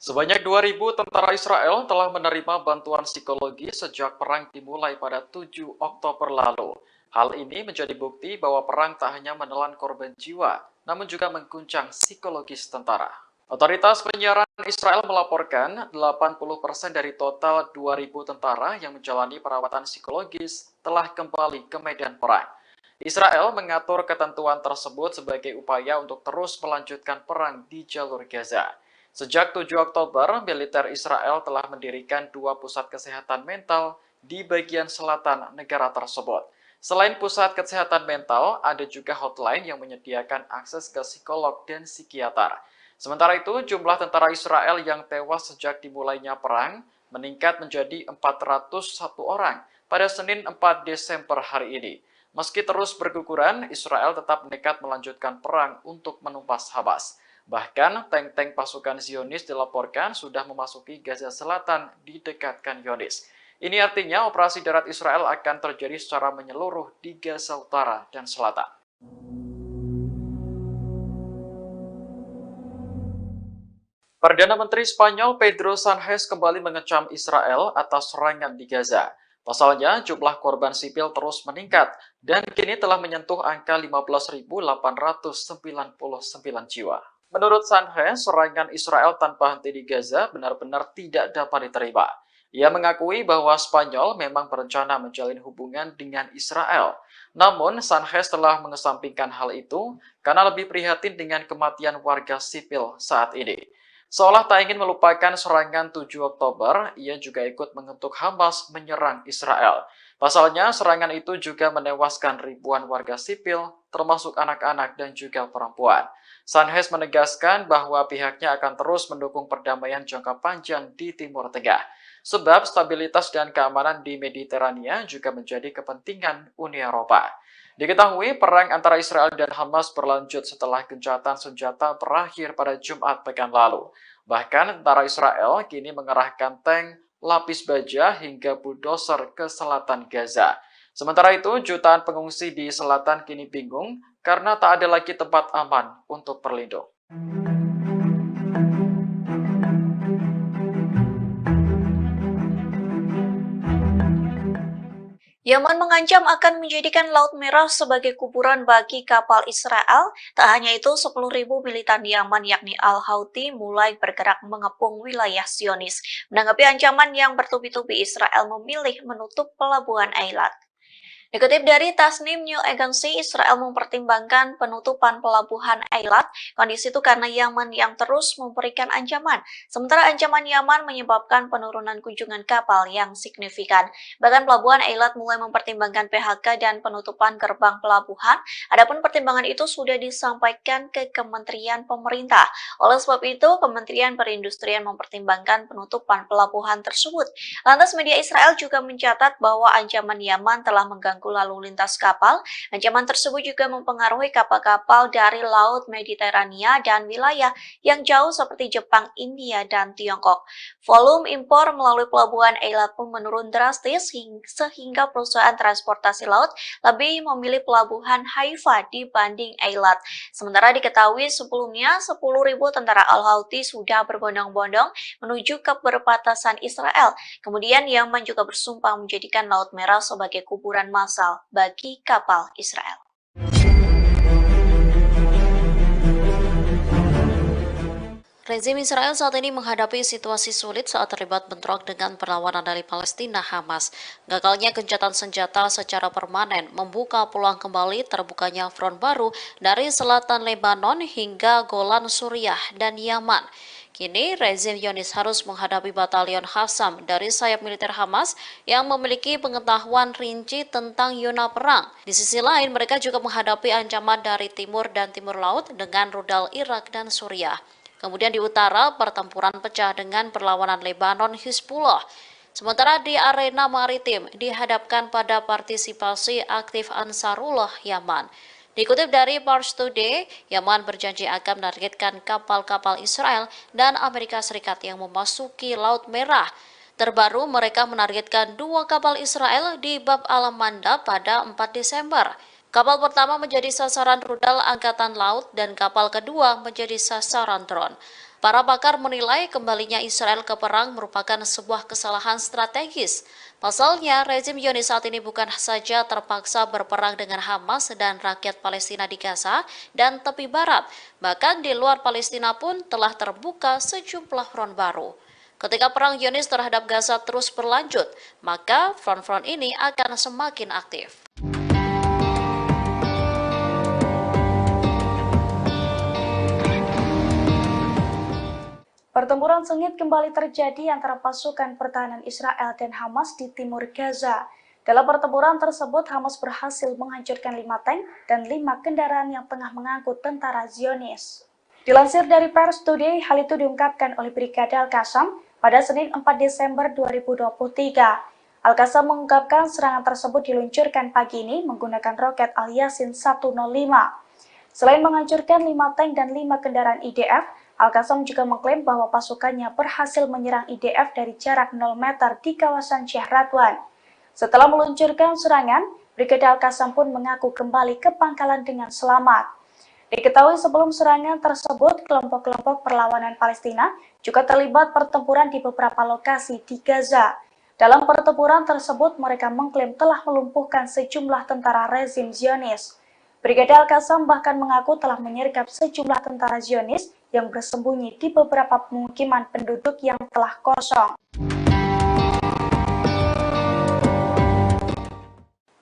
Sebanyak 2.000 tentara Israel telah menerima bantuan psikologi sejak perang dimulai pada 7 Oktober lalu. Hal ini menjadi bukti bahwa perang tak hanya menelan korban jiwa, namun juga mengguncang psikologis tentara. Otoritas penyiaran Israel melaporkan 80% dari total 2.000 tentara yang menjalani perawatan psikologis telah kembali ke medan perang. Israel mengatur ketentuan tersebut sebagai upaya untuk terus melanjutkan perang di jalur Gaza. Sejak 7 Oktober, militer Israel telah mendirikan 2 pusat kesehatan mental di bagian selatan negara tersebut. Selain pusat kesehatan mental, ada juga hotline yang menyediakan akses ke psikolog dan psikiater. Sementara itu, jumlah tentara Israel yang tewas sejak dimulainya perang meningkat menjadi 401 orang pada Senin 4 Desember hari ini. Meski terus berguguran, Israel tetap nekat melanjutkan perang untuk menumpas Hamas. Bahkan, tank-tank pasukan Zionis dilaporkan sudah memasuki Gaza Selatan di dekat Khan Yunis. Ini artinya operasi darat Israel akan terjadi secara menyeluruh di Gaza Utara dan Selatan. Perdana Menteri Spanyol Pedro Sánchez kembali mengecam Israel atas serangan di Gaza. Pasalnya, jumlah korban sipil terus meningkat dan kini telah menyentuh angka 15.899 jiwa. Menurut Sánchez, serangan Israel tanpa henti di Gaza benar-benar tidak dapat diterima. Ia mengakui bahwa Spanyol memang berencana menjalin hubungan dengan Israel. Namun, Sánchez telah mengesampingkan hal itu karena lebih prihatin dengan kematian warga sipil saat ini. Seolah tak ingin melupakan serangan 7 Oktober, ia juga ikut mengutuk Hamas menyerang Israel. Pasalnya, serangan itu juga menewaskan ribuan warga sipil, termasuk anak-anak dan juga perempuan. Sánchez menegaskan bahwa pihaknya akan terus mendukung perdamaian jangka panjang di Timur Tengah. Sebab stabilitas dan keamanan di Mediterania juga menjadi kepentingan Uni Eropa. Diketahui perang antara Israel dan Hamas berlanjut setelah gencatan senjata berakhir pada Jumat pekan lalu. Bahkan tentara Israel kini mengerahkan tank, lapis baja hingga bulldozer ke selatan Gaza. Sementara itu, jutaan pengungsi di selatan kini bingung karena tak ada lagi tempat aman untuk berlindung. Yaman mengancam akan menjadikan Laut Merah sebagai kuburan bagi kapal Israel. Tak hanya itu, 10.000 militan Yaman yakni Al-Houthi mulai bergerak mengepung wilayah Zionis. Menanggapi ancaman yang bertubi-tubi, Israel memilih menutup pelabuhan Eilat. Dikutip dari Tasnim News Agency, Israel mempertimbangkan penutupan pelabuhan Eilat. Kondisi itu karena Yaman yang terus memberikan ancaman. Sementara ancaman Yaman menyebabkan penurunan kunjungan kapal yang signifikan. Bahkan pelabuhan Eilat mulai mempertimbangkan PHK dan penutupan gerbang pelabuhan. Adapun pertimbangan itu sudah disampaikan ke Kementerian Pemerintah. Oleh sebab itu, Kementerian Perindustrian mempertimbangkan penutupan pelabuhan tersebut. Lantas media Israel juga mencatat bahwa ancaman Yaman telah mengganggu lalu lintas kapal. Ancaman tersebut juga mempengaruhi kapal-kapal dari Laut Mediterania dan wilayah yang jauh seperti Jepang, India, dan Tiongkok. Volume impor melalui pelabuhan Eilat pun menurun drastis sehingga perusahaan transportasi laut lebih memilih pelabuhan Haifa dibanding Eilat. Sementara diketahui sebelumnya 10.000 tentara Al-Houthi sudah berbondong-bondong menuju ke perbatasan Israel. Kemudian Yaman juga bersumpah menjadikan Laut Merah sebagai kuburan massal bagi kapal Israel. Rezim Israel saat ini menghadapi situasi sulit saat terlibat bentrok dengan perlawanan dari Palestina Hamas. Gagalnya gencatan senjata secara permanen membuka peluang kembali terbukanya front baru dari selatan Lebanon hingga Golan Suriah dan Yaman. Kini, rezim Zionis harus menghadapi batalion Qassam dari sayap militer Hamas yang memiliki pengetahuan rinci tentang zona perang. Di sisi lain, mereka juga menghadapi ancaman dari timur dan timur laut dengan rudal Irak dan Suriah. Kemudian di utara, pertempuran pecah dengan perlawanan Lebanon Hizbullah. Sementara di arena maritim dihadapkan pada partisipasi aktif Ansarullah Yaman. Dikutip dari Pars Today, Yaman berjanji akan menargetkan kapal-kapal Israel dan Amerika Serikat yang memasuki Laut Merah. Terbaru, mereka menargetkan 2 kapal Israel di Bab al-Mandab pada 4 Desember. Kapal pertama menjadi sasaran rudal Angkatan Laut dan kapal kedua menjadi sasaran drone. Para pakar menilai kembalinya Israel ke perang merupakan sebuah kesalahan strategis. Pasalnya, rezim Zionis saat ini bukan saja terpaksa berperang dengan Hamas dan rakyat Palestina di Gaza dan tepi barat, bahkan di luar Palestina pun telah terbuka sejumlah front baru. Ketika perang Zionis terhadap Gaza terus berlanjut, maka front-front ini akan semakin aktif. Pertempuran sengit kembali terjadi antara pasukan pertahanan Israel dan Hamas di timur Gaza. Dalam pertempuran tersebut, Hamas berhasil menghancurkan 5 tank dan 5 kendaraan yang tengah mengangkut tentara Zionis. Dilansir dari Pars Today, hal itu diungkapkan oleh Brigade Al-Qassam pada Senin 4 Desember 2023. Al-Qassam mengungkapkan serangan tersebut diluncurkan pagi ini menggunakan roket Al-Yasin 105. Selain menghancurkan 5 tank dan 5 kendaraan IDF, Al-Qassam juga mengklaim bahwa pasukannya berhasil menyerang IDF dari jarak 0 meter di kawasan Syekh Radwan. Setelah meluncurkan serangan, Brigade Al-Qassam pun mengaku kembali ke pangkalan dengan selamat. Diketahui sebelum serangan tersebut, kelompok-kelompok perlawanan Palestina juga terlibat pertempuran di beberapa lokasi di Gaza. Dalam pertempuran tersebut, mereka mengklaim telah melumpuhkan sejumlah tentara rezim Zionis. Brigade Al-Qassam bahkan mengaku telah menyergap sejumlah tentara Zionis yang bersembunyi di beberapa pemukiman penduduk yang telah kosong.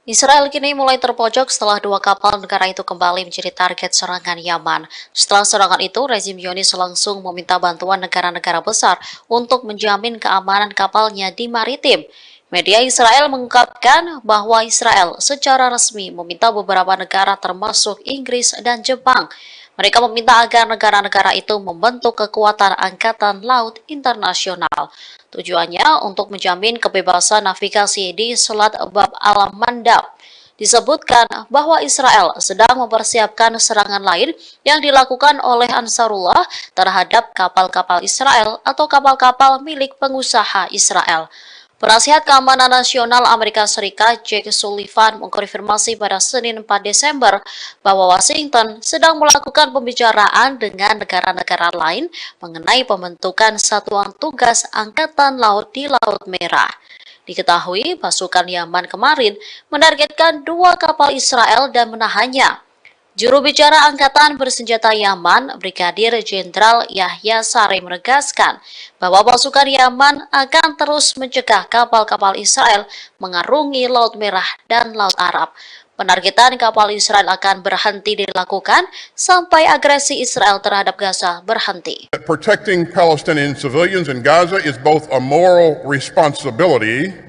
Israel kini mulai terpojok setelah 2 kapal negara itu kembali menjadi target serangan Yaman. Setelah serangan itu, rezim Zionis langsung meminta bantuan negara-negara besar untuk menjamin keamanan kapalnya di maritim. Media Israel mengungkapkan bahwa Israel secara resmi meminta beberapa negara termasuk Inggris dan Jepang. Mereka meminta agar negara-negara itu membentuk kekuatan angkatan laut internasional. Tujuannya untuk menjamin kebebasan navigasi di Selat Bab al-Mandab. Disebutkan bahwa Israel sedang mempersiapkan serangan lain yang dilakukan oleh Ansarullah terhadap kapal-kapal Israel atau kapal-kapal milik pengusaha Israel. Penasihat Keamanan Nasional Amerika Serikat Jake Sullivan mengkonfirmasi pada Senin 4 Desember bahwa Washington sedang melakukan pembicaraan dengan negara-negara lain mengenai pembentukan satuan tugas Angkatan Laut di Laut Merah. Diketahui pasukan Yaman kemarin menargetkan 2 kapal Israel dan menahannya. Juru bicara Angkatan Bersenjata Yaman, Brigadir Jenderal Yahya Saree menegaskan bahwa pasukan Yaman akan terus mencegah kapal-kapal Israel mengarungi Laut Merah dan Laut Arab. Penargetan kapal Israel akan berhenti dilakukan sampai agresi Israel terhadap Gaza berhenti. Protecting Palestinian civilians in Gaza is both a moral responsibility.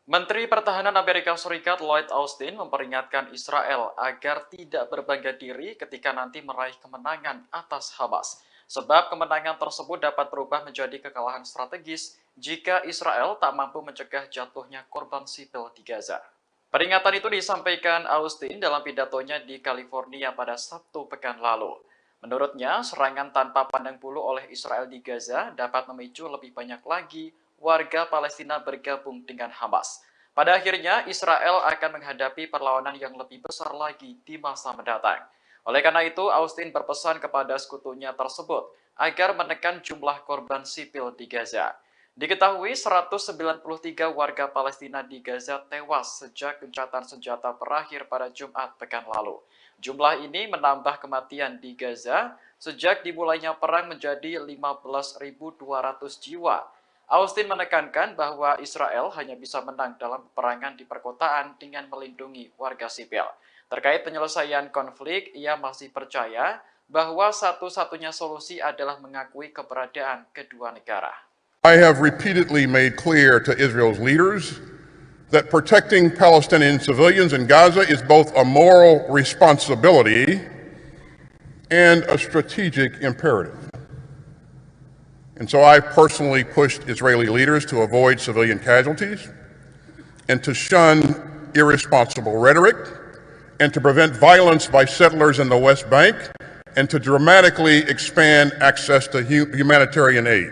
Menteri Pertahanan Amerika Serikat Lloyd Austin memperingatkan Israel agar tidak berbangga diri ketika nanti meraih kemenangan atas Hamas. Sebab kemenangan tersebut dapat berubah menjadi kekalahan strategis jika Israel tak mampu mencegah jatuhnya korban sipil di Gaza. Peringatan itu disampaikan Austin dalam pidatonya di California pada Sabtu pekan lalu. Menurutnya, serangan tanpa pandang bulu oleh Israel di Gaza dapat memicu lebih banyak lagi warga Palestina bergabung dengan Hamas. Pada akhirnya, Israel akan menghadapi perlawanan yang lebih besar lagi di masa mendatang. Oleh karena itu, Austin berpesan kepada sekutunya tersebut agar menekan jumlah korban sipil di Gaza. Diketahui 193 warga Palestina di Gaza tewas sejak gencatan senjata berakhir pada Jumat pekan lalu. Jumlah ini menambah kematian di Gaza sejak dimulainya perang menjadi 15.200 jiwa. Austin menekankan bahwa Israel hanya bisa menang dalam peperangan di perkotaan dengan melindungi warga sipil. Terkait penyelesaian konflik, ia masih percaya bahwa satu-satunya solusi adalah mengakui keberadaan kedua negara. I have repeatedly made clear to Israel's leaders that protecting Palestinian civilians in Gaza is both a moral responsibility and a strategic imperative. And so I personally pushed Israeli leaders to avoid civilian casualties and to shun irresponsible rhetoric and to prevent violence by settlers in the West Bank and to dramatically expand access to humanitarian aid.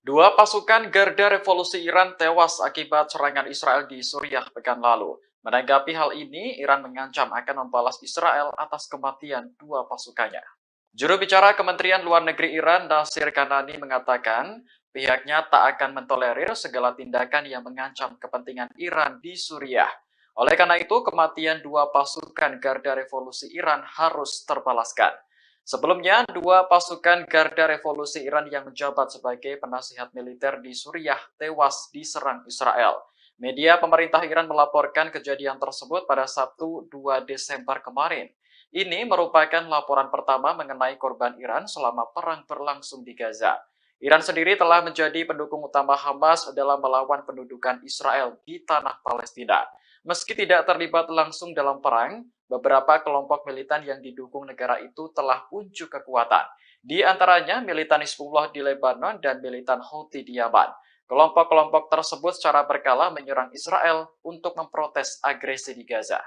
Dua pasukan Garda Revolusi Iran tewas akibat serangan Israel di Suriah pekan lalu. Menanggapi hal ini, Iran mengancam akan membalas Israel atas kematian dua pasukannya. Juru bicara Kementerian Luar Negeri Iran, Nasir Kanani, mengatakan pihaknya tak akan mentolerir segala tindakan yang mengancam kepentingan Iran di Suriah. Oleh karena itu, kematian dua pasukan Garda Revolusi Iran harus terbalaskan. Sebelumnya, dua pasukan Garda Revolusi Iran yang menjabat sebagai penasihat militer di Suriah tewas diserang Israel. Media pemerintah Iran melaporkan kejadian tersebut pada Sabtu 2 Desember kemarin. Ini merupakan laporan pertama mengenai korban Iran selama perang berlangsung di Gaza. Iran sendiri telah menjadi pendukung utama Hamas dalam melawan pendudukan Israel di tanah Palestina. Meski tidak terlibat langsung dalam perang, beberapa kelompok militan yang didukung negara itu telah unjuk kekuatan. Di antaranya militan Hizbullah di Lebanon dan militan Houthi di Yaman. Kelompok-kelompok tersebut secara berkala menyerang Israel untuk memprotes agresi di Gaza.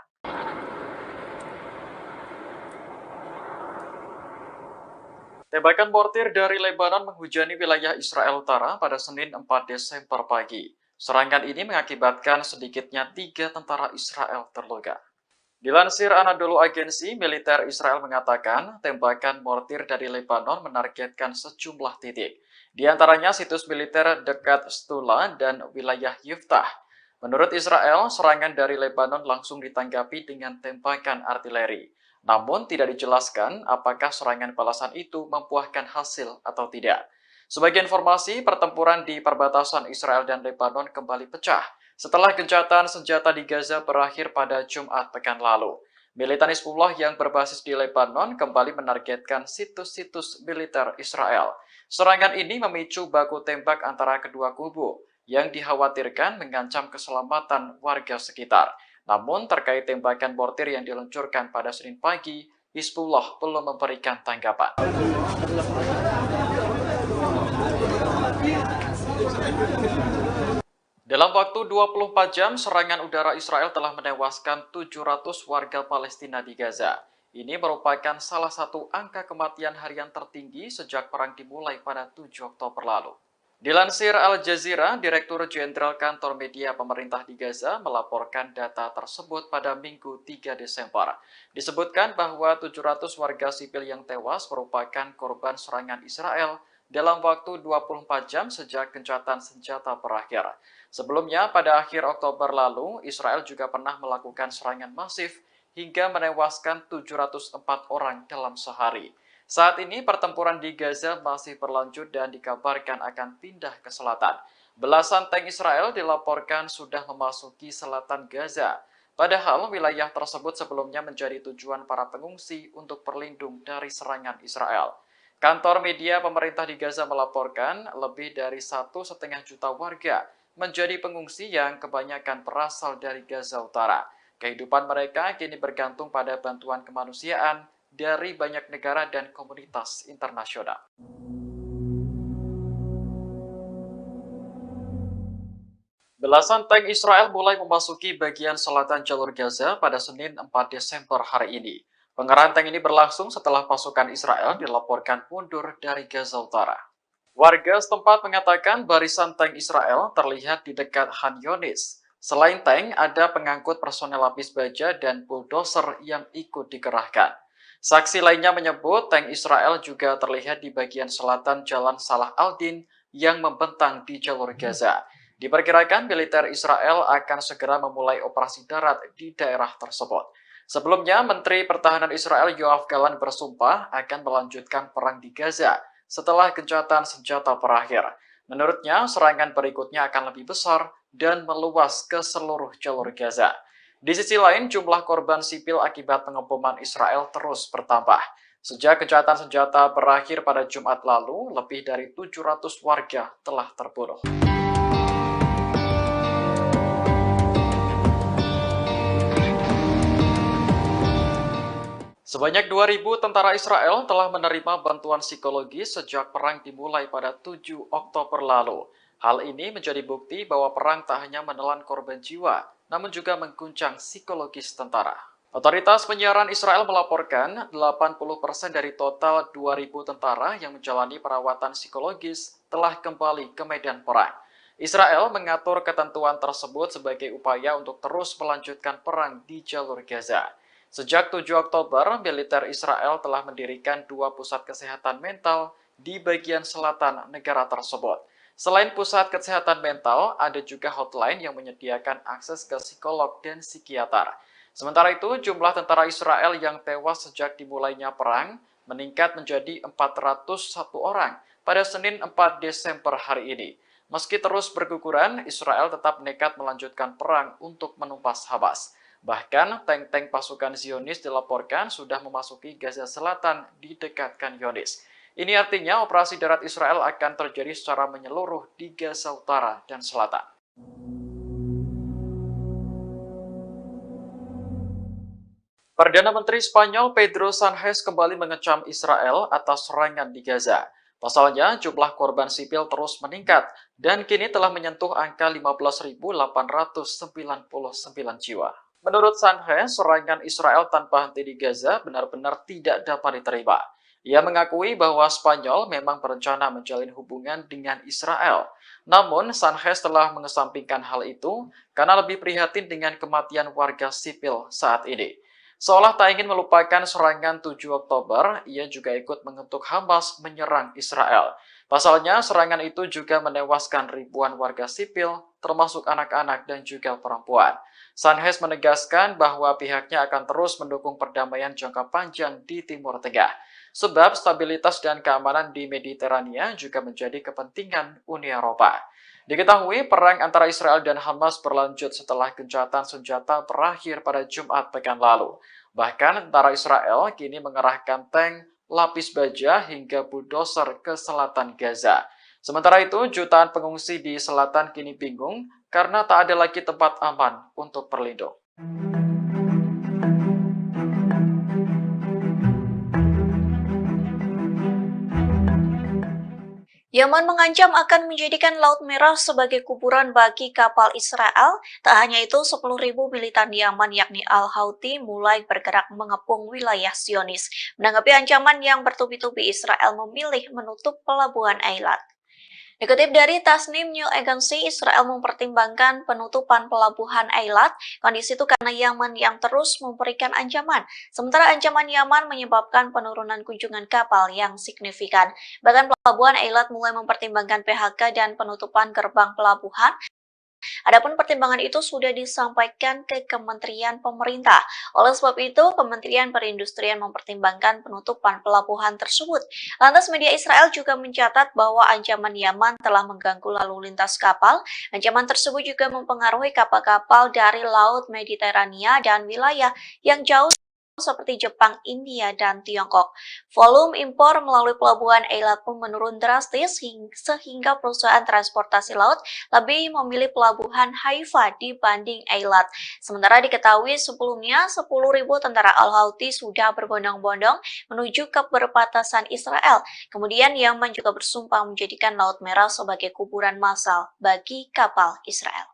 Tembakan mortir dari Lebanon menghujani wilayah Israel Utara pada Senin 4 Desember pagi. Serangan ini mengakibatkan sedikitnya 3 tentara Israel terluka. Dilansir Anadolu Agency, militer Israel mengatakan tembakan mortir dari Lebanon menargetkan sejumlah titik. Di antaranya situs militer dekat Stula dan wilayah Yiftah. Menurut Israel, serangan dari Lebanon langsung ditanggapi dengan tembakan artileri. Namun tidak dijelaskan apakah serangan balasan itu membuahkan hasil atau tidak. Sebagai informasi, pertempuran di perbatasan Israel dan Lebanon kembali pecah setelah gencatan senjata di Gaza berakhir pada Jumat pekan lalu. Militan Hizbullah yang berbasis di Lebanon kembali menargetkan situs-situs militer Israel. Serangan ini memicu baku tembak antara kedua kubu yang dikhawatirkan mengancam keselamatan warga sekitar. Namun terkait tembakan mortir yang diluncurkan pada Senin pagi, Hizbullah belum memberikan tanggapan. Dalam waktu 24 jam, serangan udara Israel telah menewaskan 700 warga Palestina di Gaza. Ini merupakan salah satu angka kematian harian tertinggi sejak perang dimulai pada 7 Oktober lalu. Dilansir Al Jazeera, Direktur Jenderal Kantor Media Pemerintah di Gaza melaporkan data tersebut pada Minggu 3 Desember. Disebutkan bahwa 700 warga sipil yang tewas merupakan korban serangan Israel dalam waktu 24 jam sejak gencatan senjata berakhir. Sebelumnya, pada akhir Oktober lalu, Israel juga pernah melakukan serangan masif hingga menewaskan 704 orang dalam sehari. Saat ini, pertempuran di Gaza masih berlanjut dan dikabarkan akan pindah ke selatan. Belasan tank Israel dilaporkan sudah memasuki selatan Gaza. Padahal wilayah tersebut sebelumnya menjadi tujuan para pengungsi untuk berlindung dari serangan Israel. Kantor media pemerintah di Gaza melaporkan lebih dari 1,5 juta warga menjadi pengungsi yang kebanyakan berasal dari Gaza Utara. Kehidupan mereka kini bergantung pada bantuan kemanusiaan dari banyak negara dan komunitas internasional. Belasan tank Israel mulai memasuki bagian selatan jalur Gaza pada Senin 4 Desember hari ini. Pengerahan tank ini berlangsung setelah pasukan Israel dilaporkan mundur dari Gaza Utara. Warga setempat mengatakan barisan tank Israel terlihat di dekat Han Yunis. Selain tank, ada pengangkut personel lapis baja dan bulldozer yang ikut dikerahkan. Saksi lainnya menyebut tank Israel juga terlihat di bagian selatan Jalan Salah al-Din yang membentang di jalur Gaza. Diperkirakan militer Israel akan segera memulai operasi darat di daerah tersebut. Sebelumnya, Menteri Pertahanan Israel Yoav Gallant bersumpah akan melanjutkan perang di Gaza setelah gencatan senjata berakhir. Menurutnya, serangan berikutnya akan lebih besar dan meluas ke seluruh jalur Gaza. Di sisi lain, jumlah korban sipil akibat pengeboman Israel terus bertambah. Sejak gencatan senjata berakhir pada Jumat lalu, lebih dari 700 warga telah terbunuh. Sebanyak 2.000 tentara Israel telah menerima bantuan psikologi sejak perang dimulai pada 7 Oktober lalu. Hal ini menjadi bukti bahwa perang tak hanya menelan korban jiwa, namun juga mengguncang psikologis tentara. Otoritas penyiaran Israel melaporkan 80% dari total 2.000 tentara yang menjalani perawatan psikologis telah kembali ke medan perang. Israel mengatur ketentuan tersebut sebagai upaya untuk terus melanjutkan perang di jalur Gaza. Sejak 7 Oktober, militer Israel telah mendirikan 2 pusat kesehatan mental di bagian selatan negara tersebut. Selain pusat kesehatan mental, ada juga hotline yang menyediakan akses ke psikolog dan psikiater. Sementara itu, jumlah tentara Israel yang tewas sejak dimulainya perang meningkat menjadi 401 orang pada Senin 4 Desember hari ini. Meski terus berguguran, Israel tetap nekat melanjutkan perang untuk menumpas Hamas. Bahkan, tank-tank pasukan Zionis dilaporkan sudah memasuki Gaza Selatan di dekat Khan Yunis. Ini artinya operasi darat Israel akan terjadi secara menyeluruh di Gaza Utara dan Selatan. Perdana Menteri Spanyol Pedro Sánchez kembali mengecam Israel atas serangan di Gaza. Pasalnya, jumlah korban sipil terus meningkat dan kini telah menyentuh angka 15.899 jiwa. Menurut Sánchez, serangan Israel tanpa henti di Gaza benar-benar tidak dapat diterima. Ia mengakui bahwa Spanyol memang berencana menjalin hubungan dengan Israel. Namun, Sánchez telah mengesampingkan hal itu karena lebih prihatin dengan kematian warga sipil saat ini. Seolah tak ingin melupakan serangan 7 Oktober, ia juga ikut mengutuk Hamas menyerang Israel. Pasalnya, serangan itu juga menewaskan ribuan warga sipil, termasuk anak-anak dan juga perempuan. Sánchez menegaskan bahwa pihaknya akan terus mendukung perdamaian jangka panjang di Timur Tengah. Sebab stabilitas dan keamanan di Mediterania juga menjadi kepentingan Uni Eropa. Diketahui perang antara Israel dan Hamas berlanjut setelah gencatan senjata berakhir pada Jumat pekan lalu. Bahkan tentara Israel kini mengerahkan tank, lapis baja hingga bulldozer ke selatan Gaza. Sementara itu, jutaan pengungsi di selatan kini bingung karena tak ada lagi tempat aman untuk berlindung. Yaman mengancam akan menjadikan Laut Merah sebagai kuburan bagi kapal Israel. Tak hanya itu, 10.000 militan Yaman yakni Al-Houthi mulai bergerak mengepung wilayah Zionis. Menanggapi ancaman yang bertubi-tubi, Israel memilih menutup pelabuhan Eilat. Dikutip dari Tasnim News Agency, Israel mempertimbangkan penutupan pelabuhan Eilat. Kondisi itu karena Yaman yang terus memberikan ancaman. Sementara ancaman Yaman menyebabkan penurunan kunjungan kapal yang signifikan. Bahkan pelabuhan Eilat mulai mempertimbangkan PHK dan penutupan gerbang pelabuhan Adapun pertimbangan itu sudah disampaikan ke Kementerian Pemerintah. Oleh sebab itu, Kementerian Perindustrian mempertimbangkan penutupan pelabuhan tersebut. Lantas media Israel juga mencatat bahwa ancaman Yaman telah mengganggu lalu lintas kapal. Ancaman tersebut juga mempengaruhi kapal-kapal dari Laut Mediterania dan wilayah yang jauh seperti Jepang, India, dan Tiongkok. Volume impor melalui pelabuhan Eilat pun menurun drastis sehingga perusahaan transportasi laut lebih memilih pelabuhan Haifa dibanding Eilat. Sementara diketahui sebelumnya 10.000 tentara Al-Houthi sudah berbondong-bondong menuju ke perbatasan Israel. Kemudian Yaman juga bersumpah menjadikan Laut Merah sebagai kuburan massal bagi kapal Israel.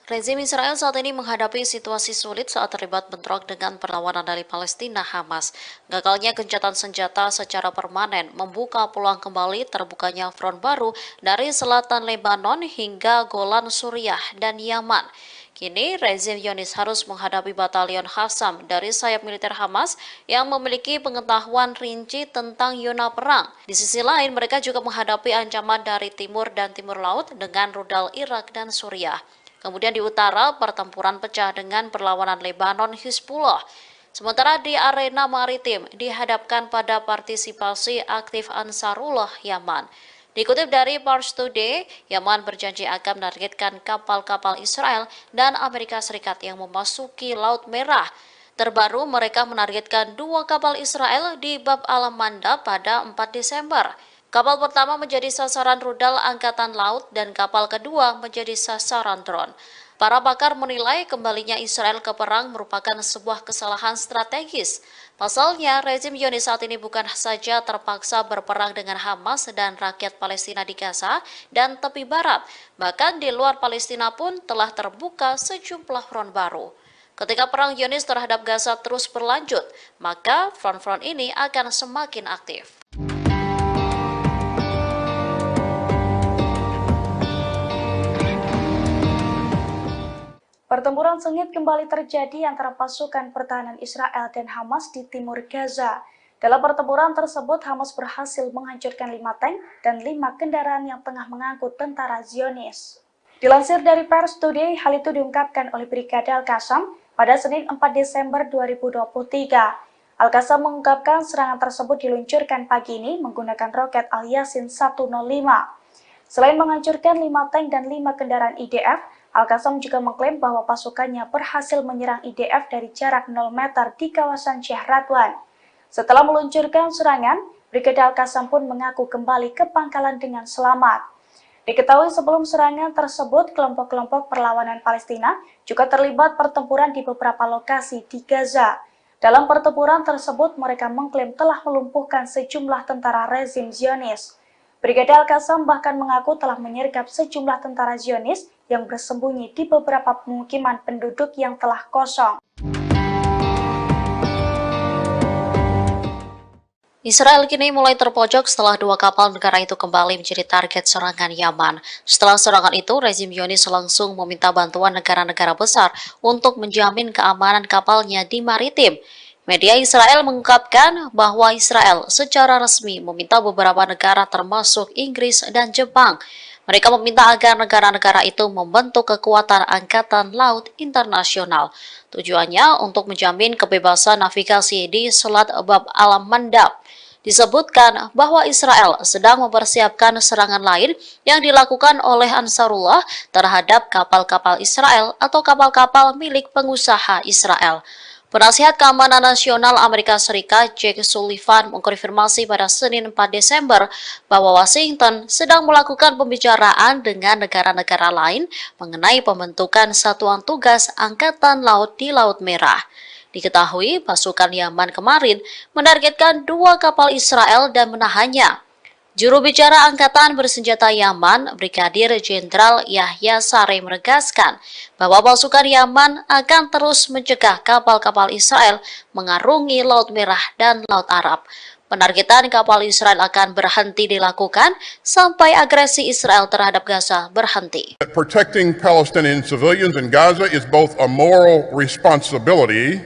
Rezim Israel saat ini menghadapi situasi sulit saat terlibat bentrok dengan perlawanan dari Palestina Hamas. Gagalnya gencatan senjata secara permanen membuka peluang kembali terbukanya front baru dari selatan Lebanon hingga Golan Suriah dan Yaman. Kini, rezim Zionis harus menghadapi batalion Qassam dari sayap militer Hamas yang memiliki pengetahuan rinci tentang zona perang. Di sisi lain, mereka juga menghadapi ancaman dari timur dan timur laut dengan rudal Irak dan Suriah. Kemudian di utara, pertempuran pecah dengan perlawanan Lebanon Hizbullah. Sementara di arena maritim dihadapkan pada partisipasi aktif Ansarullah Yaman. Dikutip dari Pars Today, Yaman berjanji akan menargetkan kapal-kapal Israel dan Amerika Serikat yang memasuki Laut Merah. Terbaru, mereka menargetkan 2 kapal Israel di Bab al-Mandab pada 4 Desember. Kapal pertama menjadi sasaran rudal Angkatan Laut dan kapal kedua menjadi sasaran drone. Para pakar menilai kembalinya Israel ke perang merupakan sebuah kesalahan strategis. Pasalnya, rezim Zionis saat ini bukan saja terpaksa berperang dengan Hamas dan rakyat Palestina di Gaza dan tepi barat, bahkan di luar Palestina pun telah terbuka sejumlah front baru. Ketika perang Zionis terhadap Gaza terus berlanjut, maka front-front ini akan semakin aktif. Pertempuran sengit kembali terjadi antara pasukan pertahanan Israel dan Hamas di timur Gaza. Dalam pertempuran tersebut, Hamas berhasil menghancurkan 5 tank dan 5 kendaraan yang tengah mengangkut tentara Zionis. Dilansir dari Pars Today, hal itu diungkapkan oleh Brigade Al-Qassam pada Senin 4 Desember 2023. Al-Qassam mengungkapkan serangan tersebut diluncurkan pagi ini menggunakan roket Al-Yasin 105. Selain menghancurkan 5 tank dan 5 kendaraan IDF, Al-Qassam juga mengklaim bahwa pasukannya berhasil menyerang IDF dari jarak 0 meter di kawasan Sheikh Radwan. Setelah meluncurkan serangan, Brigade Al-Qassam pun mengaku kembali ke pangkalan dengan selamat. Diketahui sebelum serangan tersebut, kelompok-kelompok perlawanan Palestina juga terlibat pertempuran di beberapa lokasi di Gaza. Dalam pertempuran tersebut, mereka mengklaim telah melumpuhkan sejumlah tentara rezim Zionis. Brigade Al-Qassam bahkan mengaku telah menyergap sejumlah tentara Zionis yang bersembunyi di beberapa pemukiman penduduk yang telah kosong. Israel kini mulai terpojok setelah 2 kapal negara itu kembali menjadi target serangan Yaman. Setelah serangan itu, rezim Zionis langsung meminta bantuan negara-negara besar untuk menjamin keamanan kapalnya di maritim. Media Israel mengungkapkan bahwa Israel secara resmi meminta beberapa negara termasuk Inggris dan Jepang. Mereka meminta agar negara-negara itu membentuk kekuatan angkatan laut internasional. Tujuannya untuk menjamin kebebasan navigasi di Selat Bab al-Mandab. Disebutkan bahwa Israel sedang mempersiapkan serangan lain yang dilakukan oleh Ansarullah terhadap kapal-kapal Israel atau kapal-kapal milik pengusaha Israel. Penasihat Keamanan Nasional Amerika Serikat Jake Sullivan mengkonfirmasi pada Senin 4 Desember bahwa Washington sedang melakukan pembicaraan dengan negara-negara lain mengenai pembentukan satuan tugas Angkatan Laut di Laut Merah. Diketahui pasukan Yaman kemarin menargetkan 2 kapal Israel dan menahannya. Juru bicara Angkatan Bersenjata Yaman, Brigadir Jenderal Yahya Saree menegaskan bahwa pasukan Yaman akan terus mencegah kapal-kapal Israel mengarungi Laut Merah dan Laut Arab. Penargetan kapal Israel akan berhenti dilakukan sampai agresi Israel terhadap Gaza berhenti. Protecting Palestinian civilians in Gaza is both a moral responsibility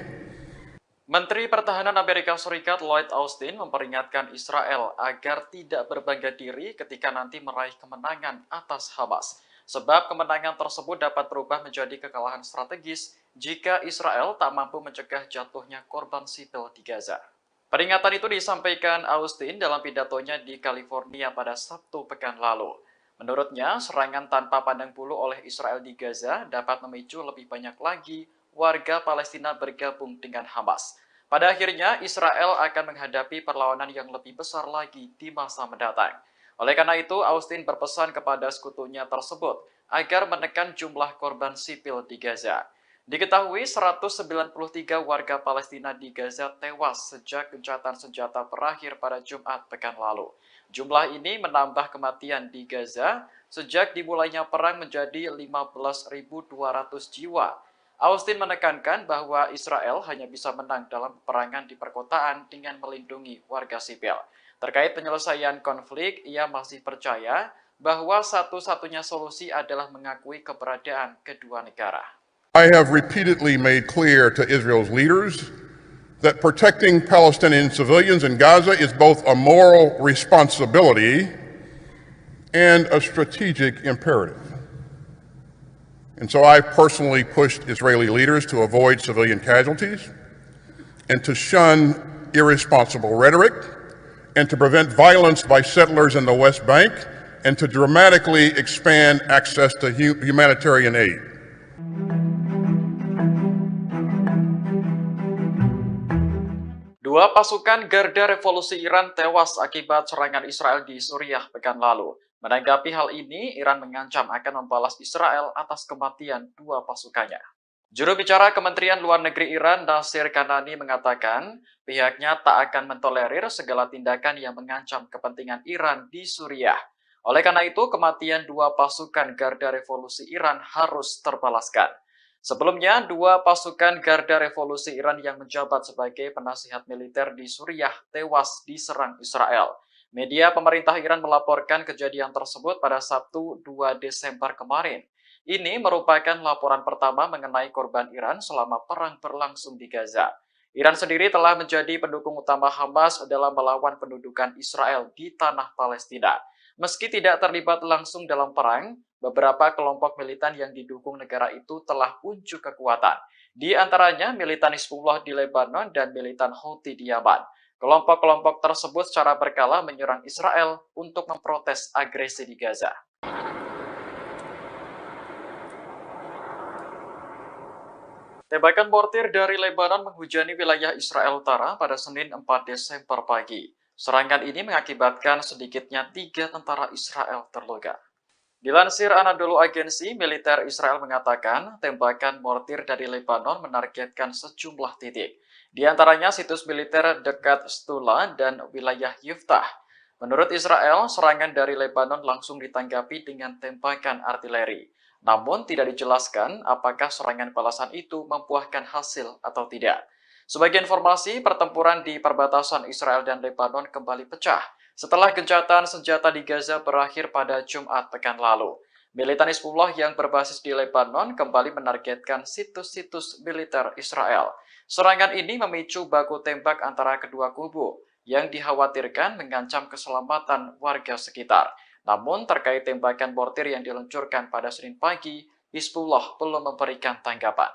Menteri Pertahanan Amerika Serikat Lloyd Austin memperingatkan Israel agar tidak berbangga diri ketika nanti meraih kemenangan atas Hamas. Sebab kemenangan tersebut dapat berubah menjadi kekalahan strategis jika Israel tak mampu mencegah jatuhnya korban sipil di Gaza. Peringatan itu disampaikan Austin dalam pidatonya di California pada Sabtu pekan lalu. Menurutnya, serangan tanpa pandang bulu oleh Israel di Gaza dapat memicu lebih banyak lagi warga Palestina bergabung dengan Hamas. Pada akhirnya, Israel akan menghadapi perlawanan yang lebih besar lagi di masa mendatang. Oleh karena itu, Austin berpesan kepada sekutunya tersebut agar menekan jumlah korban sipil di Gaza. Diketahui 193 warga Palestina di Gaza tewas sejak gencatan senjata berakhir pada Jumat pekan lalu. Jumlah ini menambah kematian di Gaza sejak dimulainya perang menjadi 15.200 jiwa. Austin menekankan bahwa Israel hanya bisa menang dalam peperangan di perkotaan dengan melindungi warga sipil. Terkait penyelesaian konflik, ia masih percaya bahwa satu-satunya solusi adalah mengakui keberadaan kedua negara. I have repeatedly made clear to Israel's leaders that protecting Palestinian civilians in Gaza is both a moral responsibility and a strategic imperative. And so I personally pushed Israeli leaders to avoid civilian casualties and to shun irresponsible rhetoric and to prevent violence by settlers in the West Bank and to dramatically expand access to humanitarian aid. Dua pasukan Garda Revolusi Iran tewas akibat serangan Israel di Suriah pekan lalu. Menanggapi hal ini, Iran mengancam akan membalas Israel atas kematian dua pasukannya. Juru bicara Kementerian Luar Negeri Iran, Nasir Kanani, mengatakan pihaknya tak akan mentolerir segala tindakan yang mengancam kepentingan Iran di Suriah. Oleh karena itu, kematian dua pasukan Garda Revolusi Iran harus terbalaskan. Sebelumnya, dua pasukan Garda Revolusi Iran yang menjabat sebagai penasihat militer di Suriah tewas diserang Israel. Media pemerintah Iran melaporkan kejadian tersebut pada Sabtu 2 Desember kemarin. Ini merupakan laporan pertama mengenai korban Iran selama perang berlangsung di Gaza. Iran sendiri telah menjadi pendukung utama Hamas dalam melawan pendudukan Israel di tanah Palestina. Meski tidak terlibat langsung dalam perang, beberapa kelompok militan yang didukung negara itu telah unjuk kekuatan. Di antaranya militan Hizbullah di Lebanon dan militan Houthi di Yaman. Kelompok-kelompok tersebut secara berkala menyerang Israel untuk memprotes agresi di Gaza. Tembakan mortir dari Lebanon menghujani wilayah Israel Utara pada Senin 4 Desember pagi. Serangan ini mengakibatkan sedikitnya 3 tentara Israel terluka. Dilansir Anadolu Agency, militer Israel mengatakan tembakan mortir dari Lebanon menargetkan sejumlah titik. Di antaranya situs militer dekat Stula dan wilayah Yiftah. Menurut Israel, serangan dari Lebanon langsung ditanggapi dengan tembakan artileri. Namun tidak dijelaskan apakah serangan balasan itu membuahkan hasil atau tidak. Sebagai informasi, pertempuran di perbatasan Israel dan Lebanon kembali pecah setelah gencatan senjata di Gaza berakhir pada Jumat pekan lalu. Militan Hizbullah yang berbasis di Lebanon kembali menargetkan situs-situs militer Israel. Serangan ini memicu baku tembak antara kedua kubu yang dikhawatirkan mengancam keselamatan warga sekitar. Namun terkait tembakan mortir yang diluncurkan pada Senin pagi, Hizbullah belum memberikan tanggapan.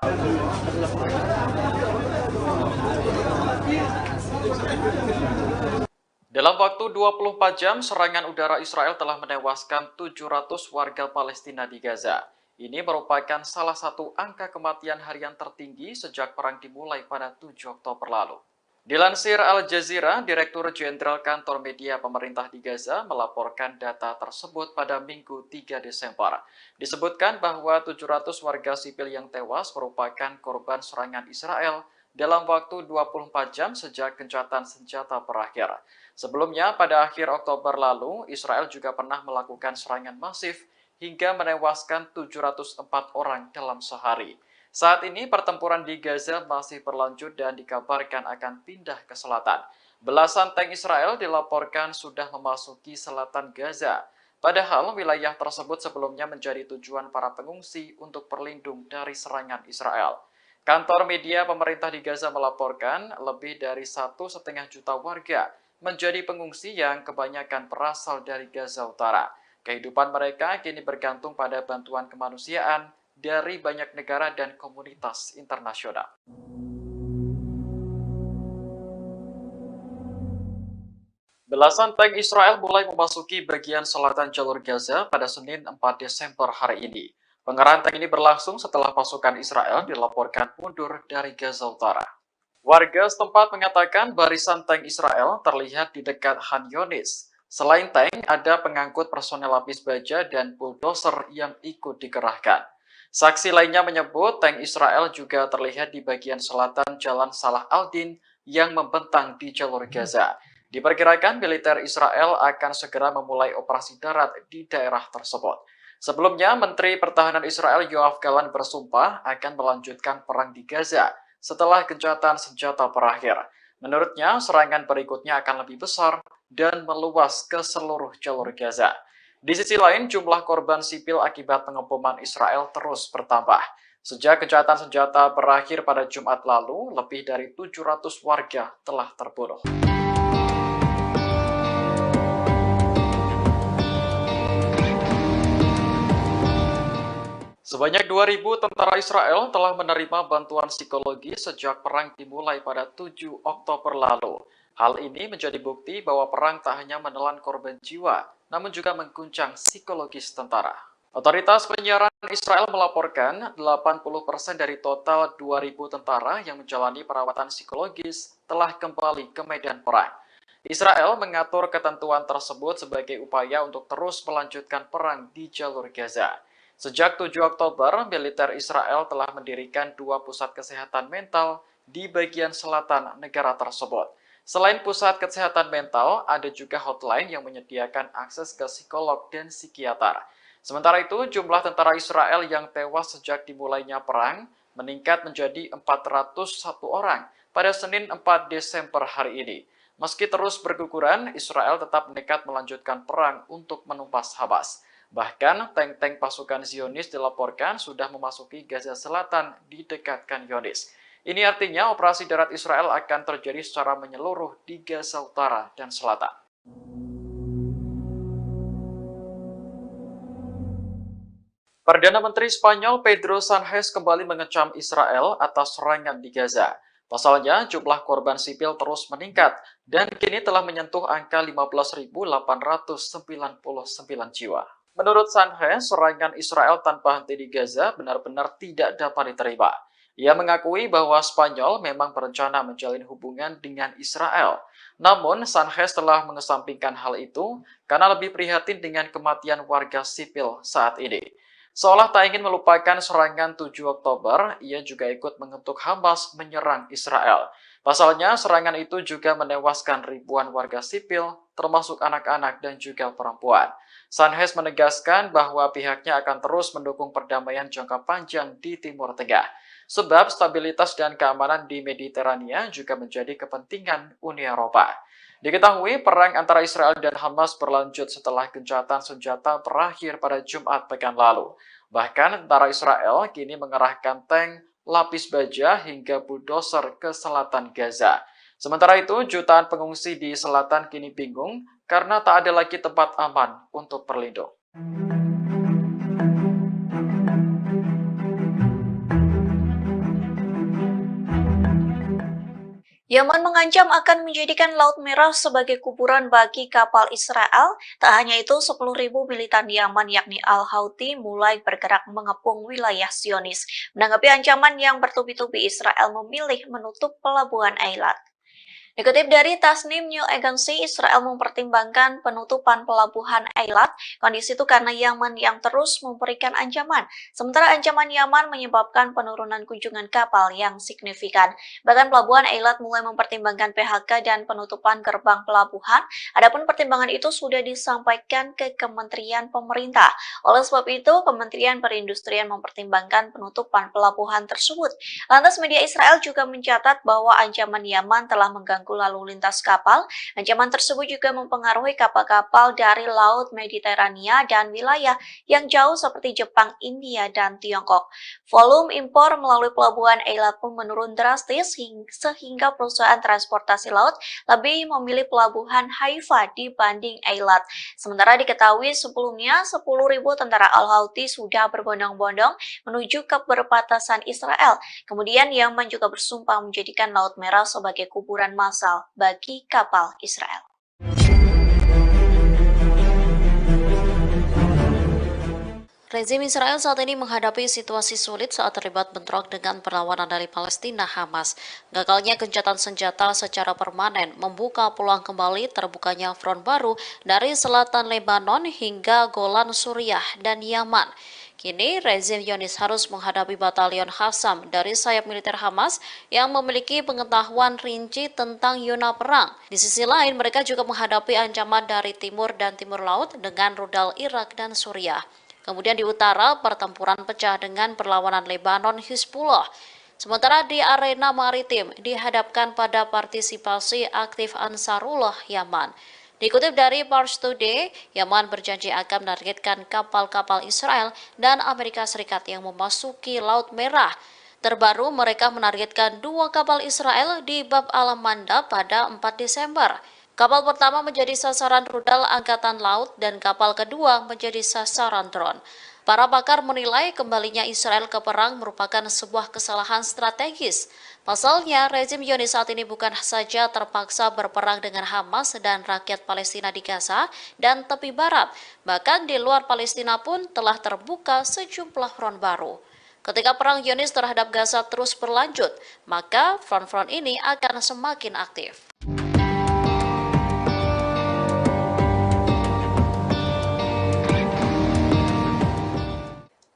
Dalam waktu 24 jam, serangan udara Israel telah menewaskan 700 warga Palestina di Gaza. Ini merupakan salah satu angka kematian harian tertinggi sejak perang dimulai pada 7 Oktober lalu. Dilansir Al Jazeera, Direktur Jenderal Kantor Media Pemerintah di Gaza melaporkan data tersebut pada Minggu 3 Desember. Disebutkan bahwa 700 warga sipil yang tewas merupakan korban serangan Israel dalam waktu 24 jam sejak gencatan senjata berakhir. Sebelumnya, pada akhir Oktober lalu, Israel juga pernah melakukan serangan masif hingga menewaskan 704 orang dalam sehari. Saat ini, pertempuran di Gaza masih berlanjut dan dikabarkan akan pindah ke selatan. Belasan tank Israel dilaporkan sudah memasuki selatan Gaza. Padahal wilayah tersebut sebelumnya menjadi tujuan para pengungsi untuk berlindung dari serangan Israel. Kantor media pemerintah di Gaza melaporkan lebih dari 1,5 juta warga menjadi pengungsi yang kebanyakan berasal dari Gaza Utara. Kehidupan mereka kini bergantung pada bantuan kemanusiaan dari banyak negara dan komunitas internasional. Belasan tank Israel mulai memasuki bagian selatan jalur Gaza pada Senin 4 Desember hari ini. Pengerahan tank ini berlangsung setelah pasukan Israel dilaporkan mundur dari Gaza Utara. Warga setempat mengatakan barisan tank Israel terlihat di dekat Khan Yunis. Selain tank, ada pengangkut personel lapis baja dan bulldozer yang ikut dikerahkan. Saksi lainnya menyebut tank Israel juga terlihat di bagian selatan Jalan Salah al-Din yang membentang di jalur Gaza. Diperkirakan militer Israel akan segera memulai operasi darat di daerah tersebut. Sebelumnya, Menteri Pertahanan Israel Yoav Gallant bersumpah akan melanjutkan perang di Gaza setelah gencatan senjata berakhir. Menurutnya, serangan berikutnya akan lebih besar dan meluas ke seluruh jalur Gaza. Di sisi lain, jumlah korban sipil akibat pengeboman Israel terus bertambah. Sejak gencatan senjata berakhir pada Jumat lalu, lebih dari 700 warga telah terbunuh. Sebanyak 2.000 tentara Israel telah menerima bantuan psikologi sejak perang dimulai pada 7 Oktober lalu. Hal ini menjadi bukti bahwa perang tak hanya menelan korban jiwa, namun juga mengguncang psikologis tentara. Otoritas penyiaran Israel melaporkan 80% dari total 2.000 tentara yang menjalani perawatan psikologis telah kembali ke medan perang. Israel mengatur ketentuan tersebut sebagai upaya untuk terus melanjutkan perang di jalur Gaza. Sejak 7 Oktober, militer Israel telah mendirikan 2 pusat kesehatan mental di bagian selatan negara tersebut. Selain pusat kesehatan mental, ada juga hotline yang menyediakan akses ke psikolog dan psikiater. Sementara itu, jumlah tentara Israel yang tewas sejak dimulainya perang meningkat menjadi 401 orang pada Senin 4 Desember hari ini. Meski terus berguguran, Israel tetap nekat melanjutkan perang untuk menumpas Hamas. Bahkan, tank-tank pasukan Zionis dilaporkan sudah memasuki Gaza Selatan di dekat Khan Yunis. Ini artinya operasi darat Israel akan terjadi secara menyeluruh di Gaza Utara dan Selatan. Perdana Menteri Spanyol Pedro Sánchez kembali mengecam Israel atas serangan di Gaza. Pasalnya, jumlah korban sipil terus meningkat dan kini telah menyentuh angka 15.899 jiwa. Menurut Sánchez, serangan Israel tanpa henti di Gaza benar-benar tidak dapat diterima. Ia mengakui bahwa Spanyol memang berencana menjalin hubungan dengan Israel. Namun, Sánchez telah mengesampingkan hal itu karena lebih prihatin dengan kematian warga sipil saat ini. Seolah tak ingin melupakan serangan 7 Oktober, ia juga ikut mengutuk Hamas menyerang Israel. Pasalnya, serangan itu juga menewaskan ribuan warga sipil, termasuk anak-anak dan juga perempuan. Sánchez menegaskan bahwa pihaknya akan terus mendukung perdamaian jangka panjang di Timur Tengah. Sebab stabilitas dan keamanan di Mediterania juga menjadi kepentingan Uni Eropa. Diketahui perang antara Israel dan Hamas berlanjut setelah gencatan senjata berakhir pada Jumat pekan lalu. Bahkan tentara Israel kini mengerahkan tank, lapis baja hingga bulldozer ke selatan Gaza. Sementara itu, jutaan pengungsi di selatan kini bingung karena tak ada lagi tempat aman untuk berlindung. Yaman mengancam akan menjadikan Laut Merah sebagai kuburan bagi kapal Israel. Tak hanya itu, 10.000 militan Yaman yakni Al-Houthi mulai bergerak mengepung wilayah Zionis. Menanggapi ancaman yang bertubi-tubi, Israel memilih menutup pelabuhan Eilat. Dikutip dari Tasnim News Agency, Israel mempertimbangkan penutupan pelabuhan Eilat. Kondisi itu karena Yaman yang terus memberikan ancaman. Sementara ancaman Yaman menyebabkan penurunan kunjungan kapal yang signifikan. Bahkan pelabuhan Eilat mulai mempertimbangkan PHK dan penutupan gerbang pelabuhan. Adapun pertimbangan itu sudah disampaikan ke Kementerian Pemerintah. Oleh sebab itu, Kementerian Perindustrian mempertimbangkan penutupan pelabuhan tersebut. Lantas media Israel juga mencatat bahwa ancaman Yaman telah mengganggu mengganggu lalu lintas kapal. Ancaman tersebut juga mempengaruhi kapal-kapal dari Laut Mediterania dan wilayah yang jauh seperti Jepang, India, dan Tiongkok. Volume impor melalui pelabuhan Eilat pun menurun drastis sehingga perusahaan transportasi laut lebih memilih pelabuhan Haifa dibanding Eilat. Sementara diketahui sebelumnya 10.000 tentara Al-Houthi sudah berbondong-bondong menuju ke perbatasan Israel. Kemudian Yaman juga bersumpah menjadikan Laut Merah sebagai kuburan massal bagi kapal Israel. Rezim Israel saat ini menghadapi situasi sulit saat terlibat bentrok dengan perlawanan dari Palestina Hamas. Gagalnya gencatan senjata secara permanen membuka peluang kembali terbukanya front baru dari selatan Lebanon hingga Golan Suriah dan Yaman. Kini rezim Zionis harus menghadapi batalion Qassam dari sayap militer Hamas yang memiliki pengetahuan rinci tentang zona perang. Di sisi lain, mereka juga menghadapi ancaman dari timur dan timur laut dengan rudal Irak dan Suriah. Kemudian di utara, pertempuran pecah dengan perlawanan Lebanon Hizbullah. Sementara di arena maritim dihadapkan pada partisipasi aktif Ansarullah Yaman. Dikutip dari Pars Today, Yaman berjanji akan menargetkan kapal-kapal Israel dan Amerika Serikat yang memasuki Laut Merah. Terbaru, mereka menargetkan 2 kapal Israel di Bab al-Mandab pada 4 Desember. Kapal pertama menjadi sasaran rudal Angkatan Laut dan kapal kedua menjadi sasaran drone. Para pakar menilai kembalinya Israel ke perang merupakan sebuah kesalahan strategis. Pasalnya, rezim Zionis saat ini bukan saja terpaksa berperang dengan Hamas dan rakyat Palestina di Gaza dan tepi barat, bahkan di luar Palestina pun telah terbuka sejumlah front baru. Ketika perang Zionis terhadap Gaza terus berlanjut, maka front-front ini akan semakin aktif.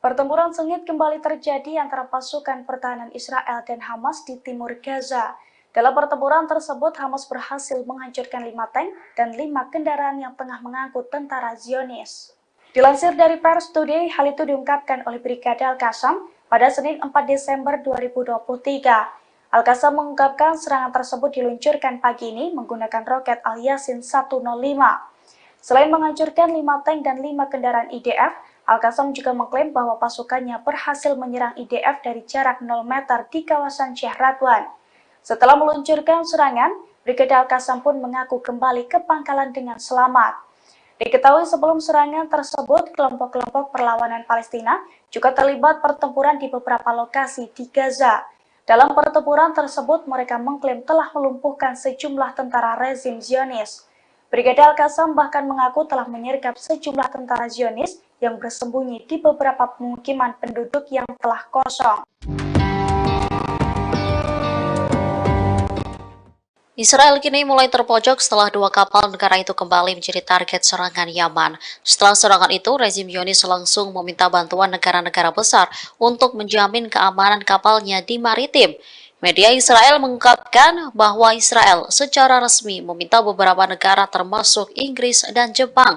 Pertempuran sengit kembali terjadi antara pasukan pertahanan Israel dan Hamas di timur Gaza. Dalam pertempuran tersebut, Hamas berhasil menghancurkan 5 tank dan 5 kendaraan yang tengah mengangkut tentara Zionis. Dilansir dari Pars Today, hal itu diungkapkan oleh Brigade Al-Qassam pada Senin 4 Desember 2023. Al-Qassam mengungkapkan serangan tersebut diluncurkan pagi ini menggunakan roket Al-Yasin 105. Selain menghancurkan 5 tank dan 5 kendaraan IDF, Al-Qassam juga mengklaim bahwa pasukannya berhasil menyerang IDF dari jarak 0 meter di kawasan Sheikh Radwan. Setelah meluncurkan serangan, Brigade Al-Qassam pun mengaku kembali ke pangkalan dengan selamat. Diketahui sebelum serangan tersebut, kelompok-kelompok perlawanan Palestina juga terlibat pertempuran di beberapa lokasi di Gaza. Dalam pertempuran tersebut, mereka mengklaim telah melumpuhkan sejumlah tentara rezim Zionis. Brigade Al-Qassam bahkan mengaku telah menyergap sejumlah tentara Zionis yang bersembunyi di beberapa pemukiman penduduk yang telah kosong. Israel kini mulai terpojok setelah 2 kapal negara itu kembali menjadi target serangan Yaman. Setelah serangan itu, rezim Zionis langsung meminta bantuan negara-negara besar untuk menjamin keamanan kapalnya di maritim. Media Israel mengungkapkan bahwa Israel secara resmi meminta beberapa negara termasuk Inggris dan Jepang.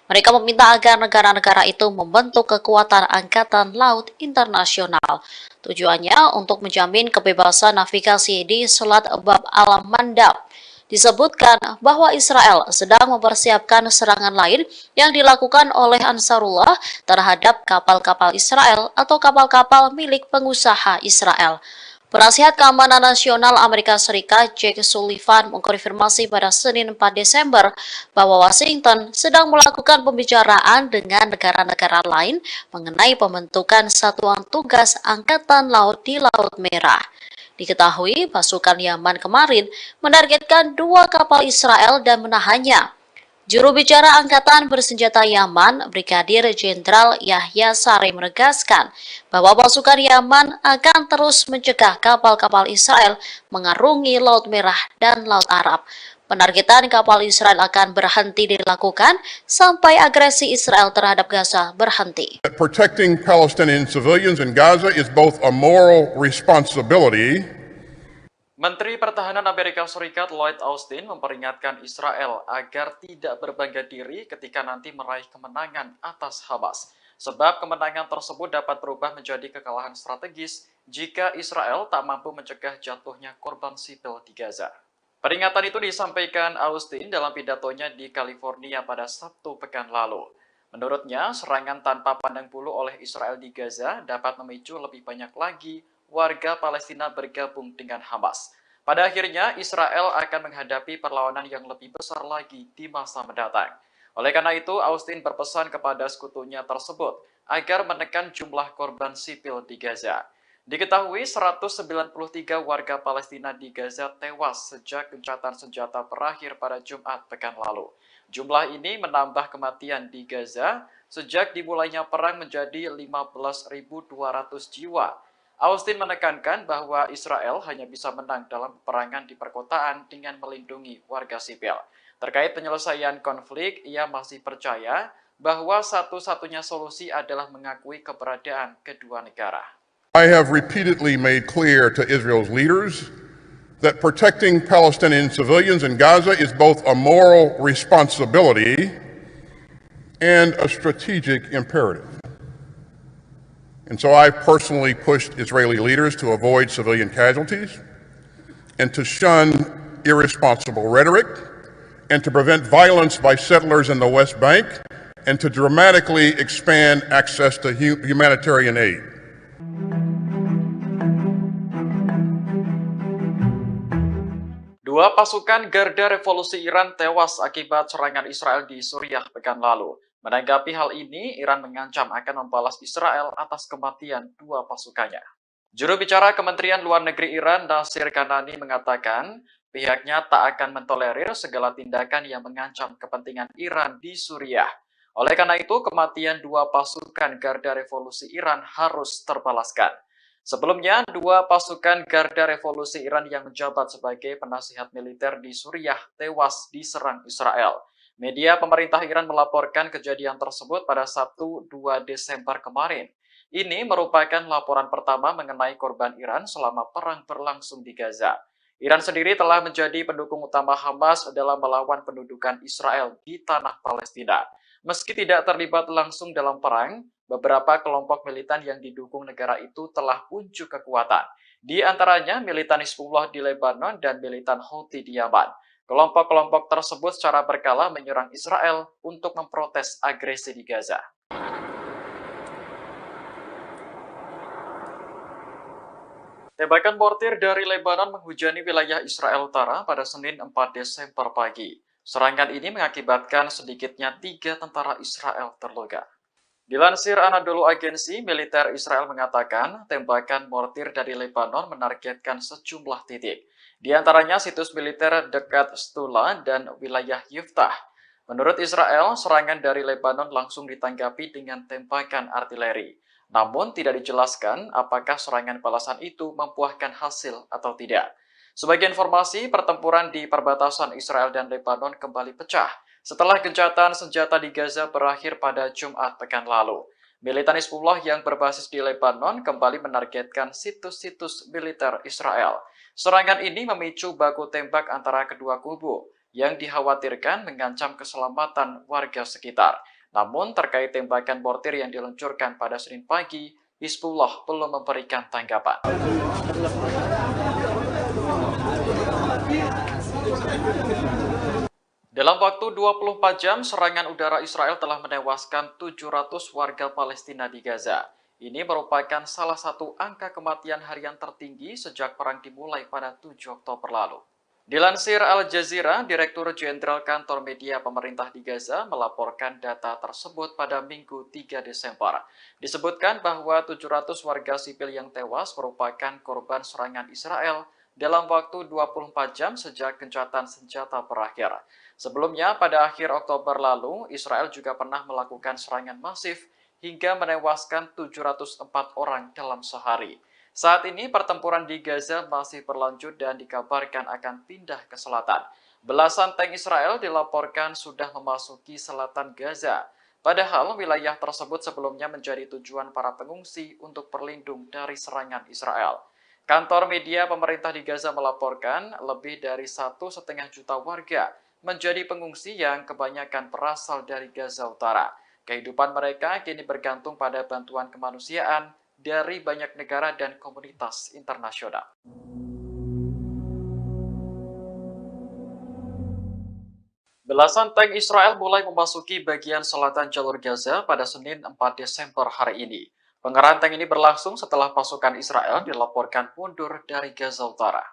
Mereka meminta agar negara-negara itu membentuk kekuatan angkatan laut internasional. Tujuannya untuk menjamin kebebasan navigasi di Selat Bab al-Mandab. Disebutkan bahwa Israel sedang mempersiapkan serangan lain yang dilakukan oleh Ansarullah terhadap kapal-kapal Israel atau kapal-kapal milik pengusaha Israel. Penasihat Keamanan Nasional Amerika Serikat Jake Sullivan mengkonfirmasi pada Senin 4 Desember bahwa Washington sedang melakukan pembicaraan dengan negara-negara lain mengenai pembentukan satuan tugas Angkatan Laut di Laut Merah. Diketahui pasukan Yaman kemarin menargetkan 2 kapal Israel dan menahannya. Juru bicara Angkatan Bersenjata Yaman, Brigadir Jenderal Yahya Saree menegaskan bahwa pasukan Yaman akan terus mencegah kapal-kapal Israel mengarungi Laut Merah dan Laut Arab. Penargetan kapal Israel akan berhenti dilakukan sampai agresi Israel terhadap Gaza berhenti. Protecting Palestinian civilians in Gaza is both a moral responsibility. Menteri Pertahanan Amerika Serikat Lloyd Austin memperingatkan Israel agar tidak berbangga diri ketika nanti meraih kemenangan atas Hamas. Sebab kemenangan tersebut dapat berubah menjadi kekalahan strategis jika Israel tak mampu mencegah jatuhnya korban sipil di Gaza. Peringatan itu disampaikan Austin dalam pidatonya di California pada Sabtu pekan lalu. Menurutnya, serangan tanpa pandang bulu oleh Israel di Gaza dapat memicu lebih banyak lagi warga Palestina bergabung dengan Hamas. Pada akhirnya, Israel akan menghadapi perlawanan yang lebih besar lagi di masa mendatang. Oleh karena itu, Austin berpesan kepada sekutunya tersebut agar menekan jumlah korban sipil di Gaza. Diketahui 193 warga Palestina di Gaza tewas sejak gencatan senjata berakhir pada Jumat pekan lalu. Jumlah ini menambah kematian di Gaza sejak dimulainya perang menjadi 15.200 jiwa. Austin menekankan bahwa Israel hanya bisa menang dalam peperangan di perkotaan dengan melindungi warga sipil. Terkait penyelesaian konflik, ia masih percaya bahwa satu-satunya solusi adalah mengakui keberadaan kedua negara. I have repeatedly made clear to Israel's leaders that protecting Palestinian civilians in Gaza is both a moral responsibility and a strategic imperative. And so I personally pushed Israeli leaders to avoid civilian casualties and to shun irresponsible rhetoric and to prevent violence by settlers in the West Bank and to dramatically expand access to humanitarian aid. Dua pasukan Garda Revolusi Iran tewas akibat serangan Israel di Suriah pekan lalu. Menanggapi hal ini, Iran mengancam akan membalas Israel atas kematian dua pasukannya. Juru bicara Kementerian Luar Negeri Iran, Nasir Kanani, mengatakan pihaknya tak akan mentolerir segala tindakan yang mengancam kepentingan Iran di Suriah. Oleh karena itu, kematian dua pasukan Garda Revolusi Iran harus terbalaskan. Sebelumnya, dua pasukan Garda Revolusi Iran yang menjabat sebagai penasihat militer di Suriah tewas diserang Israel. Media pemerintah Iran melaporkan kejadian tersebut pada Sabtu 2 Desember kemarin. Ini merupakan laporan pertama mengenai korban Iran selama perang berlangsung di Gaza. Iran sendiri telah menjadi pendukung utama Hamas dalam melawan pendudukan Israel di tanah Palestina. Meski tidak terlibat langsung dalam perang, beberapa kelompok militan yang didukung negara itu telah unjuk kekuatan. Di antaranya militan Hizbullah di Lebanon dan militan Houthi di Yaman. Kelompok-kelompok tersebut secara berkala menyerang Israel untuk memprotes agresi di Gaza. Tembakan mortir dari Lebanon menghujani wilayah Israel Utara pada Senin 4 Desember pagi. Serangan ini mengakibatkan sedikitnya 3 tentara Israel terluka. Dilansir Anadolu Agency, militer Israel mengatakan tembakan mortir dari Lebanon menargetkan sejumlah titik. Di antaranya situs militer dekat Stula dan wilayah Yiftah. Menurut Israel, serangan dari Lebanon langsung ditanggapi dengan tembakan artileri. Namun tidak dijelaskan apakah serangan balasan itu membuahkan hasil atau tidak. Sebagai informasi, pertempuran di perbatasan Israel dan Lebanon kembali pecah setelah gencatan senjata di Gaza berakhir pada Jumat pekan lalu. Militan Hizbullah yang berbasis di Lebanon kembali menargetkan situs-situs militer Israel. Serangan ini memicu baku tembak antara kedua kubu yang dikhawatirkan mengancam keselamatan warga sekitar. Namun terkait tembakan mortir yang diluncurkan pada Senin pagi, Hizbullah belum memberikan tanggapan. Dalam waktu 24 jam, serangan udara Israel telah menewaskan 700 warga Palestina di Gaza. Ini merupakan salah satu angka kematian harian tertinggi sejak perang dimulai pada 7 Oktober lalu. Dilansir Al Jazeera, Direktur Jenderal Kantor Media Pemerintah di Gaza melaporkan data tersebut pada Minggu 3 Desember. Disebutkan bahwa 700 warga sipil yang tewas merupakan korban serangan Israel dalam waktu 24 jam sejak gencatan senjata berakhir. Sebelumnya, pada akhir Oktober lalu, Israel juga pernah melakukan serangan masif hingga menewaskan 704 orang dalam sehari. Saat ini, pertempuran di Gaza masih berlanjut dan dikabarkan akan pindah ke selatan. Belasan tank Israel dilaporkan sudah memasuki selatan Gaza. Padahal wilayah tersebut sebelumnya menjadi tujuan para pengungsi untuk berlindung dari serangan Israel. Kantor media pemerintah di Gaza melaporkan lebih dari 1,5 juta warga menjadi pengungsi yang kebanyakan berasal dari Gaza Utara. Kehidupan mereka kini bergantung pada bantuan kemanusiaan dari banyak negara dan komunitas internasional. Belasan tank Israel mulai memasuki bagian selatan jalur Gaza pada Senin 4 Desember hari ini. Pengerahan tank ini berlangsung setelah pasukan Israel dilaporkan mundur dari Gaza Utara.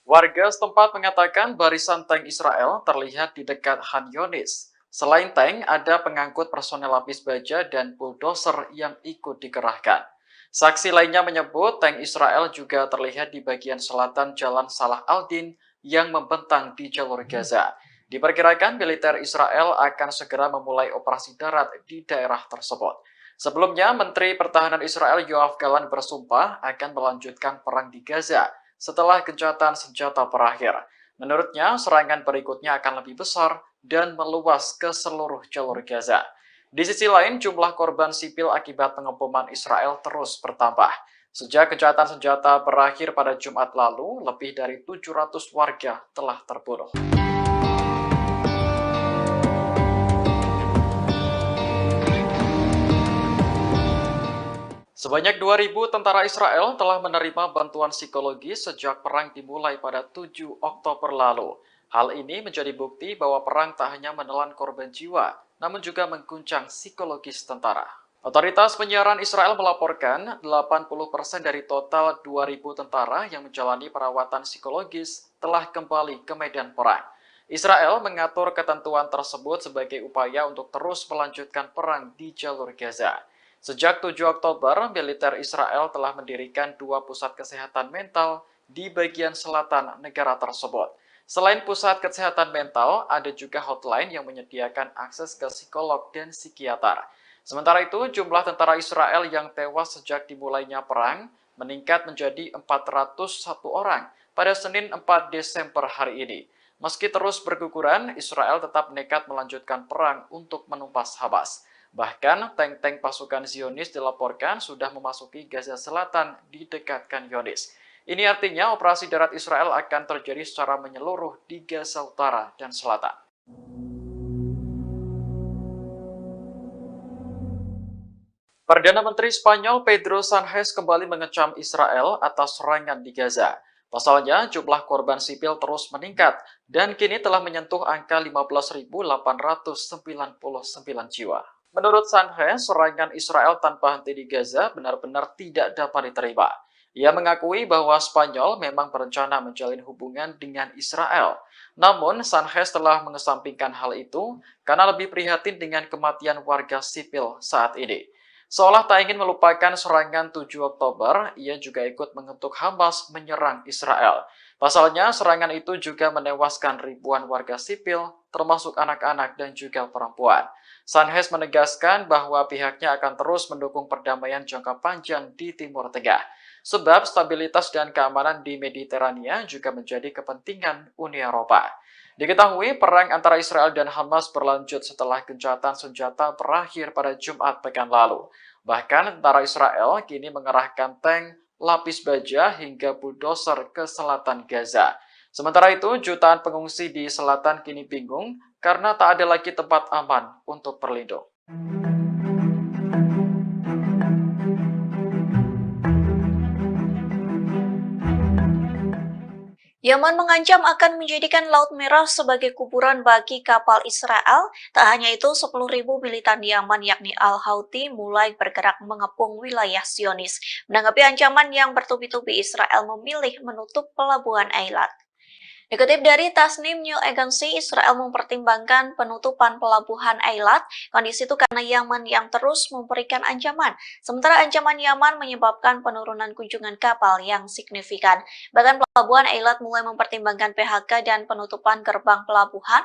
Warga setempat mengatakan barisan tank Israel terlihat di dekat Han Yunis. Selain tank, ada pengangkut personel lapis baja dan bulldozer yang ikut dikerahkan. Saksi lainnya menyebut tank Israel juga terlihat di bagian selatan Jalan Salah Aldin yang membentang di jalur Gaza. Diperkirakan militer Israel akan segera memulai operasi darat di daerah tersebut. Sebelumnya, Menteri Pertahanan Israel Yoav Gallant bersumpah akan melanjutkan perang di Gaza setelah gencatan senjata berakhir. Menurutnya, serangan berikutnya akan lebih besar dan meluas ke seluruh jalur Gaza. Di sisi lain, jumlah korban sipil akibat pengeboman Israel terus bertambah. Sejak gencatan senjata berakhir pada Jumat lalu, lebih dari 700 warga telah terbunuh. Sebanyak 2.000 tentara Israel telah menerima bantuan psikologi sejak perang dimulai pada 7 Oktober lalu. Hal ini menjadi bukti bahwa perang tak hanya menelan korban jiwa, namun juga mengguncang psikologis tentara. Otoritas penyiaran Israel melaporkan 80% dari total 2.000 tentara yang menjalani perawatan psikologis telah kembali ke medan perang. Israel mengatur ketentuan tersebut sebagai upaya untuk terus melanjutkan perang di jalur Gaza. Sejak 7 Oktober, militer Israel telah mendirikan 2 pusat kesehatan mental di bagian selatan negara tersebut. Selain pusat kesehatan mental, ada juga hotline yang menyediakan akses ke psikolog dan psikiater. Sementara itu, jumlah tentara Israel yang tewas sejak dimulainya perang meningkat menjadi 401 orang pada Senin 4 Desember hari ini. Meski terus berguguran, Israel tetap nekat melanjutkan perang untuk menumpas Hamas. Bahkan, tank-tank pasukan Zionis dilaporkan sudah memasuki Gaza Selatan di dekat Khan Yunis. Ini artinya operasi darat Israel akan terjadi secara menyeluruh di Gaza Utara dan Selatan. Perdana Menteri Spanyol Pedro Sánchez kembali mengecam Israel atas serangan di Gaza. Pasalnya, jumlah korban sipil terus meningkat dan kini telah menyentuh angka 15.899 jiwa. Menurut Sánchez, serangan Israel tanpa henti di Gaza benar-benar tidak dapat diterima. Ia mengakui bahwa Spanyol memang berencana menjalin hubungan dengan Israel. Namun, Sánchez telah mengesampingkan hal itu karena lebih prihatin dengan kematian warga sipil saat ini. Seolah tak ingin melupakan serangan 7 Oktober, ia juga ikut mengutuk Hamas menyerang Israel. Pasalnya, serangan itu juga menewaskan ribuan warga sipil, termasuk anak-anak dan juga perempuan. Sánchez menegaskan bahwa pihaknya akan terus mendukung perdamaian jangka panjang di Timur Tengah. Sebab stabilitas dan keamanan di Mediterania juga menjadi kepentingan Uni Eropa. Diketahui perang antara Israel dan Hamas berlanjut setelah gencatan senjata berakhir pada Jumat pekan lalu. Bahkan tentara Israel kini mengerahkan tank, lapis baja hingga bulldozer ke selatan Gaza. Sementara itu, jutaan pengungsi di selatan kini bingung karena tak ada lagi tempat aman untuk berlindung. Yaman mengancam akan menjadikan Laut Merah sebagai kuburan bagi kapal Israel. Tak hanya itu, 10.000 militan Yaman yakni Al-Houthi mulai bergerak mengepung wilayah Zionis. Menanggapi ancaman yang bertubi-tubi, Israel memilih menutup pelabuhan Eilat. Dikutip dari Tasnim News Agency, Israel mempertimbangkan penutupan pelabuhan Eilat. Kondisi itu karena Yaman yang terus memberikan ancaman. Sementara ancaman Yaman menyebabkan penurunan kunjungan kapal yang signifikan. Bahkan pelabuhan Eilat mulai mempertimbangkan PHK dan penutupan gerbang pelabuhan.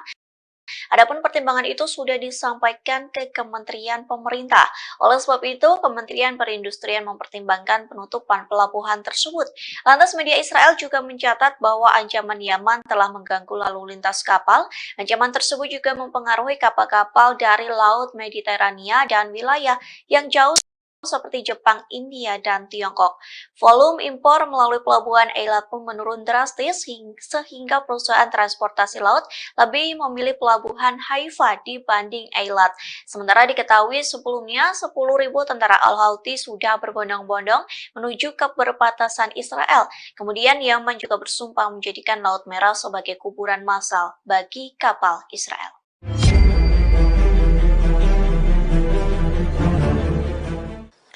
Adapun pertimbangan itu sudah disampaikan ke Kementerian Pemerintah. Oleh sebab itu, Kementerian Perindustrian mempertimbangkan penutupan pelabuhan tersebut. Lantas media Israel juga mencatat bahwa ancaman Yaman telah mengganggu lalu lintas kapal. Ancaman tersebut juga mempengaruhi kapal-kapal dari Laut Mediterania dan wilayah yang jauh seperti Jepang, India, dan Tiongkok. Volume impor melalui pelabuhan Eilat pun menurun drastis sehingga perusahaan transportasi laut lebih memilih pelabuhan Haifa dibanding Eilat. Sementara diketahui sebelumnya 10.000 tentara Al-Houthi sudah berbondong-bondong menuju ke perbatasan Israel. Kemudian Yaman juga bersumpah menjadikan Laut Merah sebagai kuburan massal bagi kapal Israel.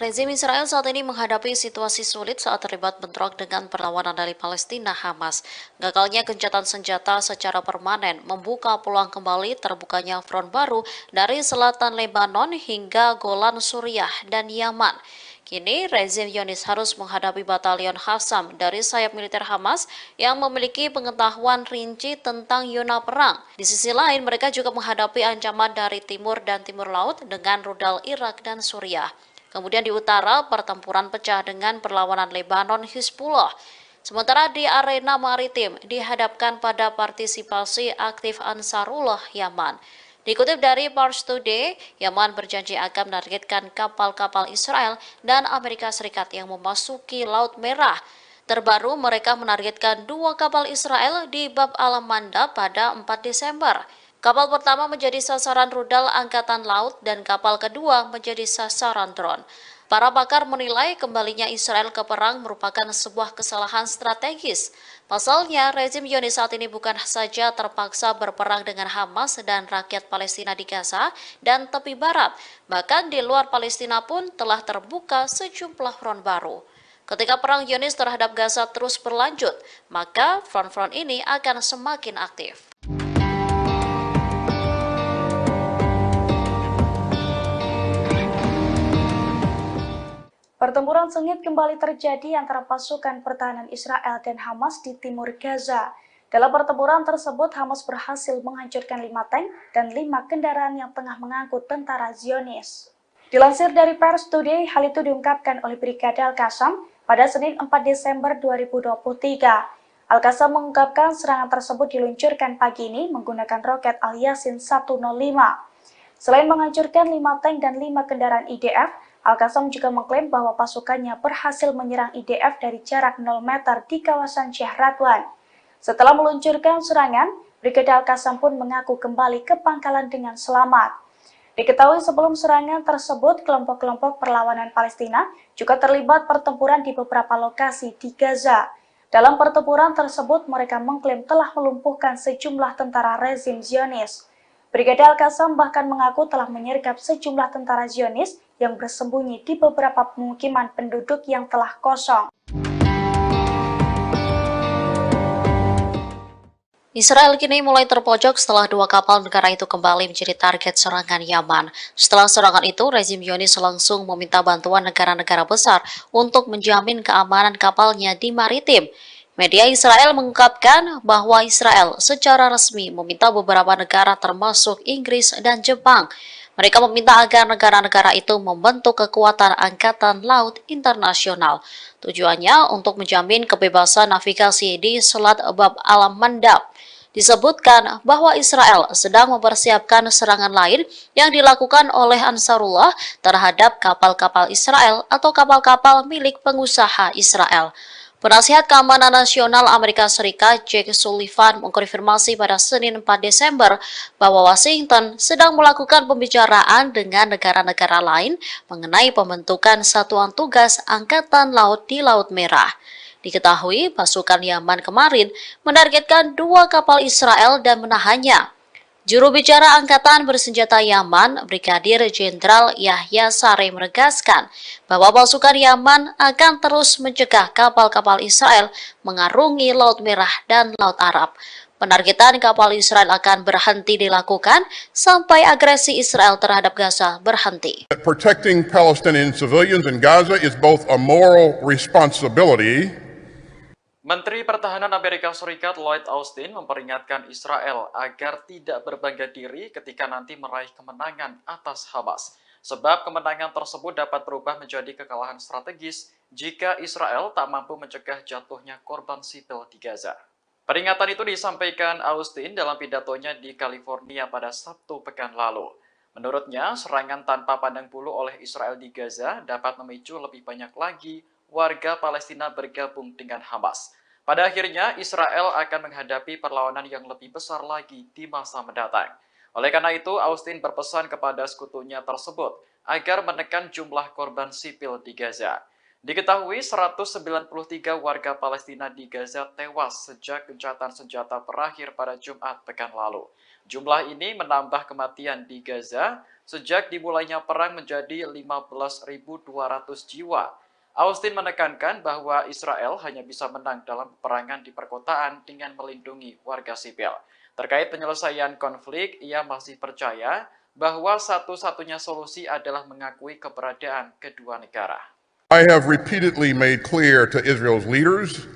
Rezim Israel saat ini menghadapi situasi sulit saat terlibat bentrok dengan perlawanan dari Palestina Hamas. Gagalnya gencatan senjata secara permanen membuka peluang kembali terbukanya front baru dari selatan Lebanon hingga Golan Suriah dan Yaman. Kini rezim Zionis harus menghadapi batalion Qassam dari sayap militer Hamas yang memiliki pengetahuan rinci tentang zona perang. Di sisi lain, mereka juga menghadapi ancaman dari timur dan timur laut dengan rudal Irak dan Suriah. Kemudian di utara, pertempuran pecah dengan perlawanan Lebanon Hizbullah. Sementara di arena maritim dihadapkan pada partisipasi aktif Ansarullah Yaman. Dikutip dari Pars Today, Yaman berjanji akan menargetkan kapal-kapal Israel dan Amerika Serikat yang memasuki Laut Merah. Terbaru, mereka menargetkan 2 kapal Israel di Bab al-Mandab pada 4 Desember. Kapal pertama menjadi sasaran rudal Angkatan Laut dan kapal kedua menjadi sasaran drone. Para pakar menilai kembalinya Israel ke perang merupakan sebuah kesalahan strategis. Pasalnya, rezim Zionis saat ini bukan saja terpaksa berperang dengan Hamas dan rakyat Palestina di Gaza dan tepi barat, bahkan di luar Palestina pun telah terbuka sejumlah front baru. Ketika perang Zionis terhadap Gaza terus berlanjut, maka front-front ini akan semakin aktif. Pertempuran sengit kembali terjadi antara pasukan pertahanan Israel dan Hamas di timur Gaza. Dalam pertempuran tersebut, Hamas berhasil menghancurkan 5 tank dan 5 kendaraan yang tengah mengangkut tentara Zionis. Dilansir dari Pars Today, hal itu diungkapkan oleh Brigade Al-Qassam pada Senin 4 Desember 2023. Al-Qassam mengungkapkan serangan tersebut diluncurkan pagi ini menggunakan roket Al-Yasin 105. Selain menghancurkan 5 tank dan 5 kendaraan IDF, Al-Qassam juga mengklaim bahwa pasukannya berhasil menyerang IDF dari jarak 0 meter di kawasan Sheikh Radwan. Setelah meluncurkan serangan, Brigade Al-Qassam pun mengaku kembali ke pangkalan dengan selamat. Diketahui sebelum serangan tersebut, kelompok-kelompok perlawanan Palestina juga terlibat pertempuran di beberapa lokasi di Gaza. Dalam pertempuran tersebut, mereka mengklaim telah melumpuhkan sejumlah tentara rezim Zionis. Brigade Al-Qassam bahkan mengaku telah menyergap sejumlah tentara Zionis yang bersembunyi di beberapa pemukiman penduduk yang telah kosong. Israel kini mulai terpojok setelah 2 kapal negara itu kembali menjadi target serangan Yaman. Setelah serangan itu, rezim Zionis langsung meminta bantuan negara-negara besar untuk menjamin keamanan kapalnya di maritim. Media Israel mengungkapkan bahwa Israel secara resmi meminta beberapa negara termasuk Inggris dan Jepang. Mereka meminta agar negara-negara itu membentuk kekuatan angkatan laut internasional. Tujuannya untuk menjamin kebebasan navigasi di Selat Bab al-Mandab. Disebutkan bahwa Israel sedang mempersiapkan serangan lain yang dilakukan oleh Ansarullah terhadap kapal-kapal Israel atau kapal-kapal milik pengusaha Israel. Penasihat Keamanan Nasional Amerika Serikat Jake Sullivan mengkonfirmasi pada Senin 4 Desember bahwa Washington sedang melakukan pembicaraan dengan negara-negara lain mengenai pembentukan satuan tugas Angkatan Laut di Laut Merah. Diketahui pasukan Yaman kemarin menargetkan 2 kapal Israel dan menahannya. Juru bicara Angkatan Bersenjata Yaman, Brigadir Jenderal Yahya Saree menegaskan bahwa pasukan Yaman akan terus mencegah kapal-kapal Israel mengarungi Laut Merah dan Laut Arab. Penargetan kapal Israel akan berhenti dilakukan sampai agresi Israel terhadap Gaza berhenti. Protecting Palestinian civilians in Gaza is both a moral responsibility. Menteri Pertahanan Amerika Serikat Lloyd Austin memperingatkan Israel agar tidak berbangga diri ketika nanti meraih kemenangan atas Hamas. Sebab kemenangan tersebut dapat berubah menjadi kekalahan strategis jika Israel tak mampu mencegah jatuhnya korban sipil di Gaza. Peringatan itu disampaikan Austin dalam pidatonya di California pada Sabtu pekan lalu. Menurutnya, serangan tanpa pandang bulu oleh Israel di Gaza dapat memicu lebih banyak lagi warga Palestina bergabung dengan Hamas. Pada akhirnya, Israel akan menghadapi perlawanan yang lebih besar lagi di masa mendatang. Oleh karena itu, Austin berpesan kepada sekutunya tersebut agar menekan jumlah korban sipil di Gaza. Diketahui 193 warga Palestina di Gaza tewas sejak gencatan senjata berakhir pada Jumat pekan lalu. Jumlah ini menambah kematian di Gaza sejak dimulainya perang menjadi 15.200 jiwa. Austin menekankan bahwa Israel hanya bisa menang dalam peperangan di perkotaan dengan melindungi warga sipil. Terkait penyelesaian konflik, ia masih percaya bahwa satu-satunya solusi adalah mengakui keberadaan kedua negara. I have repeatedly made clear to Israel's leaders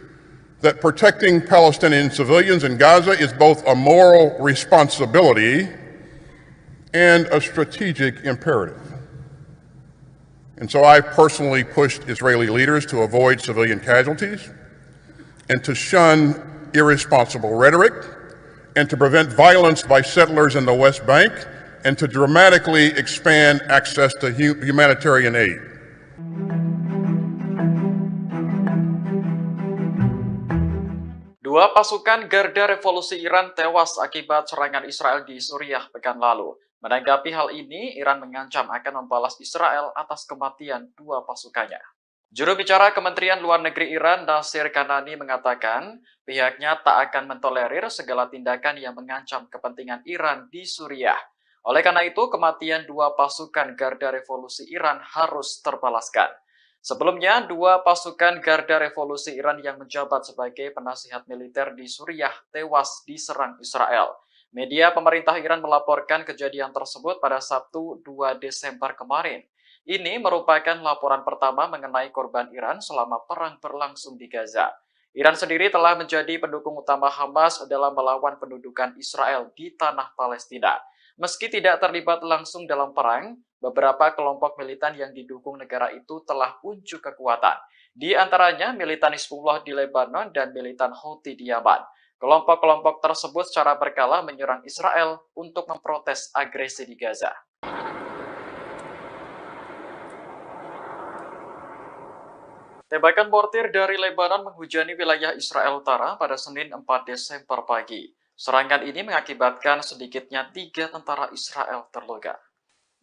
that protecting Palestinian civilians in Gaza is both a moral responsibility and a strategic imperative. And so I've personally pushed Israeli leaders to avoid civilian casualties and to shun irresponsible rhetoric and to prevent violence by settlers in the West Bank and to dramatically expand access to humanitarian aid. Dua pasukan Garda Revolusi Iran tewas akibat serangan Israel di Suriah pekan lalu. Menanggapi hal ini, Iran mengancam akan membalas Israel atas kematian dua pasukannya. Juru bicara Kementerian Luar Negeri Iran, Nasir Kanani, mengatakan pihaknya tak akan mentolerir segala tindakan yang mengancam kepentingan Iran di Suriah. Oleh karena itu, kematian dua pasukan Garda Revolusi Iran harus terbalaskan. Sebelumnya, dua pasukan Garda Revolusi Iran yang menjabat sebagai penasihat militer di Suriah tewas diserang Israel. Media pemerintah Iran melaporkan kejadian tersebut pada Sabtu 2 Desember kemarin. Ini merupakan laporan pertama mengenai korban Iran selama perang berlangsung di Gaza. Iran sendiri telah menjadi pendukung utama Hamas dalam melawan pendudukan Israel di tanah Palestina. Meski tidak terlibat langsung dalam perang, beberapa kelompok militan yang didukung negara itu telah unjuk kekuatan. Di antaranya militan Hizbullah di Lebanon dan militan Houthi di Yaman. Kelompok-kelompok tersebut secara berkala menyerang Israel untuk memprotes agresi di Gaza. Tembakan mortir dari Lebanon menghujani wilayah Israel Utara pada Senin 4 Desember pagi. Serangan ini mengakibatkan sedikitnya 3 tentara Israel terluka.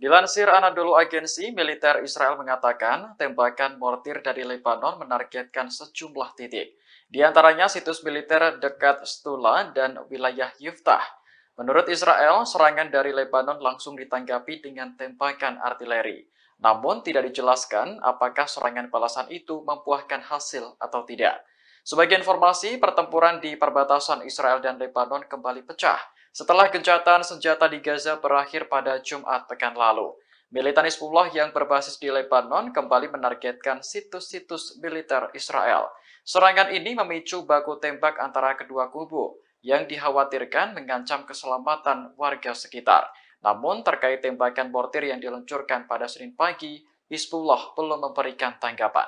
Dilansir Anadolu Agency, militer Israel mengatakan tembakan mortir dari Lebanon menargetkan sejumlah titik. Di antaranya situs militer dekat Stula dan wilayah Yiftah. Menurut Israel, serangan dari Lebanon langsung ditanggapi dengan tembakan artileri. Namun tidak dijelaskan apakah serangan balasan itu membuahkan hasil atau tidak. Sebagai informasi, pertempuran di perbatasan Israel dan Lebanon kembali pecah setelah gencatan senjata di Gaza berakhir pada Jumat pekan lalu. Militan Hizbullah yang berbasis di Lebanon kembali menargetkan situs-situs militer Israel. Serangan ini memicu baku tembak antara kedua kubu yang dikhawatirkan mengancam keselamatan warga sekitar. Namun terkait tembakan mortir yang diluncurkan pada Senin pagi, Hizbullah belum memberikan tanggapan.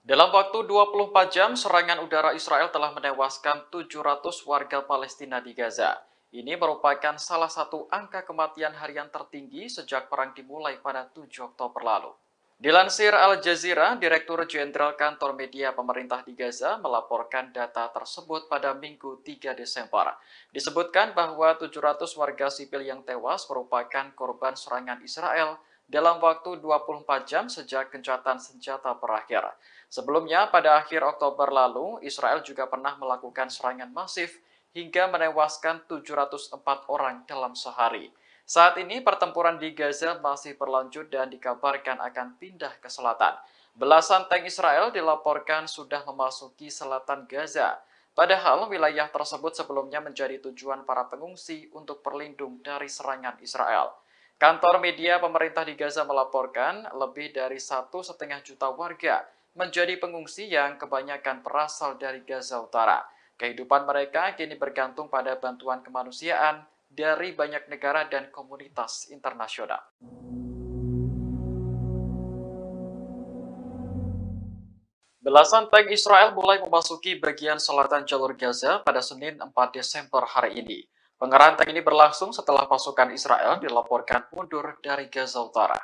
Dalam waktu 24 jam, serangan udara Israel telah menewaskan 700 warga Palestina di Gaza. Ini merupakan salah satu angka kematian harian tertinggi sejak perang dimulai pada 7 Oktober lalu. Dilansir Al Jazeera, Direktur Jenderal Kantor Media Pemerintah di Gaza melaporkan data tersebut pada Minggu 3 Desember. Disebutkan bahwa 700 warga sipil yang tewas merupakan korban serangan Israel dalam waktu 24 jam sejak gencatan senjata berakhir. Sebelumnya, pada akhir Oktober lalu, Israel juga pernah melakukan serangan masif hingga menewaskan 704 orang dalam sehari. Saat ini, pertempuran di Gaza masih berlanjut dan dikabarkan akan pindah ke selatan. Belasan tank Israel dilaporkan sudah memasuki selatan Gaza. Padahal wilayah tersebut sebelumnya menjadi tujuan para pengungsi untuk berlindung dari serangan Israel. Kantor media pemerintah di Gaza melaporkan lebih dari 1,5 juta warga menjadi pengungsi yang kebanyakan berasal dari Gaza Utara. Kehidupan mereka kini bergantung pada bantuan kemanusiaan dari banyak negara dan komunitas internasional. Belasan tank Israel mulai memasuki bagian selatan jalur Gaza pada Senin 4 Desember hari ini. Pengerahan tank ini berlangsung setelah pasukan Israel dilaporkan mundur dari Gaza Utara.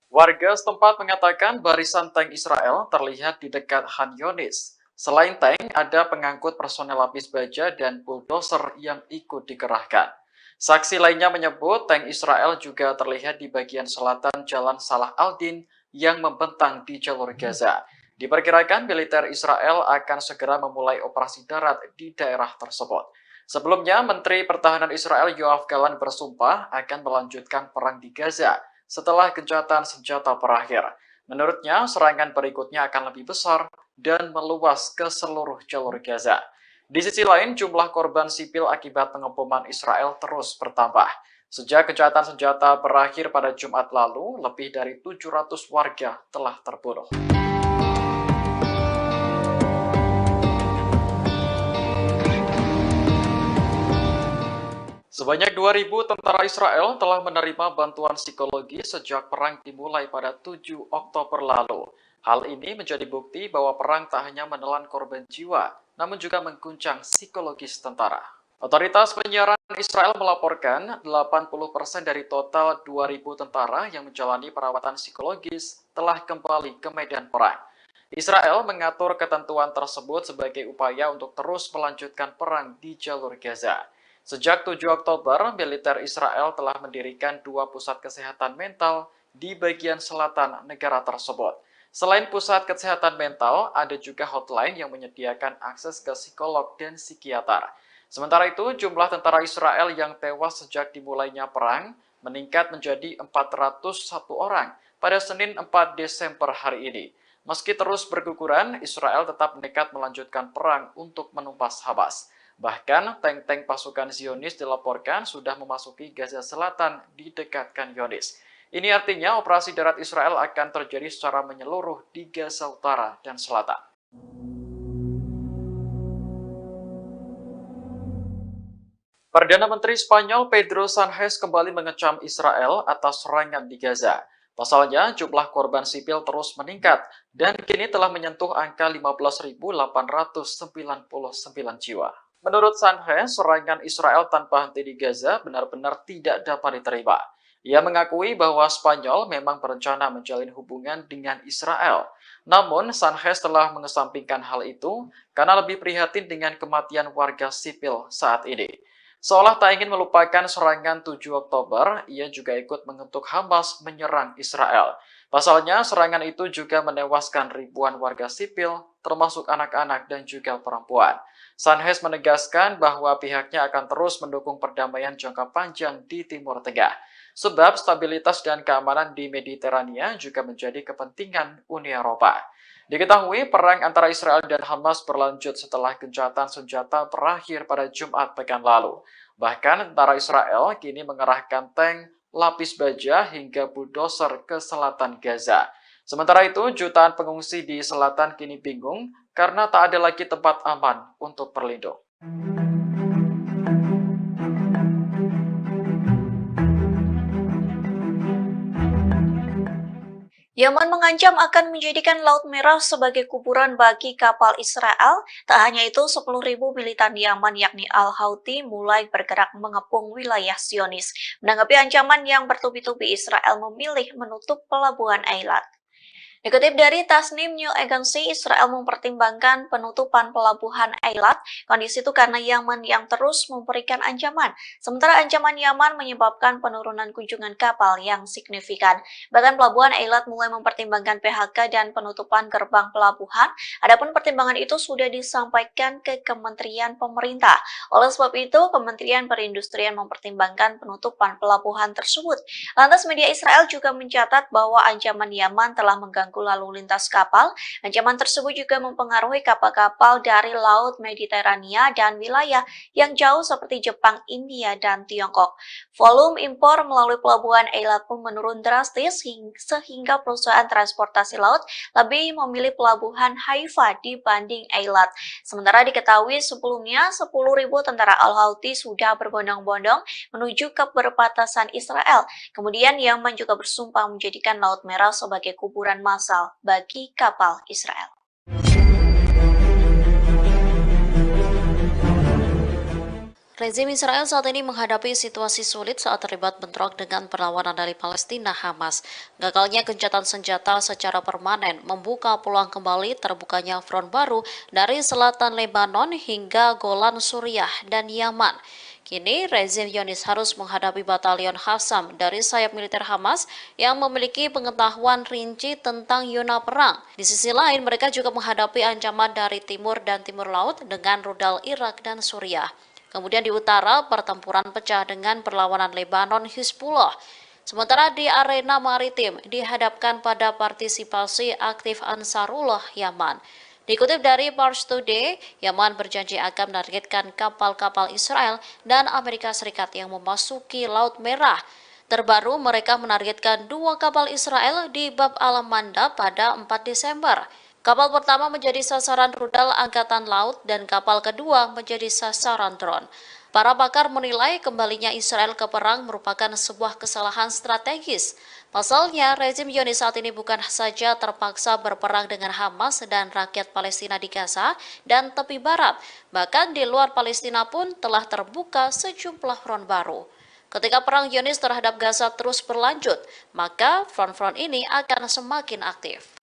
Warga setempat mengatakan barisan tank Israel terlihat di dekat Khan Yunis. Selain tank, ada pengangkut personel lapis baja dan bulldozer yang ikut dikerahkan. Saksi lainnya menyebut tank Israel juga terlihat di bagian selatan Jalan Salah al-Din yang membentang di jalur Gaza. Diperkirakan militer Israel akan segera memulai operasi darat di daerah tersebut. Sebelumnya, Menteri Pertahanan Israel Yoav Gallant bersumpah akan melanjutkan perang di Gaza setelah gencatan senjata berakhir. Menurutnya, serangan berikutnya akan lebih besar dan meluas ke seluruh jalur Gaza. Di sisi lain, jumlah korban sipil akibat pengeboman Israel terus bertambah. Sejak gencatan senjata berakhir pada Jumat lalu, lebih dari 700 warga telah terbunuh. Sebanyak 2.000 tentara Israel telah menerima bantuan psikologi sejak perang dimulai pada 7 Oktober lalu. Hal ini menjadi bukti bahwa perang tak hanya menelan korban jiwa, namun juga mengguncang psikologis tentara. Otoritas penyiaran Israel melaporkan 80% dari total 2.000 tentara yang menjalani perawatan psikologis telah kembali ke medan perang. Israel mengatur ketentuan tersebut sebagai upaya untuk terus melanjutkan perang di jalur Gaza. Sejak 7 Oktober, militer Israel telah mendirikan 2 pusat kesehatan mental di bagian selatan negara tersebut. Selain pusat kesehatan mental, ada juga hotline yang menyediakan akses ke psikolog dan psikiater. Sementara itu, jumlah tentara Israel yang tewas sejak dimulainya perang meningkat menjadi 401 orang pada Senin 4 Desember hari ini. Meski terus berguguran, Israel tetap nekat melanjutkan perang untuk menumpas Hamas. Bahkan, tank-tank pasukan Zionis dilaporkan sudah memasuki Gaza Selatan di dekat Khan Younis. Ini artinya operasi darat Israel akan terjadi secara menyeluruh di Gaza Utara dan Selatan. Perdana Menteri Spanyol Pedro Sánchez kembali mengecam Israel atas serangan di Gaza. Pasalnya, jumlah korban sipil terus meningkat dan kini telah menyentuh angka 15.899 jiwa. Menurut Sánchez, serangan Israel tanpa henti di Gaza benar-benar tidak dapat diterima. Ia mengakui bahwa Spanyol memang berencana menjalin hubungan dengan Israel. Namun, Sánchez telah mengesampingkan hal itu karena lebih prihatin dengan kematian warga sipil saat ini. Seolah tak ingin melupakan serangan 7 Oktober, ia juga ikut mengutuk Hamas menyerang Israel. Pasalnya, serangan itu juga menewaskan ribuan warga sipil, termasuk anak-anak dan juga perempuan. Sánchez menegaskan bahwa pihaknya akan terus mendukung perdamaian jangka panjang di Timur Tengah. Sebab stabilitas dan keamanan di Mediterania juga menjadi kepentingan Uni Eropa. Diketahui perang antara Israel dan Hamas berlanjut setelah gencatan senjata berakhir pada Jumat pekan lalu. Bahkan tentara Israel kini mengerahkan tank, lapis baja hingga bulldozer ke selatan Gaza. Sementara itu, jutaan pengungsi di selatan kini bingung karena tak ada lagi tempat aman untuk berlindung. Yaman mengancam akan menjadikan Laut Merah sebagai kuburan bagi kapal Israel. Tak hanya itu, 10.000 militan Yaman yakni Al-Houthi mulai bergerak mengepung wilayah Zionis. Menanggapi ancaman yang bertubi-tubi, Israel memilih menutup pelabuhan Eilat. Dikutip dari Tasnim News Agency, Israel mempertimbangkan penutupan pelabuhan Eilat. Kondisi itu karena Yaman yang terus memberikan ancaman. Sementara ancaman Yaman menyebabkan penurunan kunjungan kapal yang signifikan. Bahkan pelabuhan Eilat mulai mempertimbangkan PHK dan penutupan gerbang pelabuhan. Adapun pertimbangan itu sudah disampaikan ke Kementerian Pemerintah. Oleh sebab itu, Kementerian Perindustrian mempertimbangkan penutupan pelabuhan tersebut. Lantas media Israel juga mencatat bahwa ancaman Yaman telah mengganggu lalu lintas kapal. Ancaman tersebut juga mempengaruhi kapal-kapal dari Laut Mediterania dan wilayah yang jauh seperti Jepang, India, dan Tiongkok. Volume impor melalui pelabuhan Eilat pun menurun drastis sehingga perusahaan transportasi laut lebih memilih pelabuhan Haifa dibanding Eilat. Sementara diketahui sebelumnya 10.000 tentara Al-Houthi sudah berbondong-bondong menuju ke perbatasan Israel. Kemudian Yaman juga bersumpah menjadikan Laut Merah sebagai kuburan massal bagi kapal Israel. Rezim Israel saat ini menghadapi situasi sulit saat terlibat bentrok dengan perlawanan dari Palestina Hamas. Gagalnya gencatan senjata secara permanen membuka peluang kembali terbukanya front baru dari selatan Lebanon hingga Golan Suriah dan Yaman. Kini, rezim Zionis harus menghadapi batalion Qassam dari sayap militer Hamas yang memiliki pengetahuan rinci tentang zona perang. Di sisi lain, mereka juga menghadapi ancaman dari timur dan timur laut dengan rudal Irak dan Suriah. Kemudian di utara, pertempuran pecah dengan perlawanan Lebanon Hizbullah. Sementara di arena maritim dihadapkan pada partisipasi aktif Ansarullah Yaman. Dikutip dari Pars Today, Yaman berjanji akan menargetkan kapal-kapal Israel dan Amerika Serikat yang memasuki Laut Merah. Terbaru, mereka menargetkan 2 kapal Israel di Bab al-Mandab pada 4 Desember. Kapal pertama menjadi sasaran rudal Angkatan Laut dan kapal kedua menjadi sasaran drone. Para pakar menilai kembalinya Israel ke perang merupakan sebuah kesalahan strategis. Pasalnya, rezim Zionis saat ini bukan saja terpaksa berperang dengan Hamas dan rakyat Palestina di Gaza dan tepi barat, bahkan di luar Palestina pun telah terbuka sejumlah front baru. Ketika perang Zionis terhadap Gaza terus berlanjut, maka front-front ini akan semakin aktif.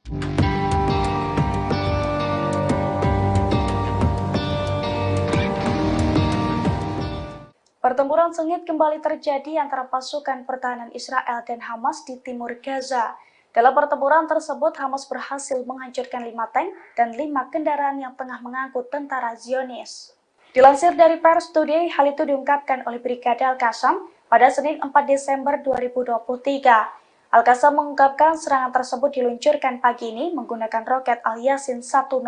Pertempuran sengit kembali terjadi antara pasukan pertahanan Israel dan Hamas di timur Gaza. Dalam pertempuran tersebut, Hamas berhasil menghancurkan 5 tank dan 5 kendaraan yang tengah mengangkut tentara Zionis. Dilansir dari Pars Today, hal itu diungkapkan oleh Brigade Al-Qassam pada Senin 4 Desember 2023. Al-Qassam mengungkapkan serangan tersebut diluncurkan pagi ini menggunakan roket Al-Yasin 105.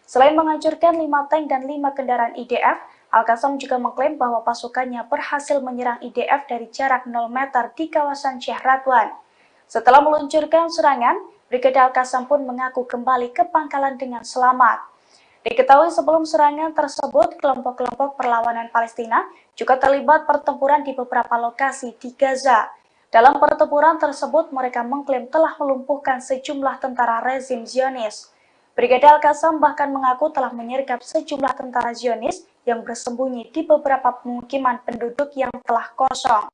Selain menghancurkan 5 tank dan 5 kendaraan IDF, Al-Qassam juga mengklaim bahwa pasukannya berhasil menyerang IDF dari jarak 0 meter di kawasan Sheikh Radwan. Setelah meluncurkan serangan, Brigade Al-Qassam pun mengaku kembali ke pangkalan dengan selamat. Diketahui sebelum serangan tersebut, kelompok-kelompok perlawanan Palestina juga terlibat pertempuran di beberapa lokasi di Gaza. Dalam pertempuran tersebut, mereka mengklaim telah melumpuhkan sejumlah tentara rezim Zionis. Brigade Al-Qassam bahkan mengaku telah menyergap sejumlah tentara Zionis yang bersembunyi di beberapa pemukiman penduduk yang telah kosong.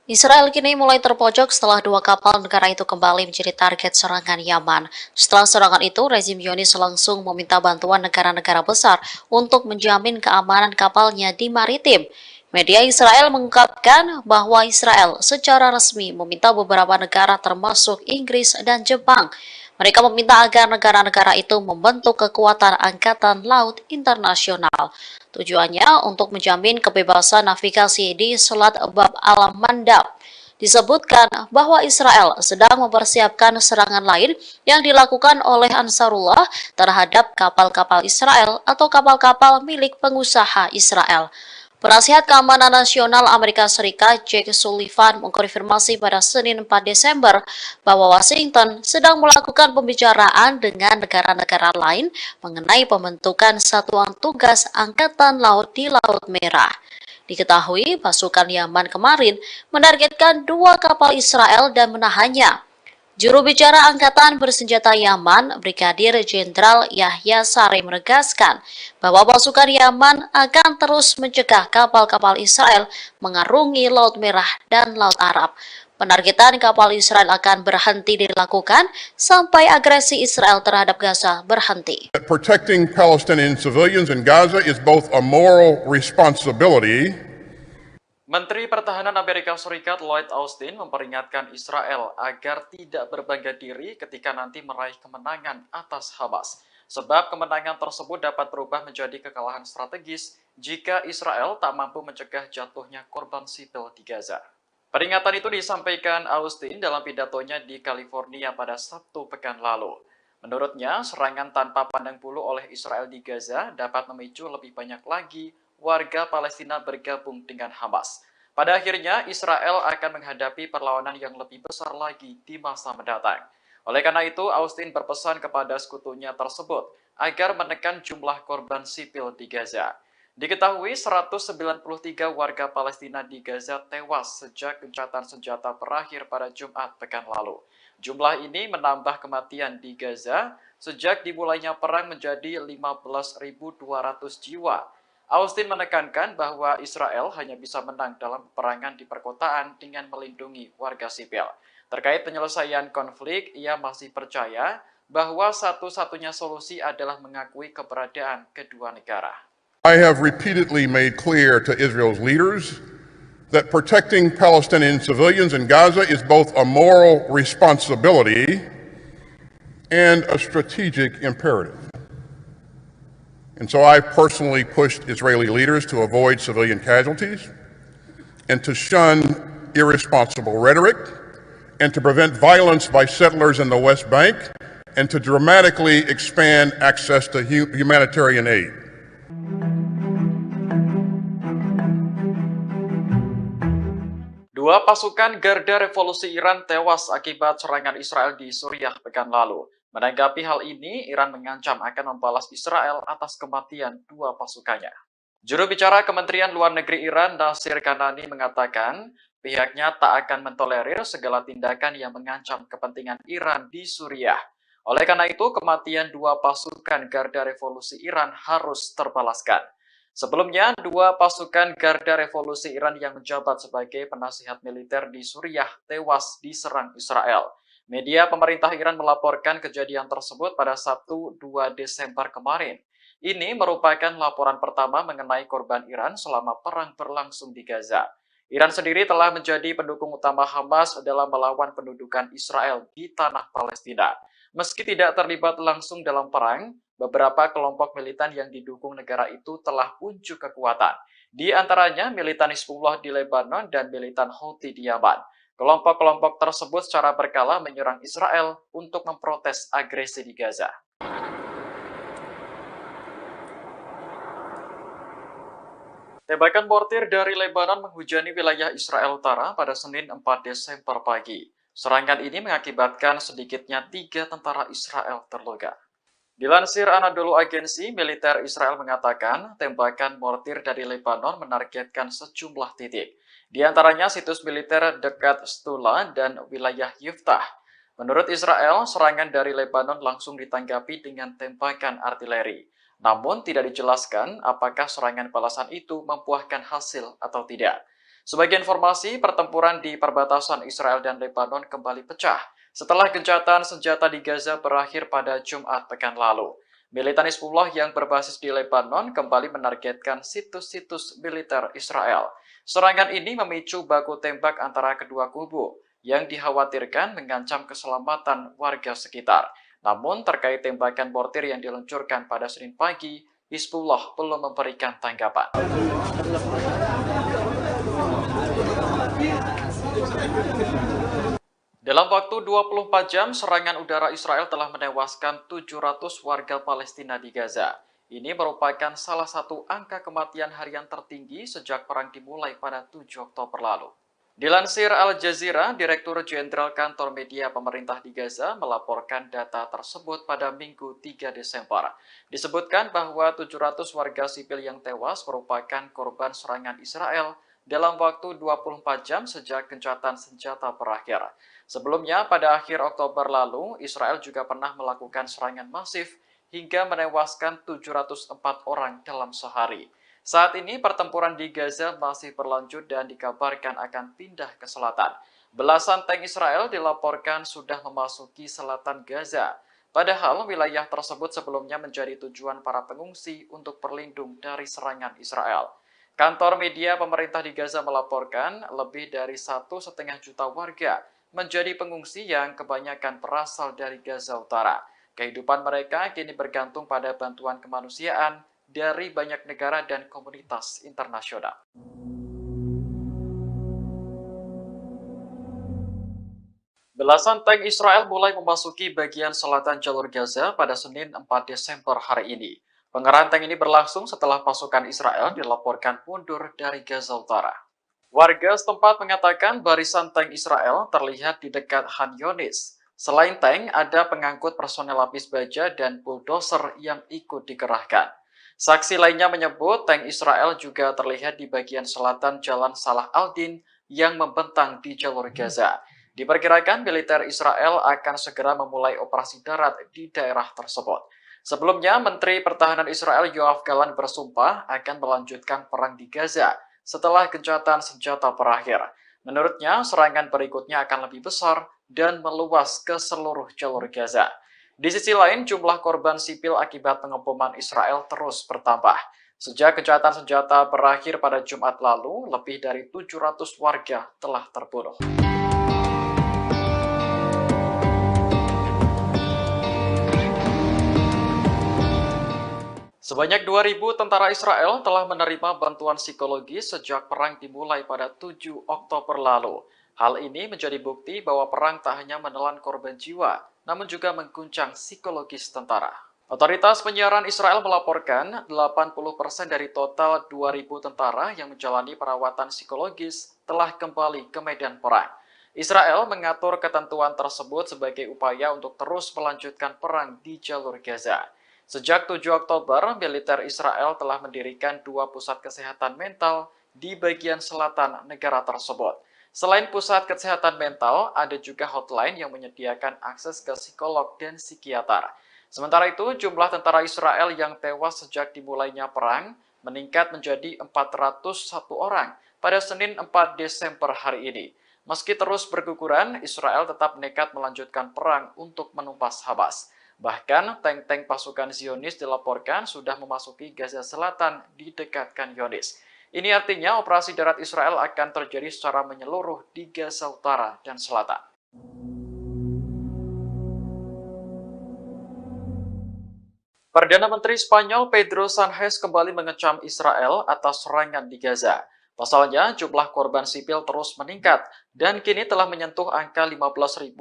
Israel kini mulai terpojok setelah 2 kapal negara itu kembali menjadi target serangan Yaman. Setelah serangan itu, rezim Zionis langsung meminta bantuan negara-negara besar untuk menjamin keamanan kapalnya di maritim. Media Israel mengungkapkan bahwa Israel secara resmi meminta beberapa negara termasuk Inggris dan Jepang. Mereka meminta agar negara-negara itu membentuk kekuatan angkatan laut internasional. Tujuannya untuk menjamin kebebasan navigasi di Selat Bab al-Mandab. Disebutkan bahwa Israel sedang mempersiapkan serangan lain yang dilakukan oleh Ansarullah terhadap kapal-kapal Israel atau kapal-kapal milik pengusaha Israel. Penasihat Keamanan Nasional Amerika Serikat Jake Sullivan mengkonfirmasi pada Senin 4 Desember bahwa Washington sedang melakukan pembicaraan dengan negara-negara lain mengenai pembentukan satuan tugas Angkatan Laut di Laut Merah. Diketahui pasukan Yaman kemarin menargetkan 2 kapal Israel dan menahannya. Juru bicara Angkatan Bersenjata Yaman, Brigadir Jenderal Yahya Saree menegaskan bahwa pasukan Yaman akan terus mencegah kapal-kapal Israel mengarungi Laut Merah dan Laut Arab. Penargetan kapal Israel akan berhenti dilakukan sampai agresi Israel terhadap Gaza berhenti. Protecting Palestinian civilians in Gaza is both a moral responsibility. Menteri Pertahanan Amerika Serikat Lloyd Austin memperingatkan Israel agar tidak berbangga diri ketika nanti meraih kemenangan atas Hamas. Sebab kemenangan tersebut dapat berubah menjadi kekalahan strategis jika Israel tak mampu mencegah jatuhnya korban sipil di Gaza. Peringatan itu disampaikan Austin dalam pidatonya di California pada Sabtu pekan lalu. Menurutnya, serangan tanpa pandang bulu oleh Israel di Gaza dapat memicu lebih banyak lagi warga Palestina bergabung dengan Hamas. Pada akhirnya, Israel akan menghadapi perlawanan yang lebih besar lagi di masa mendatang. Oleh karena itu, Austin berpesan kepada sekutunya tersebut agar menekan jumlah korban sipil di Gaza. Diketahui 193 warga Palestina di Gaza tewas sejak gencatan senjata berakhir pada Jumat pekan lalu. Jumlah ini menambah kematian di Gaza sejak dimulainya perang menjadi 15.200 jiwa. Austin menekankan bahwa Israel hanya bisa menang dalam peperangan di perkotaan dengan melindungi warga sipil. Terkait penyelesaian konflik, ia masih percaya bahwa satu-satunya solusi adalah mengakui keberadaan kedua negara. I have repeatedly made clear to Israel's leaders that protecting Palestinian civilians in Gaza is both a moral responsibility and a strategic imperative. And so I personally pushed Israeli leaders to avoid civilian casualties and to shun irresponsible rhetoric and to prevent violence by settlers in the West Bank and to dramatically expand access to humanitarian aid. Dua pasukan Garda Revolusi Iran tewas akibat serangan Israel di Suriah pekan lalu. Menanggapi hal ini, Iran mengancam akan membalas Israel atas kematian dua pasukannya. Juru bicara Kementerian Luar Negeri Iran, Nasir Kanani, mengatakan pihaknya tak akan mentolerir segala tindakan yang mengancam kepentingan Iran di Suriah. Oleh karena itu, kematian dua pasukan Garda Revolusi Iran harus terbalaskan. Sebelumnya, dua pasukan Garda Revolusi Iran yang menjabat sebagai penasihat militer di Suriah tewas diserang Israel. Media pemerintah Iran melaporkan kejadian tersebut pada Sabtu 2 Desember kemarin. Ini merupakan laporan pertama mengenai korban Iran selama perang berlangsung di Gaza. Iran sendiri telah menjadi pendukung utama Hamas dalam melawan pendudukan Israel di tanah Palestina. Meski tidak terlibat langsung dalam perang, beberapa kelompok militan yang didukung negara itu telah unjuk kekuatan. Di antaranya militan Hizbullah di Lebanon dan militan Houthi di Yaman. Kelompok-kelompok tersebut secara berkala menyerang Israel untuk memprotes agresi di Gaza. Tembakan mortir dari Lebanon menghujani wilayah Israel Utara pada Senin 4 Desember pagi. Serangan ini mengakibatkan sedikitnya 3 tentara Israel terluka. Dilansir Anadolu Agency, militer Israel mengatakan tembakan mortir dari Lebanon menargetkan sejumlah titik. Di antaranya situs militer dekat Stula dan wilayah Yiftah. Menurut Israel, serangan dari Lebanon langsung ditanggapi dengan tembakan artileri. Namun tidak dijelaskan apakah serangan balasan itu membuahkan hasil atau tidak. Sebagai informasi, pertempuran di perbatasan Israel dan Lebanon kembali pecah setelah gencatan senjata di Gaza berakhir pada Jumat pekan lalu. Militan Hizbullah yang berbasis di Lebanon kembali menargetkan situs-situs militer Israel. Serangan ini memicu baku tembak antara kedua kubu yang dikhawatirkan mengancam keselamatan warga sekitar. Namun terkait tembakan mortir yang diluncurkan pada Senin pagi, Hizbullah belum memberikan tanggapan. Dalam waktu 24 jam, serangan udara Israel telah menewaskan 700 warga Palestina di Gaza. Ini merupakan salah satu angka kematian harian tertinggi sejak perang dimulai pada 7 Oktober lalu. Dilansir Al Jazeera, Direktur Jenderal Kantor Media Pemerintah di Gaza melaporkan data tersebut pada Minggu 3 Desember. Disebutkan bahwa 700 warga sipil yang tewas merupakan korban serangan Israel dalam waktu 24 jam sejak gencatan senjata berakhir. Sebelumnya, pada akhir Oktober lalu, Israel juga pernah melakukan serangan masif hingga menewaskan 704 orang dalam sehari. Saat ini pertempuran di Gaza masih berlanjut dan dikabarkan akan pindah ke selatan. Belasan tank Israel dilaporkan sudah memasuki selatan Gaza. Padahal wilayah tersebut sebelumnya menjadi tujuan para pengungsi untuk berlindung dari serangan Israel. Kantor media pemerintah di Gaza melaporkan lebih dari 1,5 juta warga menjadi pengungsi yang kebanyakan berasal dari Gaza Utara. Kehidupan mereka kini bergantung pada bantuan kemanusiaan dari banyak negara dan komunitas internasional. Belasan tank Israel mulai memasuki bagian selatan jalur Gaza pada Senin 4 Desember hari ini. Pengerahan tank ini berlangsung setelah pasukan Israel dilaporkan mundur dari Gaza Utara. Warga setempat mengatakan barisan tank Israel terlihat di dekat Han Yunis. Selain tank, ada pengangkut personel lapis baja dan bulldozer yang ikut dikerahkan. Saksi lainnya menyebut tank Israel juga terlihat di bagian selatan Jalan Salah al-Din yang membentang di jalur Gaza. Diperkirakan militer Israel akan segera memulai operasi darat di daerah tersebut. Sebelumnya, Menteri Pertahanan Israel Yoav Gallant bersumpah akan melanjutkan perang di Gaza setelah gencatan senjata berakhir. Menurutnya, serangan berikutnya akan lebih besar dan meluas ke seluruh jalur Gaza. Di sisi lain, jumlah korban sipil akibat pengeboman Israel terus bertambah. Sejak gencatan senjata berakhir pada Jumat lalu, lebih dari 700 warga telah terbunuh. Sebanyak 2.000 tentara Israel telah menerima bantuan psikologi sejak perang dimulai pada 7 Oktober lalu. Hal ini menjadi bukti bahwa perang tak hanya menelan korban jiwa, namun juga mengguncang psikologis tentara. Otoritas penyiaran Israel melaporkan 80% dari total 2.000 tentara yang menjalani perawatan psikologis telah kembali ke medan perang. Israel mengatur ketentuan tersebut sebagai upaya untuk terus melanjutkan perang di jalur Gaza. Sejak 7 Oktober, militer Israel telah mendirikan 2 pusat kesehatan mental di bagian selatan negara tersebut. Selain pusat kesehatan mental, ada juga hotline yang menyediakan akses ke psikolog dan psikiater. Sementara itu, jumlah tentara Israel yang tewas sejak dimulainya perang meningkat menjadi 401 orang pada Senin 4 Desember hari ini. Meski terus berguguran, Israel tetap nekat melanjutkan perang untuk menumpas Hamas. Bahkan, tank-tank pasukan Zionis dilaporkan sudah memasuki Gaza Selatan di dekat Khan Younis. Ini artinya operasi darat Israel akan terjadi secara menyeluruh di Gaza Utara dan Selatan. Perdana Menteri Spanyol Pedro Sánchez kembali mengecam Israel atas serangan di Gaza. Pasalnya, jumlah korban sipil terus meningkat dan kini telah menyentuh angka 15.899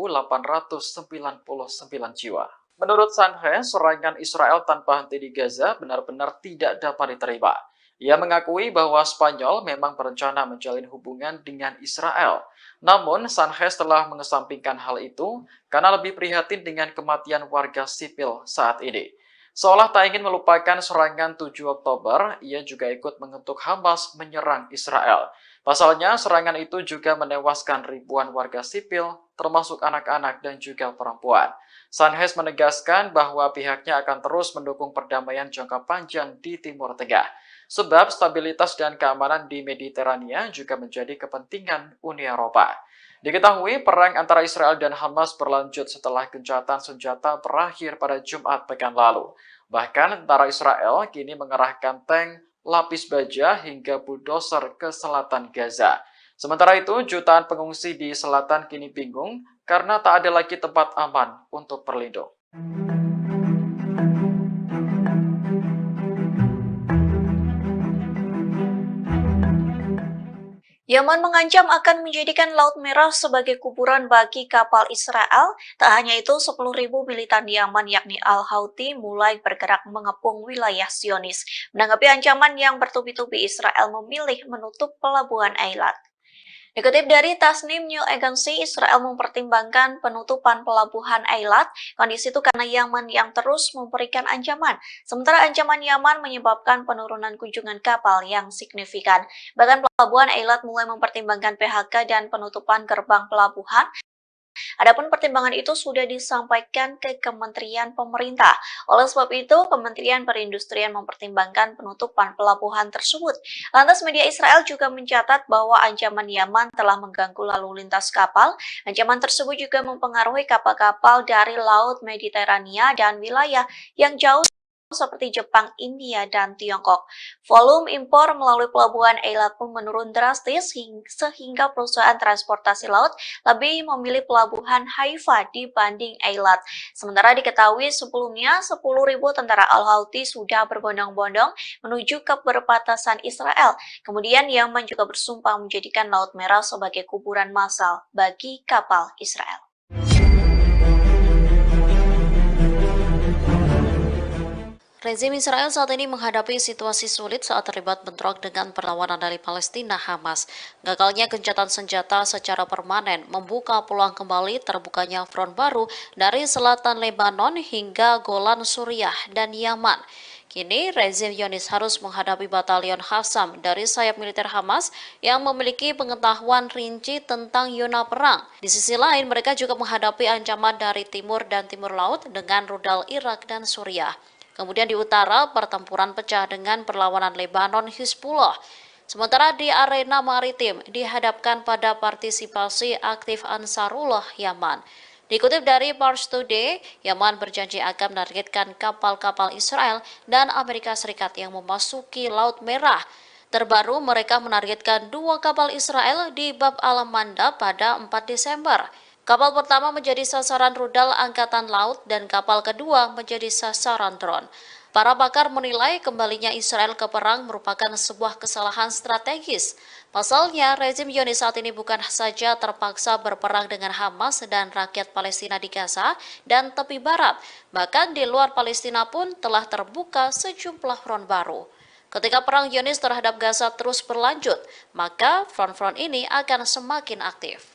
jiwa. Menurut Sánchez, serangan Israel tanpa henti di Gaza benar-benar tidak dapat diterima. Ia mengakui bahwa Spanyol memang berencana menjalin hubungan dengan Israel. Namun, Sánchez telah mengesampingkan hal itu karena lebih prihatin dengan kematian warga sipil saat ini. Seolah tak ingin melupakan serangan 7 Oktober, ia juga ikut mengutuk Hamas menyerang Israel. Pasalnya, serangan itu juga menewaskan ribuan warga sipil, termasuk anak-anak dan juga perempuan. Sánchez menegaskan bahwa pihaknya akan terus mendukung perdamaian jangka panjang di Timur Tengah. Sebab stabilitas dan keamanan di Mediterania juga menjadi kepentingan Uni Eropa. Diketahui perang antara Israel dan Hamas berlanjut setelah gencatan senjata berakhir pada Jumat pekan lalu. Bahkan tentara Israel kini mengerahkan tank, lapis baja hingga bulldozer ke selatan Gaza. Sementara itu, jutaan pengungsi di selatan kini bingung karena tak ada lagi tempat aman untuk berlindung. Yaman mengancam akan menjadikan Laut Merah sebagai kuburan bagi kapal Israel. Tak hanya itu, 10.000 militan Yaman yakni Al-Houthi mulai bergerak mengepung wilayah Zionis. Menanggapi ancaman yang bertubi-tubi, Israel memilih menutup pelabuhan Eilat. Dikutip dari Tasnim News Agency, Israel mempertimbangkan penutupan pelabuhan Eilat. Kondisi itu karena Yaman yang terus memberikan ancaman. Sementara ancaman Yaman menyebabkan penurunan kunjungan kapal yang signifikan. Bahkan pelabuhan Eilat mulai mempertimbangkan PHK dan penutupan gerbang pelabuhan. Adapun pertimbangan itu sudah disampaikan ke Kementerian Pemerintah. Oleh sebab itu, Kementerian Perindustrian mempertimbangkan penutupan pelabuhan tersebut. Lantas media Israel juga mencatat bahwa ancaman Yaman telah mengganggu lalu lintas kapal. Ancaman tersebut juga mempengaruhi kapal-kapal dari Laut Mediterania dan wilayah yang jauh seperti Jepang, India, dan Tiongkok. Volume impor melalui pelabuhan Eilat pun menurun drastis sehingga perusahaan transportasi laut lebih memilih pelabuhan Haifa dibanding Eilat. Sementara diketahui sebelumnya 10.000 tentara Al-Houthi sudah berbondong-bondong menuju ke perbatasan Israel. Kemudian Yaman juga bersumpah menjadikan Laut Merah sebagai kuburan massal bagi kapal Israel. Rezim Israel saat ini menghadapi situasi sulit saat terlibat bentrok dengan perlawanan dari Palestina Hamas. Gagalnya gencatan senjata secara permanen membuka peluang kembali terbukanya front baru dari selatan Lebanon hingga Golan Suriah dan Yaman. Kini, rezim Zionis harus menghadapi batalion Qassam dari sayap militer Hamas yang memiliki pengetahuan rinci tentang zona perang. Di sisi lain, mereka juga menghadapi ancaman dari timur dan timur laut dengan rudal Irak dan Suriah. Kemudian di utara, pertempuran pecah dengan perlawanan Lebanon Hizbullah. Sementara di arena maritim dihadapkan pada partisipasi aktif Ansarullah Yaman. Dikutip dari Pars Today, Yaman berjanji akan menargetkan kapal-kapal Israel dan Amerika Serikat yang memasuki Laut Merah. Terbaru, mereka menargetkan 2 kapal Israel di Bab al-Mandab pada 4 Desember. Kapal pertama menjadi sasaran rudal Angkatan Laut dan kapal kedua menjadi sasaran drone. Para pakar menilai kembalinya Israel ke perang merupakan sebuah kesalahan strategis. Pasalnya, rezim Zionis saat ini bukan saja terpaksa berperang dengan Hamas dan rakyat Palestina di Gaza dan tepi barat, bahkan di luar Palestina pun telah terbuka sejumlah front baru. Ketika perang Zionis terhadap Gaza terus berlanjut, maka front-front ini akan semakin aktif.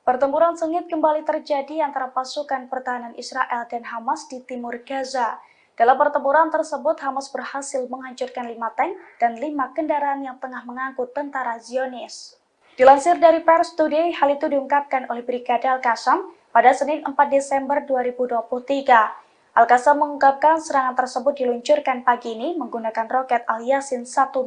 Pertempuran sengit kembali terjadi antara pasukan pertahanan Israel dan Hamas di timur Gaza. Dalam pertempuran tersebut, Hamas berhasil menghancurkan 5 tank dan 5 kendaraan yang tengah mengangkut tentara Zionis. Dilansir dari Pars Today, hal itu diungkapkan oleh Brigade Al-Qassam pada Senin 4 Desember 2023. Al-Qassam mengungkapkan serangan tersebut diluncurkan pagi ini menggunakan roket Al-Yasin 105.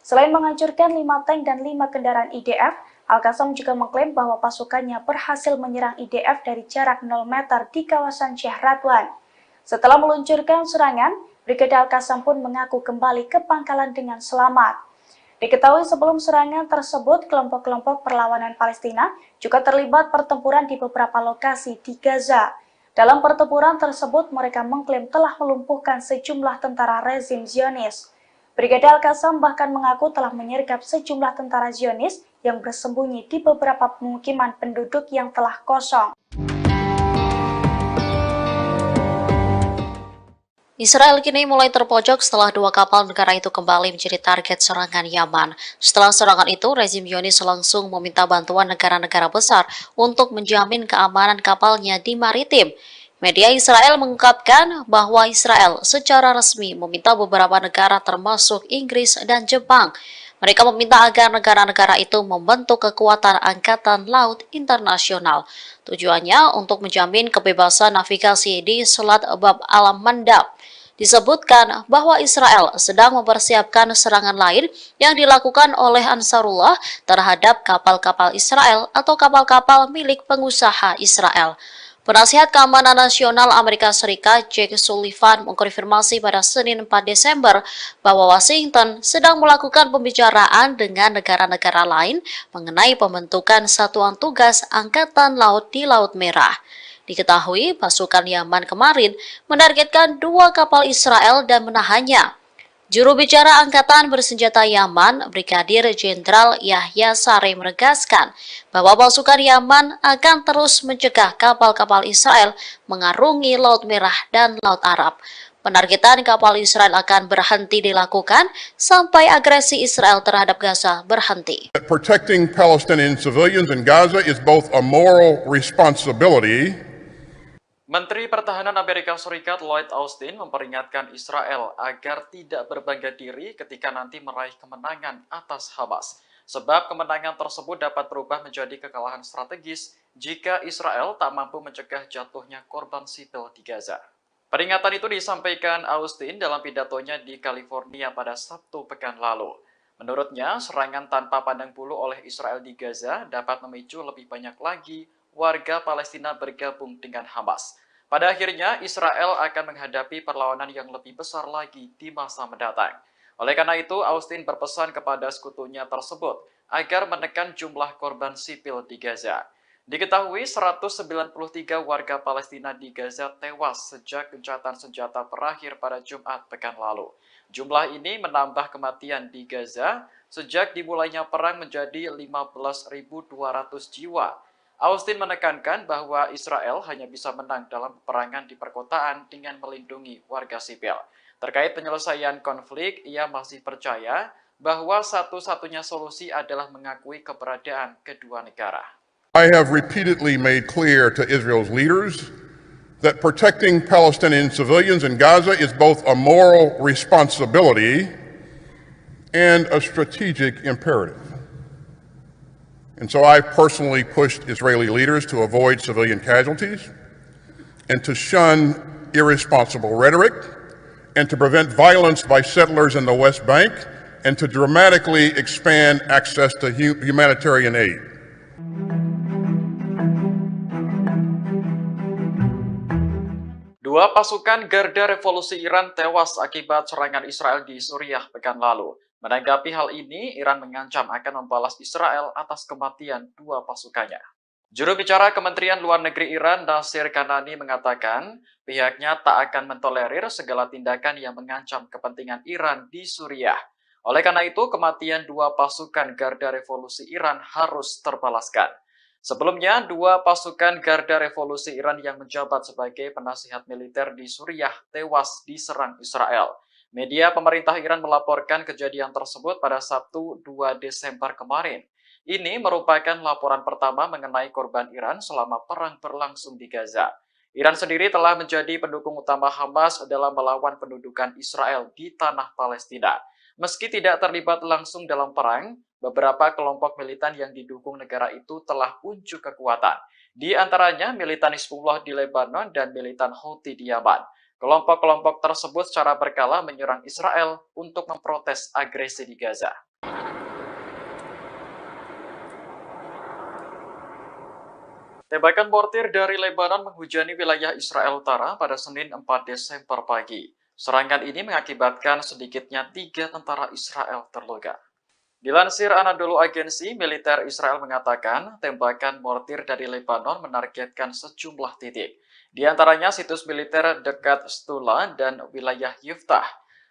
Selain menghancurkan 5 tank dan 5 kendaraan IDF, Al-Qassam juga mengklaim bahwa pasukannya berhasil menyerang IDF dari jarak 0 meter di kawasan Sheikh Radwan. Setelah meluncurkan serangan, Brigade Al-Qassam pun mengaku kembali ke pangkalan dengan selamat. Diketahui sebelum serangan tersebut, kelompok-kelompok perlawanan Palestina juga terlibat pertempuran di beberapa lokasi di Gaza. Dalam pertempuran tersebut, mereka mengklaim telah melumpuhkan sejumlah tentara rezim Zionis. Brigade Al-Qassam bahkan mengaku telah menyergap sejumlah tentara Zionis yang bersembunyi di beberapa pemukiman penduduk yang telah kosong. Israel kini mulai terpojok setelah 2 kapal negara itu kembali menjadi target serangan Yaman. Setelah serangan itu, rezim Zionis langsung meminta bantuan negara-negara besar untuk menjamin keamanan kapalnya di maritim. Media Israel mengungkapkan bahwa Israel secara resmi meminta beberapa negara termasuk Inggris dan Jepang. Mereka meminta agar negara-negara itu membentuk kekuatan angkatan laut internasional. Tujuannya untuk menjamin kebebasan navigasi di Selat Bab al-Mandab. Disebutkan bahwa Israel sedang mempersiapkan serangan lain yang dilakukan oleh Ansarullah terhadap kapal-kapal Israel atau kapal-kapal milik pengusaha Israel. Penasihat Keamanan Nasional Amerika Serikat Jake Sullivan mengkonfirmasi pada Senin 4 Desember bahwa Washington sedang melakukan pembicaraan dengan negara-negara lain mengenai pembentukan satuan tugas Angkatan Laut di Laut Merah. Diketahui pasukan Yaman kemarin menargetkan 2 kapal Israel dan menahannya. Juru bicara Angkatan Bersenjata Yaman, Brigadir Jenderal Yahya Saree menegaskan bahwa pasukan Yaman akan terus mencegah kapal-kapal Israel mengarungi Laut Merah dan Laut Arab. Penargetan kapal Israel akan berhenti dilakukan sampai agresi Israel terhadap Gaza berhenti. Protecting Palestinian civilians in Gaza is both a moral responsibility. Menteri Pertahanan Amerika Serikat Lloyd Austin memperingatkan Israel agar tidak berbangga diri ketika nanti meraih kemenangan atas Hamas. Sebab kemenangan tersebut dapat berubah menjadi kekalahan strategis jika Israel tak mampu mencegah jatuhnya korban sipil di Gaza. Peringatan itu disampaikan Austin dalam pidatonya di California pada Sabtu pekan lalu. Menurutnya, serangan tanpa pandang bulu oleh Israel di Gaza dapat memicu lebih banyak lagi warga Palestina bergabung dengan Hamas. Pada akhirnya, Israel akan menghadapi perlawanan yang lebih besar lagi di masa mendatang. Oleh karena itu, Austin berpesan kepada sekutunya tersebut agar menekan jumlah korban sipil di Gaza. Diketahui 193 warga Palestina di Gaza tewas sejak gencatan senjata berakhir pada Jumat pekan lalu. Jumlah ini menambah kematian di Gaza sejak dimulainya perang menjadi 15.200 jiwa. Austin menekankan bahwa Israel hanya bisa menang dalam peperangan di perkotaan dengan melindungi warga sipil. Terkait penyelesaian konflik, ia masih percaya bahwa satu-satunya solusi adalah mengakui keberadaan kedua negara. I have repeatedly made clear to Israel's leaders that protecting Palestinian civilians in Gaza is both a moral responsibility and a strategic imperative. And so I've personally pushed Israeli leaders to avoid civilian casualties and to shun irresponsible rhetoric and to prevent violence by settlers in the West Bank and to dramatically expand access to humanitarian aid. Dua pasukan Garda Revolusi Iran tewas akibat serangan Israel di Suriah pekan lalu. Menanggapi hal ini, Iran mengancam akan membalas Israel atas kematian dua pasukannya. Juru bicara Kementerian Luar Negeri Iran, Nasir Kanani, mengatakan pihaknya tak akan mentolerir segala tindakan yang mengancam kepentingan Iran di Suriah. Oleh karena itu, kematian dua pasukan Garda Revolusi Iran harus terbalaskan. Sebelumnya, dua pasukan Garda Revolusi Iran yang menjabat sebagai penasihat militer di Suriah tewas diserang Israel. Media pemerintah Iran melaporkan kejadian tersebut pada Sabtu 2 Desember kemarin. Ini merupakan laporan pertama mengenai korban Iran selama perang berlangsung di Gaza. Iran sendiri telah menjadi pendukung utama Hamas dalam melawan pendudukan Israel di tanah Palestina. Meski tidak terlibat langsung dalam perang, beberapa kelompok militan yang didukung negara itu telah unjuk kekuatan. Di antaranya militan Hizbullah di Lebanon dan militan Houthi di Yaman. Kelompok-kelompok tersebut secara berkala menyerang Israel untuk memprotes agresi di Gaza. Tembakan mortir dari Lebanon menghujani wilayah Israel Utara pada Senin 4 Desember pagi. Serangan ini mengakibatkan sedikitnya 3 tentara Israel terluka. Dilansir Anadolu Agency, militer Israel mengatakan tembakan mortir dari Lebanon menargetkan sejumlah titik. Di antaranya situs militer dekat Stula dan wilayah Yiftah.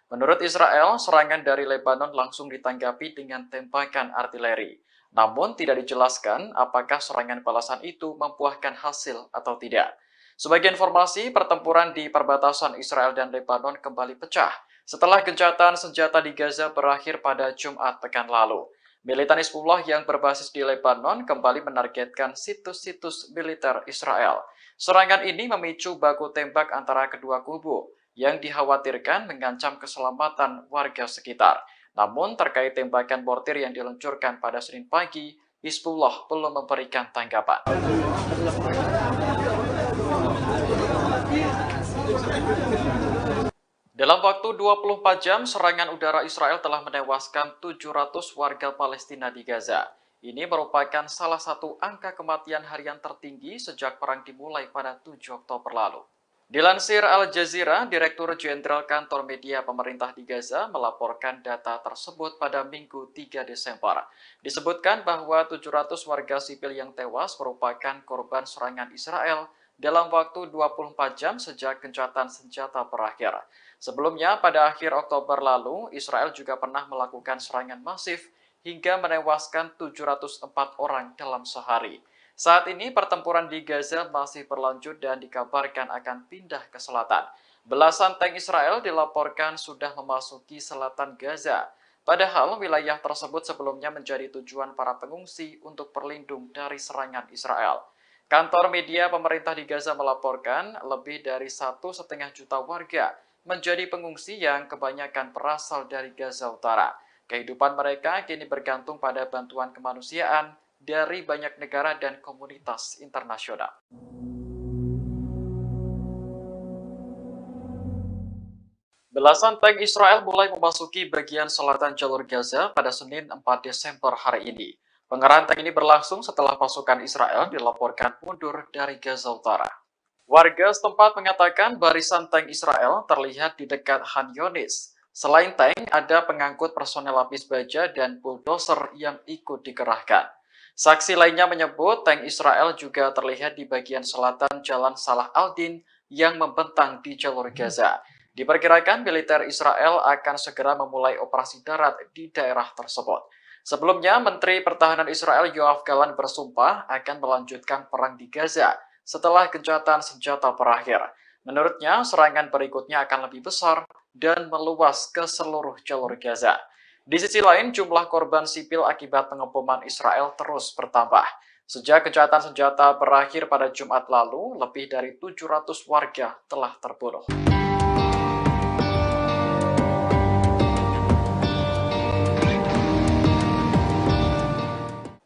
Menurut Israel, serangan dari Lebanon langsung ditanggapi dengan tembakan artileri. Namun tidak dijelaskan apakah serangan balasan itu membuahkan hasil atau tidak. Sebagai informasi, pertempuran di perbatasan Israel dan Lebanon kembali pecah setelah gencatan senjata di Gaza berakhir pada Jumat pekan lalu. Militan Hizbullah yang berbasis di Lebanon kembali menargetkan situs-situs militer Israel. Serangan ini memicu baku tembak antara kedua kubu yang dikhawatirkan mengancam keselamatan warga sekitar. Namun terkait tembakan mortir yang diluncurkan pada Senin pagi, Hizbullah belum memberikan tanggapan. Dalam waktu 24 jam, serangan udara Israel telah menewaskan 700 warga Palestina di Gaza. Ini merupakan salah satu angka kematian harian tertinggi sejak perang dimulai pada 7 Oktober lalu. Dilansir Al Jazeera, Direktur Jenderal Kantor Media Pemerintah di Gaza melaporkan data tersebut pada Minggu 3 Desember. Disebutkan bahwa 700 warga sipil yang tewas merupakan korban serangan Israel dalam waktu 24 jam sejak gencatan senjata berakhir. Sebelumnya, pada akhir Oktober lalu, Israel juga pernah melakukan serangan masif hingga menewaskan 704 orang dalam sehari. Saat ini, pertempuran di Gaza masih berlanjut dan dikabarkan akan pindah ke selatan. Belasan tank Israel dilaporkan sudah memasuki selatan Gaza. Padahal wilayah tersebut sebelumnya menjadi tujuan para pengungsi untuk berlindung dari serangan Israel. Kantor media pemerintah di Gaza melaporkan lebih dari 1,5 juta warga menjadi pengungsi yang kebanyakan berasal dari Gaza Utara. Kehidupan mereka kini bergantung pada bantuan kemanusiaan dari banyak negara dan komunitas internasional. Belasan tank Israel mulai memasuki bagian selatan jalur Gaza pada Senin 4 Desember hari ini. Pengerahan tank ini berlangsung setelah pasukan Israel dilaporkan mundur dari Gaza Utara. Warga setempat mengatakan barisan tank Israel terlihat di dekat Han Yunis. Selain tank, ada pengangkut personel lapis baja dan bulldozer yang ikut dikerahkan. Saksi lainnya menyebut tank Israel juga terlihat di bagian selatan Jalan Salah al-Din yang membentang di jalur Gaza. Diperkirakan militer Israel akan segera memulai operasi darat di daerah tersebut. Sebelumnya, Menteri Pertahanan Israel Yoav Gallant bersumpah akan melanjutkan perang di Gaza setelah gencatan senjata berakhir. Menurutnya, serangan berikutnya akan lebih besar dan meluas ke seluruh jalur Gaza. Di sisi lain, jumlah korban sipil akibat pengeboman Israel terus bertambah. Sejak gencatan senjata berakhir pada Jumat lalu, lebih dari 700 warga telah terbunuh.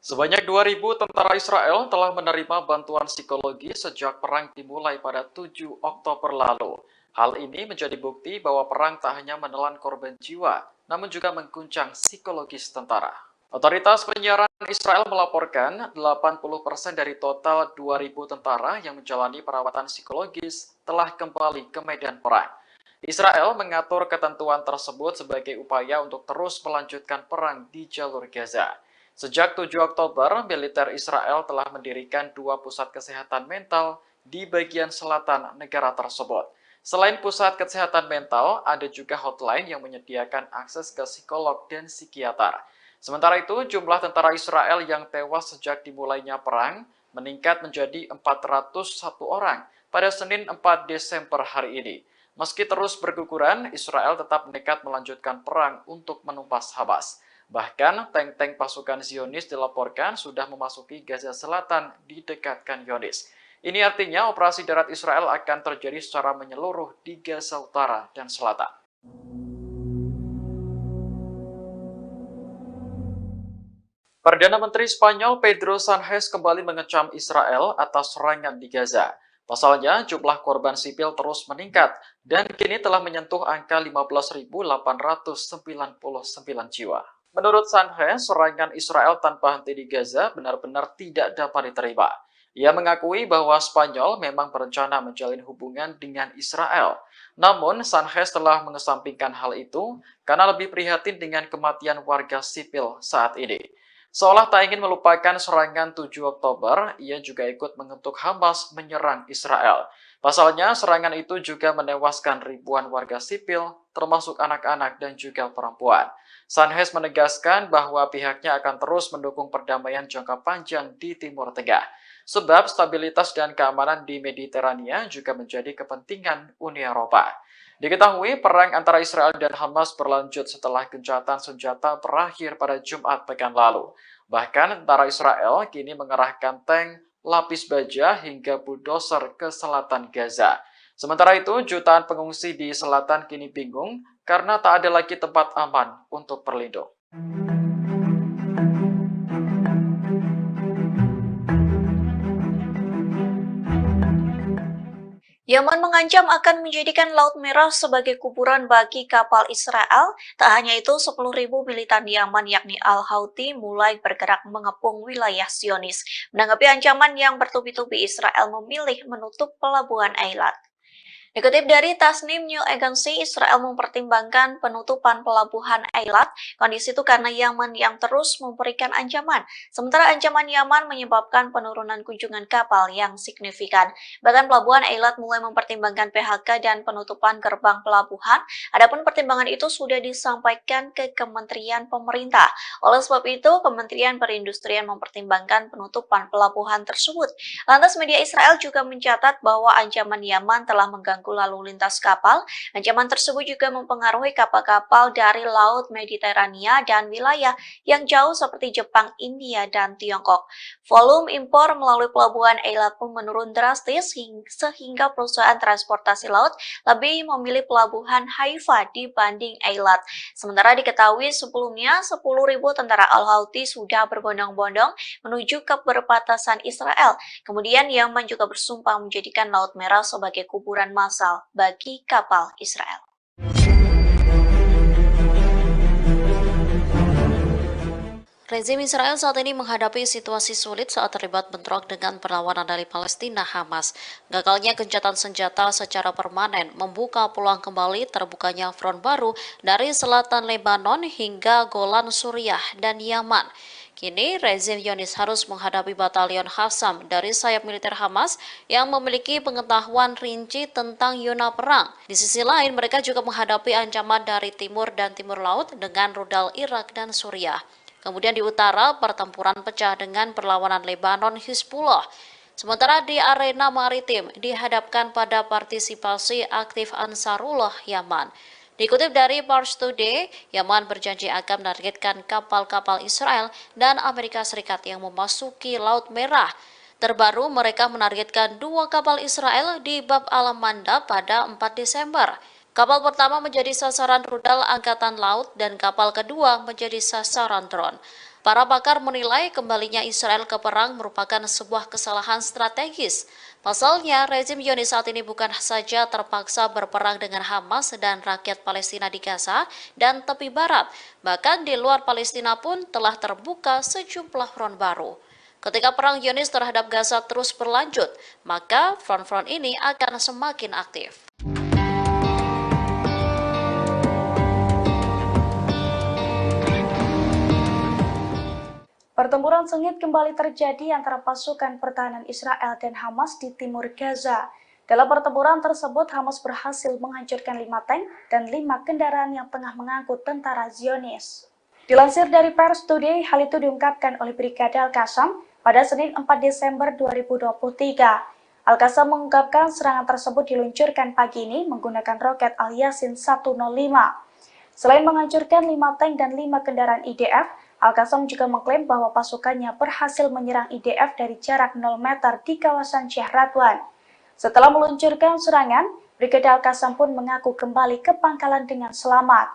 Sebanyak 2.000 tentara Israel telah menerima bantuan psikologi sejak perang dimulai pada 7 Oktober lalu. Hal ini menjadi bukti bahwa perang tak hanya menelan korban jiwa, namun juga mengguncang psikologis tentara. Otoritas penyiaran Israel melaporkan 80% dari total 2.000 tentara yang menjalani perawatan psikologis telah kembali ke medan perang. Israel mengatur ketentuan tersebut sebagai upaya untuk terus melanjutkan perang di jalur Gaza. Sejak 7 Oktober, militer Israel telah mendirikan 2 pusat kesehatan mental di bagian selatan negara tersebut. Selain pusat kesehatan mental, ada juga hotline yang menyediakan akses ke psikolog dan psikiater. Sementara itu, jumlah tentara Israel yang tewas sejak dimulainya perang meningkat menjadi 401 orang pada Senin 4 Desember hari ini. Meski terus berguguran, Israel tetap nekat melanjutkan perang untuk menumpas Hamas. Bahkan, tank-tank pasukan Zionis dilaporkan sudah memasuki Gaza Selatan di dekat Khan Younis. Ini artinya operasi darat Israel akan terjadi secara menyeluruh di Gaza Utara dan Selatan. Perdana Menteri Spanyol Pedro Sánchez kembali mengecam Israel atas serangan di Gaza. Pasalnya, jumlah korban sipil terus meningkat dan kini telah menyentuh angka 15.899 jiwa. Menurut Sánchez, serangan Israel tanpa henti di Gaza benar-benar tidak dapat diterima. Ia mengakui bahwa Spanyol memang berencana menjalin hubungan dengan Israel. Namun, Sánchez telah mengesampingkan hal itu karena lebih prihatin dengan kematian warga sipil saat ini. Seolah tak ingin melupakan serangan 7 Oktober, ia juga ikut mengutuk Hamas menyerang Israel. Pasalnya, serangan itu juga menewaskan ribuan warga sipil, termasuk anak-anak dan juga perempuan. Sánchez menegaskan bahwa pihaknya akan terus mendukung perdamaian jangka panjang di Timur Tengah. Sebab stabilitas dan keamanan di Mediterania juga menjadi kepentingan Uni Eropa. Diketahui perang antara Israel dan Hamas berlanjut setelah gencatan senjata berakhir pada Jumat pekan lalu. Bahkan tentara Israel kini mengerahkan tank, lapis baja hingga bulldozer ke selatan Gaza. Sementara itu, jutaan pengungsi di selatan kini bingung karena tak ada lagi tempat aman untuk berlindung. Yaman mengancam akan menjadikan Laut Merah sebagai kuburan bagi kapal Israel. Tak hanya itu, 10.000 militan Yaman yakni Al-Houthi mulai bergerak mengepung wilayah Zionis. Menanggapi ancaman yang bertubi-tubi, Israel memilih menutup pelabuhan Eilat. Dikutip dari Tasnim News Agency, Israel mempertimbangkan penutupan pelabuhan Eilat. Kondisi itu karena Yaman yang terus memberikan ancaman. Sementara ancaman Yaman menyebabkan penurunan kunjungan kapal yang signifikan. Bahkan pelabuhan Eilat mulai mempertimbangkan PHK dan penutupan gerbang pelabuhan. Adapun pertimbangan itu sudah disampaikan ke Kementerian Pemerintah. Oleh sebab itu, Kementerian Perindustrian mempertimbangkan penutupan pelabuhan tersebut. Lantas media Israel juga mencatat bahwa ancaman Yaman telah mengganggu lalu lintas kapal. Ancaman tersebut juga mempengaruhi kapal-kapal dari Laut Mediterania dan wilayah yang jauh seperti Jepang, India, dan Tiongkok. Volume impor melalui pelabuhan Eilat pun menurun drastis sehingga perusahaan transportasi laut lebih memilih pelabuhan Haifa dibanding Eilat. Sementara diketahui sebelumnya 10.000 tentara Al-Houthi sudah berbondong-bondong menuju ke perbatasan Israel. Kemudian Yaman juga bersumpah menjadikan Laut Merah sebagai kuburan massal bagi kapal Israel. Rezim Israel saat ini menghadapi situasi sulit saat terlibat bentrok dengan perlawanan dari Palestina Hamas. Gagalnya gencatan senjata secara permanen membuka peluang kembali terbukanya front baru dari selatan Lebanon hingga Golan Suriah dan Yaman. Kini, rezim Zionis harus menghadapi batalion Qassam dari sayap militer Hamas yang memiliki pengetahuan rinci tentang zona perang. Di sisi lain, mereka juga menghadapi ancaman dari timur dan timur laut dengan rudal Irak dan Suriah. Kemudian di utara, pertempuran pecah dengan perlawanan Lebanon Hizbullah. Sementara di arena maritim dihadapkan pada partisipasi aktif Ansarullah Yaman. Dikutip dari Pars Today, Yaman berjanji akan menargetkan kapal-kapal Israel dan Amerika Serikat yang memasuki Laut Merah. Terbaru, mereka menargetkan 2 kapal Israel di Bab al-Manda pada 4 Desember. Kapal pertama menjadi sasaran rudal Angkatan Laut dan kapal kedua menjadi sasaran drone. Para pakar menilai kembalinya Israel ke perang merupakan sebuah kesalahan strategis. Pasalnya, rezim Zionis saat ini bukan saja terpaksa berperang dengan Hamas dan rakyat Palestina di Gaza dan tepi barat, bahkan di luar Palestina pun telah terbuka sejumlah front baru. Ketika perang Zionis terhadap Gaza terus berlanjut, maka front-front ini akan semakin aktif. Pertempuran sengit kembali terjadi antara pasukan pertahanan Israel dan Hamas di timur Gaza. Dalam pertempuran tersebut, Hamas berhasil menghancurkan 5 tank dan 5 kendaraan yang tengah mengangkut tentara Zionis. Dilansir dari Pers Today, hal itu diungkapkan oleh Brigade Al-Qassam pada Senin 4 Desember 2023. Al-Qassam mengungkapkan serangan tersebut diluncurkan pagi ini menggunakan roket Al-Yasin 105. Selain menghancurkan 5 tank dan 5 kendaraan IDF, Al-Qassam juga mengklaim bahwa pasukannya berhasil menyerang IDF dari jarak 0 meter di kawasan Sheikh Radwan. Setelah meluncurkan serangan, Brigade Al-Qassam pun mengaku kembali ke pangkalan dengan selamat.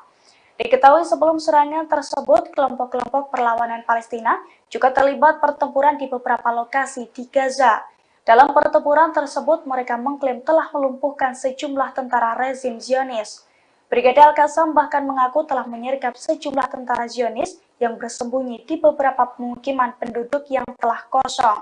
Diketahui sebelum serangan tersebut, kelompok-kelompok perlawanan Palestina juga terlibat pertempuran di beberapa lokasi di Gaza. Dalam pertempuran tersebut, mereka mengklaim telah melumpuhkan sejumlah tentara rezim Zionis. Brigade Al-Qassam bahkan mengaku telah menyergap sejumlah tentara Zionis yang bersembunyi di beberapa pemukiman penduduk yang telah kosong.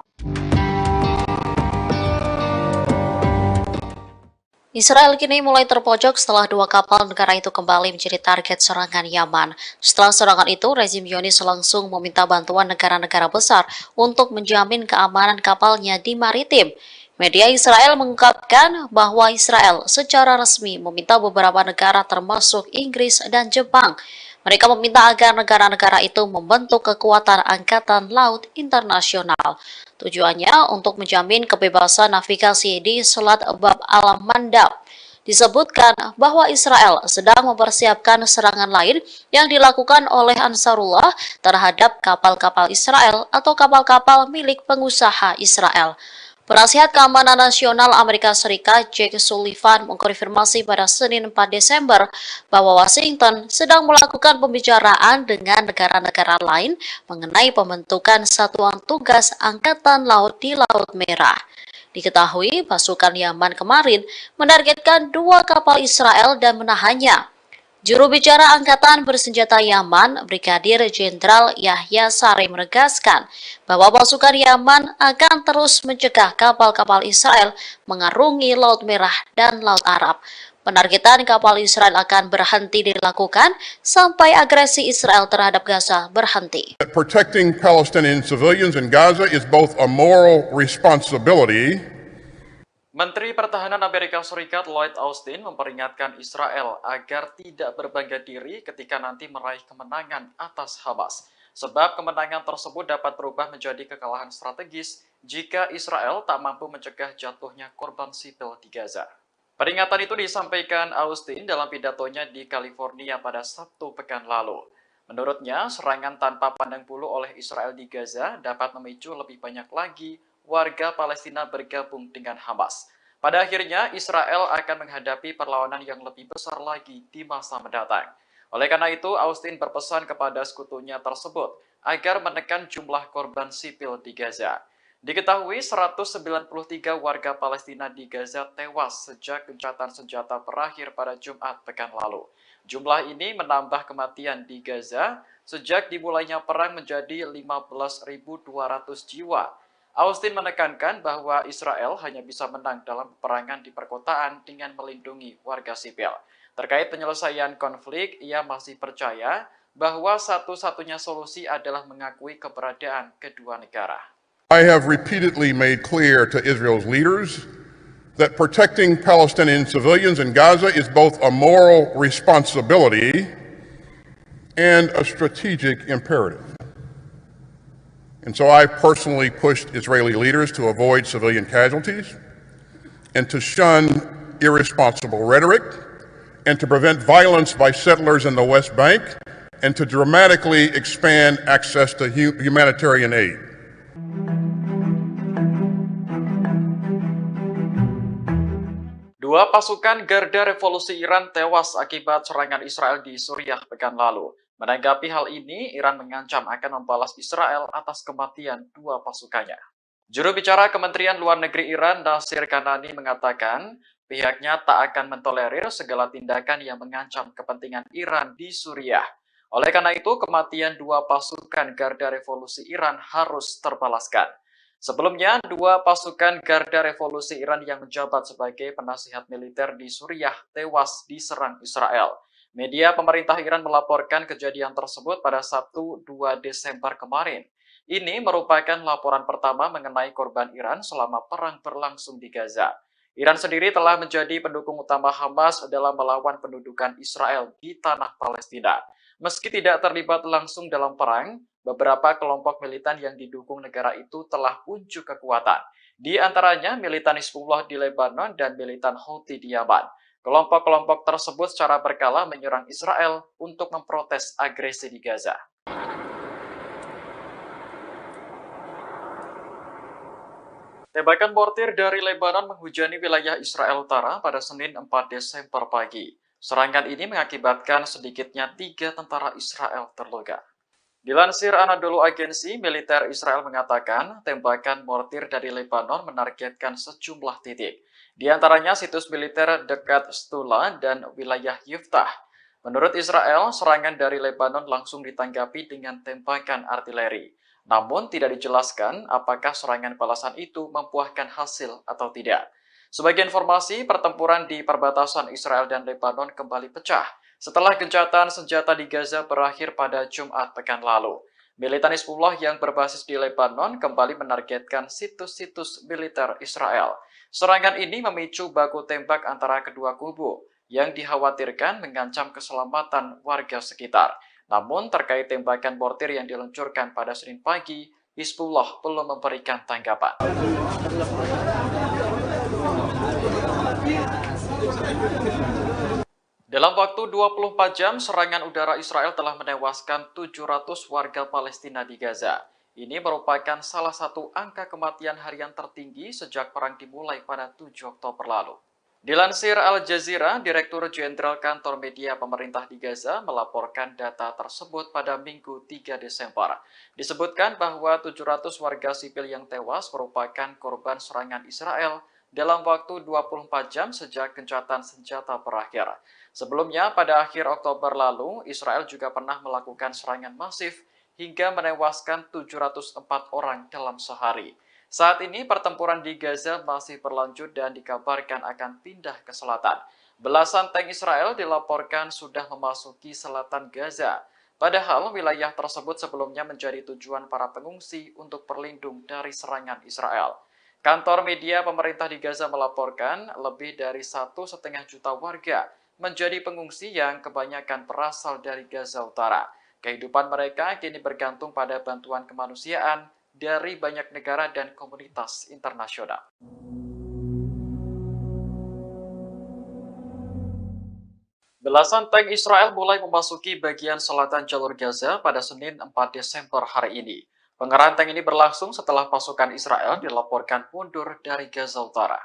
Israel kini mulai terpojok setelah 2 kapal negara itu kembali menjadi target serangan Yaman. Setelah serangan itu, rezim Zionis langsung meminta bantuan negara-negara besar untuk menjamin keamanan kapalnya di maritim. Media Israel mengungkapkan bahwa Israel secara resmi meminta beberapa negara termasuk Inggris dan Jepang. Mereka meminta agar negara-negara itu membentuk kekuatan angkatan laut internasional. Tujuannya untuk menjamin kebebasan navigasi di Selat Bab al-Mandab. Disebutkan bahwa Israel sedang mempersiapkan serangan lain yang dilakukan oleh Ansarullah terhadap kapal-kapal Israel atau kapal-kapal milik pengusaha Israel. Penasihat Keamanan Nasional Amerika Serikat Jake Sullivan mengkonfirmasi pada Senin 4 Desember bahwa Washington sedang melakukan pembicaraan dengan negara-negara lain mengenai pembentukan satuan tugas Angkatan Laut di Laut Merah. Diketahui pasukan Yaman kemarin menargetkan 2 kapal Israel dan menahannya. Juru bicara Angkatan Bersenjata Yaman, Brigadir Jenderal Yahya Saree menegaskan bahwa pasukan Yaman akan terus mencegah kapal-kapal Israel mengarungi Laut Merah dan Laut Arab. Penargetan kapal Israel akan berhenti dilakukan sampai agresi Israel terhadap Gaza berhenti. Protecting Palestinian civilians in Gaza is both a moral responsibility. Menteri Pertahanan Amerika Serikat Lloyd Austin memperingatkan Israel agar tidak berbangga diri ketika nanti meraih kemenangan atas Hamas. Sebab kemenangan tersebut dapat berubah menjadi kekalahan strategis jika Israel tak mampu mencegah jatuhnya korban sipil di Gaza. Peringatan itu disampaikan Austin dalam pidatonya di California pada Sabtu pekan lalu. Menurutnya, serangan tanpa pandang bulu oleh Israel di Gaza dapat memicu lebih banyak lagi warga Palestina bergabung dengan Hamas. Pada akhirnya, Israel akan menghadapi perlawanan yang lebih besar lagi di masa mendatang. Oleh karena itu, Austin berpesan kepada sekutunya tersebut agar menekan jumlah korban sipil di Gaza. Diketahui 193 warga Palestina di Gaza tewas sejak gencatan senjata berakhir pada Jumat pekan lalu. Jumlah ini menambah kematian di Gaza sejak dimulainya perang menjadi 15.200 jiwa. Austin menekankan bahwa Israel hanya bisa menang dalam peperangan di perkotaan dengan melindungi warga sipil. Terkait penyelesaian konflik, ia masih percaya bahwa satu-satunya solusi adalah mengakui keberadaan kedua negara. I have repeatedly made clear to Israel's leaders that protecting Palestinian civilians in Gaza is both a moral responsibility and a strategic imperative. And so I personally pushed Israeli leaders to avoid civilian casualties and to shun irresponsible rhetoric and to prevent violence by settlers in the West Bank and to dramatically expand access to humanitarian aid. Dua pasukan Garda Revolusi Iran tewas akibat serangan Israel di Suriah pekan lalu. Menanggapi hal ini, Iran mengancam akan membalas Israel atas kematian dua pasukannya. Juru bicara Kementerian Luar Negeri Iran, Nasir Kanani, mengatakan pihaknya tak akan mentolerir segala tindakan yang mengancam kepentingan Iran di Suriah. Oleh karena itu, kematian dua pasukan Garda Revolusi Iran harus terbalaskan. Sebelumnya, dua pasukan Garda Revolusi Iran yang menjabat sebagai penasihat militer di Suriah tewas diserang Israel. Media pemerintah Iran melaporkan kejadian tersebut pada Sabtu 2 Desember kemarin. Ini merupakan laporan pertama mengenai korban Iran selama perang berlangsung di Gaza. Iran sendiri telah menjadi pendukung utama Hamas dalam melawan pendudukan Israel di tanah Palestina. Meski tidak terlibat langsung dalam perang, beberapa kelompok militan yang didukung negara itu telah unjuk kekuatan. Di antaranya militan Hizbullah di Lebanon dan militan Houthi di Yaman. Kelompok-kelompok tersebut secara berkala menyerang Israel untuk memprotes agresi di Gaza. Tembakan mortir dari Lebanon menghujani wilayah Israel Utara pada Senin 4 Desember pagi. Serangan ini mengakibatkan sedikitnya 3 tentara Israel terluka. Dilansir Anadolu Agensi, militer Israel mengatakan tembakan mortir dari Lebanon menargetkan sejumlah titik. Di antaranya situs militer dekat Stula dan wilayah Yiftah. Menurut Israel, serangan dari Lebanon langsung ditanggapi dengan tembakan artileri. Namun tidak dijelaskan apakah serangan balasan itu membuahkan hasil atau tidak. Sebagai informasi, pertempuran di perbatasan Israel dan Lebanon kembali pecah setelah gencatan senjata di Gaza berakhir pada Jumat pekan lalu. Militan Hizbullah yang berbasis di Lebanon kembali menargetkan situs-situs militer Israel. Serangan ini memicu baku tembak antara kedua kubu yang dikhawatirkan mengancam keselamatan warga sekitar. Namun terkait tembakan mortir yang diluncurkan pada Senin pagi, Hizbullah belum memberikan tanggapan. Dalam waktu 24 jam, serangan udara Israel telah menewaskan 700 warga Palestina di Gaza. Ini merupakan salah satu angka kematian harian tertinggi sejak perang dimulai pada 7 Oktober lalu. Dilansir Al Jazeera, Direktur Jenderal Kantor Media Pemerintah di Gaza melaporkan data tersebut pada Minggu 3 Desember. Disebutkan bahwa 700 warga sipil yang tewas merupakan korban serangan Israel dalam waktu 24 jam sejak gencatan senjata berakhir. Sebelumnya, pada akhir Oktober lalu, Israel juga pernah melakukan serangan masif hingga menewaskan 704 orang dalam sehari. Saat ini, pertempuran di Gaza masih berlanjut dan dikabarkan akan pindah ke selatan. Belasan tank Israel dilaporkan sudah memasuki selatan Gaza. Padahal wilayah tersebut sebelumnya menjadi tujuan para pengungsi untuk berlindung dari serangan Israel. Kantor media pemerintah di Gaza melaporkan lebih dari 1,5 juta warga menjadi pengungsi yang kebanyakan berasal dari Gaza Utara. Kehidupan mereka kini bergantung pada bantuan kemanusiaan dari banyak negara dan komunitas internasional. Belasan tank Israel mulai memasuki bagian selatan jalur Gaza pada Senin 4 Desember hari ini. Pengerahan tank ini berlangsung setelah pasukan Israel dilaporkan mundur dari Gaza Utara.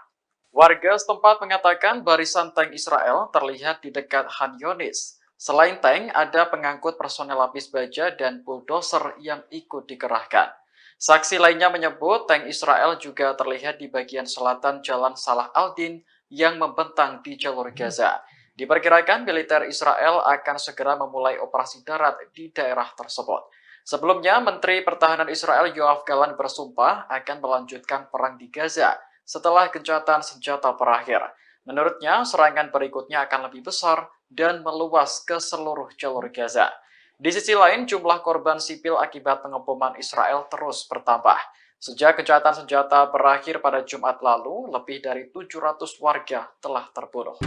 Warga setempat mengatakan barisan tank Israel terlihat di dekat Han Yunis. Selain tank, ada pengangkut personel lapis baja dan bulldozer yang ikut dikerahkan. Saksi lainnya menyebut tank Israel juga terlihat di bagian selatan Jalan Salah al-Din yang membentang di jalur Gaza. Diperkirakan militer Israel akan segera memulai operasi darat di daerah tersebut. Sebelumnya, Menteri Pertahanan Israel Yoav Gallant bersumpah akan melanjutkan perang di Gaza setelah gencatan senjata berakhir. Menurutnya, serangan berikutnya akan lebih besar dan meluas ke seluruh jalur Gaza. Di sisi lain, jumlah korban sipil akibat pengeboman Israel terus bertambah. Sejak gencatan senjata berakhir pada Jumat lalu, lebih dari 700 warga telah terbunuh.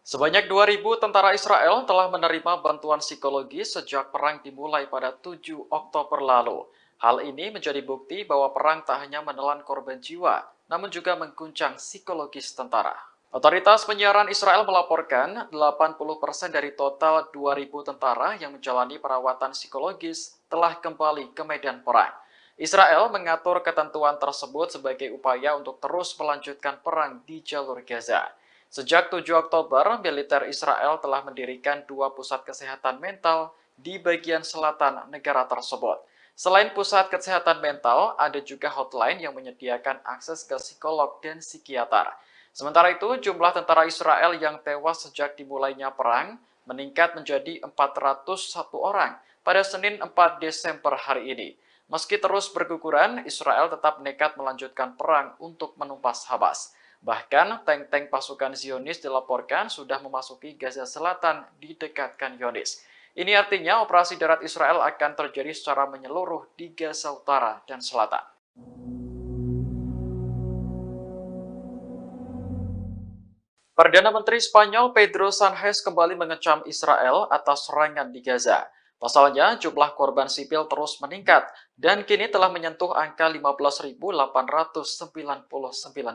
Sebanyak 2.000 tentara Israel telah menerima bantuan psikologis sejak perang dimulai pada 7 Oktober lalu. Hal ini menjadi bukti bahwa perang tak hanya menelan korban jiwa, namun juga mengguncang psikologis tentara. Otoritas penyiaran Israel melaporkan 80% dari total 2.000 tentara yang menjalani perawatan psikologis telah kembali ke medan perang. Israel mengatur ketentuan tersebut sebagai upaya untuk terus melanjutkan perang di jalur Gaza. Sejak 7 Oktober, militer Israel telah mendirikan 2 pusat kesehatan mental di bagian selatan negara tersebut. Selain pusat kesehatan mental, ada juga hotline yang menyediakan akses ke psikolog dan psikiater. Sementara itu, jumlah tentara Israel yang tewas sejak dimulainya perang meningkat menjadi 401 orang pada Senin 4 Desember hari ini. Meski terus berguguran, Israel tetap nekat melanjutkan perang untuk menumpas Hamas. Bahkan, tank-tank pasukan Zionis dilaporkan sudah memasuki Gaza Selatan di dekat Khan Yunis. Ini artinya operasi darat Israel akan terjadi secara menyeluruh di Gaza Utara dan Selatan. Perdana Menteri Spanyol Pedro Sánchez kembali mengecam Israel atas serangan di Gaza. Pasalnya, jumlah korban sipil terus meningkat dan kini telah menyentuh angka 15.899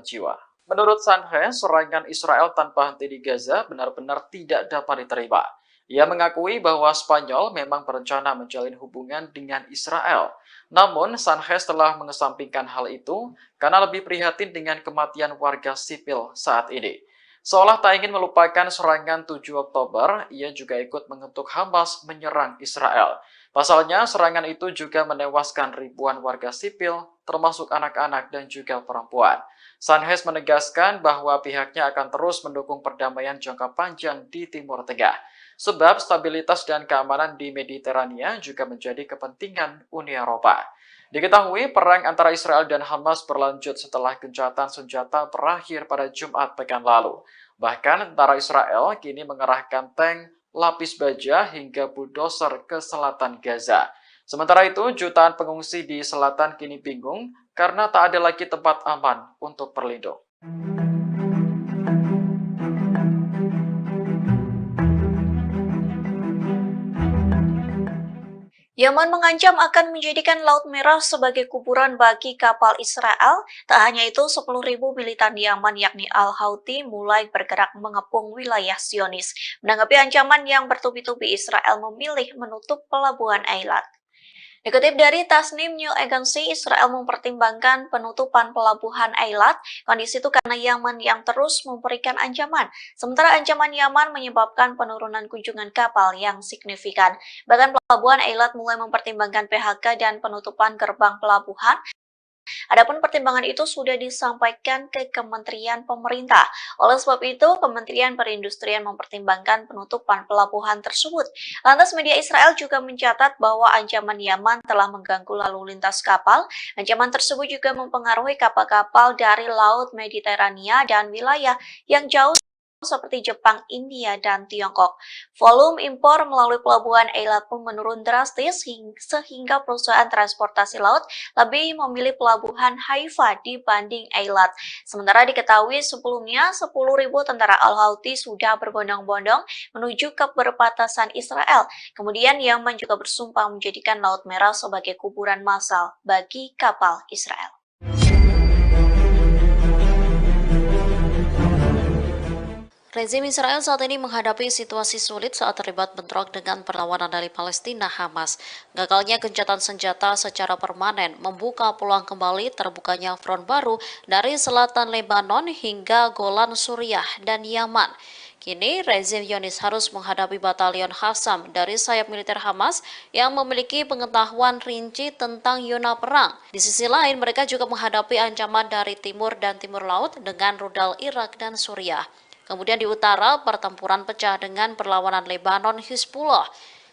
jiwa. Menurut Sánchez, serangan Israel tanpa henti di Gaza benar-benar tidak dapat diterima. Ia mengakui bahwa Spanyol memang berencana menjalin hubungan dengan Israel. Namun, Sánchez telah mengesampingkan hal itu karena lebih prihatin dengan kematian warga sipil saat ini. Seolah tak ingin melupakan serangan 7 Oktober, ia juga ikut mengutuk Hamas menyerang Israel. Pasalnya, serangan itu juga menewaskan ribuan warga sipil, termasuk anak-anak dan juga perempuan. Sánchez menegaskan bahwa pihaknya akan terus mendukung perdamaian jangka panjang di Timur Tengah. Sebab stabilitas dan keamanan di Mediterania juga menjadi kepentingan Uni Eropa. Diketahui perang antara Israel dan Hamas berlanjut setelah gencatan senjata berakhir pada Jumat pekan lalu. Bahkan tentara Israel kini mengerahkan tank, lapis baja hingga bulldozer ke selatan Gaza. Sementara itu, jutaan pengungsi di selatan kini bingung karena tak ada lagi tempat aman untuk berlindung. Yaman mengancam akan menjadikan Laut Merah sebagai kuburan bagi kapal Israel. Tak hanya itu, 10.000 militan Yaman yakni Al-Houthi mulai bergerak mengepung wilayah Zionis. Menanggapi ancaman yang bertubi-tubi, Israel memilih menutup pelabuhan Eilat. Dikutip dari Tasnim News Agency, Israel mempertimbangkan penutupan pelabuhan Eilat. Kondisi itu karena Yaman yang terus memberikan ancaman. Sementara ancaman Yaman menyebabkan penurunan kunjungan kapal yang signifikan. Bahkan pelabuhan Eilat mulai mempertimbangkan PHK dan penutupan gerbang pelabuhan. Adapun pertimbangan itu sudah disampaikan ke Kementerian Pemerintah. Oleh sebab itu, Kementerian Perindustrian mempertimbangkan penutupan pelabuhan tersebut. Lantas media Israel juga mencatat bahwa ancaman Yaman telah mengganggu lalu lintas kapal. Ancaman tersebut juga mempengaruhi kapal-kapal dari Laut Mediterania dan wilayah yang jauh seperti Jepang, India, dan Tiongkok. Volume impor melalui pelabuhan Eilat pun menurun drastis sehingga perusahaan transportasi laut lebih memilih pelabuhan Haifa dibanding Eilat. Sementara diketahui sebelumnya 10.000 tentara Al-Houthi sudah berbondong-bondong menuju ke perbatasan Israel. Kemudian Yaman juga bersumpah menjadikan Laut Merah sebagai kuburan massal bagi kapal Israel. Rezim Israel saat ini menghadapi situasi sulit saat terlibat bentrok dengan perlawanan dari Palestina Hamas. Gagalnya gencatan senjata secara permanen membuka peluang kembali terbukanya front baru dari selatan Lebanon hingga Golan Suriah dan Yaman. Kini, rezim Zionis harus menghadapi batalion Qassam dari sayap militer Hamas yang memiliki pengetahuan rinci tentang zona perang. Di sisi lain, mereka juga menghadapi ancaman dari timur dan timur laut dengan rudal Irak dan Suriah. Kemudian di utara, pertempuran pecah dengan perlawanan Lebanon Hizbullah.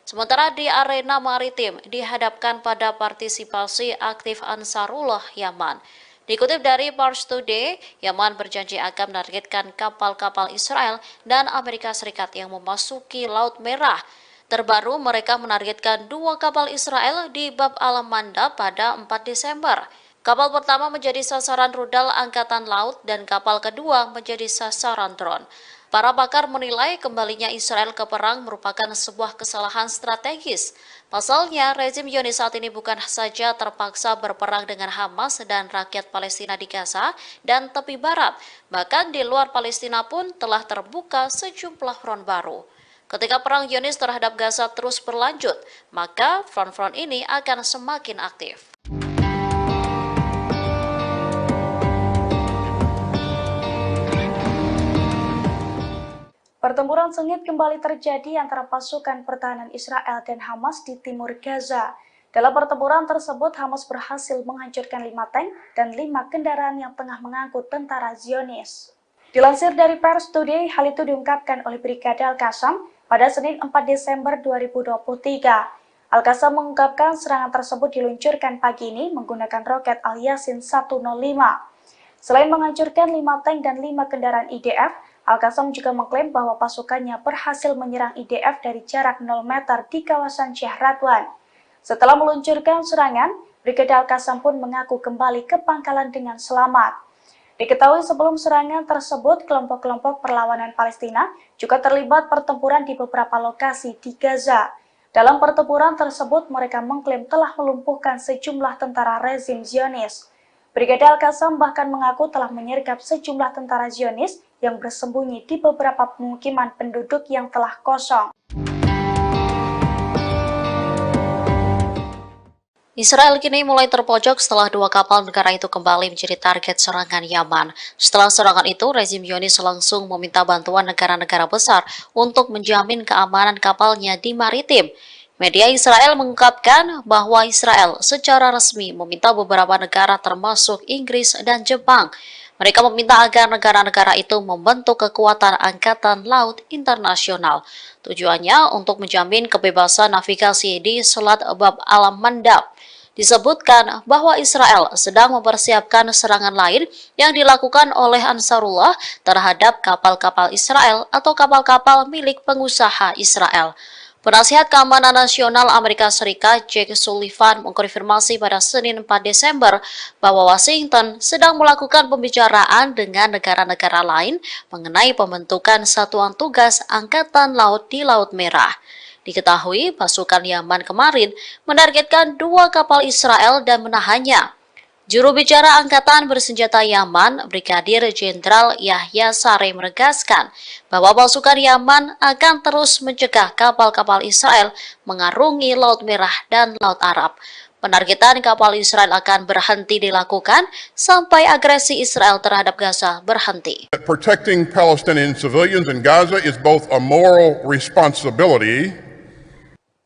Sementara di arena maritim, dihadapkan pada partisipasi aktif Ansarullah Yaman. Dikutip dari Pars Today, Yaman berjanji akan menargetkan kapal-kapal Israel dan Amerika Serikat yang memasuki Laut Merah. Terbaru, mereka menargetkan 2 kapal Israel di Bab al-Manda pada 4 Desember. Kapal pertama menjadi sasaran rudal Angkatan Laut dan kapal kedua menjadi sasaran drone. Para pakar menilai kembalinya Israel ke perang merupakan sebuah kesalahan strategis. Pasalnya, rezim Zionis saat ini bukan saja terpaksa berperang dengan Hamas dan rakyat Palestina di Gaza dan tepi barat, bahkan di luar Palestina pun telah terbuka sejumlah front baru. Ketika perang Zionis terhadap Gaza terus berlanjut, maka front-front ini akan semakin aktif. Pertempuran sengit kembali terjadi antara pasukan pertahanan Israel dan Hamas di timur Gaza. Dalam pertempuran tersebut, Hamas berhasil menghancurkan 5 tank dan 5 kendaraan yang tengah mengangkut tentara Zionis. Dilansir dari Pers Today, hal itu diungkapkan oleh Brigade Al-Qassam pada Senin 4 Desember 2023. Al-Qassam mengungkapkan serangan tersebut diluncurkan pagi ini menggunakan roket Al-Yasin 105. Selain menghancurkan 5 tank dan 5 kendaraan IDF, Al-Qassam juga mengklaim bahwa pasukannya berhasil menyerang IDF dari jarak 0 meter di kawasan Syekh Radwan. Setelah meluncurkan serangan, Brigade Al-Qassam pun mengaku kembali ke pangkalan dengan selamat. Diketahui sebelum serangan tersebut, kelompok-kelompok perlawanan Palestina juga terlibat pertempuran di beberapa lokasi di Gaza. Dalam pertempuran tersebut, mereka mengklaim telah melumpuhkan sejumlah tentara rezim Zionis. Brigade Al-Qassam bahkan mengaku telah menyergap sejumlah tentara Zionis yang bersembunyi di beberapa pemukiman penduduk yang telah kosong. Israel kini mulai terpojok setelah 2 kapal negara itu kembali menjadi target serangan Yaman. Setelah serangan itu, rezim Zionis langsung meminta bantuan negara-negara besar untuk menjamin keamanan kapalnya di maritim. Media Israel mengungkapkan bahwa Israel secara resmi meminta beberapa negara termasuk Inggris dan Jepang. Mereka meminta agar negara-negara itu membentuk kekuatan angkatan laut internasional. Tujuannya untuk menjamin kebebasan navigasi di Selat Bab al-Mandab. Disebutkan bahwa Israel sedang mempersiapkan serangan lain yang dilakukan oleh Ansarullah terhadap kapal-kapal Israel atau kapal-kapal milik pengusaha Israel. Penasihat Keamanan Nasional Amerika Serikat Jake Sullivan mengkonfirmasi pada Senin 4 Desember bahwa Washington sedang melakukan pembicaraan dengan negara-negara lain mengenai pembentukan satuan tugas Angkatan Laut di Laut Merah. Diketahui pasukan Yaman kemarin menargetkan 2 kapal Israel dan menahannya. Juru bicara Angkatan Bersenjata Yaman, Brigadir Jenderal Yahya Saree menegaskan bahwa pasukan Yaman akan terus mencegah kapal-kapal Israel mengarungi Laut Merah dan Laut Arab. Penargetan kapal Israel akan berhenti dilakukan sampai agresi Israel terhadap Gaza berhenti. Protecting Palestinian civilians in Gaza is both a moral responsibility.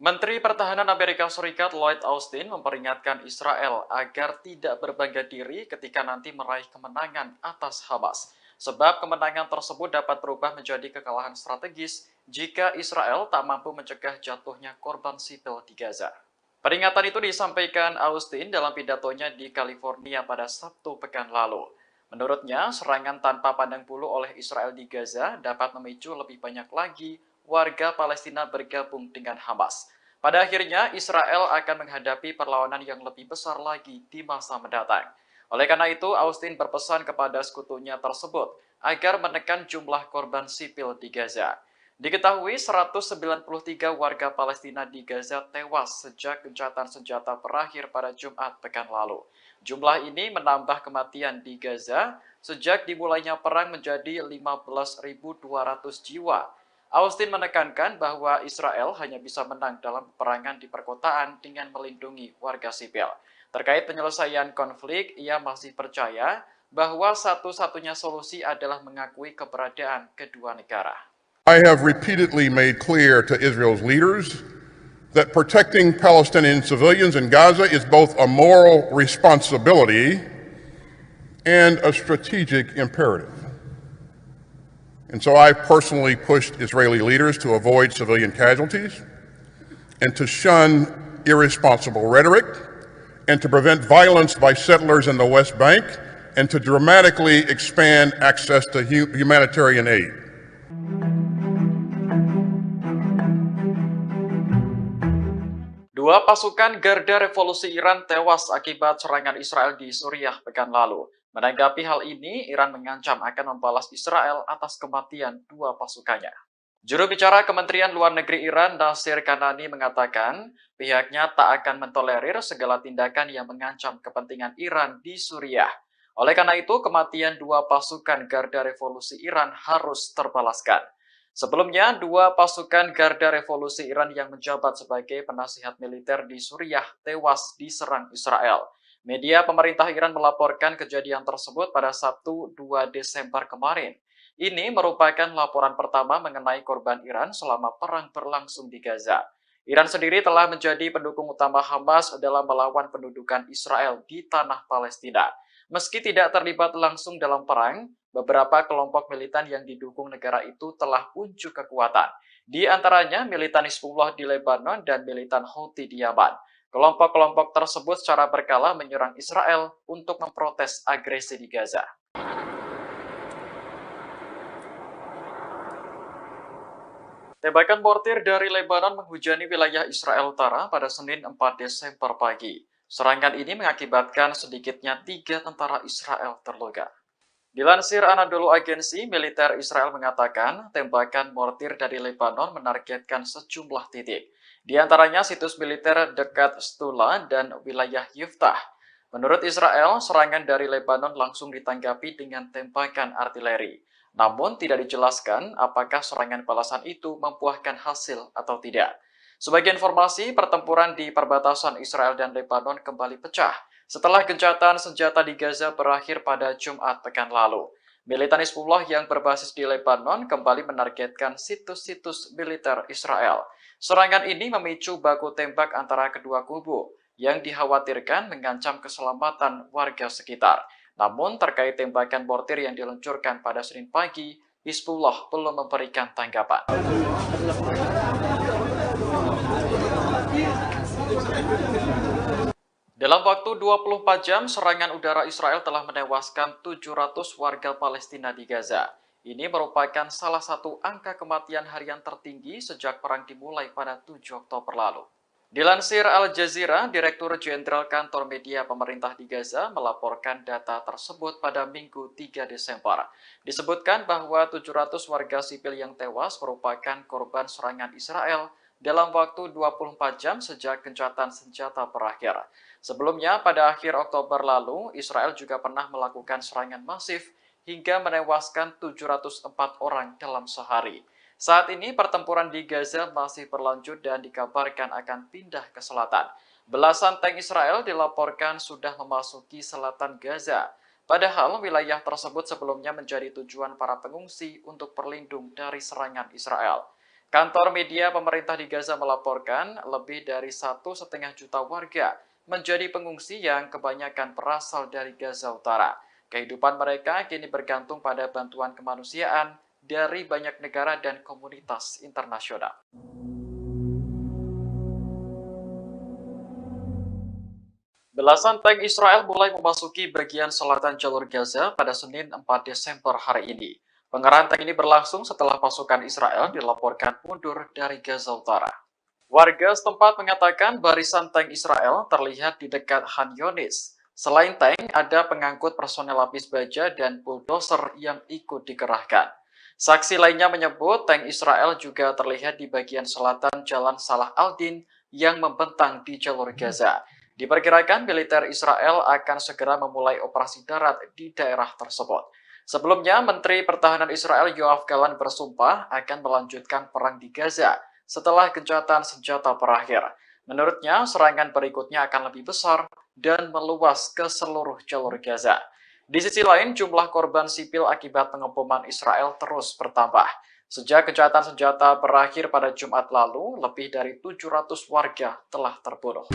Menteri Pertahanan Amerika Serikat Lloyd Austin memperingatkan Israel agar tidak berbangga diri ketika nanti meraih kemenangan atas Hamas. Sebab kemenangan tersebut dapat berubah menjadi kekalahan strategis jika Israel tak mampu mencegah jatuhnya korban sipil di Gaza. Peringatan itu disampaikan Austin dalam pidatonya di California pada Sabtu pekan lalu. Menurutnya, serangan tanpa pandang bulu oleh Israel di Gaza dapat memicu lebih banyak lagi warga Palestina bergabung dengan Hamas. Pada akhirnya, Israel akan menghadapi perlawanan yang lebih besar lagi di masa mendatang. Oleh karena itu, Austin berpesan kepada sekutunya tersebut agar menekan jumlah korban sipil di Gaza. Diketahui 193 warga Palestina di Gaza tewas sejak gencatan senjata berakhir pada Jumat pekan lalu. Jumlah ini menambah kematian di Gaza sejak dimulainya perang menjadi 15.200 jiwa. Austin menekankan bahwa Israel hanya bisa menang dalam peperangan di perkotaan dengan melindungi warga sipil. Terkait penyelesaian konflik, ia masih percaya bahwa satu-satunya solusi adalah mengakui keberadaan kedua negara. I have repeatedly made clear to Israel's leaders that protecting Palestinian civilians in Gaza is both a moral responsibility and a strategic imperative. And so I've personally pushed Israeli leaders to avoid civilian casualties and to shun irresponsible rhetoric and to prevent violence by settlers in the West Bank and to dramatically expand access to humanitarian aid. Dua pasukan Garda Revolusi Iran tewas akibat serangan Israel di Suriah pekan lalu. Menanggapi hal ini, Iran mengancam akan membalas Israel atas kematian 2 pasukannya. Juru bicara Kementerian Luar Negeri Iran, Nasir Kanani, mengatakan pihaknya tak akan mentolerir segala tindakan yang mengancam kepentingan Iran di Suriah. Oleh karena itu, kematian 2 pasukan Garda Revolusi Iran harus terbalaskan. Sebelumnya, 2 pasukan Garda Revolusi Iran yang menjabat sebagai penasihat militer di Suriah tewas diserang Israel. Media pemerintah Iran melaporkan kejadian tersebut pada Sabtu 2 Desember kemarin. Ini merupakan laporan pertama mengenai korban Iran selama perang berlangsung di Gaza. Iran sendiri telah menjadi pendukung utama Hamas dalam melawan pendudukan Israel di tanah Palestina. Meski tidak terlibat langsung dalam perang, beberapa kelompok militan yang didukung negara itu telah unjuk kekuatan. Di antaranya militan Hizbullah di Lebanon dan militan Houthi di Yaman. Kelompok-kelompok tersebut secara berkala menyerang Israel untuk memprotes agresi di Gaza. Tembakan mortir dari Lebanon menghujani wilayah Israel Utara pada Senin 4 Desember pagi. Serangan ini mengakibatkan sedikitnya 3 tentara Israel terluka. Dilansir Anadolu Agency, militer Israel mengatakan tembakan mortir dari Lebanon menargetkan sejumlah titik. Di antaranya situs militer dekat Stula dan wilayah Yiftah. Menurut Israel, serangan dari Lebanon langsung ditanggapi dengan tembakan artileri. Namun tidak dijelaskan apakah serangan balasan itu membuahkan hasil atau tidak. Sebagai informasi, pertempuran di perbatasan Israel dan Lebanon kembali pecah setelah gencatan senjata di Gaza berakhir pada Jumat pekan lalu. Militan Hizbullah yang berbasis di Lebanon kembali menargetkan situs-situs militer Israel. Serangan ini memicu baku tembak antara kedua kubu yang dikhawatirkan mengancam keselamatan warga sekitar. Namun terkait tembakan mortir yang diluncurkan pada Senin pagi, Hizbullah belum memberikan tanggapan. Dalam waktu 24 jam, serangan udara Israel telah menewaskan 700 warga Palestina di Gaza. Ini merupakan salah satu angka kematian harian tertinggi sejak perang dimulai pada 7 Oktober lalu. Dilansir Al Jazeera, Direktur Jenderal Kantor Media Pemerintah di Gaza melaporkan data tersebut pada Minggu 3 Desember. Disebutkan bahwa 700 warga sipil yang tewas merupakan korban serangan Israel dalam waktu 24 jam sejak gencatan senjata berakhir. Sebelumnya, pada akhir Oktober lalu, Israel juga pernah melakukan serangan masif hingga menewaskan 704 orang dalam sehari. Saat ini, pertempuran di Gaza masih berlanjut dan dikabarkan akan pindah ke selatan. Belasan tank Israel dilaporkan sudah memasuki selatan Gaza. Padahal wilayah tersebut sebelumnya menjadi tujuan para pengungsi untuk berlindung dari serangan Israel. Kantor media pemerintah di Gaza melaporkan lebih dari 1,5 juta warga menjadi pengungsi yang kebanyakan berasal dari Gaza Utara. Kehidupan mereka kini bergantung pada bantuan kemanusiaan dari banyak negara dan komunitas internasional. Belasan tank Israel mulai memasuki bagian selatan jalur Gaza pada Senin 4 Desember hari ini. Pengerahan tank ini berlangsung setelah pasukan Israel dilaporkan mundur dari Gaza Utara. Warga setempat mengatakan barisan tank Israel terlihat di dekat Han Yunis. Selain tank, ada pengangkut personel lapis baja dan bulldozer yang ikut dikerahkan. Saksi lainnya menyebut tank Israel juga terlihat di bagian selatan Jalan Salah al-Din yang membentang di jalur Gaza. Diperkirakan militer Israel akan segera memulai operasi darat di daerah tersebut. Sebelumnya, Menteri Pertahanan Israel Yoav Gallant bersumpah akan melanjutkan perang di Gaza setelah gencatan senjata berakhir. Menurutnya, serangan berikutnya akan lebih besar dan meluas ke seluruh jalur Gaza. Di sisi lain, jumlah korban sipil akibat pengeboman Israel terus bertambah. Sejak gencatan senjata berakhir pada Jumat lalu, lebih dari 700 warga telah terbunuh.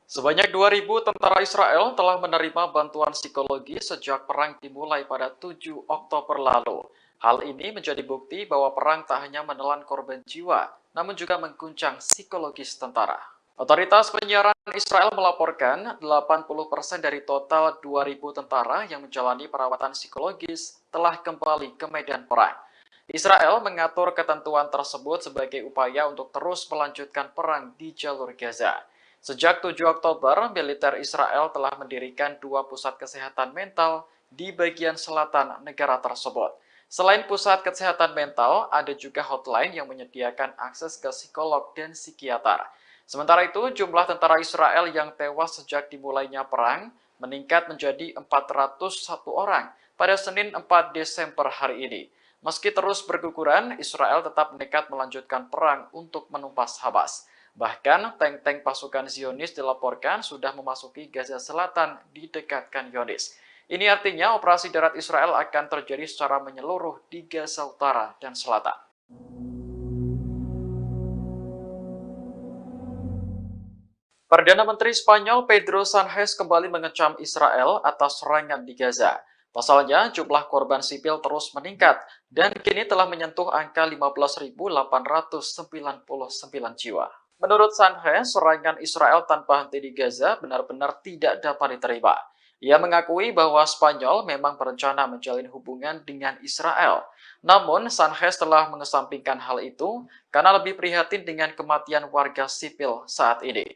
Sebanyak 2.000 tentara Israel telah menerima bantuan psikologi sejak perang dimulai pada 7 Oktober lalu. Hal ini menjadi bukti bahwa perang tak hanya menelan korban jiwa, namun juga mengguncang psikologis tentara. Otoritas penyiaran Israel melaporkan 80% dari total 2.000 tentara yang menjalani perawatan psikologis telah kembali ke medan perang. Israel mengatur ketentuan tersebut sebagai upaya untuk terus melanjutkan perang di jalur Gaza. Sejak 7 Oktober, militer Israel telah mendirikan 2 pusat kesehatan mental di bagian selatan negara tersebut. Selain pusat kesehatan mental, ada juga hotline yang menyediakan akses ke psikolog dan psikiater. Sementara itu, jumlah tentara Israel yang tewas sejak dimulainya perang meningkat menjadi 401 orang pada Senin 4 Desember hari ini. Meski terus berguguran, Israel tetap nekat melanjutkan perang untuk menumpas Hamas. Bahkan tank-tank pasukan Zionis dilaporkan sudah memasuki Gaza Selatan di dekat Khan Yunis. Ini artinya operasi darat Israel akan terjadi secara menyeluruh di Gaza Utara dan Selatan. Perdana Menteri Spanyol Pedro Sánchez kembali mengecam Israel atas serangan di Gaza. Pasalnya, jumlah korban sipil terus meningkat dan kini telah menyentuh angka 15.899 jiwa. Menurut Sánchez, serangan Israel tanpa henti di Gaza benar-benar tidak dapat diterima. Ia mengakui bahwa Spanyol memang berencana menjalin hubungan dengan Israel. Namun, Sánchez telah mengesampingkan hal itu karena lebih prihatin dengan kematian warga sipil saat ini.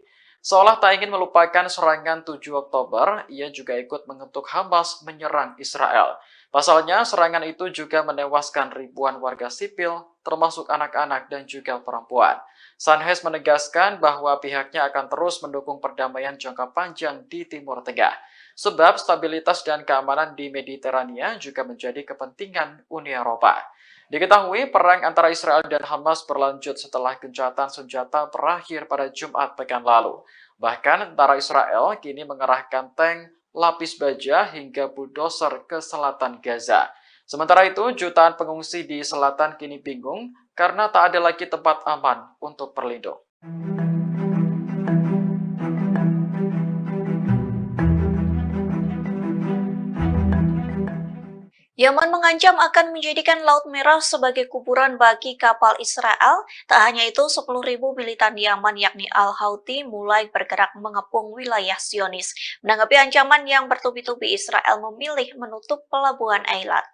Seolah tak ingin melupakan serangan 7 Oktober, ia juga ikut mengutuk Hamas menyerang Israel. Pasalnya, serangan itu juga menewaskan ribuan warga sipil, termasuk anak-anak dan juga perempuan. Sánchez menegaskan bahwa pihaknya akan terus mendukung perdamaian jangka panjang di Timur Tengah. Sebab stabilitas dan keamanan di Mediterania juga menjadi kepentingan Uni Eropa. Diketahui perang antara Israel dan Hamas berlanjut setelah gencatan senjata berakhir pada Jumat pekan lalu. Bahkan tentara Israel kini mengerahkan tank, lapis baja hingga bulldozer ke selatan Gaza. Sementara itu, jutaan pengungsi di selatan kini bingung karena tak ada lagi tempat aman untuk berlindung. Yaman mengancam akan menjadikan Laut Merah sebagai kuburan bagi kapal Israel. Tak hanya itu, 10.000 militan Yaman yakni Al-Houthi mulai bergerak mengepung wilayah Zionis. Menanggapi ancaman yang bertubi-tubi, Israel memilih menutup pelabuhan Eilat.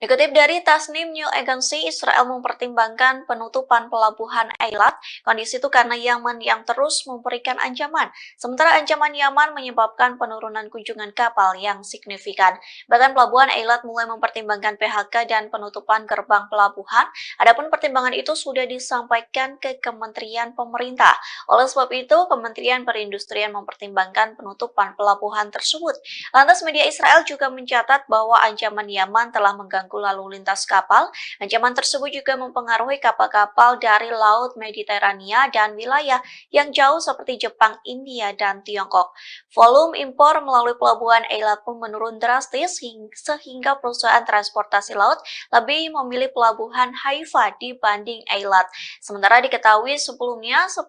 Dikutip dari Tasnim News Agency, Israel mempertimbangkan penutupan pelabuhan Eilat. Kondisi itu karena Yaman yang terus memberikan ancaman. Sementara ancaman Yaman menyebabkan penurunan kunjungan kapal yang signifikan. Bahkan pelabuhan Eilat mulai mempertimbangkan PHK dan penutupan gerbang pelabuhan. Adapun pertimbangan itu sudah disampaikan ke Kementerian Pemerintah. Oleh sebab itu, Kementerian Perindustrian mempertimbangkan penutupan pelabuhan tersebut. Lantas media Israel juga mencatat bahwa ancaman Yaman telah mengganggu lalu lintas kapal. Ancaman tersebut juga mempengaruhi kapal-kapal dari Laut Mediterania dan wilayah yang jauh seperti Jepang, India, dan Tiongkok. Volume impor melalui pelabuhan Eilat pun menurun drastis sehingga perusahaan transportasi laut lebih memilih pelabuhan Haifa dibanding Eilat. Sementara diketahui sebelumnya 10.000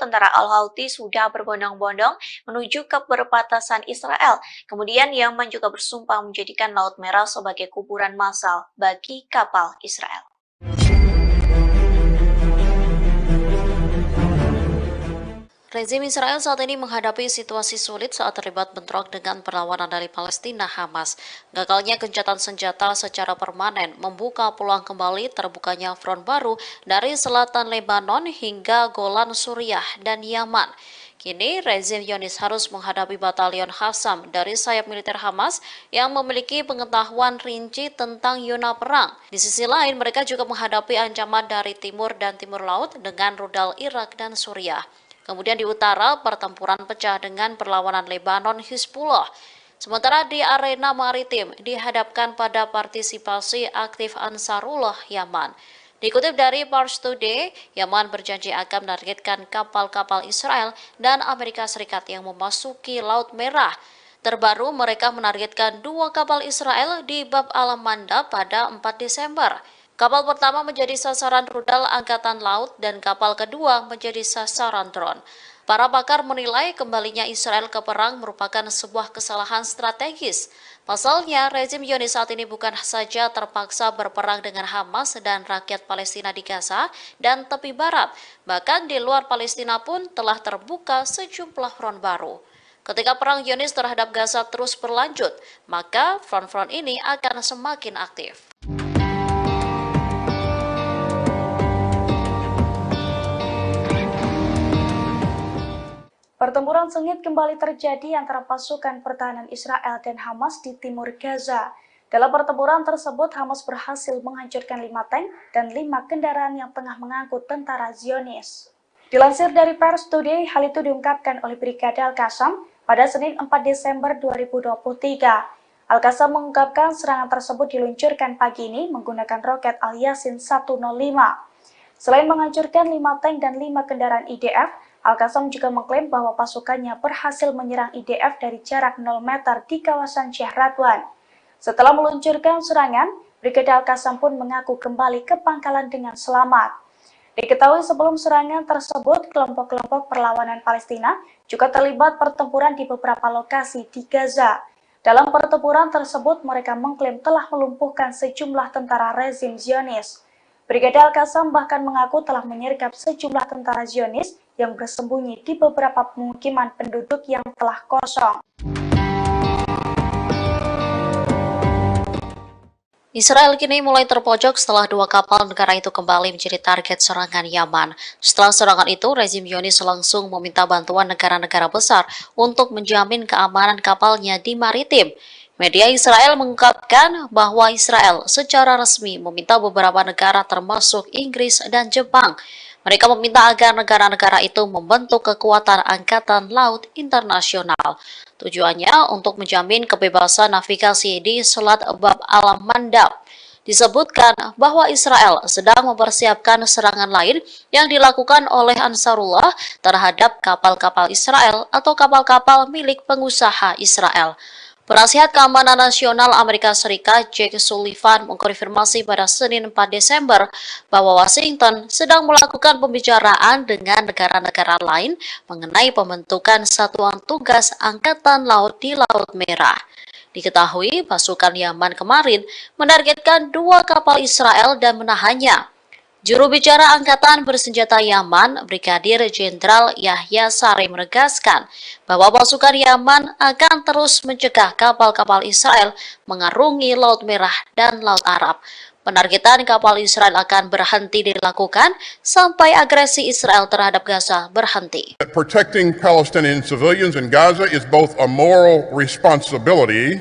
tentara Al-Houthi sudah berbondong-bondong menuju ke perbatasan Israel. Kemudian Yaman juga bersumpah menjadikan Laut Merah sebagai kuburan massal bagi kapal Israel. Rezim Israel saat ini menghadapi situasi sulit saat terlibat bentrok dengan perlawanan dari Palestina Hamas. Gagalnya gencatan senjata secara permanen membuka peluang kembali terbukanya front baru dari selatan Lebanon hingga Golan Suriah dan Yaman. Kini, rezim Zionis harus menghadapi batalion Qassam dari sayap militer Hamas yang memiliki pengetahuan rinci tentang zona perang. Di sisi lain, mereka juga menghadapi ancaman dari timur dan timur laut dengan rudal Irak dan Suriah. Kemudian di utara, pertempuran pecah dengan perlawanan Lebanon Hizbullah. Sementara di arena maritim, dihadapkan pada partisipasi aktif Ansarullah Yaman. Dikutip dari Pars Today, Yaman berjanji akan menargetkan kapal-kapal Israel dan Amerika Serikat yang memasuki Laut Merah. Terbaru, mereka menargetkan 2 kapal Israel di Bab al-Manda pada 4 Desember. Kapal pertama menjadi sasaran rudal Angkatan Laut dan kapal kedua menjadi sasaran drone. Para pakar menilai kembalinya Israel ke perang merupakan sebuah kesalahan strategis. Pasalnya, rezim Zionis saat ini bukan saja terpaksa berperang dengan Hamas dan rakyat Palestina di Gaza dan tepi barat, bahkan di luar Palestina pun telah terbuka sejumlah front baru. Ketika perang Zionis terhadap Gaza terus berlanjut, maka front-front ini akan semakin aktif. Pertempuran sengit kembali terjadi antara pasukan pertahanan Israel dan Hamas di timur Gaza. Dalam pertempuran tersebut, Hamas berhasil menghancurkan 5 tank dan 5 kendaraan yang tengah mengangkut tentara Zionis. Dilansir dari Pars Today, hal itu diungkapkan oleh Brigade Al-Qassam pada Senin 4 Desember 2023. Al-Qassam mengungkapkan serangan tersebut diluncurkan pagi ini menggunakan roket Al-Yasin 105. Selain menghancurkan 5 tank dan 5 kendaraan IDF, Al-Qassam juga mengklaim bahwa pasukannya berhasil menyerang IDF dari jarak 0 meter di kawasan Syekh Radwan. Setelah meluncurkan serangan, Brigade Al-Qassam pun mengaku kembali ke pangkalan dengan selamat. Diketahui sebelum serangan tersebut, kelompok-kelompok perlawanan Palestina juga terlibat pertempuran di beberapa lokasi di Gaza. Dalam pertempuran tersebut, mereka mengklaim telah melumpuhkan sejumlah tentara rezim Zionis. Brigade Al-Qassam bahkan mengaku telah menyergap sejumlah tentara Zionis yang bersembunyi di beberapa pemukiman penduduk yang telah kosong. Israel kini mulai terpojok setelah 2 kapal negara itu kembali menjadi target serangan Yaman. Setelah serangan itu, rezim Zionis langsung meminta bantuan negara-negara besar untuk menjamin keamanan kapalnya di maritim. Media Israel mengungkapkan bahwa Israel secara resmi meminta beberapa negara termasuk Inggris dan Jepang. Mereka meminta agar negara-negara itu membentuk kekuatan angkatan laut internasional. Tujuannya untuk menjamin kebebasan navigasi di Selat Bab al-Mandab. Disebutkan bahwa Israel sedang mempersiapkan serangan lain yang dilakukan oleh Ansarullah terhadap kapal-kapal Israel atau kapal-kapal milik pengusaha Israel. Penasihat Keamanan Nasional Amerika Serikat Jake Sullivan mengkonfirmasi pada Senin 4 Desember bahwa Washington sedang melakukan pembicaraan dengan negara-negara lain mengenai pembentukan satuan tugas Angkatan Laut di Laut Merah. Diketahui pasukan Yaman kemarin menargetkan 2 kapal Israel dan menahannya. Juru bicara Angkatan Bersenjata Yaman, Brigadir Jenderal Yahya Sari menegaskan bahwa pasukan Yaman akan terus mencegah kapal-kapal Israel mengarungi Laut Merah dan Laut Arab. Penargetan kapal Israel akan berhenti dilakukan sampai agresi Israel terhadap Gaza berhenti. Protecting Palestinian civilians in Gaza is both a moral responsibility.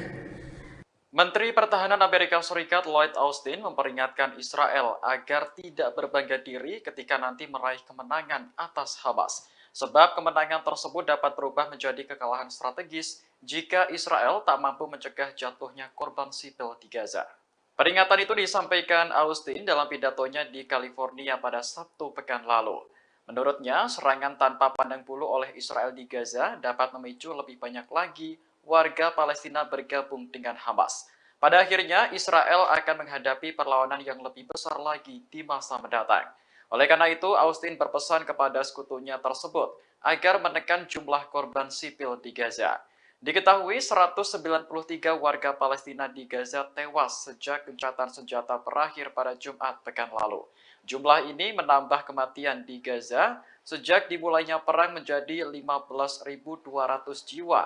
Menteri Pertahanan Amerika Serikat Lloyd Austin memperingatkan Israel agar tidak berbangga diri ketika nanti meraih kemenangan atas Hamas. Sebab kemenangan tersebut dapat berubah menjadi kekalahan strategis jika Israel tak mampu mencegah jatuhnya korban sipil di Gaza. Peringatan itu disampaikan Austin dalam pidatonya di California pada Sabtu pekan lalu. Menurutnya, serangan tanpa pandang bulu oleh Israel di Gaza dapat memicu lebih banyak lagi warga Palestina bergabung dengan Hamas. Pada akhirnya, Israel akan menghadapi perlawanan yang lebih besar lagi di masa mendatang. Oleh karena itu, Austin berpesan kepada sekutunya tersebut agar menekan jumlah korban sipil di Gaza. Diketahui 193 warga Palestina di Gaza tewas sejak gencatan senjata berakhir pada Jumat pekan lalu. Jumlah ini menambah kematian di Gaza sejak dimulainya perang menjadi 15.200 jiwa.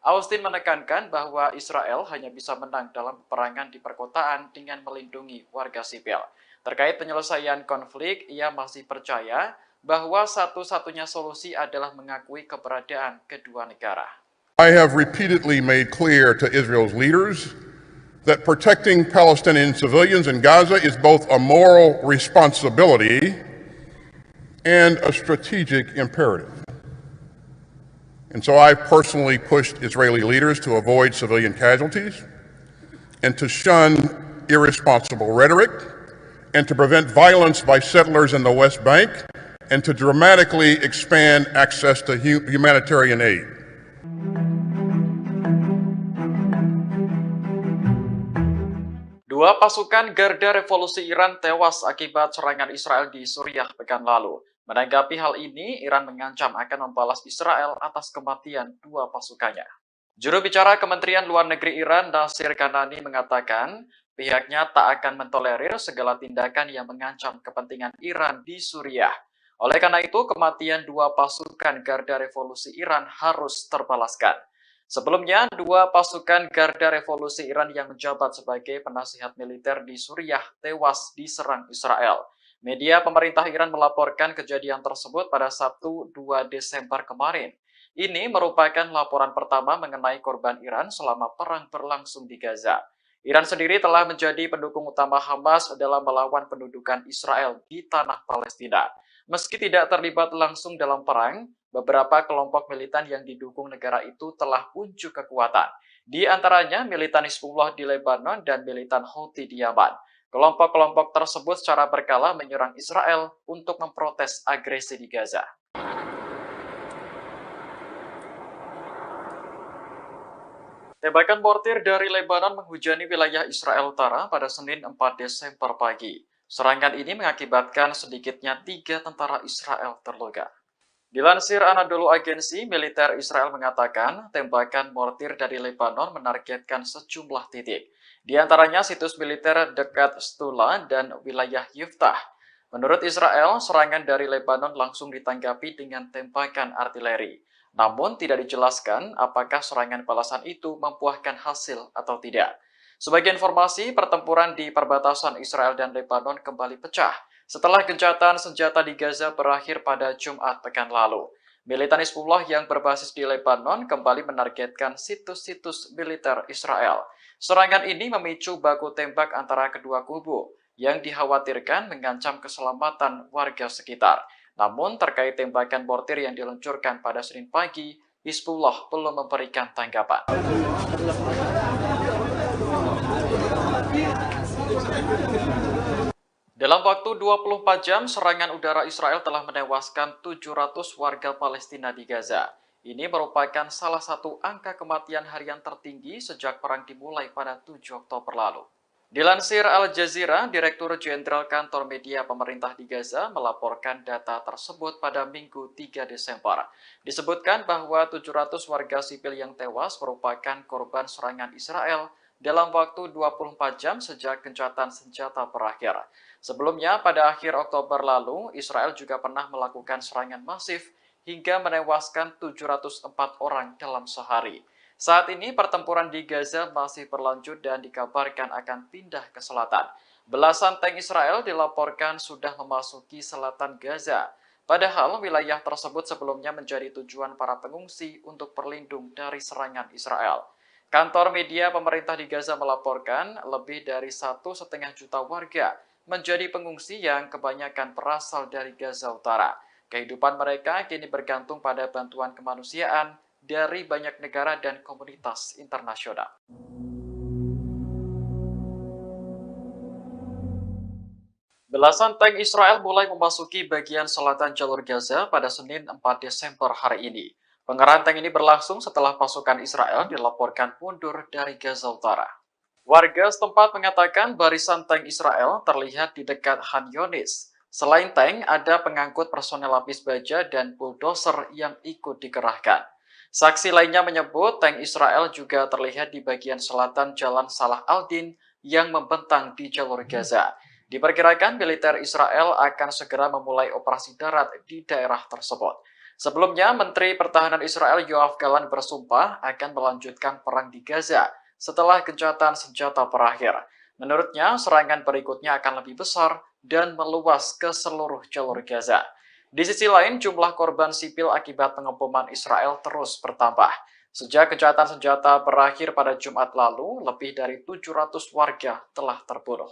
Austin menekankan bahwa Israel hanya bisa menang dalam peperangan di perkotaan dengan melindungi warga sipil. Terkait penyelesaian konflik, ia masih percaya bahwa satu-satunya solusi adalah mengakui keberadaan kedua negara. I have repeatedly made clear to Israel's leaders that protecting Palestinian civilians in Gaza is both a moral responsibility and a strategic imperative. And so I've personally pushed Israeli leaders to avoid civilian casualties and to shun irresponsible rhetoric and to prevent violence by settlers in the West Bank and to dramatically expand access to humanitarian aid. Dua pasukan Garda Revolusi Iran tewas akibat serangan Israel di Suriah pekan lalu. Menanggapi hal ini, Iran mengancam akan membalas Israel atas kematian 2 pasukannya. Juru bicara Kementerian Luar Negeri Iran, Nasir Kanani, mengatakan pihaknya tak akan mentolerir segala tindakan yang mengancam kepentingan Iran di Suriah. Oleh karena itu, kematian 2 pasukan Garda Revolusi Iran harus terbalaskan. Sebelumnya, 2 pasukan Garda Revolusi Iran yang menjabat sebagai penasihat militer di Suriah tewas diserang Israel. Media pemerintah Iran melaporkan kejadian tersebut pada Sabtu 2 Desember kemarin. Ini merupakan laporan pertama mengenai korban Iran selama perang berlangsung di Gaza. Iran sendiri telah menjadi pendukung utama Hamas dalam melawan pendudukan Israel di tanah Palestina. Meski tidak terlibat langsung dalam perang, beberapa kelompok militan yang didukung negara itu telah unjuk kekuatan. Di antaranya militan Hizbullah di Lebanon dan militan Houthi di Yaman. Kelompok-kelompok tersebut secara berkala menyerang Israel untuk memprotes agresi di Gaza. Tembakan mortir dari Lebanon menghujani wilayah Israel Utara pada Senin 4 Desember pagi. Serangan ini mengakibatkan sedikitnya 3 tentara Israel terluka. Dilansir Anadolu Agensi, militer Israel mengatakan tembakan mortir dari Lebanon menargetkan sejumlah titik. Di antaranya situs militer dekat Stula dan wilayah Yiftah. Menurut Israel, serangan dari Lebanon langsung ditanggapi dengan tembakan artileri. Namun tidak dijelaskan apakah serangan balasan itu membuahkan hasil atau tidak. Sebagai informasi, pertempuran di perbatasan Israel dan Lebanon kembali pecah setelah gencatan senjata di Gaza berakhir pada Jumat pekan lalu. Militan Hizbullah yang berbasis di Lebanon kembali menargetkan situs-situs militer Israel. Serangan ini memicu baku tembak antara kedua kubu yang dikhawatirkan mengancam keselamatan warga sekitar. Namun terkait tembakan mortir yang diluncurkan pada Senin pagi, Hizbullah belum memberikan tanggapan. Dalam waktu 24 jam, serangan udara Israel telah menewaskan 700 warga Palestina di Gaza. Ini merupakan salah satu angka kematian harian tertinggi sejak perang dimulai pada 7 Oktober lalu. Dilansir Al Jazeera, Direktur Jenderal Kantor Media Pemerintah di Gaza melaporkan data tersebut pada Minggu 3 Desember. Disebutkan bahwa 700 warga sipil yang tewas merupakan korban serangan Israel dalam waktu 24 jam sejak gencatan senjata berakhir. Sebelumnya, pada akhir Oktober lalu, Israel juga pernah melakukan serangan masif hingga menewaskan 704 orang dalam sehari. Saat ini pertempuran di Gaza masih berlanjut dan dikabarkan akan pindah ke selatan. Belasan tank Israel dilaporkan sudah memasuki selatan Gaza. Padahal wilayah tersebut sebelumnya menjadi tujuan para pengungsi untuk berlindung dari serangan Israel. Kantor media pemerintah di Gaza melaporkan lebih dari 1,5 juta warga menjadi pengungsi yang kebanyakan berasal dari Gaza Utara. Kehidupan mereka kini bergantung pada bantuan kemanusiaan dari banyak negara dan komunitas internasional. Belasan tank Israel mulai memasuki bagian selatan jalur Gaza pada Senin 4 Desember hari ini. Pengerahan tank ini berlangsung setelah pasukan Israel dilaporkan mundur dari Gaza Utara. Warga setempat mengatakan barisan tank Israel terlihat di dekat Han Yunis. Selain tank, ada pengangkut personel lapis baja dan bulldozer yang ikut dikerahkan. Saksi lainnya menyebut tank Israel juga terlihat di bagian selatan Jalan Salah al-Din yang membentang di jalur Gaza. Diperkirakan militer Israel akan segera memulai operasi darat di daerah tersebut. Sebelumnya, Menteri Pertahanan Israel Yoav Gallant bersumpah akan melanjutkan perang di Gaza setelah gencatan senjata berakhir. Menurutnya, serangan berikutnya akan lebih besar dan meluas ke seluruh jalur Gaza. Di sisi lain, jumlah korban sipil akibat pengeboman Israel terus bertambah. Sejak gencatan senjata berakhir pada Jumat lalu, lebih dari 700 warga telah terbunuh.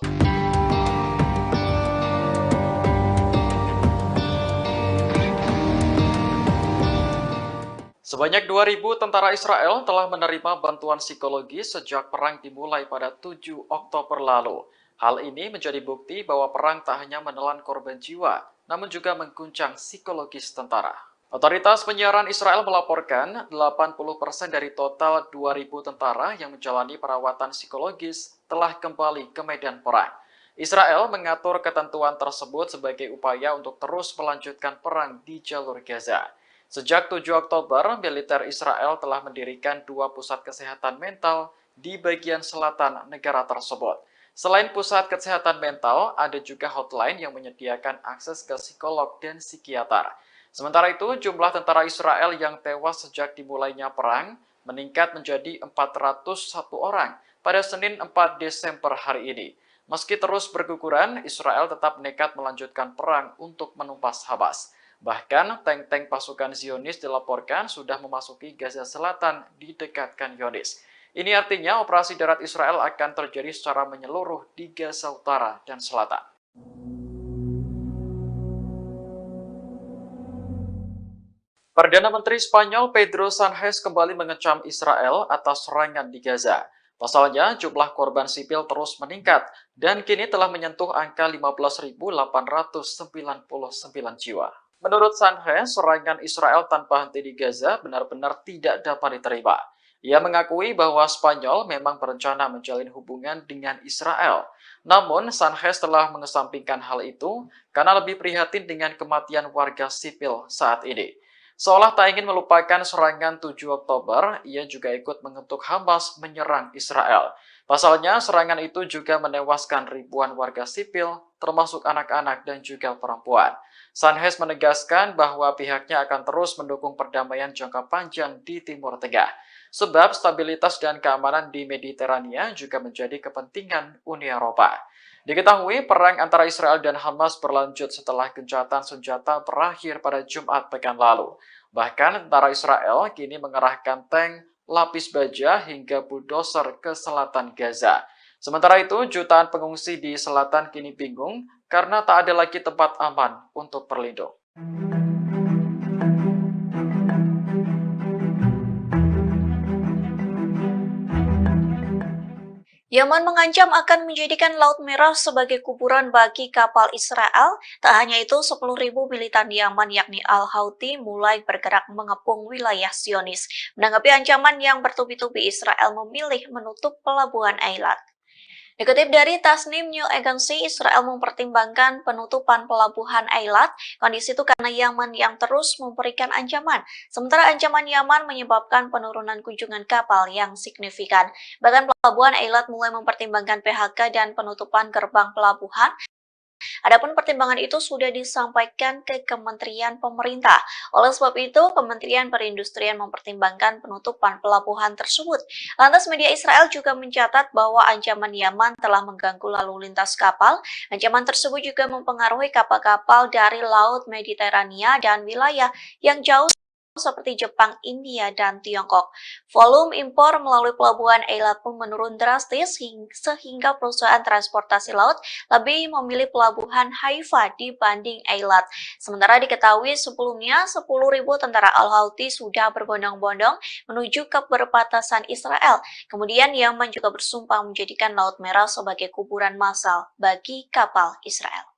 Sebanyak 2.000 tentara Israel telah menerima bantuan psikologi sejak perang dimulai pada 7 Oktober lalu. Hal ini menjadi bukti bahwa perang tak hanya menelan korban jiwa, namun juga mengguncang psikologis tentara. Otoritas penyiaran Israel melaporkan 80% dari total 2.000 tentara yang menjalani perawatan psikologis telah kembali ke medan perang. Israel mengatur ketentuan tersebut sebagai upaya untuk terus melanjutkan perang di jalur Gaza. Sejak 7 Oktober, militer Israel telah mendirikan 2 pusat kesehatan mental di bagian selatan negara tersebut. Selain pusat kesehatan mental, ada juga hotline yang menyediakan akses ke psikolog dan psikiater. Sementara itu, jumlah tentara Israel yang tewas sejak dimulainya perang meningkat menjadi 401 orang pada Senin 4 Desember hari ini. Meski terus berguguran, Israel tetap nekat melanjutkan perang untuk menumpas Hamas. Bahkan, tank-tank pasukan Zionis dilaporkan sudah memasuki Gaza Selatan di dekat Khan Yunis. Ini artinya operasi darat Israel akan terjadi secara menyeluruh di Gaza Utara dan Selatan. Perdana Menteri Spanyol Pedro Sanchez kembali mengecam Israel atas serangan di Gaza. Pasalnya, jumlah korban sipil terus meningkat dan kini telah menyentuh angka 15.899 jiwa. Menurut Sanhe, serangan Israel tanpa henti di Gaza benar-benar tidak dapat diterima. Ia mengakui bahwa Spanyol memang berencana menjalin hubungan dengan Israel. Namun, Sanhe telah mengesampingkan hal itu karena lebih prihatin dengan kematian warga sipil saat ini. Seolah tak ingin melupakan serangan 7 Oktober, ia juga ikut mengutuk Hamas menyerang Israel. Pasalnya, serangan itu juga menewaskan ribuan warga sipil, termasuk anak-anak dan juga perempuan. Sanhez menegaskan bahwa pihaknya akan terus mendukung perdamaian jangka panjang di Timur Tengah. Sebab stabilitas dan keamanan di Mediterania juga menjadi kepentingan Uni Eropa. Diketahui perang antara Israel dan Hamas berlanjut setelah gencatan senjata berakhir pada Jumat pekan lalu. Bahkan tentara Israel kini mengerahkan tank, lapis baja hingga bulldozer ke selatan Gaza. Sementara itu, jutaan pengungsi di selatan kini bingung karena tak ada lagi tempat aman untuk berlindung. Yaman mengancam akan menjadikan Laut Merah sebagai kuburan bagi kapal Israel. Tak hanya itu, 10.000 militan Yaman yakni Al-Houthi mulai bergerak mengepung wilayah Zionis. Menanggapi ancaman yang bertubi-tubi, Israel memilih menutup pelabuhan Eilat. Dikutip dari Tasnim News Agency, Israel mempertimbangkan penutupan pelabuhan Eilat. Kondisi itu karena Yaman yang terus memberikan ancaman. Sementara ancaman Yaman menyebabkan penurunan kunjungan kapal yang signifikan. Bahkan pelabuhan Eilat mulai mempertimbangkan PHK dan penutupan gerbang pelabuhan. Adapun pertimbangan itu sudah disampaikan ke Kementerian Pemerintah. Oleh sebab itu, Kementerian Perindustrian mempertimbangkan penutupan pelabuhan tersebut. Lantas media Israel juga mencatat bahwa ancaman Yaman telah mengganggu lalu lintas kapal. Ancaman tersebut juga mempengaruhi kapal-kapal dari Laut Mediterania dan wilayah yang jauh seperti Jepang, India, dan Tiongkok. Volume impor melalui pelabuhan Eilat pun menurun drastis sehingga perusahaan transportasi laut lebih memilih pelabuhan Haifa dibanding Eilat. Sementara diketahui sebelumnya 10.000 tentara Al-Houthi sudah berbondong-bondong menuju ke perbatasan Israel. Kemudian Yaman juga bersumpah menjadikan Laut Merah sebagai kuburan massal bagi kapal Israel.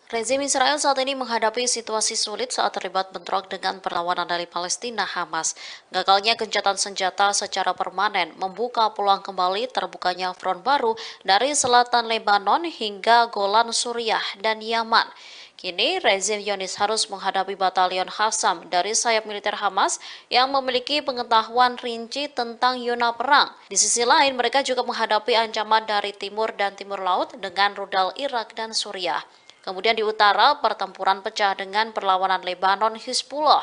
Rezim Israel saat ini menghadapi situasi sulit saat terlibat bentrok dengan perlawanan dari Palestina Hamas. Gagalnya gencatan senjata secara permanen membuka peluang kembali terbukanya front baru dari selatan Lebanon hingga Golan Suriah dan Yaman. Kini, rezim Zionis harus menghadapi batalion Qassam dari sayap militer Hamas yang memiliki pengetahuan rinci tentang zona perang. Di sisi lain, mereka juga menghadapi ancaman dari timur dan timur laut dengan rudal Irak dan Suriah. Kemudian di utara, pertempuran pecah dengan perlawanan Lebanon Hizbullah.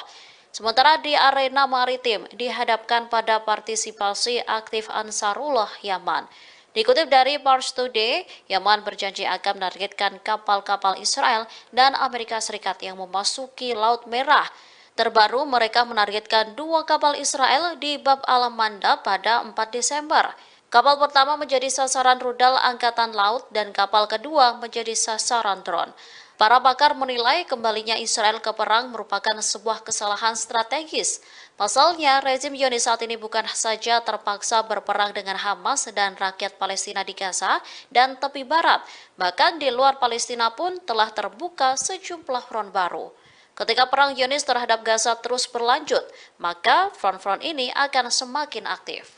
Sementara di arena maritim dihadapkan pada partisipasi aktif Ansarullah Yaman. Dikutip dari Pars Today, Yaman berjanji akan menargetkan kapal-kapal Israel dan Amerika Serikat yang memasuki Laut Merah. Terbaru, mereka menargetkan 2 kapal Israel di Bab al-Manda pada 4 Desember. Kapal pertama menjadi sasaran rudal Angkatan Laut dan kapal kedua menjadi sasaran drone. Para pakar menilai kembalinya Israel ke perang merupakan sebuah kesalahan strategis. Pasalnya, rezim Zionis saat ini bukan saja terpaksa berperang dengan Hamas dan rakyat Palestina di Gaza dan tepi barat, bahkan di luar Palestina pun telah terbuka sejumlah front baru. Ketika perang Zionis terhadap Gaza terus berlanjut, maka front-front ini akan semakin aktif.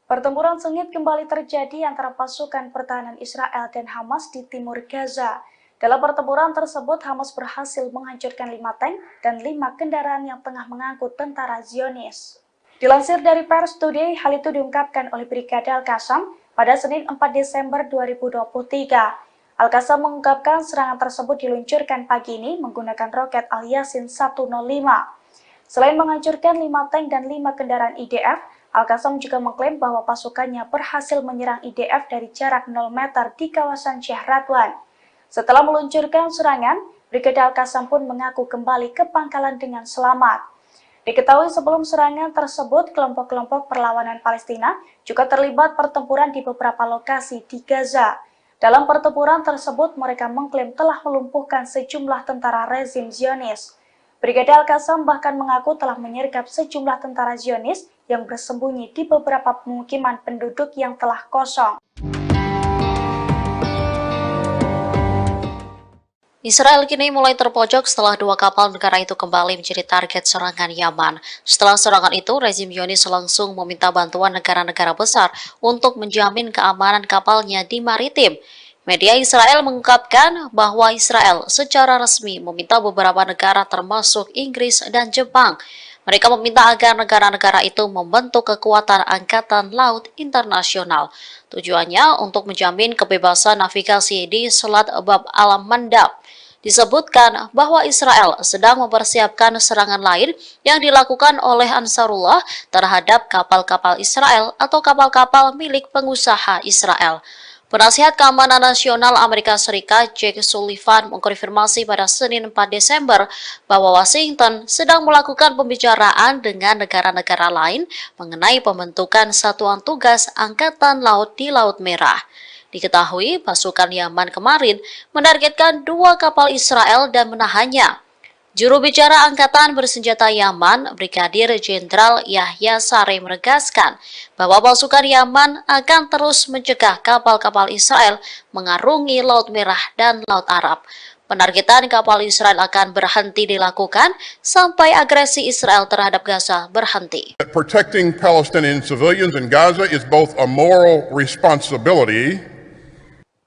Pertempuran sengit kembali terjadi antara pasukan pertahanan Israel dan Hamas di timur Gaza. Dalam pertempuran tersebut, Hamas berhasil menghancurkan 5 tank dan 5 kendaraan yang tengah mengangkut tentara Zionis. Dilansir dari Pars Today, hal itu diungkapkan oleh Brigade Al-Qassam pada Senin 4 Desember 2023. Al-Qassam mengungkapkan serangan tersebut diluncurkan pagi ini menggunakan roket Al-Yasin 105. Selain menghancurkan 5 tank dan 5 kendaraan IDF, Al-Qassam juga mengklaim bahwa pasukannya berhasil menyerang IDF dari jarak 0 meter di kawasan Syekh Radwan. Setelah meluncurkan serangan, Brigade Al-Qassam pun mengaku kembali ke pangkalan dengan selamat. Diketahui sebelum serangan tersebut, kelompok-kelompok perlawanan Palestina juga terlibat pertempuran di beberapa lokasi di Gaza. Dalam pertempuran tersebut, mereka mengklaim telah melumpuhkan sejumlah tentara rezim Zionis. Brigade Al-Qassam bahkan mengaku telah menyergap sejumlah tentara Zionis yang bersembunyi di beberapa pemukiman penduduk yang telah kosong. Israel kini mulai terpojok setelah dua kapal negara itu kembali menjadi target serangan Yaman. Setelah serangan itu, rezim Zionis langsung meminta bantuan negara-negara besar untuk menjamin keamanan kapalnya di maritim. Media Israel mengungkapkan bahwa Israel secara resmi meminta beberapa negara termasuk Inggris dan Jepang. Mereka meminta agar negara-negara itu membentuk kekuatan angkatan laut internasional. Tujuannya untuk menjamin kebebasan navigasi di Selat Bab al-Mandab. Disebutkan bahwa Israel sedang mempersiapkan serangan lain yang dilakukan oleh Ansarullah terhadap kapal-kapal Israel atau kapal-kapal milik pengusaha Israel. Penasihat Keamanan Nasional Amerika Serikat Jake Sullivan mengkonfirmasi pada Senin 4 Desember bahwa Washington sedang melakukan pembicaraan dengan negara-negara lain mengenai pembentukan satuan tugas Angkatan Laut di Laut Merah. Diketahui pasukan Yaman kemarin menargetkan dua kapal Israel dan menahannya. Juru bicara Angkatan Bersenjata Yaman, Brigadir Jenderal Yahya Saree menegaskan bahwa pasukan Yaman akan terus mencegah kapal-kapal Israel mengarungi Laut Merah dan Laut Arab. Penargetan kapal Israel akan berhenti dilakukan sampai agresi Israel terhadap Gaza berhenti. Protecting Palestinian civilians in Gaza is both a moral responsibility.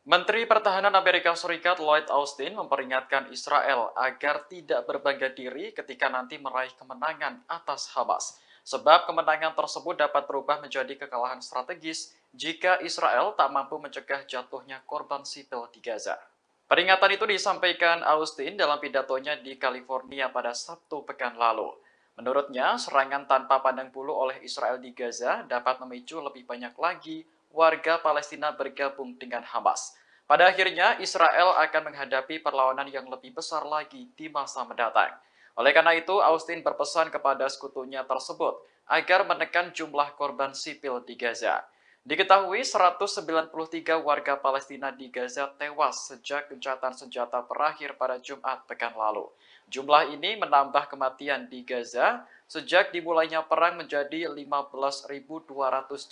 Menteri Pertahanan Amerika Serikat Lloyd Austin memperingatkan Israel agar tidak berbangga diri ketika nanti meraih kemenangan atas Hamas. Sebab kemenangan tersebut dapat berubah menjadi kekalahan strategis jika Israel tak mampu mencegah jatuhnya korban sipil di Gaza. Peringatan itu disampaikan Austin dalam pidatonya di California pada Sabtu pekan lalu. Menurutnya, serangan tanpa pandang bulu oleh Israel di Gaza dapat memicu lebih banyak lagi warga Palestina bergabung dengan Hamas. Pada akhirnya, Israel akan menghadapi perlawanan yang lebih besar lagi di masa mendatang. Oleh karena itu, Austin berpesan kepada sekutunya tersebut agar menekan jumlah korban sipil di Gaza. Diketahui 193 warga Palestina di Gaza tewas sejak gencatan senjata berakhir pada Jumat pekan lalu. Jumlah ini menambah kematian di Gaza sejak dimulainya perang menjadi 15.200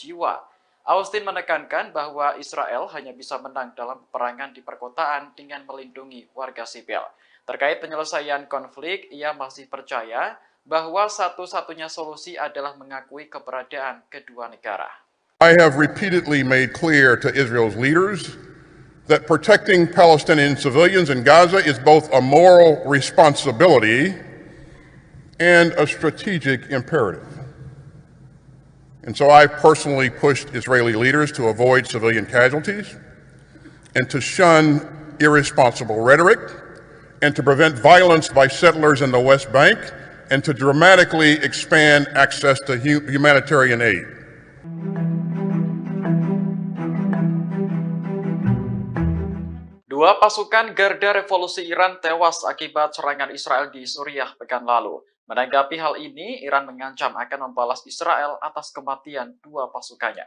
jiwa. Austin menekankan bahwa Israel hanya bisa menang dalam peperangan di perkotaan dengan melindungi warga sipil. Terkait penyelesaian konflik, ia masih percaya bahwa satu-satunya solusi adalah mengakui keberadaan kedua negara. I have repeatedly made clear to Israel's leaders that protecting Palestinian civilians in Gaza is both a moral responsibility and a strategic imperative. And so I personally pushed Israeli leaders to avoid civilian casualties and to shun irresponsible rhetoric and to prevent violence by settlers in the West Bank and to dramatically expand access to humanitarian aid. Dua pasukan Garda Revolusi Iran tewas akibat serangan Israel di Suriah pekan lalu. Menanggapi hal ini, Iran mengancam akan membalas Israel atas kematian dua pasukannya.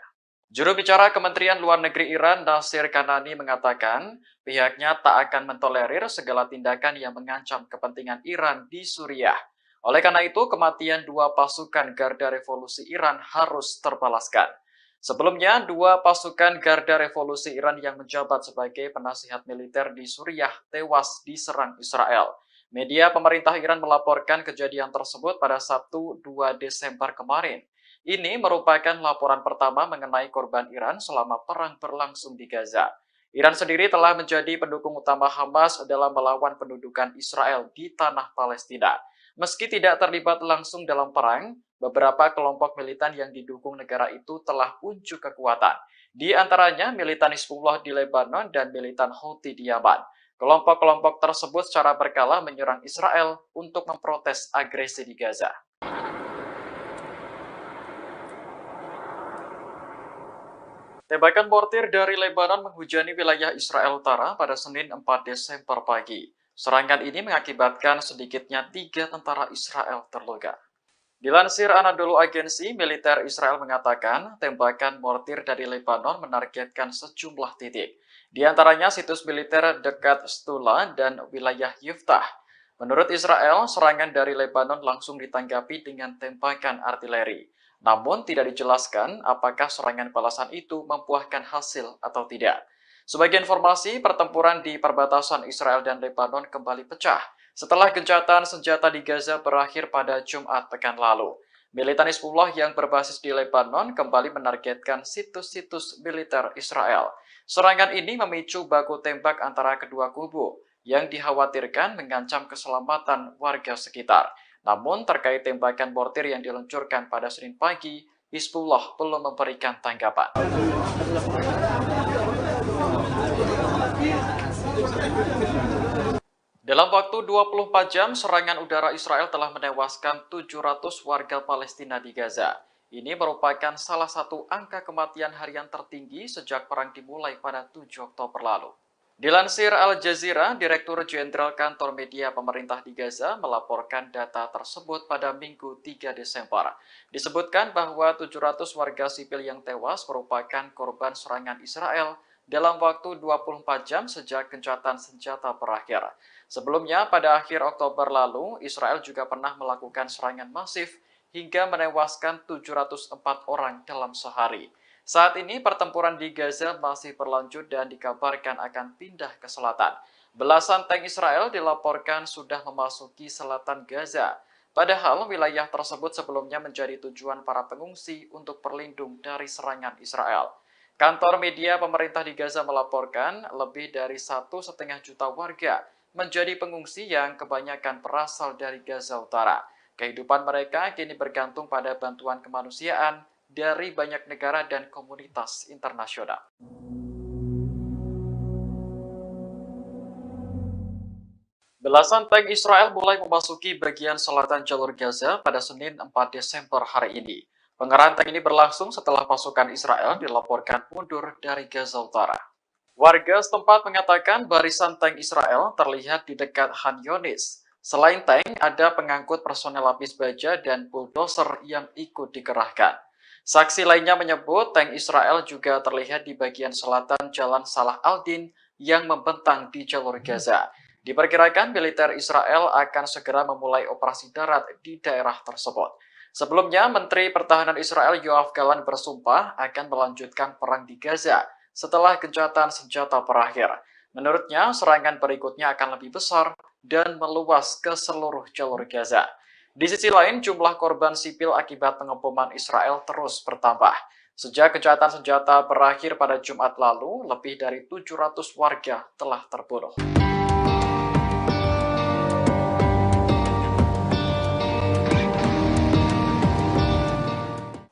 Juru bicara Kementerian Luar Negeri Iran, Nasir Kanani, mengatakan pihaknya tak akan mentolerir segala tindakan yang mengancam kepentingan Iran di Suriah. Oleh karena itu, kematian dua pasukan Garda Revolusi Iran harus terbalaskan. Sebelumnya, dua pasukan Garda Revolusi Iran yang menjabat sebagai penasihat militer di Suriah tewas diserang Israel. Media pemerintah Iran melaporkan kejadian tersebut pada Sabtu 2 Desember kemarin. Ini merupakan laporan pertama mengenai korban Iran selama perang berlangsung di Gaza. Iran sendiri telah menjadi pendukung utama Hamas dalam melawan pendudukan Israel di tanah Palestina. Meski tidak terlibat langsung dalam perang, beberapa kelompok militan yang didukung negara itu telah unjuk kekuatan. Di antaranya militan Hizbullah di Lebanon dan militan Houthi di Yaman. Kelompok-kelompok tersebut secara berkala menyerang Israel untuk memprotes agresi di Gaza. Tembakan mortir dari Lebanon menghujani wilayah Israel Utara pada Senin 4 Desember pagi. Serangan ini mengakibatkan sedikitnya 3 tentara Israel terluka. Dilansir Anadolu Agency, militer Israel mengatakan tembakan mortir dari Lebanon menargetkan sejumlah titik. di antaranya situs militer dekat Stula dan wilayah Yuftah. Menurut Israel, serangan dari Lebanon langsung ditanggapi dengan tembakan artileri. Namun tidak dijelaskan apakah serangan balasan itu membuahkan hasil atau tidak. Sebagai informasi, pertempuran di perbatasan Israel dan Lebanon kembali pecah setelah gencatan senjata di Gaza berakhir pada Jumat pekan lalu. Militan Hizbullah yang berbasis di Lebanon kembali menargetkan situs-situs militer Israel. Serangan ini memicu baku tembak antara kedua kubu yang dikhawatirkan mengancam keselamatan warga sekitar. Namun terkait tembakan mortir yang diluncurkan pada Senin pagi, Hizbullah belum memberikan tanggapan. Dalam waktu 24 jam, serangan udara Israel telah menewaskan 700 warga Palestina di Gaza. Ini merupakan salah satu angka kematian harian tertinggi sejak perang dimulai pada 7 Oktober lalu. Dilansir Al Jazeera, Direktur Jenderal Kantor Media Pemerintah di Gaza melaporkan data tersebut pada Minggu 3 Desember. Disebutkan bahwa 700 warga sipil yang tewas merupakan korban serangan Israel dalam waktu 24 jam sejak gencatan senjata berakhir. Sebelumnya, pada akhir Oktober lalu, Israel juga pernah melakukan serangan masif hingga menewaskan 704 orang dalam sehari. Saat ini, pertempuran di Gaza masih berlanjut dan dikabarkan akan pindah ke selatan. Belasan tank Israel dilaporkan sudah memasuki selatan Gaza. Padahal wilayah tersebut sebelumnya menjadi tujuan para pengungsi untuk berlindung dari serangan Israel. Kantor media pemerintah di Gaza melaporkan lebih dari 1,5 juta warga menjadi pengungsi yang kebanyakan berasal dari Gaza Utara. Kehidupan mereka kini bergantung pada bantuan kemanusiaan dari banyak negara dan komunitas internasional. Belasan tank Israel mulai memasuki bagian selatan jalur Gaza pada Senin 4 Desember hari ini. Pengerahan tank ini berlangsung setelah pasukan Israel dilaporkan mundur dari Gaza Utara. Warga setempat mengatakan barisan tank Israel terlihat di dekat Khan Yunis. Selain tank, ada pengangkut personel lapis baja dan bulldozer yang ikut dikerahkan. Saksi lainnya menyebut tank Israel juga terlihat di bagian selatan Jalan Salah al-Din yang membentang di jalur Gaza. Diperkirakan militer Israel akan segera memulai operasi darat di daerah tersebut. Sebelumnya, Menteri Pertahanan Israel Yoav Gallant bersumpah akan melanjutkan perang di Gaza setelah gencatan senjata berakhir. Menurutnya, serangan berikutnya akan lebih besar dan meluas ke seluruh jalur Gaza. Di sisi lain, jumlah korban sipil akibat pengeboman Israel terus bertambah. Sejak gencatan senjata berakhir pada Jumat lalu, lebih dari 700 warga telah terbunuh.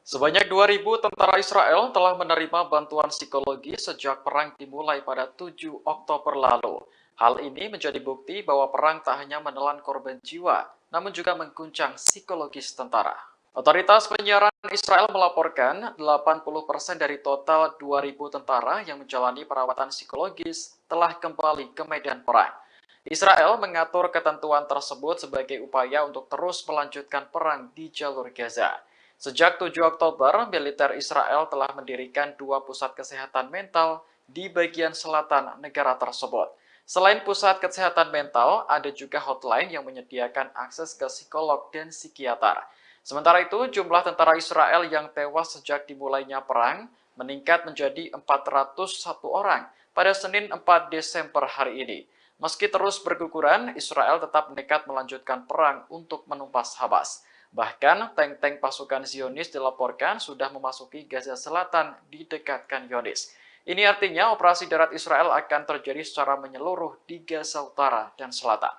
Sebanyak 2.000 tentara Israel telah menerima bantuan psikologi sejak perang dimulai pada 7 Oktober lalu. Hal ini menjadi bukti bahwa perang tak hanya menelan korban jiwa, namun juga mengguncang psikologis tentara. Otoritas penyiaran Israel melaporkan 80% dari total 2.000 tentara yang menjalani perawatan psikologis telah kembali ke medan perang. Israel mengatur ketentuan tersebut sebagai upaya untuk terus melanjutkan perang di jalur Gaza. Sejak 7 Oktober, militer Israel telah mendirikan 2 pusat kesehatan mental di bagian selatan negara tersebut. Selain pusat kesehatan mental, ada juga hotline yang menyediakan akses ke psikolog dan psikiater. Sementara itu, jumlah tentara Israel yang tewas sejak dimulainya perang meningkat menjadi 401 orang pada Senin 4 Desember hari ini. Meski terus berguguran, Israel tetap nekat melanjutkan perang untuk menumpas Hamas. Bahkan, tank-tank pasukan Zionis dilaporkan sudah memasuki Gaza Selatan di dekat Khan Yunis. Ini artinya operasi darat Israel akan terjadi secara menyeluruh di Gaza Utara dan Selatan.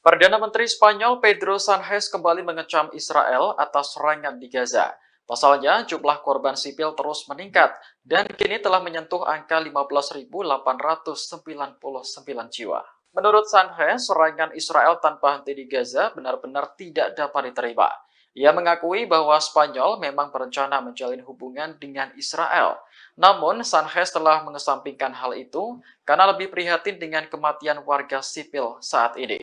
Perdana Menteri Spanyol Pedro Sánchez kembali mengecam Israel atas serangan di Gaza. Pasalnya, jumlah korban sipil terus meningkat dan kini telah menyentuh angka 15.899 jiwa. Menurut Sánchez, serangan Israel tanpa henti di Gaza benar-benar tidak dapat diterima. Ia mengakui bahwa Spanyol memang berencana menjalin hubungan dengan Israel. Namun, Sánchez telah mengesampingkan hal itu karena lebih prihatin dengan kematian warga sipil saat ini.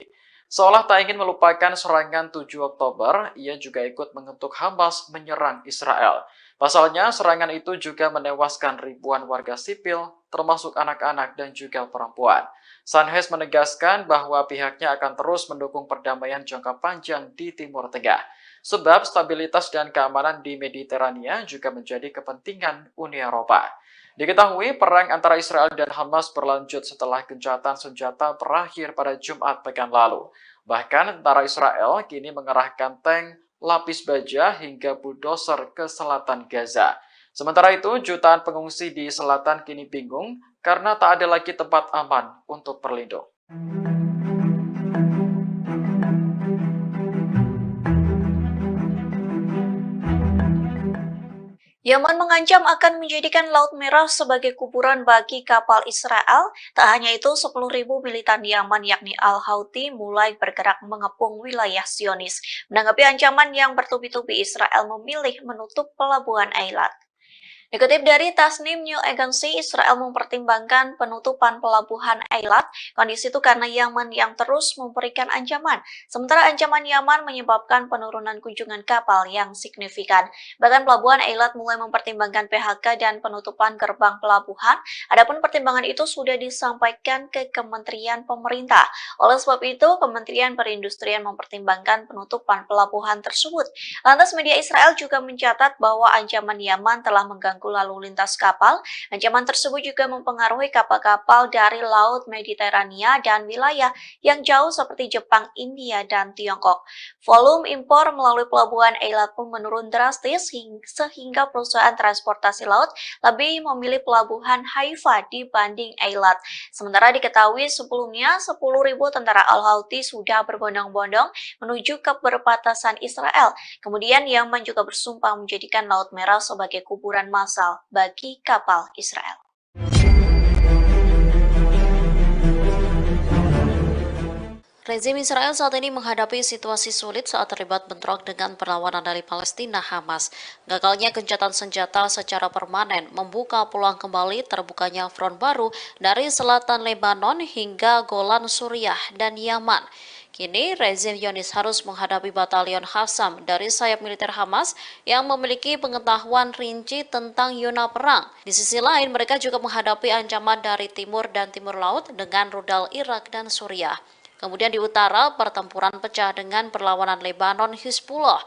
Seolah tak ingin melupakan serangan 7 Oktober, ia juga ikut mengutuk Hamas menyerang Israel. Pasalnya, serangan itu juga menewaskan ribuan warga sipil, termasuk anak-anak dan juga perempuan. Sanhez menegaskan bahwa pihaknya akan terus mendukung perdamaian jangka panjang di Timur Tengah, sebab stabilitas dan keamanan di Mediterania juga menjadi kepentingan Uni Eropa. Diketahui perang antara Israel dan Hamas berlanjut setelah gencatan senjata berakhir pada Jumat pekan lalu. Bahkan tentara Israel kini mengerahkan tank, lapis baja hingga bulldozer ke selatan Gaza. Sementara itu, jutaan pengungsi di selatan kini bingung karena tak ada lagi tempat aman untuk berlindung. Yaman mengancam akan menjadikan Laut Merah sebagai kuburan bagi kapal Israel. Tak hanya itu, 10.000 militan Yaman yakni Al-Houthi mulai bergerak mengepung wilayah Zionis. Menanggapi ancaman yang bertubi-tubi, Israel memilih menutup pelabuhan Eilat. Dikutip dari Tasnim News Agency, Israel mempertimbangkan penutupan pelabuhan Eilat. Kondisi itu karena Yaman yang terus memberikan ancaman. Sementara ancaman Yaman menyebabkan penurunan kunjungan kapal yang signifikan. Bahkan pelabuhan Eilat mulai mempertimbangkan PHK dan penutupan gerbang pelabuhan. Adapun pertimbangan itu sudah disampaikan ke Kementerian Pemerintah. Oleh sebab itu, Kementerian Perindustrian mempertimbangkan penutupan pelabuhan tersebut. Lantas media Israel juga mencatat bahwa ancaman Yaman telah mengganggu lalu lintas kapal. Ancaman tersebut juga mempengaruhi kapal-kapal dari Laut Mediterania dan wilayah yang jauh seperti Jepang, India, dan Tiongkok. Volume impor melalui pelabuhan Eilat pun menurun drastis sehingga perusahaan transportasi laut lebih memilih pelabuhan Haifa dibanding Eilat. Sementara diketahui sebelumnya 10.000 tentara Al-Houthi sudah berbondong-bondong menuju ke perbatasan Israel. Kemudian Yaman juga bersumpah menjadikan Laut Merah sebagai kuburan massal bagi kapal Israel. Rezim Israel saat ini menghadapi situasi sulit saat terlibat bentrok dengan perlawanan dari Palestina Hamas. Gagalnya gencatan senjata secara permanen membuka peluang kembali terbukanya front baru dari selatan Lebanon hingga Golan Suriah dan Yaman. Kini, rezim Zionis harus menghadapi batalion Qassam dari sayap militer Hamas yang memiliki pengetahuan rinci tentang zona perang. Di sisi lain, mereka juga menghadapi ancaman dari timur dan timur laut dengan rudal Irak dan Suriah. Kemudian di utara, pertempuran pecah dengan perlawanan Lebanon Hizbullah.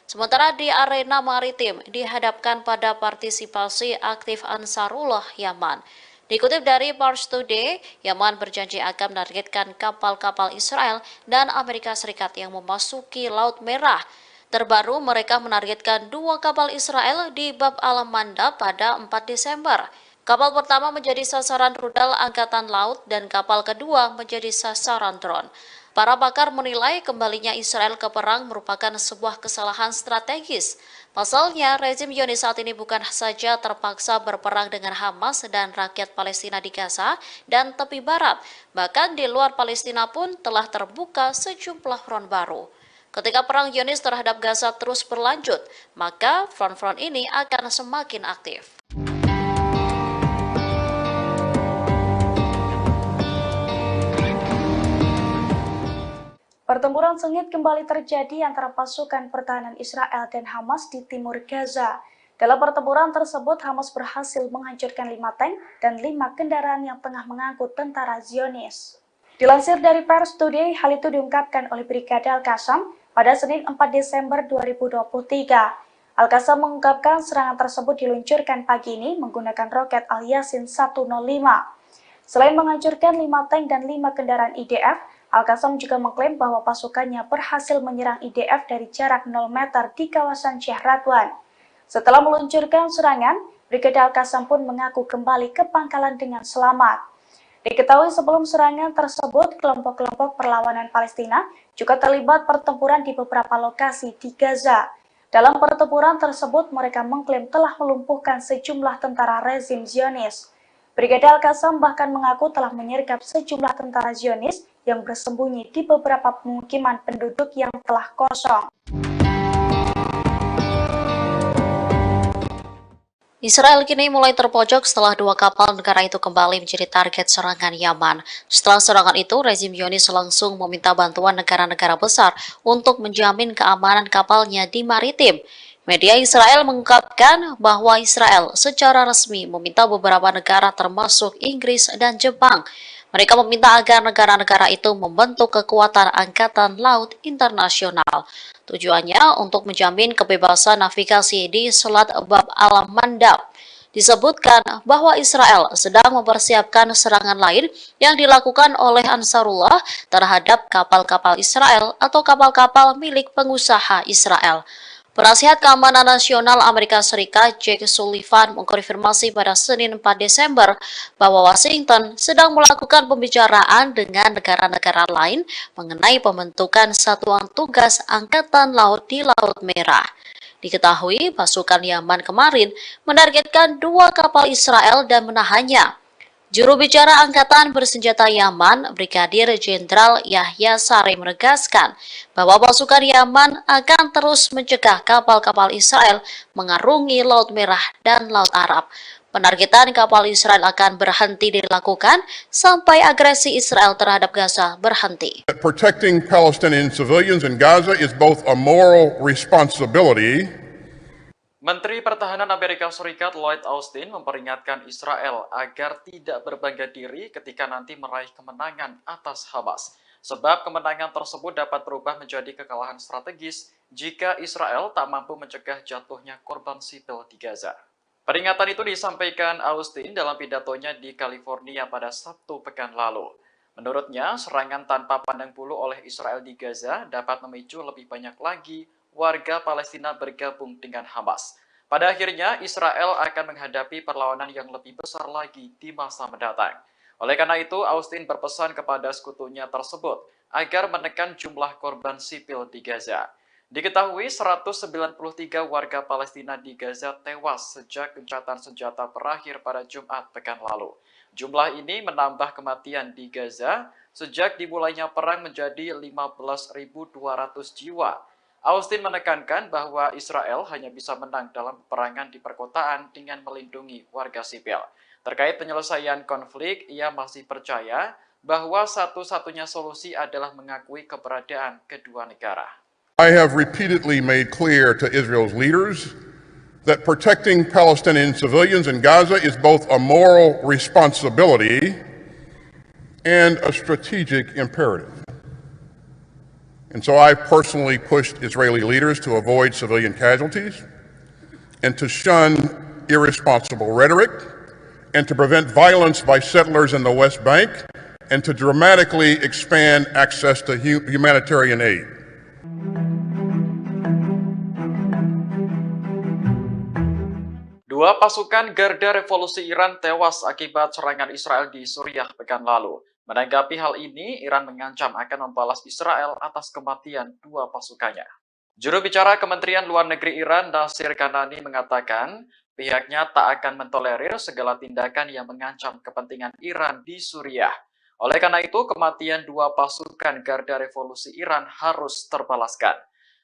Sementara di arena maritim dihadapkan pada partisipasi aktif Ansarullah Yaman. Dikutip dari Pars Today, Yaman berjanji akan menargetkan kapal-kapal Israel dan Amerika Serikat yang memasuki Laut Merah. Terbaru, mereka menargetkan 2 kapal Israel di Bab al-Mandab pada 4 Desember. Kapal pertama menjadi sasaran rudal Angkatan Laut dan kapal kedua menjadi sasaran drone. Para pakar menilai kembalinya Israel ke perang merupakan sebuah kesalahan strategis. Pasalnya, rezim Zionis saat ini bukan saja terpaksa berperang dengan Hamas dan rakyat Palestina di Gaza dan tepi barat, bahkan di luar Palestina pun telah terbuka sejumlah front baru. Ketika perang Zionis terhadap Gaza terus berlanjut, maka front-front ini akan semakin aktif. Pertempuran sengit kembali terjadi antara pasukan pertahanan Israel dan Hamas di timur Gaza. Dalam pertempuran tersebut, Hamas berhasil menghancurkan 5 tank dan 5 kendaraan yang tengah mengangkut tentara Zionis. Dilansir dari Pars Today, hal itu diungkapkan oleh Brigade Al-Qassam pada Senin 4 Desember 2023. Al-Qassam mengungkapkan serangan tersebut diluncurkan pagi ini menggunakan roket Al-Yasin 105. Selain menghancurkan 5 tank dan 5 kendaraan IDF, Al-Qassam juga mengklaim bahwa pasukannya berhasil menyerang IDF dari jarak 0 meter di kawasan Syekh Radwan. Setelah meluncurkan serangan, Brigade Al-Qassam pun mengaku kembali ke pangkalan dengan selamat. Diketahui sebelum serangan tersebut, kelompok-kelompok perlawanan Palestina juga terlibat pertempuran di beberapa lokasi di Gaza. Dalam pertempuran tersebut, mereka mengklaim telah melumpuhkan sejumlah tentara rezim Zionis. Brigade Al-Qassam bahkan mengaku telah menyergap sejumlah tentara Zionis yang bersembunyi di beberapa pemukiman penduduk yang telah kosong. Israel kini mulai terpojok setelah 2 kapal negara itu kembali menjadi target serangan Yaman. Setelah serangan itu, rezim Zionis langsung meminta bantuan negara-negara besar untuk menjamin keamanan kapalnya di maritim. Media Israel mengungkapkan bahwa Israel secara resmi meminta beberapa negara termasuk Inggris dan Jepang. Mereka meminta agar negara-negara itu membentuk kekuatan angkatan laut internasional. Tujuannya untuk menjamin kebebasan navigasi di Selat Bab al-Mandab. Disebutkan bahwa Israel sedang mempersiapkan serangan lain yang dilakukan oleh Ansarullah terhadap kapal-kapal Israel atau kapal-kapal milik pengusaha Israel. Penasihat Keamanan Nasional Amerika Serikat Jake Sullivan mengkonfirmasi pada Senin 4 Desember bahwa Washington sedang melakukan pembicaraan dengan negara-negara lain mengenai pembentukan satuan tugas Angkatan Laut di Laut Merah. Diketahui pasukan Yaman kemarin menargetkan 2 kapal Israel dan menahannya. Juru bicara Angkatan Bersenjata Yaman, Brigadir Jenderal Yahya Sari menegaskan bahwa pasukan Yaman akan terus mencegah kapal-kapal Israel mengarungi Laut Merah dan Laut Arab. Penargetan kapal Israel akan berhenti dilakukan sampai agresi Israel terhadap Gaza berhenti. Protecting Palestinian civilians in Gaza is both a moral responsibility. Menteri Pertahanan Amerika Serikat Lloyd Austin memperingatkan Israel agar tidak berbangga diri ketika nanti meraih kemenangan atas Hamas. Sebab kemenangan tersebut dapat berubah menjadi kekalahan strategis jika Israel tak mampu mencegah jatuhnya korban sipil di Gaza. Peringatan itu disampaikan Austin dalam pidatonya di California pada Sabtu pekan lalu. Menurutnya, serangan tanpa pandang bulu oleh Israel di Gaza dapat memicu lebih banyak lagi warga Palestina bergabung dengan Hamas. Pada akhirnya, Israel akan menghadapi perlawanan yang lebih besar lagi di masa mendatang. Oleh karena itu, Austin berpesan kepada sekutunya tersebut agar menekan jumlah korban sipil di Gaza. Diketahui 193 warga Palestina di Gaza tewas sejak gencatan senjata berakhir pada Jumat pekan lalu. Jumlah ini menambah kematian di Gaza sejak dimulainya perang menjadi 15.200 jiwa. Austin menekankan bahwa Israel hanya bisa menang dalam peperangan di perkotaan dengan melindungi warga sipil. Terkait penyelesaian konflik, ia masih percaya bahwa satu-satunya solusi adalah mengakui keberadaan kedua negara. I have repeatedly made clear to Israel's leaders that protecting Palestinian civilians in Gaza is both a moral responsibility and a strategic imperative. And so I've personally pushed Israeli leaders to avoid civilian casualties and to shun irresponsible rhetoric and to prevent violence by settlers in the West Bank and to dramatically expand access to humanitarian aid. Dua pasukan Garda Revolusi Iran tewas akibat serangan Israel di Suriah pekan lalu. Menanggapi hal ini, Iran mengancam akan membalas Israel atas kematian 2 pasukannya. Juru bicara Kementerian Luar Negeri Iran, Nasir Kanani, mengatakan pihaknya tak akan mentolerir segala tindakan yang mengancam kepentingan Iran di Suriah. Oleh karena itu, kematian 2 pasukan Garda Revolusi Iran harus terbalaskan.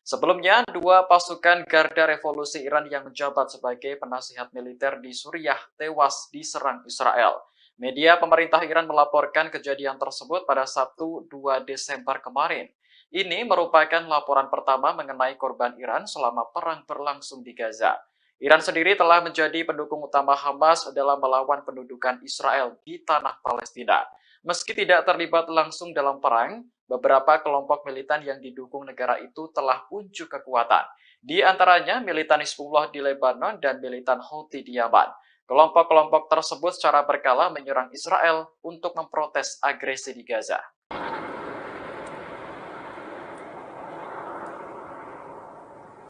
Sebelumnya, 2 pasukan Garda Revolusi Iran yang menjabat sebagai penasihat militer di Suriah tewas diserang Israel. Media pemerintah Iran melaporkan kejadian tersebut pada Sabtu 2 Desember kemarin. Ini merupakan laporan pertama mengenai korban Iran selama perang berlangsung di Gaza. Iran sendiri telah menjadi pendukung utama Hamas dalam melawan pendudukan Israel di tanah Palestina. Meski tidak terlibat langsung dalam perang, beberapa kelompok militan yang didukung negara itu telah unjuk kekuatan. Di antaranya militan Hizbullah di Lebanon dan militan Houthi di Yaman. Kelompok-kelompok tersebut secara berkala menyerang Israel untuk memprotes agresi di Gaza.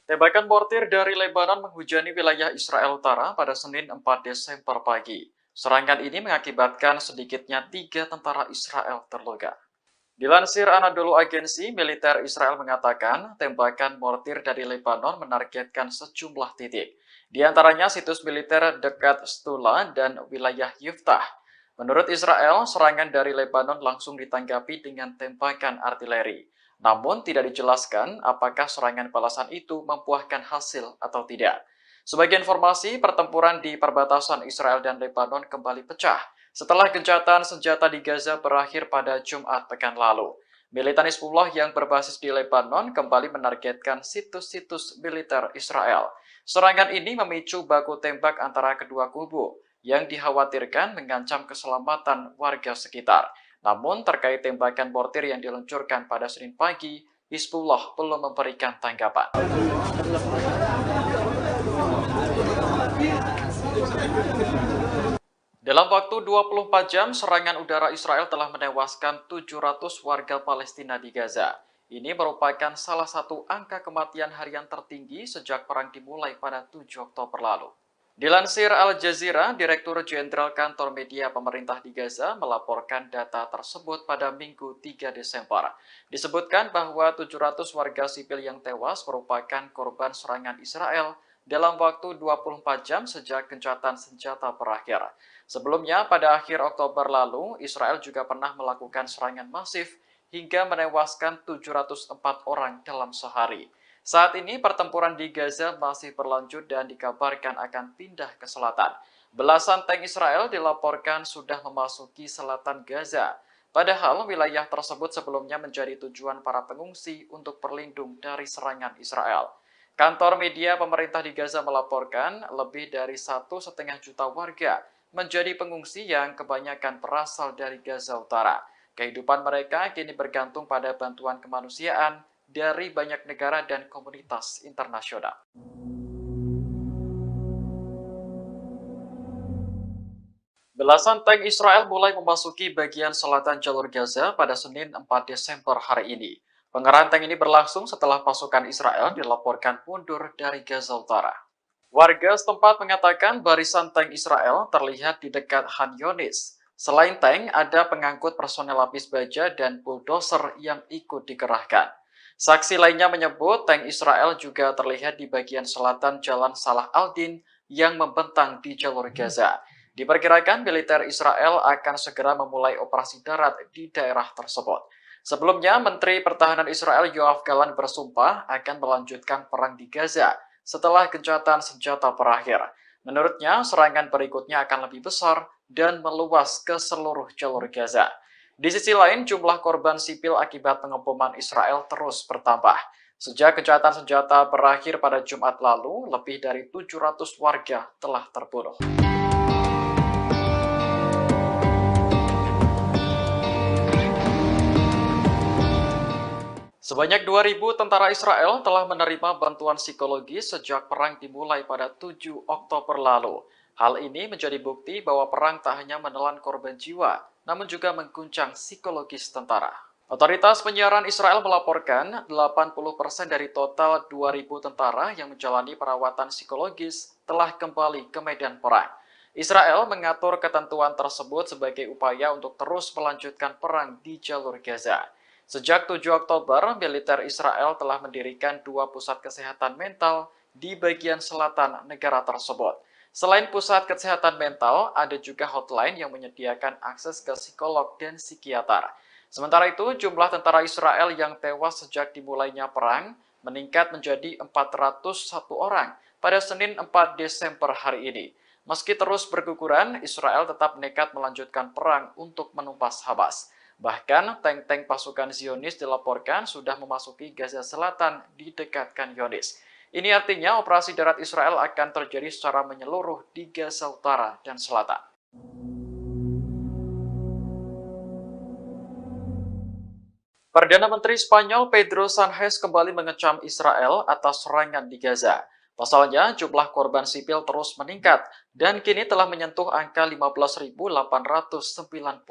Tembakan mortir dari Lebanon menghujani wilayah Israel Utara pada Senin 4 Desember pagi. Serangan ini mengakibatkan sedikitnya 3 tentara Israel terluka. Dilansir Anadolu Agency, militer Israel mengatakan tembakan mortir dari Lebanon menargetkan sejumlah titik. Di antaranya situs militer dekat Stula dan wilayah Yiftah. Menurut Israel, serangan dari Lebanon langsung ditanggapi dengan tembakan artileri. Namun tidak dijelaskan apakah serangan balasan itu membuahkan hasil atau tidak. Sebagai informasi, pertempuran di perbatasan Israel dan Lebanon kembali pecah setelah gencatan senjata di Gaza berakhir pada Jumat pekan lalu. Militan Hizbullah yang berbasis di Lebanon kembali menargetkan situs-situs militer Israel. Serangan ini memicu baku tembak antara kedua kubu yang dikhawatirkan mengancam keselamatan warga sekitar. Namun terkait tembakan mortir yang diluncurkan pada Senin pagi, Hizbullah belum memberikan tanggapan. Dalam waktu 24 jam, serangan udara Israel telah menewaskan 700 warga Palestina di Gaza. Ini merupakan salah satu angka kematian harian tertinggi sejak perang dimulai pada 7 Oktober lalu. Dilansir Al Jazeera, Direktur Jenderal Kantor Media Pemerintah di Gaza melaporkan data tersebut pada Minggu 3 Desember. Disebutkan bahwa 700 warga sipil yang tewas merupakan korban serangan Israel dalam waktu 24 jam sejak gencatan senjata berakhir. Sebelumnya, pada akhir Oktober lalu, Israel juga pernah melakukan serangan masif hingga menewaskan 704 orang dalam sehari. Saat ini pertempuran di Gaza masih berlanjut dan dikabarkan akan pindah ke selatan. Belasan tank Israel dilaporkan sudah memasuki selatan Gaza. Padahal wilayah tersebut sebelumnya menjadi tujuan para pengungsi untuk berlindung dari serangan Israel. Kantor media pemerintah di Gaza melaporkan lebih dari 1,5 juta warga menjadi pengungsi yang kebanyakan berasal dari Gaza Utara. Kehidupan mereka kini bergantung pada bantuan kemanusiaan dari banyak negara dan komunitas internasional. Belasan tank Israel mulai memasuki bagian selatan jalur Gaza pada Senin 4 Desember hari ini. Pengerahan tank ini berlangsung setelah pasukan Israel dilaporkan mundur dari Gaza Utara. Warga setempat mengatakan barisan tank Israel terlihat di dekat Khan Yunis. Selain tank, ada pengangkut personel lapis baja dan bulldozer yang ikut dikerahkan. Saksi lainnya menyebut tank Israel juga terlihat di bagian selatan Jalan Salah al-Din yang membentang di jalur Gaza. Diperkirakan militer Israel akan segera memulai operasi darat di daerah tersebut. Sebelumnya, Menteri Pertahanan Israel Yoav Gallant bersumpah akan melanjutkan perang di Gaza setelah gencatan senjata berakhir. Menurutnya, serangan berikutnya akan lebih besar dan meluas ke seluruh jalur Gaza. Di sisi lain, jumlah korban sipil akibat pengeboman Israel terus bertambah. Sejak gencatan senjata berakhir pada Jumat lalu, lebih dari 700 warga telah terbunuh. Sebanyak 2.000 tentara Israel telah menerima bantuan psikologi sejak perang dimulai pada 7 Oktober lalu. Hal ini menjadi bukti bahwa perang tak hanya menelan korban jiwa, namun juga mengguncang psikologis tentara. Otoritas penyiaran Israel melaporkan 80% dari total 2.000 tentara yang menjalani perawatan psikologis telah kembali ke medan perang. Israel mengatur ketentuan tersebut sebagai upaya untuk terus melanjutkan perang di jalur Gaza. Sejak 7 Oktober, militer Israel telah mendirikan 2 pusat kesehatan mental di bagian selatan negara tersebut. Selain pusat kesehatan mental, ada juga hotline yang menyediakan akses ke psikolog dan psikiater. Sementara itu, jumlah tentara Israel yang tewas sejak dimulainya perang meningkat menjadi 401 orang pada Senin 4 Desember hari ini. Meski terus berguguran, Israel tetap nekat melanjutkan perang untuk menumpas Hamas. Bahkan, tank-tank pasukan Zionis dilaporkan sudah memasuki Gaza Selatan di dekat Khan Yunis. Ini artinya operasi darat Israel akan terjadi secara menyeluruh di Gaza Utara dan Selatan. Perdana Menteri Spanyol Pedro Sánchez kembali mengecam Israel atas serangan di Gaza. Pasalnya, jumlah korban sipil terus meningkat dan kini telah menyentuh angka 15.899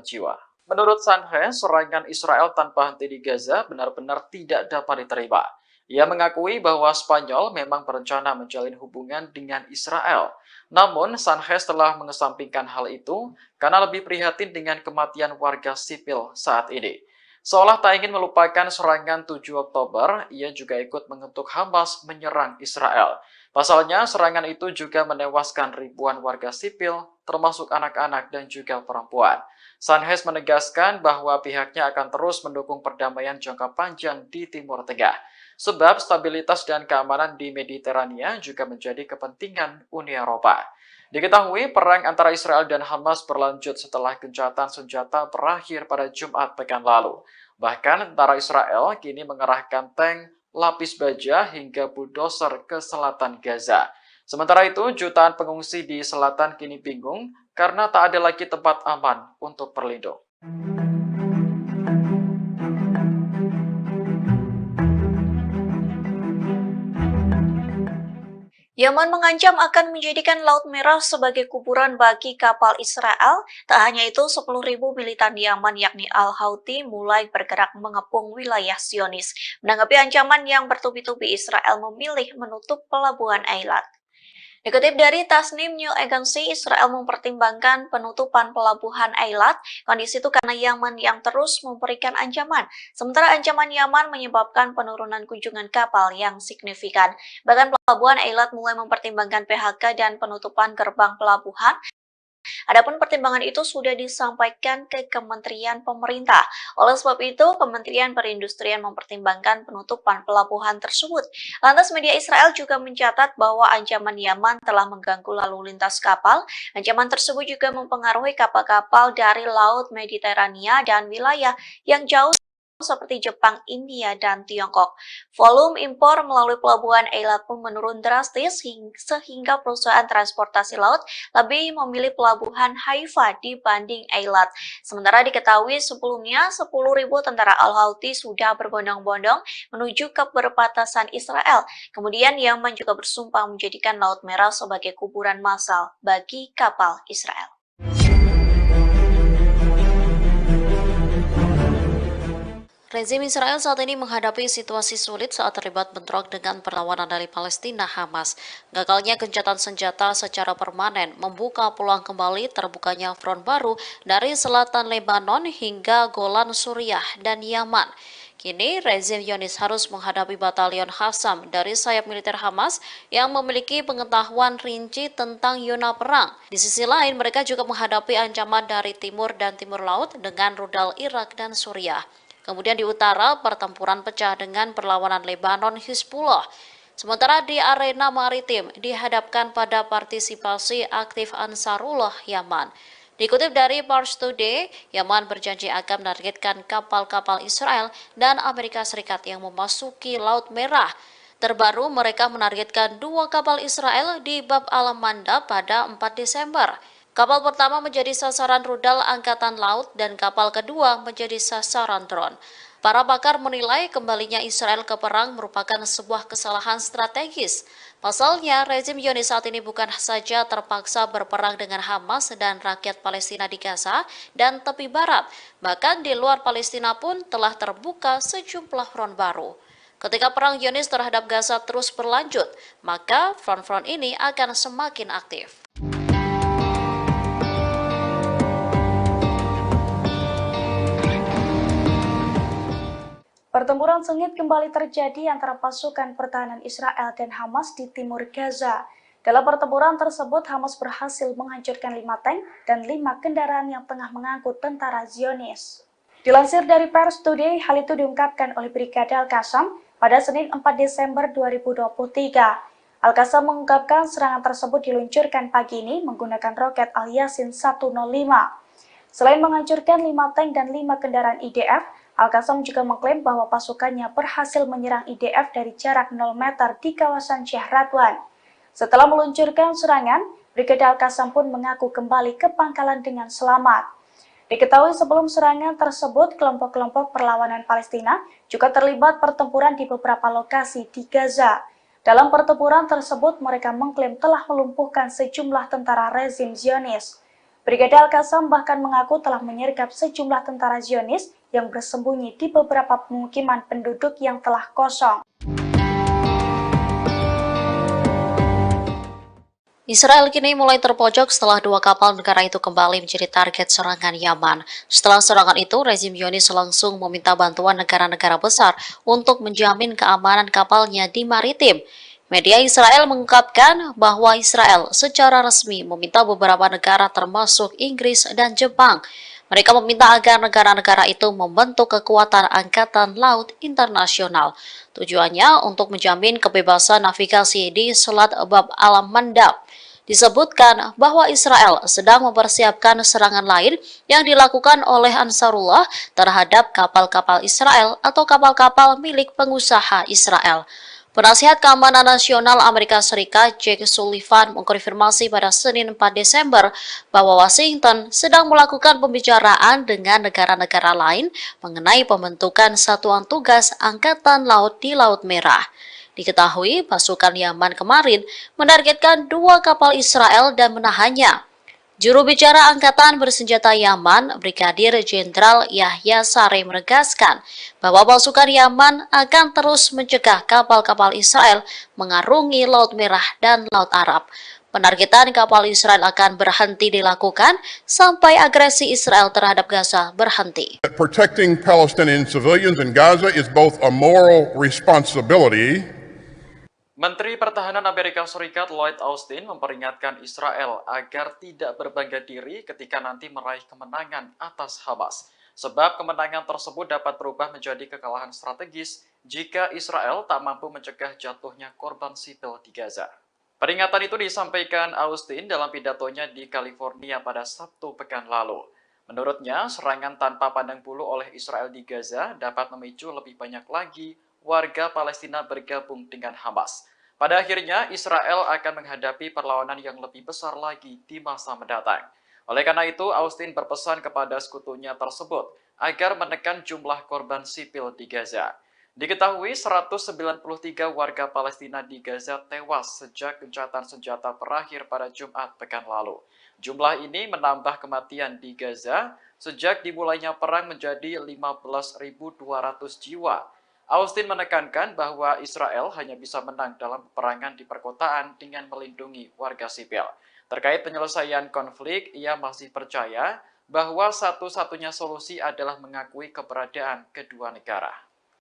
jiwa. Menurut Sánchez, serangan Israel tanpa henti di Gaza benar-benar tidak dapat diterima. Ia mengakui bahwa Spanyol memang berencana menjalin hubungan dengan Israel. Namun, Sánchez telah mengesampingkan hal itu karena lebih prihatin dengan kematian warga sipil saat ini. Seolah tak ingin melupakan serangan 7 Oktober, ia juga ikut mengutuk Hamas menyerang Israel. Pasalnya, serangan itu juga menewaskan ribuan warga sipil, termasuk anak-anak dan juga perempuan. Sánchez menegaskan bahwa pihaknya akan terus mendukung perdamaian jangka panjang di Timur Tengah. Sebab stabilitas dan keamanan di Mediterania juga menjadi kepentingan Uni Eropa. Diketahui perang antara Israel dan Hamas berlanjut setelah gencatan senjata berakhir pada Jumat pekan lalu. Bahkan tentara Israel kini mengerahkan tank, lapis baja hingga bulldozer ke selatan Gaza. Sementara itu, jutaan pengungsi di selatan kini bingung karena tak ada lagi tempat aman untuk berlindung. Yaman mengancam akan menjadikan Laut Merah sebagai kuburan bagi kapal Israel. Tak hanya itu, 10.000 militan Yaman yakni Al-Houthi mulai bergerak mengepung wilayah Zionis. Menanggapi ancaman yang bertubi-tubi, Israel memilih menutup pelabuhan Eilat. Dikutip dari Tasnim News Agency, Israel mempertimbangkan penutupan pelabuhan Eilat. Kondisi itu karena Yaman yang terus memberikan ancaman. Sementara ancaman Yaman menyebabkan penurunan kunjungan kapal yang signifikan. Bahkan pelabuhan Eilat mulai mempertimbangkan PHK dan penutupan gerbang pelabuhan. Adapun pertimbangan itu sudah disampaikan ke Kementerian Pemerintah. Oleh sebab itu, Kementerian Perindustrian mempertimbangkan penutupan pelabuhan tersebut. Lantas media Israel juga mencatat bahwa ancaman Yaman telah mengganggu lalu lintas kapal. Ancaman tersebut juga mempengaruhi kapal-kapal dari Laut Mediterania dan wilayah yang jauh seperti Jepang, India, dan Tiongkok. Volume impor melalui pelabuhan Eilat pun menurun drastis sehingga perusahaan transportasi laut lebih memilih pelabuhan Haifa dibanding Eilat. Sementara diketahui sebelumnya 10.000 tentara Al-Houthi sudah berbondong-bondong menuju ke perbatasan Israel. Kemudian Yaman juga bersumpah menjadikan Laut Merah sebagai kuburan massal bagi kapal Israel. Rezim Israel saat ini menghadapi situasi sulit saat terlibat bentrok dengan perlawanan dari Palestina Hamas. Gagalnya gencatan senjata secara permanen membuka peluang kembali terbukanya front baru dari selatan Lebanon hingga Golan Suriah dan Yaman. Kini, rezim Zionis harus menghadapi batalion Qassam dari sayap militer Hamas yang memiliki pengetahuan rinci tentang zona perang. Di sisi lain, mereka juga menghadapi ancaman dari timur dan timur laut dengan rudal Irak dan Suriah. Kemudian di utara, pertempuran pecah dengan perlawanan Lebanon Hizbullah. Sementara di arena maritim dihadapkan pada partisipasi aktif Ansarullah Yaman. Dikutip dari Pars Today, Yaman berjanji akan menargetkan kapal-kapal Israel dan Amerika Serikat yang memasuki Laut Merah. Terbaru, mereka menargetkan 2 kapal Israel di Bab al-Mandab pada 4 Desember. Kapal pertama menjadi sasaran rudal Angkatan Laut dan kapal kedua menjadi sasaran drone. Para pakar menilai kembalinya Israel ke perang merupakan sebuah kesalahan strategis. Pasalnya, rezim Zionis saat ini bukan saja terpaksa berperang dengan Hamas dan rakyat Palestina di Gaza dan tepi barat, bahkan di luar Palestina pun telah terbuka sejumlah front baru. Ketika perang Zionis terhadap Gaza terus berlanjut, maka front-front ini akan semakin aktif. Pertempuran sengit kembali terjadi antara pasukan pertahanan Israel dan Hamas di timur Gaza. Dalam pertempuran tersebut, Hamas berhasil menghancurkan 5 tank dan 5 kendaraan yang tengah mengangkut tentara Zionis. Dilansir dari Pars Today, hal itu diungkapkan oleh Brigadir Qassam pada Senin 4 Desember 2023. Al-Qassam mengungkapkan serangan tersebut diluncurkan pagi ini menggunakan roket Al-Yasin 105. Selain menghancurkan 5 tank dan 5 kendaraan IDF, Al-Qassam juga mengklaim bahwa pasukannya berhasil menyerang IDF dari jarak 0 meter di kawasan Syekh Radwan. Setelah meluncurkan serangan, Brigadir Al-Qassam pun mengaku kembali ke pangkalan dengan selamat. Diketahui sebelum serangan tersebut, kelompok-kelompok perlawanan Palestina juga terlibat pertempuran di beberapa lokasi di Gaza. Dalam pertempuran tersebut, mereka mengklaim telah melumpuhkan sejumlah tentara rezim Zionis. Brigadir Al-Qassam bahkan mengaku telah menyergap sejumlah tentara Zionis yang bersembunyi di beberapa pemukiman penduduk yang telah kosong. Israel kini mulai terpojok setelah 2 kapal negara itu kembali menjadi target serangan Yaman. Setelah serangan itu, rezim Zionis langsung meminta bantuan negara-negara besar untuk menjamin keamanan kapalnya di maritim. Media Israel mengungkapkan bahwa Israel secara resmi meminta beberapa negara termasuk Inggris dan Jepang. Mereka meminta agar negara-negara itu membentuk kekuatan angkatan laut internasional. Tujuannya untuk menjamin kebebasan navigasi di Selat Bab al-Mandab. disebutkan bahwa Israel sedang mempersiapkan serangan lain yang dilakukan oleh Ansarullah terhadap kapal-kapal Israel atau kapal-kapal milik pengusaha Israel. Penasihat Keamanan Nasional Amerika Serikat Jake Sullivan mengkonfirmasi pada Senin 4 Desember bahwa Washington sedang melakukan pembicaraan dengan negara-negara lain mengenai pembentukan satuan tugas Angkatan Laut di Laut Merah. Diketahui pasukan Yaman kemarin menargetkan 2 kapal Israel dan menahannya. Juru bicara Angkatan Bersenjata Yaman, Brigadir Jenderal Yahya Saree menegaskan bahwa pasukan Yaman akan terus mencegah kapal-kapal Israel mengarungi Laut Merah dan Laut Arab. Penargetan kapal Israel akan berhenti dilakukan sampai agresi Israel terhadap Gaza berhenti. Protecting Palestinian civilians in Gaza is both a moral responsibility. Menteri Pertahanan Amerika Serikat Lloyd Austin memperingatkan Israel agar tidak berbangga diri ketika nanti meraih kemenangan atas Hamas. Sebab kemenangan tersebut dapat berubah menjadi kekalahan strategis jika Israel tak mampu mencegah jatuhnya korban sipil di Gaza. Peringatan itu disampaikan Austin dalam pidatonya di California pada Sabtu pekan lalu. Menurutnya, serangan tanpa pandang bulu oleh Israel di Gaza dapat memicu lebih banyak lagi warga Palestina bergabung dengan Hamas. Pada akhirnya, Israel akan menghadapi perlawanan yang lebih besar lagi di masa mendatang. Oleh karena itu, Austin berpesan kepada sekutunya tersebut agar menekan jumlah korban sipil di Gaza. Diketahui 193 warga Palestina di Gaza tewas sejak gencatan senjata berakhir pada Jumat pekan lalu. Jumlah ini menambah kematian di Gaza sejak dimulainya perang menjadi 15.200 jiwa. Austin menekankan bahwa Israel hanya bisa menang dalam peperangan di perkotaan dengan melindungi warga sipil. Terkait penyelesaian konflik, ia masih percaya bahwa satu-satunya solusi adalah mengakui keberadaan kedua negara.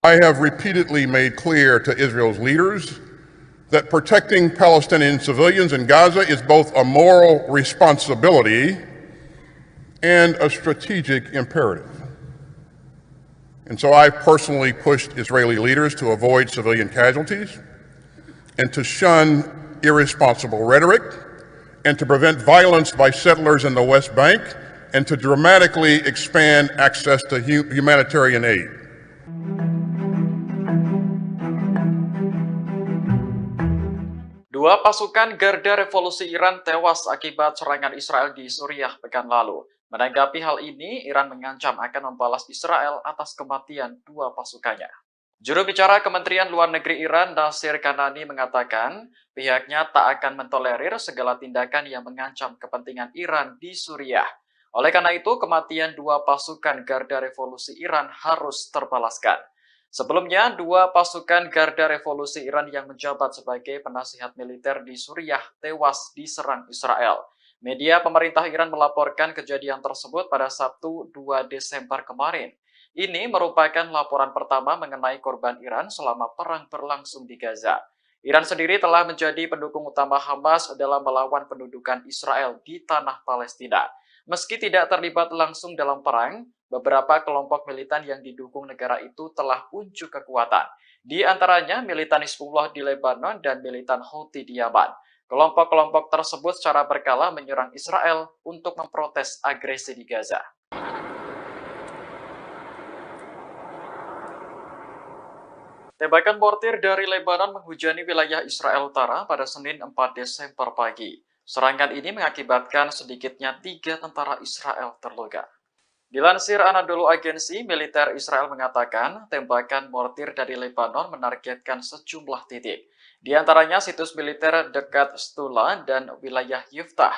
I have repeatedly made clear to Israel's leaders that protecting Palestinian civilians in Gaza is both a moral responsibility and a strategic imperative. And so I personally pushed Israeli leaders to avoid civilian casualties and to shun irresponsible rhetoric and to prevent violence by settlers in the West Bank and to dramatically expand access to humanitarian aid. Dua pasukan Garda Revolusi Iran tewas akibat serangan Israel di Suriah pekan lalu. Menanggapi hal ini, Iran mengancam akan membalas Israel atas kematian 2 pasukannya. Juru bicara Kementerian Luar Negeri Iran, Nasir Kanani, mengatakan pihaknya tak akan mentolerir segala tindakan yang mengancam kepentingan Iran di Suriah. Oleh karena itu, kematian 2 pasukan Garda Revolusi Iran harus terbalaskan. Sebelumnya, 2 pasukan Garda Revolusi Iran yang menjabat sebagai penasihat militer di Suriah tewas diserang Israel. Media pemerintah Iran melaporkan kejadian tersebut pada Sabtu 2 Desember kemarin. Ini merupakan laporan pertama mengenai korban Iran selama perang berlangsung di Gaza. Iran sendiri telah menjadi pendukung utama Hamas dalam melawan pendudukan Israel di tanah Palestina. Meski tidak terlibat langsung dalam perang, beberapa kelompok militan yang didukung negara itu telah unjuk kekuatan. Di antaranya militan Hizbullah di Lebanon dan militan Houthi di Yaman. Kelompok-kelompok tersebut secara berkala menyerang Israel untuk memprotes agresi di Gaza. Tembakan mortir dari Lebanon menghujani wilayah Israel Utara pada Senin 4 Desember pagi. Serangan ini mengakibatkan sedikitnya 3 tentara Israel terluka. Dilansir Anadolu Agency, militer Israel mengatakan tembakan mortir dari Lebanon menargetkan sejumlah titik. Di antaranya situs militer dekat Stula dan wilayah Yiftah.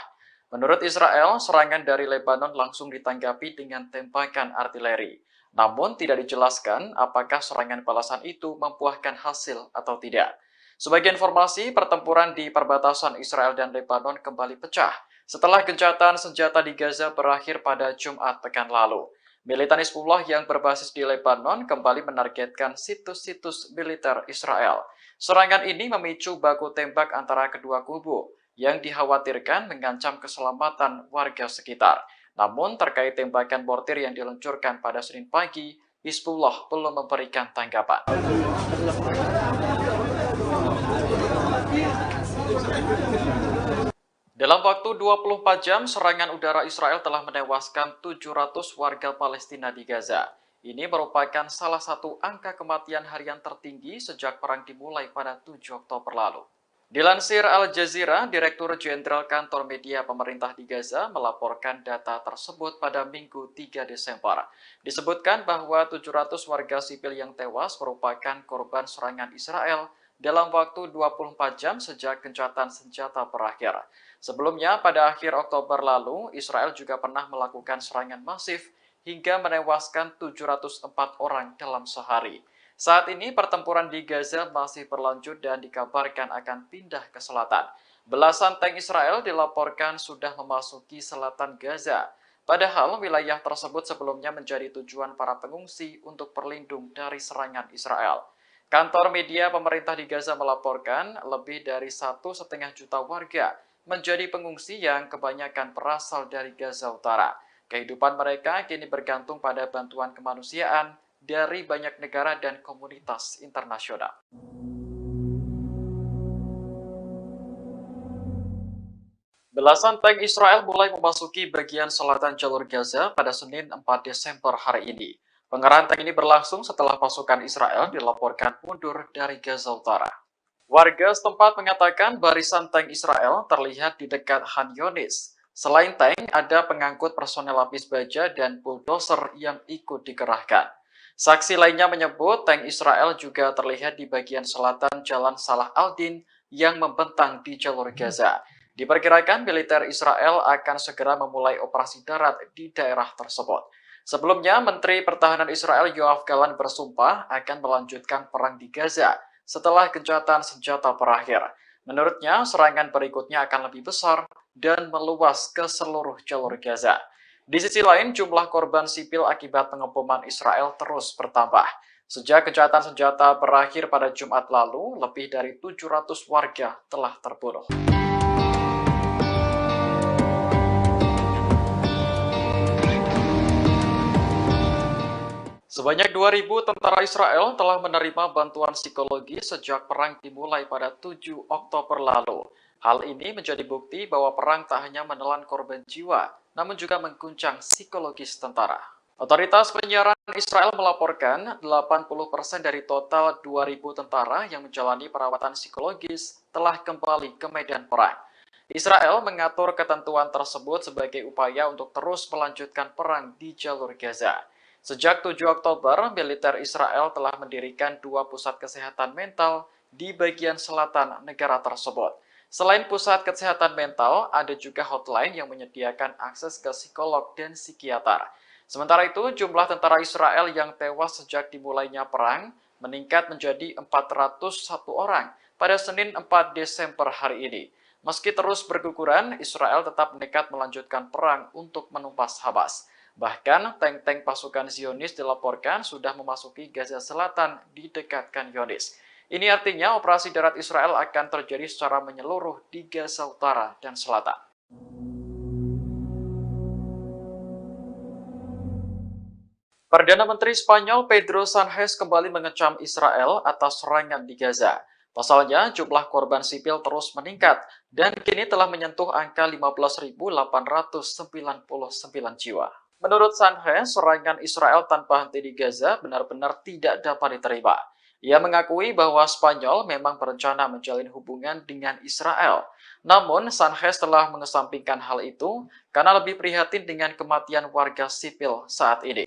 Menurut Israel, serangan dari Lebanon langsung ditanggapi dengan tembakan artileri. Namun tidak dijelaskan apakah serangan balasan itu membuahkan hasil atau tidak. Sebagai informasi, pertempuran di perbatasan Israel dan Lebanon kembali pecah setelah gencatan senjata di Gaza berakhir pada Jumat pekan lalu. Militan Hizbullah yang berbasis di Lebanon kembali menargetkan situs-situs militer Israel. Serangan ini memicu baku tembak antara kedua kubu yang dikhawatirkan mengancam keselamatan warga sekitar. Namun terkait tembakan mortir yang diluncurkan pada Senin pagi, Hizbullah belum memberikan tanggapan. Dalam waktu 24 jam, serangan udara Israel telah menewaskan 700 warga Palestina di Gaza. Ini merupakan salah satu angka kematian harian tertinggi sejak perang dimulai pada 7 Oktober lalu. Dilansir Al Jazeera, Direktur Jenderal Kantor Media Pemerintah di Gaza melaporkan data tersebut pada Minggu 3 Desember. Disebutkan bahwa 700 warga sipil yang tewas merupakan korban serangan Israel dalam waktu 24 jam sejak gencatan senjata berakhir. Sebelumnya, pada akhir Oktober lalu, Israel juga pernah melakukan serangan masif hingga menewaskan 704 orang dalam sehari. Saat ini, pertempuran di Gaza masih berlanjut dan dikabarkan akan pindah ke selatan. Belasan tank Israel dilaporkan sudah memasuki selatan Gaza. Padahal wilayah tersebut sebelumnya menjadi tujuan para pengungsi untuk berlindung dari serangan Israel. Kantor media pemerintah di Gaza melaporkan lebih dari 1,5 juta warga menjadi pengungsi yang kebanyakan berasal dari Gaza Utara. Kehidupan mereka kini bergantung pada bantuan kemanusiaan dari banyak negara dan komunitas internasional. Belasan tank Israel mulai memasuki bagian selatan jalur Gaza pada Senin 4 Desember hari ini. Pengerahan tank ini berlangsung setelah pasukan Israel dilaporkan mundur dari Gaza Utara. Warga setempat mengatakan barisan tank Israel terlihat di dekat Khan Younis. Selain tank, ada pengangkut personel lapis baja dan bulldozer yang ikut dikerahkan. Saksi lainnya menyebut tank Israel juga terlihat di bagian selatan Jalan Salah al-Din yang membentang di jalur Gaza. Diperkirakan militer Israel akan segera memulai operasi darat di daerah tersebut. Sebelumnya, Menteri Pertahanan Israel Yoav Gallant bersumpah akan melanjutkan perang di Gaza setelah gencatan senjata berakhir. Menurutnya, serangan berikutnya akan lebih besar dan meluas ke seluruh jalur Gaza. Di sisi lain, jumlah korban sipil akibat pengeboman Israel terus bertambah. Sejak gencatan senjata berakhir pada Jumat lalu, lebih dari 700 warga telah terbunuh. Sebanyak 2.000 tentara Israel telah menerima bantuan psikologi sejak perang dimulai pada 7 Oktober lalu. Hal ini menjadi bukti bahwa perang tak hanya menelan korban jiwa, namun juga mengguncang psikologis tentara. Otoritas penyiaran Israel melaporkan 80% dari total 2.000 tentara yang menjalani perawatan psikologis telah kembali ke medan perang. Israel mengatur ketentuan tersebut sebagai upaya untuk terus melanjutkan perang di jalur Gaza. Sejak 7 Oktober, militer Israel telah mendirikan 2 pusat kesehatan mental di bagian selatan negara tersebut. Selain pusat kesehatan mental, ada juga hotline yang menyediakan akses ke psikolog dan psikiater. Sementara itu, jumlah tentara Israel yang tewas sejak dimulainya perang meningkat menjadi 401 orang pada Senin 4 Desember hari ini. Meski terus berguguran, Israel tetap nekat melanjutkan perang untuk menumpas Hamas. Bahkan, tank-tank pasukan Zionis dilaporkan sudah memasuki Gaza Selatan di dekat Khan Younis. Ini artinya operasi darat Israel akan terjadi secara menyeluruh di Gaza Utara dan Selatan. Perdana Menteri Spanyol Pedro Sánchez kembali mengecam Israel atas serangan di Gaza. Pasalnya, jumlah korban sipil terus meningkat dan kini telah menyentuh angka 15.899 jiwa. Menurut Sánchez, serangan Israel tanpa henti di Gaza benar-benar tidak dapat diterima. Ia mengakui bahwa Spanyol memang berencana menjalin hubungan dengan Israel. Namun, Sánchez telah mengesampingkan hal itu karena lebih prihatin dengan kematian warga sipil saat ini.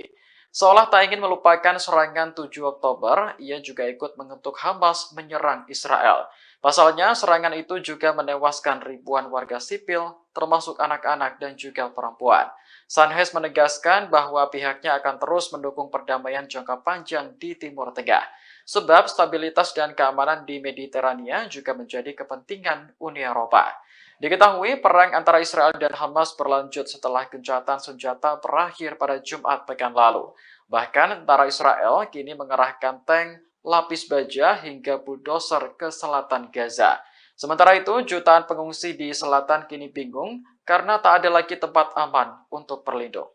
Seolah tak ingin melupakan serangan 7 Oktober, ia juga ikut mengutuk Hamas menyerang Israel. Pasalnya, serangan itu juga menewaskan ribuan warga sipil, termasuk anak-anak dan juga perempuan. Sánchez menegaskan bahwa pihaknya akan terus mendukung perdamaian jangka panjang di Timur Tengah. Sebab stabilitas dan keamanan di Mediterania juga menjadi kepentingan Uni Eropa. Diketahui perang antara Israel dan Hamas berlanjut setelah gencatan senjata berakhir pada Jumat pekan lalu. Bahkan tentara Israel kini mengerahkan tank, lapis baja hingga bulldozer ke selatan Gaza. Sementara itu, jutaan pengungsi di selatan kini bingung karena tak ada lagi tempat aman untuk berlindung.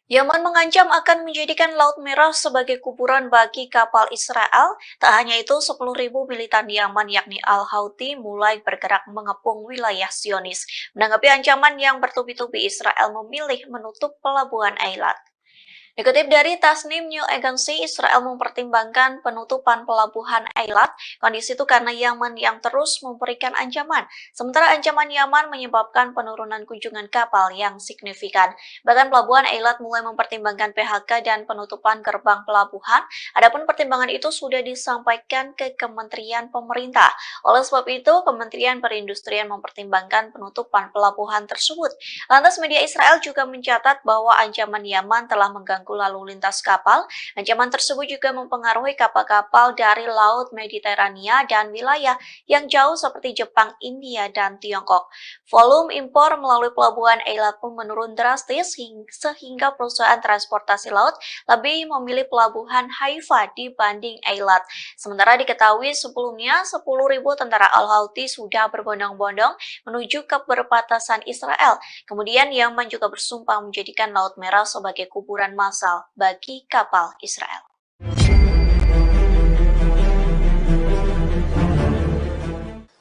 Yaman mengancam akan menjadikan Laut Merah sebagai kuburan bagi kapal Israel. Tak hanya itu, 10.000 militan Yaman yakni Al-Houthi mulai bergerak mengepung wilayah Zionis. Menanggapi ancaman yang bertubi-tubi, Israel memilih menutup pelabuhan Eilat. Dikutip dari Tasnim News Agency, Israel mempertimbangkan penutupan pelabuhan Eilat. Kondisi itu karena Yaman yang terus memberikan ancaman. Sementara ancaman Yaman menyebabkan penurunan kunjungan kapal yang signifikan. Bahkan pelabuhan Eilat mulai mempertimbangkan PHK dan penutupan gerbang pelabuhan. Adapun pertimbangan itu sudah disampaikan ke Kementerian Pemerintah. Oleh sebab itu, Kementerian Perindustrian mempertimbangkan penutupan pelabuhan tersebut. Lantas media Israel juga mencatat bahwa ancaman Yaman telah mengganggu lalu lintas kapal. Ancaman tersebut juga mempengaruhi kapal-kapal dari Laut Mediterania dan wilayah yang jauh seperti Jepang, India, dan Tiongkok. Volume impor melalui pelabuhan Eilat pun menurun drastis sehingga perusahaan transportasi laut lebih memilih pelabuhan Haifa dibanding Eilat. Sementara diketahui sebelumnya 10.000 tentara Al-Houthi sudah berbondong-bondong menuju ke perbatasan Israel. Kemudian Yaman juga bersumpah menjadikan Laut Merah sebagai kuburan massal bagi kapal Israel.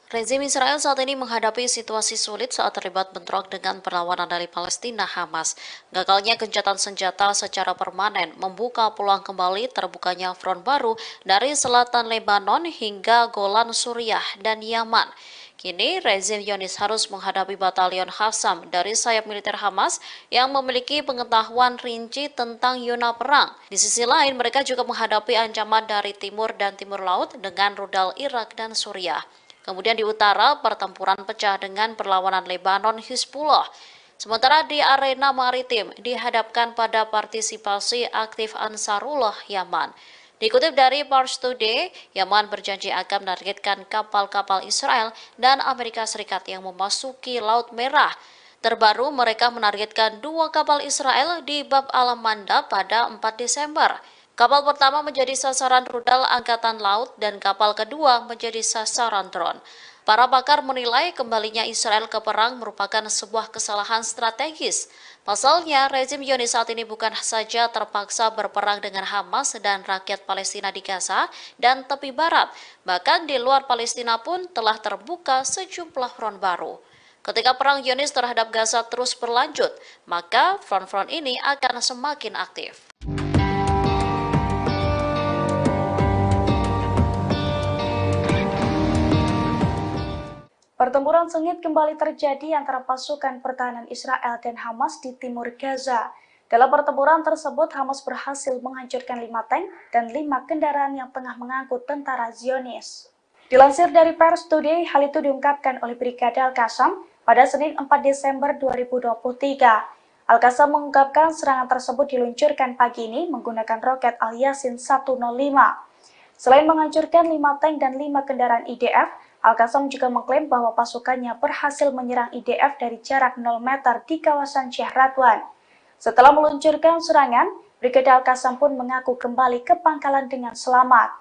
Rezim Israel saat ini menghadapi situasi sulit saat terlibat bentrok dengan perlawanan dari Palestina Hamas. Gagalnya gencatan senjata secara permanen membuka peluang kembali terbukanya front baru dari selatan Lebanon hingga Golan Suriah dan Yaman. Kini, rezim Zionis harus menghadapi batalion Qassam dari sayap militer Hamas yang memiliki pengetahuan rinci tentang zona perang. Di sisi lain, mereka juga menghadapi ancaman dari timur dan timur laut dengan rudal Irak dan Suriah. Kemudian di utara, pertempuran pecah dengan perlawanan Lebanon Hizbullah. Sementara di arena maritim dihadapkan pada partisipasi aktif Ansarullah Yaman. Dikutip dari Pars Today, Yaman berjanji akan menargetkan kapal-kapal Israel dan Amerika Serikat yang memasuki Laut Merah. Terbaru, mereka menargetkan 2 kapal Israel di Bab al-Mandab pada 4 Desember. Kapal pertama menjadi sasaran rudal Angkatan Laut dan kapal kedua menjadi sasaran drone. Para pakar menilai kembalinya Israel ke perang merupakan sebuah kesalahan strategis. Pasalnya, rezim Zionis saat ini bukan saja terpaksa berperang dengan Hamas dan rakyat Palestina di Gaza dan tepi barat, bahkan di luar Palestina pun telah terbuka sejumlah front baru. Ketika perang Zionis terhadap Gaza terus berlanjut, maka front-front ini akan semakin aktif. Pertempuran sengit kembali terjadi antara pasukan pertahanan Israel dan Hamas di timur Gaza. Dalam pertempuran tersebut, Hamas berhasil menghancurkan 5 tank dan 5 kendaraan yang tengah mengangkut tentara Zionis. Dilansir dari Pars Today, hal itu diungkapkan oleh Brigade Al-Qassam pada Senin 4 Desember 2023. Al-Qassam mengungkapkan serangan tersebut diluncurkan pagi ini menggunakan roket Al-Yasin 105. Selain menghancurkan 5 tank dan 5 kendaraan IDF, Al-Qassam juga mengklaim bahwa pasukannya berhasil menyerang IDF dari jarak 0 meter di kawasan Syekh Radwan. Setelah meluncurkan serangan, Brigade Al-Qassam pun mengaku kembali ke pangkalan dengan selamat.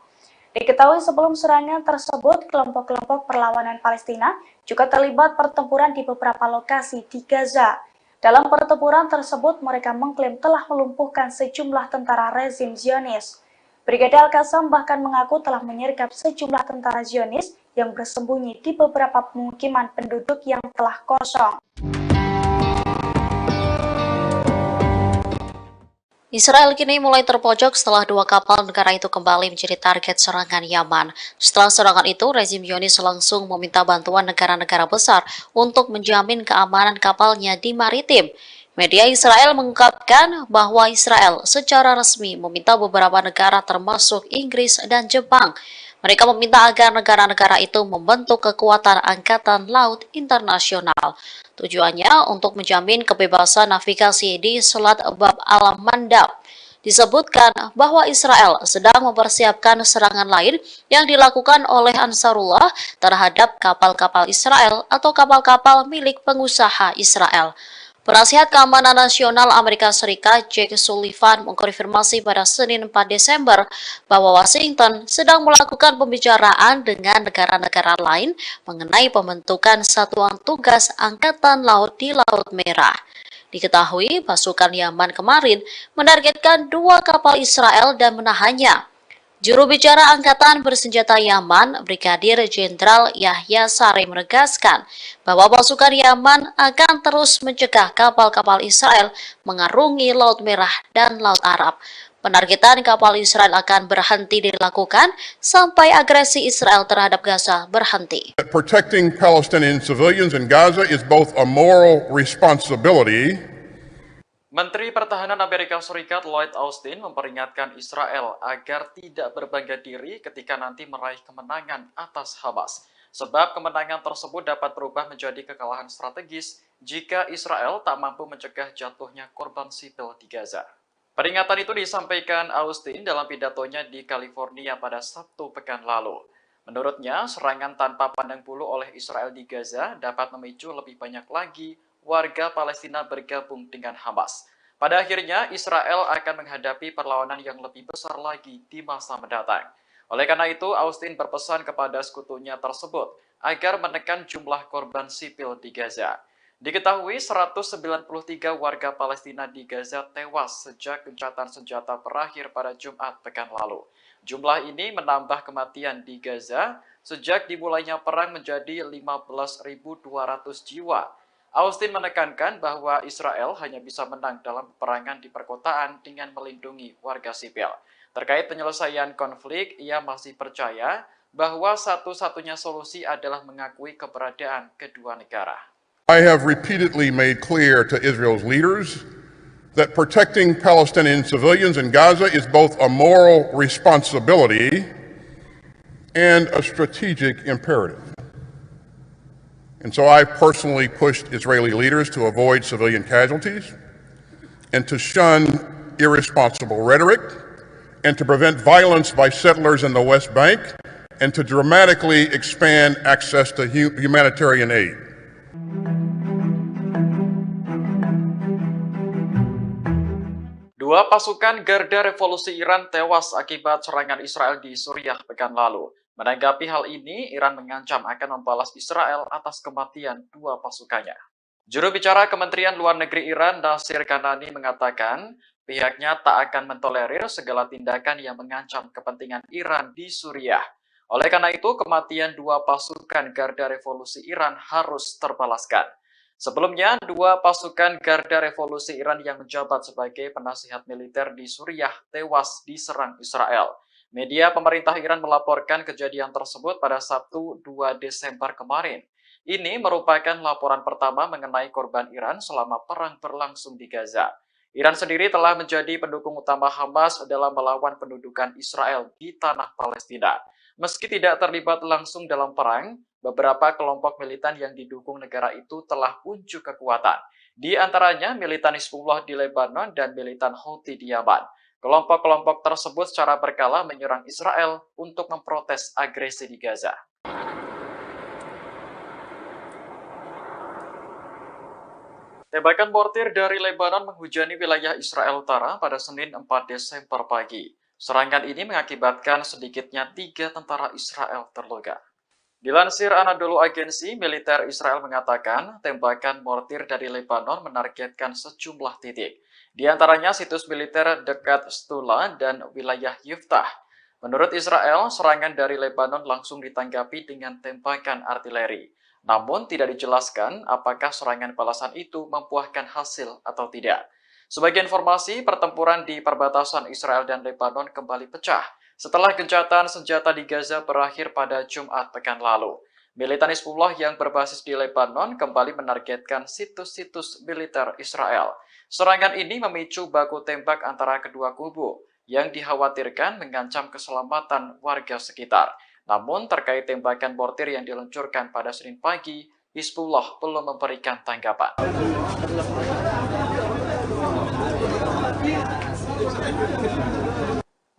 Diketahui sebelum serangan tersebut, kelompok-kelompok perlawanan Palestina juga terlibat pertempuran di beberapa lokasi di Gaza. Dalam pertempuran tersebut, mereka mengklaim telah melumpuhkan sejumlah tentara rezim Zionis. Brigade Al-Qassam bahkan mengaku telah menyergap sejumlah tentara Zionis yang bersembunyi di beberapa pemukiman penduduk yang telah kosong. Israel kini mulai terpojok setelah 2 kapal negara itu kembali menjadi target serangan Yaman. Setelah serangan itu, rezim Zionis langsung meminta bantuan negara-negara besar untuk menjamin keamanan kapalnya di maritim. Media Israel mengungkapkan bahwa Israel secara resmi meminta beberapa negara termasuk Inggris dan Jepang. Mereka meminta agar negara-negara itu membentuk kekuatan angkatan laut internasional. Tujuannya untuk menjamin kebebasan navigasi di Selat Bab al-Mandab. Disebutkan bahwa Israel sedang mempersiapkan serangan lain yang dilakukan oleh Ansarullah terhadap kapal-kapal Israel atau kapal-kapal milik pengusaha Israel. Penasihat Keamanan Nasional Amerika Serikat Jake Sullivan mengkonfirmasi pada Senin 4 Desember bahwa Washington sedang melakukan pembicaraan dengan negara-negara lain mengenai pembentukan satuan tugas Angkatan Laut di Laut Merah. Diketahui pasukan Yaman kemarin menargetkan 2 kapal Israel dan menahannya. Juru bicara Angkatan Bersenjata Yaman, Brigadir Jenderal Yahya Saree menegaskan bahwa pasukan Yaman akan terus mencegah kapal-kapal Israel mengarungi Laut Merah dan Laut Arab. Penargetan kapal Israel akan berhenti dilakukan sampai agresi Israel terhadap Gaza berhenti. Protecting Palestinian civilians in Gaza is both a moral responsibility. Menteri Pertahanan Amerika Serikat Lloyd Austin memperingatkan Israel agar tidak berbangga diri ketika nanti meraih kemenangan atas Hamas. Sebab kemenangan tersebut dapat berubah menjadi kekalahan strategis jika Israel tak mampu mencegah jatuhnya korban sipil di Gaza. Peringatan itu disampaikan Austin dalam pidatonya di California pada Sabtu pekan lalu. Menurutnya, serangan tanpa pandang bulu oleh Israel di Gaza dapat memicu lebih banyak lagi warga Palestina bergabung dengan Hamas. Pada akhirnya, Israel akan menghadapi perlawanan yang lebih besar lagi di masa mendatang. Oleh karena itu, Austin berpesan kepada sekutunya tersebut agar menekan jumlah korban sipil di Gaza. Diketahui 193 warga Palestina di Gaza tewas sejak gencatan senjata berakhir pada Jumat pekan lalu. Jumlah ini menambah kematian di Gaza sejak dimulainya perang menjadi 15.200 jiwa. Austin menekankan bahwa Israel hanya bisa menang dalam peperangan di perkotaan dengan melindungi warga sipil. Terkait penyelesaian konflik, ia masih percaya bahwa satu-satunya solusi adalah mengakui keberadaan kedua negara. I have repeatedly made clear to Israel's leaders that protecting Palestinian civilians in Gaza is both a moral responsibility and a strategic imperative. And so I've personally pushed Israeli leaders to avoid civilian casualties and to shun irresponsible rhetoric and to prevent violence by settlers in the West Bank and to dramatically expand access to humanitarian aid. Dua pasukan Garda Revolusi Iran tewas akibat serangan Israel di Suriah pekan lalu. Menanggapi hal ini, Iran mengancam akan membalas Israel atas kematian dua pasukannya. Juru bicara Kementerian Luar Negeri Iran, Nasir Kanani, mengatakan pihaknya tak akan mentolerir segala tindakan yang mengancam kepentingan Iran di Suriah. Oleh karena itu, kematian dua pasukan Garda Revolusi Iran harus terbalaskan. Sebelumnya, dua pasukan Garda Revolusi Iran yang menjabat sebagai penasihat militer di Suriah tewas diserang Israel. Media pemerintah Iran melaporkan kejadian tersebut pada Sabtu 2 Desember kemarin. Ini merupakan laporan pertama mengenai korban Iran selama perang berlangsung di Gaza. Iran sendiri telah menjadi pendukung utama Hamas dalam melawan pendudukan Israel di tanah Palestina. Meski tidak terlibat langsung dalam perang, beberapa kelompok militan yang didukung negara itu telah unjuk kekuatan. Di antaranya militan Hizbullah di Lebanon dan militan Houthi di Yaman. Kelompok-kelompok tersebut secara berkala menyerang Israel untuk memprotes agresi di Gaza. Tembakan mortir dari Lebanon menghujani wilayah Israel Utara pada Senin 4 Desember pagi. Serangan ini mengakibatkan sedikitnya 3 tentara Israel terluka. Dilansir Anadolu Agency, militer Israel mengatakan tembakan mortir dari Lebanon menargetkan sejumlah titik. Di antaranya situs militer dekat Stula dan wilayah Yiftah. Menurut Israel, serangan dari Lebanon langsung ditanggapi dengan tembakan artileri. Namun tidak dijelaskan apakah serangan balasan itu membuahkan hasil atau tidak. Sebagai informasi, pertempuran di perbatasan Israel dan Lebanon kembali pecah setelah gencatan senjata di Gaza berakhir pada Jumat pekan lalu. Militan Hizbullah yang berbasis di Lebanon kembali menargetkan situs-situs militer Israel. Serangan ini memicu baku tembak antara kedua kubu yang dikhawatirkan mengancam keselamatan warga sekitar. Namun terkait tembakan mortir yang diluncurkan pada Senin pagi, Hizbullah belum memberikan tanggapan.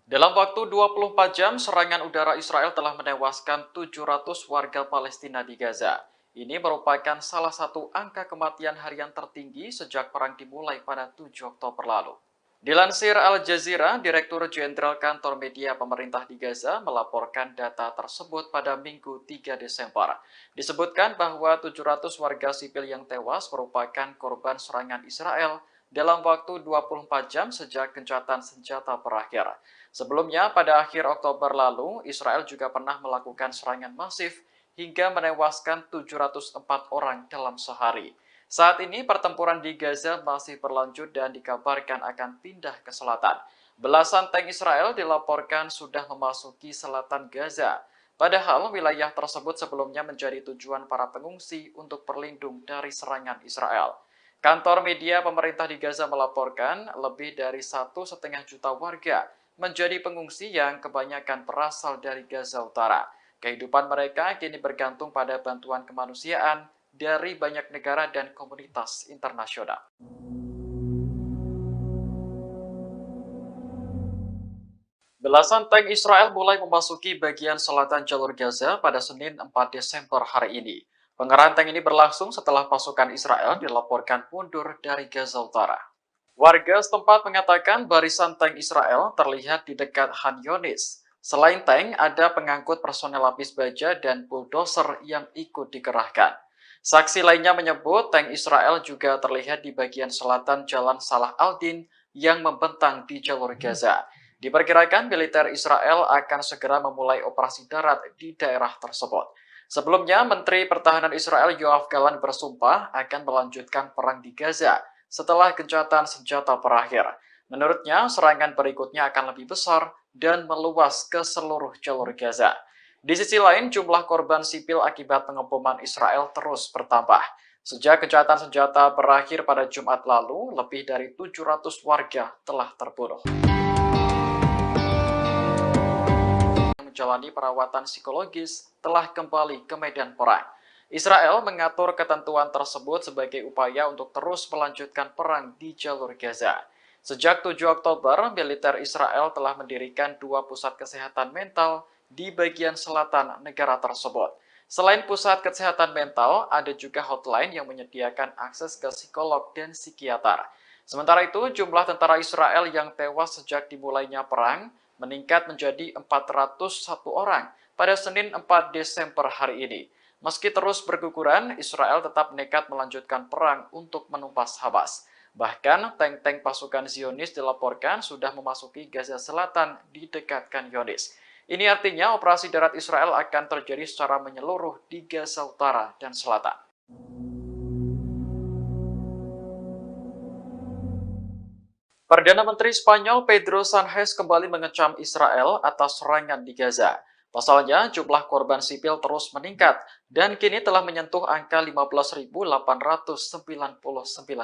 Dalam waktu 24 jam, serangan udara Israel telah menewaskan 700 warga Palestina di Gaza. Ini merupakan salah satu angka kematian harian tertinggi sejak perang dimulai pada 7 Oktober lalu. Dilansir Al Jazeera, Direktur Jenderal Kantor Media Pemerintah di Gaza melaporkan data tersebut pada Minggu 3 Desember. Disebutkan bahwa 700 warga sipil yang tewas merupakan korban serangan Israel dalam waktu 24 jam sejak gencatan senjata berakhir. Sebelumnya, pada akhir Oktober lalu, Israel juga pernah melakukan serangan masif hingga menewaskan 704 orang dalam sehari. Saat ini pertempuran di Gaza masih berlanjut dan dikabarkan akan pindah ke selatan. Belasan tank Israel dilaporkan sudah memasuki selatan Gaza. Padahal wilayah tersebut sebelumnya menjadi tujuan para pengungsi untuk berlindung dari serangan Israel. Kantor media pemerintah di Gaza melaporkan lebih dari 1,5 juta warga menjadi pengungsi yang kebanyakan berasal dari Gaza Utara. Kehidupan mereka kini bergantung pada bantuan kemanusiaan dari banyak negara dan komunitas internasional. Belasan tank Israel mulai memasuki bagian selatan jalur Gaza pada Senin 4 Desember hari ini. Pengerahan tank ini berlangsung setelah pasukan Israel dilaporkan mundur dari Gaza Utara. Warga setempat mengatakan barisan tank Israel terlihat di dekat Khan Yunis. Selain tank, ada pengangkut personel lapis baja dan bulldozer yang ikut dikerahkan. Saksi lainnya menyebut tank Israel juga terlihat di bagian selatan Jalan Salah al-Din yang membentang di jalur Gaza. Diperkirakan militer Israel akan segera memulai operasi darat di daerah tersebut. Sebelumnya, Menteri Pertahanan Israel Yoav Gallant bersumpah akan melanjutkan perang di Gaza setelah gencatan senjata berakhir. Menurutnya, serangan berikutnya akan lebih besar dan meluas ke seluruh jalur Gaza. Di sisi lain, jumlah korban sipil akibat pengeboman Israel terus bertambah. Sejak gencatan senjata berakhir pada Jumat lalu, lebih dari 700 warga telah terbunuh. Menjalani perawatan psikologis telah kembali ke medan perang. Israel mengatur ketentuan tersebut sebagai upaya untuk terus melanjutkan perang di jalur Gaza. Sejak 7 Oktober, militer Israel telah mendirikan 2 pusat kesehatan mental di bagian selatan negara tersebut. Selain pusat kesehatan mental, ada juga hotline yang menyediakan akses ke psikolog dan psikiater. Sementara itu, jumlah tentara Israel yang tewas sejak dimulainya perang meningkat menjadi 401 orang pada Senin 4 Desember hari ini. Meski terus berguguran, Israel tetap nekat melanjutkan perang untuk menumpas Hamas. Bahkan, tank-tank pasukan Zionis dilaporkan sudah memasuki Gaza Selatan di dekat Khan Yunis. Ini artinya operasi darat Israel akan terjadi secara menyeluruh di Gaza Utara dan Selatan. Perdana Menteri Spanyol Pedro Sánchez kembali mengecam Israel atas serangan di Gaza. Pasalnya, jumlah korban sipil terus meningkat dan kini telah menyentuh angka 15.899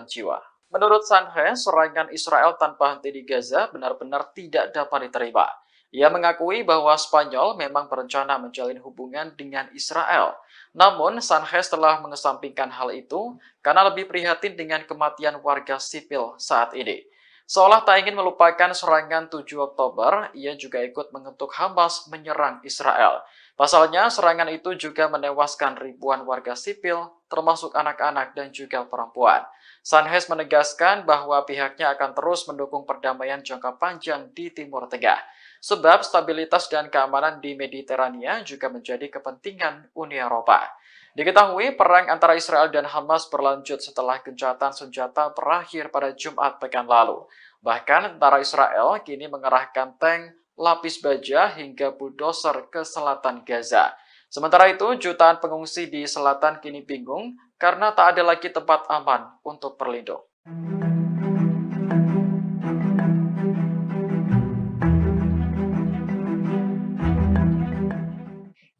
jiwa. Menurut Sánchez, serangan Israel tanpa henti di Gaza benar-benar tidak dapat diterima. Ia mengakui bahwa Spanyol memang berencana menjalin hubungan dengan Israel. Namun, Sánchez telah mengesampingkan hal itu karena lebih prihatin dengan kematian warga sipil saat ini. Seolah tak ingin melupakan serangan 7 Oktober, ia juga ikut mengutuk Hamas menyerang Israel. Pasalnya, serangan itu juga menewaskan ribuan warga sipil, termasuk anak-anak dan juga perempuan. Sánchez menegaskan bahwa pihaknya akan terus mendukung perdamaian jangka panjang di Timur Tengah. Sebab stabilitas dan keamanan di Mediterania juga menjadi kepentingan Uni Eropa. Diketahui perang antara Israel dan Hamas berlanjut setelah gencatan senjata berakhir pada Jumat pekan lalu. Bahkan tentara Israel kini mengerahkan tank, lapis baja hingga bulldozer ke selatan Gaza. Sementara itu, jutaan pengungsi di selatan kini bingung karena tak ada lagi tempat aman untuk berlindung.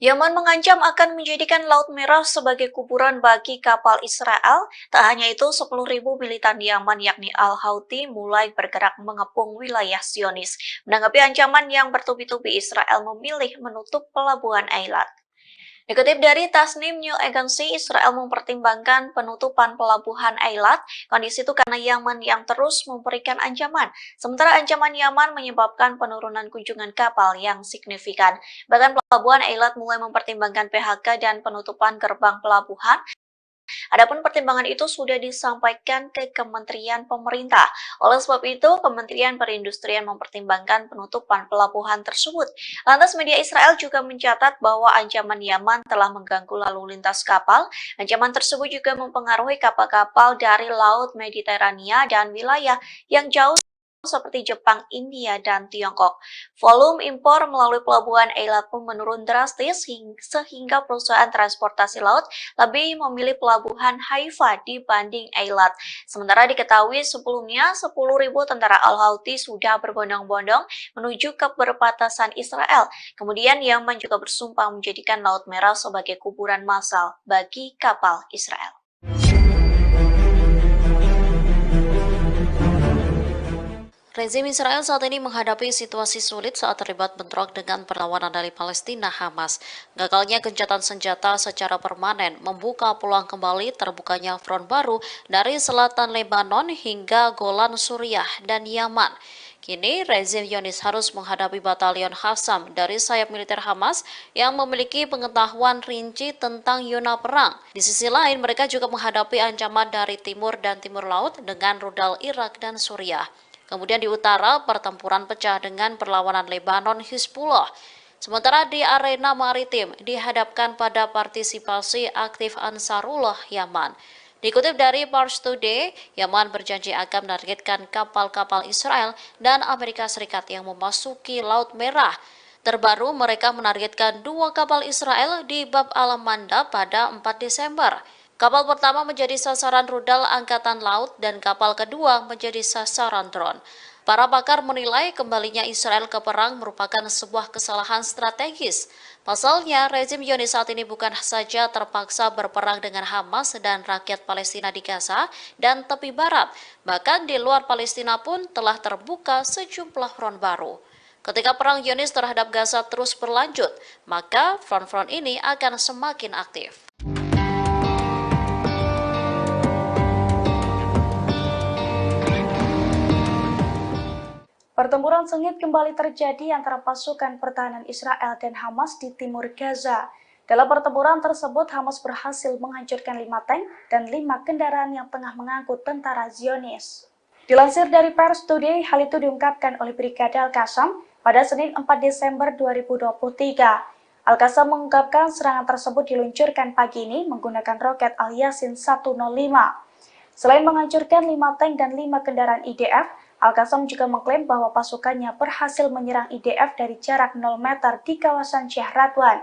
Yaman mengancam akan menjadikan Laut Merah sebagai kuburan bagi kapal Israel. Tak hanya itu, 10.000 militan Yaman yakni Al-Houthi mulai bergerak mengepung wilayah Zionis. Menanggapi ancaman yang bertubi-tubi, Israel memilih menutup pelabuhan Eilat. Dikutip dari Tasnim News Agency, Israel mempertimbangkan penutupan pelabuhan Eilat. Kondisi itu karena Yaman yang terus memberikan ancaman. Sementara ancaman Yaman menyebabkan penurunan kunjungan kapal yang signifikan. Bahkan pelabuhan Eilat mulai mempertimbangkan PHK dan penutupan gerbang pelabuhan Adapun pertimbangan itu sudah disampaikan ke Kementerian Pemerintah. Oleh sebab itu, Kementerian Perindustrian mempertimbangkan penutupan pelabuhan tersebut. Lantas media Israel juga mencatat bahwa ancaman Yaman telah mengganggu lalu lintas kapal. Ancaman tersebut juga mempengaruhi kapal-kapal dari Laut Mediterania dan wilayah yang jauh seperti Jepang, India, dan Tiongkok. Volume impor melalui pelabuhan Eilat pun menurun drastis sehingga perusahaan transportasi laut lebih memilih pelabuhan Haifa dibanding Eilat. Sementara diketahui sebelumnya 10.000 tentara Al-Houthi sudah berbondong-bondong menuju ke perbatasan Israel. Kemudian Yaman juga bersumpah menjadikan Laut Merah sebagai kuburan massal bagi kapal Israel. Rezim Israel saat ini menghadapi situasi sulit saat terlibat bentrok dengan perlawanan dari Palestina Hamas. Gagalnya gencatan senjata secara permanen membuka peluang kembali terbukanya front baru dari selatan Lebanon hingga Golan Suriah dan Yaman. Kini, rezim Zionis harus menghadapi batalion Qassam dari sayap militer Hamas yang memiliki pengetahuan rinci tentang zona perang. Di sisi lain, mereka juga menghadapi ancaman dari timur dan timur laut dengan rudal Irak dan Suriah. Kemudian di utara, pertempuran pecah dengan perlawanan Lebanon Hizbullah. Sementara di arena maritim dihadapkan pada partisipasi aktif Ansarullah Yaman. Dikutip dari Pars Today, Yaman berjanji akan menargetkan kapal-kapal Israel dan Amerika Serikat yang memasuki Laut Merah. Terbaru, mereka menargetkan 2 kapal Israel di Bab al-Manda pada 4 Desember. Kapal pertama menjadi sasaran rudal Angkatan Laut dan kapal kedua menjadi sasaran drone. Para pakar menilai kembalinya Israel ke perang merupakan sebuah kesalahan strategis. Pasalnya, rezim Zionis saat ini bukan saja terpaksa berperang dengan Hamas dan rakyat Palestina di Gaza dan tepi barat, bahkan di luar Palestina pun telah terbuka sejumlah front baru. Ketika perang Zionis terhadap Gaza terus berlanjut, maka front-front ini akan semakin aktif. Pertempuran sengit kembali terjadi antara pasukan pertahanan Israel dan Hamas di timur Gaza. Dalam pertempuran tersebut, Hamas berhasil menghancurkan 5 tank dan 5 kendaraan yang tengah mengangkut tentara Zionis. Dilansir dari Pars Today, hal itu diungkapkan oleh Brigade Al-Qassam pada Senin 4 Desember 2023. Al-Qassam mengungkapkan serangan tersebut diluncurkan pagi ini menggunakan roket Al-Yasin 105. Selain menghancurkan 5 tank dan 5 kendaraan IDF, Al-Qassam juga mengklaim bahwa pasukannya berhasil menyerang IDF dari jarak 0 meter di kawasan Syekh Radwan.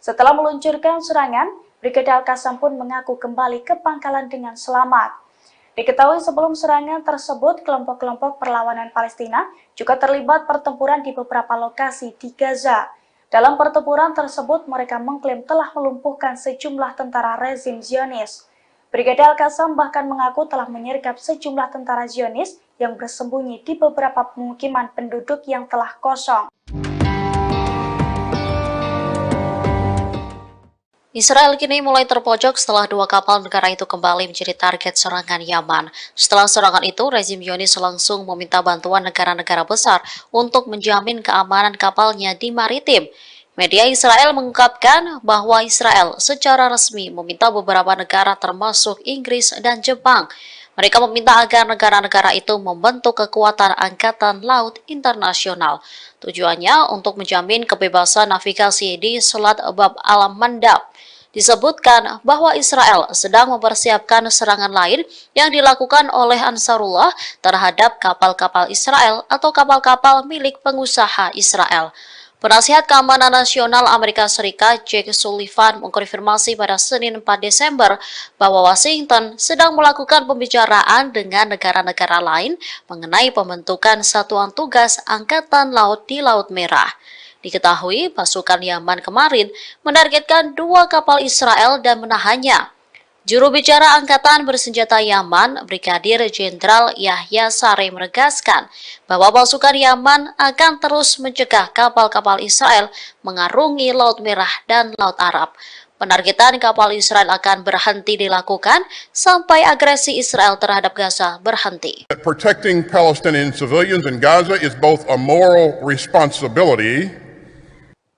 Setelah meluncurkan serangan, Brigade Al-Qassam pun mengaku kembali ke pangkalan dengan selamat. Diketahui sebelum serangan tersebut, kelompok-kelompok perlawanan Palestina juga terlibat pertempuran di beberapa lokasi di Gaza. Dalam pertempuran tersebut, mereka mengklaim telah melumpuhkan sejumlah tentara rezim Zionis. Brigade Al-Qassam bahkan mengaku telah menyergap sejumlah tentara Zionis yang bersembunyi di beberapa pemukiman penduduk yang telah kosong. Israel kini mulai terpojok setelah 2 kapal negara itu kembali menjadi target serangan Yaman. Setelah serangan itu, rezim Zionis langsung meminta bantuan negara-negara besar untuk menjamin keamanan kapalnya di maritim. Media Israel mengungkapkan bahwa Israel secara resmi meminta beberapa negara termasuk Inggris dan Jepang. Mereka meminta agar negara-negara itu membentuk kekuatan angkatan laut internasional. Tujuannya untuk menjamin kebebasan navigasi di Selat Bab al-Mandab. Disebutkan bahwa Israel sedang mempersiapkan serangan lain yang dilakukan oleh Ansarullah terhadap kapal-kapal Israel atau kapal-kapal milik pengusaha Israel. Penasihat Keamanan Nasional Amerika Serikat Jake Sullivan mengkonfirmasi pada Senin 4 Desember bahwa Washington sedang melakukan pembicaraan dengan negara-negara lain mengenai pembentukan satuan tugas Angkatan Laut di Laut Merah. Diketahui pasukan Yaman kemarin menargetkan 2 kapal Israel dan menahannya. Juru bicara Angkatan Bersenjata Yaman, Brigadir Jenderal Yahya Saree menegaskan bahwa pasukan Yaman akan terus mencegah kapal-kapal Israel mengarungi Laut Merah dan Laut Arab. Penargetan kapal Israel akan berhenti dilakukan sampai agresi Israel terhadap Gaza berhenti. Protecting Palestinian civilians in Gaza is both a moral responsibility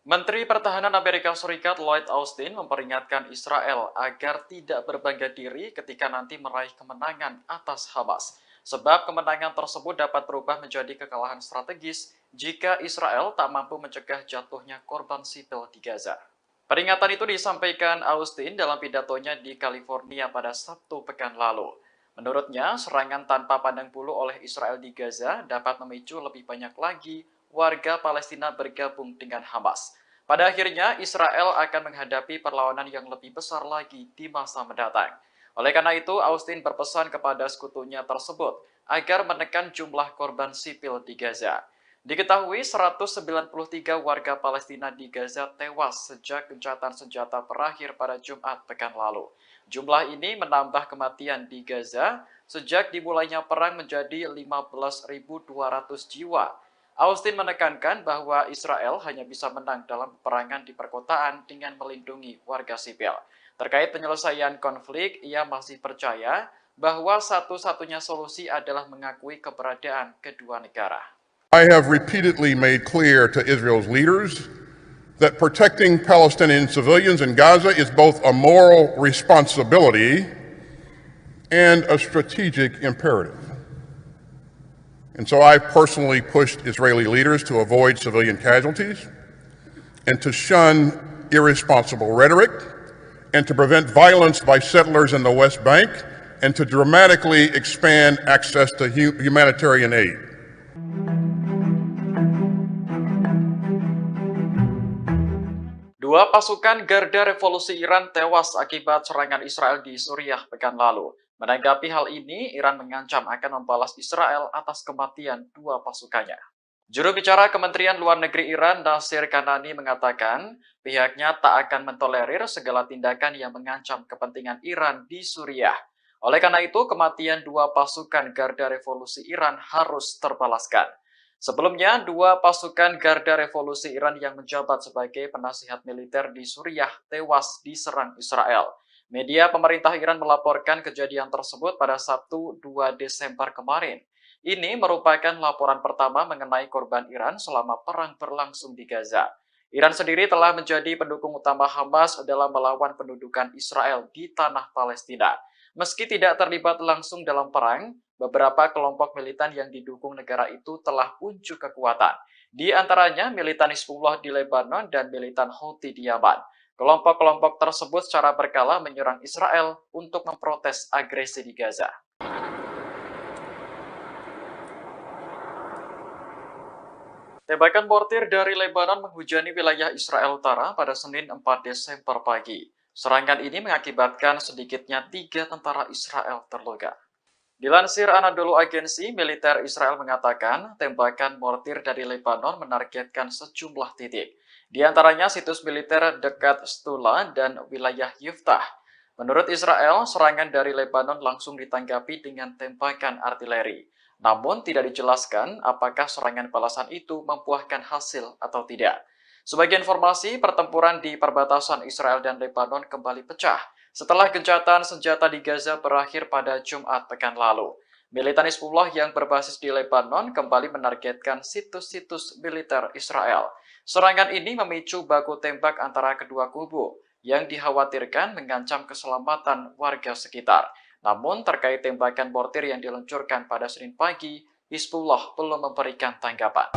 Menteri Pertahanan Amerika Serikat Lloyd Austin memperingatkan Israel agar tidak berbangga diri ketika nanti meraih kemenangan atas Hamas. Sebab kemenangan tersebut dapat berubah menjadi kekalahan strategis jika Israel tak mampu mencegah jatuhnya korban sipil di Gaza. Peringatan itu disampaikan Austin dalam pidatonya di California pada Sabtu pekan lalu. Menurutnya, serangan tanpa pandang bulu oleh Israel di Gaza dapat memicu lebih banyak lagi warga Palestina bergabung dengan Hamas. Pada akhirnya, Israel akan menghadapi perlawanan yang lebih besar lagi di masa mendatang. Oleh karena itu, Austin berpesan kepada sekutunya tersebut agar menekan jumlah korban sipil di Gaza. Diketahui 193 warga Palestina di Gaza tewas sejak gencatan senjata berakhir pada Jumat pekan lalu. Jumlah ini menambah kematian di Gaza sejak dimulainya perang menjadi 15.200 jiwa. Austin menekankan bahwa Israel hanya bisa menang dalam peperangan di perkotaan dengan melindungi warga sipil. Terkait penyelesaian konflik, ia masih percaya bahwa satu-satunya solusi adalah mengakui keberadaan kedua negara. I have repeatedly made clear to Israel's leaders that protecting Palestinian civilians in Gaza is both a moral responsibility and a strategic imperative. And so I personally pushed Israeli leaders to avoid civilian casualties and to shun irresponsible rhetoric and to prevent violence by settlers in the West Bank and to dramatically expand access to humanitarian aid. Dua pasukan Garda Revolusi Iran tewas akibat serangan Israel di Suriah pekan lalu. Menanggapi hal ini, Iran mengancam akan membalas Israel atas kematian dua pasukannya. Juru bicara Kementerian Luar Negeri Iran, Nasir Kanani, mengatakan pihaknya tak akan mentolerir segala tindakan yang mengancam kepentingan Iran di Suriah. Oleh karena itu, kematian dua pasukan Garda Revolusi Iran harus terbalaskan. Sebelumnya, dua pasukan Garda Revolusi Iran yang menjabat sebagai penasihat militer di Suriah tewas diserang Israel. Media pemerintah Iran melaporkan kejadian tersebut pada Sabtu 2 Desember kemarin. Ini merupakan laporan pertama mengenai korban Iran selama perang berlangsung di Gaza. Iran sendiri telah menjadi pendukung utama Hamas dalam melawan pendudukan Israel di tanah Palestina. Meski tidak terlibat langsung dalam perang, beberapa kelompok militan yang didukung negara itu telah unjuk kekuatan. Di antaranya militan Hizbullah di Lebanon dan militan Houthi di Yaman. Kelompok-kelompok tersebut secara berkala menyerang Israel untuk memprotes agresi di Gaza. Tembakan mortir dari Lebanon menghujani wilayah Israel Utara pada Senin 4 Desember pagi. Serangan ini mengakibatkan sedikitnya 3 tentara Israel terluka. Dilansir Anadolu Agency, militer Israel mengatakan tembakan mortir dari Lebanon menargetkan sejumlah titik. Di antaranya situs militer dekat Stula dan wilayah Yiftah. Menurut Israel, serangan dari Lebanon langsung ditanggapi dengan tembakan artileri. Namun tidak dijelaskan apakah serangan balasan itu membuahkan hasil atau tidak. Sebagai informasi, pertempuran di perbatasan Israel dan Lebanon kembali pecah setelah gencatan senjata di Gaza berakhir pada Jumat pekan lalu. Militan Hizbullah yang berbasis di Lebanon kembali menargetkan situs-situs militer Israel. Serangan ini memicu baku tembak antara kedua kubu yang dikhawatirkan mengancam keselamatan warga sekitar. Namun terkait tembakan mortir yang diluncurkan pada Senin pagi, Hizbullah belum memberikan tanggapan.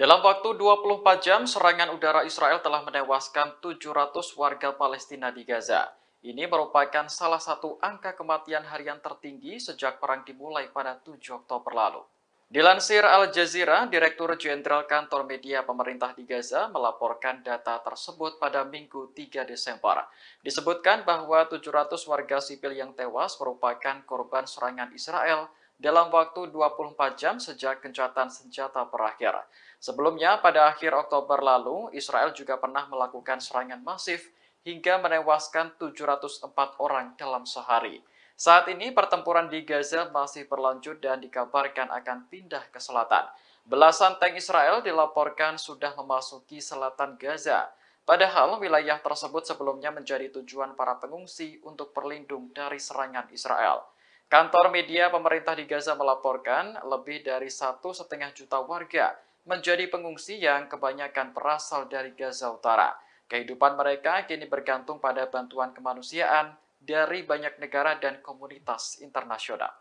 Dalam waktu 24 jam, serangan udara Israel telah menewaskan 700 warga Palestina di Gaza. Ini merupakan salah satu angka kematian harian tertinggi sejak perang dimulai pada 7 Oktober lalu. Dilansir Al Jazeera, Direktur Jenderal Kantor Media Pemerintah di Gaza melaporkan data tersebut pada Minggu 3 Desember. Disebutkan bahwa 700 warga sipil yang tewas merupakan korban serangan Israel dalam waktu 24 jam sejak gencatan senjata berakhir. Sebelumnya, pada akhir Oktober lalu, Israel juga pernah melakukan serangan masif hingga menewaskan 704 orang dalam sehari. Saat ini, pertempuran di Gaza masih berlanjut dan dikabarkan akan pindah ke selatan. Belasan tank Israel dilaporkan sudah memasuki selatan Gaza. Padahal wilayah tersebut sebelumnya menjadi tujuan para pengungsi untuk berlindung dari serangan Israel. Kantor media pemerintah di Gaza melaporkan lebih dari 1,5 juta warga menjadi pengungsi yang kebanyakan berasal dari Gaza Utara. Kehidupan mereka kini bergantung pada bantuan kemanusiaan dari banyak negara dan komunitas internasional.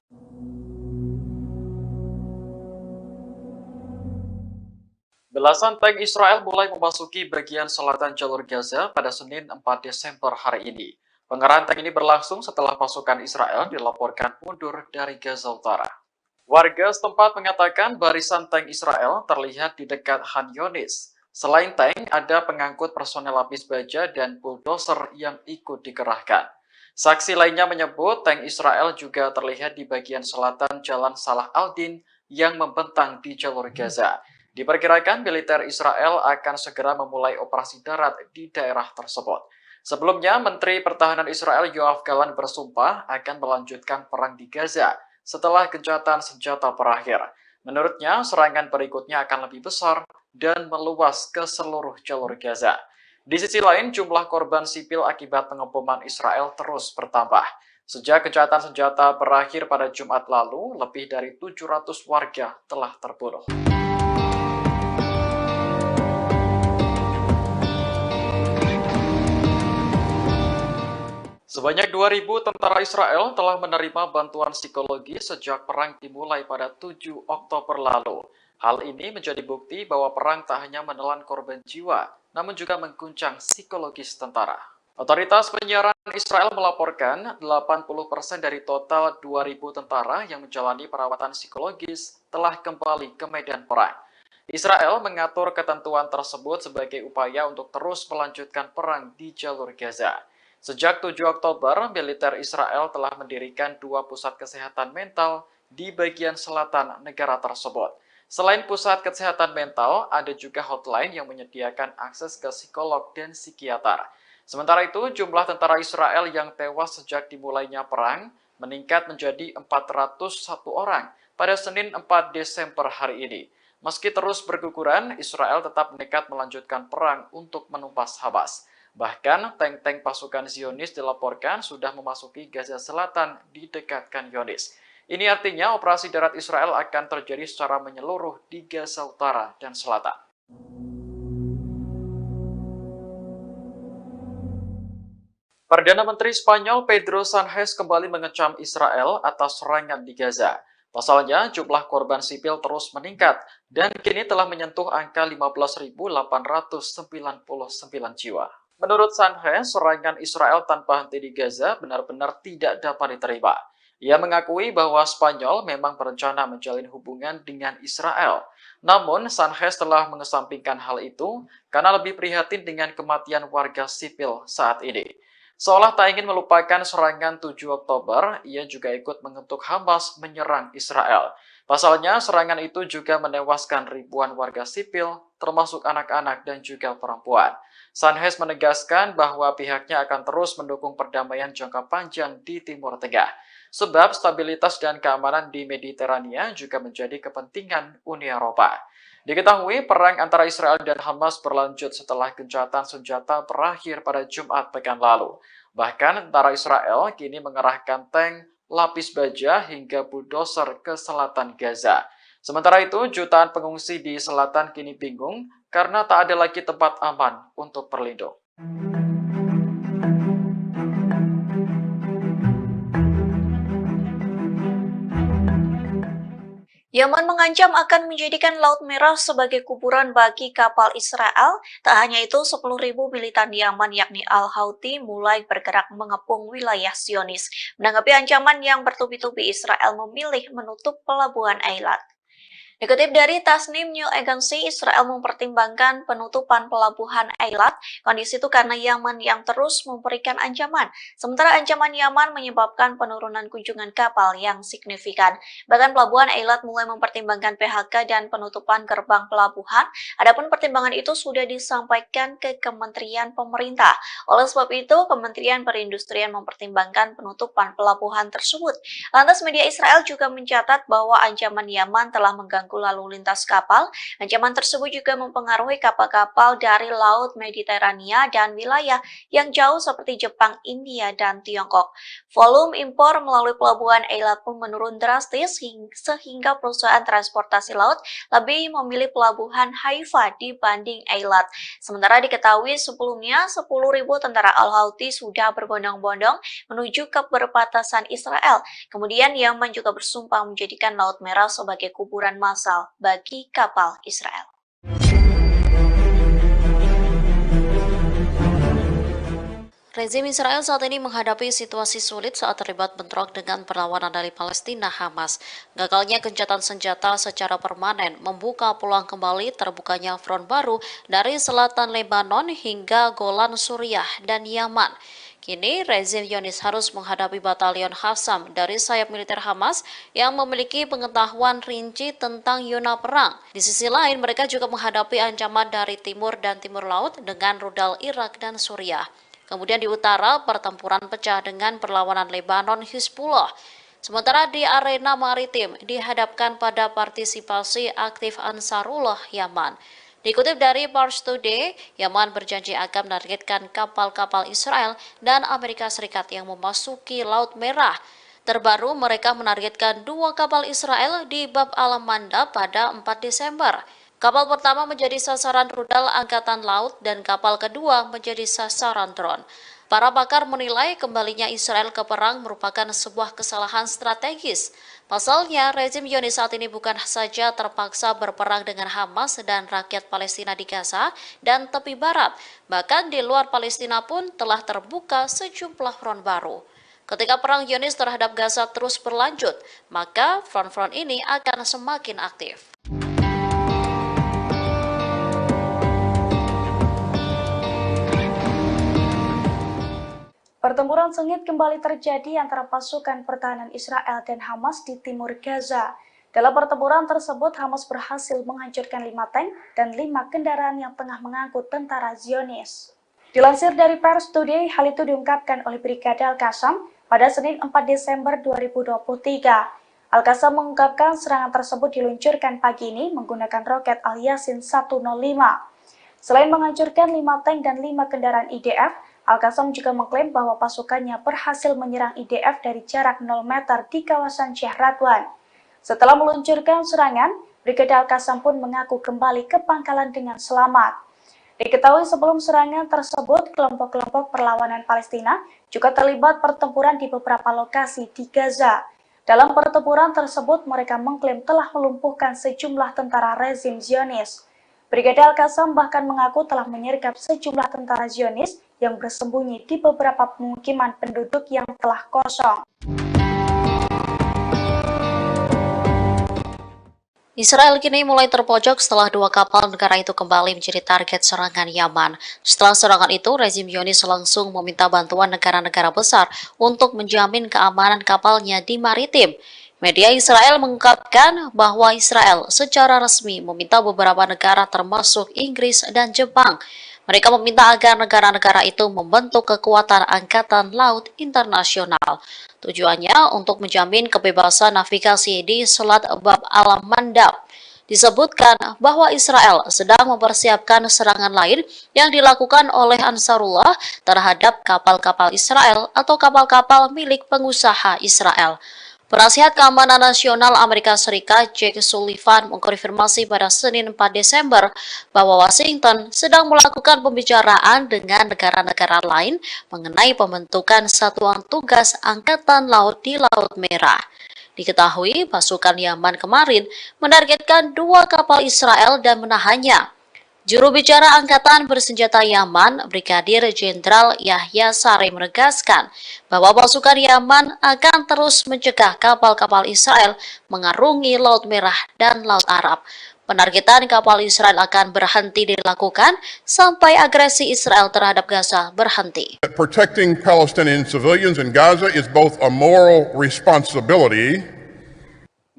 Belasan tank Israel mulai memasuki bagian selatan jalur Gaza pada Senin 4 Desember hari ini. Pengerahan tank ini berlangsung setelah pasukan Israel dilaporkan mundur dari Gaza Utara. Warga setempat mengatakan barisan tank Israel terlihat di dekat Han Yunis. Selain tank, ada pengangkut personel lapis baja dan bulldozer yang ikut dikerahkan. Saksi lainnya menyebut tank Israel juga terlihat di bagian selatan Jalan Salah al-Din yang membentang di jalur Gaza. Diperkirakan militer Israel akan segera memulai operasi darat di daerah tersebut. Sebelumnya, Menteri Pertahanan Israel Yoav Gallant bersumpah akan melanjutkan perang di Gaza setelah gencatan senjata berakhir. Menurutnya, serangan berikutnya akan lebih besar dan meluas ke seluruh jalur Gaza. Di sisi lain, jumlah korban sipil akibat pengeboman Israel terus bertambah. Sejak gencatan senjata berakhir pada Jumat lalu, lebih dari 700 warga telah terbunuh. Sebanyak 2.000 tentara Israel telah menerima bantuan psikologi sejak perang dimulai pada 7 Oktober lalu. Hal ini menjadi bukti bahwa perang tak hanya menelan korban jiwa, namun juga mengguncang psikologis tentara. Otoritas penyiaran Israel melaporkan 80% dari total 2.000 tentara yang menjalani perawatan psikologis telah kembali ke medan perang. Israel mengatur ketentuan tersebut sebagai upaya untuk terus melanjutkan perang di jalur Gaza. Sejak 7 Oktober, militer Israel telah mendirikan 2 pusat kesehatan mental di bagian selatan negara tersebut. Selain pusat kesehatan mental, ada juga hotline yang menyediakan akses ke psikolog dan psikiater. Sementara itu, jumlah tentara Israel yang tewas sejak dimulainya perang meningkat menjadi 401 orang pada Senin 4 Desember hari ini. Meski terus berguguran, Israel tetap nekat melanjutkan perang untuk menumpas Hamas. Bahkan, tank-tank pasukan Zionis dilaporkan sudah memasuki Gaza Selatan di dekat Khan Yunis. Ini artinya operasi darat Israel akan terjadi secara menyeluruh di Gaza Utara dan Selatan. Perdana Menteri Spanyol Pedro Sánchez kembali mengecam Israel atas serangan di Gaza. Pasalnya, jumlah korban sipil terus meningkat dan kini telah menyentuh angka 15.899 jiwa. Menurut Sánchez, serangan Israel tanpa henti di Gaza benar-benar tidak dapat diterima. Ia mengakui bahwa Spanyol memang berencana menjalin hubungan dengan Israel. Namun, Sánchez telah mengesampingkan hal itu karena lebih prihatin dengan kematian warga sipil saat ini. Seolah tak ingin melupakan serangan 7 Oktober, ia juga ikut mengutuk Hamas menyerang Israel. Pasalnya, serangan itu juga menewaskan ribuan warga sipil, termasuk anak-anak dan juga perempuan. Sánchez menegaskan bahwa pihaknya akan terus mendukung perdamaian jangka panjang di Timur Tengah. Sebab stabilitas dan keamanan di Mediterania juga menjadi kepentingan Uni Eropa. Diketahui perang antara Israel dan Hamas berlanjut setelah gencatan senjata berakhir pada Jumat pekan lalu. Bahkan tentara Israel kini mengerahkan tank, lapis baja hingga bulldozer ke selatan Gaza. Sementara itu, jutaan pengungsi di selatan kini bingung karena tak ada lagi tempat aman untuk berlindung. Yaman mengancam akan menjadikan Laut Merah sebagai kuburan bagi kapal Israel. Tak hanya itu, 10.000 militan Yaman yakni Al-Houthi mulai bergerak mengepung wilayah Zionis. Menanggapi ancaman yang bertubi-tubi, Israel memilih menutup pelabuhan Eilat. Dikutip dari Tasnim News Agency, Israel mempertimbangkan penutupan pelabuhan Eilat. Kondisi itu karena Yaman yang terus memberikan ancaman. Sementara ancaman Yaman menyebabkan penurunan kunjungan kapal yang signifikan. Bahkan pelabuhan Eilat mulai mempertimbangkan PHK dan penutupan gerbang pelabuhan. Adapun pertimbangan itu sudah disampaikan ke Kementerian Pemerintah. Oleh sebab itu, Kementerian Perindustrian mempertimbangkan penutupan pelabuhan tersebut. Lantas media Israel juga mencatat bahwa ancaman Yaman telah mengganggu mengganggu lalu lintas kapal. Ancaman tersebut juga mempengaruhi kapal-kapal dari Laut Mediterania dan wilayah yang jauh seperti Jepang, India, dan Tiongkok. Volume impor melalui pelabuhan Eilat pun menurun drastis sehingga perusahaan transportasi laut lebih memilih pelabuhan Haifa dibanding Eilat. Sementara diketahui sebelumnya 10.000 tentara Al-Houthi sudah berbondong-bondong menuju ke perbatasan Israel. Kemudian Yaman juga bersumpah menjadikan Laut Merah sebagai kuburan massal bagi kapal Israel. Rezim Israel saat ini menghadapi situasi sulit saat terlibat bentrok dengan perlawanan dari Palestina Hamas. Gagalnya gencatan senjata secara permanen membuka peluang kembali terbukanya front baru dari selatan Lebanon hingga Golan Suriah dan Yaman. Kini, rezim Zionis harus menghadapi batalion Qassam dari sayap militer Hamas yang memiliki pengetahuan rinci tentang zona perang. Di sisi lain, mereka juga menghadapi ancaman dari timur dan timur laut dengan rudal Irak dan Suriah. Kemudian di utara, pertempuran pecah dengan perlawanan Lebanon Hizbullah. Sementara di arena maritim dihadapkan pada partisipasi aktif Ansarullah Yaman. Dikutip dari Pars Today, Yaman berjanji akan menargetkan kapal-kapal Israel dan Amerika Serikat yang memasuki Laut Merah. Terbaru, mereka menargetkan 2 kapal Israel di Bab al-Mandab pada 4 Desember. Kapal pertama menjadi sasaran rudal Angkatan Laut dan kapal kedua menjadi sasaran drone. Para pakar menilai kembalinya Israel ke perang merupakan sebuah kesalahan strategis. Pasalnya, rezim Zionis saat ini bukan saja terpaksa berperang dengan Hamas dan rakyat Palestina di Gaza dan tepi barat, bahkan di luar Palestina pun telah terbuka sejumlah front baru. Ketika perang Zionis terhadap Gaza terus berlanjut, maka front-front ini akan semakin aktif. Pertempuran sengit kembali terjadi antara pasukan pertahanan Israel dan Hamas di timur Gaza. Dalam pertempuran tersebut, Hamas berhasil menghancurkan 5 tank dan 5 kendaraan yang tengah mengangkut tentara Zionis. Dilansir dari Pars Today, hal itu diungkapkan oleh Brigade Al-Qassam pada Senin 4 Desember 2023. Al-Qassam mengungkapkan serangan tersebut diluncurkan pagi ini menggunakan roket Al-Yasin 105. Selain menghancurkan 5 tank dan 5 kendaraan IDF, Al-Qassam juga mengklaim bahwa pasukannya berhasil menyerang IDF dari jarak 0 meter di kawasan Syekh Radwan. Setelah meluncurkan serangan, Brigade Al-Qassam pun mengaku kembali ke pangkalan dengan selamat. Diketahui sebelum serangan tersebut, kelompok-kelompok perlawanan Palestina juga terlibat pertempuran di beberapa lokasi di Gaza. Dalam pertempuran tersebut, mereka mengklaim telah melumpuhkan sejumlah tentara rezim Zionis. Brigade Al-Qassam bahkan mengaku telah menyergap sejumlah tentara Zionis yang bersembunyi di beberapa pemukiman penduduk yang telah kosong. Israel kini mulai terpojok setelah 2 kapal negara itu kembali menjadi target serangan Yaman. Setelah serangan itu, rezim Zionis langsung meminta bantuan negara-negara besar untuk menjamin keamanan kapalnya di maritim. Media Israel mengungkapkan bahwa Israel secara resmi meminta beberapa negara termasuk Inggris dan Jepang. Mereka meminta agar negara-negara itu membentuk kekuatan angkatan laut internasional. Tujuannya untuk menjamin kebebasan navigasi di Selat Bab al-Mandab. Disebutkan bahwa Israel sedang mempersiapkan serangan lain yang dilakukan oleh Ansarullah terhadap kapal-kapal Israel atau kapal-kapal milik pengusaha Israel. Penasihat Keamanan Nasional Amerika Serikat Jake Sullivan mengkonfirmasi pada Senin 4 Desember bahwa Washington sedang melakukan pembicaraan dengan negara-negara lain mengenai pembentukan satuan tugas Angkatan Laut di Laut Merah. Diketahui pasukan Yaman kemarin menargetkan 2 kapal Israel dan menahannya. Juru bicara Angkatan Bersenjata Yaman, Brigadir Jenderal Yahya Saree menegaskan bahwa pasukan Yaman akan terus mencegah kapal-kapal Israel mengarungi Laut Merah dan Laut Arab. Penargetan kapal Israel akan berhenti dilakukan sampai agresi Israel terhadap Gaza berhenti. Protecting Palestinian civilians in Gaza is both a moral responsibility.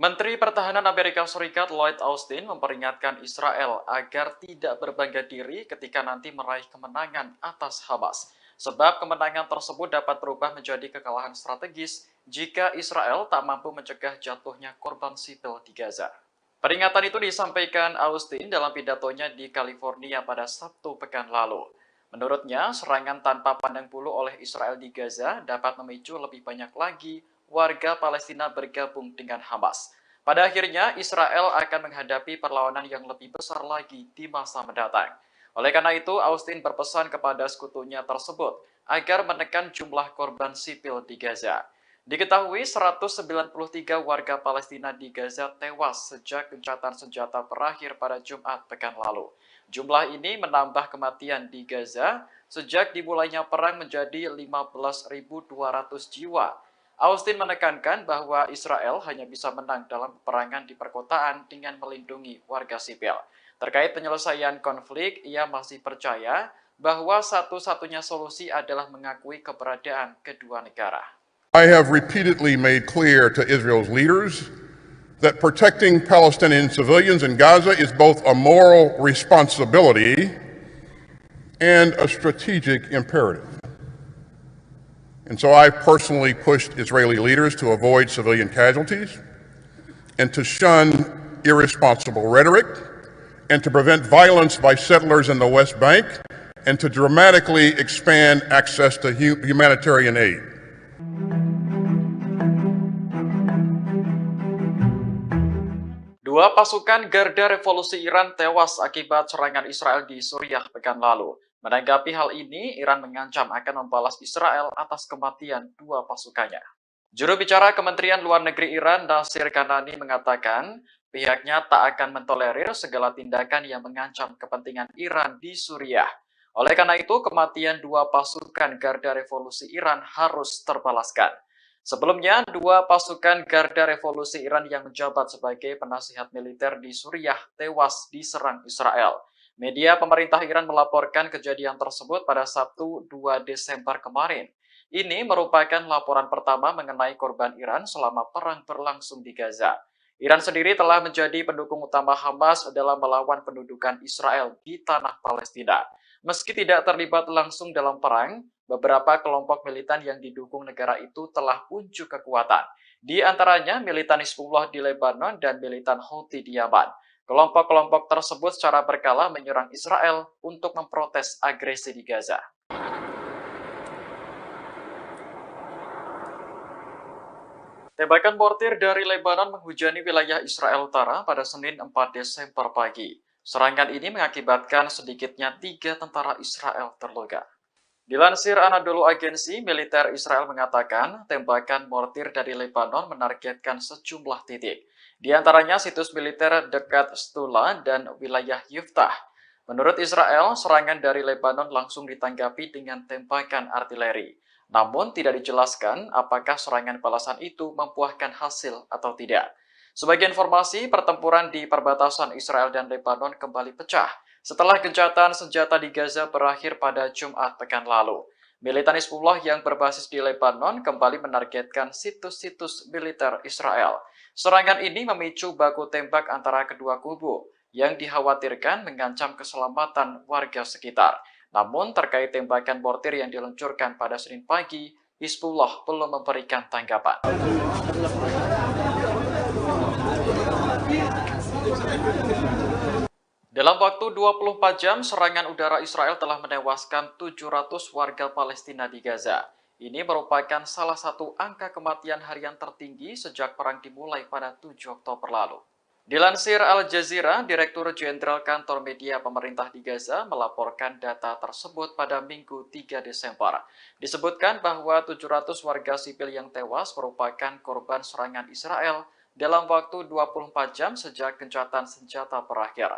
Menteri Pertahanan Amerika Serikat Lloyd Austin memperingatkan Israel agar tidak berbangga diri ketika nanti meraih kemenangan atas Hamas. Sebab kemenangan tersebut dapat berubah menjadi kekalahan strategis jika Israel tak mampu mencegah jatuhnya korban sipil di Gaza. Peringatan itu disampaikan Austin dalam pidatonya di California pada Sabtu pekan lalu. Menurutnya, serangan tanpa pandang bulu oleh Israel di Gaza dapat memicu lebih banyak lagi warga Palestina bergabung dengan Hamas. Pada akhirnya, Israel akan menghadapi perlawanan yang lebih besar lagi di masa mendatang. Oleh karena itu, Austin berpesan kepada sekutunya tersebut agar menekan jumlah korban sipil di Gaza. Diketahui 193 warga Palestina di Gaza tewas sejak gencatan senjata berakhir pada Jumat pekan lalu. Jumlah ini menambah kematian di Gaza sejak dimulainya perang menjadi 15.200 jiwa. Austin menekankan bahwa Israel hanya bisa menang dalam peperangan di perkotaan dengan melindungi warga sipil. Terkait penyelesaian konflik, ia masih percaya bahwa satu-satunya solusi adalah mengakui keberadaan kedua negara. I have repeatedly made clear to Israel's leaders that protecting Palestinian civilians in Gaza is both a moral responsibility and a strategic imperative. And so I've personally pushed Israeli leaders to avoid civilian casualties and to shun irresponsible rhetoric and to prevent violence by settlers in the West Bank and to dramatically expand access to humanitarian aid. Dua pasukan Garda Revolusi Iran tewas akibat serangan Israel di Suriah pekan lalu. Menanggapi hal ini, Iran mengancam akan membalas Israel atas kematian dua pasukannya. Juru bicara Kementerian Luar Negeri Iran, Nasir Kanani, mengatakan pihaknya tak akan mentolerir segala tindakan yang mengancam kepentingan Iran di Suriah. Oleh karena itu, kematian dua pasukan Garda Revolusi Iran harus terbalaskan. Sebelumnya, dua pasukan Garda Revolusi Iran yang menjabat sebagai penasihat militer di Suriah tewas diserang Israel. Media pemerintah Iran melaporkan kejadian tersebut pada Sabtu 2 Desember kemarin. Ini merupakan laporan pertama mengenai korban Iran selama perang berlangsung di Gaza. Iran sendiri telah menjadi pendukung utama Hamas dalam melawan pendudukan Israel di tanah Palestina. Meski tidak terlibat langsung dalam perang, beberapa kelompok militan yang didukung negara itu telah unjuk kekuatan. Di antaranya militan Hizbullah di Lebanon dan militan Houthi di Yaman. Kelompok-kelompok tersebut secara berkala menyerang Israel untuk memprotes agresi di Gaza. Tembakan mortir dari Lebanon menghujani wilayah Israel Utara pada Senin 4 Desember pagi. Serangan ini mengakibatkan sedikitnya 3 tentara Israel terluka. Dilansir Anadolu Agency, militer Israel mengatakan tembakan mortir dari Lebanon menargetkan sejumlah titik. Di antaranya situs militer dekat Stula dan wilayah Yiftah. Menurut Israel, serangan dari Lebanon langsung ditanggapi dengan tembakan artileri. Namun tidak dijelaskan apakah serangan balasan itu membuahkan hasil atau tidak. Sebagai informasi, pertempuran di perbatasan Israel dan Lebanon kembali pecah setelah gencatan senjata di Gaza berakhir pada Jumat pekan lalu. Militan Hizbullah yang berbasis di Lebanon kembali menargetkan situs-situs militer Israel. Serangan ini memicu baku tembak antara kedua kubu yang dikhawatirkan mengancam keselamatan warga sekitar. Namun terkait tembakan mortir yang diluncurkan pada Senin pagi, Hizbullah belum memberikan tanggapan. Dalam waktu 24 jam, serangan udara Israel telah menewaskan 700 warga Palestina di Gaza. Ini merupakan salah satu angka kematian harian tertinggi sejak perang dimulai pada 7 Oktober lalu. Dilansir Al Jazeera, Direktur Jenderal Kantor Media Pemerintah di Gaza melaporkan data tersebut pada Minggu 3 Desember. Disebutkan bahwa 700 warga sipil yang tewas merupakan korban serangan Israel dalam waktu 24 jam sejak gencatan senjata berakhir.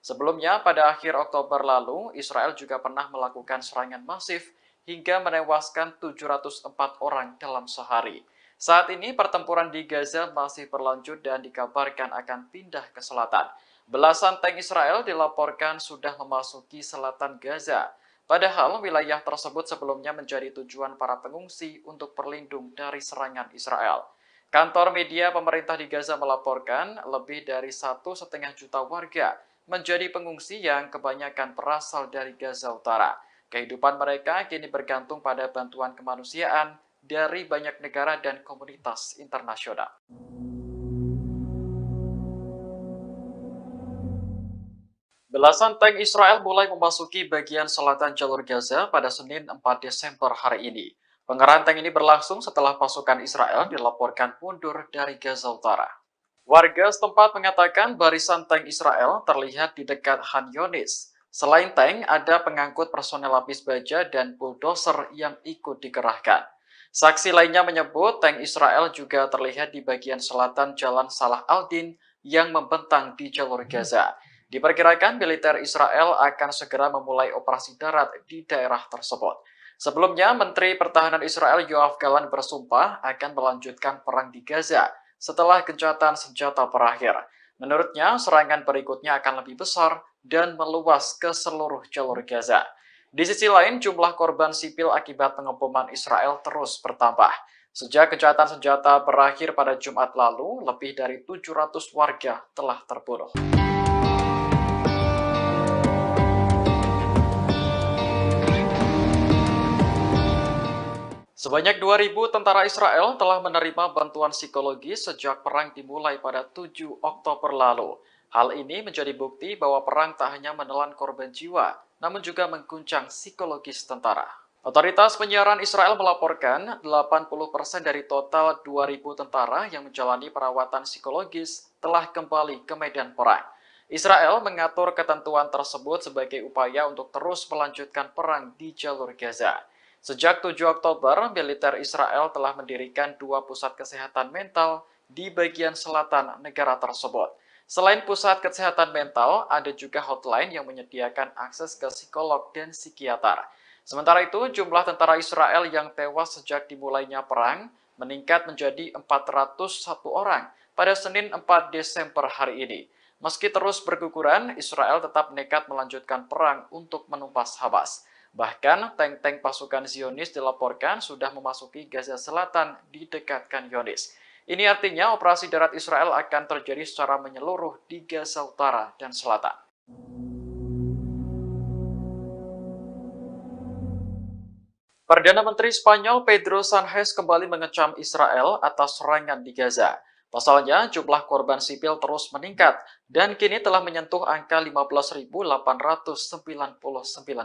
Sebelumnya, pada akhir Oktober lalu, Israel juga pernah melakukan serangan masif hingga menewaskan 704 orang dalam sehari. Saat ini pertempuran di Gaza masih berlanjut dan dikabarkan akan pindah ke selatan. Belasan tank Israel dilaporkan sudah memasuki selatan Gaza. Padahal wilayah tersebut sebelumnya menjadi tujuan para pengungsi untuk berlindung dari serangan Israel. Kantor media pemerintah di Gaza melaporkan lebih dari 1,5 juta warga menjadi pengungsi yang kebanyakan berasal dari Gaza Utara. Kehidupan mereka kini bergantung pada bantuan kemanusiaan dari banyak negara dan komunitas internasional. Belasan tank Israel mulai memasuki bagian selatan jalur Gaza pada Senin 4 Desember hari ini. Pengerahan tank ini berlangsung setelah pasukan Israel dilaporkan mundur dari Gaza Utara. Warga setempat mengatakan barisan tank Israel terlihat di dekat Khan Yunis. Selain tank, ada pengangkut personel lapis baja dan bulldozer yang ikut dikerahkan. Saksi lainnya menyebut tank Israel juga terlihat di bagian selatan Jalan Salah al-Din yang membentang di jalur Gaza. Diperkirakan militer Israel akan segera memulai operasi darat di daerah tersebut. Sebelumnya, Menteri Pertahanan Israel Yoav Gallant bersumpah akan melanjutkan perang di Gaza setelah gencatan senjata berakhir. Menurutnya, serangan berikutnya akan lebih besar dan meluas ke seluruh jalur Gaza. Di sisi lain, jumlah korban sipil akibat pengeboman Israel terus bertambah. Sejak gencatan senjata berakhir pada Jumat lalu, lebih dari 700 warga telah terbunuh. Sebanyak 2.000 tentara Israel telah menerima bantuan psikologi sejak perang dimulai pada 7 Oktober lalu. Hal ini menjadi bukti bahwa perang tak hanya menelan korban jiwa, namun juga mengguncang psikologis tentara. Otoritas penyiaran Israel melaporkan 80% dari total 2.000 tentara yang menjalani perawatan psikologis telah kembali ke medan perang. Israel mengatur ketentuan tersebut sebagai upaya untuk terus melanjutkan perang di jalur Gaza. Sejak 7 Oktober, militer Israel telah mendirikan 2 pusat kesehatan mental di bagian selatan negara tersebut. Selain pusat kesehatan mental, ada juga hotline yang menyediakan akses ke psikolog dan psikiater. Sementara itu, jumlah tentara Israel yang tewas sejak dimulainya perang meningkat menjadi 401 orang pada Senin 4 Desember hari ini. Meski terus berguguran, Israel tetap nekat melanjutkan perang untuk menumpas Hamas. Bahkan, tank-tank pasukan Zionis dilaporkan sudah memasuki Gaza Selatan di dekat Khan Yunis. Ini artinya operasi darat Israel akan terjadi secara menyeluruh di Gaza Utara dan Selatan. Perdana Menteri Spanyol Pedro Sánchez kembali mengecam Israel atas serangan di Gaza. Pasalnya, jumlah korban sipil terus meningkat dan kini telah menyentuh angka 15.899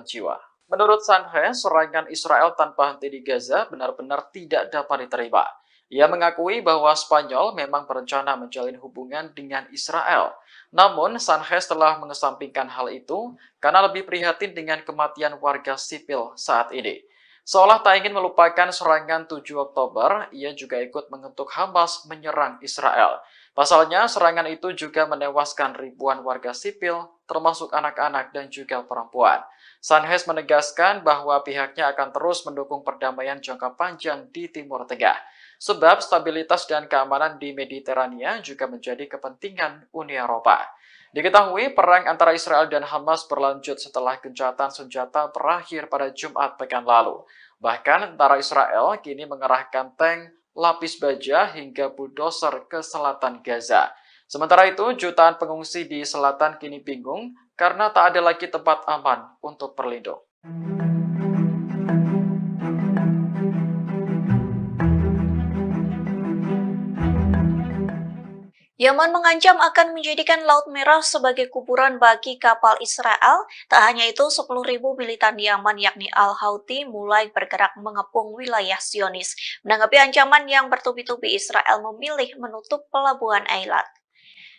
jiwa. Menurut Sánchez, serangan Israel tanpa henti di Gaza benar-benar tidak dapat diterima. Ia mengakui bahwa Spanyol memang berencana menjalin hubungan dengan Israel. Namun, Sánchez telah mengesampingkan hal itu karena lebih prihatin dengan kematian warga sipil saat ini. Seolah tak ingin melupakan serangan 7 Oktober, ia juga ikut mengutuk Hamas menyerang Israel. Pasalnya, serangan itu juga menewaskan ribuan warga sipil, termasuk anak-anak dan juga perempuan. Sánchez menegaskan bahwa pihaknya akan terus mendukung perdamaian jangka panjang di Timur Tengah. Sebab stabilitas dan keamanan di Mediterania juga menjadi kepentingan Uni Eropa. Diketahui perang antara Israel dan Hamas berlanjut setelah gencatan senjata berakhir pada Jumat pekan lalu. Bahkan tentara Israel kini mengerahkan tank, lapis baja hingga bulldozer ke selatan Gaza. Sementara itu, jutaan pengungsi di selatan kini bingung karena tak ada lagi tempat aman untuk berlindung. Yaman mengancam akan menjadikan Laut Merah sebagai kuburan bagi kapal Israel. Tak hanya itu, 10.000 militan Yaman yakni Al-Houthi mulai bergerak mengepung wilayah Zionis. Menanggapi ancaman yang bertubi-tubi, Israel memilih menutup pelabuhan Eilat.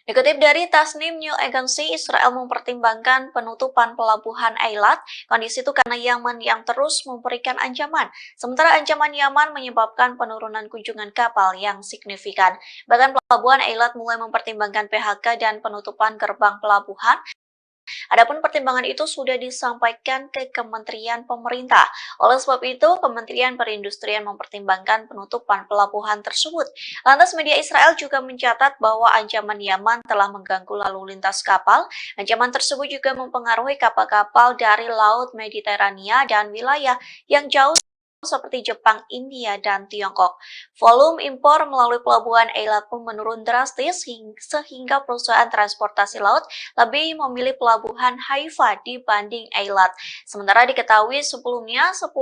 Dikutip dari Tasnim News Agency, Israel mempertimbangkan penutupan pelabuhan Eilat. Kondisi itu karena Yaman yang terus memberikan ancaman. Sementara ancaman Yaman menyebabkan penurunan kunjungan kapal yang signifikan. Bahkan pelabuhan Eilat mulai mempertimbangkan PHK dan penutupan gerbang pelabuhan. Adapun pertimbangan itu sudah disampaikan ke Kementerian Pemerintah. Oleh sebab itu, Kementerian Perindustrian mempertimbangkan penutupan pelabuhan tersebut. Lantas media Israel juga mencatat bahwa ancaman Yaman telah mengganggu lalu lintas kapal. Ancaman tersebut juga mempengaruhi kapal-kapal dari Laut Mediterania dan wilayah yang jauh seperti Jepang, India, dan Tiongkok. Volume impor melalui pelabuhan Eilat pun menurun drastis sehingga perusahaan transportasi laut lebih memilih pelabuhan Haifa dibanding Eilat. Sementara diketahui sebelumnya 10.000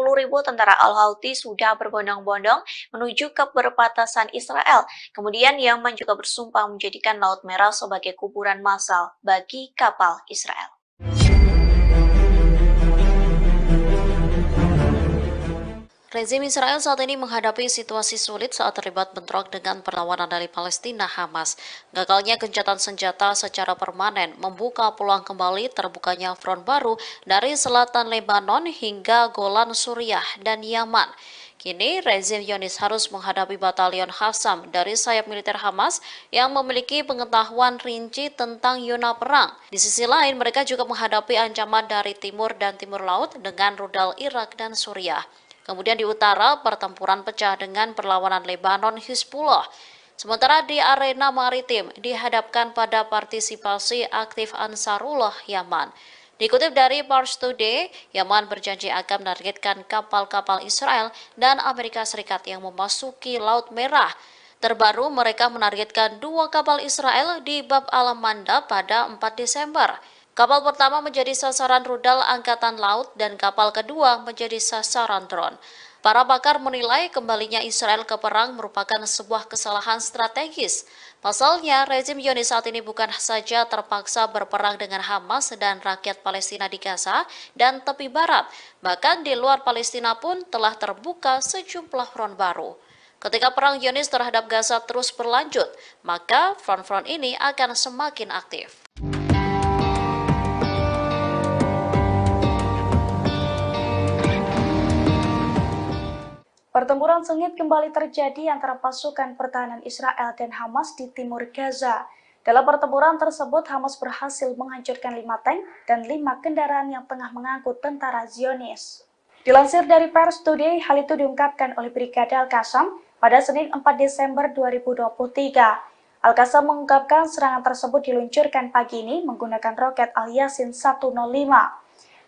tentara Al-Houthi sudah berbondong-bondong menuju ke perbatasan Israel. Kemudian Yaman juga bersumpah menjadikan Laut Merah sebagai kuburan massal bagi kapal Israel. Rezim Israel saat ini menghadapi situasi sulit saat terlibat bentrok dengan perlawanan dari Palestina Hamas. Gagalnya gencatan senjata secara permanen membuka peluang kembali terbukanya front baru dari selatan Lebanon hingga Golan Suriah dan Yaman. Kini, rezim Zionis harus menghadapi batalion Qassam dari sayap militer Hamas yang memiliki pengetahuan rinci tentang zona perang. Di sisi lain, mereka juga menghadapi ancaman dari timur dan timur laut dengan rudal Irak dan Suriah. Kemudian di utara, pertempuran pecah dengan perlawanan Lebanon Hizbullah. Sementara di arena maritim dihadapkan pada partisipasi aktif Ansarullah Yaman. Dikutip dari Pars Today, Yaman berjanji akan menargetkan kapal-kapal Israel dan Amerika Serikat yang memasuki Laut Merah. Terbaru, mereka menargetkan 2 kapal Israel di Bab al-Manda pada 4 Desember. Kapal pertama menjadi sasaran rudal Angkatan Laut dan kapal kedua menjadi sasaran drone. Para pakar menilai kembalinya Israel ke perang merupakan sebuah kesalahan strategis. Pasalnya, rezim Zionis saat ini bukan saja terpaksa berperang dengan Hamas dan rakyat Palestina di Gaza dan tepi barat, bahkan di luar Palestina pun telah terbuka sejumlah front baru. Ketika perang Zionis terhadap Gaza terus berlanjut, maka front-front ini akan semakin aktif. Pertempuran sengit kembali terjadi antara pasukan pertahanan Israel dan Hamas di timur Gaza. Dalam pertempuran tersebut, Hamas berhasil menghancurkan 5 tank dan 5 kendaraan yang tengah mengangkut tentara Zionis. Dilansir dari Pars Today, hal itu diungkapkan oleh Brigade Al-Qassam pada Senin 4 Desember 2023. Al-Qassam mengungkapkan serangan tersebut diluncurkan pagi ini menggunakan roket Al-Yasin 105.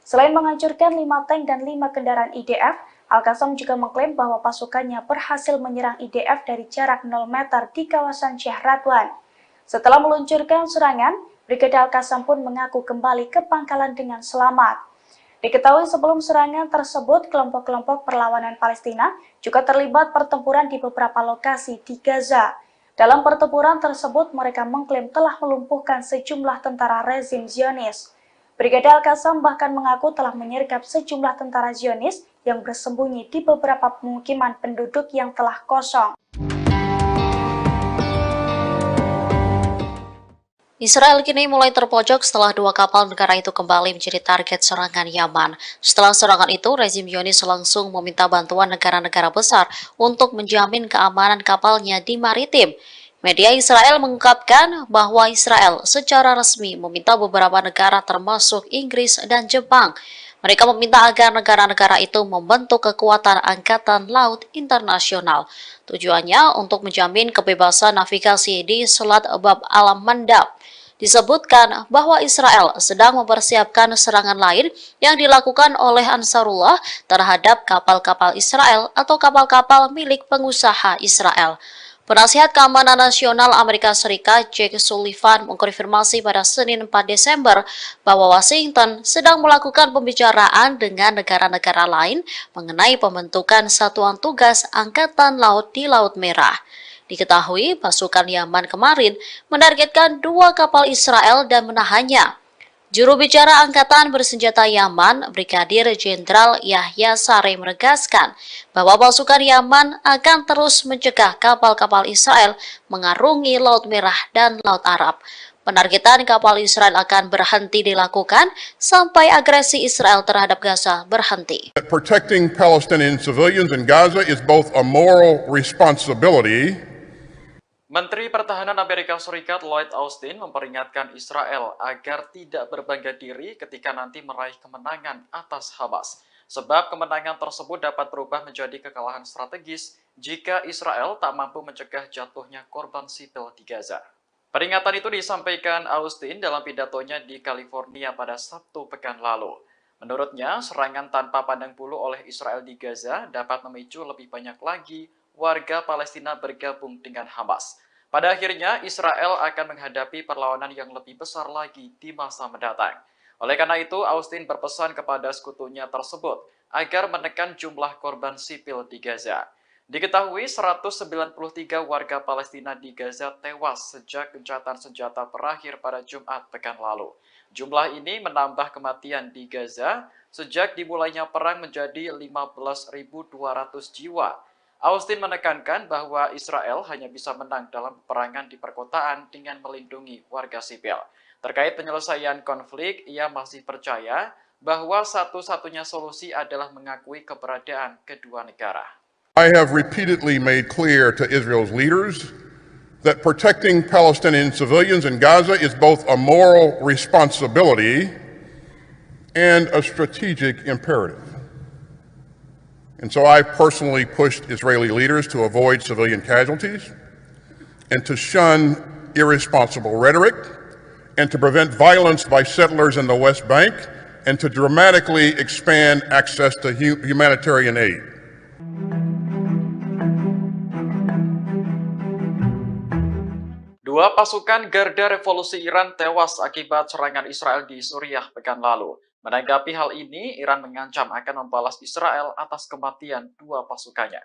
Selain menghancurkan 5 tank dan 5 kendaraan IDF, Al-Qassam juga mengklaim bahwa pasukannya berhasil menyerang IDF dari jarak 0 meter di kawasan Syekh Radwan. Setelah meluncurkan serangan, Brigade Al-Qassam pun mengaku kembali ke pangkalan dengan selamat. Diketahui sebelum serangan tersebut, kelompok-kelompok perlawanan Palestina juga terlibat pertempuran di beberapa lokasi di Gaza. Dalam pertempuran tersebut, mereka mengklaim telah melumpuhkan sejumlah tentara rezim Zionis. Brigade Al-Qassam bahkan mengaku telah menyergap sejumlah tentara Zionis yang bersembunyi di beberapa pemukiman penduduk yang telah kosong. Israel kini mulai terpojok setelah 2 kapal negara itu kembali menjadi target serangan Yaman. Setelah serangan itu, rezim Zionis langsung meminta bantuan negara-negara besar untuk menjamin keamanan kapalnya di maritim. Media Israel mengungkapkan bahwa Israel secara resmi meminta beberapa negara termasuk Inggris dan Jepang. Mereka meminta agar negara-negara itu membentuk kekuatan angkatan laut internasional. Tujuannya untuk menjamin kebebasan navigasi di Selat Bab al-Mandab. Disebutkan bahwa Israel sedang mempersiapkan serangan lain yang dilakukan oleh Ansarullah terhadap kapal-kapal Israel atau kapal-kapal milik pengusaha Israel. Penasihat Keamanan Nasional Amerika Serikat Jake Sullivan mengkonfirmasi pada Senin 4 Desember bahwa Washington sedang melakukan pembicaraan dengan negara-negara lain mengenai pembentukan satuan tugas Angkatan Laut di Laut Merah. Diketahui pasukan Yaman kemarin menargetkan 2 kapal Israel dan menahannya. Juru bicara Angkatan Bersenjata Yaman, Brigadir Jenderal Yahya Saree menegaskan bahwa pasukan Yaman akan terus mencegah kapal-kapal Israel mengarungi Laut Merah dan Laut Arab. Penargetan kapal Israel akan berhenti dilakukan sampai agresi Israel terhadap Gaza berhenti. Protecting Palestinian civilians in Gaza is both a moral responsibility. Menteri Pertahanan Amerika Serikat Lloyd Austin memperingatkan Israel agar tidak berbangga diri ketika nanti meraih kemenangan atas Hamas. Sebab kemenangan tersebut dapat berubah menjadi kekalahan strategis jika Israel tak mampu mencegah jatuhnya korban sipil di Gaza. Peringatan itu disampaikan Austin dalam pidatonya di California pada Sabtu pekan lalu. Menurutnya, serangan tanpa pandang bulu oleh Israel di Gaza dapat memicu lebih banyak lagi warga Palestina bergabung dengan Hamas. Pada akhirnya, Israel akan menghadapi perlawanan yang lebih besar lagi di masa mendatang. Oleh karena itu, Austin berpesan kepada sekutunya tersebut agar menekan jumlah korban sipil di Gaza. Diketahui 193 warga Palestina di Gaza tewas sejak gencatan senjata berakhir pada Jumat pekan lalu. Jumlah ini menambah kematian di Gaza sejak dimulainya perang menjadi 15.200 jiwa. Austin menekankan bahwa Israel hanya bisa menang dalam peperangan di perkotaan dengan melindungi warga sipil. Terkait penyelesaian konflik, ia masih percaya bahwa satu-satunya solusi adalah mengakui keberadaan kedua negara. I have repeatedly made clear to Israel's leaders that protecting Palestinian civilians in Gaza is both a moral responsibility and a strategic imperative. And so I personally pushed Israeli leaders to avoid civilian casualties and to shun irresponsible rhetoric and to prevent violence by settlers in the West Bank and to dramatically expand access to humanitarian aid. Dua pasukan Garda Revolusi Iran tewas akibat serangan Israel di Suriah pekan lalu. Menanggapi hal ini, Iran mengancam akan membalas Israel atas kematian dua pasukannya.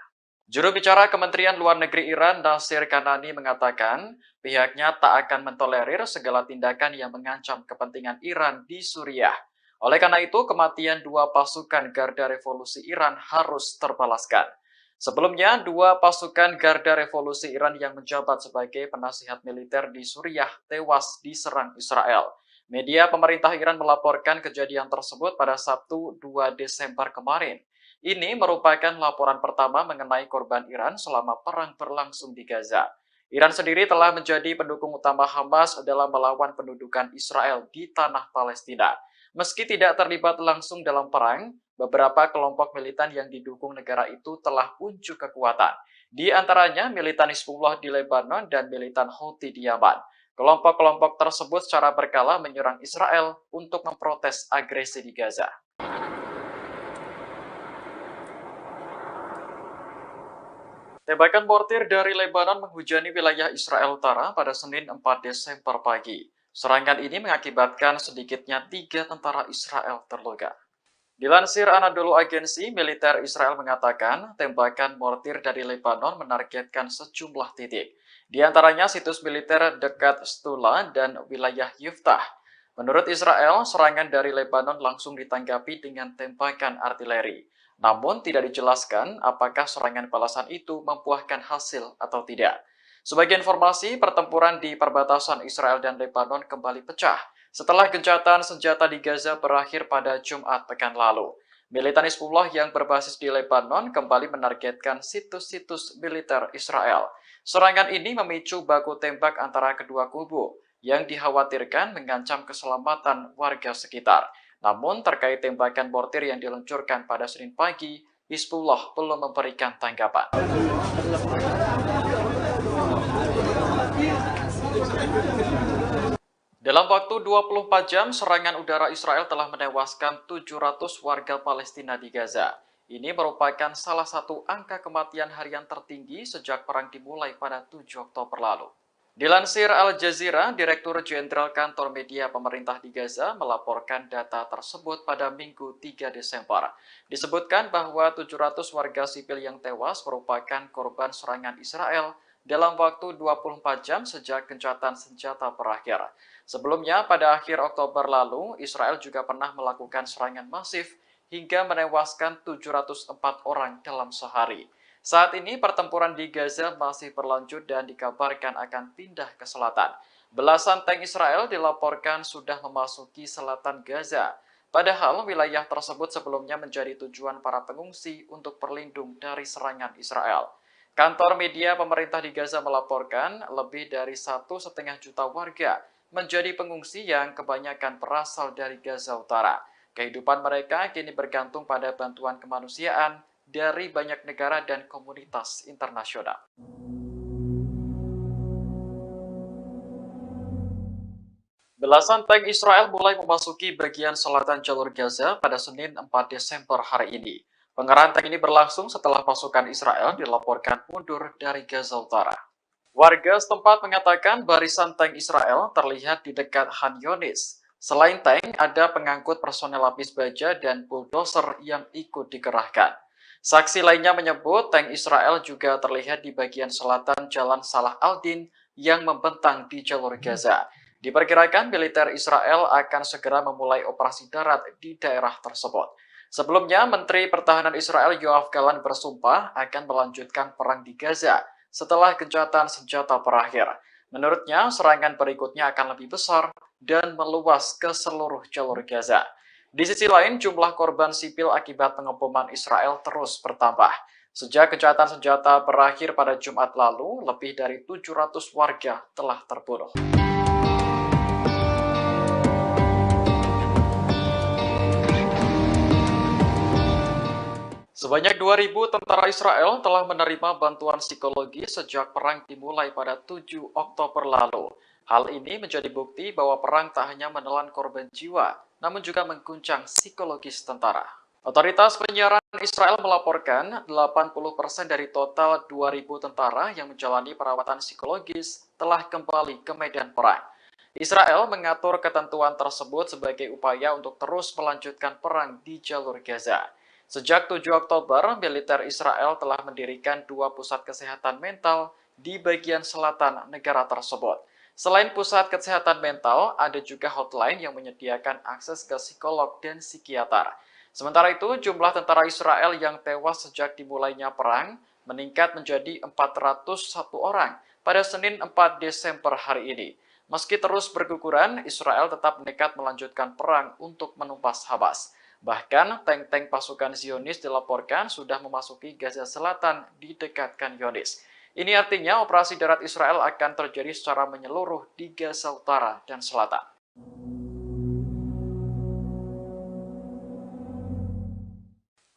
Juru bicara Kementerian Luar Negeri Iran, Nasir Kanani, mengatakan pihaknya tak akan mentolerir segala tindakan yang mengancam kepentingan Iran di Suriah. Oleh karena itu, kematian dua pasukan Garda Revolusi Iran harus terbalaskan. Sebelumnya, dua pasukan Garda Revolusi Iran yang menjabat sebagai penasihat militer di Suriah tewas diserang Israel. Media pemerintah Iran melaporkan kejadian tersebut pada Sabtu 2 Desember kemarin. Ini merupakan laporan pertama mengenai korban Iran selama perang berlangsung di Gaza. Iran sendiri telah menjadi pendukung utama Hamas dalam melawan pendudukan Israel di tanah Palestina. Meski tidak terlibat langsung dalam perang, beberapa kelompok militan yang didukung negara itu telah unjuk kekuatan. Di antaranya militan Hizbullah di Lebanon dan militan Houthi di Yaman. Kelompok-kelompok tersebut secara berkala menyerang Israel untuk memprotes agresi di Gaza. Tembakan mortir dari Lebanon menghujani wilayah Israel Utara pada Senin 4 Desember pagi. Serangan ini mengakibatkan sedikitnya 3 tentara Israel terluka. Dilansir Anadolu Agency, militer Israel mengatakan tembakan mortir dari Lebanon menargetkan sejumlah titik. Di antaranya situs militer dekat Stula dan wilayah Yuftah. Menurut Israel, serangan dari Lebanon langsung ditanggapi dengan tembakan artileri. Namun tidak dijelaskan apakah serangan balasan itu membuahkan hasil atau tidak. Sebagai informasi, pertempuran di perbatasan Israel dan Lebanon kembali pecah setelah gencatan senjata di Gaza berakhir pada Jumat pekan lalu. Militan Hizbullah yang berbasis di Lebanon kembali menargetkan situs-situs militer Israel. Serangan ini memicu baku tembak antara kedua kubu yang dikhawatirkan mengancam keselamatan warga sekitar. Namun terkait tembakan mortir yang diluncurkan pada Senin pagi, Hizbullah belum memberikan tanggapan. Dalam waktu 24 jam, serangan udara Israel telah menewaskan 700 warga Palestina di Gaza. Ini merupakan salah satu angka kematian harian tertinggi sejak perang dimulai pada 7 Oktober lalu. Dilansir Al Jazeera, Direktur Jenderal Kantor Media Pemerintah di Gaza melaporkan data tersebut pada Minggu 3 Desember. Disebutkan bahwa 700 warga sipil yang tewas merupakan korban serangan Israel dalam waktu 24 jam sejak gencatan senjata berakhir. Sebelumnya, pada akhir Oktober lalu, Israel juga pernah melakukan serangan masif hingga menewaskan 704 orang dalam sehari. Saat ini, pertempuran di Gaza masih berlanjut dan dikabarkan akan pindah ke selatan. Belasan tank Israel dilaporkan sudah memasuki selatan Gaza. Padahal wilayah tersebut sebelumnya menjadi tujuan para pengungsi untuk berlindung dari serangan Israel. Kantor media pemerintah di Gaza melaporkan lebih dari 1,5 juta warga menjadi pengungsi yang kebanyakan berasal dari Gaza Utara. Kehidupan mereka kini bergantung pada bantuan kemanusiaan dari banyak negara dan komunitas internasional. Belasan tank Israel mulai memasuki bagian selatan jalur Gaza pada Senin 4 Desember hari ini. Pengerahan tank ini berlangsung setelah pasukan Israel dilaporkan mundur dari Gaza Utara. Warga setempat mengatakan barisan tank Israel terlihat di dekat Han Yunis. Selain tank, ada pengangkut personel lapis baja dan bulldozer yang ikut dikerahkan. Saksi lainnya menyebut tank Israel juga terlihat di bagian selatan Jalan Salah al-Din yang membentang di jalur Gaza. Diperkirakan militer Israel akan segera memulai operasi darat di daerah tersebut. Sebelumnya, Menteri Pertahanan Israel Yoav Gallant bersumpah akan melanjutkan perang di Gaza setelah gencatan senjata berakhir. Menurutnya, serangan berikutnya akan lebih besar dan meluas ke seluruh jalur Gaza. Di sisi lain, jumlah korban sipil akibat pengeboman Israel terus bertambah. Sejak gencatan senjata berakhir pada Jumat lalu, lebih dari 700 warga telah terbunuh. Sebanyak 2.000 tentara Israel telah menerima bantuan psikologi sejak perang dimulai pada 7 Oktober lalu. Hal ini menjadi bukti bahwa perang tak hanya menelan korban jiwa, namun juga mengguncang psikologis tentara. Otoritas penyiaran Israel melaporkan 80% dari total 2.000 tentara yang menjalani perawatan psikologis telah kembali ke medan perang. Israel mengatur ketentuan tersebut sebagai upaya untuk terus melanjutkan perang di jalur Gaza. Sejak 7 Oktober, militer Israel telah mendirikan 2 pusat kesehatan mental di bagian selatan negara tersebut. Selain pusat kesehatan mental, ada juga hotline yang menyediakan akses ke psikolog dan psikiater. Sementara itu, jumlah tentara Israel yang tewas sejak dimulainya perang meningkat menjadi 401 orang pada Senin 4 Desember hari ini. Meski terus berguguran, Israel tetap nekat melanjutkan perang untuk menumpas Hamas. Bahkan, tank-tank pasukan Zionis dilaporkan sudah memasuki Gaza Selatan di dekat Khan Younis. Ini artinya operasi darat Israel akan terjadi secara menyeluruh di Gaza Utara dan Selatan.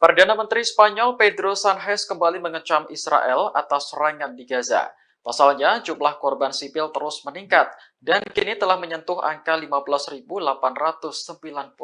Perdana Menteri Spanyol Pedro Sánchez kembali mengecam Israel atas serangan di Gaza. Pasalnya, jumlah korban sipil terus meningkat dan kini telah menyentuh angka 15.899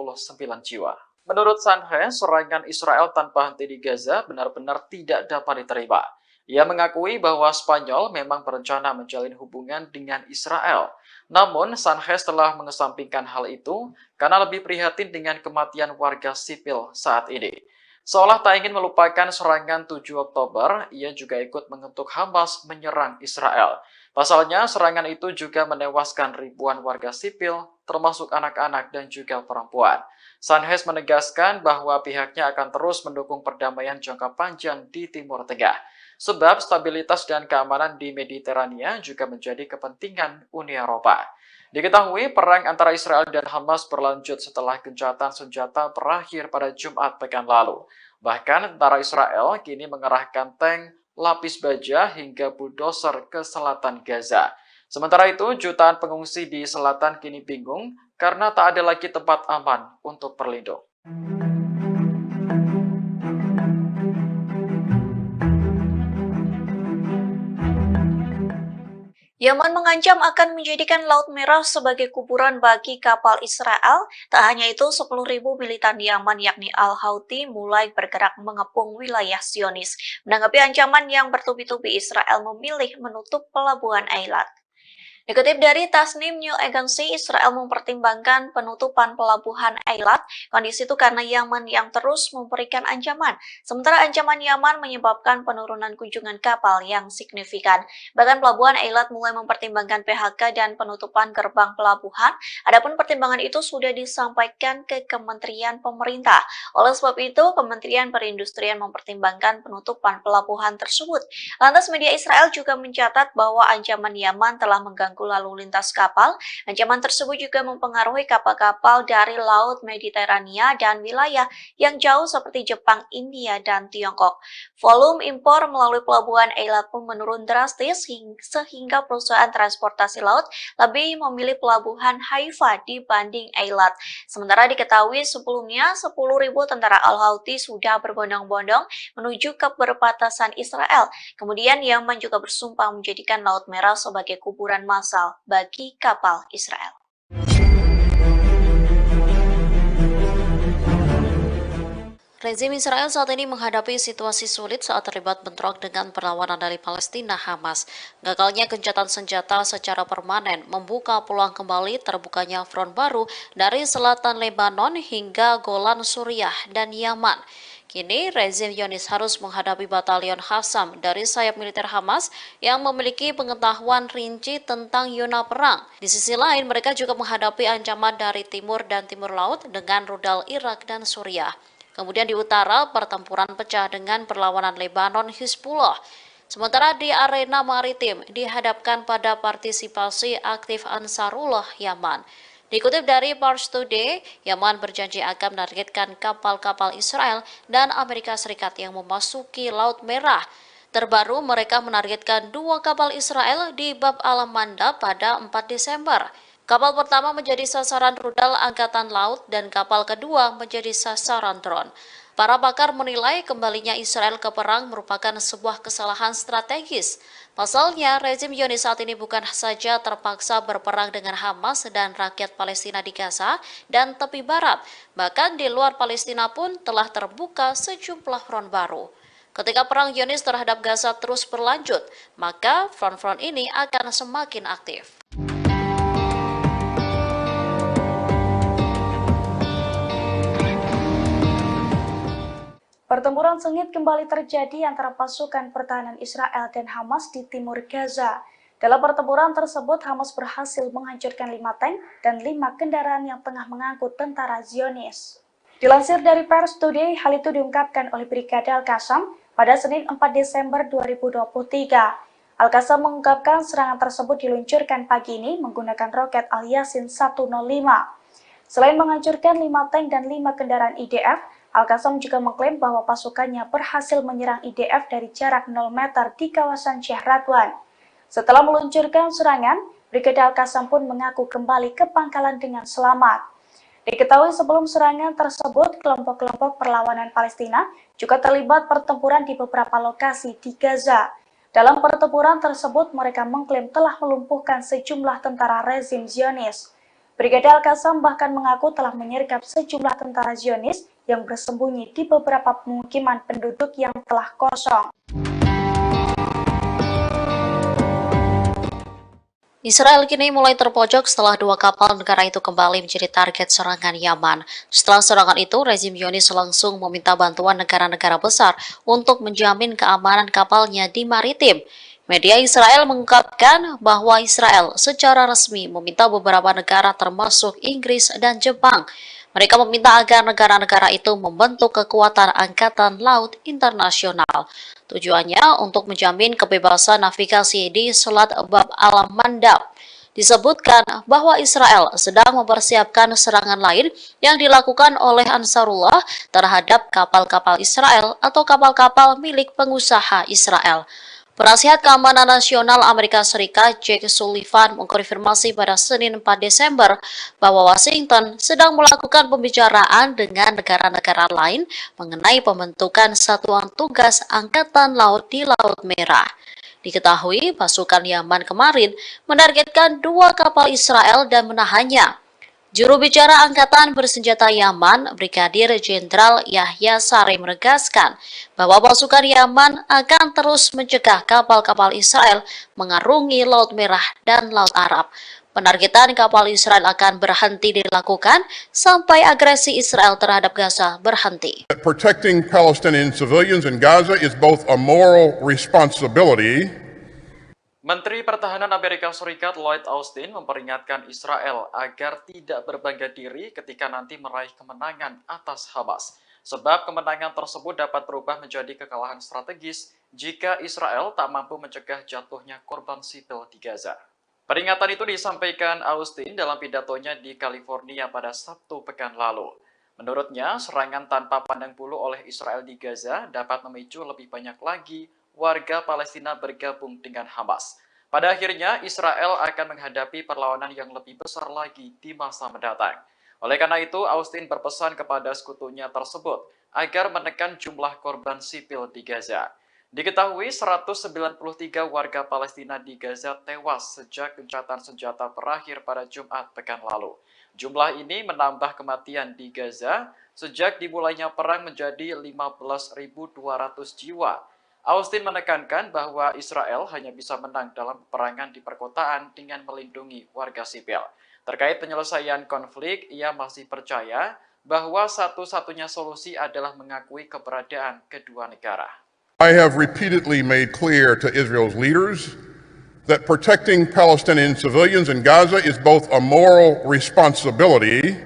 jiwa. Menurut Sánchez, serangan Israel tanpa henti di Gaza benar-benar tidak dapat diterima. Ia mengakui bahwa Spanyol memang berencana menjalin hubungan dengan Israel. Namun, Sánchez telah mengesampingkan hal itu karena lebih prihatin dengan kematian warga sipil saat ini. Seolah tak ingin melupakan serangan 7 Oktober, ia juga ikut mengutuk Hamas menyerang Israel. Pasalnya, serangan itu juga menewaskan ribuan warga sipil, termasuk anak-anak dan juga perempuan. Sánchez menegaskan bahwa pihaknya akan terus mendukung perdamaian jangka panjang di Timur Tengah. Sebab stabilitas dan keamanan di Mediterania juga menjadi kepentingan Uni Eropa. Diketahui perang antara Israel dan Hamas berlanjut setelah gencatan senjata berakhir pada Jumat pekan lalu. Bahkan tentara Israel kini mengerahkan tank, lapis baja hingga bulldozer ke selatan Gaza. Sementara itu, jutaan pengungsi di selatan kini bingung karena tak ada lagi tempat aman untuk berlindung. Yaman mengancam akan menjadikan Laut Merah sebagai kuburan bagi kapal Israel. Tak hanya itu, 10.000 militan Yaman yakni Al-Houthi mulai bergerak mengepung wilayah Zionis. Menanggapi ancaman yang bertubi-tubi, Israel memilih menutup pelabuhan Eilat. Dikutip dari Tasnim News Agency, Israel mempertimbangkan penutupan pelabuhan Eilat. Kondisi itu karena Yaman yang terus memberikan ancaman. Sementara ancaman Yaman menyebabkan penurunan kunjungan kapal yang signifikan. Bahkan pelabuhan Eilat mulai mempertimbangkan PHK dan penutupan gerbang pelabuhan. Adapun pertimbangan itu sudah disampaikan ke Kementerian Pemerintah. Oleh sebab itu, Kementerian Perindustrian mempertimbangkan penutupan pelabuhan tersebut. Lantas media Israel juga mencatat bahwa ancaman Yaman telah mengganggu lalu lintas kapal. Ancaman tersebut juga mempengaruhi kapal-kapal dari Laut Mediterania dan wilayah yang jauh seperti Jepang, India, dan Tiongkok. Volume impor melalui pelabuhan Eilat pun menurun drastis sehingga perusahaan transportasi laut lebih memilih pelabuhan Haifa dibanding Eilat. Sementara diketahui sebelumnya 10.000 tentara Al-Houthi sudah berbondong-bondong menuju ke perbatasan Israel. Kemudian Yaman juga bersumpah menjadikan Laut Merah sebagai kuburan massal bagi kapal Israel. Rezim Israel saat ini menghadapi situasi sulit saat terlibat bentrok dengan perlawanan dari Palestina Hamas. Gagalnya gencatan senjata secara permanen membuka peluang kembali terbukanya front baru dari selatan Lebanon hingga Golan Suriah dan Yaman. Kini, rezim Zionis harus menghadapi batalion Qassam dari sayap militer Hamas yang memiliki pengetahuan rinci tentang zona perang. Di sisi lain, mereka juga menghadapi ancaman dari timur dan timur laut dengan rudal Irak dan Suriah. Kemudian di utara, pertempuran pecah dengan perlawanan Lebanon Hizbullah. Sementara di arena maritim dihadapkan pada partisipasi aktif Ansarullah Yaman. Dikutip dari Pars Today, Yaman berjanji akan menargetkan kapal-kapal Israel dan Amerika Serikat yang memasuki Laut Merah. Terbaru, mereka menargetkan 2 kapal Israel di Bab al-Mandab pada 4 Desember. Kapal pertama menjadi sasaran rudal Angkatan Laut dan kapal kedua menjadi sasaran drone. Para pakar menilai kembalinya Israel ke perang merupakan sebuah kesalahan strategis. Pasalnya, rezim Zionis saat ini bukan saja terpaksa berperang dengan Hamas dan rakyat Palestina di Gaza dan tepi barat, bahkan di luar Palestina pun telah terbuka sejumlah front baru. Ketika perang Zionis terhadap Gaza terus berlanjut, maka front-front ini akan semakin aktif. Pertempuran sengit kembali terjadi antara pasukan pertahanan Israel dan Hamas di timur Gaza. Dalam pertempuran tersebut, Hamas berhasil menghancurkan 5 tank dan 5 kendaraan yang tengah mengangkut tentara Zionis. Dilansir dari Pars Today, hal itu diungkapkan oleh Brigade Al-Qassam pada Senin 4 Desember 2023. Al-Qassam mengungkapkan serangan tersebut diluncurkan pagi ini menggunakan roket Al-Yasin 105. Selain menghancurkan 5 tank dan 5 kendaraan IDF, Al-Qassam juga mengklaim bahwa pasukannya berhasil menyerang IDF dari jarak 0 meter di kawasan Syekh Radwan. Setelah meluncurkan serangan, Brigade Al-Qassam pun mengaku kembali ke pangkalan dengan selamat. Diketahui sebelum serangan tersebut, kelompok-kelompok perlawanan Palestina juga terlibat pertempuran di beberapa lokasi di Gaza. Dalam pertempuran tersebut, mereka mengklaim telah melumpuhkan sejumlah tentara rezim Zionis. Brigade Al-Qassam bahkan mengaku telah menyergap sejumlah tentara Zionis yang bersembunyi di beberapa pemukiman penduduk yang telah kosong. Israel kini mulai terpojok setelah 2 kapal negara itu kembali menjadi target serangan Yaman. Setelah serangan itu, rezim Zionis langsung meminta bantuan negara-negara besar untuk menjamin keamanan kapalnya di maritim. Media Israel mengungkapkan bahwa Israel secara resmi meminta beberapa negara termasuk Inggris dan Jepang. Mereka meminta agar negara-negara itu membentuk kekuatan angkatan laut internasional. Tujuannya untuk menjamin kebebasan navigasi di Selat Bab al-Mandab. Disebutkan bahwa Israel sedang mempersiapkan serangan lain yang dilakukan oleh Ansarullah terhadap kapal-kapal Israel atau kapal-kapal milik pengusaha Israel. Penasihat Keamanan Nasional Amerika Serikat Jake Sullivan mengkonfirmasi pada Senin 4 Desember bahwa Washington sedang melakukan pembicaraan dengan negara-negara lain mengenai pembentukan satuan tugas Angkatan Laut di Laut Merah. Diketahui pasukan Yaman kemarin menargetkan 2 kapal Israel dan menahannya. Juru bicara Angkatan Bersenjata Yaman, Brigadir Jenderal Yahya Saree menegaskan bahwa pasukan Yaman akan terus mencegah kapal-kapal Israel mengarungi Laut Merah dan Laut Arab. Penargetan kapal Israel akan berhenti dilakukan sampai agresi Israel terhadap Gaza berhenti. Protecting Palestinian civilians in Gaza is both a moral responsibility. Menteri Pertahanan Amerika Serikat Lloyd Austin memperingatkan Israel agar tidak berbangga diri ketika nanti meraih kemenangan atas Hamas. Sebab kemenangan tersebut dapat berubah menjadi kekalahan strategis jika Israel tak mampu mencegah jatuhnya korban sipil di Gaza. Peringatan itu disampaikan Austin dalam pidatonya di California pada Sabtu pekan lalu. Menurutnya, serangan tanpa pandang bulu oleh Israel di Gaza dapat memicu lebih banyak lagi warga Palestina bergabung dengan Hamas. Pada akhirnya, Israel akan menghadapi perlawanan yang lebih besar lagi di masa mendatang. Oleh karena itu, Austin berpesan kepada sekutunya tersebut agar menekan jumlah korban sipil di Gaza. Diketahui 193 warga Palestina di Gaza tewas sejak gencatan senjata berakhir pada Jumat pekan lalu. Jumlah ini menambah kematian di Gaza sejak dimulainya perang menjadi 15.200 jiwa. Austin menekankan bahwa Israel hanya bisa menang dalam peperangan di perkotaan dengan melindungi warga sipil. Terkait penyelesaian konflik, ia masih percaya bahwa satu-satunya solusi adalah mengakui keberadaan kedua negara. I have repeatedly made clear to Israel's leaders that protecting Palestinian civilians in Gaza is both a moral responsibility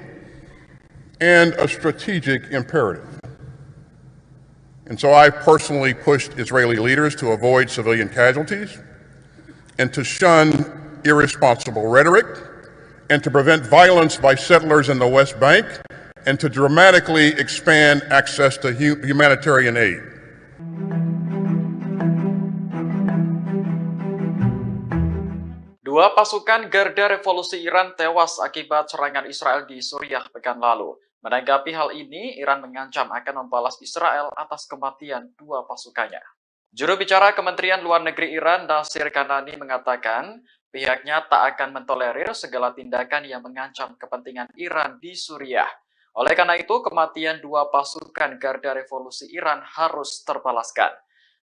and a strategic imperative. And so I personally pushed Israeli leaders to avoid civilian casualties and to shun irresponsible rhetoric and to prevent violence by settlers in the West Bank and to dramatically expand access to humanitarian aid. Dua pasukan Garda Revolusi Iran tewas akibat serangan Israel di Suriah pekan lalu. Menanggapi hal ini, Iran mengancam akan membalas Israel atas kematian dua pasukannya. Juru bicara Kementerian Luar Negeri Iran, Nasir Kanani, mengatakan pihaknya tak akan mentolerir segala tindakan yang mengancam kepentingan Iran di Suriah. Oleh karena itu, kematian dua pasukan Garda Revolusi Iran harus terbalaskan.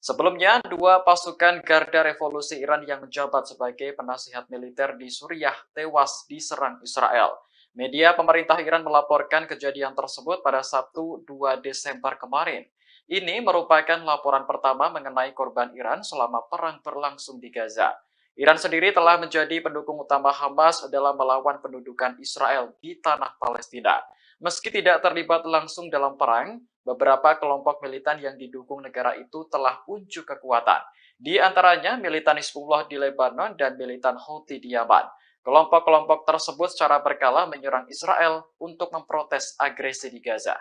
Sebelumnya, dua pasukan Garda Revolusi Iran yang menjabat sebagai penasihat militer di Suriah tewas diserang Israel. Media pemerintah Iran melaporkan kejadian tersebut pada Sabtu 2 Desember kemarin. Ini merupakan laporan pertama mengenai korban Iran selama perang berlangsung di Gaza. Iran sendiri telah menjadi pendukung utama Hamas dalam melawan pendudukan Israel di tanah Palestina. Meski tidak terlibat langsung dalam perang, beberapa kelompok militan yang didukung negara itu telah unjuk kekuatan. Di antaranya militan Hizbullah di Lebanon dan militan Houthi di Yaman. Kelompok-kelompok tersebut secara berkala menyerang Israel untuk memprotes agresi di Gaza.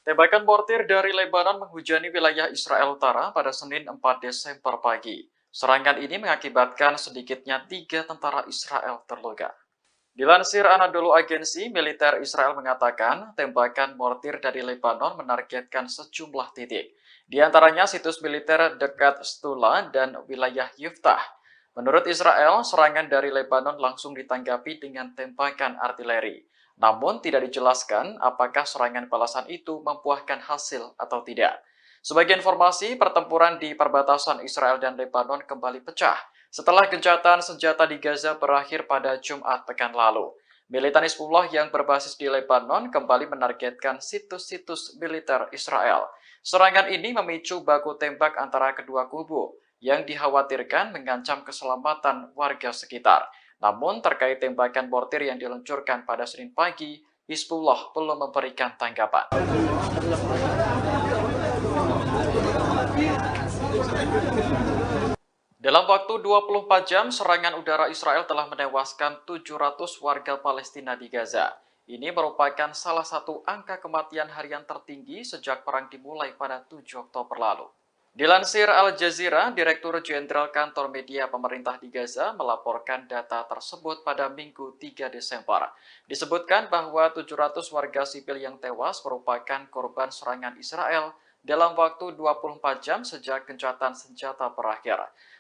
Tembakan mortir dari Lebanon menghujani wilayah Israel Utara pada Senin 4 Desember pagi. Serangan ini mengakibatkan sedikitnya 3 tentara Israel terluka. Dilansir Anadolu Agency, militer Israel mengatakan tembakan mortir dari Lebanon menargetkan sejumlah titik. Di antaranya situs militer dekat Stula dan wilayah Yiftah. Menurut Israel, serangan dari Lebanon langsung ditanggapi dengan tembakan artileri. Namun tidak dijelaskan apakah serangan balasan itu membuahkan hasil atau tidak. Sebagai informasi, pertempuran di perbatasan Israel dan Lebanon kembali pecah setelah gencatan senjata di Gaza berakhir pada Jumat pekan lalu. Militan Hizbullah yang berbasis di Lebanon kembali menargetkan situs-situs militer Israel. Serangan ini memicu baku tembak antara kedua kubu yang dikhawatirkan mengancam keselamatan warga sekitar. Namun terkait tembakan mortir yang diluncurkan pada Senin pagi, Hizbullah belum memberikan tanggapan. Dalam waktu 24 jam, serangan udara Israel telah menewaskan 700 warga Palestina di Gaza. Ini merupakan salah satu angka kematian harian tertinggi sejak perang dimulai pada 7 Oktober lalu. Dilansir Al Jazeera, Direktur Jenderal Kantor Media Pemerintah di Gaza melaporkan data tersebut pada Minggu 3 Desember. Disebutkan bahwa 700 warga sipil yang tewas merupakan korban serangan Israel dalam waktu 24 jam sejak gencatan senjata berakhir.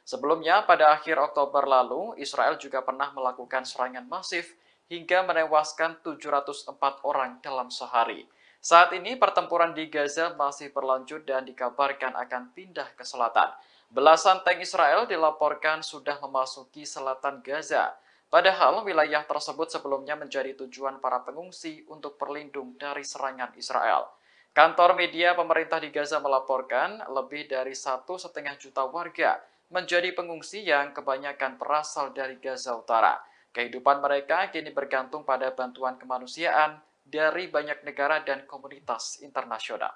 Sebelumnya, pada akhir Oktober lalu, Israel juga pernah melakukan serangan masif hingga menewaskan 704 orang dalam sehari. Saat ini, pertempuran di Gaza masih berlanjut dan dikabarkan akan pindah ke selatan. Belasan tank Israel dilaporkan sudah memasuki selatan Gaza. Padahal wilayah tersebut sebelumnya menjadi tujuan para pengungsi untuk berlindung dari serangan Israel. Kantor media pemerintah di Gaza melaporkan lebih dari 1,5 juta warga menjadi pengungsi yang kebanyakan berasal dari Gaza Utara. Kehidupan mereka kini bergantung pada bantuan kemanusiaan dari banyak negara dan komunitas internasional.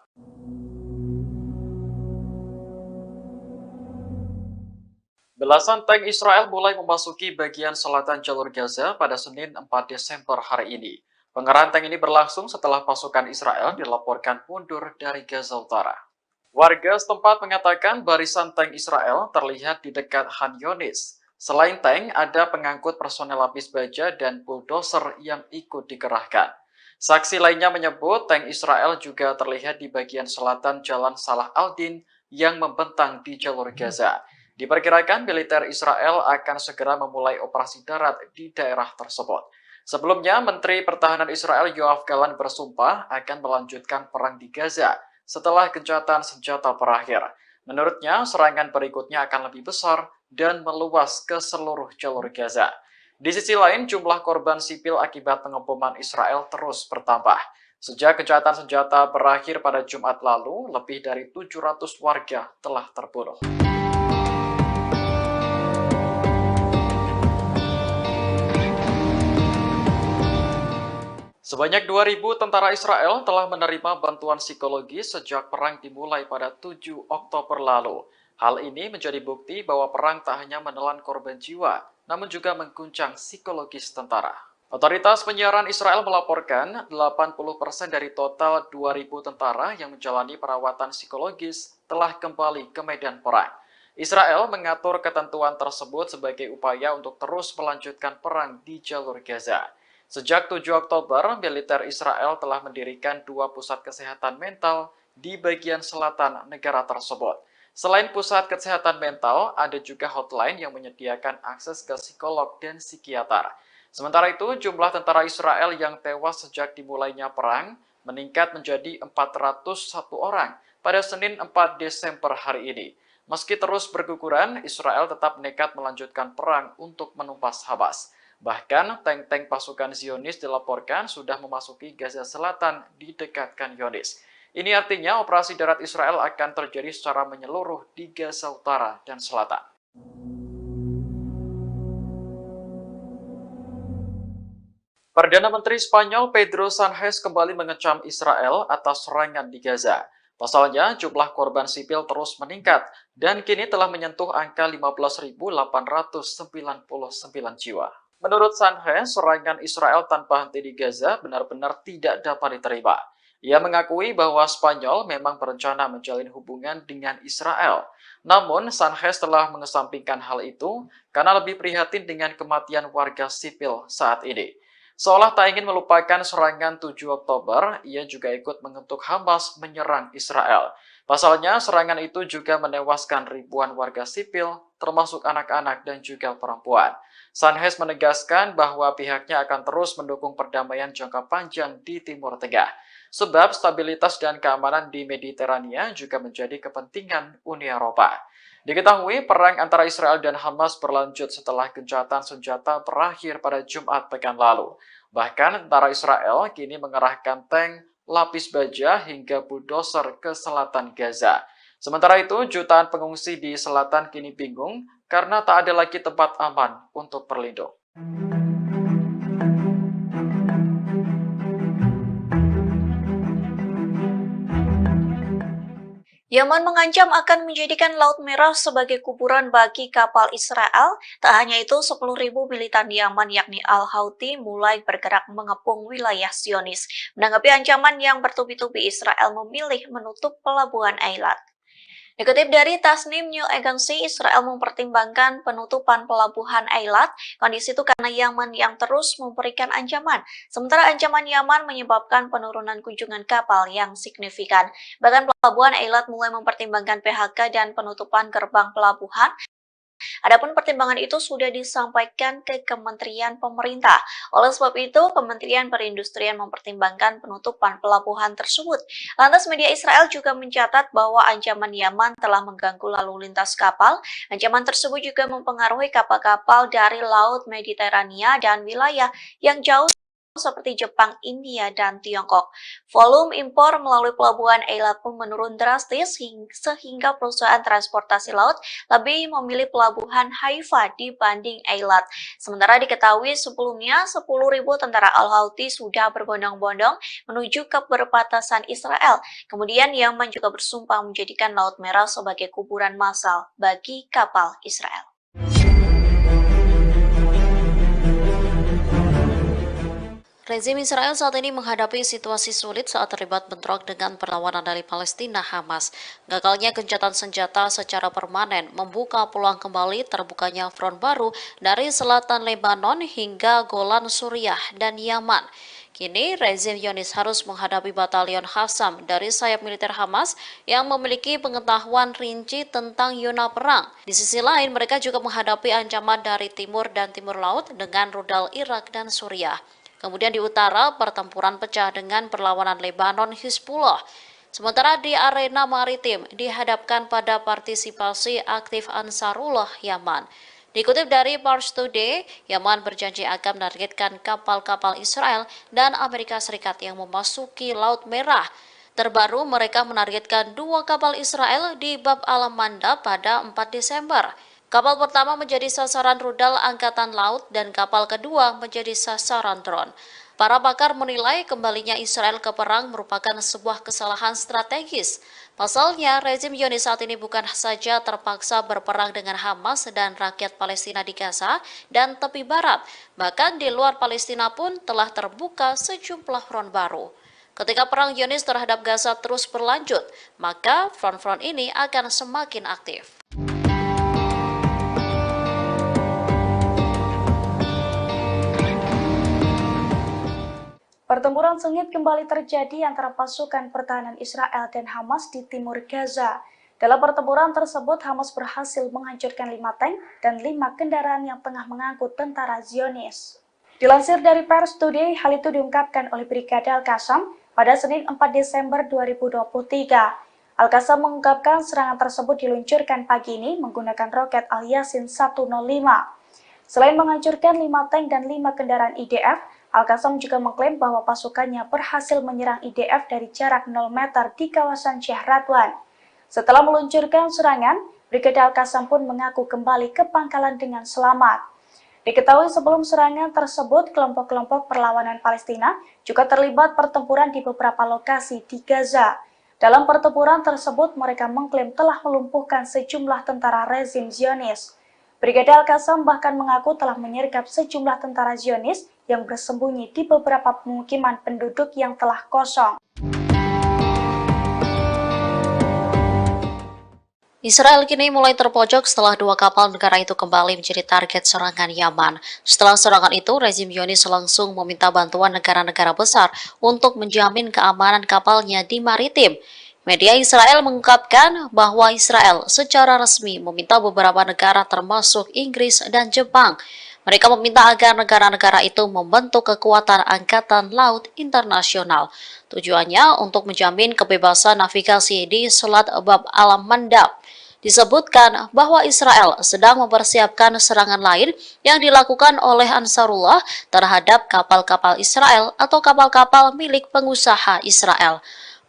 Belasan tank Israel mulai memasuki bagian selatan jalur Gaza pada Senin 4 Desember hari ini. Pengerahan tank ini berlangsung setelah pasukan Israel dilaporkan mundur dari Gaza Utara. Warga setempat mengatakan barisan tank Israel terlihat di dekat Khan Yunis. Selain tank, ada pengangkut personel lapis baja dan bulldozer yang ikut dikerahkan. Saksi lainnya menyebut tank Israel juga terlihat di bagian selatan Jalan Salah al-Din yang membentang di jalur Gaza. Diperkirakan militer Israel akan segera memulai operasi darat di daerah tersebut. Sebelumnya, Menteri Pertahanan Israel Yoav Gallant bersumpah akan melanjutkan perang di Gaza setelah gencatan senjata berakhir. Menurutnya, serangan berikutnya akan lebih besar dan meluas ke seluruh jalur Gaza. Di sisi lain, jumlah korban sipil akibat pengeboman Israel terus bertambah. Sejak gencatan senjata berakhir pada Jumat lalu, lebih dari 700 warga telah terbunuh. Sebanyak 2.000 tentara Israel telah menerima bantuan psikologi sejak perang dimulai pada 7 Oktober lalu. Hal ini menjadi bukti bahwa perang tak hanya menelan korban jiwa, namun juga mengguncang psikologis tentara. Otoritas penyiaran Israel melaporkan 80% dari total 2.000 tentara yang menjalani perawatan psikologis telah kembali ke medan perang. Israel mengatur ketentuan tersebut sebagai upaya untuk terus melanjutkan perang di jalur Gaza. Sejak 7 Oktober, militer Israel telah mendirikan 2 pusat kesehatan mental di bagian selatan negara tersebut. Selain pusat kesehatan mental, ada juga hotline yang menyediakan akses ke psikolog dan psikiater. Sementara itu, jumlah tentara Israel yang tewas sejak dimulainya perang meningkat menjadi 401 orang pada Senin 4 Desember hari ini. Meski terus berguguran, Israel tetap nekat melanjutkan perang untuk menumpas Hamas. Bahkan, tank-tank pasukan Zionis dilaporkan sudah memasuki Gaza Selatan di dekat Khan Younis. Ini artinya operasi darat Israel akan terjadi secara menyeluruh di Gaza Utara dan Selatan. Perdana Menteri Spanyol Pedro Sánchez kembali mengecam Israel atas serangan di Gaza. Pasalnya, jumlah korban sipil terus meningkat dan kini telah menyentuh angka 15.899 jiwa. Menurut Sánchez, serangan Israel tanpa henti di Gaza benar-benar tidak dapat diterima. Ia mengakui bahwa Spanyol memang berencana menjalin hubungan dengan Israel. Namun, Sánchez telah mengesampingkan hal itu karena lebih prihatin dengan kematian warga sipil saat ini. Seolah tak ingin melupakan serangan 7 Oktober, ia juga ikut mengutuk Hamas menyerang Israel. Pasalnya, serangan itu juga menewaskan ribuan warga sipil, termasuk anak-anak dan juga perempuan. Sánchez menegaskan bahwa pihaknya akan terus mendukung perdamaian jangka panjang di Timur Tengah. Sebab stabilitas dan keamanan di Mediterania juga menjadi kepentingan Uni Eropa. Diketahui perang antara Israel dan Hamas berlanjut setelah gencatan senjata berakhir pada Jumat pekan lalu. Bahkan tentara Israel kini mengerahkan tank, lapis baja hingga bulldozer ke selatan Gaza. Sementara itu, jutaan pengungsi di selatan kini bingung karena tak ada lagi tempat aman untuk berlindung. Yaman mengancam akan menjadikan Laut Merah sebagai kuburan bagi kapal Israel. Tak hanya itu, 10.000 militan Yaman yakni Al-Houthi mulai bergerak mengepung wilayah Zionis. Menanggapi ancaman yang bertubi-tubi, Israel memilih menutup pelabuhan Eilat. Dikutip dari Tasnim News Agency, Israel mempertimbangkan penutupan pelabuhan Eilat. Kondisi itu karena Yaman yang terus memberikan ancaman. Sementara ancaman Yaman menyebabkan penurunan kunjungan kapal yang signifikan. Bahkan pelabuhan Eilat mulai mempertimbangkan PHK dan penutupan gerbang pelabuhan. Adapun pertimbangan itu sudah disampaikan ke Kementerian Pemerintah. Oleh sebab itu, Kementerian Perindustrian mempertimbangkan penutupan pelabuhan tersebut. Lantas media Israel juga mencatat bahwa ancaman Yaman telah mengganggu lalu lintas kapal. Ancaman tersebut juga mempengaruhi kapal-kapal dari Laut Mediterania dan wilayah yang jauh seperti Jepang, India, dan Tiongkok. Volume impor melalui pelabuhan Eilat pun menurun drastis sehingga perusahaan transportasi laut lebih memilih pelabuhan Haifa dibanding Eilat. Sementara diketahui sebelumnya 10.000 tentara Al-Houthi sudah berbondong-bondong menuju ke perbatasan Israel. Kemudian Yaman juga bersumpah menjadikan Laut Merah sebagai kuburan massal bagi kapal Israel. Rezim Israel saat ini menghadapi situasi sulit saat terlibat bentrok dengan perlawanan dari Palestina Hamas. Gagalnya gencatan senjata secara permanen membuka peluang kembali terbukanya front baru dari selatan Lebanon hingga Golan Suriah dan Yaman. Kini, rezim Zionis harus menghadapi batalion Qassam dari sayap militer Hamas yang memiliki pengetahuan rinci tentang zona perang. Di sisi lain, mereka juga menghadapi ancaman dari timur dan timur laut dengan rudal Irak dan Suriah. Kemudian di utara, pertempuran pecah dengan perlawanan Lebanon Hizbullah. Sementara di arena maritim dihadapkan pada partisipasi aktif Ansarullah Yaman. Dikutip dari Pars Today, Yaman berjanji akan menargetkan kapal-kapal Israel dan Amerika Serikat yang memasuki Laut Merah. Terbaru, mereka menargetkan 2 kapal Israel di Bab al-Mandab pada 4 Desember. Kapal pertama menjadi sasaran rudal Angkatan Laut dan kapal kedua menjadi sasaran drone. Para pakar menilai kembalinya Israel ke perang merupakan sebuah kesalahan strategis. Pasalnya, rezim Zionis saat ini bukan saja terpaksa berperang dengan Hamas dan rakyat Palestina di Gaza dan tepi barat, bahkan di luar Palestina pun telah terbuka sejumlah front baru. Ketika perang Zionis terhadap Gaza terus berlanjut, maka front-front ini akan semakin aktif. Pertempuran sengit kembali terjadi antara pasukan pertahanan Israel dan Hamas di timur Gaza. Dalam pertempuran tersebut, Hamas berhasil menghancurkan 5 tank dan 5 kendaraan yang tengah mengangkut tentara Zionis. Dilansir dari Pars Today, hal itu diungkapkan oleh Brigade Al-Qassam pada Senin 4 Desember 2023. Al-Qassam mengungkapkan serangan tersebut diluncurkan pagi ini menggunakan roket Al-Yasin 105. Selain menghancurkan 5 tank dan 5 kendaraan IDF, Al-Qassam juga mengklaim bahwa pasukannya berhasil menyerang IDF dari jarak 0 meter di kawasan Syekh Radwan. Setelah meluncurkan serangan, Brigade Al-Qassam pun mengaku kembali ke pangkalan dengan selamat. Diketahui sebelum serangan tersebut, kelompok-kelompok perlawanan Palestina juga terlibat pertempuran di beberapa lokasi di Gaza. Dalam pertempuran tersebut, mereka mengklaim telah melumpuhkan sejumlah tentara rezim Zionis. Brigade Al-Qassam bahkan mengaku telah menyergap sejumlah tentara Zionis yang bersembunyi di beberapa pemukiman penduduk yang telah kosong. Israel kini mulai terpojok setelah 2 kapal negara itu kembali menjadi target serangan Yaman. Setelah serangan itu, rezim Zionis langsung meminta bantuan negara-negara besar untuk menjamin keamanan kapalnya di maritim. Media Israel mengungkapkan bahwa Israel secara resmi meminta beberapa negara termasuk Inggris dan Jepang. Mereka meminta agar negara-negara itu membentuk kekuatan angkatan laut internasional. Tujuannya untuk menjamin kebebasan navigasi di Selat Bab al-Mandab. Disebutkan bahwa Israel sedang mempersiapkan serangan lain yang dilakukan oleh Ansarullah terhadap kapal-kapal Israel atau kapal-kapal milik pengusaha Israel.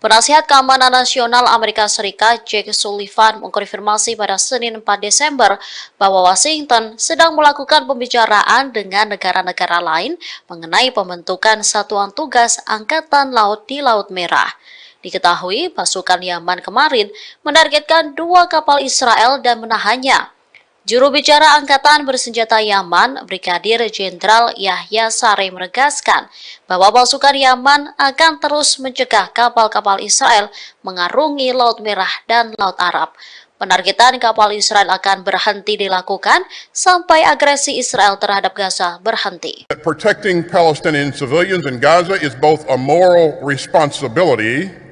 Penasihat Keamanan Nasional Amerika Serikat Jake Sullivan mengkonfirmasi pada Senin 4 Desember bahwa Washington sedang melakukan pembicaraan dengan negara-negara lain mengenai pembentukan satuan tugas Angkatan Laut di Laut Merah. Diketahui pasukan Yaman kemarin menargetkan 2 kapal Israel dan menahannya. Juru bicara Angkatan Bersenjata Yaman, Brigadir Jenderal Yahya Saree menegaskan bahwa pasukan Yaman akan terus mencegah kapal-kapal Israel mengarungi Laut Merah dan Laut Arab. Penargetan kapal Israel akan berhenti dilakukan sampai agresi Israel terhadap Gaza berhenti. Protecting Palestinian civilians in Gaza is both a moral responsibility.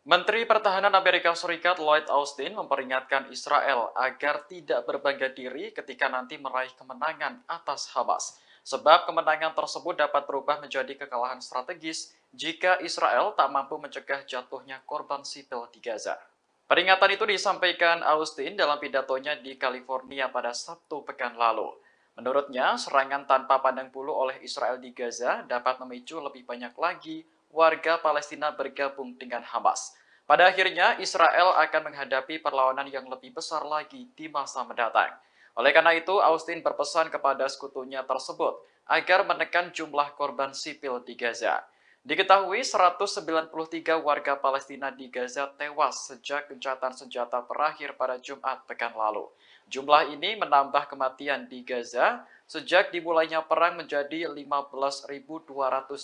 Menteri Pertahanan Amerika Serikat Lloyd Austin memperingatkan Israel agar tidak berbangga diri ketika nanti meraih kemenangan atas Hamas. Sebab kemenangan tersebut dapat berubah menjadi kekalahan strategis jika Israel tak mampu mencegah jatuhnya korban sipil di Gaza. Peringatan itu disampaikan Austin dalam pidatonya di California pada Sabtu pekan lalu. Menurutnya, serangan tanpa pandang bulu oleh Israel di Gaza dapat memicu lebih banyak lagi warga Palestina bergabung dengan Hamas. Pada akhirnya, Israel akan menghadapi perlawanan yang lebih besar lagi di masa mendatang. Oleh karena itu, Austin berpesan kepada sekutunya tersebut agar menekan jumlah korban sipil di Gaza. Diketahui 193 warga Palestina di Gaza tewas sejak gencatan senjata berakhir pada Jumat pekan lalu. Jumlah ini menambah kematian di Gaza sejak dimulainya perang menjadi 15.200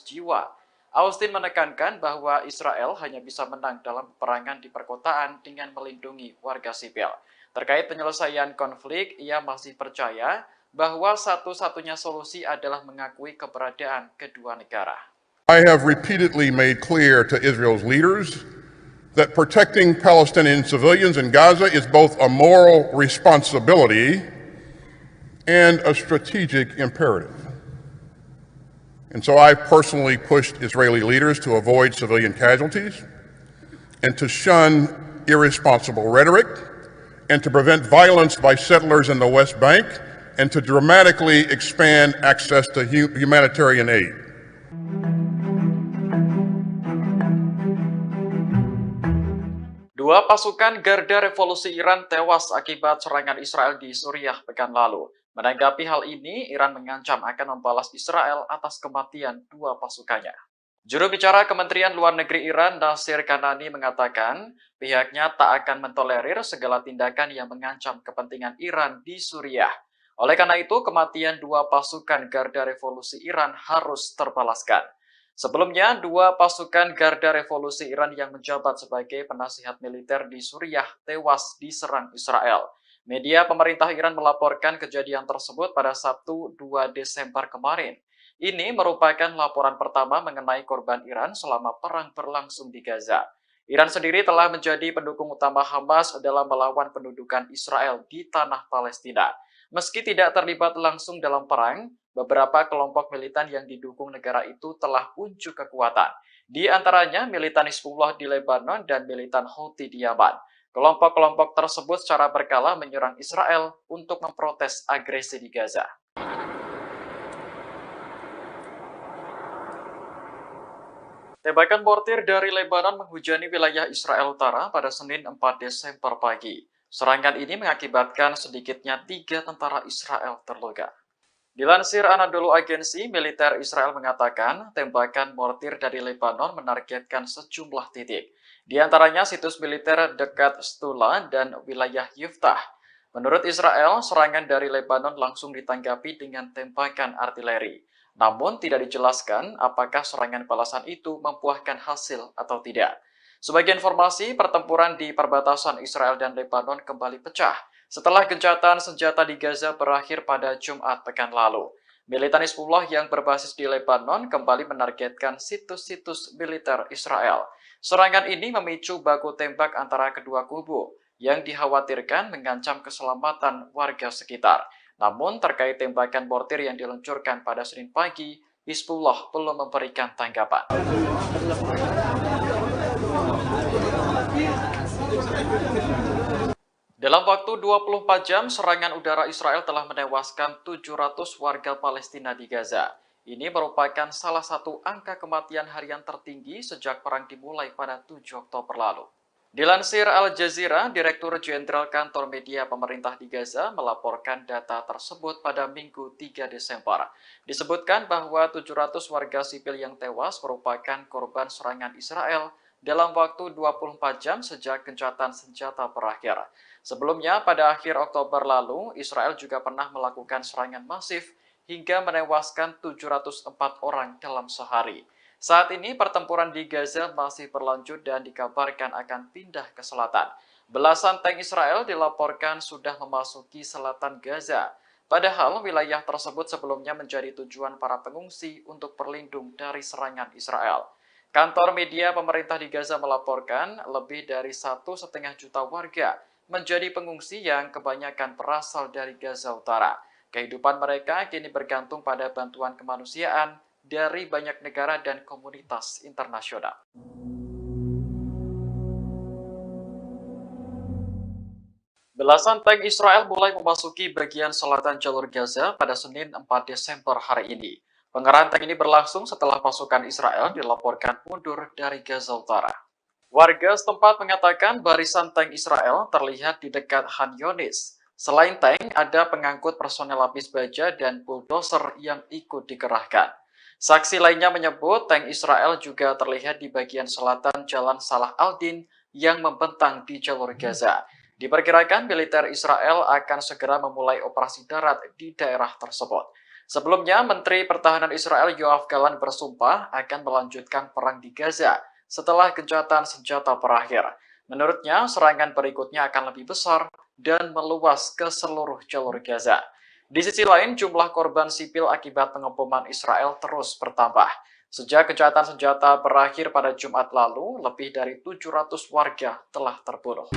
jiwa. Austin menekankan bahwa Israel hanya bisa menang dalam peperangan di perkotaan dengan melindungi warga sipil. Terkait penyelesaian konflik, ia masih percaya bahwa satu-satunya solusi adalah mengakui keberadaan kedua negara. I have repeatedly made clear to Israel's leaders that protecting Palestinian civilians in Gaza is both a moral responsibility and a strategic imperative. And so I personally pushed Israeli leaders to avoid civilian casualties and to shun irresponsible rhetoric and to prevent violence by settlers in the West Bank and to dramatically expand access to humanitarian aid. Dua pasukan Garda Revolusi Iran tewas akibat serangan Israel di Suriah pekan lalu. Menanggapi hal ini, Iran mengancam akan membalas Israel atas kematian dua pasukannya. Juru bicara Kementerian Luar Negeri Iran, Nasir Kanani, mengatakan pihaknya tak akan mentolerir segala tindakan yang mengancam kepentingan Iran di Suriah. Oleh karena itu, kematian dua pasukan Garda Revolusi Iran harus terbalaskan. Sebelumnya, dua pasukan Garda Revolusi Iran yang menjabat sebagai penasihat militer di Suriah tewas diserang Israel. Media pemerintah Iran melaporkan kejadian tersebut pada Sabtu 2 Desember kemarin. Ini merupakan laporan pertama mengenai korban Iran selama perang berlangsung di Gaza. Iran sendiri telah menjadi pendukung utama Hamas dalam melawan pendudukan Israel di tanah Palestina. Meski tidak terlibat langsung dalam perang, beberapa kelompok militan yang didukung negara itu telah unjuk kekuatan. Di antaranya militan Hizbullah di Lebanon dan militan Houthi di Yaman. Kelompok-kelompok tersebut secara berkala menyerang Israel untuk memprotes agresi di Gaza. Tembakan mortir dari Lebanon menghujani wilayah Israel Utara pada Senin 4 Desember pagi. Serangan ini mengakibatkan sedikitnya 3 tentara Israel terluka. Dilansir Anadolu Agency, militer Israel mengatakan tembakan mortir dari Lebanon menargetkan sejumlah titik. Di antaranya situs militer dekat Stula dan wilayah Yiftah. Menurut Israel, serangan dari Lebanon langsung ditanggapi dengan tembakan artileri. Namun tidak dijelaskan apakah serangan balasan itu membuahkan hasil atau tidak. Sebagai informasi, pertempuran di perbatasan Israel dan Lebanon kembali pecah setelah gencatan senjata di Gaza berakhir pada Jumat pekan lalu. Militan Hizbullah yang berbasis di Lebanon kembali menargetkan situs-situs militer Israel. Serangan ini memicu baku tembak antara kedua kubu yang dikhawatirkan mengancam keselamatan warga sekitar. Namun terkait tembakan mortir yang diluncurkan pada Senin pagi, Hizbullah belum memberikan tanggapan. Dalam waktu 24 jam, serangan udara Israel telah menewaskan 700 warga Palestina di Gaza. Ini merupakan salah satu angka kematian harian tertinggi sejak perang dimulai pada 7 Oktober lalu. Dilansir Al Jazeera, Direktur Jenderal Kantor Media Pemerintah di Gaza melaporkan data tersebut pada Minggu 3 Desember. Disebutkan bahwa 700 warga sipil yang tewas merupakan korban serangan Israel dalam waktu 24 jam sejak gencatan senjata berakhir. Sebelumnya, pada akhir Oktober lalu, Israel juga pernah melakukan serangan masif hingga menewaskan 704 orang dalam sehari. Saat ini, pertempuran di Gaza masih berlanjut dan dikabarkan akan pindah ke selatan. Belasan tank Israel dilaporkan sudah memasuki selatan Gaza. Padahal, wilayah tersebut sebelumnya menjadi tujuan para pengungsi untuk berlindung dari serangan Israel. Kantor media pemerintah di Gaza melaporkan lebih dari 1,5 juta warga menjadi pengungsi yang kebanyakan berasal dari Gaza Utara. Kehidupan mereka kini bergantung pada bantuan kemanusiaan dari banyak negara dan komunitas internasional. Belasan tank Israel mulai memasuki bagian selatan jalur Gaza pada Senin 4 Desember hari ini. Pengerahan tank ini berlangsung setelah pasukan Israel dilaporkan mundur dari Gaza Utara. Warga setempat mengatakan barisan tank Israel terlihat di dekat Khan Yunis. Selain tank, ada pengangkut personel lapis baja dan bulldozer yang ikut dikerahkan. Saksi lainnya menyebut tank Israel juga terlihat di bagian selatan Jalan Salah al-Din yang membentang di jalur Gaza. Diperkirakan militer Israel akan segera memulai operasi darat di daerah tersebut. Sebelumnya, Menteri Pertahanan Israel Yoav Gallant bersumpah akan melanjutkan perang di Gaza setelah gencatan senjata berakhir. Menurutnya, serangan berikutnya akan lebih besar dan meluas ke seluruh jalur Gaza. Di sisi lain, jumlah korban sipil akibat pengeboman Israel terus bertambah. Sejak gencatan senjata berakhir pada Jumat lalu, lebih dari 700 warga telah terbunuh.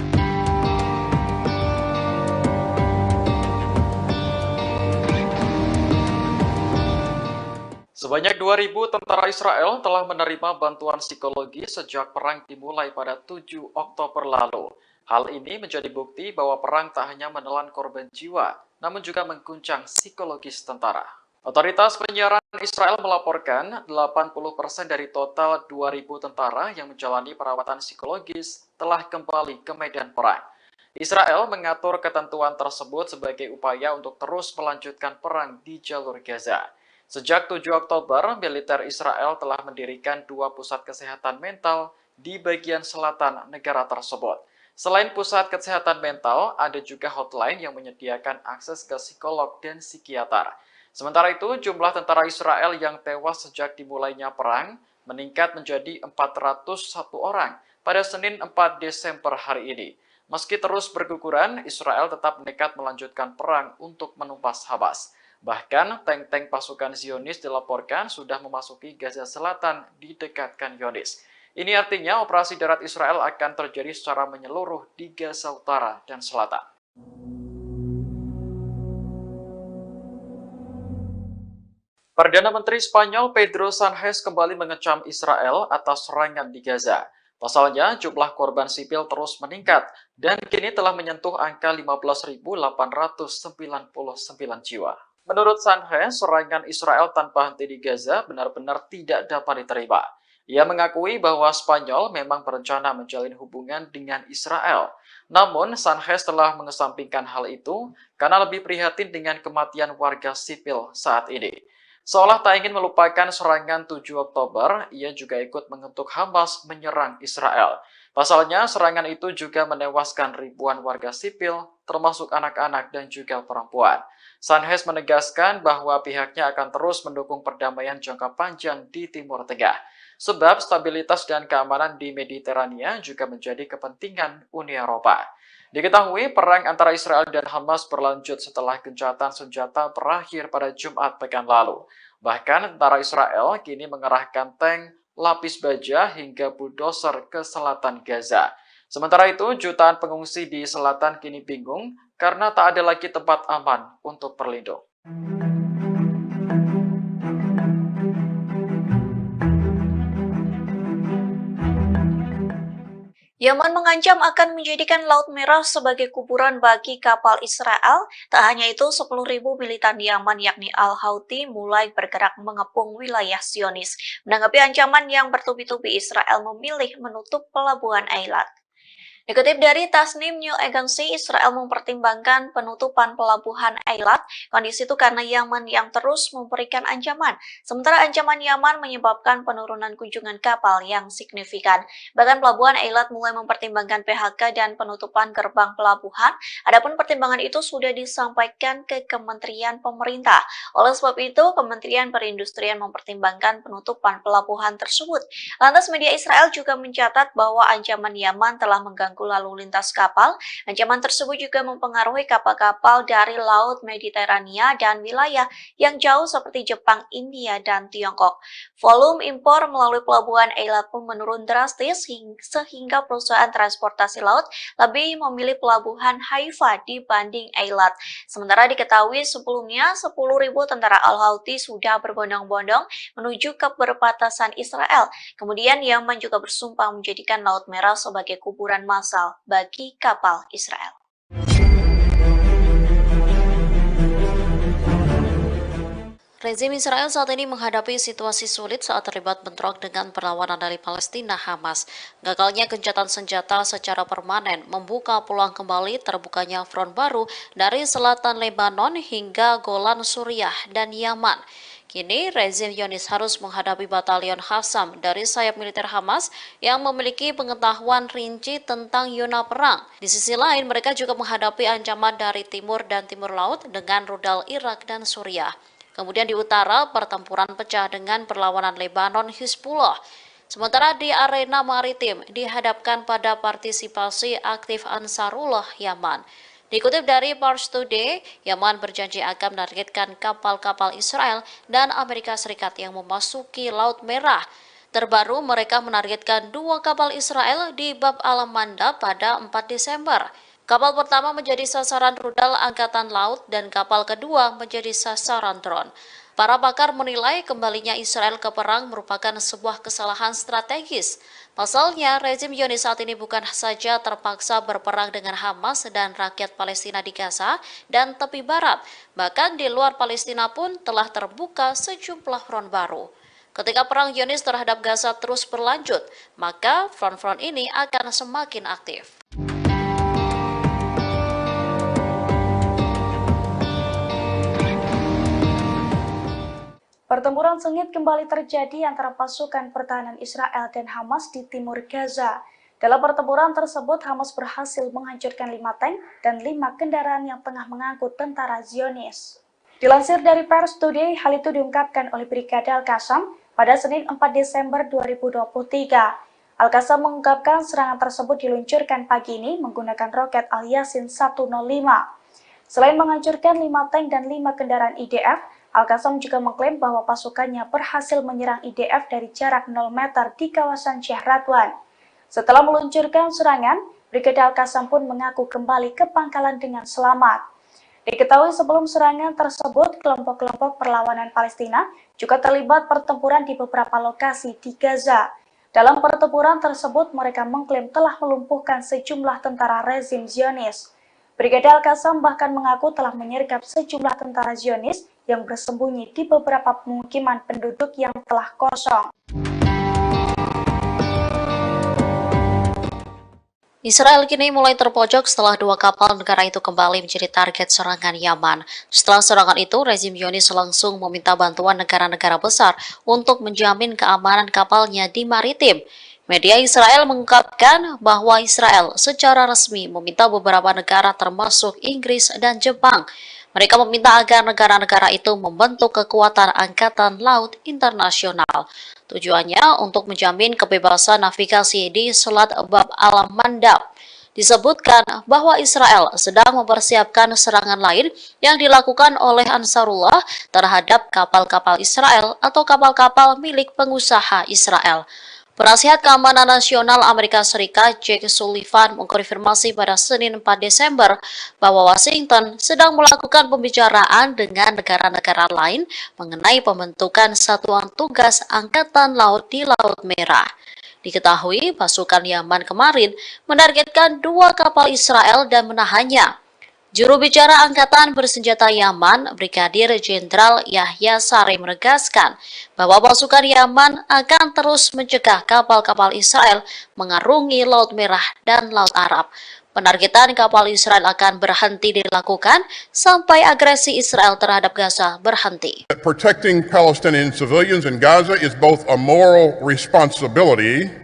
Sebanyak 2.000 tentara Israel telah menerima bantuan psikologi sejak perang dimulai pada 7 Oktober lalu. Hal ini menjadi bukti bahwa perang tak hanya menelan korban jiwa, namun juga mengguncang psikologis tentara. Otoritas penyiaran Israel melaporkan 80% dari total 2.000 tentara yang menjalani perawatan psikologis telah kembali ke medan perang. Israel mengatur ketentuan tersebut sebagai upaya untuk terus melanjutkan perang di jalur Gaza. Sejak 7 Oktober, militer Israel telah mendirikan 2 pusat kesehatan mental di bagian selatan negara tersebut. Selain pusat kesehatan mental, ada juga hotline yang menyediakan akses ke psikolog dan psikiater. Sementara itu, jumlah tentara Israel yang tewas sejak dimulainya perang meningkat menjadi 401 orang pada Senin 4 Desember hari ini. Meski terus berguguran, Israel tetap nekat melanjutkan perang untuk menumpas Hamas. Bahkan, tank-tank pasukan Zionis dilaporkan sudah memasuki Gaza Selatan di dekat Khan Younis. Ini artinya operasi darat Israel akan terjadi secara menyeluruh di Gaza Utara dan Selatan. Perdana Menteri Spanyol Pedro Sánchez kembali mengecam Israel atas serangan di Gaza. Pasalnya, jumlah korban sipil terus meningkat dan kini telah menyentuh angka 15.899 jiwa. Menurut Sánchez, serangan Israel tanpa henti di Gaza benar-benar tidak dapat diterima. Ia mengakui bahwa Spanyol memang berencana menjalin hubungan dengan Israel. Namun, Sánchez telah mengesampingkan hal itu karena lebih prihatin dengan kematian warga sipil saat ini. Seolah tak ingin melupakan serangan 7 Oktober, ia juga ikut mengutuk Hamas menyerang Israel. Pasalnya, serangan itu juga menewaskan ribuan warga sipil, termasuk anak-anak dan juga perempuan. Sánchez menegaskan bahwa pihaknya akan terus mendukung perdamaian jangka panjang di Timur Tengah. Sebab stabilitas dan keamanan di Mediterania juga menjadi kepentingan Uni Eropa. Diketahui perang antara Israel dan Hamas berlanjut setelah gencatan senjata berakhir pada Jumat pekan lalu. Bahkan tentara Israel kini mengerahkan tank, lapis baja hingga bulldozer ke selatan Gaza. Sementara itu, jutaan pengungsi di selatan kini bingung karena tak ada lagi tempat aman untuk berlindung. Yaman mengancam akan menjadikan Laut Merah sebagai kuburan bagi kapal Israel. Tak hanya itu, 10.000 militan Yaman yakni Al-Houthi mulai bergerak mengepung wilayah Zionis. Menanggapi ancaman yang bertubi-tubi, Israel memilih menutup pelabuhan Eilat. Dikutip dari Tasnim News Agency, Israel mempertimbangkan penutupan pelabuhan Eilat. Kondisi itu karena Yaman yang terus memberikan ancaman. Sementara ancaman Yaman menyebabkan penurunan kunjungan kapal yang signifikan. Bahkan pelabuhan Eilat mulai mempertimbangkan PHK dan penutupan gerbang pelabuhan. Adapun pertimbangan itu sudah disampaikan ke Kementerian Pemerintah. Oleh sebab itu, Kementerian Perindustrian mempertimbangkan penutupan pelabuhan tersebut. Lantas media Israel juga mencatat bahwa ancaman Yaman telah mengganggu lalu lintas kapal. Ancaman tersebut juga mempengaruhi kapal-kapal dari Laut Mediterania dan wilayah yang jauh seperti Jepang, India, dan Tiongkok. Volume impor melalui pelabuhan Eilat pun menurun drastis sehingga perusahaan transportasi laut lebih memilih pelabuhan Haifa dibanding Eilat. Sementara diketahui sebelumnya 10.000 tentara Al-Houthi sudah berbondong-bondong menuju ke perbatasan Israel. Kemudian Yaman juga bersumpah menjadikan Laut Merah sebagai kuburan massal bagi kapal Israel. Rezim Israel saat ini menghadapi situasi sulit saat terlibat bentrok dengan perlawanan dari Palestina Hamas. Gagalnya gencatan senjata secara permanen membuka peluang kembali terbukanya front baru dari selatan Lebanon hingga Golan Suriah dan Yaman. Kini, rezim Zionis harus menghadapi batalion Qassam dari sayap militer Hamas yang memiliki pengetahuan rinci tentang zona perang. Di sisi lain, mereka juga menghadapi ancaman dari timur dan timur laut dengan rudal Irak dan Suriah. Kemudian di utara, pertempuran pecah dengan perlawanan Lebanon Hizbullah. Sementara di arena maritim, dihadapkan pada partisipasi aktif Ansarullah Yaman. Dikutip dari Pars Today, Yaman berjanji akan menargetkan kapal-kapal Israel dan Amerika Serikat yang memasuki Laut Merah. Terbaru, mereka menargetkan 2 kapal Israel di Bab al-Mandab pada 4 Desember. Kapal pertama menjadi sasaran rudal Angkatan Laut dan kapal kedua menjadi sasaran drone. Para pakar menilai kembalinya Israel ke perang merupakan sebuah kesalahan strategis. Pasalnya, rezim Zionis saat ini bukan saja terpaksa berperang dengan Hamas dan rakyat Palestina di Gaza dan tepi barat, bahkan di luar Palestina pun telah terbuka sejumlah front baru. Ketika perang Zionis terhadap Gaza terus berlanjut, maka front-front ini akan semakin aktif. Pertempuran sengit kembali terjadi antara pasukan pertahanan Israel dan Hamas di timur Gaza. Dalam pertempuran tersebut, Hamas berhasil menghancurkan 5 tank dan 5 kendaraan yang tengah mengangkut tentara Zionis. Dilansir dari Pers Today, hal itu diungkapkan oleh Brigade Al-Qassam pada Senin 4 Desember 2023. Al-Qassam mengungkapkan serangan tersebut diluncurkan pagi ini menggunakan roket Al-Yasin 105. Selain menghancurkan 5 tank dan 5 kendaraan IDF, Al-Qassam juga mengklaim bahwa pasukannya berhasil menyerang IDF dari jarak 0 meter di kawasan Syekh Radwan. Setelah meluncurkan serangan, Brigade Al-Qassam pun mengaku kembali ke pangkalan dengan selamat. Diketahui sebelum serangan tersebut, kelompok-kelompok perlawanan Palestina juga terlibat pertempuran di beberapa lokasi di Gaza. Dalam pertempuran tersebut, mereka mengklaim telah melumpuhkan sejumlah tentara rezim Zionis. Brigade Al-Qassam bahkan mengaku telah menyergap sejumlah tentara Zionis yang bersembunyi di beberapa pemukiman penduduk yang telah kosong. Israel kini mulai terpojok setelah 2 kapal negara itu kembali menjadi target serangan Yaman. Setelah serangan itu, rezim Zionis langsung meminta bantuan negara-negara besar untuk menjamin keamanan kapalnya di maritim. Media Israel mengungkapkan bahwa Israel secara resmi meminta beberapa negara termasuk Inggris dan Jepang. Mereka meminta agar negara-negara itu membentuk kekuatan angkatan laut internasional. Tujuannya untuk menjamin kebebasan navigasi di Selat Bab al-Mandab. Disebutkan bahwa Israel sedang mempersiapkan serangan lain yang dilakukan oleh Ansarullah terhadap kapal-kapal Israel atau kapal-kapal milik pengusaha Israel. Penasihat Keamanan Nasional Amerika Serikat Jake Sullivan mengkonfirmasi pada Senin 4 Desember bahwa Washington sedang melakukan pembicaraan dengan negara-negara lain mengenai pembentukan satuan tugas Angkatan Laut di Laut Merah. Diketahui pasukan Yaman kemarin menargetkan 2 kapal Israel dan menahannya. Juru bicara Angkatan Bersenjata Yaman, Brigadir Jenderal Yahya Saree menegaskan bahwa pasukan Yaman akan terus mencegah kapal-kapal Israel mengarungi Laut Merah dan Laut Arab. Penargetan kapal Israel akan berhenti dilakukan sampai agresi Israel terhadap Gaza berhenti. Protecting Palestinian civilians in Gaza is both a moral responsibility.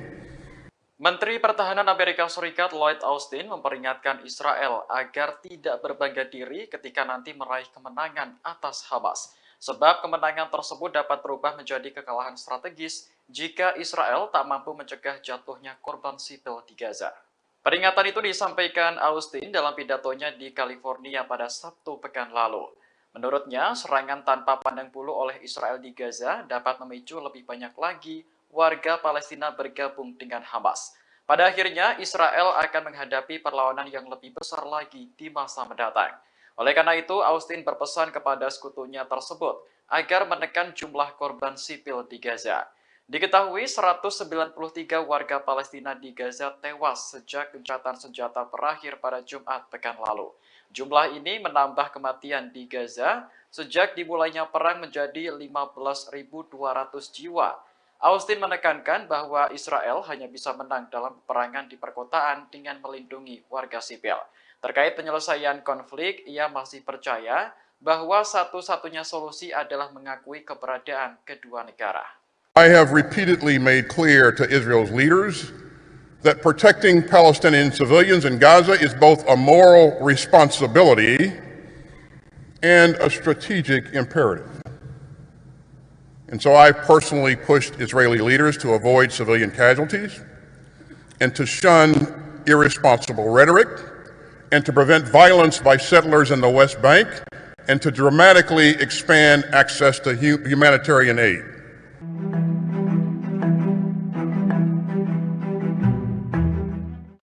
Menteri Pertahanan Amerika Serikat Lloyd Austin memperingatkan Israel agar tidak berbangga diri ketika nanti meraih kemenangan atas Hamas. Sebab kemenangan tersebut dapat berubah menjadi kekalahan strategis jika Israel tak mampu mencegah jatuhnya korban sipil di Gaza. Peringatan itu disampaikan Austin dalam pidatonya di California pada Sabtu pekan lalu. Menurutnya, serangan tanpa pandang bulu oleh Israel di Gaza dapat memicu lebih banyak lagi warga Palestina bergabung dengan Hamas. Pada akhirnya, Israel akan menghadapi perlawanan yang lebih besar lagi di masa mendatang. Oleh karena itu, Austin berpesan kepada sekutunya tersebut agar menekan jumlah korban sipil di Gaza. Diketahui 193 warga Palestina di Gaza tewas sejak gencatan senjata berakhir pada Jumat pekan lalu. Jumlah ini menambah kematian di Gaza sejak dimulainya perang menjadi 15.200 jiwa. Austin menekankan bahwa Israel hanya bisa menang dalam peperangan di perkotaan dengan melindungi warga sipil. Terkait penyelesaian konflik, ia masih percaya bahwa satu-satunya solusi adalah mengakui keberadaan kedua negara. I have repeatedly made clear to Israel's leaders that protecting Palestinian civilians in Gaza is both a moral responsibility and a strategic imperative. And so I personally pushed Israeli leaders to avoid civilian casualties and to shun irresponsible rhetoric and to prevent violence by settlers in the West Bank and to dramatically expand access to humanitarian aid.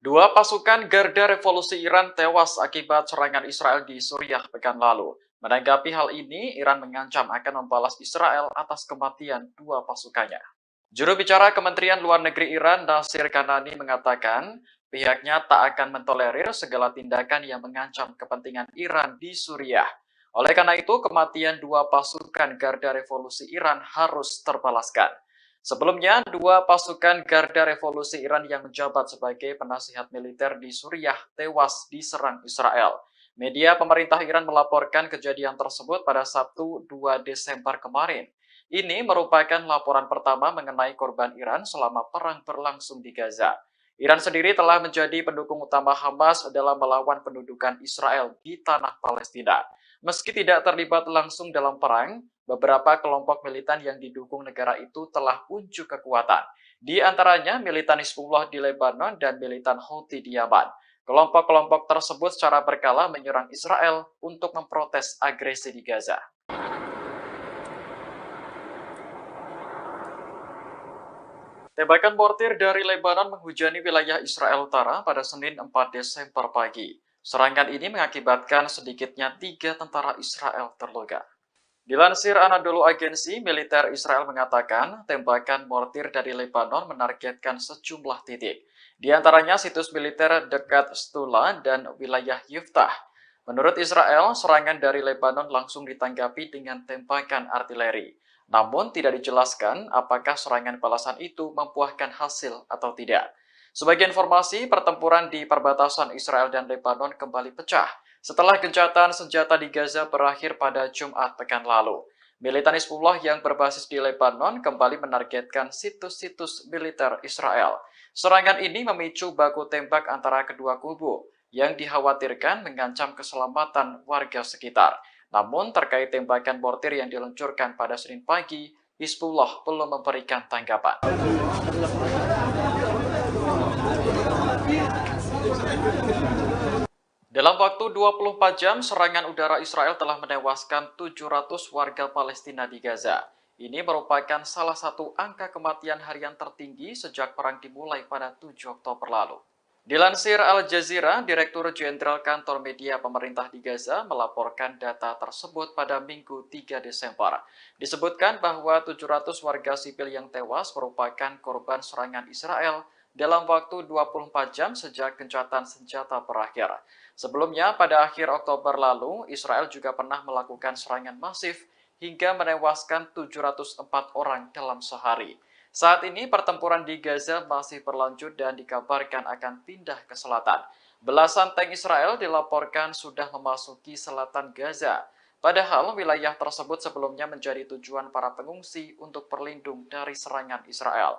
Dua pasukan Garda Revolusi Iran tewas akibat serangan Israel di Suriah pekan lalu. Menanggapi hal ini, Iran mengancam akan membalas Israel atas kematian dua pasukannya. Juru bicara Kementerian Luar Negeri Iran, Nasir Kanani, mengatakan pihaknya tak akan mentolerir segala tindakan yang mengancam kepentingan Iran di Suriah. Oleh karena itu, kematian dua pasukan Garda Revolusi Iran harus terbalaskan. Sebelumnya, dua pasukan Garda Revolusi Iran yang menjabat sebagai penasihat militer di Suriah tewas diserang Israel. Media pemerintah Iran melaporkan kejadian tersebut pada Sabtu 2 Desember kemarin. Ini merupakan laporan pertama mengenai korban Iran selama perang berlangsung di Gaza. Iran sendiri telah menjadi pendukung utama Hamas dalam melawan pendudukan Israel di tanah Palestina. Meski tidak terlibat langsung dalam perang, beberapa kelompok militan yang didukung negara itu telah unjuk kekuatan. Di antaranya militan Hizbullah di Lebanon dan militan Houthi di Yaman. Kelompok-kelompok tersebut secara berkala menyerang Israel untuk memprotes agresi di Gaza. Tembakan mortir dari Lebanon menghujani wilayah Israel Utara pada Senin 4 Desember pagi. Serangan ini mengakibatkan sedikitnya 3 tentara Israel terluka. Dilansir Anadolu Agency, militer Israel mengatakan tembakan mortir dari Lebanon menargetkan sejumlah titik. Di antaranya situs militer dekat Stula dan wilayah Yiftah. Menurut Israel, serangan dari Lebanon langsung ditanggapi dengan tembakan artileri. Namun tidak dijelaskan apakah serangan balasan itu membuahkan hasil atau tidak. Sebagai informasi, pertempuran di perbatasan Israel dan Lebanon kembali pecah setelah gencatan senjata di Gaza berakhir pada Jumat pekan lalu. Militan Hizbullah yang berbasis di Lebanon kembali menargetkan situs-situs militer Israel. Serangan ini memicu baku tembak antara kedua kubu yang dikhawatirkan mengancam keselamatan warga sekitar. Namun terkait tembakan mortir yang diluncurkan pada Senin pagi, Hizbullah belum memberikan tanggapan. Dalam waktu 24 jam, serangan udara Israel telah menewaskan 700 warga Palestina di Gaza. Ini merupakan salah satu angka kematian harian tertinggi sejak perang dimulai pada 7 Oktober lalu. Dilansir Al Jazeera, Direktur Jenderal Kantor Media Pemerintah di Gaza melaporkan data tersebut pada Minggu 3 Desember. Disebutkan bahwa 700 warga sipil yang tewas merupakan korban serangan Israel dalam waktu 24 jam sejak gencatan senjata berakhir. Sebelumnya, pada akhir Oktober lalu, Israel juga pernah melakukan serangan masif hingga menewaskan 704 orang dalam sehari. Saat ini, pertempuran di Gaza masih berlanjut dan dikabarkan akan pindah ke selatan. Belasan tank Israel dilaporkan sudah memasuki selatan Gaza. Padahal wilayah tersebut sebelumnya menjadi tujuan para pengungsi untuk berlindung dari serangan Israel.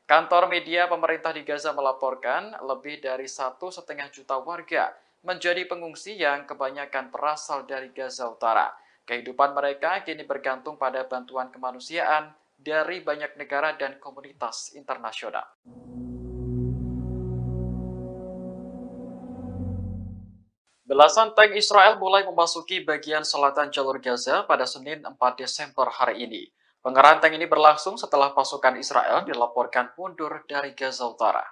Kantor media pemerintah di Gaza melaporkan lebih dari 1,5 juta warga menjadi pengungsi yang kebanyakan berasal dari Gaza Utara. Kehidupan mereka kini bergantung pada bantuan kemanusiaan dari banyak negara dan komunitas internasional. Belasan tank Israel mulai memasuki bagian selatan jalur Gaza pada Senin 4 Desember hari ini. Pengerahan tank ini berlangsung setelah pasukan Israel dilaporkan mundur dari Gaza Utara.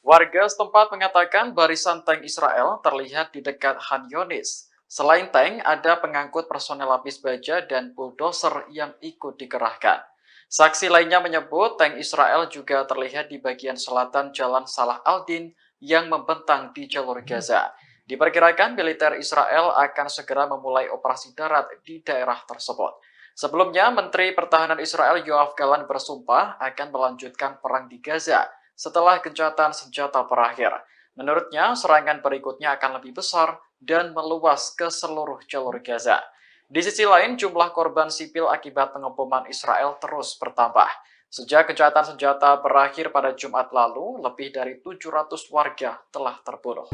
Warga setempat mengatakan barisan tank Israel terlihat di dekat Han Yunis. Selain tank, ada pengangkut personel lapis baja dan bulldozer yang ikut dikerahkan. Saksi lainnya menyebut tank Israel juga terlihat di bagian selatan Jalan Salah al-Din yang membentang di jalur Gaza. Diperkirakan militer Israel akan segera memulai operasi darat di daerah tersebut. Sebelumnya, Menteri Pertahanan Israel Yoav Gallant bersumpah akan melanjutkan perang di Gaza setelah gencatan senjata berakhir. Menurutnya, serangan berikutnya akan lebih besar dan meluas ke seluruh jalur Gaza. Di sisi lain, jumlah korban sipil akibat pengeboman Israel terus bertambah. Sejak gencatan senjata berakhir pada Jumat lalu, lebih dari 700 warga telah terbunuh.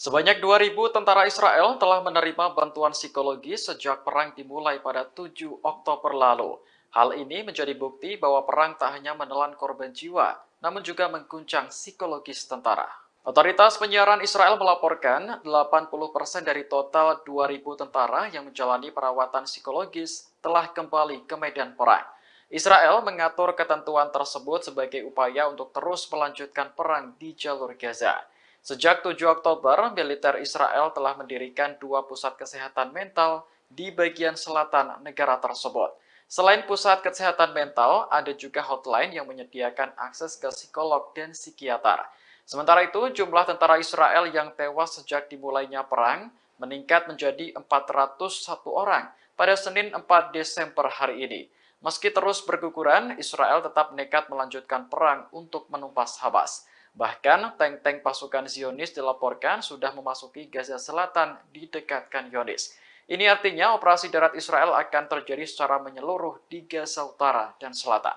Sebanyak 2.000 tentara Israel telah menerima bantuan psikologi sejak perang dimulai pada 7 Oktober lalu. Hal ini menjadi bukti bahwa perang tak hanya menelan korban jiwa, namun juga mengguncang psikologis tentara. Otoritas penyiaran Israel melaporkan 80% dari total 2.000 tentara yang menjalani perawatan psikologis telah kembali ke medan perang. Israel mengatur ketentuan tersebut sebagai upaya untuk terus melanjutkan perang di jalur Gaza. Sejak 7 Oktober, militer Israel telah mendirikan 2 pusat kesehatan mental di bagian selatan negara tersebut. Selain pusat kesehatan mental, ada juga hotline yang menyediakan akses ke psikolog dan psikiater. Sementara itu, jumlah tentara Israel yang tewas sejak dimulainya perang meningkat menjadi 401 orang pada Senin 4 Desember hari ini. Meski terus berguguran, Israel tetap nekat melanjutkan perang untuk menumpas Hamas. Bahkan, tank-tank pasukan Zionis dilaporkan sudah memasuki Gaza Selatan di dekat Khan Yunis. Ini artinya operasi darat Israel akan terjadi secara menyeluruh di Gaza Utara dan Selatan.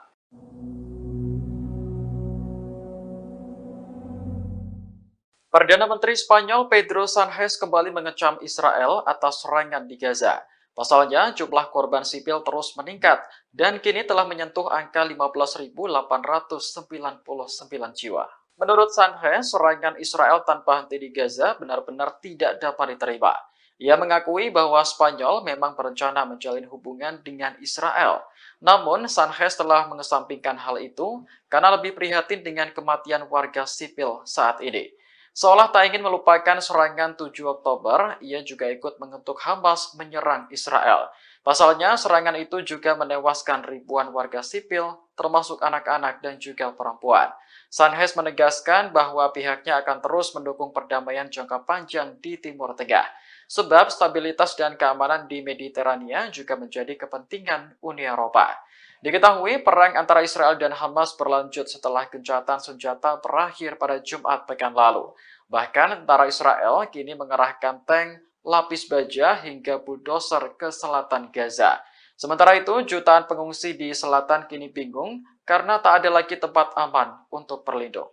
Perdana Menteri Spanyol Pedro Sánchez kembali mengecam Israel atas serangan di Gaza. Pasalnya, jumlah korban sipil terus meningkat dan kini telah menyentuh angka 15.899 jiwa. Menurut Sánchez, serangan Israel tanpa henti di Gaza benar-benar tidak dapat diterima. Ia mengakui bahwa Spanyol memang berencana menjalin hubungan dengan Israel. Namun, Sánchez telah mengesampingkan hal itu karena lebih prihatin dengan kematian warga sipil saat ini. Seolah tak ingin melupakan serangan 7 Oktober, ia juga ikut mengutuk Hamas menyerang Israel. Pasalnya, serangan itu juga menewaskan ribuan warga sipil, termasuk anak-anak dan juga perempuan. Sánchez menegaskan bahwa pihaknya akan terus mendukung perdamaian jangka panjang di Timur Tengah. Sebab stabilitas dan keamanan di Mediterania juga menjadi kepentingan Uni Eropa. Diketahui perang antara Israel dan Hamas berlanjut setelah gencatan senjata berakhir pada Jumat pekan lalu. Bahkan tentara Israel kini mengerahkan tank, lapis baja hingga bulldozer ke selatan Gaza. Sementara itu, jutaan pengungsi di selatan kini bingung karena tak ada lagi tempat aman untuk berlindung.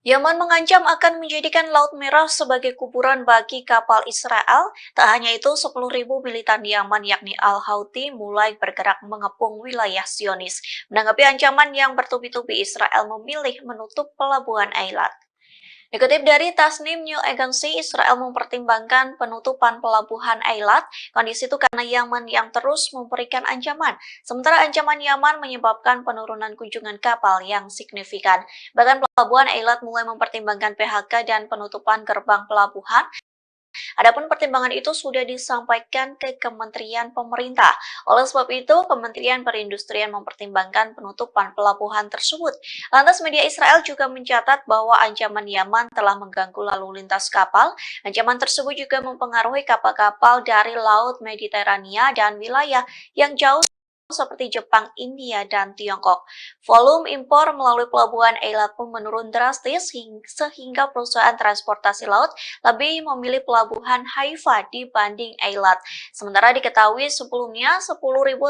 Yaman mengancam akan menjadikan Laut Merah sebagai kuburan bagi kapal Israel. Tak hanya itu, 10.000 militan Yaman yakni Al-Houthi mulai bergerak mengepung wilayah Zionis. Menanggapi ancaman yang bertubi-tubi, Israel memilih menutup pelabuhan Eilat. Dikutip dari Tasnim News Agency, Israel mempertimbangkan penutupan pelabuhan Eilat. Kondisi itu karena Yaman yang terus memberikan ancaman. Sementara ancaman Yaman menyebabkan penurunan kunjungan kapal yang signifikan. Bahkan pelabuhan Eilat mulai mempertimbangkan PHK dan penutupan gerbang pelabuhan. Adapun pertimbangan itu sudah disampaikan ke Kementerian Pemerintah. Oleh sebab itu, Kementerian Perindustrian mempertimbangkan penutupan pelabuhan tersebut. Lantas media Israel juga mencatat bahwa ancaman Yaman telah mengganggu lalu lintas kapal. Ancaman tersebut juga mempengaruhi kapal-kapal dari Laut Mediterania dan wilayah yang jauh seperti Jepang, India, dan Tiongkok. Volume impor melalui pelabuhan Eilat pun menurun drastis sehingga perusahaan transportasi laut lebih memilih pelabuhan Haifa dibanding Eilat. Sementara diketahui sebelumnya 10.000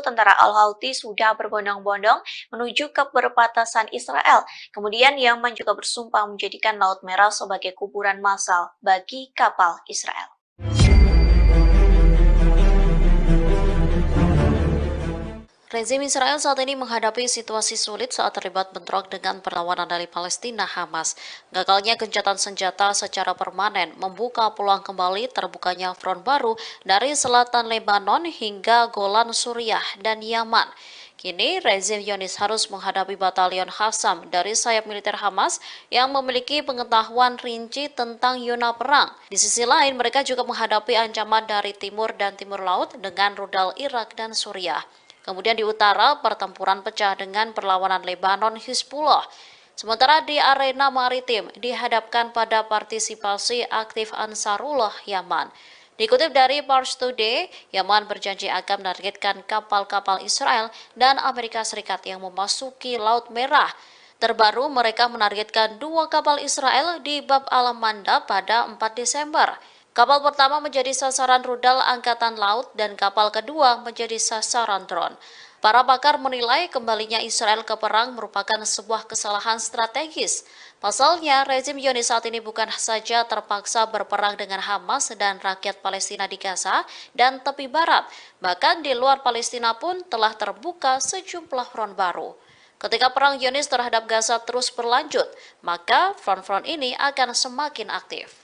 tentara Al-Houthi sudah berbondong-bondong menuju ke perbatasan Israel. Kemudian Yaman juga bersumpah menjadikan Laut Merah sebagai kuburan massal bagi kapal Israel. Rezim Israel saat ini menghadapi situasi sulit saat terlibat bentrok dengan perlawanan dari Palestina Hamas. Gagalnya gencatan senjata secara permanen membuka peluang kembali terbukanya front baru dari selatan Lebanon hingga Golan Suriah dan Yaman. Kini, rezim Zionis harus menghadapi batalion Qassam dari sayap militer Hamas yang memiliki pengetahuan rinci tentang zona perang. Di sisi lain, mereka juga menghadapi ancaman dari timur dan timur laut dengan rudal Irak dan Suriah. Kemudian di utara, pertempuran pecah dengan perlawanan Lebanon Hizbullah. Sementara di arena maritim dihadapkan pada partisipasi aktif Ansarullah Yaman. Dikutip dari Pars Today, Yaman berjanji akan menargetkan kapal-kapal Israel dan Amerika Serikat yang memasuki Laut Merah. Terbaru, mereka menargetkan 2 kapal Israel di Bab al-Mandab pada 4 Desember. Kapal pertama menjadi sasaran rudal Angkatan Laut dan kapal kedua menjadi sasaran drone. Para pakar menilai kembalinya Israel ke perang merupakan sebuah kesalahan strategis. Pasalnya, rezim Zionis saat ini bukan saja terpaksa berperang dengan Hamas dan rakyat Palestina di Gaza dan tepi barat, bahkan di luar Palestina pun telah terbuka sejumlah front baru. Ketika perang Zionis terhadap Gaza terus berlanjut, maka front-front ini akan semakin aktif.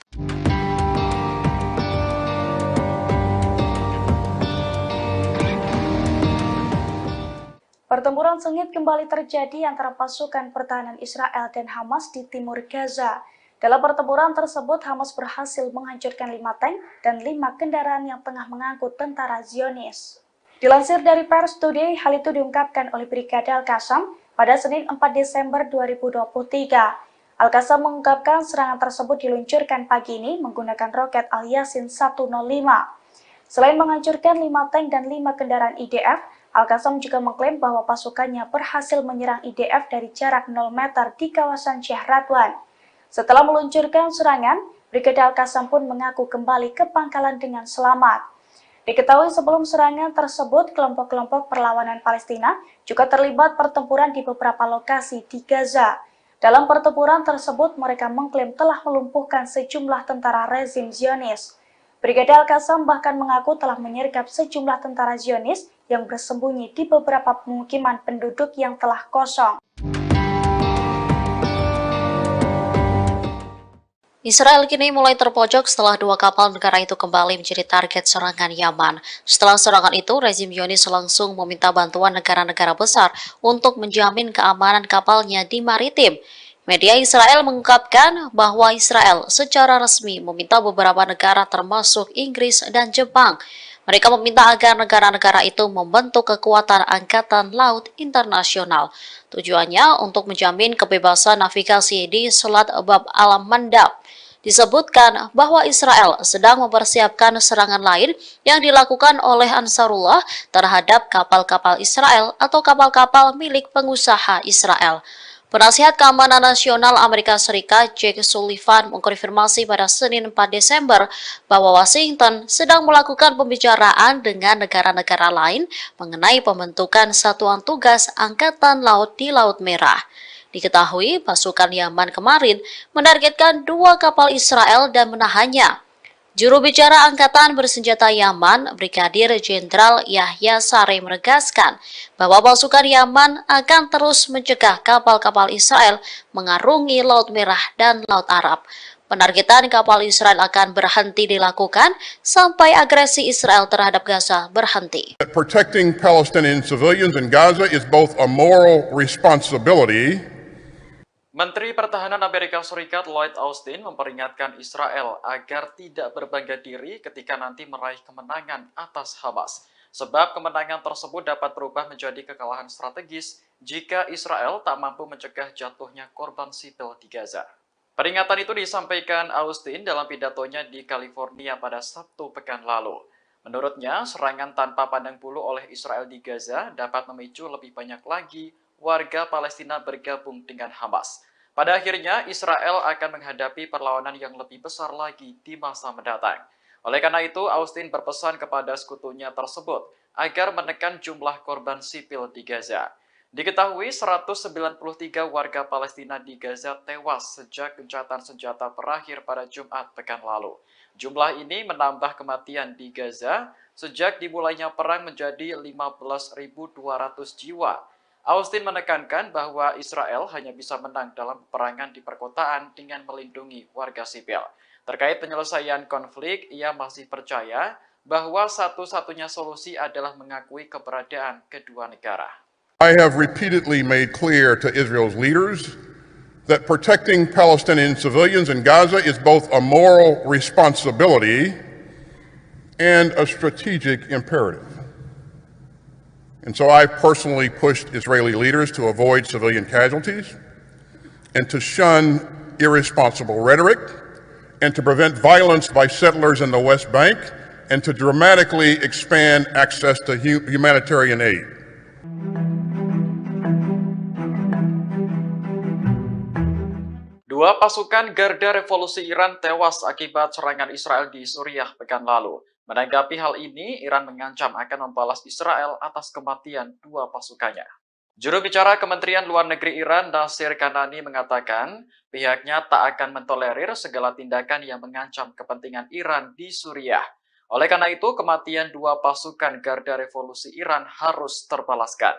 Pertempuran sengit kembali terjadi antara pasukan pertahanan Israel dan Hamas di timur Gaza. Dalam pertempuran tersebut, Hamas berhasil menghancurkan 5 tank dan 5 kendaraan yang tengah mengangkut tentara Zionis. Dilansir dari Pers Today, hal itu diungkapkan oleh Brigade Al-Qassam pada Senin 4 Desember 2023. Al-Qassam mengungkapkan serangan tersebut diluncurkan pagi ini menggunakan roket Al-Yasin 105. Selain menghancurkan 5 tank dan 5 kendaraan IDF, Al-Qassam juga mengklaim bahwa pasukannya berhasil menyerang IDF dari jarak 0 meter di kawasan Syekh Radwan. Setelah meluncurkan serangan, Brigade Al-Qassam pun mengaku kembali ke pangkalan dengan selamat. Diketahui sebelum serangan tersebut, kelompok-kelompok perlawanan Palestina juga terlibat pertempuran di beberapa lokasi di Gaza. Dalam pertempuran tersebut, mereka mengklaim telah melumpuhkan sejumlah tentara rezim Zionis. Brigade Al-Qassam bahkan mengaku telah menyergap sejumlah tentara Zionis yang bersembunyi di beberapa pemukiman penduduk yang telah kosong. Israel kini mulai terpojok setelah 2 kapal negara itu kembali menjadi target serangan Yaman. Setelah serangan itu, rezim Zionis langsung meminta bantuan negara-negara besar untuk menjamin keamanan kapalnya di maritim. Media Israel mengungkapkan bahwa Israel secara resmi meminta beberapa negara termasuk Inggris dan Jepang. Mereka meminta agar negara-negara itu membentuk kekuatan angkatan laut internasional. Tujuannya untuk menjamin kebebasan navigasi di Selat Bab al-Mandab. Disebutkan bahwa Israel sedang mempersiapkan serangan lain yang dilakukan oleh Ansarullah terhadap kapal-kapal Israel atau kapal-kapal milik pengusaha Israel. Penasihat Keamanan Nasional Amerika Serikat Jake Sullivan mengkonfirmasi pada Senin 4 Desember bahwa Washington sedang melakukan pembicaraan dengan negara-negara lain mengenai pembentukan satuan tugas Angkatan Laut di Laut Merah. Diketahui pasukan Yaman kemarin menargetkan 2 kapal Israel dan menahannya. Juru bicara Angkatan Bersenjata Yaman, Brigadir Jenderal Yahya Saree menegaskan bahwa pasukan Yaman akan terus mencegah kapal-kapal Israel mengarungi Laut Merah dan Laut Arab. Penargetan kapal Israel akan berhenti dilakukan sampai agresi Israel terhadap Gaza berhenti. Protecting Palestinian civilians in Gaza is both a moral responsibility. Menteri Pertahanan Amerika Serikat Lloyd Austin memperingatkan Israel agar tidak berbangga diri ketika nanti meraih kemenangan atas Hamas. Sebab kemenangan tersebut dapat berubah menjadi kekalahan strategis jika Israel tak mampu mencegah jatuhnya korban sipil di Gaza. Peringatan itu disampaikan Austin dalam pidatonya di California pada Sabtu pekan lalu. Menurutnya, serangan tanpa pandang bulu oleh Israel di Gaza dapat memicu lebih banyak lagi warga Palestina bergabung dengan Hamas. Pada akhirnya, Israel akan menghadapi perlawanan yang lebih besar lagi di masa mendatang. Oleh karena itu, Austin berpesan kepada sekutunya tersebut agar menekan jumlah korban sipil di Gaza. Diketahui 193 warga Palestina di Gaza tewas sejak gencatan senjata berakhir pada Jumat pekan lalu. Jumlah ini menambah kematian di Gaza sejak dimulainya perang menjadi 15.200 jiwa. Austin menekankan bahwa Israel hanya bisa menang dalam peperangan di perkotaan dengan melindungi warga sipil. Terkait penyelesaian konflik, ia masih percaya bahwa satu-satunya solusi adalah mengakui keberadaan kedua negara. I have repeatedly made clear to Israel's leaders that protecting Palestinian civilians in Gaza is both a moral responsibility and a strategic imperative. And so I personally pushed Israeli leaders to avoid civilian casualties and to shun irresponsible rhetoric and to prevent violence by settlers in the West Bank and to dramatically expand access to humanitarian aid. Dua pasukan Garda Revolusi Iran tewas akibat serangan Israel di Suriah pekan lalu. Menanggapi hal ini, Iran mengancam akan membalas Israel atas kematian 2 pasukannya. Juru bicara Kementerian Luar Negeri Iran, Nasir Kanani, mengatakan pihaknya tak akan mentolerir segala tindakan yang mengancam kepentingan Iran di Suriah. Oleh karena itu, kematian 2 pasukan Garda Revolusi Iran harus terbalaskan.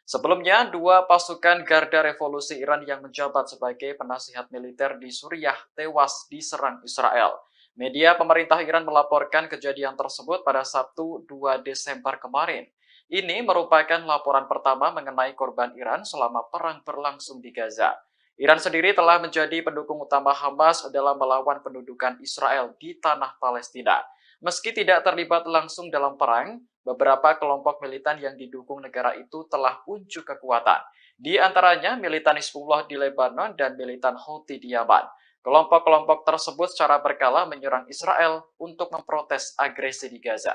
Sebelumnya, 2 pasukan Garda Revolusi Iran yang menjabat sebagai penasihat militer di Suriah tewas diserang Israel. Media pemerintah Iran melaporkan kejadian tersebut pada Sabtu 2 Desember kemarin. Ini merupakan laporan pertama mengenai korban Iran selama perang berlangsung di Gaza. Iran sendiri telah menjadi pendukung utama Hamas dalam melawan pendudukan Israel di tanah Palestina. Meski tidak terlibat langsung dalam perang, beberapa kelompok militan yang didukung negara itu telah unjuk kekuatan. Di antaranya militan Hizbullah di Lebanon dan militan Houthi di Yaman. Kelompok-kelompok tersebut secara berkala menyerang Israel untuk memprotes agresi di Gaza.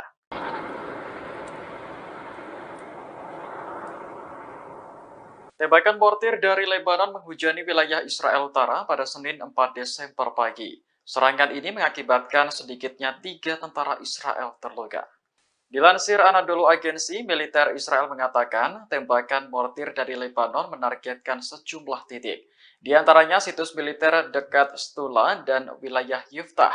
Tembakan mortir dari Lebanon menghujani wilayah Israel Utara pada Senin 4 Desember pagi. Serangan ini mengakibatkan sedikitnya 3 tentara Israel terluka. Dilansir Anadolu Agency, militer Israel mengatakan tembakan mortir dari Lebanon menargetkan sejumlah titik. Di antaranya situs militer dekat Stula dan wilayah Yiftah.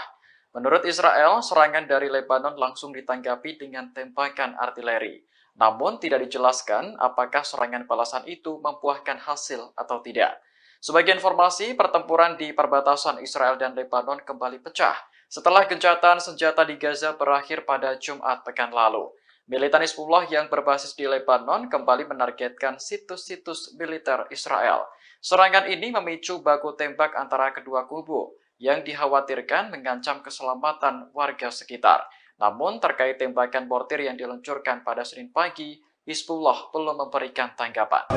Menurut Israel, serangan dari Lebanon langsung ditanggapi dengan tembakan artileri. Namun tidak dijelaskan apakah serangan balasan itu membuahkan hasil atau tidak. Sebagai informasi, pertempuran di perbatasan Israel dan Lebanon kembali pecah setelah gencatan senjata di Gaza berakhir pada Jumat pekan lalu. Militan Hizbullah yang berbasis di Lebanon kembali menargetkan situs-situs militer Israel. Serangan ini memicu baku tembak antara kedua kubu yang dikhawatirkan mengancam keselamatan warga sekitar. Namun terkait tembakan mortir yang diluncurkan pada Senin pagi, Hizbullah belum memberikan tanggapan.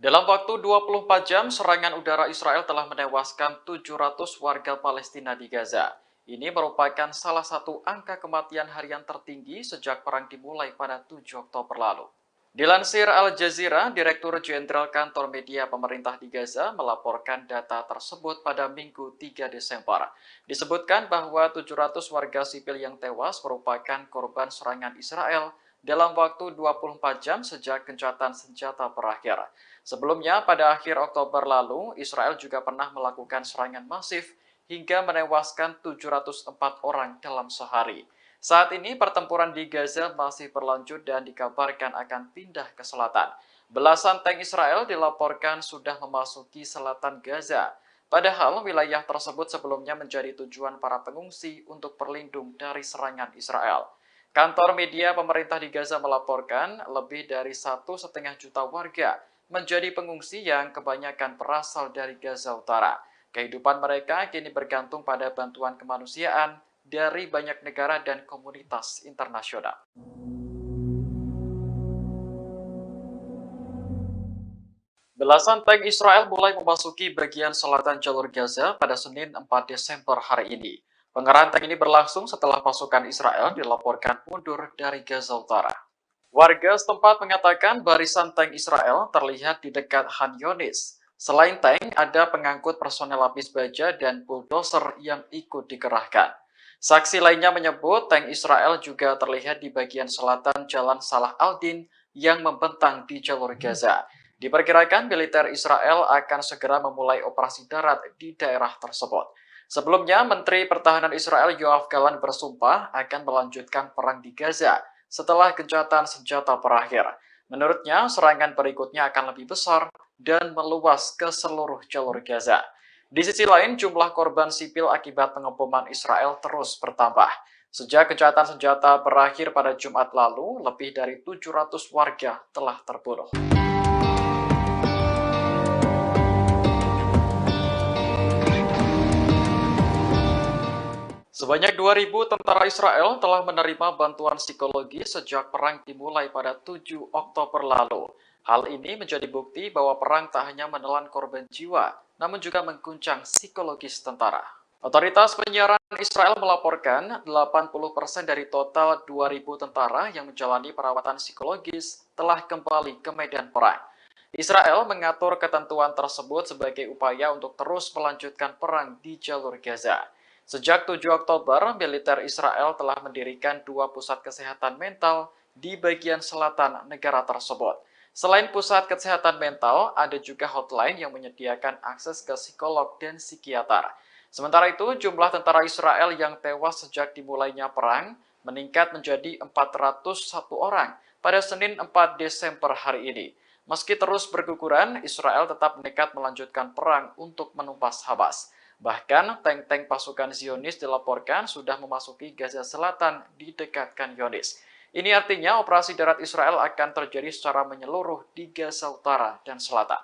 Dalam waktu 24 jam, serangan udara Israel telah menewaskan 700 warga Palestina di Gaza. Ini merupakan salah satu angka kematian harian tertinggi sejak perang dimulai pada 7 Oktober lalu. Dilansir Al Jazeera, Direktur Jenderal Kantor Media Pemerintah di Gaza melaporkan data tersebut pada Minggu 3 Desember. Disebutkan bahwa 700 warga sipil yang tewas merupakan korban serangan Israel dalam waktu 24 jam sejak gencatan senjata berakhir. Sebelumnya, pada akhir Oktober lalu, Israel juga pernah melakukan serangan masif hingga menewaskan 704 orang dalam sehari. Saat ini pertempuran di Gaza masih berlanjut dan dikabarkan akan pindah ke selatan. Belasan tank Israel dilaporkan sudah memasuki selatan Gaza. Padahal wilayah tersebut sebelumnya menjadi tujuan para pengungsi untuk berlindung dari serangan Israel. Kantor media pemerintah di Gaza melaporkan lebih dari 1,5 juta warga menjadi pengungsi yang kebanyakan berasal dari Gaza Utara. Kehidupan mereka kini bergantung pada bantuan kemanusiaan dari banyak negara dan komunitas internasional. Belasan tank Israel mulai memasuki bagian selatan jalur Gaza pada Senin 4 Desember hari ini. Pengerahan tank ini berlangsung setelah pasukan Israel dilaporkan mundur dari Gaza Utara. Warga setempat mengatakan barisan tank Israel terlihat di dekat Han Yunis. Selain tank, ada pengangkut personel lapis baja dan bulldozer yang ikut dikerahkan. Saksi lainnya menyebut tank Israel juga terlihat di bagian selatan Jalan Salah al-Din yang membentang di jalur Gaza. Diperkirakan militer Israel akan segera memulai operasi darat di daerah tersebut. Sebelumnya, Menteri Pertahanan Israel Yoav Gallant bersumpah akan melanjutkan perang di Gaza setelah gencatan senjata berakhir. Menurutnya, serangan berikutnya akan lebih besar dan meluas ke seluruh jalur Gaza. Di sisi lain, jumlah korban sipil akibat pengeboman Israel terus bertambah. Sejak gencatan senjata berakhir pada Jumat lalu, lebih dari 700 warga telah terbunuh. Sebanyak 2.000 tentara Israel telah menerima bantuan psikologi sejak perang dimulai pada 7 Oktober lalu. Hal ini menjadi bukti bahwa perang tak hanya menelan korban jiwa, namun juga mengguncang psikologis tentara. Otoritas penyiaran Israel melaporkan 80% dari total 2.000 tentara yang menjalani perawatan psikologis telah kembali ke medan perang. Israel mengatur ketentuan tersebut sebagai upaya untuk terus melanjutkan perang di jalur Gaza. Sejak 7 Oktober, militer Israel telah mendirikan 2 pusat kesehatan mental di bagian selatan negara tersebut. Selain pusat kesehatan mental, ada juga hotline yang menyediakan akses ke psikolog dan psikiater. Sementara itu, jumlah tentara Israel yang tewas sejak dimulainya perang meningkat menjadi 401 orang pada Senin 4 Desember hari ini. Meski terus berguguran, Israel tetap nekat melanjutkan perang untuk menumpas Hamas. Bahkan tank-tank pasukan Zionis dilaporkan sudah memasuki Gaza Selatan di dekat Khan Younis. Ini artinya operasi darat Israel akan terjadi secara menyeluruh di Gaza Utara dan Selatan.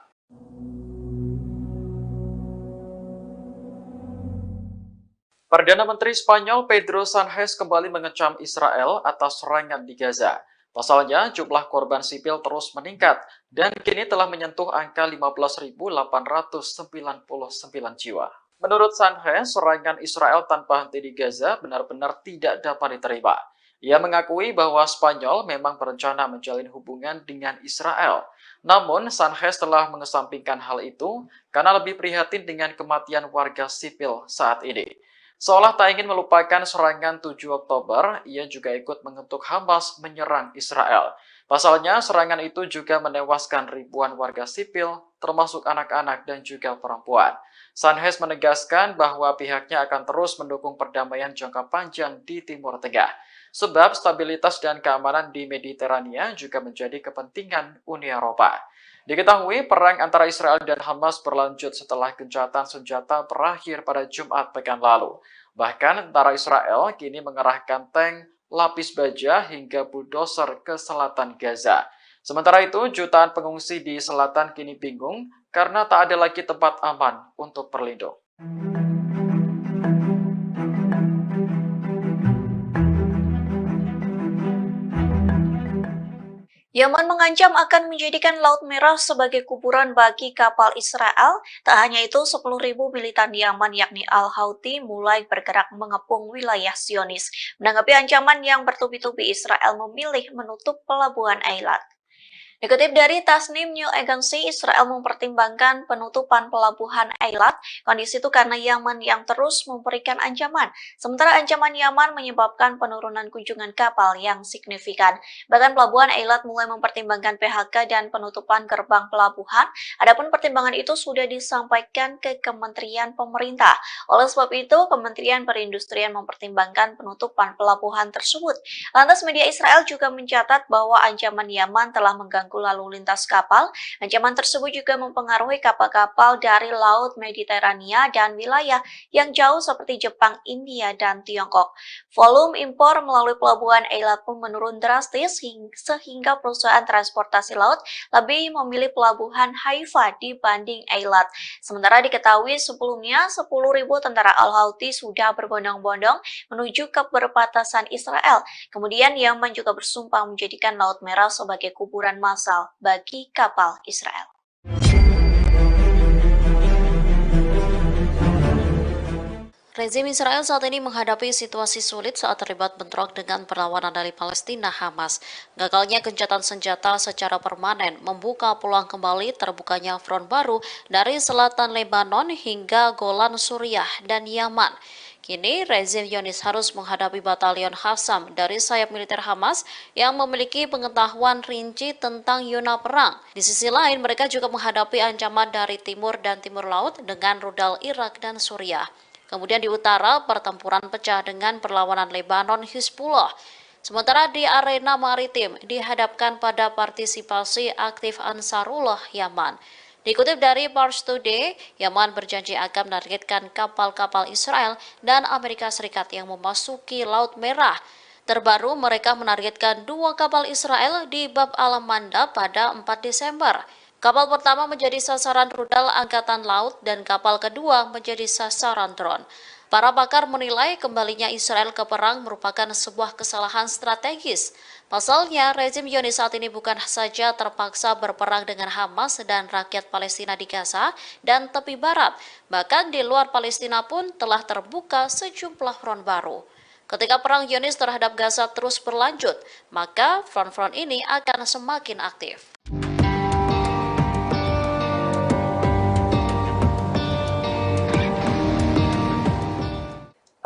Perdana Menteri Spanyol Pedro Sánchez kembali mengecam Israel atas serangan di Gaza. Pasalnya, jumlah korban sipil terus meningkat dan kini telah menyentuh angka 15.899 jiwa. Menurut Sánchez, serangan Israel tanpa henti di Gaza benar-benar tidak dapat diterima. Ia mengakui bahwa Spanyol memang berencana menjalin hubungan dengan Israel. Namun, Sánchez telah mengesampingkan hal itu karena lebih prihatin dengan kematian warga sipil saat ini. Seolah tak ingin melupakan serangan 7 Oktober, ia juga ikut mengutuk Hamas menyerang Israel. Pasalnya, serangan itu juga menewaskan ribuan warga sipil, termasuk anak-anak dan juga perempuan. Sánchez menegaskan bahwa pihaknya akan terus mendukung perdamaian jangka panjang di Timur Tengah. Sebab stabilitas dan keamanan di Mediterania juga menjadi kepentingan Uni Eropa. Diketahui perang antara Israel dan Hamas berlanjut setelah gencatan senjata berakhir pada Jumat pekan lalu. Bahkan tentara Israel kini mengerahkan tank, lapis baja hingga bulldozer ke selatan Gaza. Sementara itu, jutaan pengungsi di selatan kini bingung karena tak ada lagi tempat aman untuk berlindung. Yaman mengancam akan menjadikan Laut Merah sebagai kuburan bagi kapal Israel. Tak hanya itu, 10.000 militan Yaman yakni Al-Houthi mulai bergerak mengepung wilayah Zionis. Menanggapi ancaman yang bertubi-tubi, Israel memilih menutup pelabuhan Eilat. Dikutip dari Tasnim News Agency, Israel mempertimbangkan penutupan pelabuhan Eilat. Kondisi itu karena Yaman yang terus memberikan ancaman. Sementara ancaman Yaman menyebabkan penurunan kunjungan kapal yang signifikan. Bahkan pelabuhan Eilat mulai mempertimbangkan PHK dan penutupan gerbang pelabuhan. Adapun pertimbangan itu sudah disampaikan ke Kementerian Pemerintah. Oleh sebab itu, Kementerian Perindustrian mempertimbangkan penutupan pelabuhan tersebut. Lantas media Israel juga mencatat bahwa ancaman Yaman telah mengganggu lalu lintas kapal. Ancaman tersebut juga mempengaruhi kapal-kapal dari Laut Mediterania dan wilayah yang jauh seperti Jepang, India, dan Tiongkok. Volume impor melalui pelabuhan Eilat pun menurun drastis sehingga perusahaan transportasi laut lebih memilih pelabuhan Haifa dibanding Eilat. Sementara diketahui sebelumnya 10.000 tentara Al-Houthi sudah berbondong-bondong menuju ke perbatasan Israel. Kemudian Yaman juga bersumpah menjadikan Laut Merah sebagai kuburan massal bagi kapal Israel. Rezim Israel saat ini menghadapi situasi sulit saat terlibat bentrok dengan perlawanan dari Palestina Hamas. Gagalnya gencatan senjata secara permanen membuka peluang kembali terbukanya front baru dari selatan Lebanon hingga Golan Suriah dan Yaman. Kini, rezim Zionis harus menghadapi batalion Qassam dari sayap militer Hamas yang memiliki pengetahuan rinci tentang zona perang. Di sisi lain, mereka juga menghadapi ancaman dari timur dan timur laut dengan rudal Irak dan Suriah. Kemudian di utara, pertempuran pecah dengan perlawanan Lebanon Hizbullah. Sementara di arena maritim dihadapkan pada partisipasi aktif Ansarullah Yaman. Dikutip dari Pars Today, Yaman berjanji akan menargetkan kapal-kapal Israel dan Amerika Serikat yang memasuki Laut Merah. Terbaru, mereka menargetkan 2 kapal Israel di Bab al-Manda pada 4 Desember. Kapal pertama menjadi sasaran rudal Angkatan Laut dan kapal kedua menjadi sasaran drone. Para pakar menilai kembalinya Israel ke perang merupakan sebuah kesalahan strategis. Pasalnya, rezim Zionis saat ini bukan saja terpaksa berperang dengan Hamas dan rakyat Palestina di Gaza dan tepi barat, bahkan di luar Palestina pun telah terbuka sejumlah front baru. Ketika perang Zionis terhadap Gaza terus berlanjut, maka front-front ini akan semakin aktif.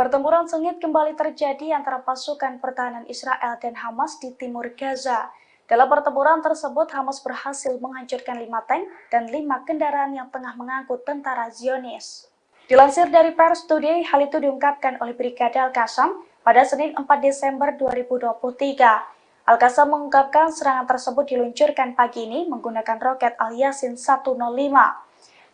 Pertempuran sengit kembali terjadi antara pasukan pertahanan Israel dan Hamas di timur Gaza. Dalam pertempuran tersebut, Hamas berhasil menghancurkan 5 tank dan 5 kendaraan yang tengah mengangkut tentara Zionis. Dilansir dari Pars Today, hal itu diungkapkan oleh Brigade Al-Qassam pada Senin 4 Desember 2023. Al-Qassam mengungkapkan serangan tersebut diluncurkan pagi ini menggunakan roket Al-Yasin 105.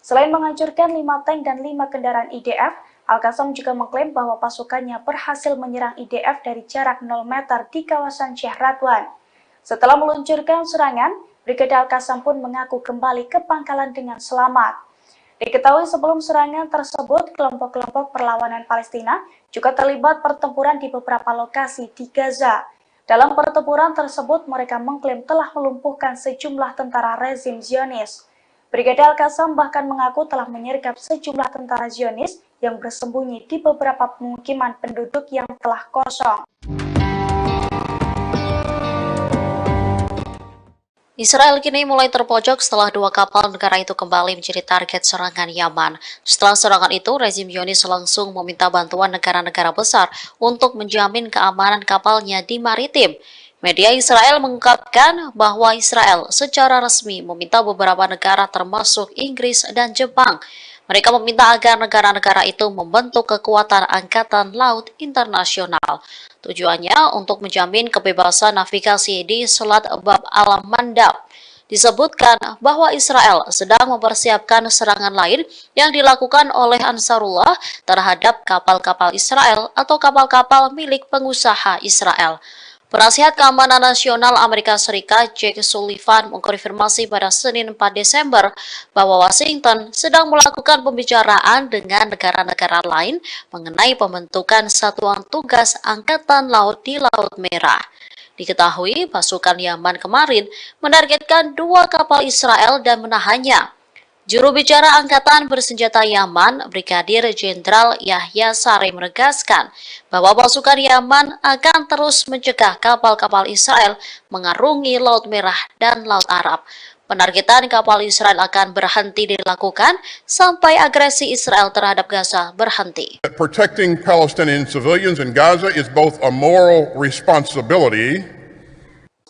Selain menghancurkan 5 tank dan 5 kendaraan IDF, Al-Qassam juga mengklaim bahwa pasukannya berhasil menyerang IDF dari jarak 0 meter di kawasan Syekh Radwan. Setelah meluncurkan serangan, Brigade Al-Qassam pun mengaku kembali ke pangkalan dengan selamat. Diketahui sebelum serangan tersebut, kelompok-kelompok perlawanan Palestina juga terlibat pertempuran di beberapa lokasi di Gaza. Dalam pertempuran tersebut, mereka mengklaim telah melumpuhkan sejumlah tentara rezim Zionis. Brigade Al-Qassam bahkan mengaku telah menyergap sejumlah tentara Zionis yang bersembunyi di beberapa pemukiman penduduk yang telah kosong. Israel kini mulai terpojok setelah 2 kapal negara itu kembali menjadi target serangan Yaman. Setelah serangan itu, rezim Zionis langsung meminta bantuan negara-negara besar untuk menjamin keamanan kapalnya di maritim. Media Israel mengungkapkan bahwa Israel secara resmi meminta beberapa negara termasuk Inggris dan Jepang. Mereka meminta agar negara-negara itu membentuk kekuatan angkatan laut internasional. Tujuannya untuk menjamin kebebasan navigasi di Selat Bab al-Mandab. Disebutkan bahwa Israel sedang mempersiapkan serangan lain yang dilakukan oleh Ansarullah terhadap kapal-kapal Israel atau kapal-kapal milik pengusaha Israel. Penasihat Keamanan Nasional Amerika Serikat Jake Sullivan mengkonfirmasi pada Senin 4 Desember bahwa Washington sedang melakukan pembicaraan dengan negara-negara lain mengenai pembentukan satuan tugas Angkatan Laut di Laut Merah. Diketahui pasukan Yaman kemarin menargetkan 2 kapal Israel dan menahannya. Juru bicara Angkatan Bersenjata Yaman, Brigadir Jenderal Yahya Saree menegaskan bahwa pasukan Yaman akan terus mencegah kapal-kapal Israel mengarungi Laut Merah dan Laut Arab. Penargetan kapal Israel akan berhenti dilakukan sampai agresi Israel terhadap Gaza berhenti. Protecting Palestinian civilians in Gaza is both a moral responsibility.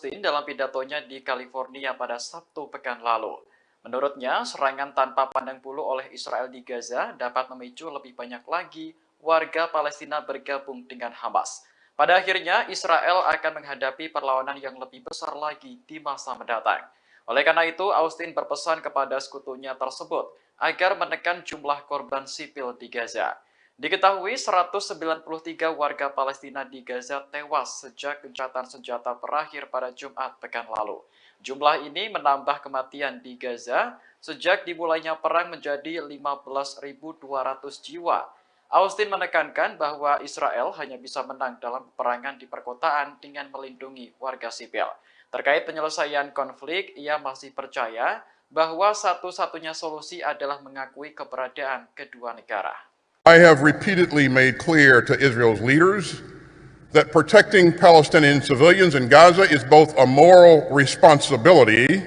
Dalam pidatonya di California pada Sabtu pekan lalu. Menurutnya, serangan tanpa pandang bulu oleh Israel di Gaza dapat memicu lebih banyak lagi warga Palestina bergabung dengan Hamas. Pada akhirnya, Israel akan menghadapi perlawanan yang lebih besar lagi di masa mendatang. Oleh karena itu, Austin berpesan kepada sekutunya tersebut agar menekan jumlah korban sipil di Gaza. Diketahui 193 warga Palestina di Gaza tewas sejak gencatan senjata berakhir pada Jumat pekan lalu. Jumlah ini menambah kematian di Gaza sejak dimulainya perang menjadi 15.200 jiwa. Austin menekankan bahwa Israel hanya bisa menang dalam peperangan di perkotaan dengan melindungi warga sipil. Terkait penyelesaian konflik, ia masih percaya bahwa satu-satunya solusi adalah mengakui keberadaan kedua negara. I have repeatedly made clear to Israel's leaders that protecting Palestinian civilians in Gaza is both a moral responsibility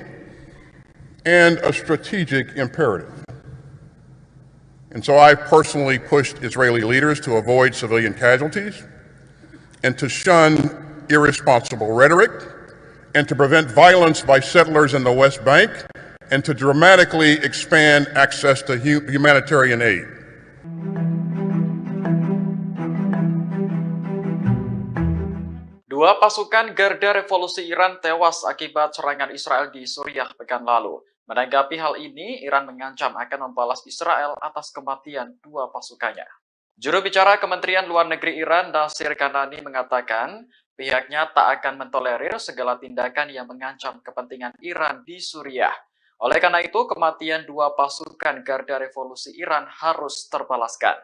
and a strategic imperative. And so I personally pushed Israeli leaders to avoid civilian casualties and to shun irresponsible rhetoric and to prevent violence by settlers in the West Bank and to dramatically expand access to humanitarian aid. Dua pasukan Garda Revolusi Iran tewas akibat serangan Israel di Suriah pekan lalu. Menanggapi hal ini, Iran mengancam akan membalas Israel atas kematian 2 pasukannya. Juru bicara Kementerian Luar Negeri Iran, Nasir Kanani, mengatakan pihaknya tak akan mentolerir segala tindakan yang mengancam kepentingan Iran di Suriah. Oleh karena itu, kematian 2 pasukan Garda Revolusi Iran harus terbalaskan.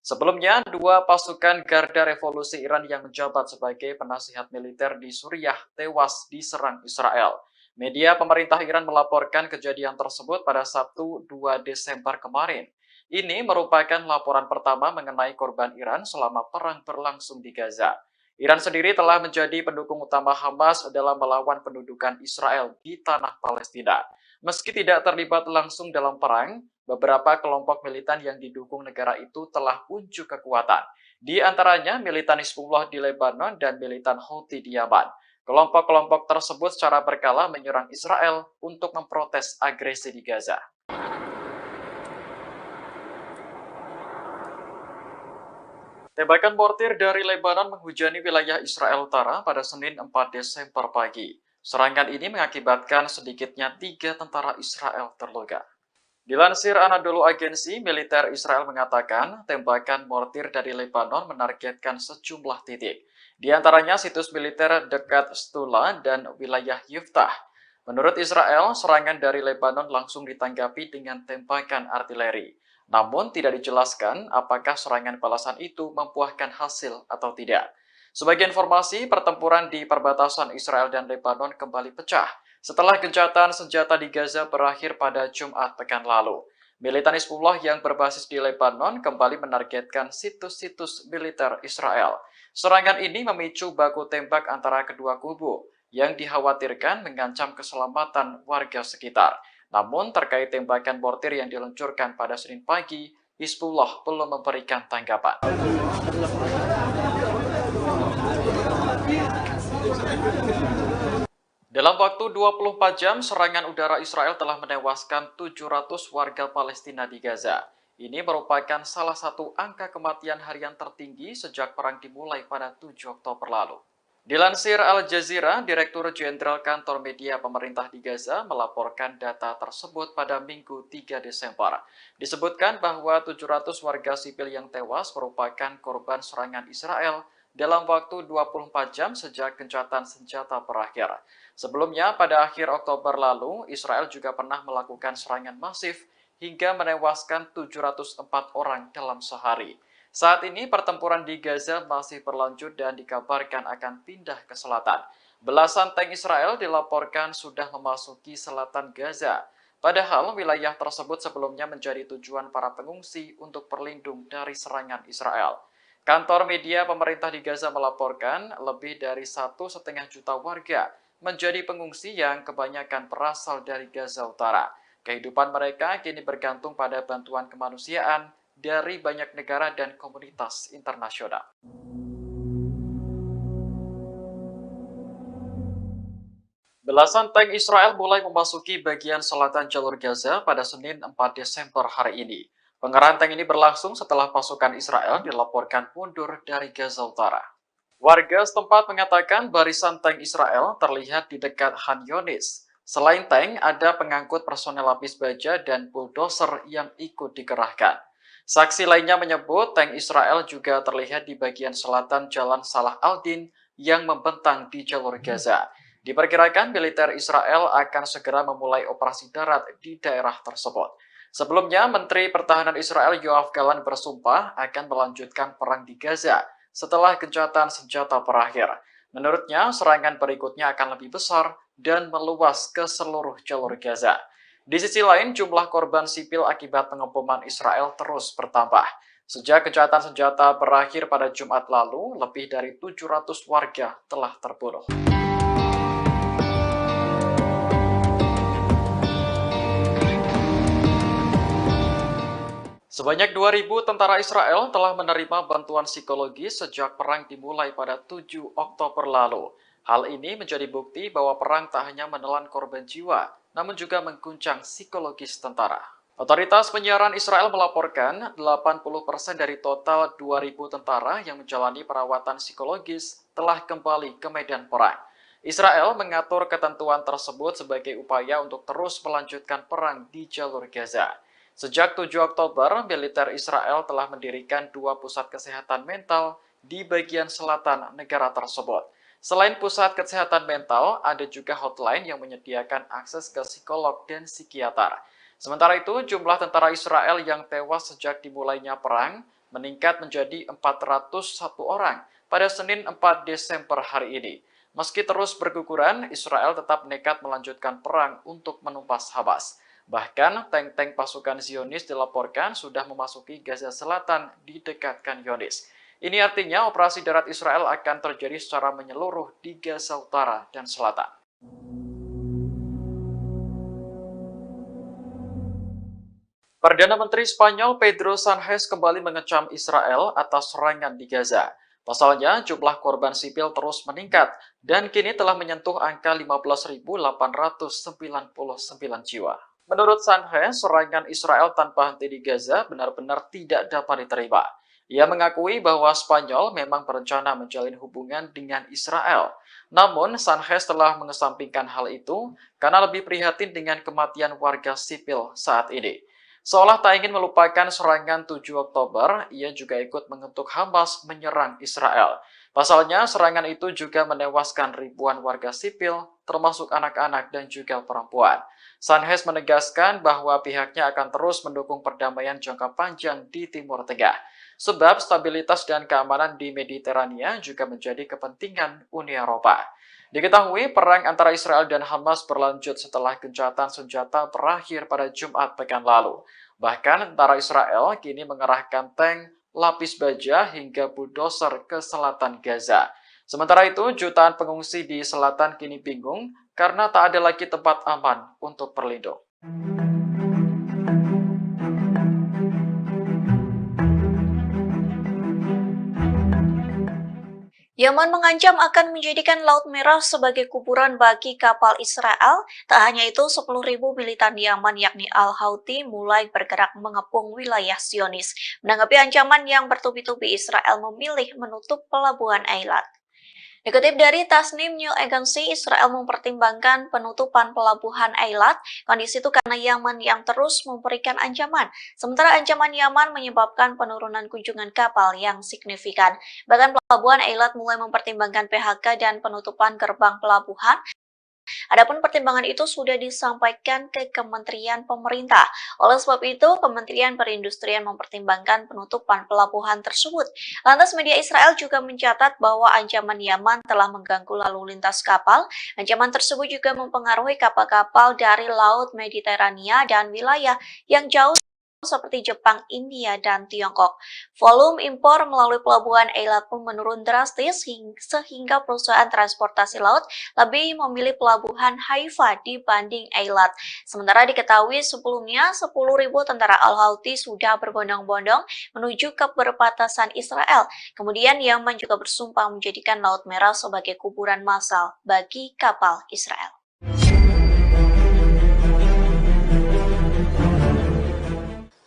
Sebelumnya, 2 pasukan Garda Revolusi Iran yang menjabat sebagai penasihat militer di Suriah tewas diserang Israel. Media pemerintah Iran melaporkan kejadian tersebut pada Sabtu 2 Desember kemarin. Ini merupakan laporan pertama mengenai korban Iran selama perang berlangsung di Gaza. Iran sendiri telah menjadi pendukung utama Hamas dalam melawan pendudukan Israel di tanah Palestina. Meski tidak terlibat langsung dalam perang, beberapa kelompok militan yang didukung negara itu telah unjuk kekuatan. Di antaranya militan Hizbullah di Lebanon dan militan Houthi di Yaman. Kelompok-kelompok tersebut secara berkala menyerang Israel untuk memprotes agresi di Gaza. Tembakan mortir dari Lebanon menghujani wilayah Israel Utara pada Senin 4 Desember pagi. Serangan ini mengakibatkan sedikitnya 3 tentara Israel terluka. Dilansir Anadolu Agency, militer Israel mengatakan tembakan mortir dari Lebanon menargetkan sejumlah titik. Di antaranya situs militer dekat Stula dan wilayah Yuftah. Menurut Israel, serangan dari Lebanon langsung ditanggapi dengan tembakan artileri. Namun tidak dijelaskan apakah serangan balasan itu membuahkan hasil atau tidak. Sebagai informasi, pertempuran di perbatasan Israel dan Lebanon kembali pecah setelah gencatan senjata di Gaza berakhir pada Jumat pekan lalu. Militan Hizbullah yang berbasis di Lebanon kembali menargetkan situs-situs militer Israel. Serangan ini memicu baku tembak antara kedua kubu yang dikhawatirkan mengancam keselamatan warga sekitar. Namun terkait tembakan mortir yang diluncurkan pada Senin pagi, Hizbullah belum memberikan tanggapan. Dalam waktu 24 jam, serangan udara Israel telah menewaskan 700 warga Palestina di Gaza. Ini merupakan salah satu angka kematian harian tertinggi sejak perang dimulai pada 7 Oktober lalu. Dilansir Al Jazeera, Direktur Jenderal Kantor Media Pemerintah di Gaza melaporkan data tersebut pada Minggu 3 Desember. Disebutkan bahwa 700 warga sipil yang tewas merupakan korban serangan Israel dalam waktu 24 jam sejak gencatan senjata berakhir. Sebelumnya, pada akhir Oktober lalu, Israel juga pernah melakukan serangan masif hingga menewaskan 704 orang dalam sehari. Saat ini, pertempuran di Gaza masih berlanjut dan dikabarkan akan pindah ke selatan. Belasan tank Israel dilaporkan sudah memasuki selatan Gaza. Padahal wilayah tersebut sebelumnya menjadi tujuan para pengungsi untuk berlindung dari serangan Israel. Kantor media pemerintah di Gaza melaporkan lebih dari 1,5 juta warga menjadi pengungsi yang kebanyakan berasal dari Gaza Utara. Kehidupan mereka kini bergantung pada bantuan kemanusiaan dari banyak negara dan komunitas internasional. Belasan tank Israel mulai memasuki bagian selatan jalur Gaza pada Senin 4 Desember hari ini. Pengerahan tank ini berlangsung setelah pasukan Israel dilaporkan mundur dari Gaza Utara. Warga setempat mengatakan barisan tank Israel terlihat di dekat Han Yunis. Selain tank, ada pengangkut personel lapis baja dan bulldozer yang ikut dikerahkan. Saksi lainnya menyebut tank Israel juga terlihat di bagian selatan Jalan Salah al-Din yang membentang di jalur Gaza. Diperkirakan militer Israel akan segera memulai operasi darat di daerah tersebut. Sebelumnya, Menteri Pertahanan Israel Yoav Gallant bersumpah akan melanjutkan perang di Gaza setelah gencatan senjata berakhir. Menurutnya, serangan berikutnya akan lebih besar dan meluas ke seluruh jalur Gaza. Di sisi lain, jumlah korban sipil akibat pengeboman Israel terus bertambah. Sejak gencatan senjata berakhir pada Jumat lalu, lebih dari 700 warga telah terbunuh. Sebanyak 2.000 tentara Israel telah menerima bantuan psikologis sejak perang dimulai pada 7 Oktober lalu. Hal ini menjadi bukti bahwa perang tak hanya menelan korban jiwa, namun juga mengguncang psikologis tentara. Otoritas penyiaran Israel melaporkan 80% dari total 2.000 tentara yang menjalani perawatan psikologis telah kembali ke medan perang. Israel mengatur ketentuan tersebut sebagai upaya untuk terus melanjutkan perang di jalur Gaza. Sejak 7 Oktober, militer Israel telah mendirikan 2 pusat kesehatan mental di bagian selatan negara tersebut. Selain pusat kesehatan mental, ada juga hotline yang menyediakan akses ke psikolog dan psikiater. Sementara itu, jumlah tentara Israel yang tewas sejak dimulainya perang meningkat menjadi 401 orang pada Senin 4 Desember hari ini. Meski terus berguguran, Israel tetap nekat melanjutkan perang untuk menumpas Hamas. Bahkan, tank-tank pasukan Zionis dilaporkan sudah memasuki Gaza Selatan di dekat Khan Yunis. Ini artinya operasi darat Israel akan terjadi secara menyeluruh di Gaza Utara dan Selatan. Perdana Menteri Spanyol Pedro Sánchez kembali mengecam Israel atas serangan di Gaza. Pasalnya, jumlah korban sipil terus meningkat dan kini telah menyentuh angka 15.899 jiwa. Menurut Sánchez, serangan Israel tanpa henti di Gaza benar-benar tidak dapat diterima. Ia mengakui bahwa Spanyol memang berencana menjalin hubungan dengan Israel. Namun, Sánchez telah mengesampingkan hal itu karena lebih prihatin dengan kematian warga sipil saat ini. Seolah tak ingin melupakan serangan 7 Oktober, ia juga ikut mengutuk Hamas menyerang Israel. Pasalnya, serangan itu juga menewaskan ribuan warga sipil, termasuk anak-anak dan juga perempuan. Sanhez menegaskan bahwa pihaknya akan terus mendukung perdamaian jangka panjang di Timur Tengah. Sebab stabilitas dan keamanan di Mediterania juga menjadi kepentingan Uni Eropa. Diketahui perang antara Israel dan Hamas berlanjut setelah gencatan senjata berakhir pada Jumat pekan lalu. Bahkan tentara Israel kini mengerahkan tank, lapis baja hingga bulldozer ke selatan Gaza. Sementara itu, jutaan pengungsi di selatan kini bingung karena tak ada lagi tempat aman untuk berlindung. Yaman mengancam akan menjadikan Laut Merah sebagai kuburan bagi kapal Israel. Tak hanya itu, 10.000 militan Yaman yakni Al-Houthi mulai bergerak mengepung wilayah Zionis. Menanggapi ancaman yang bertubi-tubi, Israel memilih menutup pelabuhan Eilat. Dikutip dari Tasnim News Agency, Israel mempertimbangkan penutupan pelabuhan Eilat. Kondisi itu karena Yaman yang terus memberikan ancaman. Sementara ancaman Yaman menyebabkan penurunan kunjungan kapal yang signifikan. Bahkan pelabuhan Eilat mulai mempertimbangkan PHK dan penutupan gerbang pelabuhan. Adapun pertimbangan itu sudah disampaikan ke Kementerian Pemerintah. Oleh sebab itu, Kementerian Perindustrian mempertimbangkan penutupan pelabuhan tersebut. Lantas media Israel juga mencatat bahwa ancaman Yaman telah mengganggu lalu lintas kapal. Ancaman tersebut juga mempengaruhi kapal-kapal dari Laut Mediterania dan wilayah yang jauh seperti Jepang, India, dan Tiongkok. Volume impor melalui pelabuhan Eilat pun menurun drastis sehingga perusahaan transportasi laut lebih memilih pelabuhan Haifa dibanding Eilat. Sementara diketahui sebelumnya 10.000 tentara Al-Houthi sudah berbondong-bondong menuju ke perbatasan Israel. Kemudian Yaman juga bersumpah menjadikan Laut Merah sebagai kuburan massal bagi kapal Israel.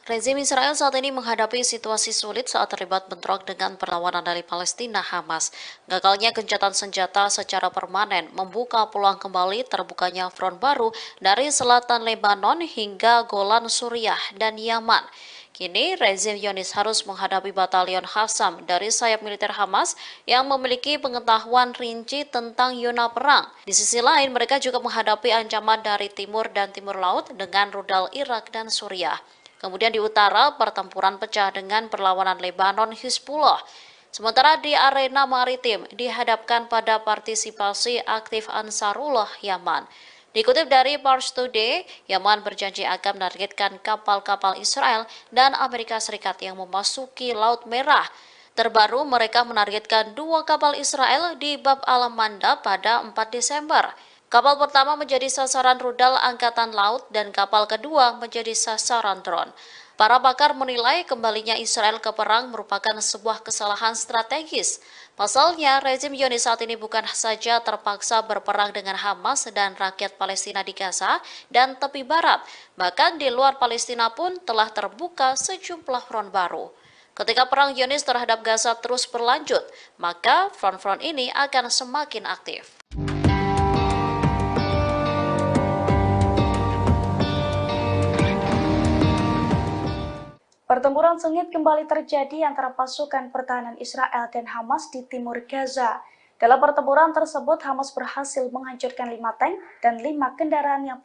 Rezim Israel saat ini menghadapi situasi sulit saat terlibat bentrok dengan perlawanan dari Palestina Hamas. Gagalnya gencatan senjata secara permanen membuka peluang kembali terbukanya front baru dari selatan Lebanon hingga Golan Suriah dan Yaman. Kini, rezim Zionis harus menghadapi batalion Qassam dari sayap militer Hamas yang memiliki pengetahuan rinci tentang zona perang. Di sisi lain, mereka juga menghadapi ancaman dari timur dan timur laut dengan rudal Irak dan Suriah. Kemudian di utara, pertempuran pecah dengan perlawanan Lebanon Hizbullah. Sementara di arena maritim dihadapkan pada partisipasi aktif Ansarullah Yaman. Dikutip dari Pars Today, Yaman berjanji akan menargetkan kapal-kapal Israel dan Amerika Serikat yang memasuki Laut Merah. Terbaru, mereka menargetkan 2 kapal Israel di Bab al-Mandab pada 4 Desember. Kapal pertama menjadi sasaran rudal Angkatan Laut dan kapal kedua menjadi sasaran drone. Para pakar menilai kembalinya Israel ke perang merupakan sebuah kesalahan strategis. Pasalnya, rezim Zionis saat ini bukan saja terpaksa berperang dengan Hamas dan rakyat Palestina di Gaza dan tepi barat, bahkan di luar Palestina pun telah terbuka sejumlah front baru. Ketika perang Zionis terhadap Gaza terus berlanjut, maka front-front ini akan semakin aktif. Pertempuran sengit kembali terjadi antara pasukan pertahanan Israel dan Hamas di timur Gaza. Dalam pertempuran tersebut, Hamas berhasil menghancurkan 5 tank dan 5 kendaraan yang